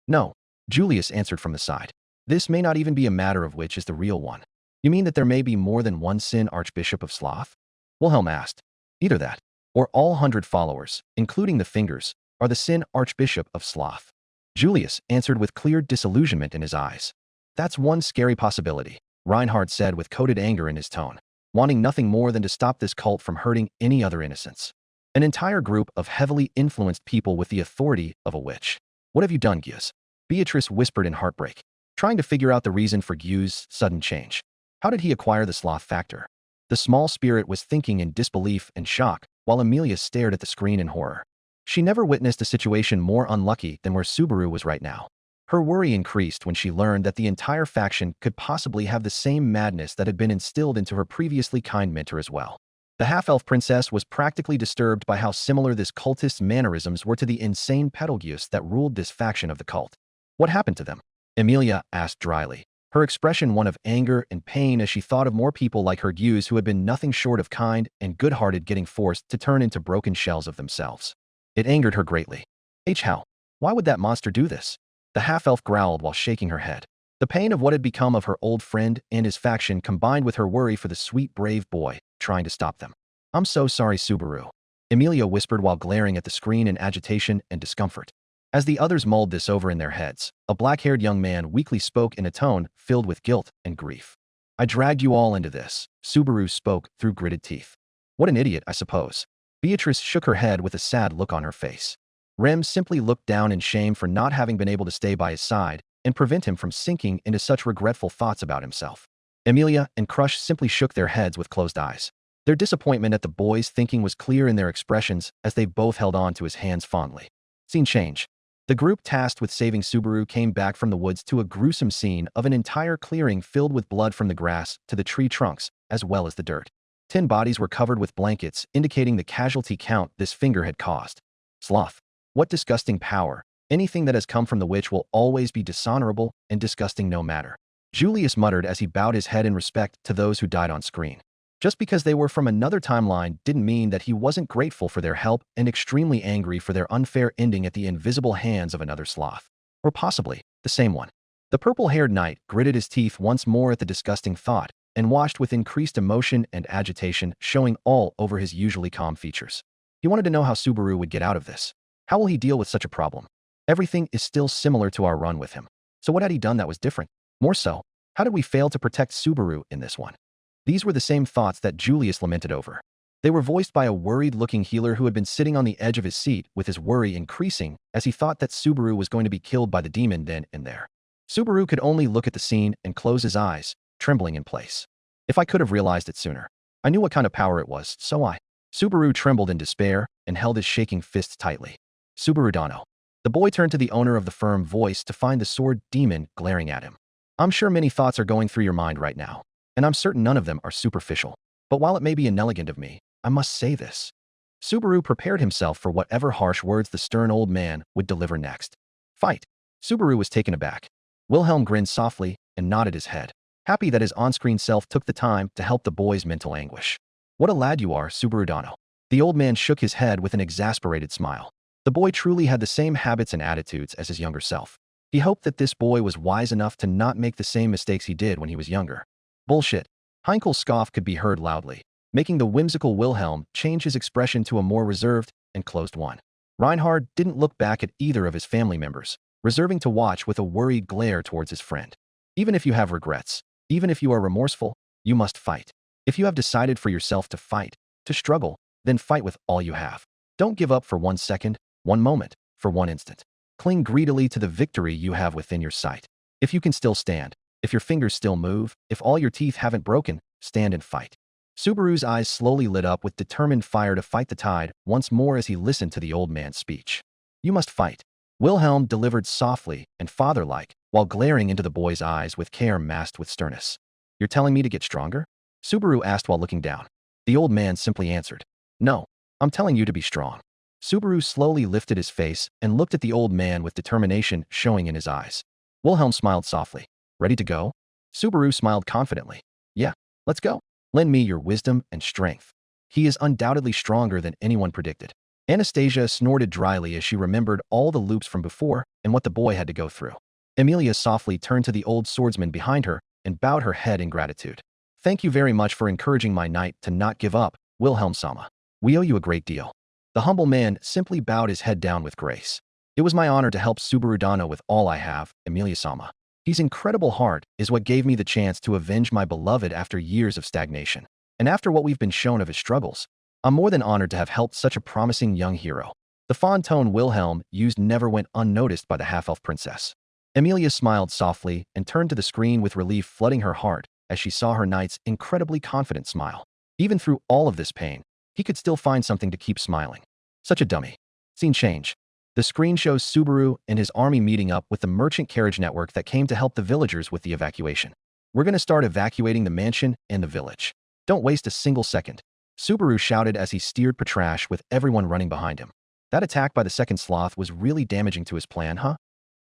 Speaker 2: No, Julius answered from the side. This may not even be a matter of which is the real one. You mean that there may be more than one Sin Archbishop of Sloth? Wilhelm asked. Either that, or all 100 followers, including the fingers, are the Sin Archbishop of Sloth. Julius answered with clear disillusionment in his eyes. That's one scary possibility, Reinhard said with coded anger in his tone, wanting nothing more than to stop this cult from hurting any other innocents. An entire group of heavily influenced people with the authority of a witch. What have you done, Gyuz? Beatrice whispered in heartbreak, trying to figure out the reason for Gyuz's sudden change. How did he acquire the sloth factor? The small spirit was thinking in disbelief and shock, while Amelia stared at the screen in horror. She never witnessed a situation more unlucky than where Subaru was right now. Her worry increased when she learned that the entire faction could possibly have the same madness that had been instilled into her previously kind mentor as well. The half-elf princess was practically disturbed by how similar this cultist's mannerisms were to the insane Petalgius that ruled this faction of the cult. What happened to them? Amelia asked dryly, her expression one of anger and pain as she thought of more people like her Gyuz who had been nothing short of kind and good-hearted getting forced to turn into broken shells of themselves. It angered her greatly. How? Why would that monster do this? The half-elf growled while shaking her head. The pain of what had become of her old friend and his faction combined with her worry for the sweet, brave boy trying to stop them. I'm so sorry, Subaru, Amelia whispered while glaring at the screen in agitation and discomfort. As the others mulled this over in their heads, a black-haired young man weakly spoke in a tone filled with guilt and grief. I dragged you all into this, Subaru spoke through gritted teeth. What an idiot, I suppose. Beatrice shook her head with a sad look on her face. Rem simply looked down in shame for not having been able to stay by his side and prevent him from sinking into such regretful thoughts about himself. Amelia and Crush simply shook their heads with closed eyes. Their disappointment at the boys' thinking was clear in their expressions as they both held on to his hands fondly. Scene change. The group tasked with saving Subaru came back from the woods to a gruesome scene of an entire clearing filled with blood from the grass to the tree trunks, as well as the dirt. 10 bodies were covered with blankets, indicating the casualty count this finger had caused. Sloth. What disgusting power. Anything that has come from the witch will always be dishonorable and disgusting no matter. Julius muttered as he bowed his head in respect to those who died on screen. Just because they were from another timeline didn't mean that he wasn't grateful for their help and extremely angry for their unfair ending at the invisible hands of another sloth. Or possibly, the same one. The purple-haired knight gritted his teeth once more at the disgusting thought and watched with increased emotion and agitation showing all over his usually calm features. He wanted to know how Subaru would get out of this. How will he deal with such a problem? Everything is still similar to our run with him. So what had he done that was different? More so, how did we fail to protect Subaru in this one? These were the same thoughts that Julius lamented over. They were voiced by a worried-looking healer who had been sitting on the edge of his seat with his worry increasing as he thought that Subaru was going to be killed by the demon then and there. Subaru could only look at the scene and close his eyes, trembling in place. If I could have realized it sooner. I knew what kind of power it was, so I. Subaru trembled in despair and held his shaking fists tightly. Subaru Dano. The boy turned to the owner of the firm voice to find the sword demon glaring at him. I'm sure many thoughts are going through your mind right now, and I'm certain none of them are superficial. But while it may be inelegant of me, I must say this. Subaru prepared himself for whatever harsh words the stern old man would deliver next. Fight. Subaru was taken aback. Wilhelm grinned softly and nodded his head, happy that his on-screen self took the time to help the boy's mental anguish. What a lad you are, Subaru Dano. The old man shook his head with an exasperated smile. The boy truly had the same habits and attitudes as his younger self. He hoped that this boy was wise enough to not make the same mistakes he did when he was younger. Bullshit. Heinkel's scoff could be heard loudly, making the whimsical Wilhelm change his expression to a more reserved and closed one. Reinhard didn't look back at either of his family members, reserving to watch with a worried glare towards his friend. Even if you have regrets, even if you are remorseful, you must fight. If you have decided for yourself to fight, to struggle, then fight with all you have. Don't give up for 1 second, 1 moment, for 1 instant. Cling greedily to the victory you have within your sight. If you can still stand, if your fingers still move, if all your teeth haven't broken, stand and fight. Subaru's eyes slowly lit up with determined fire to fight the tide once more as he listened to the old man's speech. You must fight. Wilhelm delivered softly and father-like while glaring into the boy's eyes with care masked with sternness. You're telling me to get stronger? Subaru asked while looking down. The old man simply answered. No, I'm telling you to be strong. Subaru slowly lifted his face and looked at the old man with determination showing in his eyes. Wilhelm smiled softly. Ready to go? Subaru smiled confidently. Yeah, let's go. Lend me your wisdom and strength. He is undoubtedly stronger than anyone predicted. Anastasia snorted dryly as she remembered all the loops from before and what the boy had to go through. Emilia softly turned to the old swordsman behind her and bowed her head in gratitude. Thank you very much for encouraging my knight to not give up, Wilhelm-sama. We owe you a great deal. The humble man simply bowed his head down with grace. It was my honor to help Subaru Dano with all I have, Emilia-sama. His incredible heart is what gave me the chance to avenge my beloved after years of stagnation. And after what we've been shown of his struggles, I'm more than honored to have helped such a promising young hero. The fond tone Wilhelm used never went unnoticed by the half-elf princess. Emilia smiled softly and turned to the screen with relief flooding her heart as she saw her knight's incredibly confident smile. Even through all of this pain, he could still find something to keep smiling. Such a dummy. Scene change. The screen shows Subaru and his army meeting up with the merchant carriage network that came to help the villagers with the evacuation. We're going to start evacuating the mansion and the village. Don't waste a single second. Subaru shouted as he steered Patrash with everyone running behind him. That attack by the second sloth was really damaging to his plan, huh?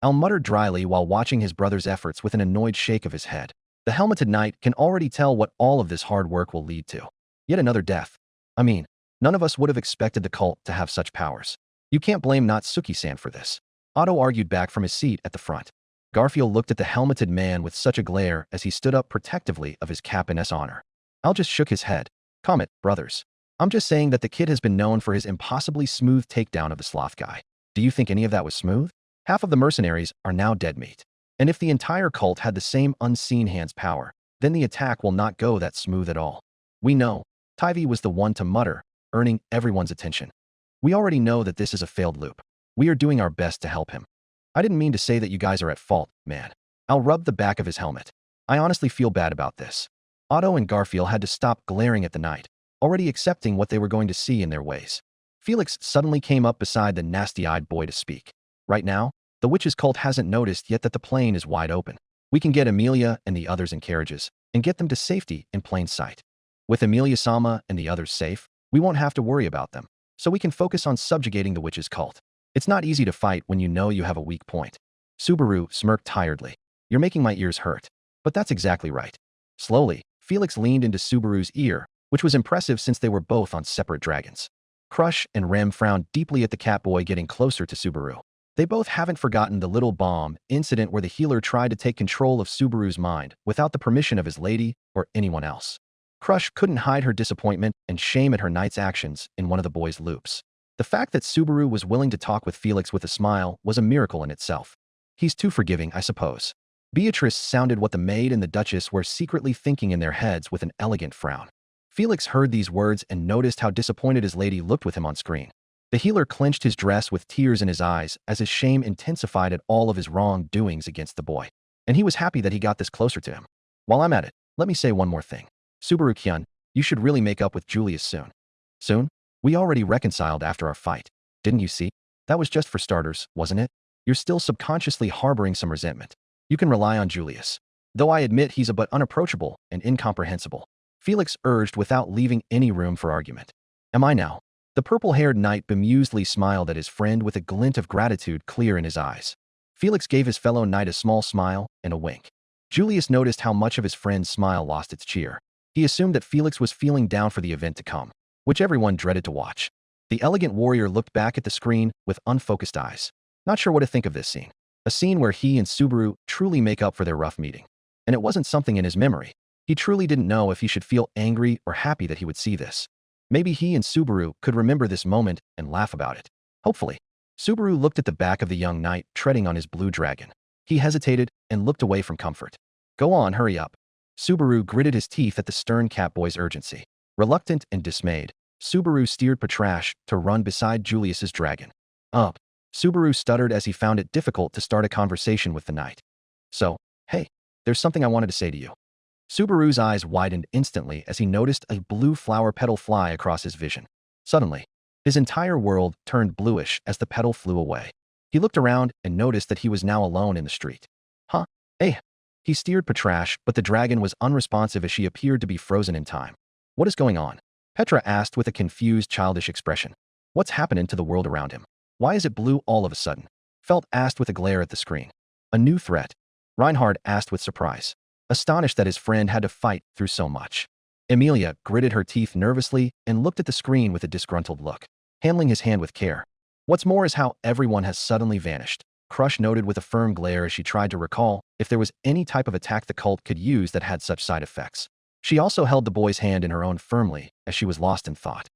Speaker 2: Al muttered dryly while watching his brother's efforts with an annoyed shake of his head. The helmeted knight can already tell what all of this hard work will lead to. Yet another death. I mean, none of us would have expected the cult to have such powers. You can't blame Natsuki-san for this. Otto argued back from his seat at the front. Garfield looked at the helmeted man with such a glare as he stood up protectively of his captain's honor. Al just shook his head. Comment, brothers. I'm just saying that the kid has been known for his impossibly smooth takedown of the sloth guy. Do you think any of that was smooth? Half of the mercenaries are now dead meat. And if the entire cult had the same unseen hand's power, then the attack will not go that smooth at all. We know. Tivy was the one to mutter, earning everyone's attention. We already know that this is a failed loop. We are doing our best to help him. I didn't mean to say that you guys are at fault, man. Al rubbed the back of his helmet. I honestly feel bad about this. Otto and Garfield had to stop glaring at the knight, already accepting what they were going to see in their ways. Felix suddenly came up beside the nasty-eyed boy to speak. Right now, the witch's cult hasn't noticed yet that the plane is wide open. We can get Amelia and the others in carriages and get them to safety in plain sight. With Amelia-sama and the others safe, we won't have to worry about them, so we can focus on subjugating the witch's cult. It's not easy to fight when you know you have a weak point. Subaru smirked tiredly. You're making my ears hurt. But that's exactly right. Slowly, Felix leaned into Subaru's ear, which was impressive since they were both on separate dragons. Crush and Rem frowned deeply at the Catboy getting closer to Subaru. They both haven't forgotten the little bomb incident where the healer tried to take control of Subaru's mind without the permission of his lady or anyone else. Crush couldn't hide her disappointment and shame at her knight's actions in one of the boys' loops. The fact that Subaru was willing to talk with Felix with a smile was a miracle in itself. He's too forgiving, I suppose. Beatrice sounded what the maid and the Duchess were secretly thinking in their heads with an elegant frown. Felix heard these words and noticed how disappointed his lady looked with him on screen. The healer clenched his dress with tears in his eyes as his shame intensified at all of his wrongdoings against the boy. And he was happy that he got this closer to him. While I'm at it, let me say one more thing. Subaru-kyun, you should really make up with Julius soon. Soon? We already reconciled after our fight. Didn't you see? That was just for starters, wasn't it? You're still subconsciously harboring some resentment. You can rely on Julius. Though I admit he's a bit unapproachable and incomprehensible. Felix urged without leaving any room for argument. Am I now? The purple-haired knight bemusedly smiled at his friend with a glint of gratitude clear in his eyes. Felix gave his fellow knight a small smile and a wink. Julius noticed how much of his friend's smile lost its cheer. He assumed that Felix was feeling down for the event to come, which everyone dreaded to watch. The elegant warrior looked back at the screen with unfocused eyes. Not sure what to think of this scene. A scene where he and Subaru truly make up for their rough meeting. And it wasn't something in his memory. He truly didn't know if he should feel angry or happy that he would see this. Maybe he and Subaru could remember this moment and laugh about it. Hopefully. Subaru looked at the back of the young knight treading on his blue dragon. He hesitated and looked away from comfort. Go on, hurry up. Subaru gritted his teeth at the stern Catboy's urgency. Reluctant and dismayed, Subaru steered Patrash to run beside Julius's dragon. Up. Subaru stuttered as he found it difficult to start a conversation with the knight. So, hey, there's something I wanted to say to you. Subaru's eyes widened instantly as he noticed a blue flower petal fly across his vision. Suddenly, his entire world turned bluish as the petal flew away. He looked around and noticed that he was now alone in the street. Huh? Hey. He steered Patrash, but the dragon was unresponsive as she appeared to be frozen in time. What is going on? Petra asked with a confused, childish expression. What's happening to the world around him? Why is it blue all of a sudden? Felt asked with a glare at the screen. A new threat? Reinhard asked with surprise, astonished that his friend had to fight through so much. Emilia gritted her teeth nervously and looked at the screen with a disgruntled look, handling his hand with care. What's more is how everyone has suddenly vanished. Crush noted with a firm glare as she tried to recall if there was any type of attack the cult could use that had such side effects. She also held the boy's hand in her own firmly as she was lost in thought.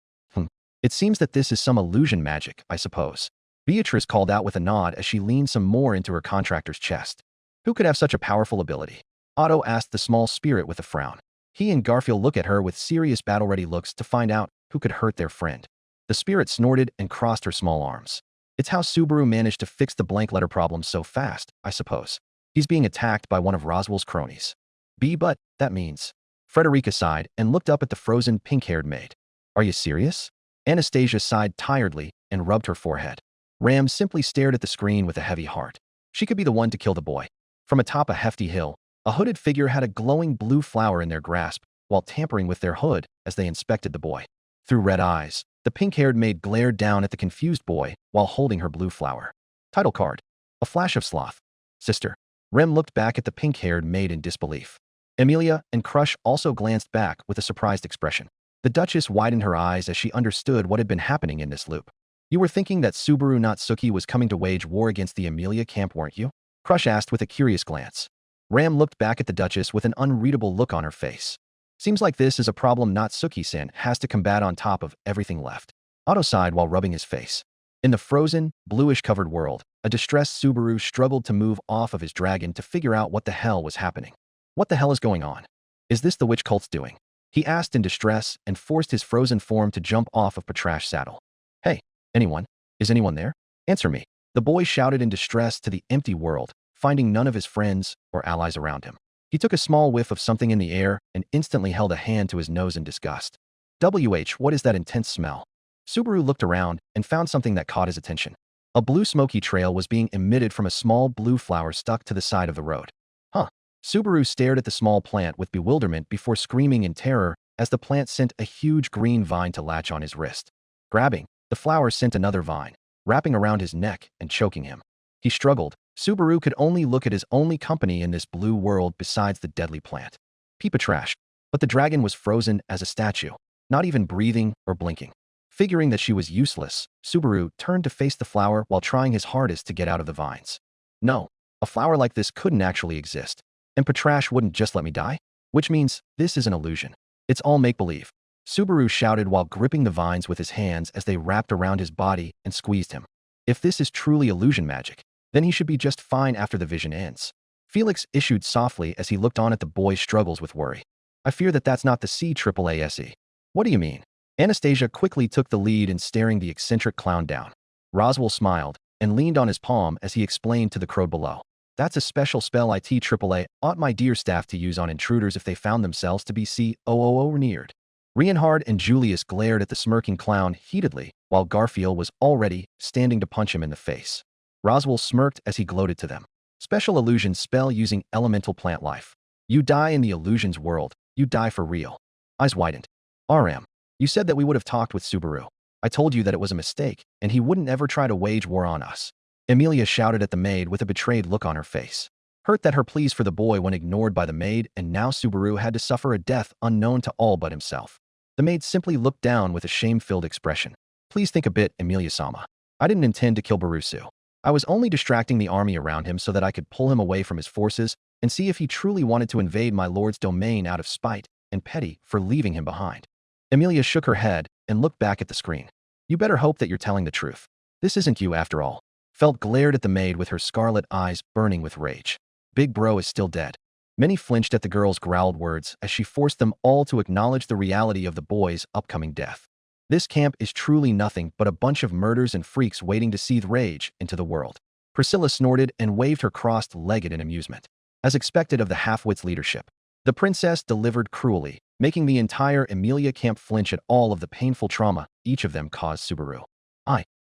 Speaker 2: It seems that this is some illusion magic, I suppose. Beatrice called out with a nod as she leaned some more into her contractor's chest. Who could have such a powerful ability? Otto asked the small spirit with a frown. He and Garfield look at her with serious battle-ready looks to find out who could hurt their friend. The spirit snorted and crossed her small arms. It's how Subaru managed to fix the blank letter problem so fast, I suppose. He's being attacked by one of Roswell's cronies. But that means. Frederica sighed and looked up at the frozen pink-haired maid. Are you serious? Anastasia sighed tiredly and rubbed her forehead. Ram simply stared at the screen with a heavy heart. She could be the one to kill the boy. From atop a hefty hill, a hooded figure had a glowing blue flower in their grasp while tampering with their hood as they inspected the boy. Through red eyes, the pink-haired maid glared down at the confused boy while holding her blue flower. Title card. A flash of sloth. Sister. Rem looked back at the pink-haired maid in disbelief. Emilia and Crush also glanced back with a surprised expression. The Duchess widened her eyes as she understood what had been happening in this loop. You were thinking that Subaru Natsuki was coming to wage war against the Emilia camp, weren't you? Crush asked with a curious glance. Ram looked back at the Duchess with an unreadable look on her face. Seems like this is a problem Natsuki-san has to combat on top of everything left. Otto sighed while rubbing his face. In the frozen, bluish-covered world, a distressed Subaru struggled to move off of his dragon to figure out what the hell was happening. What the hell is going on? Is this the witch cult's doing? He asked in distress and forced his frozen form to jump off of Patrash's saddle. Hey, anyone? Is anyone there? Answer me. The boy shouted in distress to the empty world, finding none of his friends or allies around him. He took a small whiff of something in the air and instantly held a hand to his nose in disgust. What is that intense smell? Subaru looked around and found something that caught his attention. A blue smoky trail was being emitted from a small blue flower stuck to the side of the road. Huh. Subaru stared at the small plant with bewilderment before screaming in terror as the plant sent a huge green vine to latch on his wrist. Grabbing, the flower sent another vine, wrapping around his neck and choking him. He struggled. Subaru could only look at his only company in this blue world besides the deadly plant. Peepa trash. But the dragon was frozen as a statue, not even breathing or blinking. Figuring that she was useless, Subaru turned to face the flower while trying his hardest to get out of the vines. No, a flower like this couldn't actually exist. And Patrash wouldn't just let me die? Which means this is an illusion. It's all make-believe. Subaru shouted while gripping the vines with his hands as they wrapped around his body and squeezed him. If this is truly illusion magic, then he should be just fine after the vision ends. Felix issued softly as he looked on at the boy's struggles with worry. I fear that that's not the CAASE. What do you mean? Anastasia quickly took the lead in staring the eccentric clown down. Roswell smiled and leaned on his palm as he explained to the crowd below. That's a special spell IEEE ought my dear staff to use on intruders if they found themselves to be COOO neared. Reinhard and Julius glared at the smirking clown heatedly, while Garfield was already standing to punch him in the face. Roswell smirked as he gloated to them. Special illusion spell using elemental plant life. You die in the illusions world. You die for real. Eyes widened. RM. You said that we would have talked with Subaru. I told you that it was a mistake, and he wouldn't ever try to wage war on us. Emilia shouted at the maid with a betrayed look on her face. Hurt that her pleas for the boy went ignored by the maid, and now Subaru had to suffer a death unknown to all but himself. The maid simply looked down with a shame-filled expression. Please think a bit, Emilia-sama. I didn't intend to kill Barusu. I was only distracting the army around him so that I could pull him away from his forces and see if he truly wanted to invade my lord's domain out of spite and petty for leaving him behind. Emilia shook her head and looked back at the screen. You better hope that you're telling the truth. This isn't you after all. Felt glared at the maid with her scarlet eyes burning with rage. Big bro is still dead. Many flinched at the girl's growled words as she forced them all to acknowledge the reality of the boy's upcoming death. This camp is truly nothing but a bunch of murders and freaks waiting to seethe rage into the world. Priscilla snorted and waved her crossed-legged in amusement. As expected of the half-wit's leadership, the princess delivered cruelly, making the entire Emilia camp flinch at all of the painful trauma each of them caused Subaru.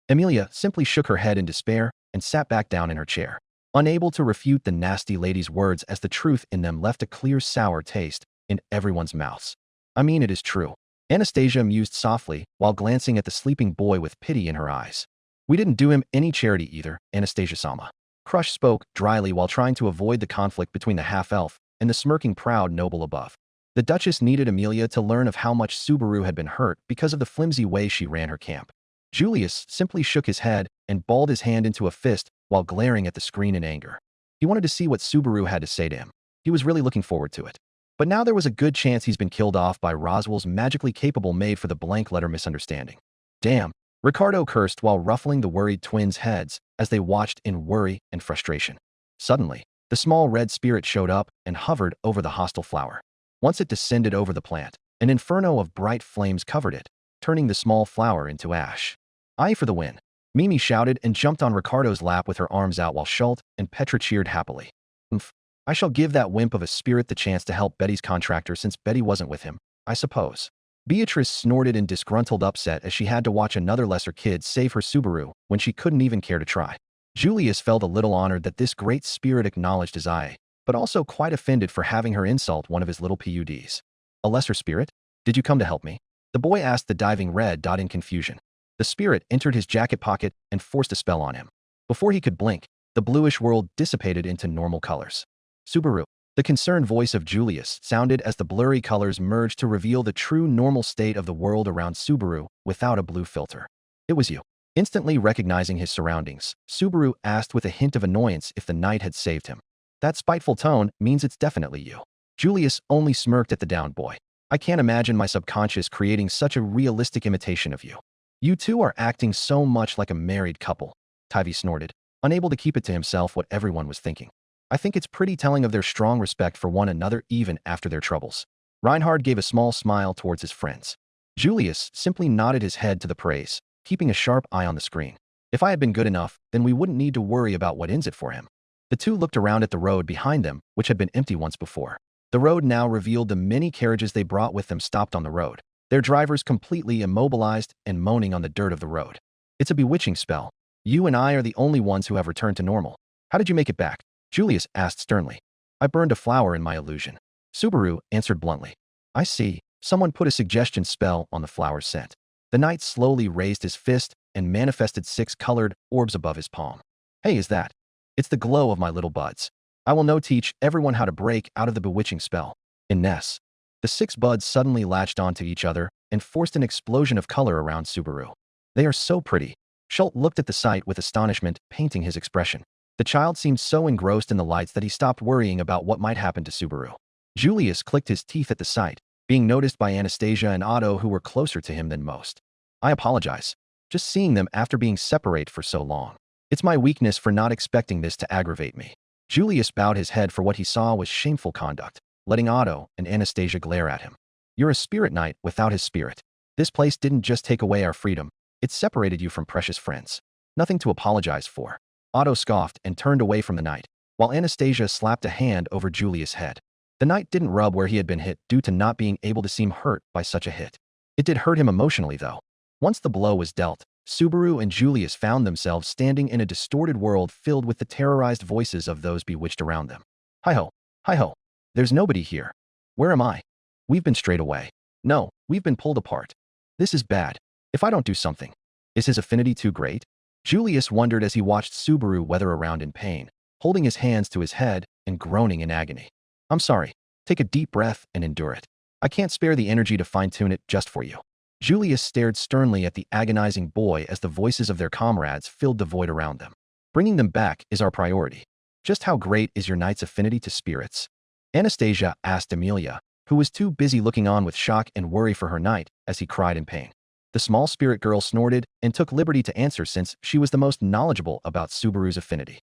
Speaker 2: Emilia simply shook her head in despair and sat back down in her chair, unable to refute the nasty lady's words as the truth in them left a clear sour taste in everyone's mouths. I mean, it is true. Anastasia mused softly while glancing at the sleeping boy with pity in her eyes. We didn't do him any charity either, Anastasia-sama. Crush spoke dryly while trying to avoid the conflict between the half-elf and the smirking proud noble above. The Duchess needed Emilia to learn of how much Subaru had been hurt because of the flimsy way she ran her camp. Julius simply shook his head and balled his hand into a fist while glaring at the screen in anger. He wanted to see what Subaru had to say to him. He was really looking forward to it. But now there was a good chance he's been killed off by Roswell's magically capable maid for the blank letter misunderstanding. Damn, Ricardo cursed while ruffling the worried twins' heads as they watched in worry and frustration. Suddenly, the small red spirit showed up and hovered over the hostile flower. Once it descended over the plant, an inferno of bright flames covered it, turning the small flower into ash. Aye for the win. Mimi shouted and jumped on Ricardo's lap with her arms out while Schult and Petra cheered happily. Oomph. I shall give that wimp of a spirit the chance to help Betty's contractor since Betty wasn't with him, I suppose. Beatrice snorted in disgruntled upset as she had to watch another lesser kid save her Subaru when she couldn't even care to try. Julius felt a little honored that this great spirit acknowledged his eye, but also quite offended for having her insult one of his little PUDs. A lesser spirit? Did you come to help me? The boy asked the diving red dot in confusion. The spirit entered his jacket pocket and forced a spell on him. Before he could blink, the bluish world dissipated into normal colors. Subaru. The concerned voice of Julius sounded as the blurry colors merged to reveal the true normal state of the world around Subaru without a blue filter. It was you. Instantly recognizing his surroundings, Subaru asked with a hint of annoyance if the night had saved him. That spiteful tone means it's definitely you. Julius only smirked at the downed boy. I can't imagine my subconscious creating such a realistic imitation of you. You two are acting so much like a married couple, Tivy snorted, unable to keep it to himself what everyone was thinking. I think it's pretty telling of their strong respect for one another even after their troubles. Reinhard gave a small smile towards his friends. Julius simply nodded his head to the praise, keeping a sharp eye on the screen. If I had been good enough, then we wouldn't need to worry about what ends it for him. The two looked around at the road behind them, which had been empty once before. The road now revealed the many carriages they brought with them stopped on the road, their drivers completely immobilized and moaning on the dirt of the road. It's a bewitching spell. You and I are the only ones who have returned to normal. How did you make it back? Julius asked sternly. I burned a flower in my illusion. Subaru answered bluntly. I see. Someone put a suggestion spell on the flower's scent. The knight slowly raised his fist and manifested 6 colored orbs above his palm. Hey, is that? It's the glow of my little buds. I will now teach everyone how to break out of the bewitching spell. In Ness. The 6 buds suddenly latched onto each other and forced an explosion of color around Subaru. They are so pretty. Schultz looked at the sight with astonishment, painting his expression. The child seemed so engrossed in the lights that he stopped worrying about what might happen to Subaru. Julius clicked his teeth at the sight, being noticed by Anastasia and Otto, who were closer to him than most. I apologize. Just seeing them after being separated for so long. It's my weakness for not expecting this to aggravate me. Julius bowed his head, for what he saw was shameful conduct, letting Otto and Anastasia glare at him. You're a spirit knight without his spirit. This place didn't just take away our freedom, it separated you from precious friends. Nothing to apologize for. Otto scoffed and turned away from the knight, while Anastasia slapped a hand over Julius' head. The knight didn't rub where he had been hit due to not being able to seem hurt by such a hit. It did hurt him emotionally, though. Once the blow was dealt, Subaru and Julius found themselves standing in a distorted world filled with the terrorized voices of those bewitched around them. Hi-ho, hi-ho. There's nobody here. Where am I? We've been strayed away. No, we've been pulled apart. This is bad. If I don't do something. Is his affinity too great? Julius wondered as he watched Subaru weather around in pain, holding his hands to his head and groaning in agony. I'm sorry. Take a deep breath and endure it. I can't spare the energy to fine-tune it just for you. Julius stared sternly at the agonizing boy as the voices of their comrades filled the void around them. Bringing them back is our priority. Just how great is your knight's affinity to spirits? Anastasia asked Amelia, who was too busy looking on with shock and worry for her knight as he cried in pain. The small spirit girl snorted and took liberty to answer, since she was the most knowledgeable about Subaru's affinity.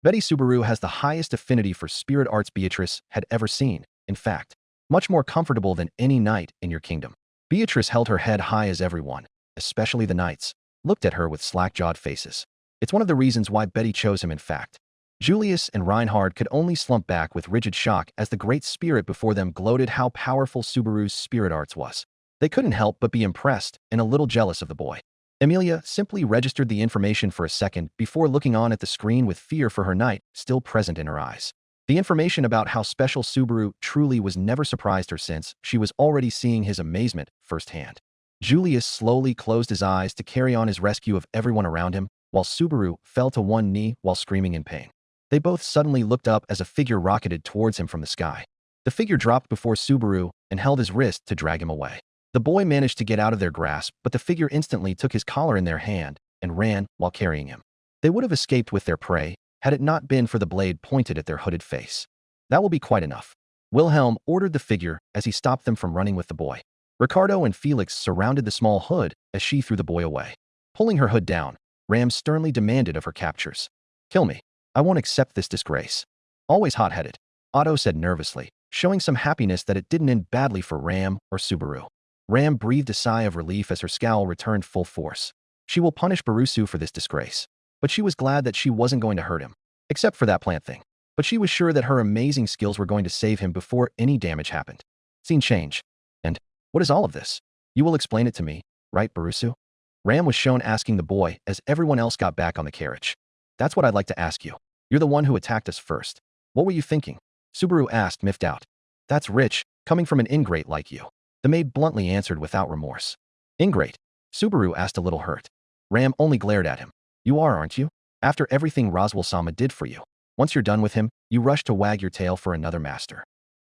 Speaker 2: Betty Subaru has the highest affinity for spirit arts Beatrice had ever seen, in fact, much more comfortable than any knight in your kingdom. Beatrice held her head high as everyone, especially the knights, looked at her with slack-jawed faces. It's one of the reasons why Betty chose him, in fact. Julius and Reinhard could only slump back with rigid shock as the great spirit before them gloated how powerful Subaru's spirit arts was. They couldn't help but be impressed and a little jealous of the boy. Amelia simply registered the information for a second before looking on at the screen with fear for her knight still present in her eyes. The information about how special Subaru truly was never surprised her, since she was already seeing his amazement firsthand. Julius slowly closed his eyes to carry on his rescue of everyone around him, while Subaru fell to one knee while screaming in pain. They both suddenly looked up as a figure rocketed towards him from the sky. The figure dropped before Subaru and held his wrist to drag him away. The boy managed to get out of their grasp, but the figure instantly took his collar in their hand and ran while carrying him. They would have escaped with their prey had it not been for the blade pointed at their hooded face. That will be quite enough. Wilhelm ordered the figure as he stopped them from running with the boy. Ricardo and Felix surrounded the small hood as she threw the boy away. Pulling her hood down, Ram sternly demanded of her captors. Kill me. I won't accept this disgrace. Always hot-headed, Otto said nervously, showing some happiness that it didn't end badly for Ram or Subaru. Ram breathed a sigh of relief as her scowl returned full force. She will punish Barusu for this disgrace. But she was glad that she wasn't going to hurt him, except for that plant thing. But she was sure that her amazing skills were going to save him before any damage happened. Scene change. And what is all of this? You will explain it to me, right, Barusu? Ram was shown asking the boy as everyone else got back on the carriage. That's what I'd like to ask you. You're the one who attacked us first. What were you thinking? Subaru asked, miffed out. That's rich, coming from an ingrate like you. The maid bluntly answered without remorse. Ingrate? Subaru asked, a little hurt. Ram only glared at him. You are, aren't you? After everything Roswell-sama did for you. Once you're done with him, you rush to wag your tail for another master.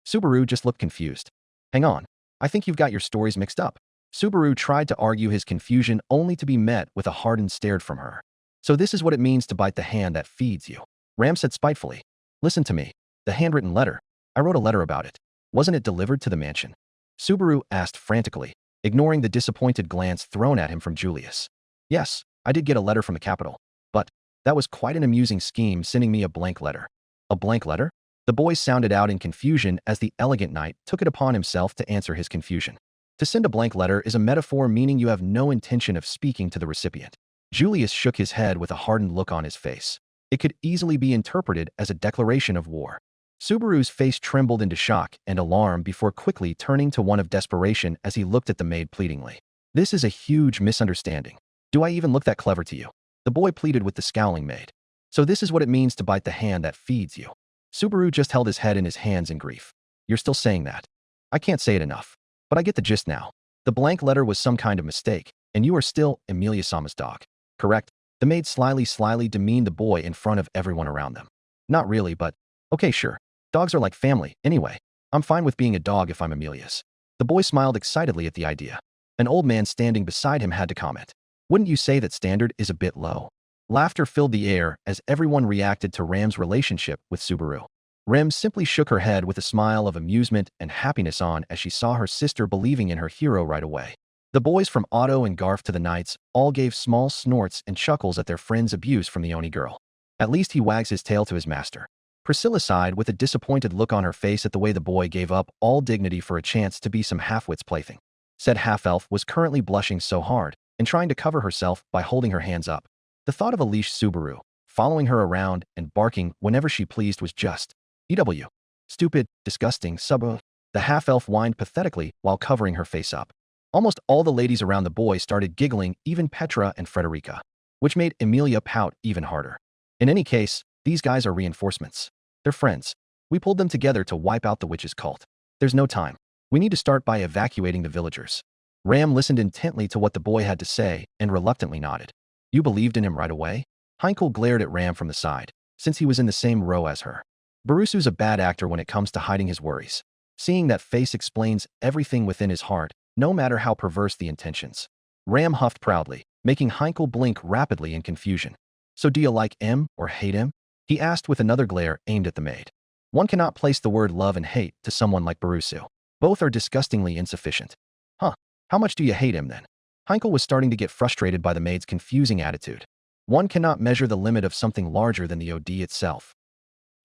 Speaker 2: Subaru just looked confused. Hang on. I think you've got your stories mixed up. Subaru tried to argue his confusion only to be met with a hardened stare from her. So this is what it means to bite the hand that feeds you. Ram said spitefully. Listen to me. The handwritten letter. I wrote a letter about it. Wasn't it delivered to the mansion? Subaru asked frantically, ignoring the disappointed glance thrown at him from Julius. Yes, I did get a letter from the capital. But that was quite an amusing scheme, sending me a blank letter. A blank letter? The boy sounded out in confusion as the elegant knight took it upon himself to answer his confusion. To send a blank letter is a metaphor meaning you have no intention of speaking to the recipient. Julius shook his head with a hardened look on his face. It could easily be interpreted as a declaration of war. Subaru's face trembled into shock and alarm before quickly turning to one of desperation as he looked at the maid pleadingly. This is a huge misunderstanding. Do I even look that clever to you? The boy pleaded with the scowling maid. So this is what it means to bite the hand that feeds you. Subaru just held his head in his hands in grief. You're still saying that. I can't say it enough. But I get the gist now. The blank letter was some kind of mistake, and you are still Emilia-sama's dog. Correct? The maid slyly demeaned the boy in front of everyone around them. Not really, but okay, sure. Dogs are like family, anyway. I'm fine with being a dog if I'm Emilia's. The boy smiled excitedly at the idea. An old man standing beside him had to comment. Wouldn't you say that standard is a bit low? Laughter filled the air as everyone reacted to Ram's relationship with Subaru. Rem simply shook her head with a smile of amusement and happiness on as she saw her sister believing in her hero right away. The boys from Otto and Garf to the Knights all gave small snorts and chuckles at their friend's abuse from the Oni girl. At least he wags his tail to his master. Priscilla sighed with a disappointed look on her face at the way the boy gave up all dignity for a chance to be some half-wit's plaything. Said half-elf was currently blushing so hard and trying to cover herself by holding her hands up. The thought of a leash Subaru, following her around and barking whenever she pleased was just EW. Stupid, disgusting, Subaru. The half-elf whined pathetically while covering her face up. Almost all the ladies around the boy started giggling, even Petra and Frederica, which made Emilia pout even harder. In any case, these guys are reinforcements. They're friends. We pulled them together to wipe out the witch's cult. There's no time. We need to start by evacuating the villagers. Ram listened intently to what the boy had to say and reluctantly nodded. You believed in him right away? Heinkel glared at Ram from the side, since he was in the same row as her. Barusu's a bad actor when it comes to hiding his worries. Seeing that face explains everything within his heart, no matter how perverse the intentions. Ram huffed proudly, making Heinkel blink rapidly in confusion. So do you like him or hate him? He asked with another glare aimed at the maid. One cannot place the word love and hate to someone like Barusu. Both are disgustingly insufficient. Huh, how much do you hate him then? Heinkel was starting to get frustrated by the maid's confusing attitude. One cannot measure the limit of something larger than the OD itself.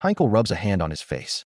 Speaker 2: Heinkel rubs a hand on his face.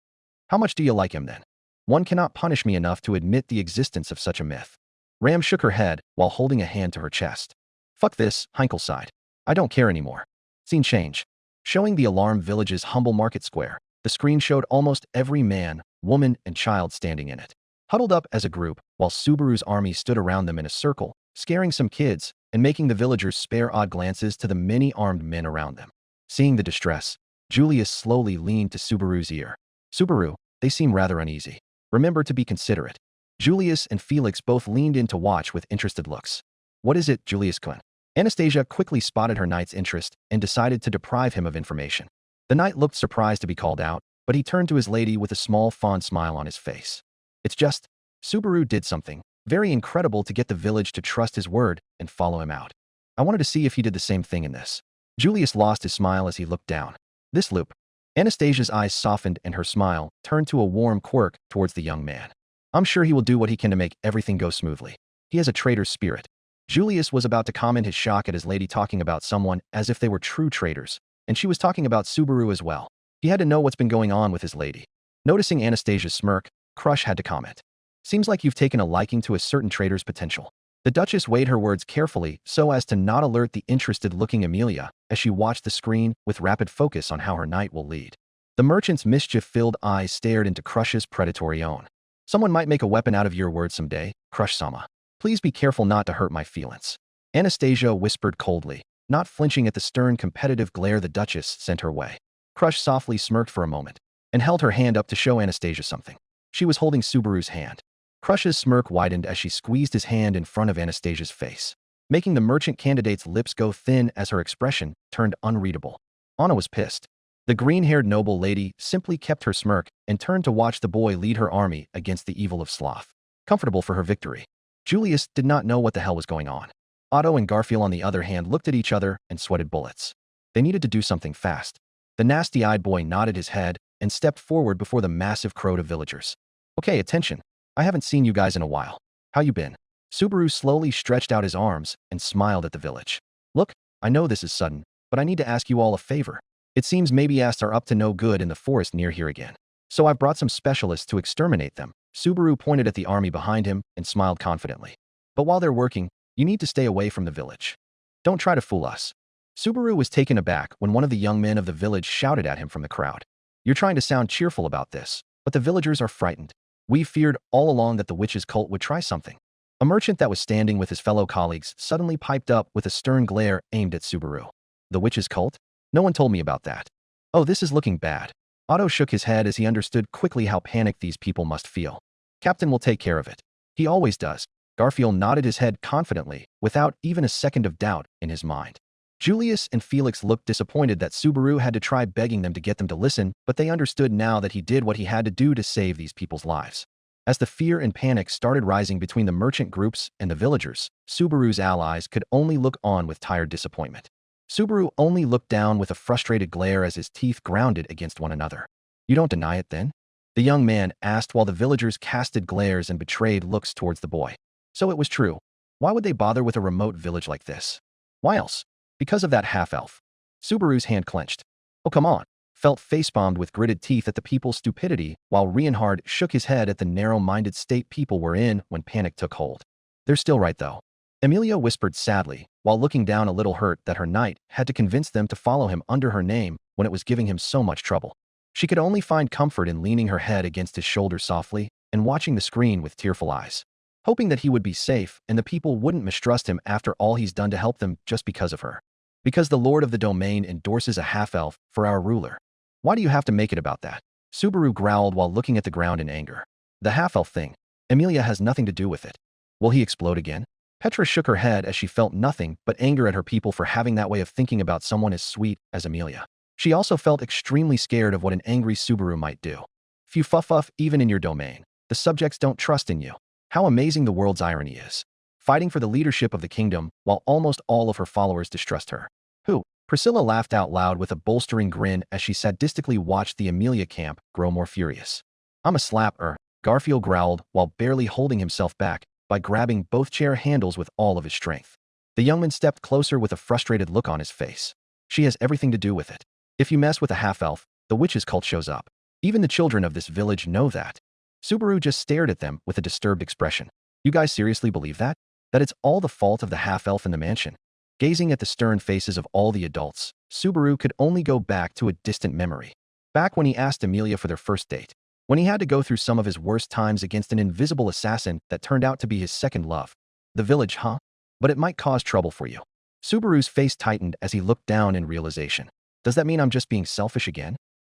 Speaker 2: How much do you like him then? One cannot punish me enough to admit the existence of such a myth. Ram shook her head while holding a hand to her chest. Fuck this, Heinkel sighed. I don't care anymore. Scene change. Showing the alarm village's humble market square, the screen showed almost every man, woman, and child standing in it. Huddled up as a group, while Subaru's army stood around them in a circle, scaring some kids and making the villagers spare odd glances to the many armed men around them. Seeing the distress, Julius slowly leaned to Subaru's ear. Subaru, they seem rather uneasy. Remember to be considerate. Julius and Felix both leaned in to watch with interested looks. What is it, Julius-kun? Anastasia quickly spotted her knight's interest and decided to deprive him of information. The knight looked surprised to be called out, but he turned to his lady with a small fond smile on his face. It's just, Subaru did something very incredible to get the village to trust his word and follow him out. I wanted to see if he did the same thing in this. Julius lost his smile as he looked down. This loop. Anastasia's eyes softened and her smile turned to a warm quirk towards the young man. I'm sure he will do what he can to make everything go smoothly. He has a traitor's spirit. Julius was about to comment his shock at his lady talking about someone as if they were true traitors, and she was talking about Subaru as well. He had to know what's been going on with his lady. Noticing Anastasia's smirk, Crush had to comment. Seems like you've taken a liking to a certain traitor's potential. The Duchess weighed her words carefully so as to not alert the interested-looking Emilia as she watched the screen with rapid focus on how her knight will lead. The merchant's mischief-filled eyes stared into Crush's predatory own. Someone might make a weapon out of your words someday, Crush-sama. Please be careful not to hurt my feelings. Anastasia whispered coldly, not flinching at the stern competitive glare the Duchess sent her way. Crush softly smirked for a moment and held her hand up to show Anastasia something. She was holding Subaru's hand. Crush's smirk widened as she squeezed his hand in front of Anastasia's face, making the merchant candidate's lips go thin as her expression turned unreadable. Anna was pissed. The green-haired noble lady simply kept her smirk and turned to watch the boy lead her army against the evil of sloth, comfortable for her victory. Julius did not know what the hell was going on. Otto and Garfield, on the other hand, looked at each other and sweated bullets. They needed to do something fast. The nasty-eyed boy nodded his head and stepped forward before the massive crowd of villagers. Okay, attention. I haven't seen you guys in a while. How you been? Subaru slowly stretched out his arms and smiled at the village. Look, I know this is sudden, but I need to ask you all a favor. It seems maybe-asts are up to no good in the forest near here again. So I've brought some specialists to exterminate them. Subaru pointed at the army behind him and smiled confidently. But while they're working, you need to stay away from the village. Don't try to fool us. Subaru was taken aback when one of the young men of the village shouted at him from the crowd. You're trying to sound cheerful about this, but the villagers are frightened. We feared all along that the witch's cult would try something. A merchant that was standing with his fellow colleagues suddenly piped up with a stern glare aimed at Subaru. The witch's cult? No one told me about that. Oh, this is looking bad. Otto shook his head as he understood quickly how panicked these people must feel. Captain will take care of it. He always does. Garfield nodded his head confidently, without even a second of doubt in his mind. Julius and Felix looked disappointed that Subaru had to try begging them to get them to listen, but they understood now that he did what he had to do to save these people's lives. As the fear and panic started rising between the merchant groups and the villagers, Subaru's allies could only look on with tired disappointment. Subaru only looked down with a frustrated glare as his teeth grounded against one another. You don't deny it then? The young man asked while the villagers casted glares and betrayed looks towards the boy. So it was true. Why would they bother with a remote village like this? Why else? Because of that half-elf. Subaru's hand clenched. Oh, come on. Felt face-bombed with gritted teeth at the people's stupidity, while Reinhard shook his head at the narrow-minded state people were in when panic took hold. They're still right, though. Emilia whispered sadly, while looking down a little hurt that her knight had to convince them to follow him under her name when it was giving him so much trouble. She could only find comfort in leaning her head against his shoulder softly and watching the screen with tearful eyes, hoping that he would be safe and the people wouldn't mistrust him after all he's done to help them just because of her. Because the lord of the domain endorses a half-elf for our ruler. Why do you have to make it about that? Subaru growled while looking at the ground in anger. The half-elf thing. Emilia has nothing to do with it. Will he explode again? Petra shook her head as she felt nothing but anger at her people for having that way of thinking about someone as sweet as Emilia. She also felt extremely scared of what an angry Subaru might do. Few fuff even in your domain. The subjects don't trust in you. How amazing the world's irony is. Fighting for the leadership of the kingdom while almost all of her followers distrust her. Who? Priscilla laughed out loud with a bolstering grin as she sadistically watched the Emilia camp grow more furious. I'm a slapper, Garfield growled while barely holding himself back by grabbing both chair handles with all of his strength. The young man stepped closer with a frustrated look on his face. She has everything to do with it. If you mess with a half-elf, the witch's cult shows up. Even the children of this village know that. Subaru just stared at them with a disturbed expression. You guys seriously believe that? That it's all the fault of the half-elf in the mansion? Gazing at the stern faces of all the adults, Subaru could only go back to a distant memory. Back when he asked Emilia for their first date. When he had to go through some of his worst times against an invisible assassin that turned out to be his second love. The village, huh? But it might cause trouble for you. Subaru's face tightened as he looked down in realization. Does that mean I'm just being selfish again?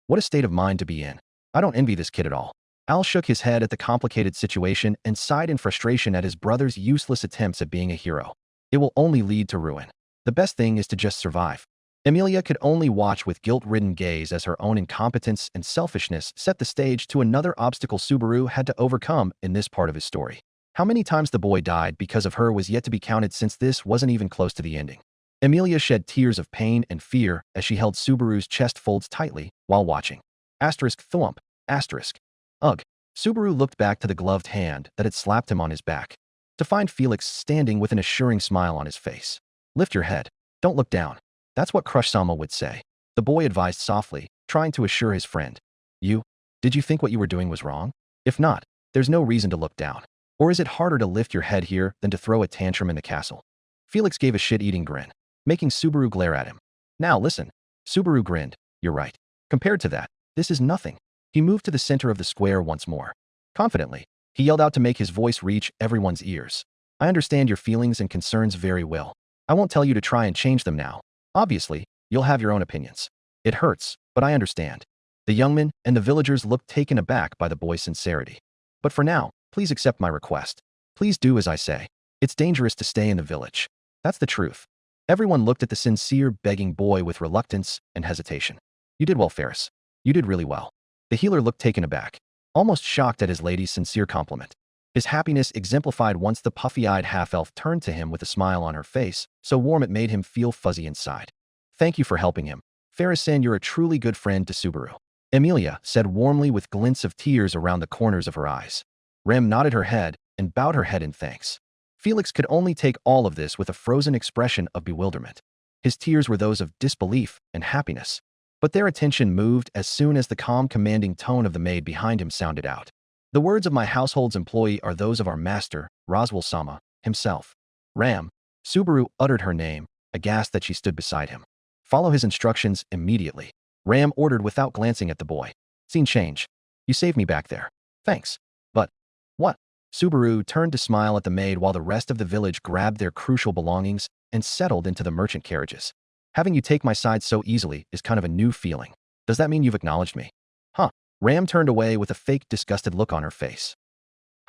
Speaker 2: What a state of mind to be in. I don't envy this kid at all. Al shook his head at the complicated situation and sighed in frustration at his brother's useless attempts at being a hero. It will only lead to ruin. The best thing is to just survive. Emilia could only watch with guilt-ridden gaze as her own incompetence and selfishness set the stage to another obstacle Subaru had to overcome in this part of his story. How many times the boy died because of her was yet to be counted since this wasn't even close to the ending. Emilia shed tears of pain and fear as she held Subaru's chest folds tightly while watching. Asterisk thwump. Asterisk. Ugh. Subaru looked back to the gloved hand that had slapped him on his back, to find Felix standing with an assuring smile on his face. Lift your head. Don't look down. That's what Crush Sama would say. The boy advised softly, trying to assure his friend. Did you think what you were doing was wrong? If not, there's no reason to look down. Or is it harder to lift your head here than to throw a tantrum in the castle? Felix gave a shit-eating grin, making Subaru glare at him. Now listen. Subaru grinned. You're right. Compared to that, this is nothing. He moved to the center of the square once more. Confidently, he yelled out to make his voice reach everyone's ears. I understand your feelings and concerns very well. I won't tell you to try and change them now. Obviously, you'll have your own opinions. It hurts, but I understand. The young men and the villagers looked taken aback by the boy's sincerity. But for now, please accept my request. Please do as I say. It's dangerous to stay in the village. That's the truth. Everyone looked at the sincere, begging boy with reluctance and hesitation. You did well, Ferris. You did really well. The healer looked taken aback, almost shocked at his lady's sincere compliment. His happiness exemplified once the puffy-eyed half-elf turned to him with a smile on her face, so warm it made him feel fuzzy inside. Thank you for helping him. Ferris-san, you're a truly good friend to Subaru. Emilia said warmly with glints of tears around the corners of her eyes. Rem nodded her head and bowed her head in thanks. Felix could only take all of this with a frozen expression of bewilderment. His tears were those of disbelief and happiness, but their attention moved as soon as the calm, commanding tone of the maid behind him sounded out. The words of my household's employee are those of our master, Roswell-sama, himself. Ram. Subaru uttered her name, aghast that she stood beside him. Follow his instructions immediately. Ram ordered without glancing at the boy. Scene change. You saved me back there. Thanks. But, what? Subaru turned to smile at the maid while the rest of the village grabbed their crucial belongings and settled into the merchant carriages. Having you take my side so easily is kind of a new feeling. Does that mean you've acknowledged me? Huh. Ram turned away with a fake, disgusted look on her face.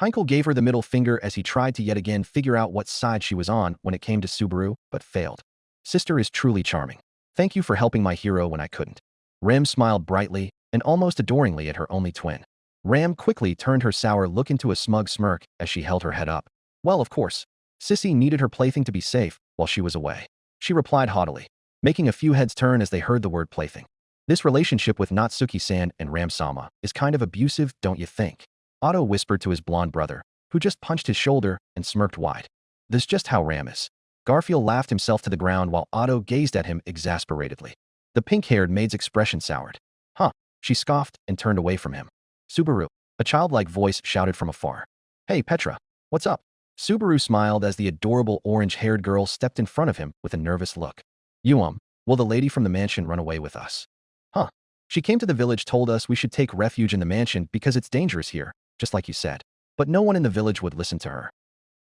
Speaker 2: Heinkel gave her the middle finger as he tried to yet again figure out what side she was on when it came to Subaru, but failed. Sister is truly charming. Thank you for helping my hero when I couldn't. Ram smiled brightly and almost adoringly at her only twin. Ram quickly turned her sour look into a smug smirk as she held her head up. Well, of course. Sissy needed her plaything to be safe while she was away. She replied haughtily, making a few heads turn as they heard the word plaything. This relationship with Natsuki-san and Ram-sama is kind of abusive, don't you think? Otto whispered to his blonde brother, who just punched his shoulder and smirked wide. This is just how Ram is. Garfield laughed himself to the ground while Otto gazed at him exasperatedly. The pink-haired maid's expression soured. Huh, she scoffed and turned away from him. Subaru, a childlike voice shouted from afar. Hey, Petra, what's up? Subaru smiled as the adorable orange-haired girl stepped in front of him with a nervous look. Will the lady from the mansion run away with us? Huh. She came to the village, told us we should take refuge in the mansion because it's dangerous here, just like you said. But no one in the village would listen to her.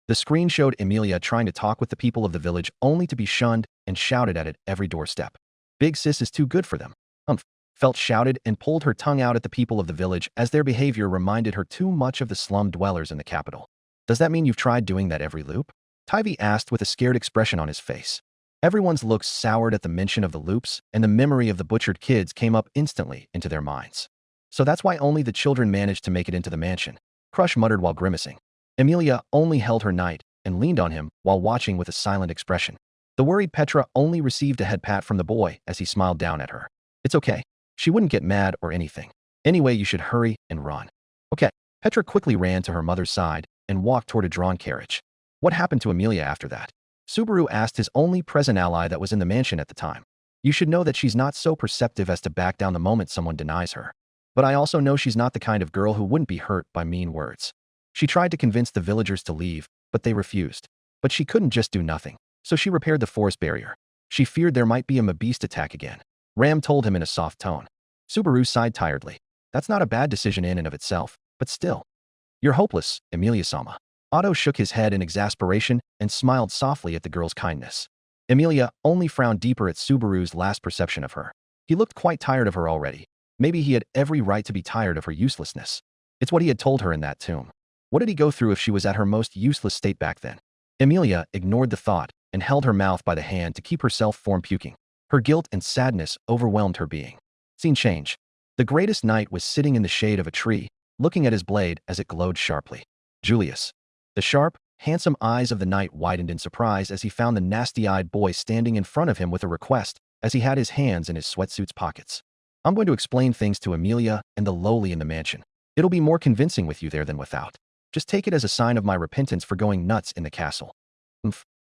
Speaker 2: The screen showed Emilia trying to talk with the people of the village only to be shunned and shouted at every doorstep. Big sis is too good for them. Felt shouted and pulled her tongue out at the people of the village as their behavior reminded her too much of the slum dwellers in the capital. Does that mean you've tried doing that every loop? Tivy asked with a scared expression on his face. Everyone's looks soured at the mention of the loops, and the memory of the butchered kids came up instantly into their minds. So that's why only the children managed to make it into the mansion, Crush muttered while grimacing. Emilia only held her knight and leaned on him while watching with a silent expression. The worried Petra only received a head pat from the boy as he smiled down at her. It's okay. She wouldn't get mad or anything. Anyway, you should hurry and run. Okay. Petra quickly ran to her mother's side and walked toward a drawn carriage. What happened to Emilia after that? Subaru asked his only present ally that was in the mansion at the time. You should know that she's not so perceptive as to back down the moment someone denies her. But I also know she's not the kind of girl who wouldn't be hurt by mean words. She tried to convince the villagers to leave, but they refused. But she couldn't just do nothing, so she repaired the forest barrier. She feared there might be a beast attack again. Ram told him in a soft tone. Subaru sighed tiredly. That's not a bad decision in and of itself, but still. You're hopeless, Emilia-sama. Otto shook his head in exasperation and smiled softly at the girl's kindness. Emilia only frowned deeper at Subaru's last perception of her. He looked quite tired of her already. Maybe he had every right to be tired of her uselessness. It's what he had told her in that tomb. What did he go through if she was at her most useless state back then? Emilia ignored the thought and held her mouth by the hand to keep herself from puking. Her guilt and sadness overwhelmed her being. Scene change. The greatest knight was sitting in the shade of a tree, looking at his blade as it glowed sharply. Julius. The sharp, handsome eyes of the knight widened in surprise as he found the nasty-eyed boy standing in front of him with a request as he had his hands in his sweatsuit's pockets. I'm going to explain things to Emilia and the lowly in the mansion. It'll be more convincing with you there than without. Just take it as a sign of my repentance for going nuts in the castle.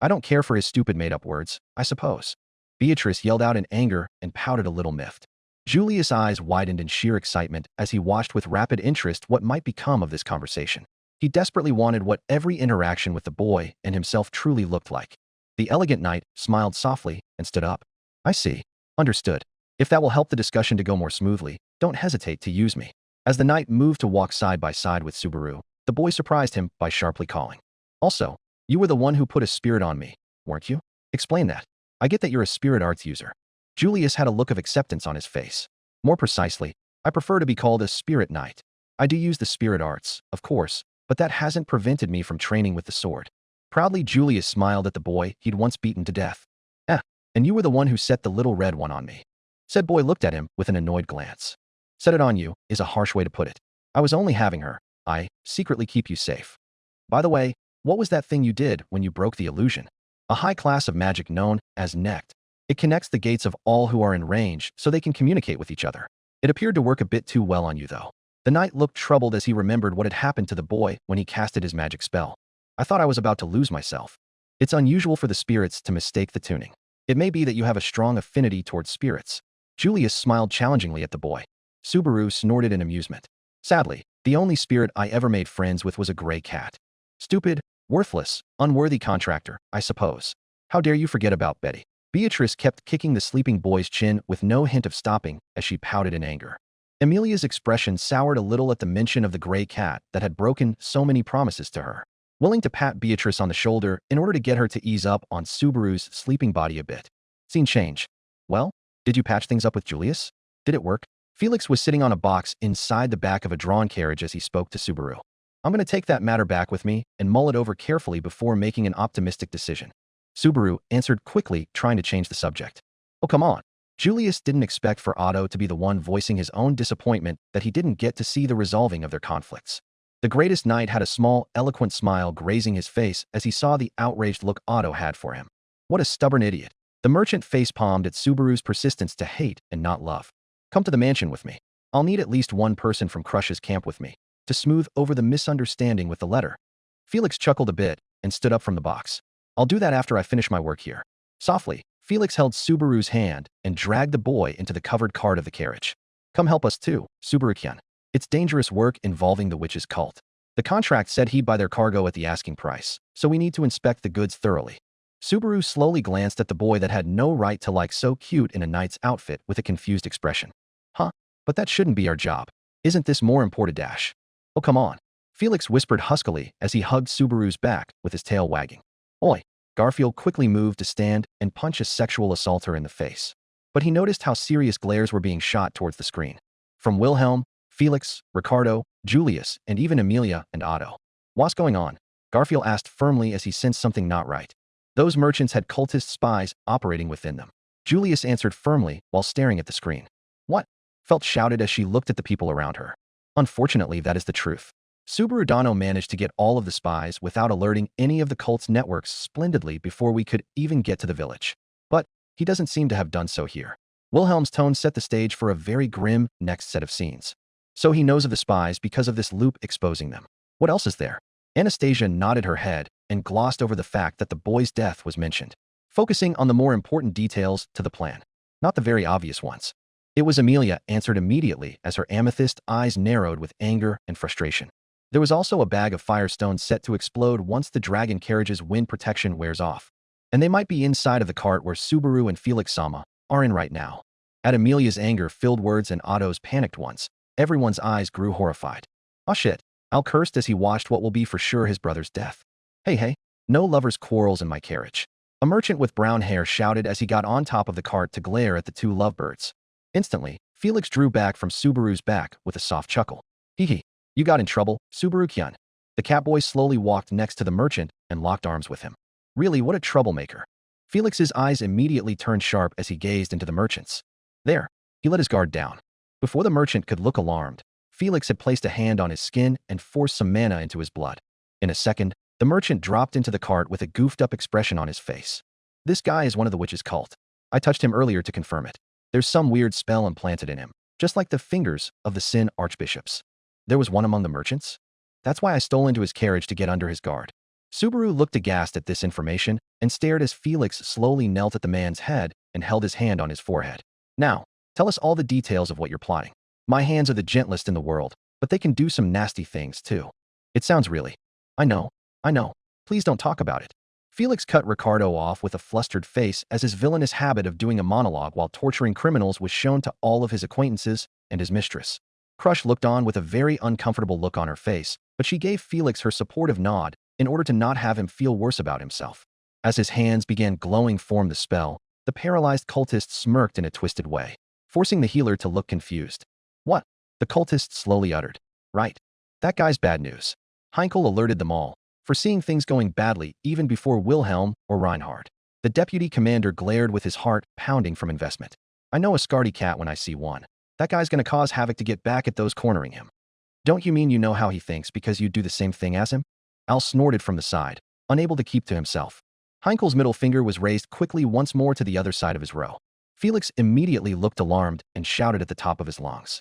Speaker 2: I don't care for his stupid made-up words, I suppose. Beatrice yelled out in anger and pouted a little miffed. Julius' eyes widened in sheer excitement as he watched with rapid interest what might become of this conversation. He desperately wanted what every interaction with the boy and himself truly looked like. The elegant knight smiled softly and stood up. I see. Understood. If that will help the discussion to go more smoothly, don't hesitate to use me. As the knight moved to walk side by side with Subaru, the boy surprised him by sharply calling. Also, you were the one who put a spirit on me, weren't you? Explain that. I get that you're a spirit arts user. Julius had a look of acceptance on his face. More precisely, I prefer to be called a spirit knight. I do use the spirit arts, of course, but that hasn't prevented me from training with the sword. Proudly, Julius smiled at the boy he'd once beaten to death. And you were the one who set the little red one on me. Said boy looked at him with an annoyed glance. Set it on you is a harsh way to put it. I was only having her. I secretly keep you safe. By the way, what was that thing you did when you broke the illusion? A high class of magic known as Nect. It connects the gates of all who are in range so they can communicate with each other. It appeared to work a bit too well on you, though. The knight looked troubled as he remembered what had happened to the boy when he casted his magic spell. I thought I was about to lose myself. It's unusual for the spirits to mistake the tuning. It may be that you have a strong affinity towards spirits. Julius smiled challengingly at the boy. Subaru snorted in amusement. Sadly, the only spirit I ever made friends with was a gray cat. Stupid, worthless, unworthy contractor, I suppose. How dare you forget about Betty? Beatrice kept kicking the sleeping boy's chin with no hint of stopping as she pouted in anger. Emilia's expression soured a little at the mention of the gray cat that had broken so many promises to her. Willing to pat Beatrice on the shoulder in order to get her to ease up on Subaru's sleeping body a bit. Scene change. Well, did you patch things up with Julius? Did it work? Felix was sitting on a box inside the back of a drawn carriage as he spoke to Subaru. I'm going to take that matter back with me and mull it over carefully before making an optimistic decision. Subaru answered quickly, trying to change the subject. Oh, come on. Julius didn't expect for Otto to be the one voicing his own disappointment that he didn't get to see the resolving of their conflicts. The greatest knight had a small, eloquent smile grazing his face as he saw the outraged look Otto had for him. What a stubborn idiot. The merchant face-palmed at Subaru's persistence to hate and not love. Come to the mansion with me. I'll need at least one person from Crush's camp with me to smooth over the misunderstanding with the letter. Felix chuckled a bit and stood up from the box. I'll do that after I finish my work here. Softly, Felix held Subaru's hand and dragged the boy into the covered cart of the carriage. Come help us too, Subaru-kyan. It's dangerous work involving the witch's cult. The contract said he'd buy their cargo at the asking price, so we need to inspect the goods thoroughly. Subaru slowly glanced at the boy that had no right to look so cute in a knight's outfit with a confused expression. Huh? But that shouldn't be our job. Isn't this more important? Oh, come on. Felix whispered huskily as he hugged Subaru's back with his tail wagging. Oi! Garfield quickly moved to stand and punch a sexual assaulter in the face. But he noticed how serious glares were being shot towards the screen. From Wilhelm, Felix, Ricardo, Julius, and even Amelia and Otto. What's going on? Garfield asked firmly as he sensed something not right. Those merchants had cultist spies operating within them. Julius answered firmly while staring at the screen. What? Felt shouted as she looked at the people around her. Unfortunately, that is the truth. Subaru Dano managed to get all of the spies without alerting any of the cult's networks splendidly before we could even get to the village. But he doesn't seem to have done so here. Wilhelm's tone set the stage for a very grim next set of scenes. So he knows of the spies because of this loop exposing them. What else is there? Anastasia nodded her head and glossed over the fact that the boy's death was mentioned, focusing on the more important details to the plan, not the very obvious ones. It was Amelia answered immediately as her amethyst eyes narrowed with anger and frustration. There was also a bag of firestones set to explode once the dragon carriage's wind protection wears off, and they might be inside of the cart where Subaru and Felix-sama are in right now. At Amelia's anger-filled words and Otto's panicked ones, everyone's eyes grew horrified. Oh shit, Al cursed as he watched what will be for sure his brother's death. Hey, no lovers' quarrels in my carriage. A merchant with brown hair shouted as he got on top of the cart to glare at the two lovebirds. Instantly, Felix drew back from Subaru's back with a soft chuckle. Hee. You got in trouble, Subaru-kyan. The catboy slowly walked next to the merchant and locked arms with him. Really, what a troublemaker. Felix's eyes immediately turned sharp as he gazed into the merchant's. There, he let his guard down. Before the merchant could look alarmed, Felix had placed a hand on his skin and forced some mana into his blood. In a second, the merchant dropped into the cart with a goofed-up expression on his face. This guy is one of the witch's cult. I touched him earlier to confirm it. There's some weird spell implanted in him, just like the fingers of the Sin archbishops. There was one among the merchants? That's why I stole into his carriage to get under his guard. Subaru looked aghast at this information and stared as Felix slowly knelt at the man's head and held his hand on his forehead. Now, tell us all the details of what you're plotting. My hands are the gentlest in the world, but they can do some nasty things too. It sounds really. I know. Please don't talk about it. Felix cut Ricardo off with a flustered face as his villainous habit of doing a monologue while torturing criminals was shown to all of his acquaintances and his mistress. Crush looked on with a very uncomfortable look on her face, but she gave Felix her supportive nod in order to not have him feel worse about himself. As his hands began glowing form the spell, the paralyzed cultist smirked in a twisted way, forcing the healer to look confused. What? The cultist slowly uttered. Right. That guy's bad news. Heinkel alerted them all, foreseeing things going badly even before Wilhelm or Reinhard. The deputy commander glared with his heart pounding from investment. I know a scaredy cat when I see one. That guy's gonna cause havoc to get back at those cornering him. Don't you mean you know how he thinks because you do the same thing as him? Al snorted from the side, unable to keep to himself. Heinkel's middle finger was raised quickly once more to the other side of his row. Felix immediately looked alarmed and shouted at the top of his lungs.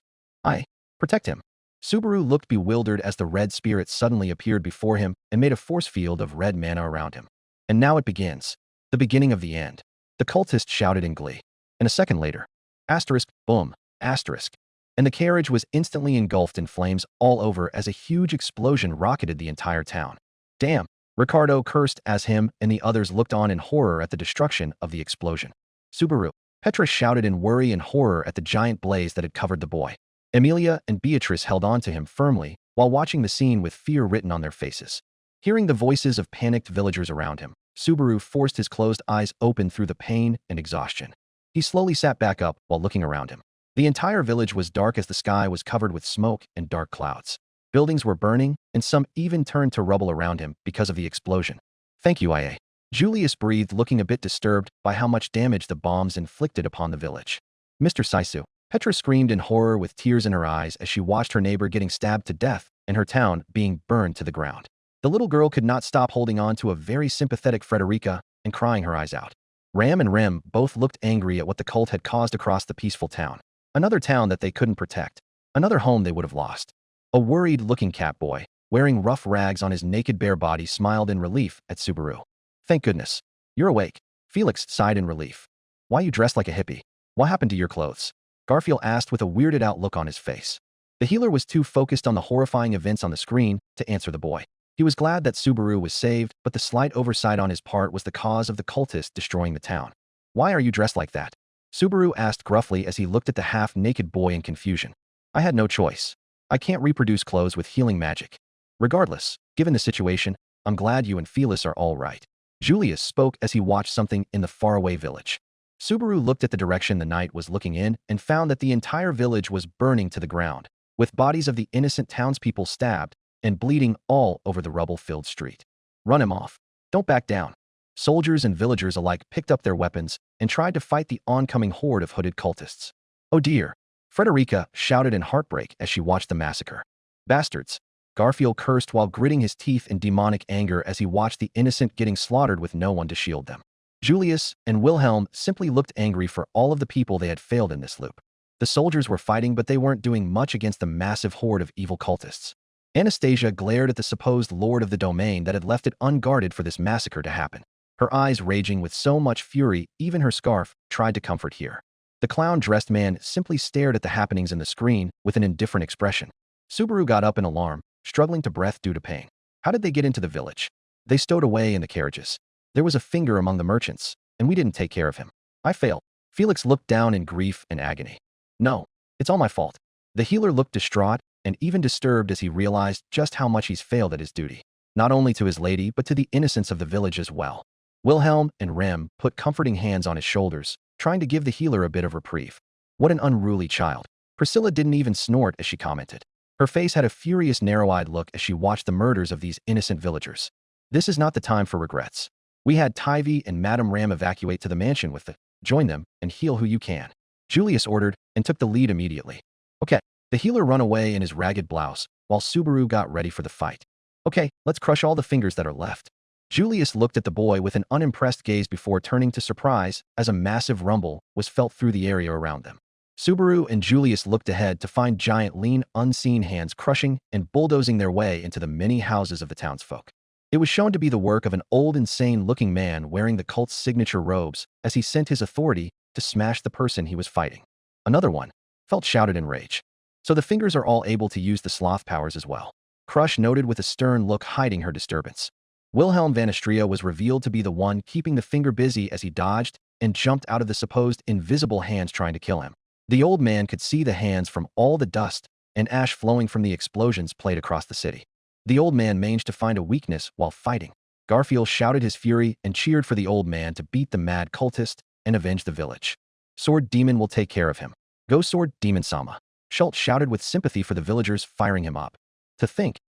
Speaker 2: Protect him. Subaru looked bewildered as the red spirit suddenly appeared before him and made a force field of red mana around him. And now it begins. The beginning of the end. The cultist shouted in glee. And a second later. Asterisk, boom, asterisk. And the carriage was instantly engulfed in flames all over as a huge explosion rocketed the entire town. Damn, Ricardo cursed as him and the others looked on in horror at the destruction of the explosion. Subaru. Petra shouted in worry and horror at the giant blaze that had covered the boy. Amelia and Beatrice held on to him firmly while watching the scene with fear written on their faces. Hearing the voices of panicked villagers around him, Subaru forced his closed eyes open through the pain and exhaustion. He slowly sat back up while looking around him. The entire village was dark as the sky was covered with smoke and dark clouds. Buildings were burning, and some even turned to rubble around him because of the explosion. Thank you, IA. Julius breathed, looking a bit disturbed by how much damage the bombs inflicted upon the village. Mr. Saisu. Petra screamed in horror with tears in her eyes as she watched her neighbor getting stabbed to death and her town being burned to the ground. The little girl could not stop holding on to a very sympathetic Frederica and crying her eyes out. Ram and Rem both looked angry at what the cult had caused across the peaceful town. Another town that they couldn't protect. Another home they would have lost. A worried-looking cat boy, wearing rough rags on his naked bare body, smiled in relief at Subaru. Thank goodness. You're awake. Felix sighed in relief. Why you dressed like a hippie? What happened to your clothes? Garfield asked with a weirded-out look on his face. The healer was too focused on the horrifying events on the screen to answer the boy. He was glad that Subaru was saved, but the slight oversight on his part was the cause of the cultists destroying the town. Why are you dressed like that? Subaru asked gruffly as he looked at the half-naked boy in confusion. I had no choice. I can't reproduce clothes with healing magic. Regardless, given the situation, I'm glad you and Felix are all right. Julius spoke as he watched something in the faraway village. Subaru looked at the direction the knight was looking in and found that the entire village was burning to the ground, with bodies of the innocent townspeople stabbed and bleeding all over the rubble-filled street. Run him off. Don't back down. Soldiers and villagers alike picked up their weapons and tried to fight the oncoming horde of hooded cultists. Oh dear! Frederica shouted in heartbreak as she watched the massacre. Bastards! Garfield cursed while gritting his teeth in demonic anger as he watched the innocent getting slaughtered with no one to shield them. Julius and Wilhelm simply looked angry for all of the people they had failed in this loop. The soldiers were fighting, but they weren't doing much against the massive horde of evil cultists. Anastasia glared at the supposed lord of the domain that had left it unguarded for this massacre to happen. Her eyes raging with so much fury, even her scarf tried to comfort here. The clown-dressed man simply stared at the happenings in the screen with an indifferent expression. Subaru got up in alarm, struggling to breath due to pain. How did they get into the village? They stowed away in the carriages. There was a finger among the merchants, and we didn't take care of him. I failed. Felix looked down in grief and agony. No, it's all my fault. The healer looked distraught and even disturbed as he realized just how much he's failed at his duty. Not only to his lady, but to the innocents of the village as well. Wilhelm and Rem put comforting hands on his shoulders, trying to give the healer a bit of reprieve. What an unruly child. Priscilla didn't even snort as she commented. Her face had a furious, narrow-eyed look as she watched the murders of these innocent villagers. This is not the time for regrets. We had Tivy and Madame Ram evacuate to the mansion with the join them and heal who you can. Julius ordered and took the lead immediately. Okay, the healer ran away in his ragged blouse while Subaru got ready for the fight. Okay, let's crush all the fingers that are left. Julius looked at the boy with an unimpressed gaze before turning to surprise as a massive rumble was felt through the area around them. Subaru and Julius looked ahead to find giant, lean, unseen hands crushing and bulldozing their way into the many houses of the townsfolk. It was shown to be the work of an old, insane-looking man wearing the cult's signature robes as he sent his authority to smash the person he was fighting. Another one felt shouted in rage. So the fingers are all able to use the sloth powers as well. Crush noted with a stern look, hiding her disturbance. Wilhelm van Astria was revealed to be the one keeping the finger busy as he dodged and jumped out of the supposed invisible hands trying to kill him. The old man could see the hands from all the dust and ash flowing from the explosions played across the city. The old man managed to find a weakness while fighting. Garfield shouted his fury and cheered for the old man to beat the mad cultist and avenge the village. Sword Demon will take care of him. Go Sword Demon Sama. Schultz shouted with sympathy for the villagers, firing him up. To think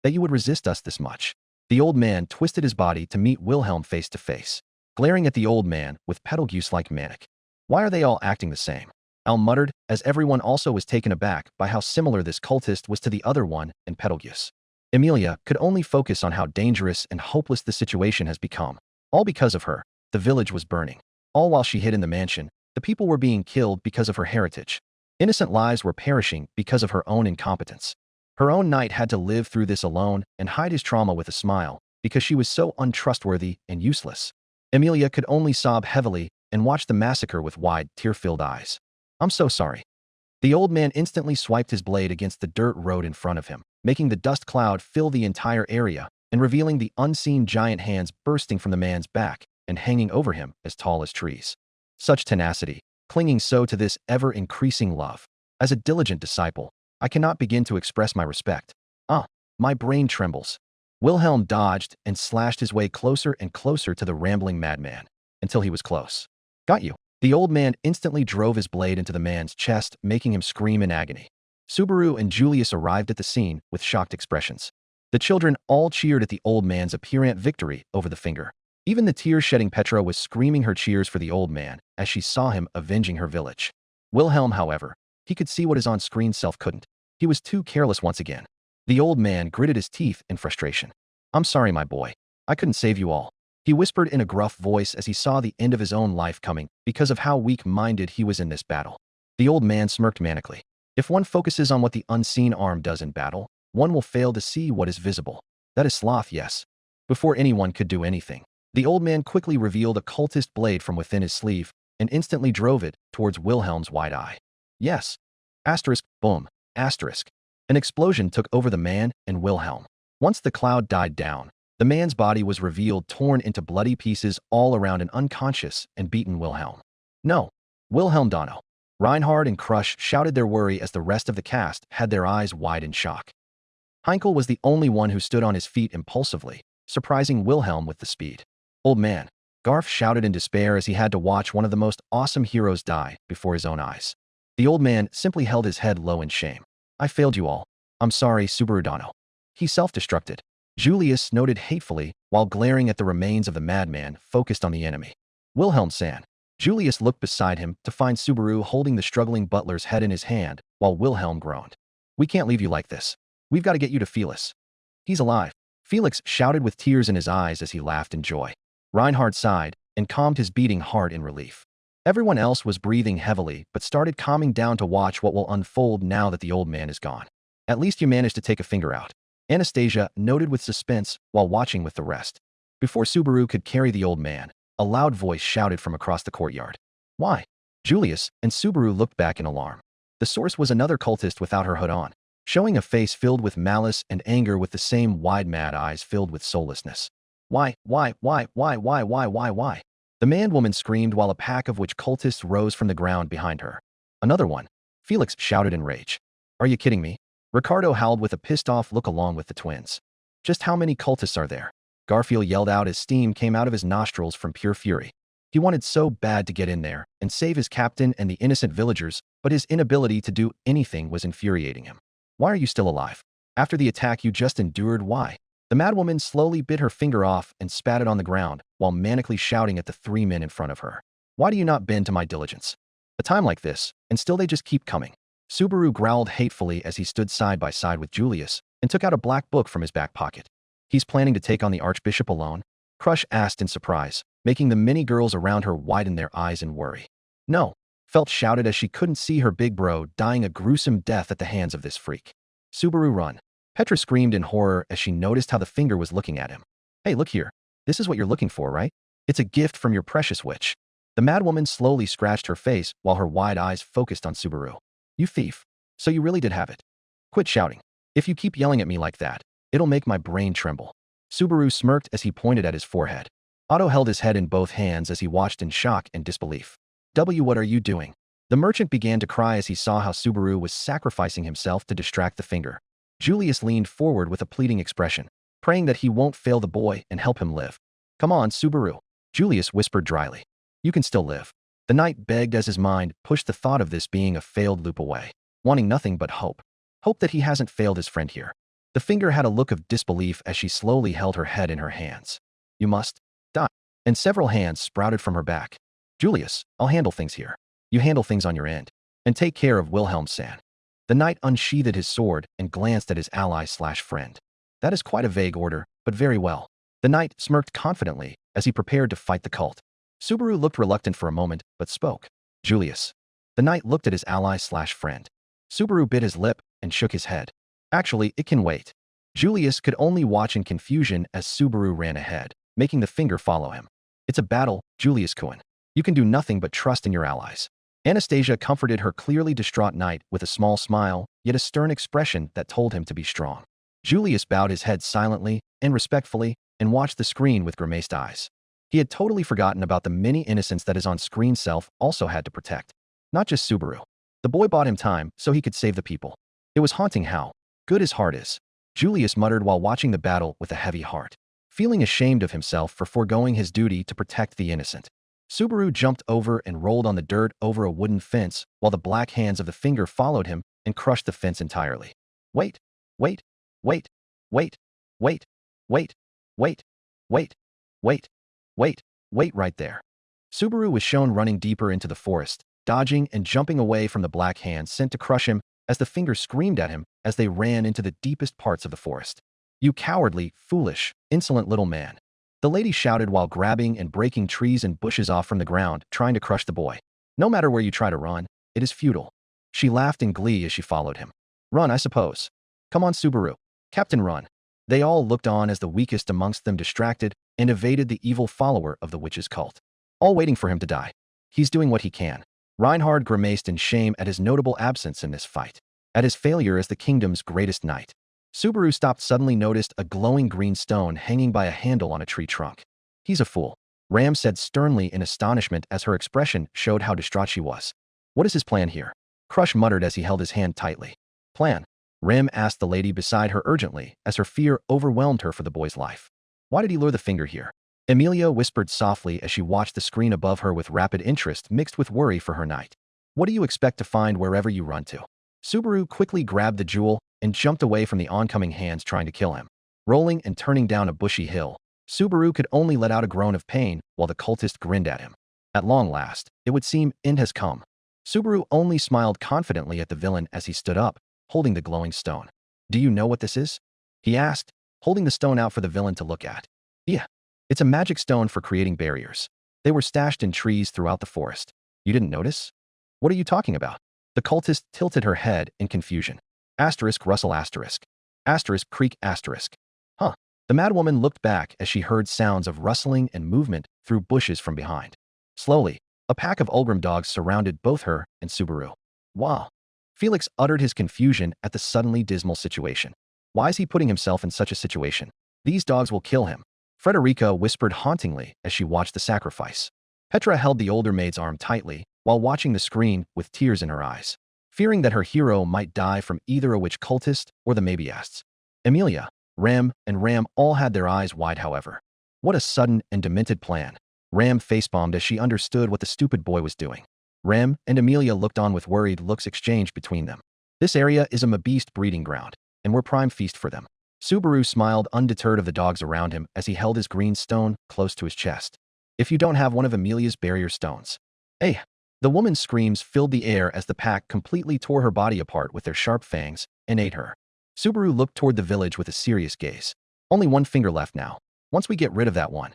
Speaker 2: that you would resist us this much. The old man twisted his body to meet Wilhelm face to face, glaring at the old man with Betelgeuse-like manic. Why are they all acting the same? Al muttered, as everyone also was taken aback by how similar this cultist was to the other one in Betelgeuse. Emilia could only focus on how dangerous and hopeless the situation has become. All because of her, the village was burning. All while she hid in the mansion, the people were being killed because of her heritage. Innocent lives were perishing because of her own incompetence. Her own knight had to live through this alone and hide his trauma with a smile because she was so untrustworthy and useless. Emilia could only sob heavily and watch the massacre with wide, tear-filled eyes. I'm so sorry. The old man instantly swiped his blade against the dirt road in front of him, making the dust cloud fill the entire area and revealing the unseen giant hands bursting from the man's back and hanging over him as tall as trees. Such tenacity, clinging so to this ever-increasing love. As a diligent disciple, I cannot begin to express my respect. My brain trembles. Wilhelm dodged and slashed his way closer and closer to the rambling madman. until he was close. Got you. The old man instantly drove his blade into the man's chest, making him scream in agony. Subaru and Julius arrived at the scene with shocked expressions. The children all cheered at the old man's apparent victory over the finger. Even the tear-shedding Petra was screaming her cheers for the old man as she saw him avenging her village. Wilhelm, however, he could see what his on-screen self couldn't. He was too careless once again. The old man gritted his teeth in frustration. I'm sorry, my boy. I couldn't save you all. He whispered in a gruff voice as he saw the end of his own life coming because of how weak-minded he was in this battle. The old man smirked manically. If one focuses on what the unseen arm does in battle, one will fail to see what is visible. That is sloth, yes. Before anyone could do anything, the old man quickly revealed a cultist blade from within his sleeve and instantly drove it towards Wilhelm's wide eye. Yes. Asterisk, boom, asterisk. An explosion took over the man and Wilhelm. Once the cloud died down, the man's body was revealed torn into bloody pieces all around an unconscious and beaten Wilhelm. No. Wilhelm Donno. Reinhard and Crush shouted their worry as the rest of the cast had their eyes wide in shock. Heinkel was the only one who stood on his feet impulsively, surprising Wilhelm with the speed. Old man, Garf shouted in despair as he had to watch one of the most awesome heroes die before his own eyes. The old man simply held his head low in shame. I failed you all. I'm sorry, Subaru Donno. He self-destructed. Julius noted hatefully while glaring at the remains of the madman focused on the enemy. Wilhelm-san. Julius looked beside him to find Subaru holding the struggling butler's head in his hand while Wilhelm groaned. We can't leave you like this. We've got to get you to Felix. He's alive. Felix shouted with tears in his eyes as he laughed in joy. Reinhard sighed and calmed his beating heart in relief. Everyone else was breathing heavily but started calming down to watch what will unfold now that the old man is gone. At least you managed to take a finger out, Anastasia noted with suspense while watching with the rest. Before Subaru could carry the old man, a loud voice shouted from across the courtyard. Why? Julius and Subaru looked back in alarm. The source was another cultist without her hood on, showing a face filled with malice and anger with the same wide mad eyes filled with soullessness. Why? The man-woman screamed while a pack of witch cultists rose from the ground behind her. Another one. Felix shouted in rage. Are you kidding me? Ricardo howled with a pissed-off look along with the twins. Just how many cultists are there? Garfield yelled out as steam came out of his nostrils from pure fury. He wanted so bad to get in there and save his captain and the innocent villagers, but his inability to do anything was infuriating him. Why are you still alive? After the attack you just endured, why? The madwoman slowly bit her finger off and spat it on the ground while manically shouting at the three men in front of her. Why do you not bend to my diligence? A time like this, and still they just keep coming. Subaru growled hatefully as he stood side by side with Julius and took out a black book from his back pocket. He's planning to take on the Archbishop alone? Crush asked in surprise, making the many girls around her widen their eyes in worry. No, Felt shouted as she couldn't see her big bro dying a gruesome death at the hands of this freak. Subaru, run. Petra screamed in horror as she noticed how the finger was looking at him. Hey, look here. This is what you're looking for, right? It's a gift from your precious witch. The madwoman slowly scratched her face while her wide eyes focused on Subaru. You thief. So you really did have it. Quit shouting. If you keep yelling at me like that, it'll make my brain tremble. Subaru smirked as he pointed at his forehead. Otto held his head in both hands as he watched in shock and disbelief. What are you doing? The merchant began to cry as he saw how Subaru was sacrificing himself to distract the finger. Julius leaned forward with a pleading expression, praying that he won't fail the boy and help him live. Come on, Subaru. Julius whispered dryly. You can still live. The knight begged as his mind pushed the thought of this being a failed loop away, wanting nothing but hope. Hope that he hasn't failed his friend here. The finger had a look of disbelief as she slowly held her head in her hands. You must die. And several hands sprouted from her back. Julius, I'll handle things here. You handle things on your end. And take care of Wilhelm-san. The knight unsheathed his sword and glanced at his ally/friend. That is quite a vague order, but very well. The knight smirked confidently as he prepared to fight the cult. Subaru looked reluctant for a moment, but spoke. Julius. The knight looked at his ally/friend. Subaru bit his lip and shook his head. Actually, it can wait. Julius could only watch in confusion as Subaru ran ahead, making the finger follow him. It's a battle, Julius-kun. You can do nothing but trust in your allies. Anastasia comforted her clearly distraught knight with a small smile, yet a stern expression that told him to be strong. Julius bowed his head silently and respectfully and watched the screen with grimaced eyes. He had totally forgotten about the many innocents that his on-screen self also had to protect. Not just Subaru. The boy bought him time so he could save the people. It was haunting how good his heart is. Julius muttered while watching the battle with a heavy heart, feeling ashamed of himself for foregoing his duty to protect the innocent. Subaru jumped over and rolled on the dirt over a wooden fence while the black hands of the finger followed him and crushed the fence entirely. Wait, wait, wait, wait, wait, wait, wait, wait, wait, wait, wait right there. Subaru was shown running deeper into the forest, dodging and jumping away from the black hands sent to crush him as the fingers screamed at him as they ran into the deepest parts of the forest. You cowardly, foolish, insolent little man. The lady shouted while grabbing and breaking trees and bushes off from the ground, trying to crush the boy. No matter where you try to run, it is futile. She laughed in glee as she followed him. Run, I suppose. Come on, Subaru. Captain, run. They all looked on as the weakest amongst them distracted and evaded the evil follower of the witch's cult, all waiting for him to die. He's doing what he can. Reinhard grimaced in shame at his notable absence in this fight, at his failure as the kingdom's greatest knight. Subaru stopped suddenly noticed a glowing green stone hanging by a handle on a tree trunk. He's a fool, Ram said sternly in astonishment as her expression showed how distraught she was. What is his plan here? Crush muttered as he held his hand tightly. Plan? Ram asked the lady beside her urgently as her fear overwhelmed her for the boy's life. Why did he lure the finger here? Emilia whispered softly as she watched the screen above her with rapid interest mixed with worry for her knight. What do you expect to find wherever you run to? Subaru quickly grabbed the jewel and jumped away from the oncoming hands trying to kill him. Rolling and turning down a bushy hill, Subaru could only let out a groan of pain while the cultist grinned at him. At long last, it would seem, end has come. Subaru only smiled confidently at the villain as he stood up, holding the glowing stone. Do you know what this is? He asked, holding the stone out for the villain to look at. Yeah, it's a magic stone for creating barriers. They were stashed in trees throughout the forest. You didn't notice? What are you talking about? The cultist tilted her head in confusion. Asterisk rustle asterisk. Asterisk creak asterisk. Huh. The madwoman looked back as she heard sounds of rustling and movement through bushes from behind. Slowly, a pack of Ulgrim dogs surrounded both her and Subaru. Wow. Felix uttered his confusion at the suddenly dismal situation. Why is he putting himself in such a situation? These dogs will kill him. Frederica whispered hauntingly as she watched the sacrifice. Petra held the older maid's arm tightly while watching the screen with tears in her eyes, fearing that her hero might die from either a witch cultist or the Maybiasts. Emilia, Ram, and Ram all had their eyes wide, however. What a sudden and demented plan. Ram facepalmed as she understood what the stupid boy was doing. Ram and Emilia looked on with worried looks exchanged between them. This area is a Mabeast breeding ground, and we're prime feast for them. Subaru smiled undeterred of the dogs around him as he held his green stone close to his chest. If you don't have one of Emilia's barrier stones. Hey! The woman's screams filled the air as the pack completely tore her body apart with their sharp fangs and ate her. Subaru looked toward the village with a serious gaze. Only one finger left now. Once we get rid of that one.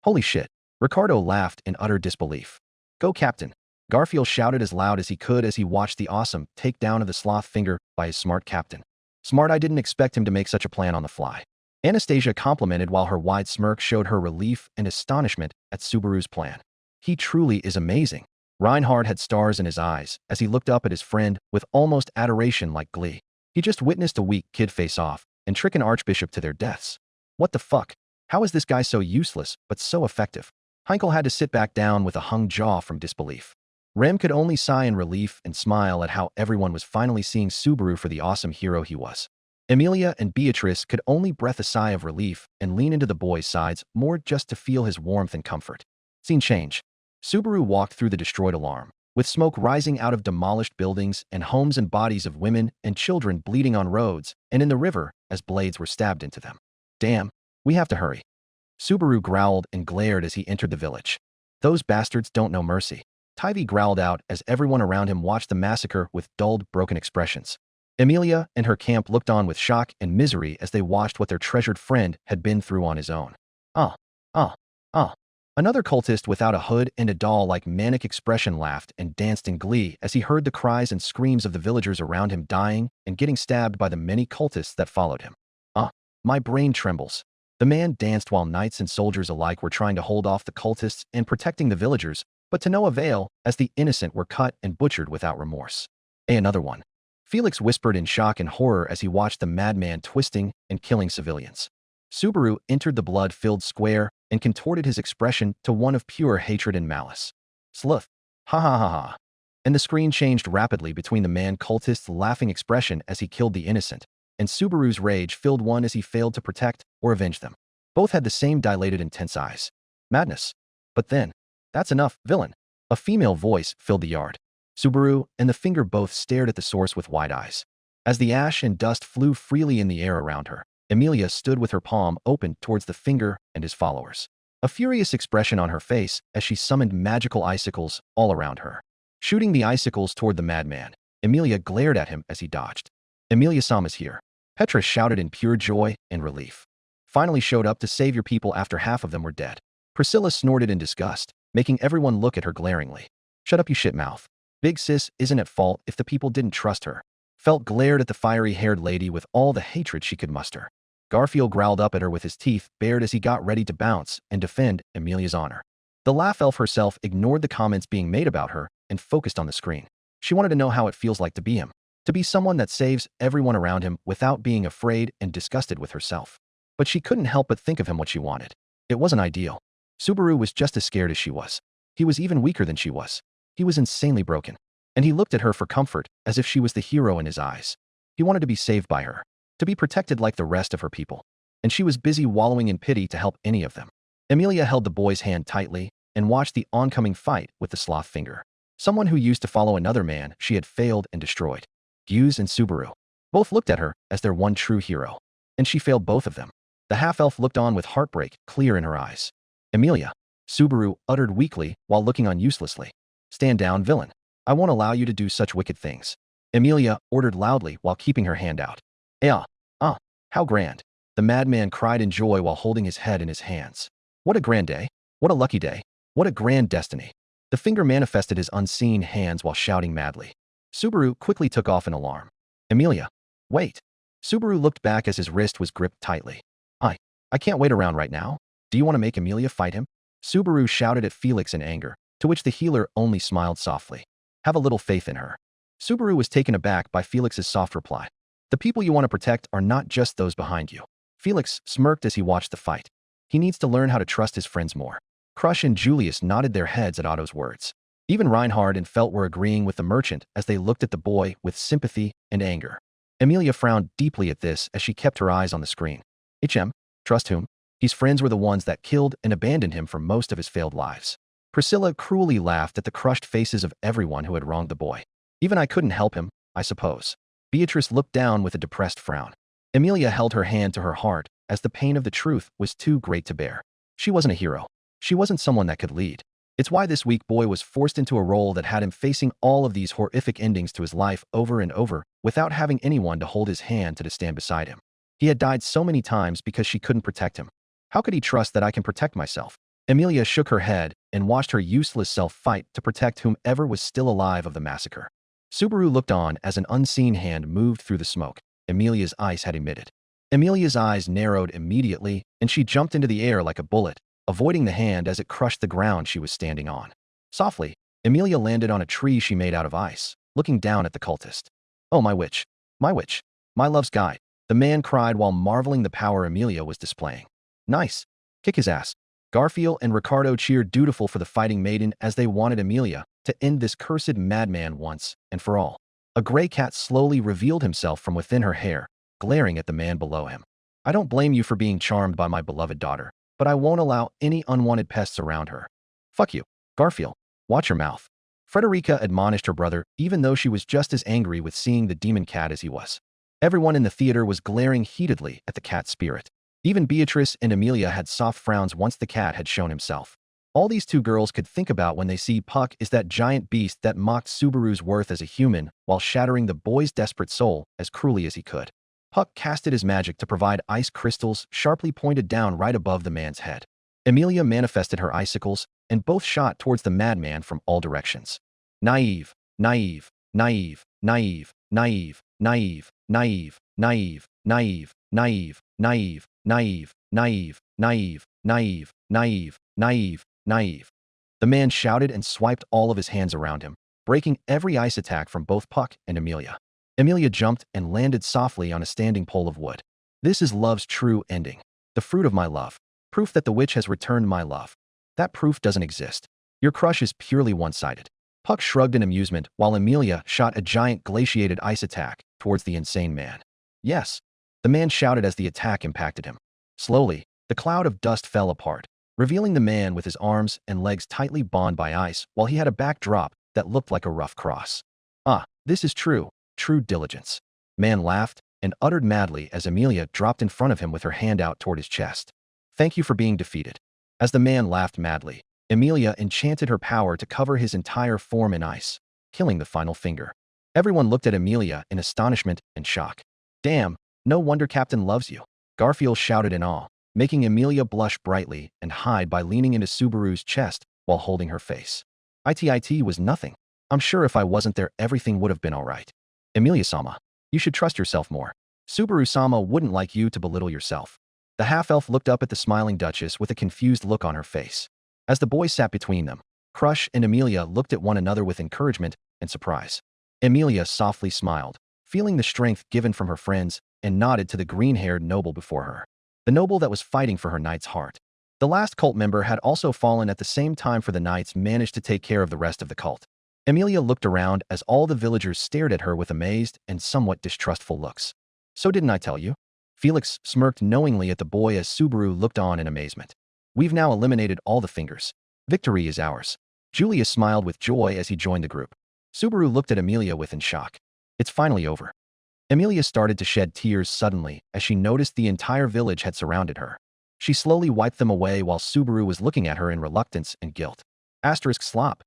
Speaker 2: Holy shit. Ricardo laughed in utter disbelief. Go, Captain. Garfield shouted as loud as he could as he watched the awesome takedown of the sloth finger by his smart captain. Smart, I didn't expect him to make such a plan on the fly. Anastasia complimented while her wide smirk showed her relief and astonishment at Subaru's plan. He truly is amazing. Reinhard had stars in his eyes as he looked up at his friend with almost adoration like glee. He just witnessed a weak kid face off and trick an archbishop to their deaths. What the fuck? How is this guy so useless but so effective? Heinkel had to sit back down with a hung jaw from disbelief. Rem could only sigh in relief and smile at how everyone was finally seeing Subaru for the awesome hero he was. Emilia and Beatrice could only breath a sigh of relief and lean into the boy's sides more just to feel his warmth and comfort. Scene change. Subaru walked through the destroyed alarm, with smoke rising out of demolished buildings and homes and bodies of women and children bleeding on roads and in the river as blades were stabbed into them. Damn, we have to hurry. Subaru growled and glared as he entered the village. Those bastards don't know mercy. Tivy growled out as everyone around him watched the massacre with dulled, broken expressions. Emilia and her camp looked on with shock and misery as they watched what their treasured friend had been through on his own. Another cultist without a hood and a doll-like manic expression laughed and danced in glee as he heard the cries and screams of the villagers around him dying and getting stabbed by the many cultists that followed him. My brain trembles. The man danced while knights and soldiers alike were trying to hold off the cultists and protecting the villagers, but to no avail as the innocent were cut and butchered without remorse. Another one. Felix whispered in shock and horror as he watched the madman twisting and killing civilians. Subaru entered the blood-filled square and contorted his expression to one of pure hatred and malice. Sleuth. Ha ha ha ha. And the screen changed rapidly between the man-cultist's laughing expression as he killed the innocent, and Subaru's rage filled one as he failed to protect or avenge them. Both had the same dilated, intense eyes. Madness. But then, That's enough, villain. A female voice filled the yard. Subaru and the finger both stared at the source with wide eyes. As the ash and dust flew freely in the air around her, Emilia stood with her palm open towards the finger and his followers. A furious expression on her face as she summoned magical icicles all around her. Shooting the icicles toward the madman, Emilia glared at him as he dodged. Emilia-sama is here. Petra shouted in pure joy and relief. Finally showed up to save your people after half of them were dead. Priscilla snorted in disgust, making everyone look at her glaringly. Shut up, you shitmouth. Big sis isn't at fault if the people didn't trust her. Felt glared at the fiery-haired lady with all the hatred she could muster. Garfield growled up at her with his teeth bared as he got ready to bounce and defend Emilia's honor. The laugh elf herself ignored the comments being made about her and focused on the screen. She wanted to know how it feels like to be him. To be someone that saves everyone around him without being afraid and disgusted with herself. But she couldn't help but think of him what she wanted. It wasn't ideal. Subaru was just as scared as she was. He was even weaker than she was. He was insanely broken. And he looked at her for comfort, as if she was the hero in his eyes. He wanted to be saved by her, to be protected like the rest of her people. And she was busy wallowing in pity to help any of them. Emilia held the boy's hand tightly and watched the oncoming fight with the sloth finger. Someone who used to follow another man she had failed and destroyed. Gyuz and Subaru. Both looked at her as their one true hero. And she failed both of them. The half-elf looked on with heartbreak clear in her eyes. Emilia, Subaru uttered weakly while looking on uselessly. Stand down, villain. I won't allow you to do such wicked things. Emilia ordered loudly while keeping her hand out. How grand. The madman cried in joy while holding his head in his hands. What a grand day. What a lucky day. What a grand destiny. The finger manifested his unseen hands while shouting madly. Subaru quickly took off in alarm. Emilia, wait. Subaru looked back as his wrist was gripped tightly. I can't wait around right now. Do you want to make Emilia fight him? Subaru shouted at Felix in anger, to which the healer only smiled softly. Have a little faith in her. Subaru was taken aback by Felix's soft reply. The people you want to protect are not just those behind you. Felix smirked as he watched the fight. He needs to learn how to trust his friends more. Crush and Julius nodded their heads at Otto's words. Even Reinhard and Felt were agreeing with the merchant as they looked at the boy with sympathy and anger. Emilia frowned deeply at this as she kept her eyes on the screen. Trust whom? His friends were the ones that killed and abandoned him for most of his failed lives. Priscilla cruelly laughed at the crushed faces of everyone who had wronged the boy. Even I couldn't help him, I suppose. Beatrice looked down with a depressed frown. Emilia held her hand to her heart as the pain of the truth was too great to bear. She wasn't a hero. She wasn't someone that could lead. It's why this weak boy was forced into a role that had him facing all of these horrific endings to his life over and over without having anyone to hold his hand to stand beside him. He had died so many times because she couldn't protect him. How could he trust that I can protect myself? Emilia shook her head and watched her useless self fight to protect whomever was still alive of the massacre. Subaru looked on as an unseen hand moved through the smoke Emilia's eyes had emitted. Emilia's eyes narrowed immediately, and she jumped into the air like a bullet, avoiding the hand as it crushed the ground she was standing on. Softly, Emilia landed on a tree she made out of ice, looking down at the cultist. Oh, my witch, my love's guide, the man cried while marveling the power Emilia was displaying. Nice. Kick his ass. Garfield and Ricardo cheered dutiful for the fighting maiden as they wanted Emilia to end this cursed madman once and for all. A gray cat slowly revealed himself from within her hair, glaring at the man below him. I don't blame you for being charmed by my beloved daughter, but I won't allow any unwanted pests around her. Fuck you, Garfield. Watch your mouth. Frederica admonished her brother, even though she was just as angry with seeing the demon cat as he was. Everyone in the theater was glaring heatedly at the cat's spirit. Even Beatrice and Emilia had soft frowns once the cat had shown himself. All these two girls could think about when they see Puck is that giant beast that mocked Subaru's worth as a human while shattering the boy's desperate soul as cruelly as he could. Puck casted his magic to provide ice crystals sharply pointed down right above the man's head. Emilia manifested her icicles, and both shot towards the madman from all directions. Naive, naive, naive, naive, naive, naive, naive, naive, naive, naive, naive, naive, naive, naive, naive, naive, naive, naive. The man shouted and swiped all of his hands around him, breaking every ice attack from both Puck and Emilia. Emilia jumped and landed softly on a standing pole of wood. This is love's true ending. The fruit of my love. Proof that the witch has returned my love. That proof doesn't exist. Your crush is purely one-sided. Puck shrugged in amusement while Emilia shot a giant glaciated ice attack towards the insane man. Yes, the man shouted as the attack impacted him. Slowly, the cloud of dust fell apart, revealing the man with his arms and legs tightly bound by ice while he had a backdrop that looked like a rough cross. Ah, this is true diligence. Man laughed and uttered madly as Amelia dropped in front of him with her hand out toward his chest. Thank you for being defeated. As the man laughed madly, Amelia enchanted her power to cover his entire form in ice, killing the final finger. Everyone looked at Amelia in astonishment and shock. Damn, no wonder Captain loves you, Garfield shouted in awe, making Amelia blush brightly and hide by leaning into Subaru's chest while holding her face. It was nothing. I'm sure if I wasn't there everything would have been alright. Amelia-sama, you should trust yourself more. Subaru-sama wouldn't like you to belittle yourself. The half-elf looked up at the smiling Duchess with a confused look on her face. As the boy sat between them, Crush and Amelia looked at one another with encouragement and surprise. Amelia softly smiled, feeling the strength given from her friends, and nodded to the green-haired noble before her. The noble that was fighting for her knight's heart. The last cult member had also fallen at the same time for the knights managed to take care of the rest of the cult. Amelia looked around as all the villagers stared at her with amazed and somewhat distrustful looks. So didn't I tell you? Felix smirked knowingly at the boy as Subaru looked on in amazement. We've now eliminated all the fingers. Victory is ours. Julius smiled with joy as he joined the group. Subaru looked at Amelia with in shock. It's finally over. Amelia started to shed tears suddenly as she noticed the entire village had surrounded her. She slowly wiped them away while Subaru was looking at her in reluctance and guilt. Slop.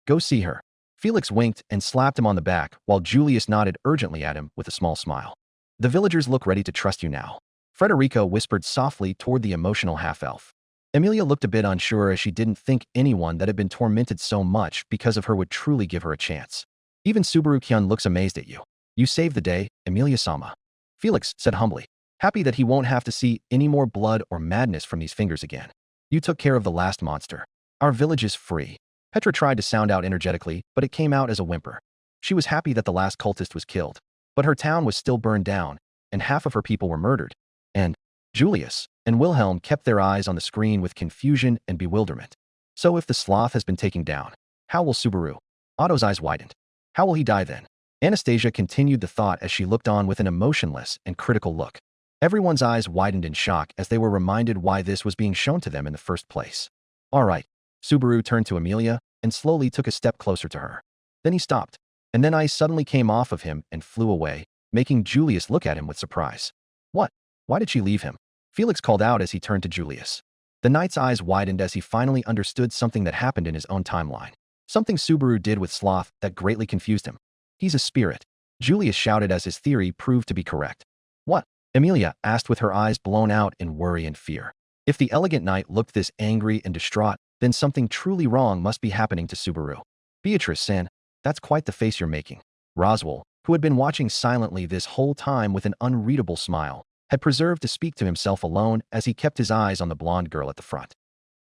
Speaker 2: Go see her. Felix winked and slapped him on the back while Julius nodded urgently at him with a small smile. The villagers look ready to trust you now. Frederica whispered softly toward the emotional half-elf. Amelia looked a bit unsure as she didn't think anyone that had been tormented so much because of her would truly give her a chance. Even Subaru-kyun looks amazed at you. You saved the day, Amelia-sama. Felix said humbly, happy that he won't have to see any more blood or madness from these fingers again. You took care of the last monster. Our village is free. Petra tried to sound out energetically, but it came out as a whimper. She was happy that the last cultist was killed, but her town was still burned down, and half of her people were murdered. And Julius and Wilhelm kept their eyes on the screen with confusion and bewilderment. So if the sloth has been taken down, how will Subaru? Otto's eyes widened. How will he die then? Anastasia continued the thought as she looked on with an emotionless and critical look. Everyone's eyes widened in shock as they were reminded why this was being shown to them in the first place. All right. Subaru turned to Amelia and slowly took a step closer to her. Then he stopped, and then ice suddenly came off of him and flew away, making Julius look at him with surprise. What? Why did she leave him? Felix called out as he turned to Julius. The knight's eyes widened as he finally understood something that happened in his own timeline. Something Subaru did with Sloth that greatly confused him. He's a spirit, Julius shouted as his theory proved to be correct. What? Amelia asked with her eyes blown out in worry and fear. If the elegant knight looked this angry and distraught, then something truly wrong must be happening to Subaru. Beatrice-san, that's quite the face you're making. Roswell, who had been watching silently this whole time with an unreadable smile, had preserved to speak to himself alone as he kept his eyes on the blonde girl at the front.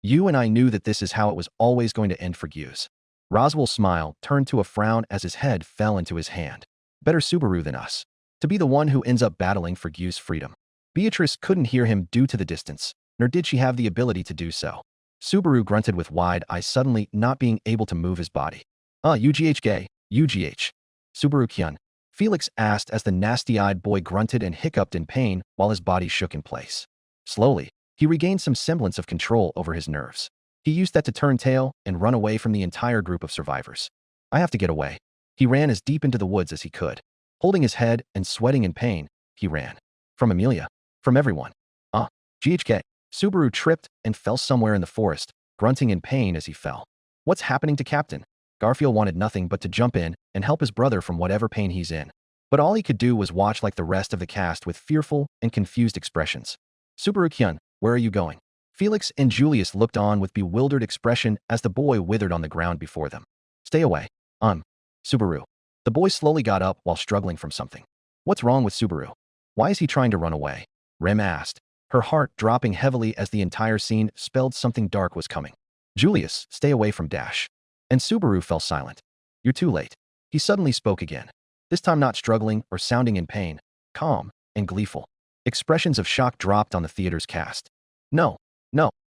Speaker 2: You and I knew that this is how it was always going to end for Guse. Roswell's smile turned to a frown as his head fell into his hand. Better Subaru than us. To be the one who ends up battling for Guse's freedom. Beatrice couldn't hear him due to the distance, nor did she have the ability to do so. Subaru grunted with wide eyes, suddenly not being able to move his body. UGH. Subaru-kyun, Felix asked as the nasty-eyed boy grunted and hiccuped in pain while his body shook in place. Slowly, he regained some semblance of control over his nerves. He used that to turn tail and run away from the entire group of survivors. I have to get away. He ran as deep into the woods as he could. Holding his head and sweating in pain, he ran. From Amelia. From everyone. GHK. Subaru tripped and fell somewhere in the forest, grunting in pain as he fell. What's happening to Captain? Garfield wanted nothing but to jump in and help his brother from whatever pain he's in. But all he could do was watch like the rest of the cast with fearful and confused expressions. Subaru-kyun, where are you going? Felix and Julius looked on with bewildered expression as the boy withered on the ground before them. Stay away. Subaru. The boy slowly got up while struggling from something. What's wrong with Subaru? Why is he trying to run away? Rem asked, her heart dropping heavily as the entire scene spelled something dark was coming. Julius, stay away from Dash. And Subaru fell silent. You're too late. He suddenly spoke again. This time not struggling or sounding in pain, calm and gleeful. Expressions of shock dropped on the theater's cast. No.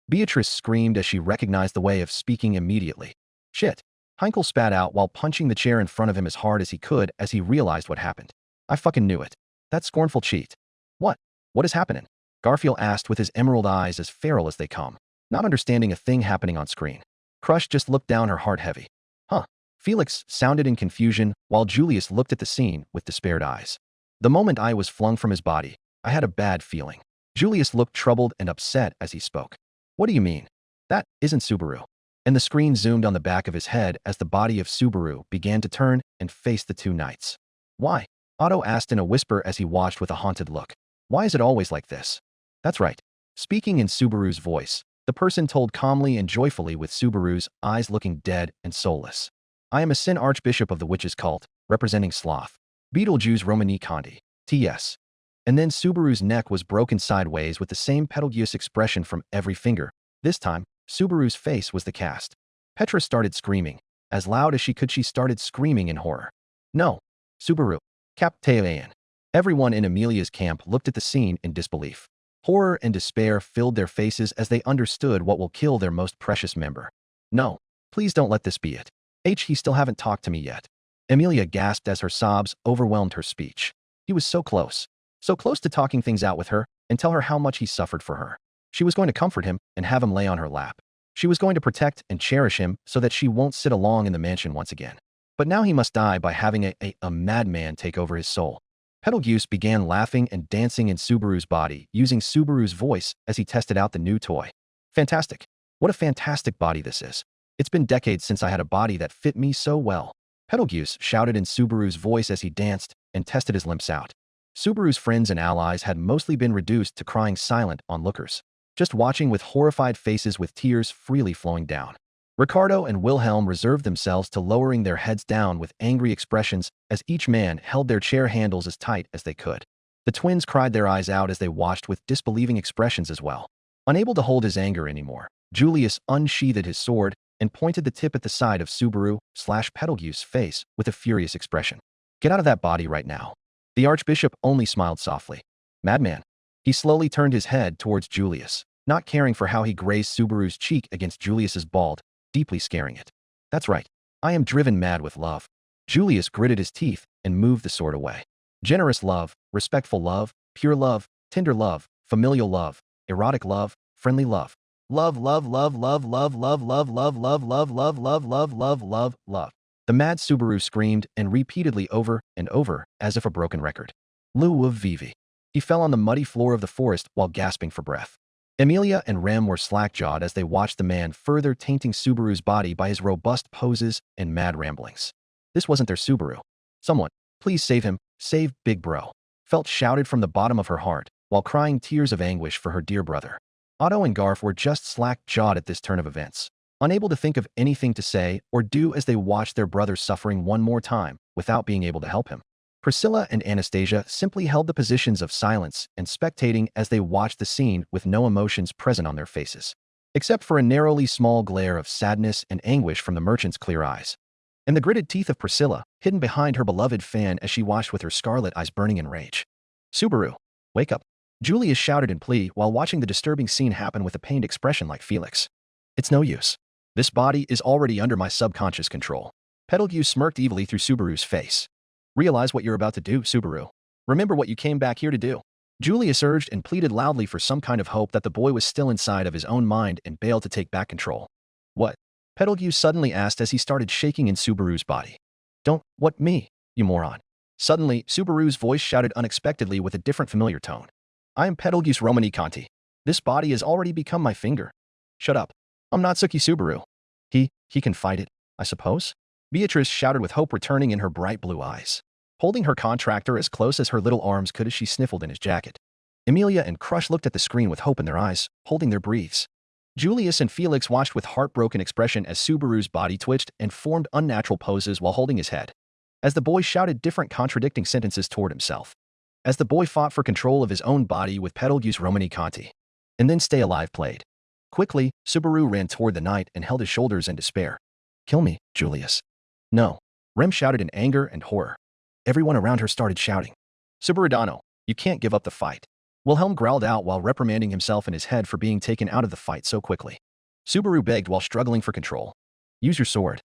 Speaker 2: Beatrice screamed as she recognized the way of speaking immediately. Shit. Heinkel spat out while punching the chair in front of him as hard as he could as he realized what happened. I fucking knew it. That scornful cheat. What is happening? Garfield asked with his emerald eyes as feral as they come. not understanding a thing happening on screen. Crush just looked down, her heart heavy. Huh. Felix sounded in confusion while Julius looked at the scene with despaired eyes. The moment I was flung from his body, I had a bad feeling. Julius looked troubled and upset as he spoke. What do you mean? That isn't Subaru. And the screen zoomed on the back of his head as the body of Subaru began to turn and face the two knights. Why? Otto asked in a whisper as he watched with a haunted look. Why is it always like this? That's right. Speaking in Subaru's voice, the person told calmly and joyfully with Subaru's eyes looking dead and soulless. I am a Sin Archbishop of the Witches cult, representing Sloth. Beetlejuice Romani Conti. T.S. And then Subaru's neck was broken sideways with the same Betelgeuse expression from every finger. This time, Subaru's face was the cast. Petra started screaming. As loud as she could, she started screaming in horror. No. Subaru. Captain. Everyone in Amelia's camp looked at the scene in disbelief. Horror and despair filled their faces as they understood what will kill their most precious member. No. Please don't let this be it. He still haven't talked to me yet. Amelia gasped as her sobs overwhelmed her speech. He was so close. So close to talking things out with her and tell her how much he suffered for her. She was going to comfort him and have him lay on her lap. She was going to protect and cherish him so that she won't sit alone in the mansion once again. But now he must die by having a madman take over his soul. Betelgeuse began laughing and dancing in Subaru's body, using Subaru's voice as he tested out the new toy. Fantastic. What a fantastic body this is. It's been decades since I had a body that fit me so well. Betelgeuse shouted in Subaru's voice as he danced and tested his limbs out. Subaru's friends and allies had mostly been reduced to crying silent onlookers, just watching with horrified faces with tears freely flowing down. Ricardo and Wilhelm reserved themselves to lowering their heads down with angry expressions as each man held their chair handles as tight as they could. The twins cried their eyes out as they watched with disbelieving expressions as well. Unable to hold his anger anymore, Julius unsheathed his sword and pointed the tip at the side of Subaru/Betelgeuse's face with a furious expression. Get out of that body right now. The Archbishop only smiled softly. Madman. He slowly turned his head towards Julius, not caring for how he grazed Subaru's cheek against Julius's bald, deeply scaring it. That's right. I am driven mad with love. Julius gritted his teeth and moved the sword away. Generous love, respectful love, pure love, tender love, familial love, erotic love, friendly love. Love, love, love, love, love, love, love, love, love, love, love, love, love, love, love, love. The mad Subaru screamed and repeatedly over and over as if a broken record. Lou Vivi. He fell on the muddy floor of the forest while gasping for breath. Amelia and Rem were slack-jawed as they watched the man further tainting Subaru's body by his robust poses and mad ramblings. This wasn't their Subaru. Someone, please save him, save Big Bro. Felt shouted from the bottom of her heart while crying tears of anguish for her dear brother. Otto and Garf were just slack-jawed at this turn of events, unable to think of anything to say or do as they watched their brother suffering one more time without being able to help him. Priscilla and Anastasia simply held the positions of silence and spectating as they watched the scene with no emotions present on their faces, except for a narrowly small glare of sadness and anguish from the merchant's clear eyes, and the gritted teeth of Priscilla hidden behind her beloved fan as she watched with her scarlet eyes burning in rage. Subaru, wake up. Julius shouted in plea while watching the disturbing scene happen with a pained expression like Felix. It's no use. This body is already under my subconscious control. Betelgeuse smirked evilly through Subaru's face. Realize what you're about to do, Subaru. Remember what you came back here to do. Julius urged and pleaded loudly for some kind of hope that the boy was still inside of his own mind and bailed to take back control. What? Betelgeuse suddenly asked as he started shaking in Subaru's body. Don't, what me, you moron. Suddenly, Subaru's voice shouted unexpectedly with a different familiar tone. I am Betelgeuse Romani Conti. This body has already become my finger. Shut up. I'm not Suki Subaru. He can fight it, I suppose? Beatrice shouted with hope returning in her bright blue eyes, holding her contractor as close as her little arms could as she sniffled in his jacket. Amelia and Crush looked at the screen with hope in their eyes, holding their breaths. Julius and Felix watched with heartbroken expression as Subaru's body twitched and formed unnatural poses while holding his head, as the boy shouted different contradicting sentences toward himself, as the boy fought for control of his own body with Betelgeuse Romani Conti. And then Stay Alive played. Quickly, Subaru ran toward the knight and held his shoulders in despair. Kill me, Julius. No. Rem shouted in anger and horror. Everyone around her started shouting. Subaradano, you can't give up the fight. Wilhelm growled out while reprimanding himself in his head for being taken out of the fight so quickly. Subaru begged while struggling for control. Use your sword.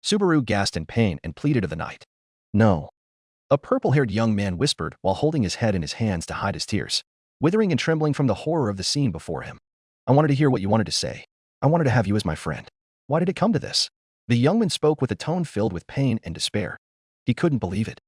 Speaker 2: Subaru gasped in pain and pleaded of the knight. No. A purple-haired young man whispered while holding his head in his hands to hide his tears, withering and trembling from the horror of the scene before him. I wanted to hear what you wanted to say. I wanted to have you as my friend. Why did it come to this? The young man spoke with a tone filled with pain and despair. He couldn't believe it.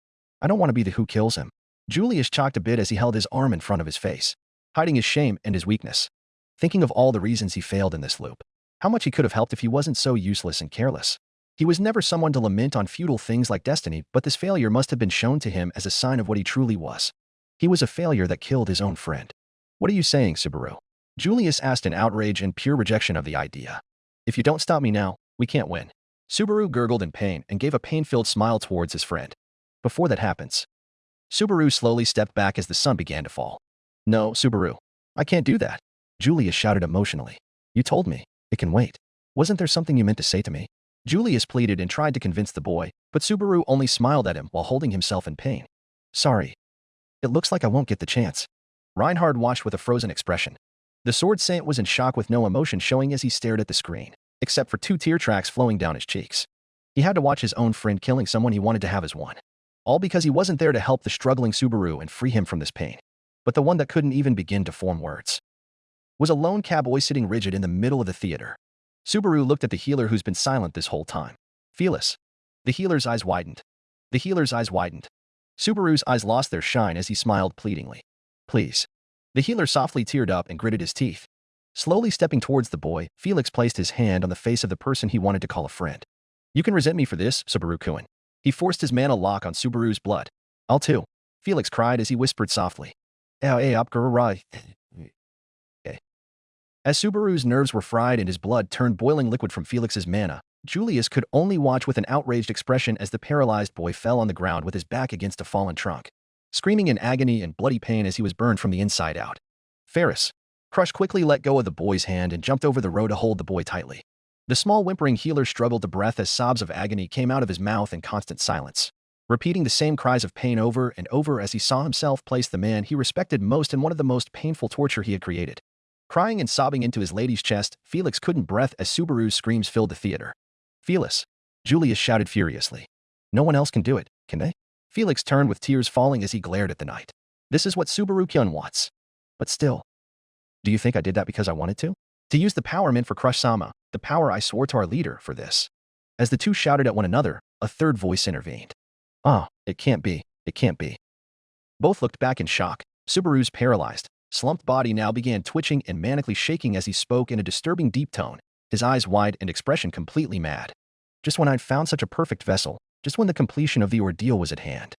Speaker 2: I don't want to be the who kills him. Julius chocked a bit as he held his arm in front of his face, hiding his shame and his weakness. Thinking of all the reasons he failed in this loop. How much he could have helped if he wasn't so useless and careless. He was never someone to lament on futile things like destiny, but this failure must have been shown to him as a sign of what he truly was. He was a failure that killed his own friend. What are you saying, Subaru? Julius asked in outrage and pure rejection of the idea. If you don't stop me now, we can't win. Subaru gurgled in pain and gave a pain-filled smile towards his friend. Before that happens. Subaru slowly stepped back as the sun began to fall. No, Subaru. I can't do that. Julius shouted emotionally. You told me. It can wait. Wasn't there something you meant to say to me? Julius pleaded and tried to convince the boy, but Subaru only smiled at him while holding himself in pain. Sorry. It looks like I won't get the chance. Reinhard watched with a frozen expression. The sword saint was in shock with no emotion showing as he stared at the screen, except for 2 tear tracks flowing down his cheeks. He had to watch his own friend killing someone he wanted to have as one. All because he wasn't there to help the struggling Subaru and free him from this pain. But the one that couldn't even begin to form words was a lone cowboy sitting rigid in the middle of the theater. Subaru looked at the healer who's been silent this whole time. Fearless. The healer's eyes widened. The healer's eyes widened. Subaru's eyes lost their shine as he smiled pleadingly. Please. The healer softly teared up and gritted his teeth. Slowly stepping towards the boy, Felix placed his hand on the face of the person he wanted to call a friend. You can resent me for this, Subaru-kun. He forced his mana lock on Subaru's blood. I'll too. Felix cried as he whispered softly. As Subaru's nerves were fried and his blood turned boiling liquid from Felix's mana, Julius could only watch with an outraged expression as the paralyzed boy fell on the ground with his back against a fallen trunk, screaming in agony and bloody pain as he was burned from the inside out. Ferris. Crush quickly let go of the boy's hand and jumped over the row to hold the boy tightly. The small whimpering healer struggled to breath as sobs of agony came out of his mouth in constant silence, repeating the same cries of pain over and over as he saw himself place the man he respected most in one of the most painful torture he had created. Crying and sobbing into his lady's chest, Felix couldn't breathe as Subaru's screams filled the theater. Felix. Julius shouted furiously. No one else can do it, can they? Felix turned with tears falling as he glared at the night. This is what Subaru-kyun wants. But still. Do you think I did that because I wanted to? To use the power meant for Crush-sama, the power I swore to our leader for this. As the two shouted at one another, a third voice intervened. It can't be. It can't be. Both looked back in shock. Subaru's paralyzed, slumped body now began twitching and manically shaking as he spoke in a disturbing deep tone, his eyes wide and expression completely mad. Just when I'd found such a perfect vessel, just when the completion of the ordeal was at hand.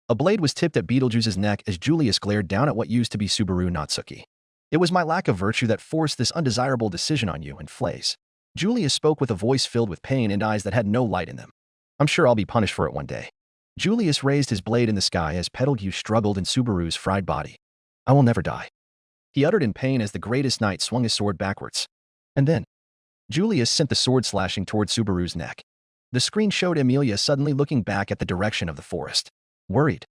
Speaker 2: A blade was tipped at Beetlejuice's neck as Julius glared down at what used to be Subaru Natsuki. It was my lack of virtue that forced this undesirable decision on you and Flays. Julius spoke with a voice filled with pain and eyes that had no light in them. I'm sure I'll be punished for it one day. Julius raised his blade in the sky as Betelgeuse struggled in Subaru's fried body. I will never die. He uttered in pain as the greatest knight swung his sword backwards. And then, Julius sent the sword slashing toward Subaru's neck. The screen showed Emilia suddenly looking back at the direction of the forest. Worried.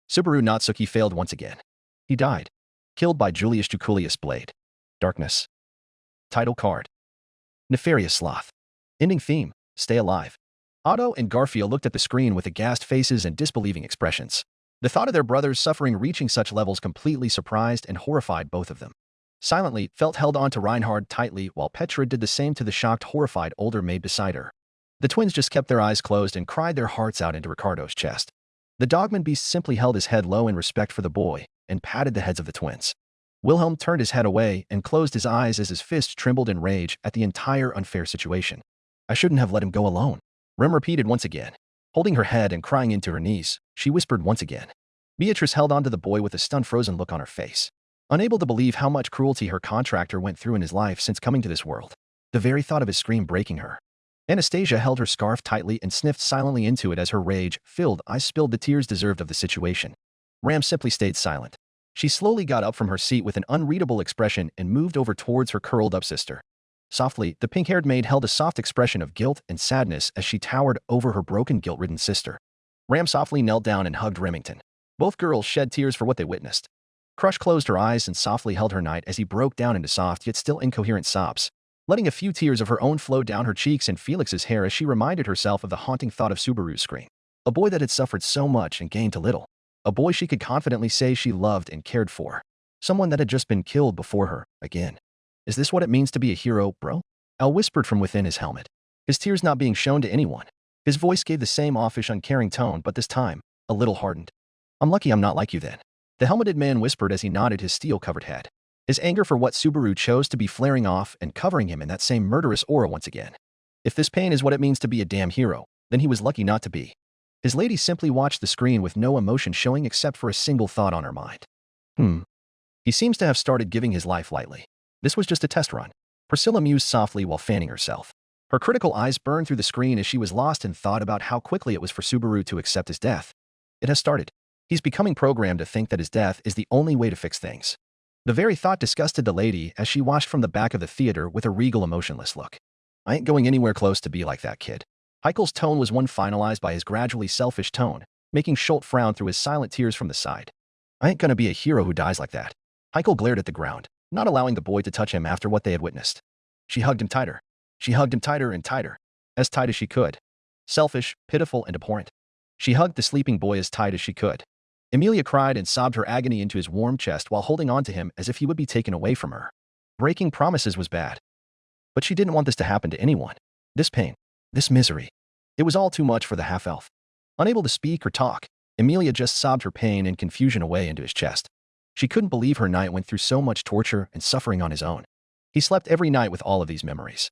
Speaker 2: Subaru Natsuki failed once again. He died. Killed by Julius Jukulius' blade. Darkness. Title card. Nefarious Sloth. Ending theme. Stay alive. Otto and Garfield looked at the screen with aghast faces and disbelieving expressions. The thought of their brother's suffering reaching such levels completely surprised and horrified both of them. Silently, Felt held on to Reinhard tightly while Petra did the same to the shocked, horrified older maid beside her. The twins just kept their eyes closed and cried their hearts out into Ricardo's chest. The dogman beast simply held his head low in respect for the boy and patted the heads of the twins. Wilhelm turned his head away and closed his eyes as his fists trembled in rage at the entire unfair situation. I shouldn't have let him go alone. Rem repeated once again. Holding her head and crying into her knees, she whispered once again. Beatrice held onto the boy with a stunned frozen look on her face. Unable to believe how much cruelty her contractor went through in his life since coming to this world. The very thought of his scream breaking her. Anastasia held her scarf tightly and sniffed silently into it as her rage-filled eyes spilled the tears deserved of the situation. Ram simply stayed silent. She slowly got up from her seat with an unreadable expression and moved over towards her curled-up sister. Softly, the pink-haired maid held a soft expression of guilt and sadness as she towered over her broken, guilt-ridden sister. Ram softly knelt down and hugged Remington. Both girls shed tears for what they witnessed. Crush closed her eyes and softly held her knight as he broke down into soft yet still incoherent sobs, letting a few tears of her own flow down her cheeks and Felix's hair as she reminded herself of the haunting thought of Subaru's scream. A boy that had suffered so much and gained to little. A boy she could confidently say she loved and cared for. Someone that had just been killed before her, again. Is this what it means to be a hero, bro? Al whispered from within his helmet, his tears not being shown to anyone. His voice gave the same offish, uncaring tone, but this time, a little hardened. I'm lucky I'm not like you then. The helmeted man whispered as he nodded his steel-covered head. His anger for what Subaru chose to be flaring off and covering him in that same murderous aura once again. If this pain is what it means to be a damn hero, then he was lucky not to be. His lady simply watched the screen with no emotion showing except for a single thought on her mind. He seems to have started giving his life lightly. This was just a test run. Priscilla mused softly while fanning herself. Her critical eyes burned through the screen as she was lost in thought about how quickly it was for Subaru to accept his death. It has started. He's becoming programmed to think that his death is the only way to fix things. The very thought disgusted the lady as she watched from the back of the theater with a regal, emotionless look. I ain't going anywhere close to be like that kid. Heichel's tone was one finalized by his gradually selfish tone, making Schultz frown through his silent tears from the side. I ain't gonna be a hero who dies like that. Heichel glared at the ground, not allowing the boy to touch him after what they had witnessed. She hugged him tighter. She hugged him tighter and tighter, as tight as she could. Selfish, pitiful, and abhorrent. She hugged the sleeping boy as tight as she could. Emilia cried and sobbed her agony into his warm chest while holding on to him as if he would be taken away from her. Breaking promises was bad. But she didn't want this to happen to anyone. This pain, this misery. It was all too much for the half-elf. Unable to speak or talk, Emilia just sobbed her pain and confusion away into his chest. She couldn't believe her knight went through so much torture and suffering on his own. He slept every night with all of these memories.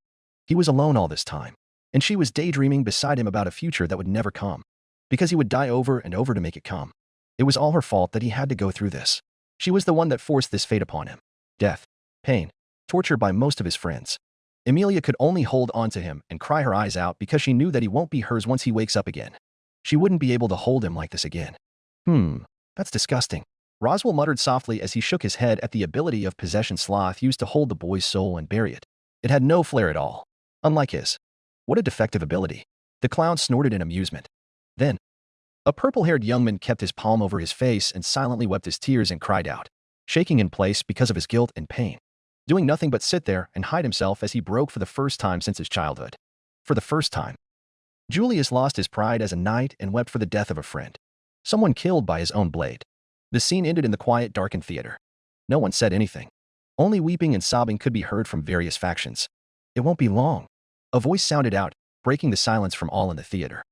Speaker 2: He was alone all this time, and she was daydreaming beside him about a future that would never come, because he would die over and over to make it come. It was all her fault that he had to go through this. She was the one that forced this fate upon him. Death, pain, torture by most of his friends. Emilia could only hold on to him and cry her eyes out because she knew that he won't be hers once he wakes up again. She wouldn't be able to hold him like this again. That's disgusting. Roswell muttered softly as he shook his head at the ability of possession sloth used to hold the boy's soul and bury it. It had no flair at all. Unlike his. What a defective ability. The clown snorted in amusement. Then, a purple-haired young man kept his palm over his face and silently wept his tears and cried out, shaking in place because of his guilt and pain, doing nothing but sit there and hide himself as he broke for the first time since his childhood. For the first time. Julius lost his pride as a knight and wept for the death of a friend. Someone killed by his own blade. The scene ended in the quiet, darkened theater. No one said anything. Only weeping and sobbing could be heard from various factions. It won't be long. A voice sounded out, breaking the silence from all in the theater.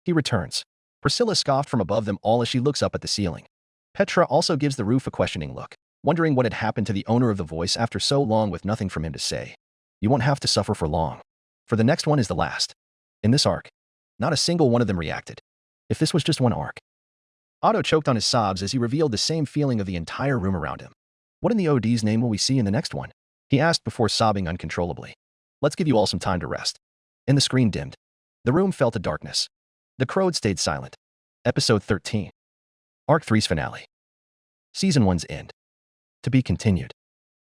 Speaker 2: He returns. Priscilla scoffed from above them all as she looks up at the ceiling. Petra also gives the roof a questioning look, wondering what had happened to the owner of the voice after so long with nothing from him to say. You won't have to suffer for long. For the next one is the last. In this arc, not a single one of them reacted. If this was just one arc. Otto choked on his sobs as he revealed the same feeling of the entire room around him. What in the OD's name will we see in the next one? He asked before sobbing uncontrollably. Let's give you all some time to rest. And the screen dimmed. The room fell to darkness. The crowd stayed silent. Episode 13. Arc 3's finale. Season 1's end. To be continued.